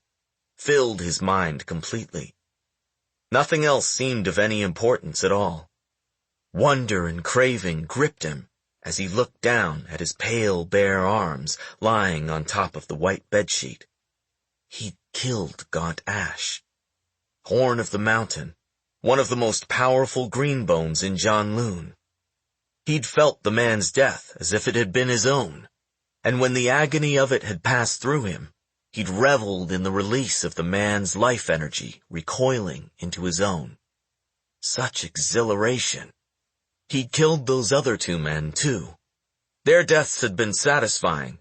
filled his mind completely. Nothing else seemed of any importance at all. Wonder and craving gripped him as he looked down at his pale, bare arms lying on top of the white bedsheet. He'd killed Gaunt Ash, Horn of the Mountain, one of the most powerful green bones in Janloon. He'd felt the man's death as if it had been his own, and when the agony of it had passed through him, he'd reveled in the release of the man's life energy recoiling into his own. Such exhilaration. He'd killed those other two men, too. Their deaths had been satisfying,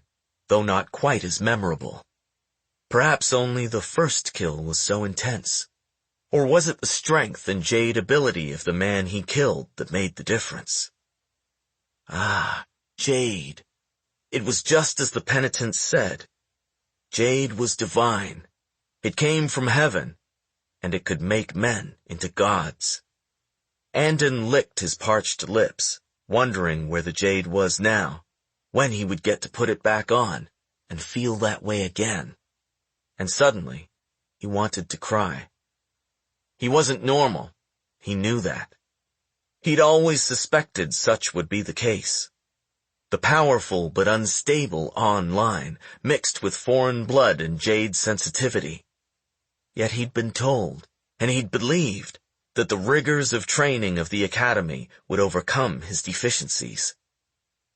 though not quite as memorable. Perhaps only the first kill was so intense. Or was it the strength and jade ability of the man he killed that made the difference? Ah, jade. It was just as the penitent said. Jade was divine. It came from heaven, and it could make men into gods. Andon licked his parched lips, wondering where the jade was now, when he would get to put it back on and feel that way again. And suddenly, he wanted to cry. He wasn't normal. He knew that. He'd always suspected such would be the case. The powerful but unstable online mixed with foreign blood and jade sensitivity. Yet he'd been told, and he'd believed, that the rigors of training of the academy would overcome his deficiencies.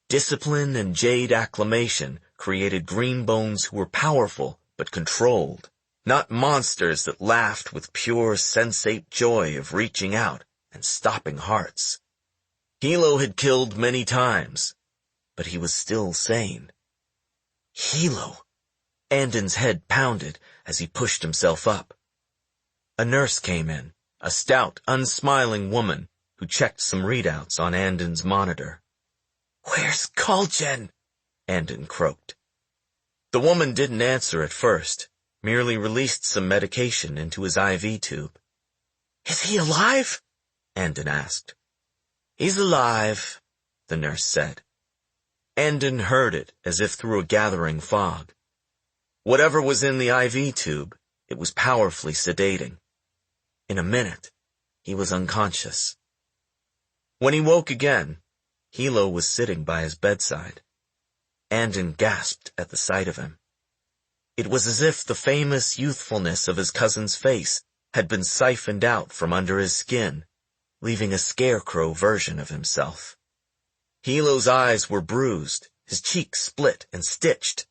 Discipline and jade acclimation created green bones who were powerful but controlled, not monsters that laughed with pure sensate joy of reaching out and stopping hearts. Hilo had killed many times, but he was still sane. Hilo! Andon's head pounded as he pushed himself up. A nurse came in, a stout, unsmiling woman who checked some readouts on Andon's monitor.
"Where's Kaul,
Andon croaked. The woman didn't answer at first, merely released some medication into his IV tube.
"Is he alive?"
Andon asked. "He's alive," the nurse said. Andon heard it as if through a gathering fog. Whatever was in the IV tube, it was powerfully sedating. In a minute, he was unconscious. When he woke again, Hilo was sitting by his bedside. Andon gasped at the sight of him. It was as if the famous youthfulness of his cousin's face had been siphoned out from under his skin, leaving a scarecrow version of himself. Hilo's eyes were bruised, his cheeks split and stitched,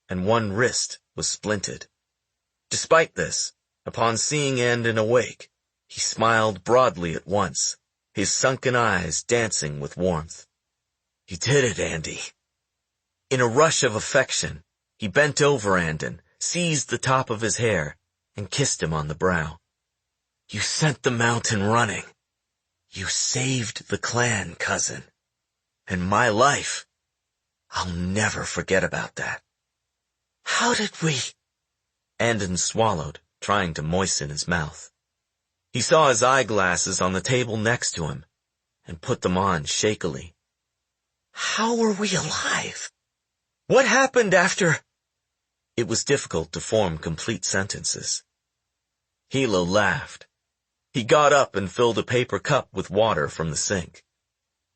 and one wrist was splinted. Despite this, upon seeing Andon awake, he smiled broadly at once, his sunken eyes dancing with warmth. "You did it, Andy." In a rush of affection, he bent over Andon, seized the top of his hair, and kissed him on the brow. "You sent the mountain running. You saved the clan, cousin. And my life, I'll never forget about that."
"How did we—"
Andon swallowed, trying to moisten his mouth. He saw his eyeglasses on the table next to him, and put them on shakily.
"How were we alive? What happened after—"
It was difficult to form complete sentences. Hilo laughed. He got up and filled a paper cup with water from the sink.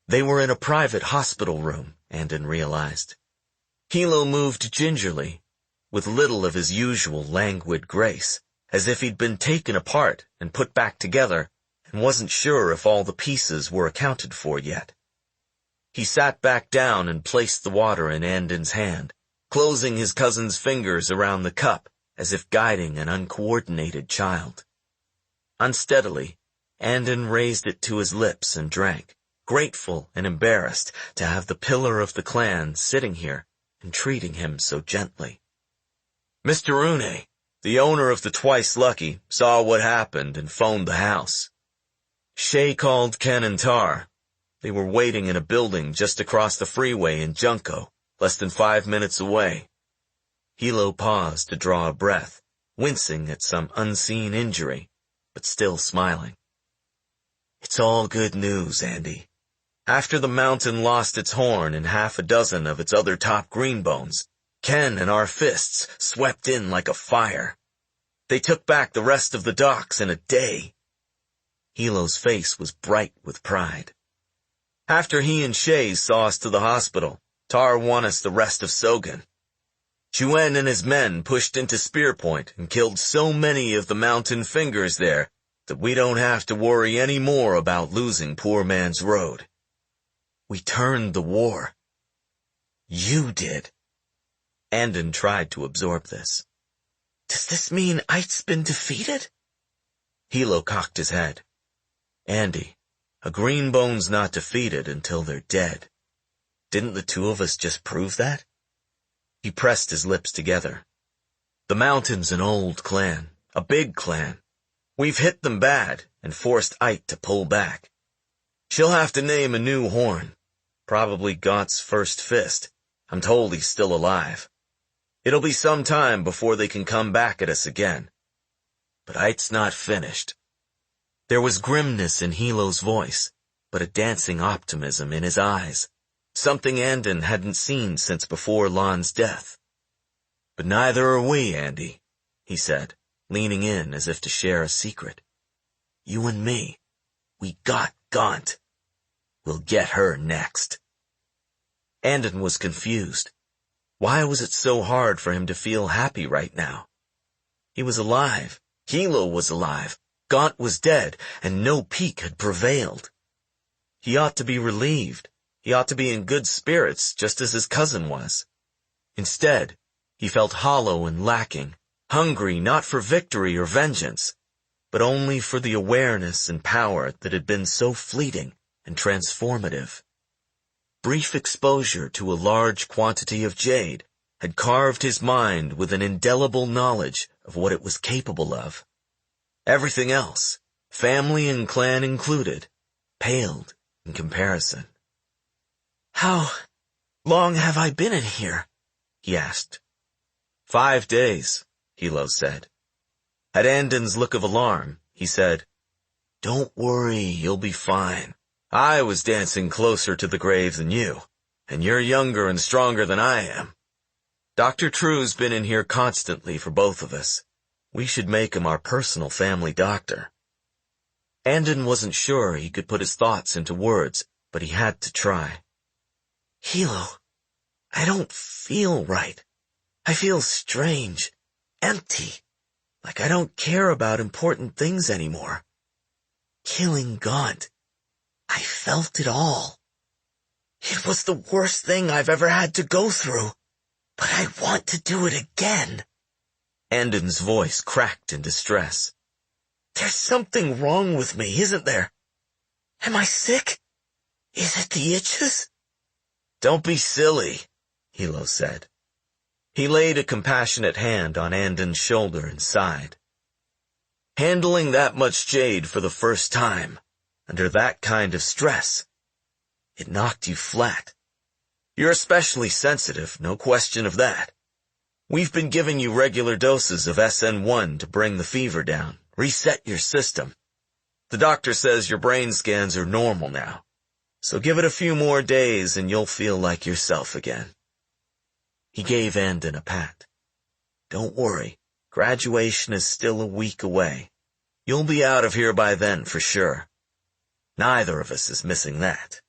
They were in a private hospital room, Andon realized. Hilo moved gingerly, with little of his usual languid grace, as if he'd been taken apart and put back together and wasn't sure if all the pieces were accounted for yet. He sat back down and placed the water in Andon's hand, closing his cousin's fingers around the cup as if guiding an uncoordinated child. Unsteadily, Andon raised it to his lips and drank, grateful and embarrassed to have the pillar of the clan sitting here and treating him so gently. Mr. Une, the owner of the Twice Lucky, saw what happened and phoned the house. Shay called Ken and Tar. They were waiting in a building just across the freeway in Junko, less than 5 minutes away. Hilo paused to draw a breath, wincing at some unseen injury, but still smiling. "It's all good news, Andy. After the mountain lost its horn and half a dozen of its other top greenbones, Ken and our fists swept in like a fire. They took back the rest of the docks in a day." Hilo's face was bright with pride. "After he and Shay saw us to the hospital, Tar won us the rest of Sogan. Chuen and his men pushed into Spear Point and killed so many of the mountain fingers there that we don't have to worry any more about losing Poor Man's Road. We turned the war. You did." Andon tried to absorb this.
"Does this mean Ait's been defeated?"
Hilo cocked his head. "Andy, a greenbone's not defeated until they're dead. Didn't the two of us just prove that?" He pressed his lips together. "The mountain's an old clan, a big clan. We've hit them bad and forced Ait to pull back. She'll have to name a new horn, probably Gaunt's first fist. I'm told he's still alive. It'll be some time before they can come back at us again. But Ait's not finished." There was grimness in Hilo's voice, but a dancing optimism in his eyes, something Andon hadn't seen since before Lon's death. "But neither are we, Andy," he said, leaning in as if to share a secret. "You and me, we got Gaunt. We'll get her next." Andon was confused. Why was it so hard for him to feel happy right now? He was alive. Hilo was alive. Gaunt was dead, and no peak had prevailed. He ought to be relieved. He ought to be in good spirits, just as his cousin was. Instead, he felt hollow and lacking, hungry not for victory or vengeance, but only for the awareness and power that had been so fleeting and transformative. Brief exposure to a large quantity of jade had carved his mind with an indelible knowledge of what it was capable of. Everything else, family and clan included, paled in comparison.
"How long have I been in here?" he asked.
5 days, Hilo said. At Andon's look of alarm, he said, "Don't worry, you'll be fine. I was dancing closer to the grave than you, and you're younger and stronger than I am. Dr. True's been in here constantly for both of us. We should make him our personal family doctor." Andon wasn't sure he could put his thoughts into words, but he had to try.
"Hilo, I don't feel right. I feel strange, empty, like I don't care about important things anymore. Killing Gaunt, I felt it all. It was the worst thing I've ever had to go through, but I want to do it again."
Andon's voice cracked in distress.
"There's something wrong with me, isn't there? Am I sick? Is it the itches?"
"Don't be silly," Hilo said. He laid a compassionate hand on Andon's shoulder and sighed. "Handling that much jade for the first time, under that kind of stress, it knocked you flat. You're especially sensitive, no question of that. We've been giving you regular doses of SN1 to bring the fever down, reset your system. The doctor says your brain scans are normal now, so give it a few more days and you'll feel like yourself again." He gave Andon a pat. "Don't worry, graduation is still a week away. You'll be out of here by then for sure. Neither of us is missing that."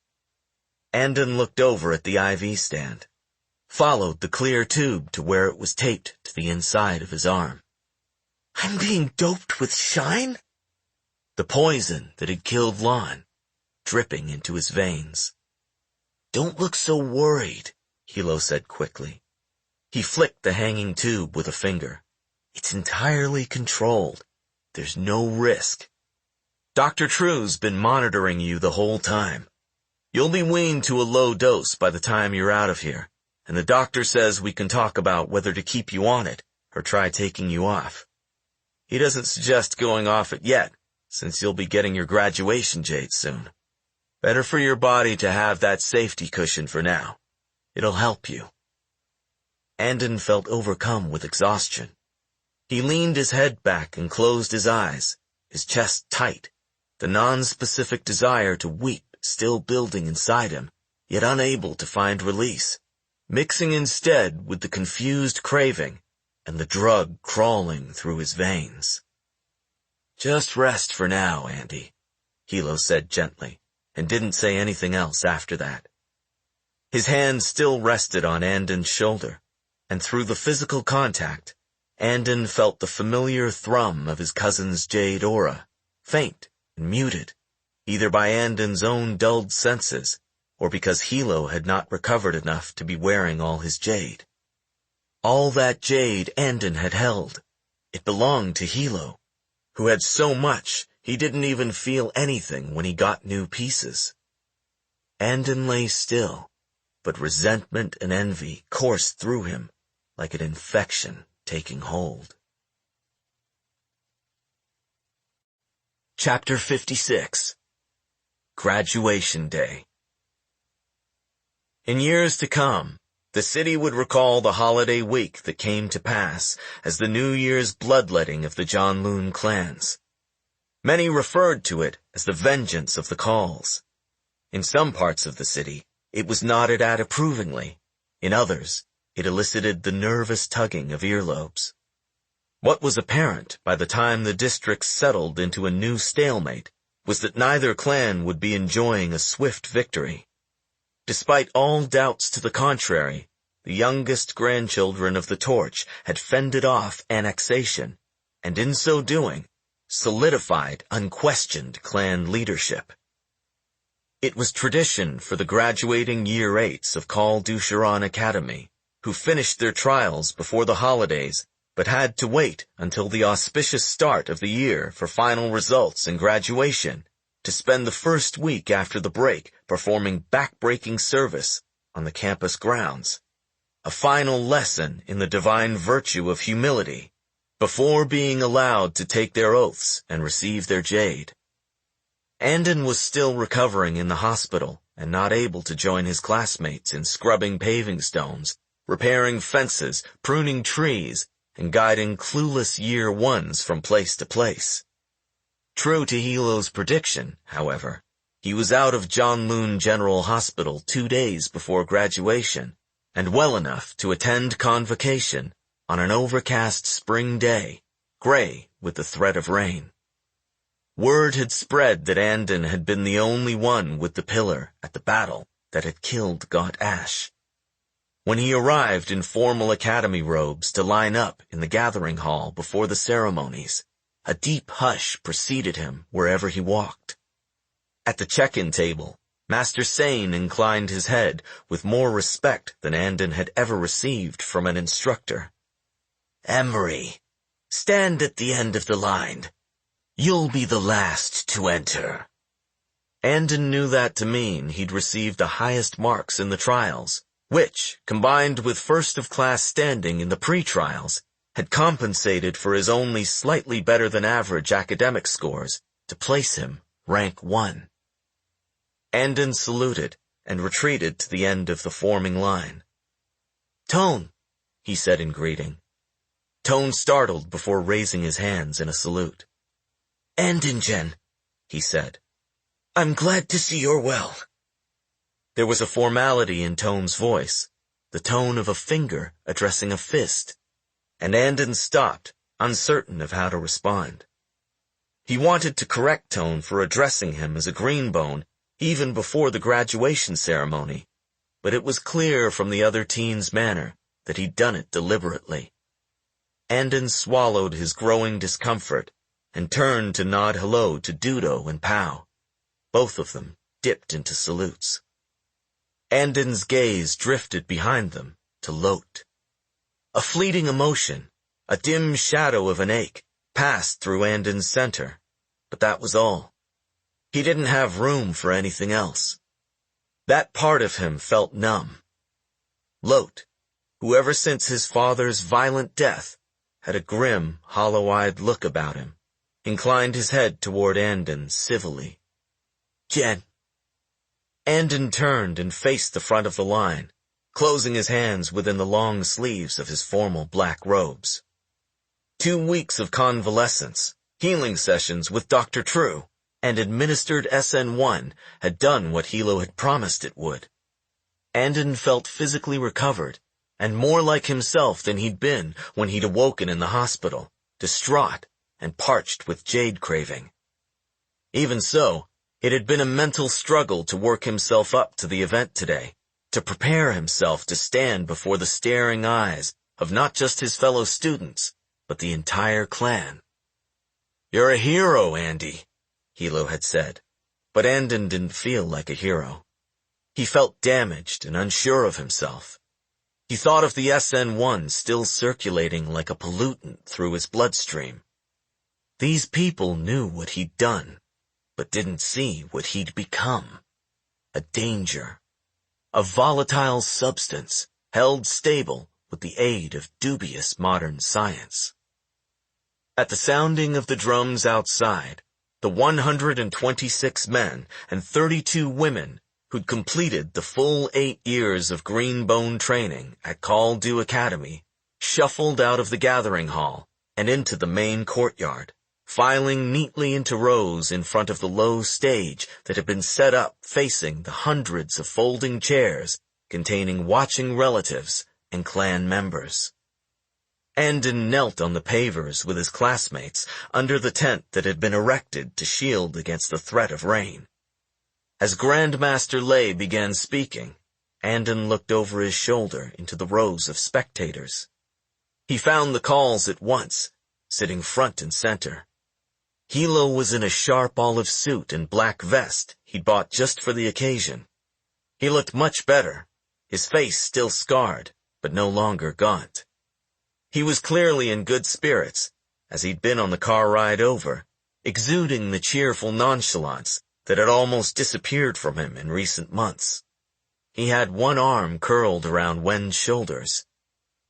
Andon looked over at the IV stand, followed the clear tube to where it was taped to the inside of his arm.
"I'm being doped with shine?"
The poison that had killed Lon, dripping into his veins. "Don't look so worried," Hilo said quickly. He flicked the hanging tube with a finger. "It's entirely controlled. There's no risk. Dr. True's been monitoring you the whole time. You'll be weaned to a low dose by the time you're out of here, and the doctor says we can talk about whether to keep you on it or try taking you off. He doesn't suggest going off it yet, since you'll be getting your graduation jade soon. Better for your body to have that safety cushion for now. It'll help you." Andon felt overcome with exhaustion. He leaned his head back and closed his eyes, his chest tight, the non-specific desire to weep still building inside him, yet unable to find release, mixing instead with the confused craving and the drug crawling through his veins. "Just rest for now, Andy," Hilo said gently, and didn't say anything else after that. His hand still rested on Andon's shoulder, and through the physical contact, Andon felt the familiar thrum of his cousin's jade aura, faint and muted, either by Andon's own dulled senses, or because Hilo had not recovered enough to be wearing all his jade. All that jade Andon had held, it belonged to Hilo, who had so much he didn't even feel anything when he got new pieces. Andon lay still, but resentment and envy coursed through him like an infection taking hold. Chapter 56. Graduation Day. In years to come, the city would recall the holiday week that came to pass as the New Year's bloodletting of the Janloon clans. Many referred to it as the vengeance of the Kauls. In some parts of the city, it was nodded at approvingly. In others, it elicited the nervous tugging of earlobes. What was apparent by the time the districts settled into a new stalemate was that neither clan would be enjoying a swift victory. Despite all doubts to the contrary, the youngest grandchildren of the Torch had fended off annexation, and in so doing, solidified unquestioned clan leadership. It was tradition for the graduating Year 8s of Kaul Dusharan Academy, who finished their trials before the holidays, but had to wait until the auspicious start of the year for final results and graduation, to spend the first week after the break performing back-breaking service on the campus grounds. a final lesson in the divine virtue of humility, before being allowed to take their oaths and receive their jade. Andon was still recovering in the hospital and not able to join his classmates in scrubbing paving stones, repairing fences, pruning trees, and guiding clueless year ones from place to place. True to Hilo's prediction, however, he was out of Janloon General Hospital 2 days before graduation, and well enough to attend convocation on an overcast spring day, gray with the threat of rain. Word had spread that Andon had been the only one with the pillar at the battle that had killed Gaunt Ash. When he arrived in formal academy robes to line up in the gathering hall before the ceremonies, a deep hush preceded him wherever he walked. At the check-in table, Master Sane inclined his head with more respect than Andon had ever received from an instructor. "Emery, stand at the end of the line. You'll be the last to enter." Andon knew that to mean he'd received the highest marks in the trials, which, combined with first-of-class standing in the pre-trials, had compensated for his only slightly better-than-average academic scores to place him rank 1. Andon saluted and retreated to the end of the forming line. "Tone," he said in greeting. Tone startled before raising his hands in a salute. "Andingen," he said. "I'm glad to see you're well." There was a formality in Tone's voice, the tone of a finger addressing a fist, and Andon stopped, uncertain of how to respond. He wanted to correct Tone for addressing him as a greenbone even before the graduation ceremony, but it was clear from the other teen's manner that he'd done it deliberately. Andon swallowed his growing discomfort and turned to nod hello to Dudo and Pao. Both of them dipped into salutes. Andon's gaze drifted behind them to Lot. A fleeting emotion, a dim shadow of an ache, passed through Andon's center, but that was all. He didn't have room for anything else. That part of him felt numb. Lot, who ever since his father's violent death had a grim, hollow-eyed look about him, inclined his head toward Andon civilly. "Jen." Andon turned and faced the front of the line, closing his hands within the long sleeves of his formal black robes. 2 weeks of convalescence, healing sessions with Dr. True, and administered SN1 had done what Hilo had promised it would. Andon felt physically recovered, and more like himself than he'd been when he'd awoken in the hospital, distraught and parched with jade craving. Even so, it had been a mental struggle to work himself up to the event today, to prepare himself to stand before the staring eyes of not just his fellow students, but the entire clan. "You're a hero, Andy," Hilo had said, but Andon didn't feel like a hero. He felt damaged and unsure of himself. He thought of the SN1 still circulating like a pollutant through his bloodstream. These people knew what he'd done, but didn't see what he'd become. A danger. A volatile substance held stable with the aid of dubious modern science. At the sounding of the drums outside, the 126 men and 32 women who'd completed the full 8 years of Green Bone training at Kaul Academy shuffled out of the gathering hall and into the main courtyard, filing neatly into rows in front of the low stage that had been set up facing the hundreds of folding chairs containing watching relatives and clan members. Andon knelt on the pavers with his classmates under the tent that had been erected to shield against the threat of rain. As Grandmaster Lei began speaking, Andon looked over his shoulder into the rows of spectators. He found the Kauls at once, sitting front and center. Hilo was in a sharp olive suit and black vest he'd bought just for the occasion. He looked much better, his face still scarred, but no longer gaunt. He was clearly in good spirits, as he'd been on the car ride over, exuding the cheerful nonchalance that had almost disappeared from him in recent months. He had one arm curled around Wen's shoulders.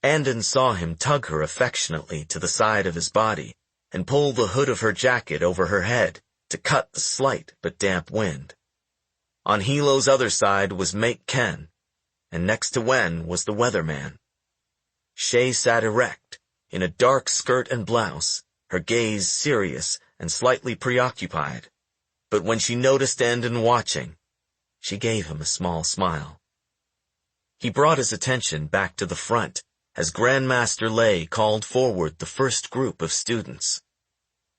Andon saw him tug her affectionately to the side of his body and pull the hood of her jacket over her head to cut the slight but damp wind. On Hilo's other side was Mate Ken, and next to Wen was the weatherman. Shay sat erect, in a dark skirt and blouse, her gaze serious and slightly preoccupied. But when she noticed Andon watching, she gave him a small smile. He brought his attention back to the front as Grandmaster Lei called forward the first group of students.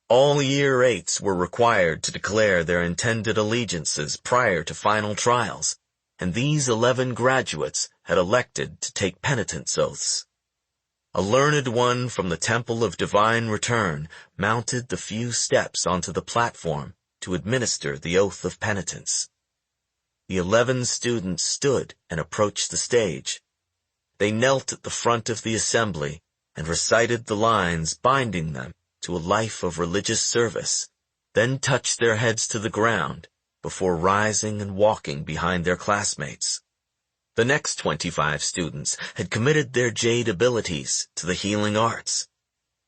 All Year 8s were required to declare their intended allegiances prior to final trials, and these 11 graduates had elected to take penitence oaths. A learned one from the Temple of Divine Return mounted the few steps onto the platform to administer the oath of penitence. The 11 students stood and approached the stage. They knelt at the front of the assembly and recited the lines binding them to a life of religious service, then touched their heads to the ground before rising and walking behind their classmates. The next 25 students had committed their jade abilities to the healing arts.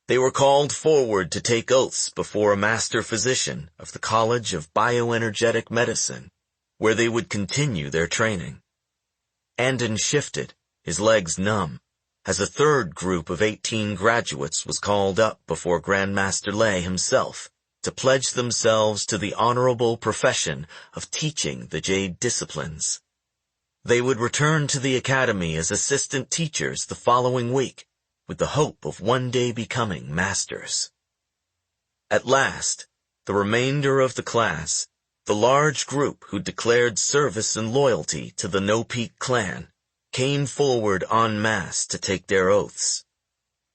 They were called forward to take oaths before a master physician of the College of Bioenergetic Medicine, where they would continue their training. Andon shifted, his legs numb, as a third group of 18 graduates was called up before Grandmaster Lei himself to pledge themselves to the honorable profession of teaching the Jade disciplines. They would return to the academy as assistant teachers the following week, with the hope of one day becoming masters. At last, the remainder of the class, the large group who declared service and loyalty to the No Peak clan, came forward en masse to take their oaths.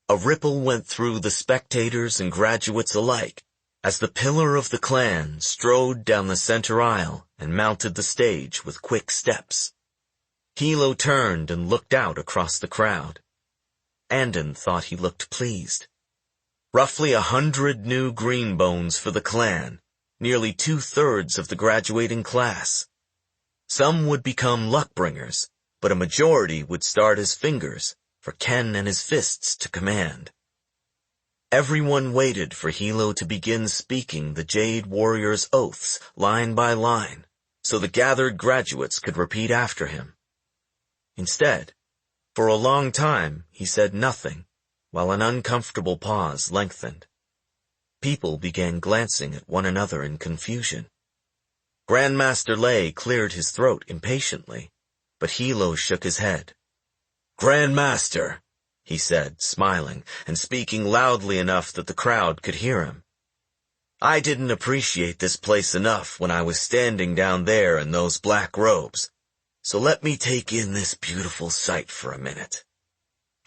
A ripple went through the spectators and graduates alike as the pillar of the clan strode down the center aisle and mounted the stage with quick steps. Hilo turned and looked out across the crowd. Andon thought he looked pleased. Roughly 100 new green bones for the clan, nearly 2/3 of the graduating class. Some would become luck-bringers, but a majority would start as fingers for Ken and his fists to command. Everyone waited for Hilo to begin speaking the Jade Warrior's oaths line by line, so the gathered graduates could repeat after him. Instead, for a long time he said nothing, while an uncomfortable pause lengthened. People began glancing at one another in confusion. Grandmaster Lei cleared his throat impatiently, but Hilo shook his head. "Grandmaster," he said, smiling and speaking loudly enough that the crowd could hear him. "I didn't appreciate this place enough when I was standing down there in those black robes, so let me take in this beautiful sight for a minute.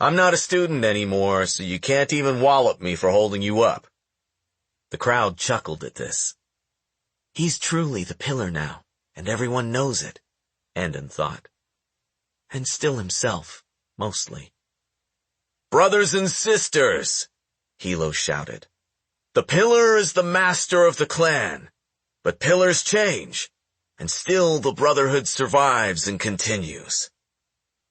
I'm not a student anymore, so you can't even wallop me for holding you up." The crowd chuckled at this. He's truly the pillar now, and everyone knows it, Andon thought. And still himself, mostly. "Brothers and sisters," Hilo shouted. "The pillar is the master of the clan, but pillars change, and still the brotherhood survives and continues.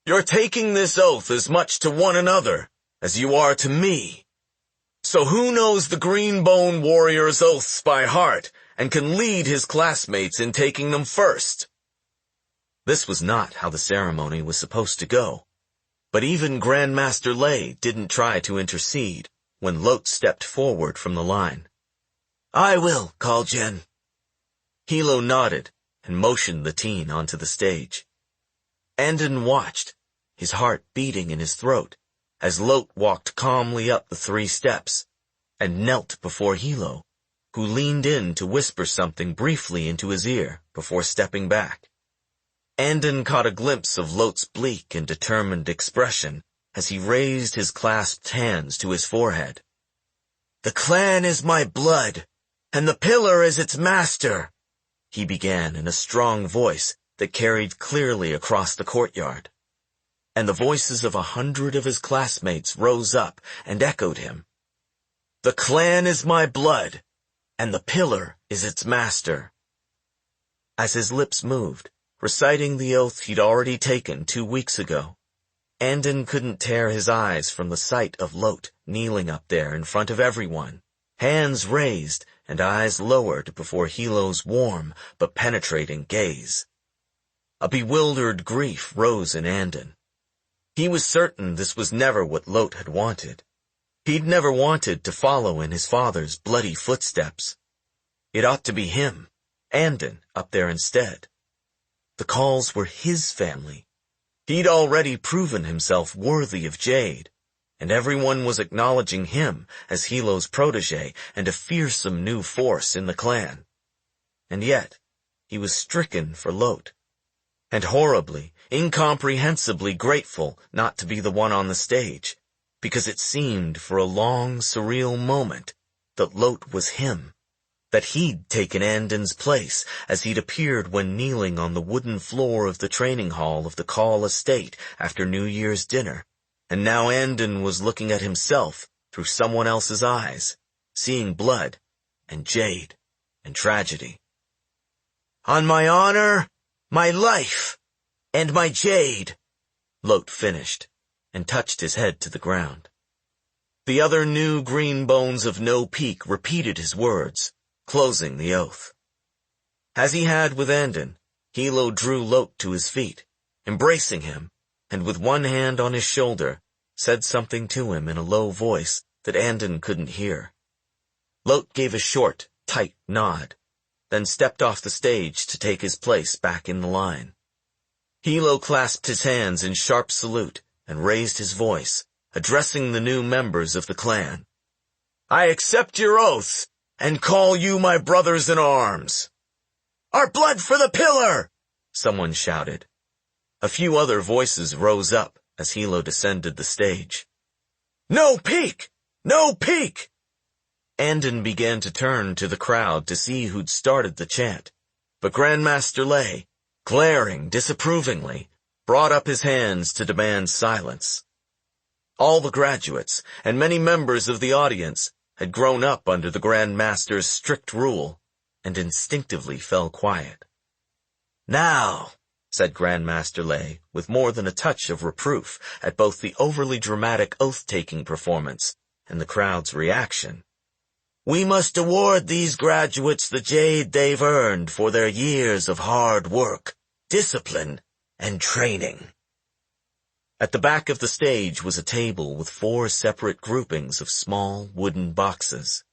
You're taking this oath as much to one another as you are to me. So who knows the Green Bone Warrior's oaths by heart and can lead his classmates in taking them first?" This was not how the ceremony was supposed to go, but even Grandmaster Lei didn't try to intercede when Lot stepped forward from the line. "I will, Kaul Jen." Hilo nodded and motioned the teen onto the stage. Andon watched, his heart beating in his throat, as Lot walked calmly up the 3 steps and knelt before Hilo, who leaned in to whisper something briefly into his ear before stepping back. Andon caught a glimpse of Lot's bleak and determined expression as he raised his clasped hands to his forehead. "The clan is my blood, and the pillar is its master," he began in a strong voice that carried clearly across the courtyard. And the voices of 100 of his classmates rose up and echoed him. "The clan is my blood, and the pillar is its master." As his lips moved, reciting the oath he'd already taken 2 weeks ago. Andon couldn't tear his eyes from the sight of Lot kneeling up there in front of everyone, hands raised and eyes lowered before Hilo's warm but penetrating gaze. A bewildered grief rose in Andon. He was certain this was never what Lot had wanted. He'd never wanted to follow in his father's bloody footsteps. It ought to be him, Andon, up there instead. The Kauls were his family. He'd already proven himself worthy of Jade, and everyone was acknowledging him as Hilo's protege and a fearsome new force in the clan. And yet, he was stricken for Lot, and horribly, incomprehensibly grateful not to be the one on the stage, because it seemed for a long, surreal moment that Lot was him, that he'd taken Andon's place as he'd appeared when kneeling on the wooden floor of the training hall of the Kaul estate after New Year's dinner, and now Andon was looking at himself through someone else's eyes, seeing blood and Jade and tragedy. "On my honor, my life, and my Jade," Lot finished, and touched his head to the ground. The other new green bones of No Peak repeated his words, closing the oath. As he had with Andon, Hilo drew Lot to his feet, embracing him, and with one hand on his shoulder, said something to him in a low voice that Andon couldn't hear. Lot gave a short, tight nod, then stepped off the stage to take his place back in the line. Hilo clasped his hands in sharp salute and raised his voice, addressing the new members of the clan. "I accept your oaths and call you my brothers in arms." "Our blood for the pillar!" someone shouted. A few other voices rose up as Hilo descended the stage. "No Peak! No Peak!" Andon began to turn to the crowd to see who'd started the chant, but Grandmaster Lei, glaring disapprovingly, brought up his hands to demand silence. All the graduates, and many members of the audience, had grown up under the Grand Master's strict rule, and instinctively fell quiet. "Now," said Grandmaster Lei, with more than a touch of reproof at both the overly dramatic oath-taking performance and the crowd's reaction, "we must award these graduates the Jade they've earned for their years of hard work, discipline, and training." At the back of the stage was a table with 4 separate groupings of small wooden boxes.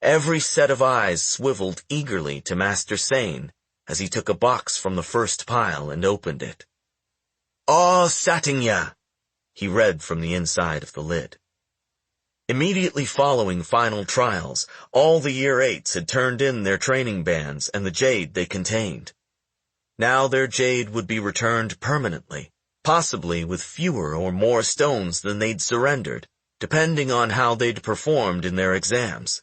Every set of eyes swiveled eagerly to Master Sane as he took a box from the first pile and opened it. "Aw Satingya," he read from the inside of the lid. Immediately following final trials, all the Year 8s had turned in their training bands and the Jade they contained. Now their Jade would be returned permanently, possibly with fewer or more stones than they'd surrendered, depending on how they'd performed in their exams.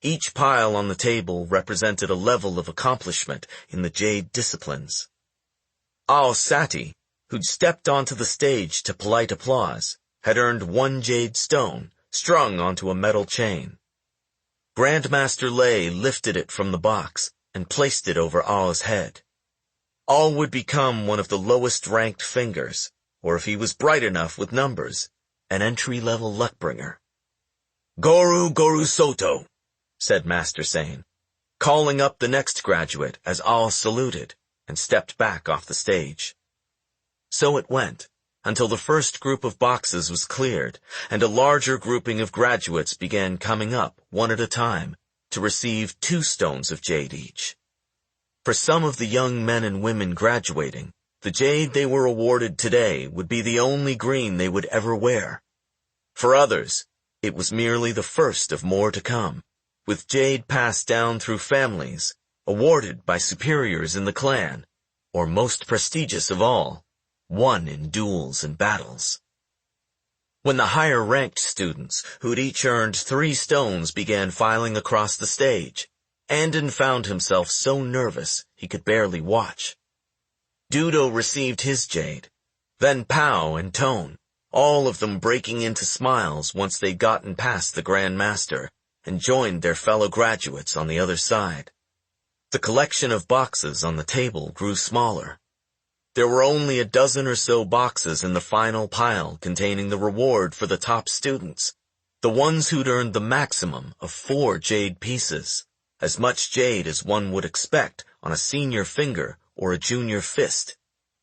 Each pile on the table represented a level of accomplishment in the Jade disciplines. Ao Sati, who'd stepped onto the stage to polite applause, had earned 1 Jade stone, strung onto a metal chain. Grandmaster Lei lifted it from the box and placed it over Ao's head. Ao would become one of the lowest-ranked fingers, or if he was bright enough with numbers, an entry-level luckbringer. "Goru Soto," said Master Sane, calling up the next graduate as Ao saluted and stepped back off the stage. So it went, until the first group of boxes was cleared, and a larger grouping of graduates began coming up, one at a time, to receive 2 stones of Jade each. For some of the young men and women graduating, the Jade they were awarded today would be the only green they would ever wear. For others, it was merely the first of more to come, with Jade passed down through families, awarded by superiors in the clan, or most prestigious of all, won in duels and battles. When the higher-ranked students, who'd each earned 3 stones, began filing across the stage, Andon found himself so nervous he could barely watch. Dudo received his Jade, then Pao and Tone, all of them breaking into smiles once they'd gotten past the Grand Master and joined their fellow graduates on the other side. The collection of boxes on the table grew smaller. There were only a dozen or so boxes in the final pile containing the reward for the top students, the ones who'd earned the maximum of 4 jade pieces, as much jade as one would expect on a senior finger or a junior fist,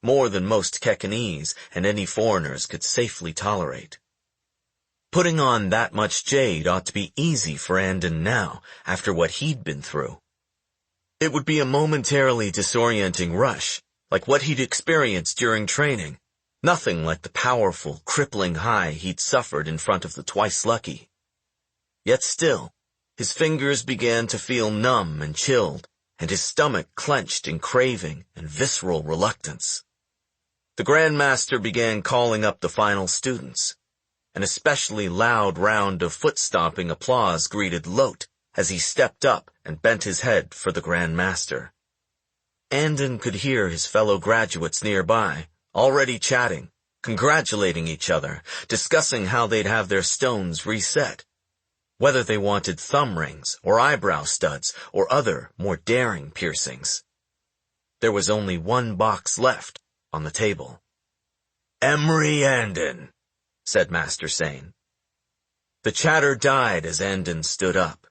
more than most Kekanese and any foreigners could safely tolerate. Putting on that much jade ought to be easy for Andon now, after what he'd been through. It would be a momentarily disorienting rush, like what he'd experienced during training, nothing like the powerful, crippling high he'd suffered in front of the Twice Lucky. Yet still, his fingers began to feel numb and chilled, and his stomach clenched in craving and visceral reluctance. The Grandmaster began calling up the final students. An especially loud round of foot-stomping applause greeted Lot as he stepped up and bent his head for the Grand Master. Andon could hear his fellow graduates nearby, already chatting, congratulating each other, discussing how they'd have their stones reset, whether they wanted thumb rings or eyebrow studs or other, more daring piercings. There was only one box left on the table. "Emery Andon," said Master Sane. The chatter died as Andon stood up.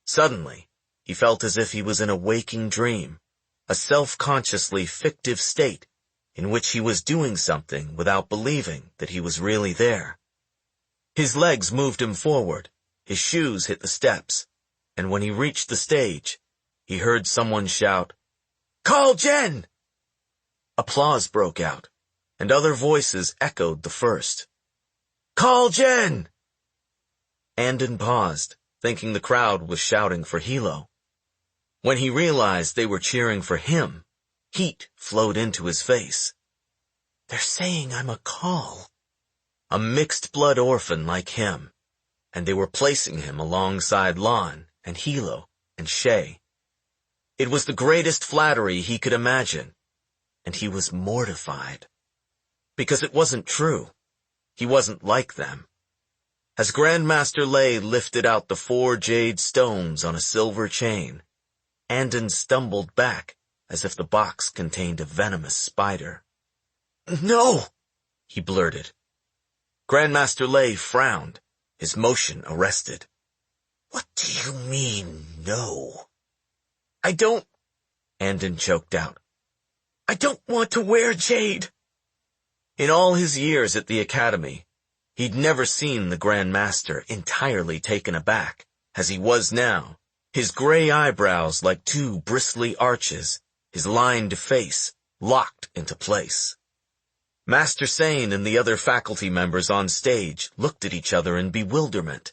Suddenly, he felt as if he was in a waking dream, a self-consciously fictive state in which he was doing something without believing that he was really there. His legs moved him forward, his shoes hit the steps, and when he reached the stage, he heard someone shout, "Kaul Jen!" Applause broke out, and other voices echoed the first. "Kaul Jen!" Andon paused, thinking the crowd was shouting for Hilo. When he realized they were cheering for him, heat flowed into his face. "They're saying I'm a Kaul, a mixed-blood orphan like him, and they were placing him alongside Lon and Hilo and Shay. It was the greatest flattery he could imagine, and he was mortified. Because it wasn't true. He wasn't like them. As Grandmaster Lei lifted out the 4 jade stones on a silver chain, Andon stumbled back as if the box contained a venomous spider. "No!" he blurted. Grandmaster Lei frowned, his motion arrested. "What do you mean, no?" "I don't," Andon choked out. "I don't want to wear jade." In all his years at the academy, he'd never seen the Grand Master entirely taken aback, as he was now, his gray eyebrows like 2 bristly arches, his lined face locked into place. Master Sane and the other faculty members on stage looked at each other in bewilderment,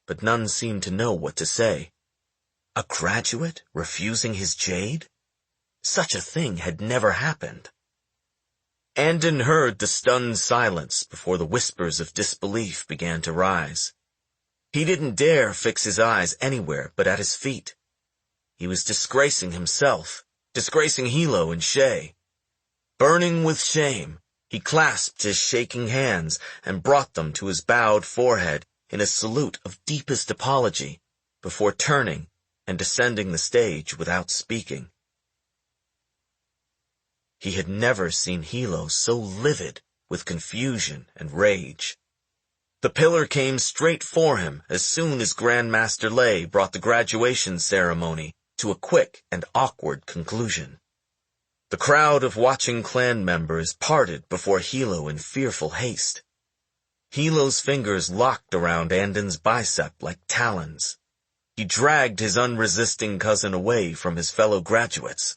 but none seemed to know what to say. A graduate refusing his jade? Such a thing had never happened. Andon heard the stunned silence before the whispers of disbelief began to rise. He didn't dare fix his eyes anywhere but at his feet. He was disgracing himself, disgracing Hilo and Shay. Burning with shame, he clasped his shaking hands and brought them to his bowed forehead in a salute of deepest apology before turning and descending the stage without speaking. He had never seen Hilo so livid with confusion and rage. The pillar came straight for him as soon as Grandmaster Lei brought the graduation ceremony to a quick and awkward conclusion. The crowd of watching clan members parted before Hilo in fearful haste. Hilo's fingers locked around Andon's bicep like talons. He dragged his unresisting cousin away from his fellow graduates,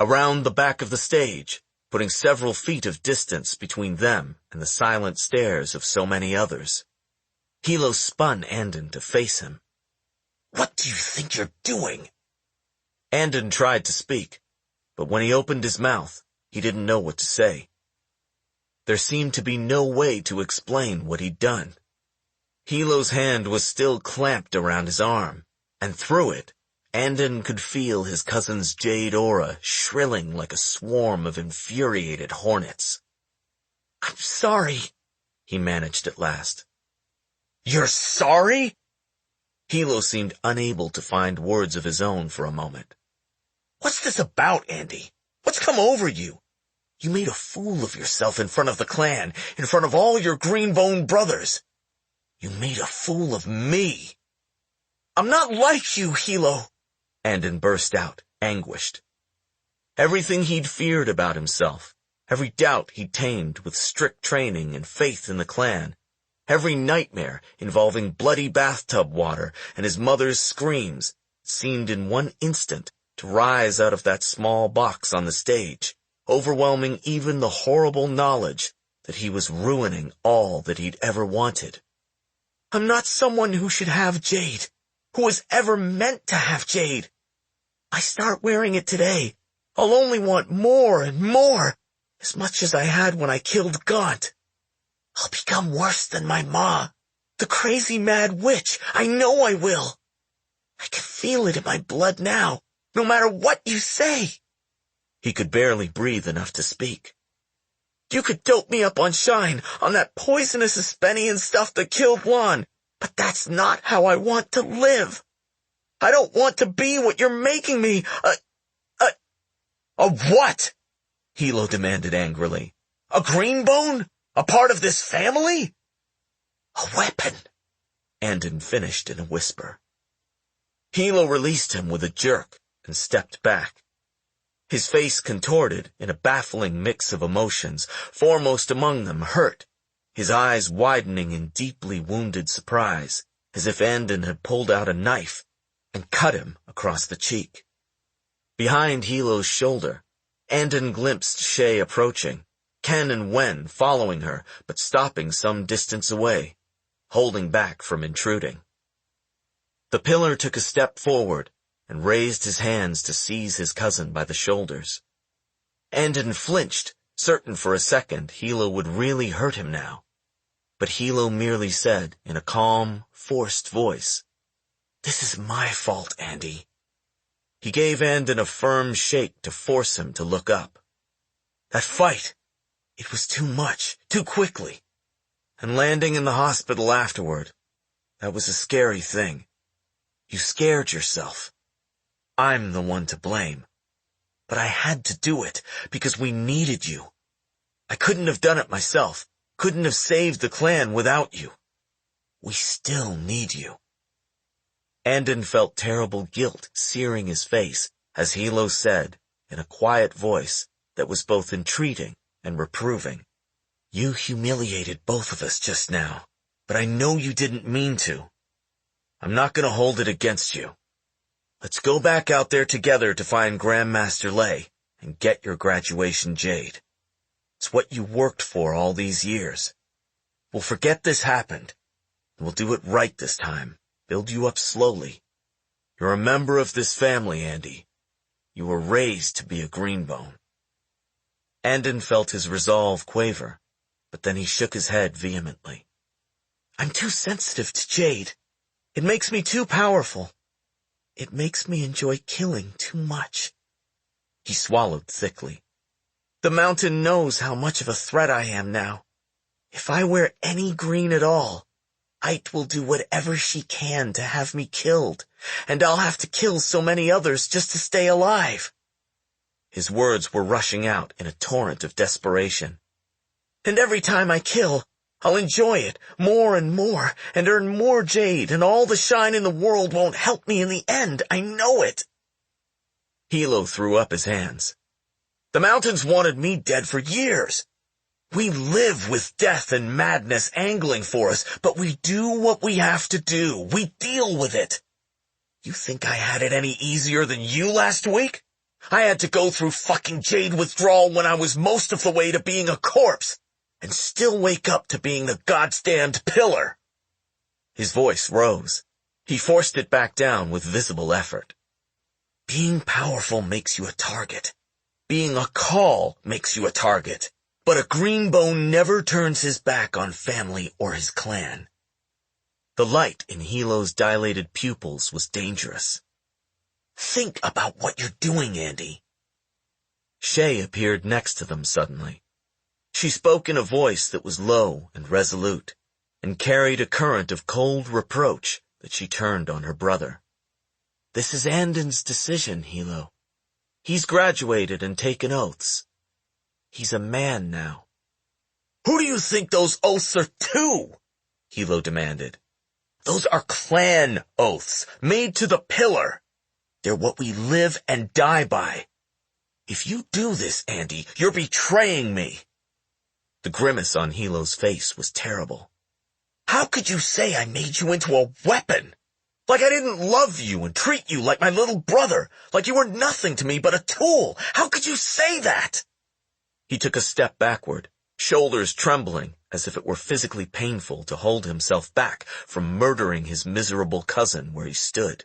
around the back of the stage, putting several feet of distance between them and the silent stares of so many others. Hilo spun Andon to face him. "What do you think you're doing?" Andon tried to speak, but when he opened his mouth, he didn't know what to say. There seemed to be no way to explain what he'd done. Hilo's hand was still clamped around his arm, and through it, Andon could feel his cousin's jade aura shrilling like a swarm of infuriated hornets. "I'm sorry," he managed at last. "You're sorry?" Hilo seemed unable to find words of his own for a moment.
What's this about, Andy? What's come over you? You made a fool of yourself in front of the clan, in front of all your Green Bone brothers. You made a fool of me. I'm not like you, Hilo, Andon burst out, anguished. Everything he'd feared about himself, every doubt he'd tamed with strict training and faith in the clan, every nightmare involving bloody bathtub water and his mother's screams seemed in one instant to rise out of that small box on the stage, overwhelming even the horrible knowledge that he was ruining all that he'd ever wanted. I'm not someone who should have Jade, who was ever meant to have Jade. I start wearing it today. I'll only want more and more, as much as I had when I killed Gaunt. I'll become worse than my ma, the crazy mad witch. I know I will. I can feel it in my blood now, no matter what you say. He could barely breathe enough to speak. You could dope me up on Shine, on that poisonous Aspenian stuff that killed Lon, but that's not how I want to live. I don't want to be what you're making me, a what? Hilo demanded angrily. A green bone? A part of this family? A weapon, Andon finished in a whisper. Hilo released him with a jerk and stepped back. His face contorted in a baffling mix of emotions, foremost among them hurt, his eyes widening in deeply wounded surprise, as if Andon had pulled out a knife and cut him across the cheek. Behind Hilo's shoulder, Andon glimpsed Shay approaching, Ken and Wen following her, but stopping some distance away, holding back from intruding. The pillar took a step forward and raised his hands to seize his cousin by the shoulders. Andon flinched, certain for a second Hilo would really hurt him now. But Hilo merely said in a calm, forced voice, "This is my fault, Andy." He gave Andon a firm shake to force him to look up. That fight, it was too much, too quickly. And landing in the hospital afterward, that was a scary thing. You scared yourself. I'm the one to blame. But I had to do it because we needed you. I couldn't have done it myself, couldn't have saved the clan without you. We still need you. Andon felt terrible guilt searing his face as Hilo said, in a quiet voice that was both entreating and reproving, "You humiliated both of us just now, but I know you didn't mean to. I'm not going to hold it against you. Let's go back out there together to find Grandmaster Lei and get your graduation jade. It's what you worked for all these years. We'll forget this happened, and we'll do it right this time. Build you up slowly. You're a member of this family, Andy. You were raised to be a Green Bone." Andon felt his resolve quaver, but then he shook his head vehemently. "I'm too sensitive to Jade. It makes me too powerful. It makes me enjoy killing too much." He swallowed thickly. "The mountain knows how much of a threat I am now. If I wear any green at all, Ait will do whatever she can to have me killed, and I'll have to kill so many others just to stay alive." His words were rushing out in a torrent of desperation. "And every time I kill, I'll enjoy it more and more, and earn more jade, and all the shine in the world won't help me in the end. I know it." Hilo threw up his hands. "The mountains wanted me dead for years. We live with death and madness angling for us, but we do what we have to do. We deal with it. You think I had it any easier than you last week? I had to go through fucking jade withdrawal when I was most of the way to being a corpse, and still wake up to being the goddamned pillar." His voice rose. He forced it back down with visible effort. "Being powerful makes you a target. Being a Kaul makes you a target. But a Green Bone never turns his back on family or his clan." The light in Hilo's dilated pupils was dangerous. "Think about what you're doing, Andy." Shay appeared next to them suddenly. She spoke in a voice that was low and resolute, and carried a current of cold reproach that she turned on her brother. "This is Andon's decision, Hilo.
He's graduated and taken oaths. He's a man now.
Who do you think those oaths are to? Hilo demanded. Those are clan oaths, made to the pillar. They're what we live and die by. If you do this, Andy, you're betraying me.
The grimace on Hilo's face was terrible.
How could you say I made you into a weapon? Like I didn't love you and treat you like my little brother, like you were nothing to me but a tool. How could you say that?
He took a step backward, shoulders trembling as if it were physically painful to hold himself back from murdering his miserable cousin where he stood.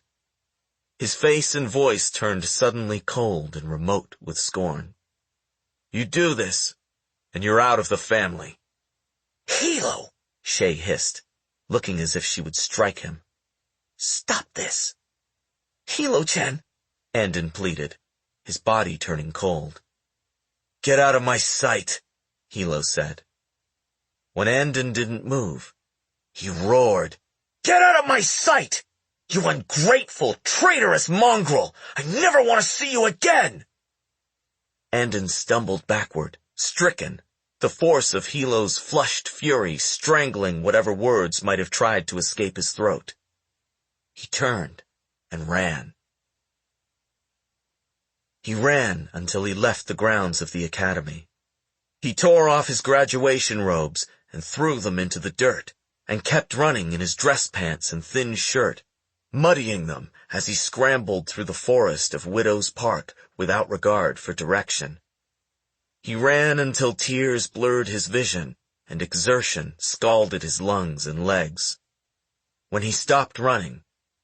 His face and voice turned suddenly cold and remote with scorn. You do this, and you're out of the family.
Hilo,
Shay hissed, looking as if she would strike him.
Stop this. Hilo-chan,
Andon pleaded, his body turning cold. Get out of my sight, Hilo said. When Andon didn't move, he roared,
Get out of my sight! You ungrateful, traitorous mongrel! I never want to see you again!
Andon stumbled backward, stricken, the force of Hilo's flushed fury strangling whatever words might have tried to escape his throat. He turned and ran. He ran until he left the grounds of the academy. He tore off his graduation robes and threw them into the dirt, and kept running in his dress pants and thin shirt, muddying them as he scrambled through the forest of Widow's Park without regard for direction. He ran until tears blurred his vision and exertion scalded his lungs and legs. When he stopped running,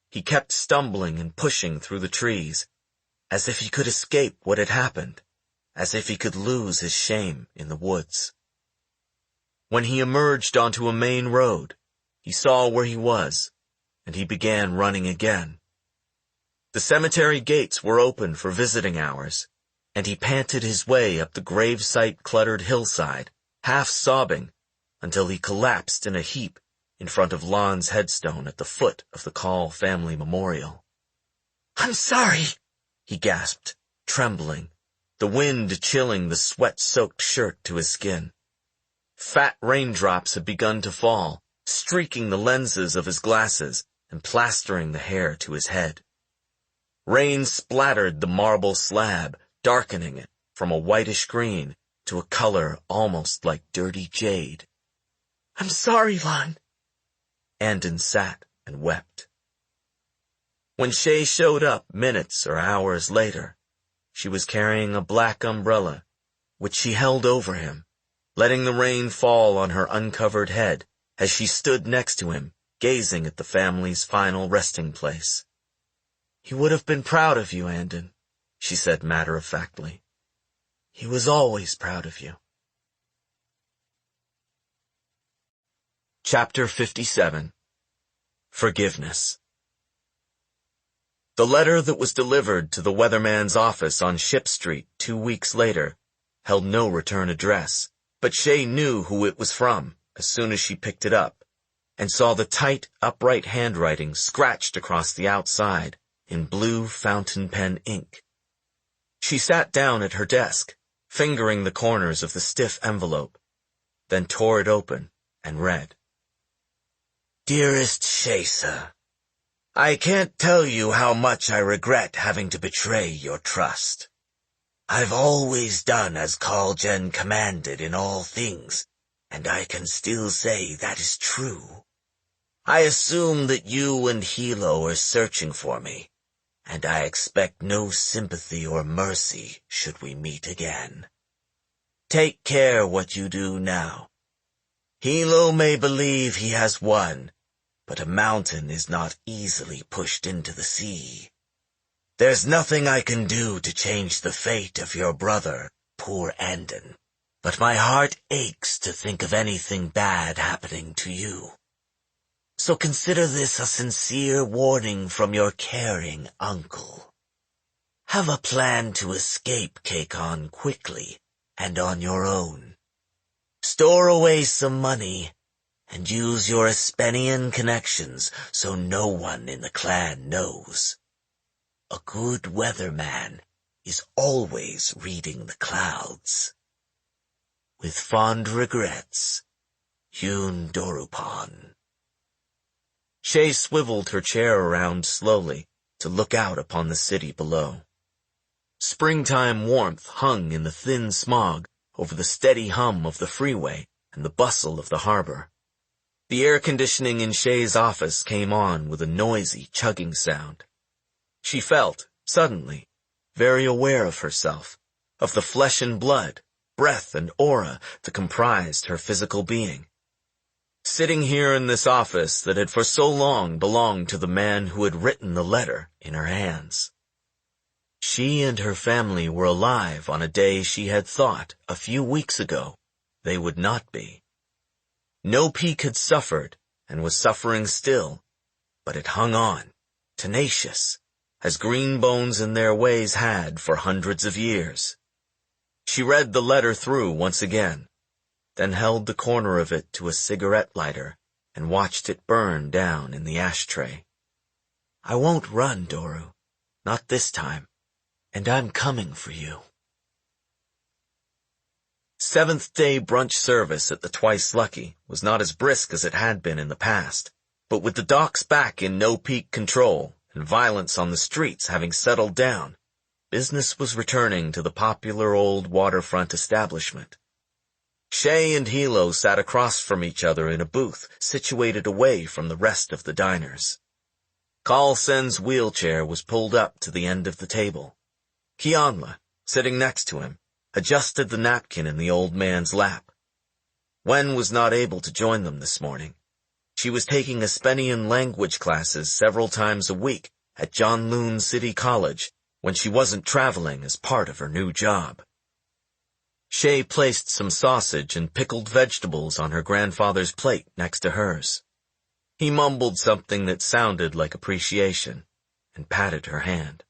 he kept stumbling and pushing through the trees, as if he could escape what had happened, as if he could lose his shame in the woods. When he emerged onto a main road, he saw where he was, and he began running again. The cemetery gates were open for visiting hours, and he panted his way up the gravesite-cluttered hillside, half sobbing, until he collapsed in a heap in front of Lon's headstone at the foot of the Kaul family memorial.
I'm sorry,
he gasped, trembling, the wind chilling the sweat-soaked shirt to his skin. Fat raindrops had begun to fall, streaking the lenses of his glasses and plastering the hair to his head. Rain splattered the marble slab, darkening it from a whitish green to a color almost like dirty jade.
I'm sorry, Lon.
Andon sat and wept. When Shay showed up minutes or hours later, she was carrying a black umbrella, which she held over him, letting the rain fall on her uncovered head as she stood next to him, gazing at the family's final resting place. He would have been proud of you, Andon, she said matter-of-factly. He was always proud of you. Chapter 57. Forgiveness. The letter that was delivered to the weatherman's office on Ship Street 2 weeks later held no return address, but Shay knew who it was from as soon as she picked it up, and saw the tight, upright handwriting scratched across the outside in blue fountain pen ink. She sat down at her desk, fingering the corners of the stiff envelope, then tore it open and read. Dearest Shaysa, I can't tell you how much I regret having to betray your trust. I've always done as Kaul-Jen commanded in all things, and I can still say that is true. I assume that you and Hilo are searching for me, and I expect no sympathy or mercy should we meet again. Take care what you do now. Hilo may believe he has won, but a mountain is not easily pushed into the sea. There's nothing I can do to change the fate of your brother, poor Andon, but my heart aches to think of anything bad happening to you. So consider this a sincere warning from your caring uncle. Have a plan to escape Keikon quickly and on your own. Store away some money and use your Espenian connections so no one in the clan knows. A good weatherman is always reading the clouds. With fond regrets, Yoon Dorupan.
Shay swiveled her chair around slowly to look out upon the city below. Springtime warmth hung in the thin smog over the steady hum of the freeway and the bustle of the harbor. The air conditioning in Shay's office came on with a noisy, chugging sound. She felt, suddenly, very aware of herself, of the flesh and blood, breath and aura that comprised her physical being. Sitting here in this office that had for so long belonged to the man who had written the letter in her hands. She and her family were alive on a day she had thought, a few weeks ago, they would not be. No Peak had suffered, and was suffering still, but it hung on, tenacious, as green bones in their ways had for hundreds of years. She read the letter through once again, then held the corner of it to a cigarette lighter and watched it burn down in the ashtray. I won't run, Doru. Not this time. And I'm coming for you. Seventh-day brunch service at the Twice Lucky was not as brisk as it had been in the past, but with the docks back in no-peak control and violence on the streets having settled down, business was returning to the popular old waterfront establishment. Shay and Hilo sat across from each other in a booth situated away from the rest of the diners. Kaul Sen's wheelchair was pulled up to the end of the table. Kianla, sitting next to him, adjusted the napkin in the old man's lap. Wen was not able to join them this morning. She was taking Espenian language classes several times a week at Janloon City College when she wasn't traveling as part of her new job. Shay placed some sausage and pickled vegetables on her grandfather's plate next to hers. He mumbled something that sounded like appreciation and patted her hand.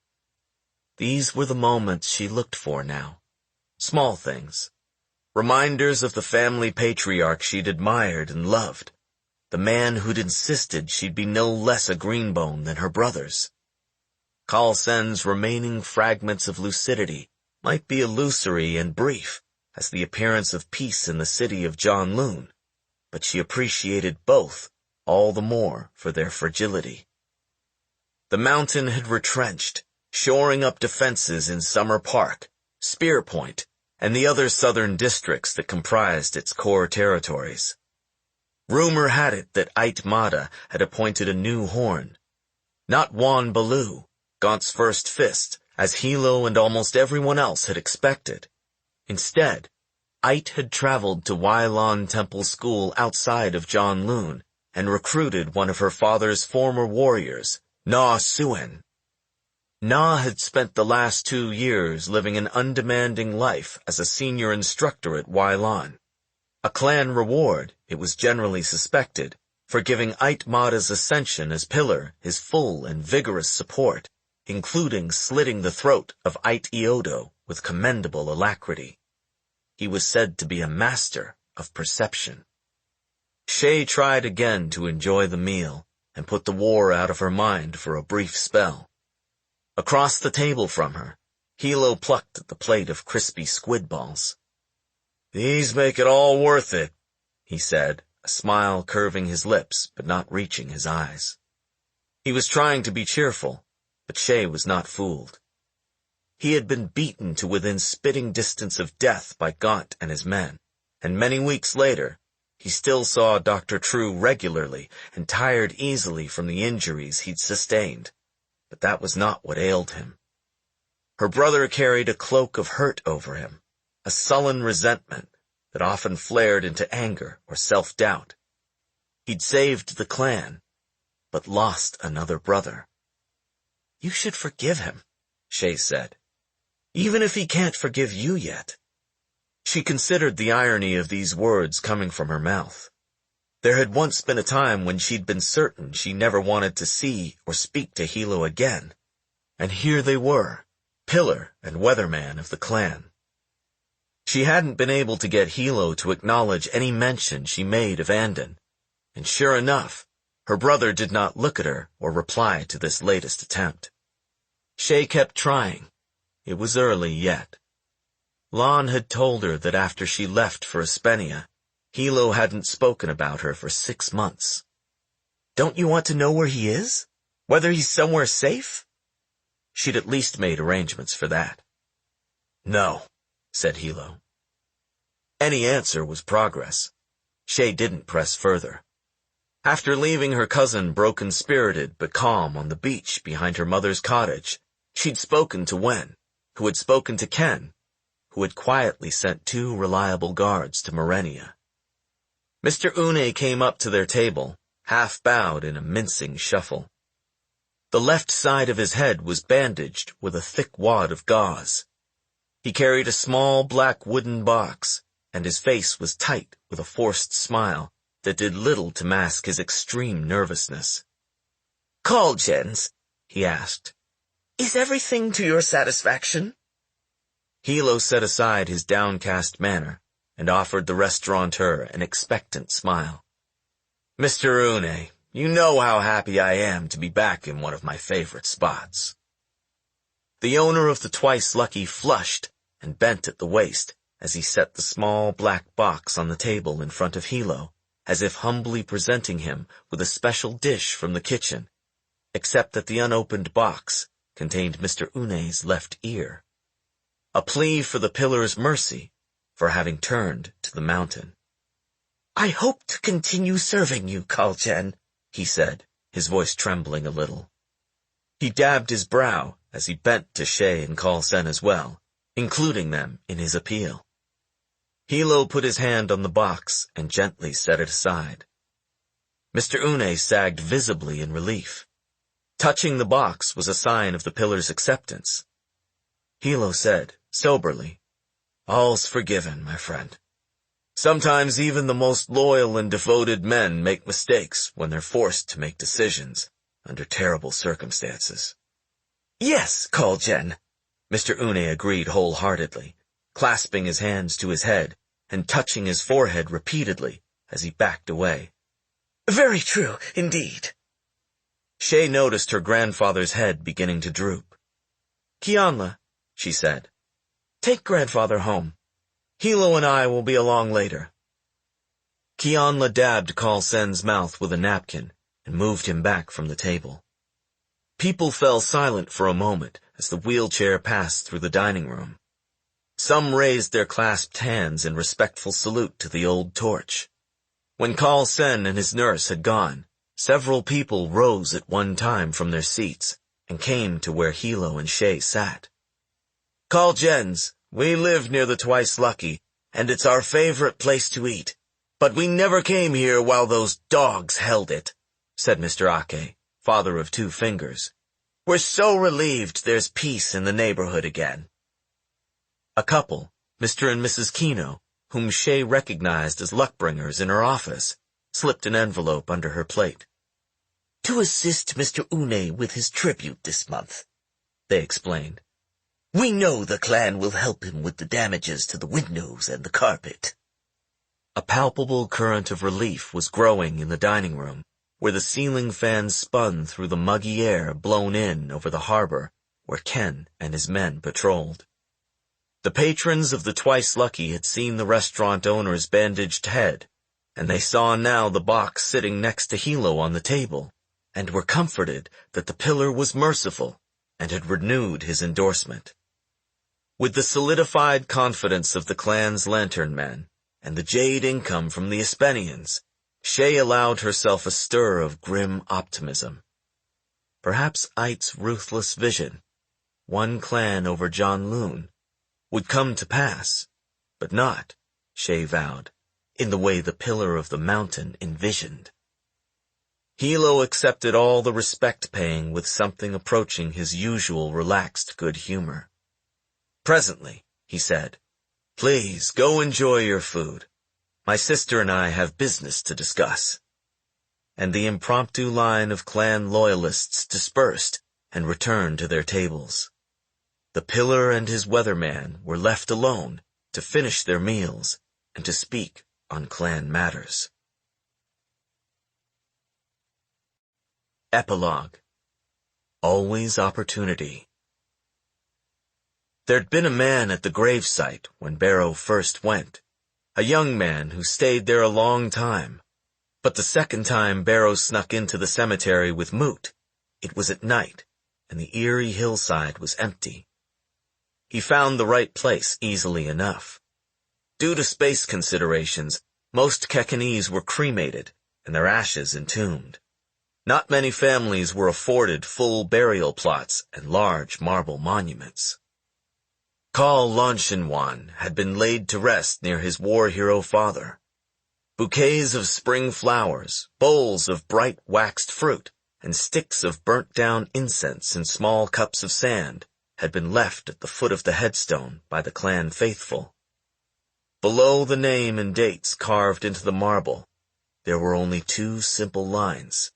These were the moments she looked for now. Small things. Reminders of the family patriarch she'd admired and loved. The man who'd insisted she'd be no less a greenbone than her brothers. Kaul Sen's remaining fragments of lucidity might be illusory and brief, as the appearance of peace in the city of Janloon, but she appreciated both all the more for their fragility. The mountain had retrenched, shoring up defenses in Summer Park, Spear Point, and the other southern districts that comprised its core territories. Rumor had it that Ait Mada had appointed a new horn. Not Wan Baloo, Gaunt's first fist, as Hilo and almost everyone else had expected. Instead, Ait had traveled to Wylon Temple School outside of Janloon and recruited one of her father's former warriors, Na Suen. Na had spent the last 2 years living an undemanding life as a senior instructor at Wylon. A clan reward, it was generally suspected, for giving Ait Mada's ascension as pillar his full and vigorous support, including slitting the throat of Ait Iodo with commendable alacrity. He was said to be a master of perception. Shay tried again to enjoy the meal and put the war out of her mind for a brief spell. Across the table from her, Hilo plucked at the plate of crispy squid balls. "These make it all worth it," he said, a smile curving his lips but not reaching his eyes. He was trying to be cheerful, but Shay was not fooled. He had been beaten to within spitting distance of death by Gaunt and his men, and many weeks later, he still saw Dr. True regularly and tired easily from the injuries he'd sustained. But that was not what ailed him. Her brother carried a cloak of hurt over him, a sullen resentment that often flared into anger or self-doubt. He'd saved the clan, but lost another brother. "You should forgive him," Shay said, "even if he can't forgive you yet." She considered the irony of these words coming from her mouth. There had once been a time when she'd been certain she never wanted to see or speak to Hilo again. And here they were, pillar and weatherman of the clan. She hadn't been able to get Hilo to acknowledge any mention she made of Andon, and sure enough, her brother did not look at her or reply to this latest attempt. Shay kept trying.
It was early yet. Lon had told her that after she left for Espenia, Hilo hadn't spoken about her for 6 months.
Don't you want to know where he is? Whether he's somewhere safe?
She'd at least made arrangements for that. No, said Hilo. Any answer was progress. Shay didn't press further. After leaving her cousin broken-spirited but calm on the beach behind her mother's cottage, she'd spoken to Wen, who had spoken to Ken, who had quietly sent 2 reliable guards to Morenia. Mr. Une came up to their table, half-bowed in a mincing shuffle. The left side of his head was bandaged with a thick wad of gauze. He carried a small black wooden box, and his face was tight with a forced smile that did little to mask his extreme nervousness.
"Kaul, Jens,"
he asked.
"Is everything to your satisfaction?"
Hilo set aside his downcast manner and offered the restaurateur an expectant smile. "Mr. Une, you know how happy I am to be back in one of my favorite spots." The owner of the Twice Lucky flushed and bent at the waist as he set the small black box on the table in front of Hilo, as if humbly presenting him with a special dish from the kitchen, except that the unopened box contained Mr. Une's left ear. A plea for the pillar's mercy for having turned to the mountain.
"I hope to continue serving you, Kaul Jen,"
he said, his voice trembling a little. He dabbed his brow as he bent to Shay and Kaul Sen as well, including them in his appeal. Hilo put his hand on the box and gently set it aside. Mr. Une sagged visibly in relief. Touching the box was a sign of the pillar's acceptance. Hilo said, soberly, "All's forgiven, my friend. Sometimes even the most loyal and devoted men make mistakes when they're forced to make decisions under terrible circumstances."
"Yes, Kaul Jen,"
Mr. Une agreed wholeheartedly, clasping his hands to his head and touching his forehead repeatedly as he backed away.
"Very true, indeed."
Shay noticed her grandfather's head beginning to droop. "Kianla," she said, "take grandfather home. Hilo and I will be along later." Kianla dabbed Kaul Sen's mouth with a napkin and moved him back from the table. People fell silent for a moment as the wheelchair passed through the dining room. Some raised their clasped hands in respectful salute to the old torch. When Kaul Sen and his nurse had gone, several people rose at one time from their seats and came to where Hilo and Shay sat. "Kaul Jens, we live near the Twice Lucky, and it's our favorite place to eat. But we never came here while those dogs held it," said Mr. Ake, father of 2 fingers. "We're so relieved there's peace in the neighborhood again." A couple, Mr. and Mrs. Kino, whom Shay recognized as luck-bringers in her office, slipped an envelope under her plate.
"To assist Mr. Une with his tribute this month," they explained. "We know the clan will help him with the damages to the windows and the carpet."
A palpable current of relief was growing in the dining room, where the ceiling fans spun through the muggy air blown in over the harbor where Ken and his men patrolled. The patrons of the Twice Lucky had seen the restaurant owner's bandaged head, and they saw now the box sitting next to Hilo on the table, and were comforted that the pillar was merciful and had renewed his endorsement. With the solidified confidence of the clan's lantern men and the jade income from the Espenians, Shay allowed herself a stir of grim optimism. Perhaps Ait's ruthless vision, one clan over Janloon, would come to pass, but not, Shay vowed, in the way the Pillar of the Mountain envisioned. Hilo accepted all the respect-paying with something approaching his usual relaxed good humor. "Presently," he said, "please go enjoy your food. My sister and I have business to discuss." And the impromptu line of clan loyalists dispersed and returned to their tables. The Pillar and his weatherman were left alone to finish their meals and to speak on clan matters. Epilogue. Always opportunity. There'd been a man at the gravesite when Barrow first went, a young man who stayed there a long time. But the second time Barrow snuck into the cemetery with Moot, it was at night, and the eerie hillside was empty. He found the right place easily enough. Due to space considerations, most Kekanese were cremated and their ashes entombed. Not many families were afforded full burial plots and large marble monuments. Kaul Lanshinwan had been laid to rest near his war hero father. Bouquets of spring flowers, bowls of bright waxed fruit, and sticks of burnt-down incense in small cups of sand had been left at the foot of the headstone by the clan faithful. Below the name and dates carved into the marble, there were only two simple lines.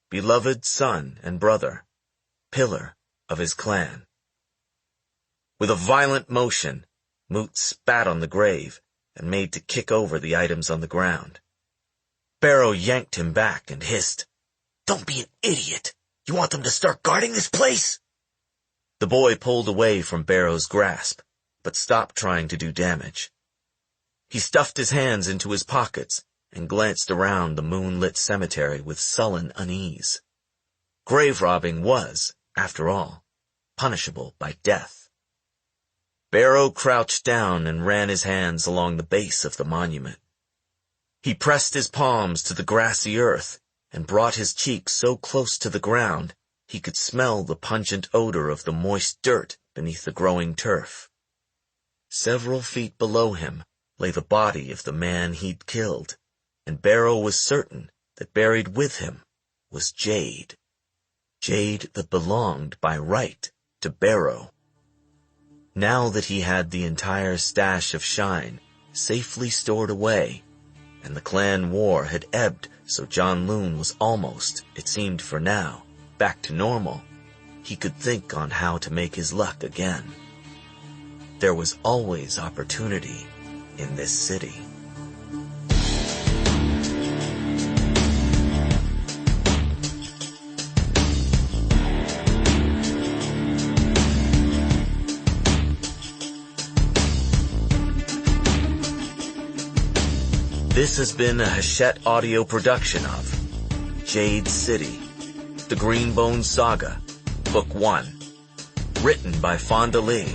Beloved son and brother, pillar of his clan. With a violent motion, Moot spat on the grave and made to kick over the items on the ground. Barrow yanked him back and hissed, "Don't be an idiot! You want them to start guarding this place?" The boy pulled away from Barrow's grasp, but stopped trying to do damage. He stuffed his hands into his pockets and glanced around the moonlit cemetery with sullen unease. Grave robbing was, after all, punishable by death. Barrow crouched down and ran his hands along the base of the monument. He pressed his palms to the grassy earth and brought his cheeks so close to the ground he could smell the pungent odor of the moist dirt beneath the growing turf. Several feet below him lay the body of the man he'd killed, and Barrow was certain that buried with him was Jade. Jade that belonged by right to Barrow. Now that he had the entire stash of shine safely stored away, and the clan war had ebbed so Janloon was almost, it seemed for now, back to normal, he could think on how to make his luck again. There was always opportunity in this city. This has been a Hachette audio production of Jade City, The Green Bone Saga, Book 1. Written by Fonda Lee.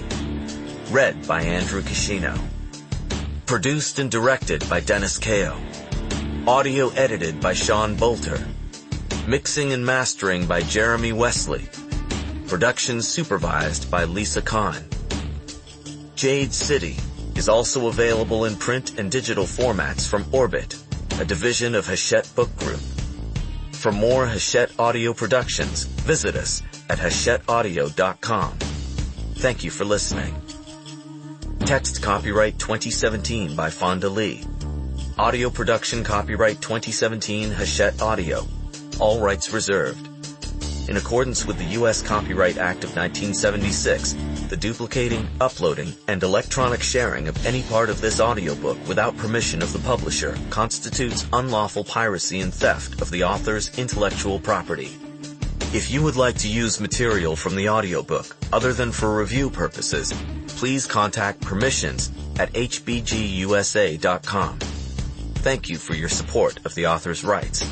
Read by Andrew Kishino. Produced and directed by Dennis Kao. Audio edited by Sean Bolter. Mixing and mastering by Jeremy Wesley. Production supervised by Lisa Kahn. Jade City is also available in print and digital formats from Orbit, a division of Hachette Book Group. For more Hachette audio productions, visit us at hachetteaudio.com. Thank you for listening. Text copyright 2017 by Fonda Lee. Audio production copyright 2017 Hachette Audio. All rights reserved. In accordance with the U.S. Copyright Act of 1976, the duplicating, uploading, and electronic sharing of any part of this audiobook without permission of the publisher constitutes unlawful piracy and theft of the author's intellectual property. If you would like to use material from the audiobook other than for review purposes, please contact permissions at hbgusa.com. Thank you for your support of the author's rights.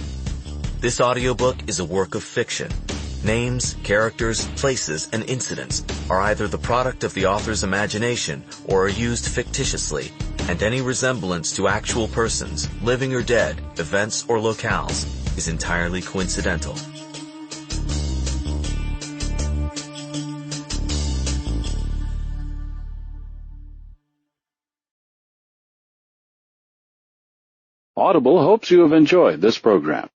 This audiobook is a work of fiction. Names, characters, places, and incidents are either the product of the author's imagination or are used fictitiously, and any resemblance to actual persons, living or dead, events or locales, is entirely coincidental.
Audible hopes you have enjoyed this program.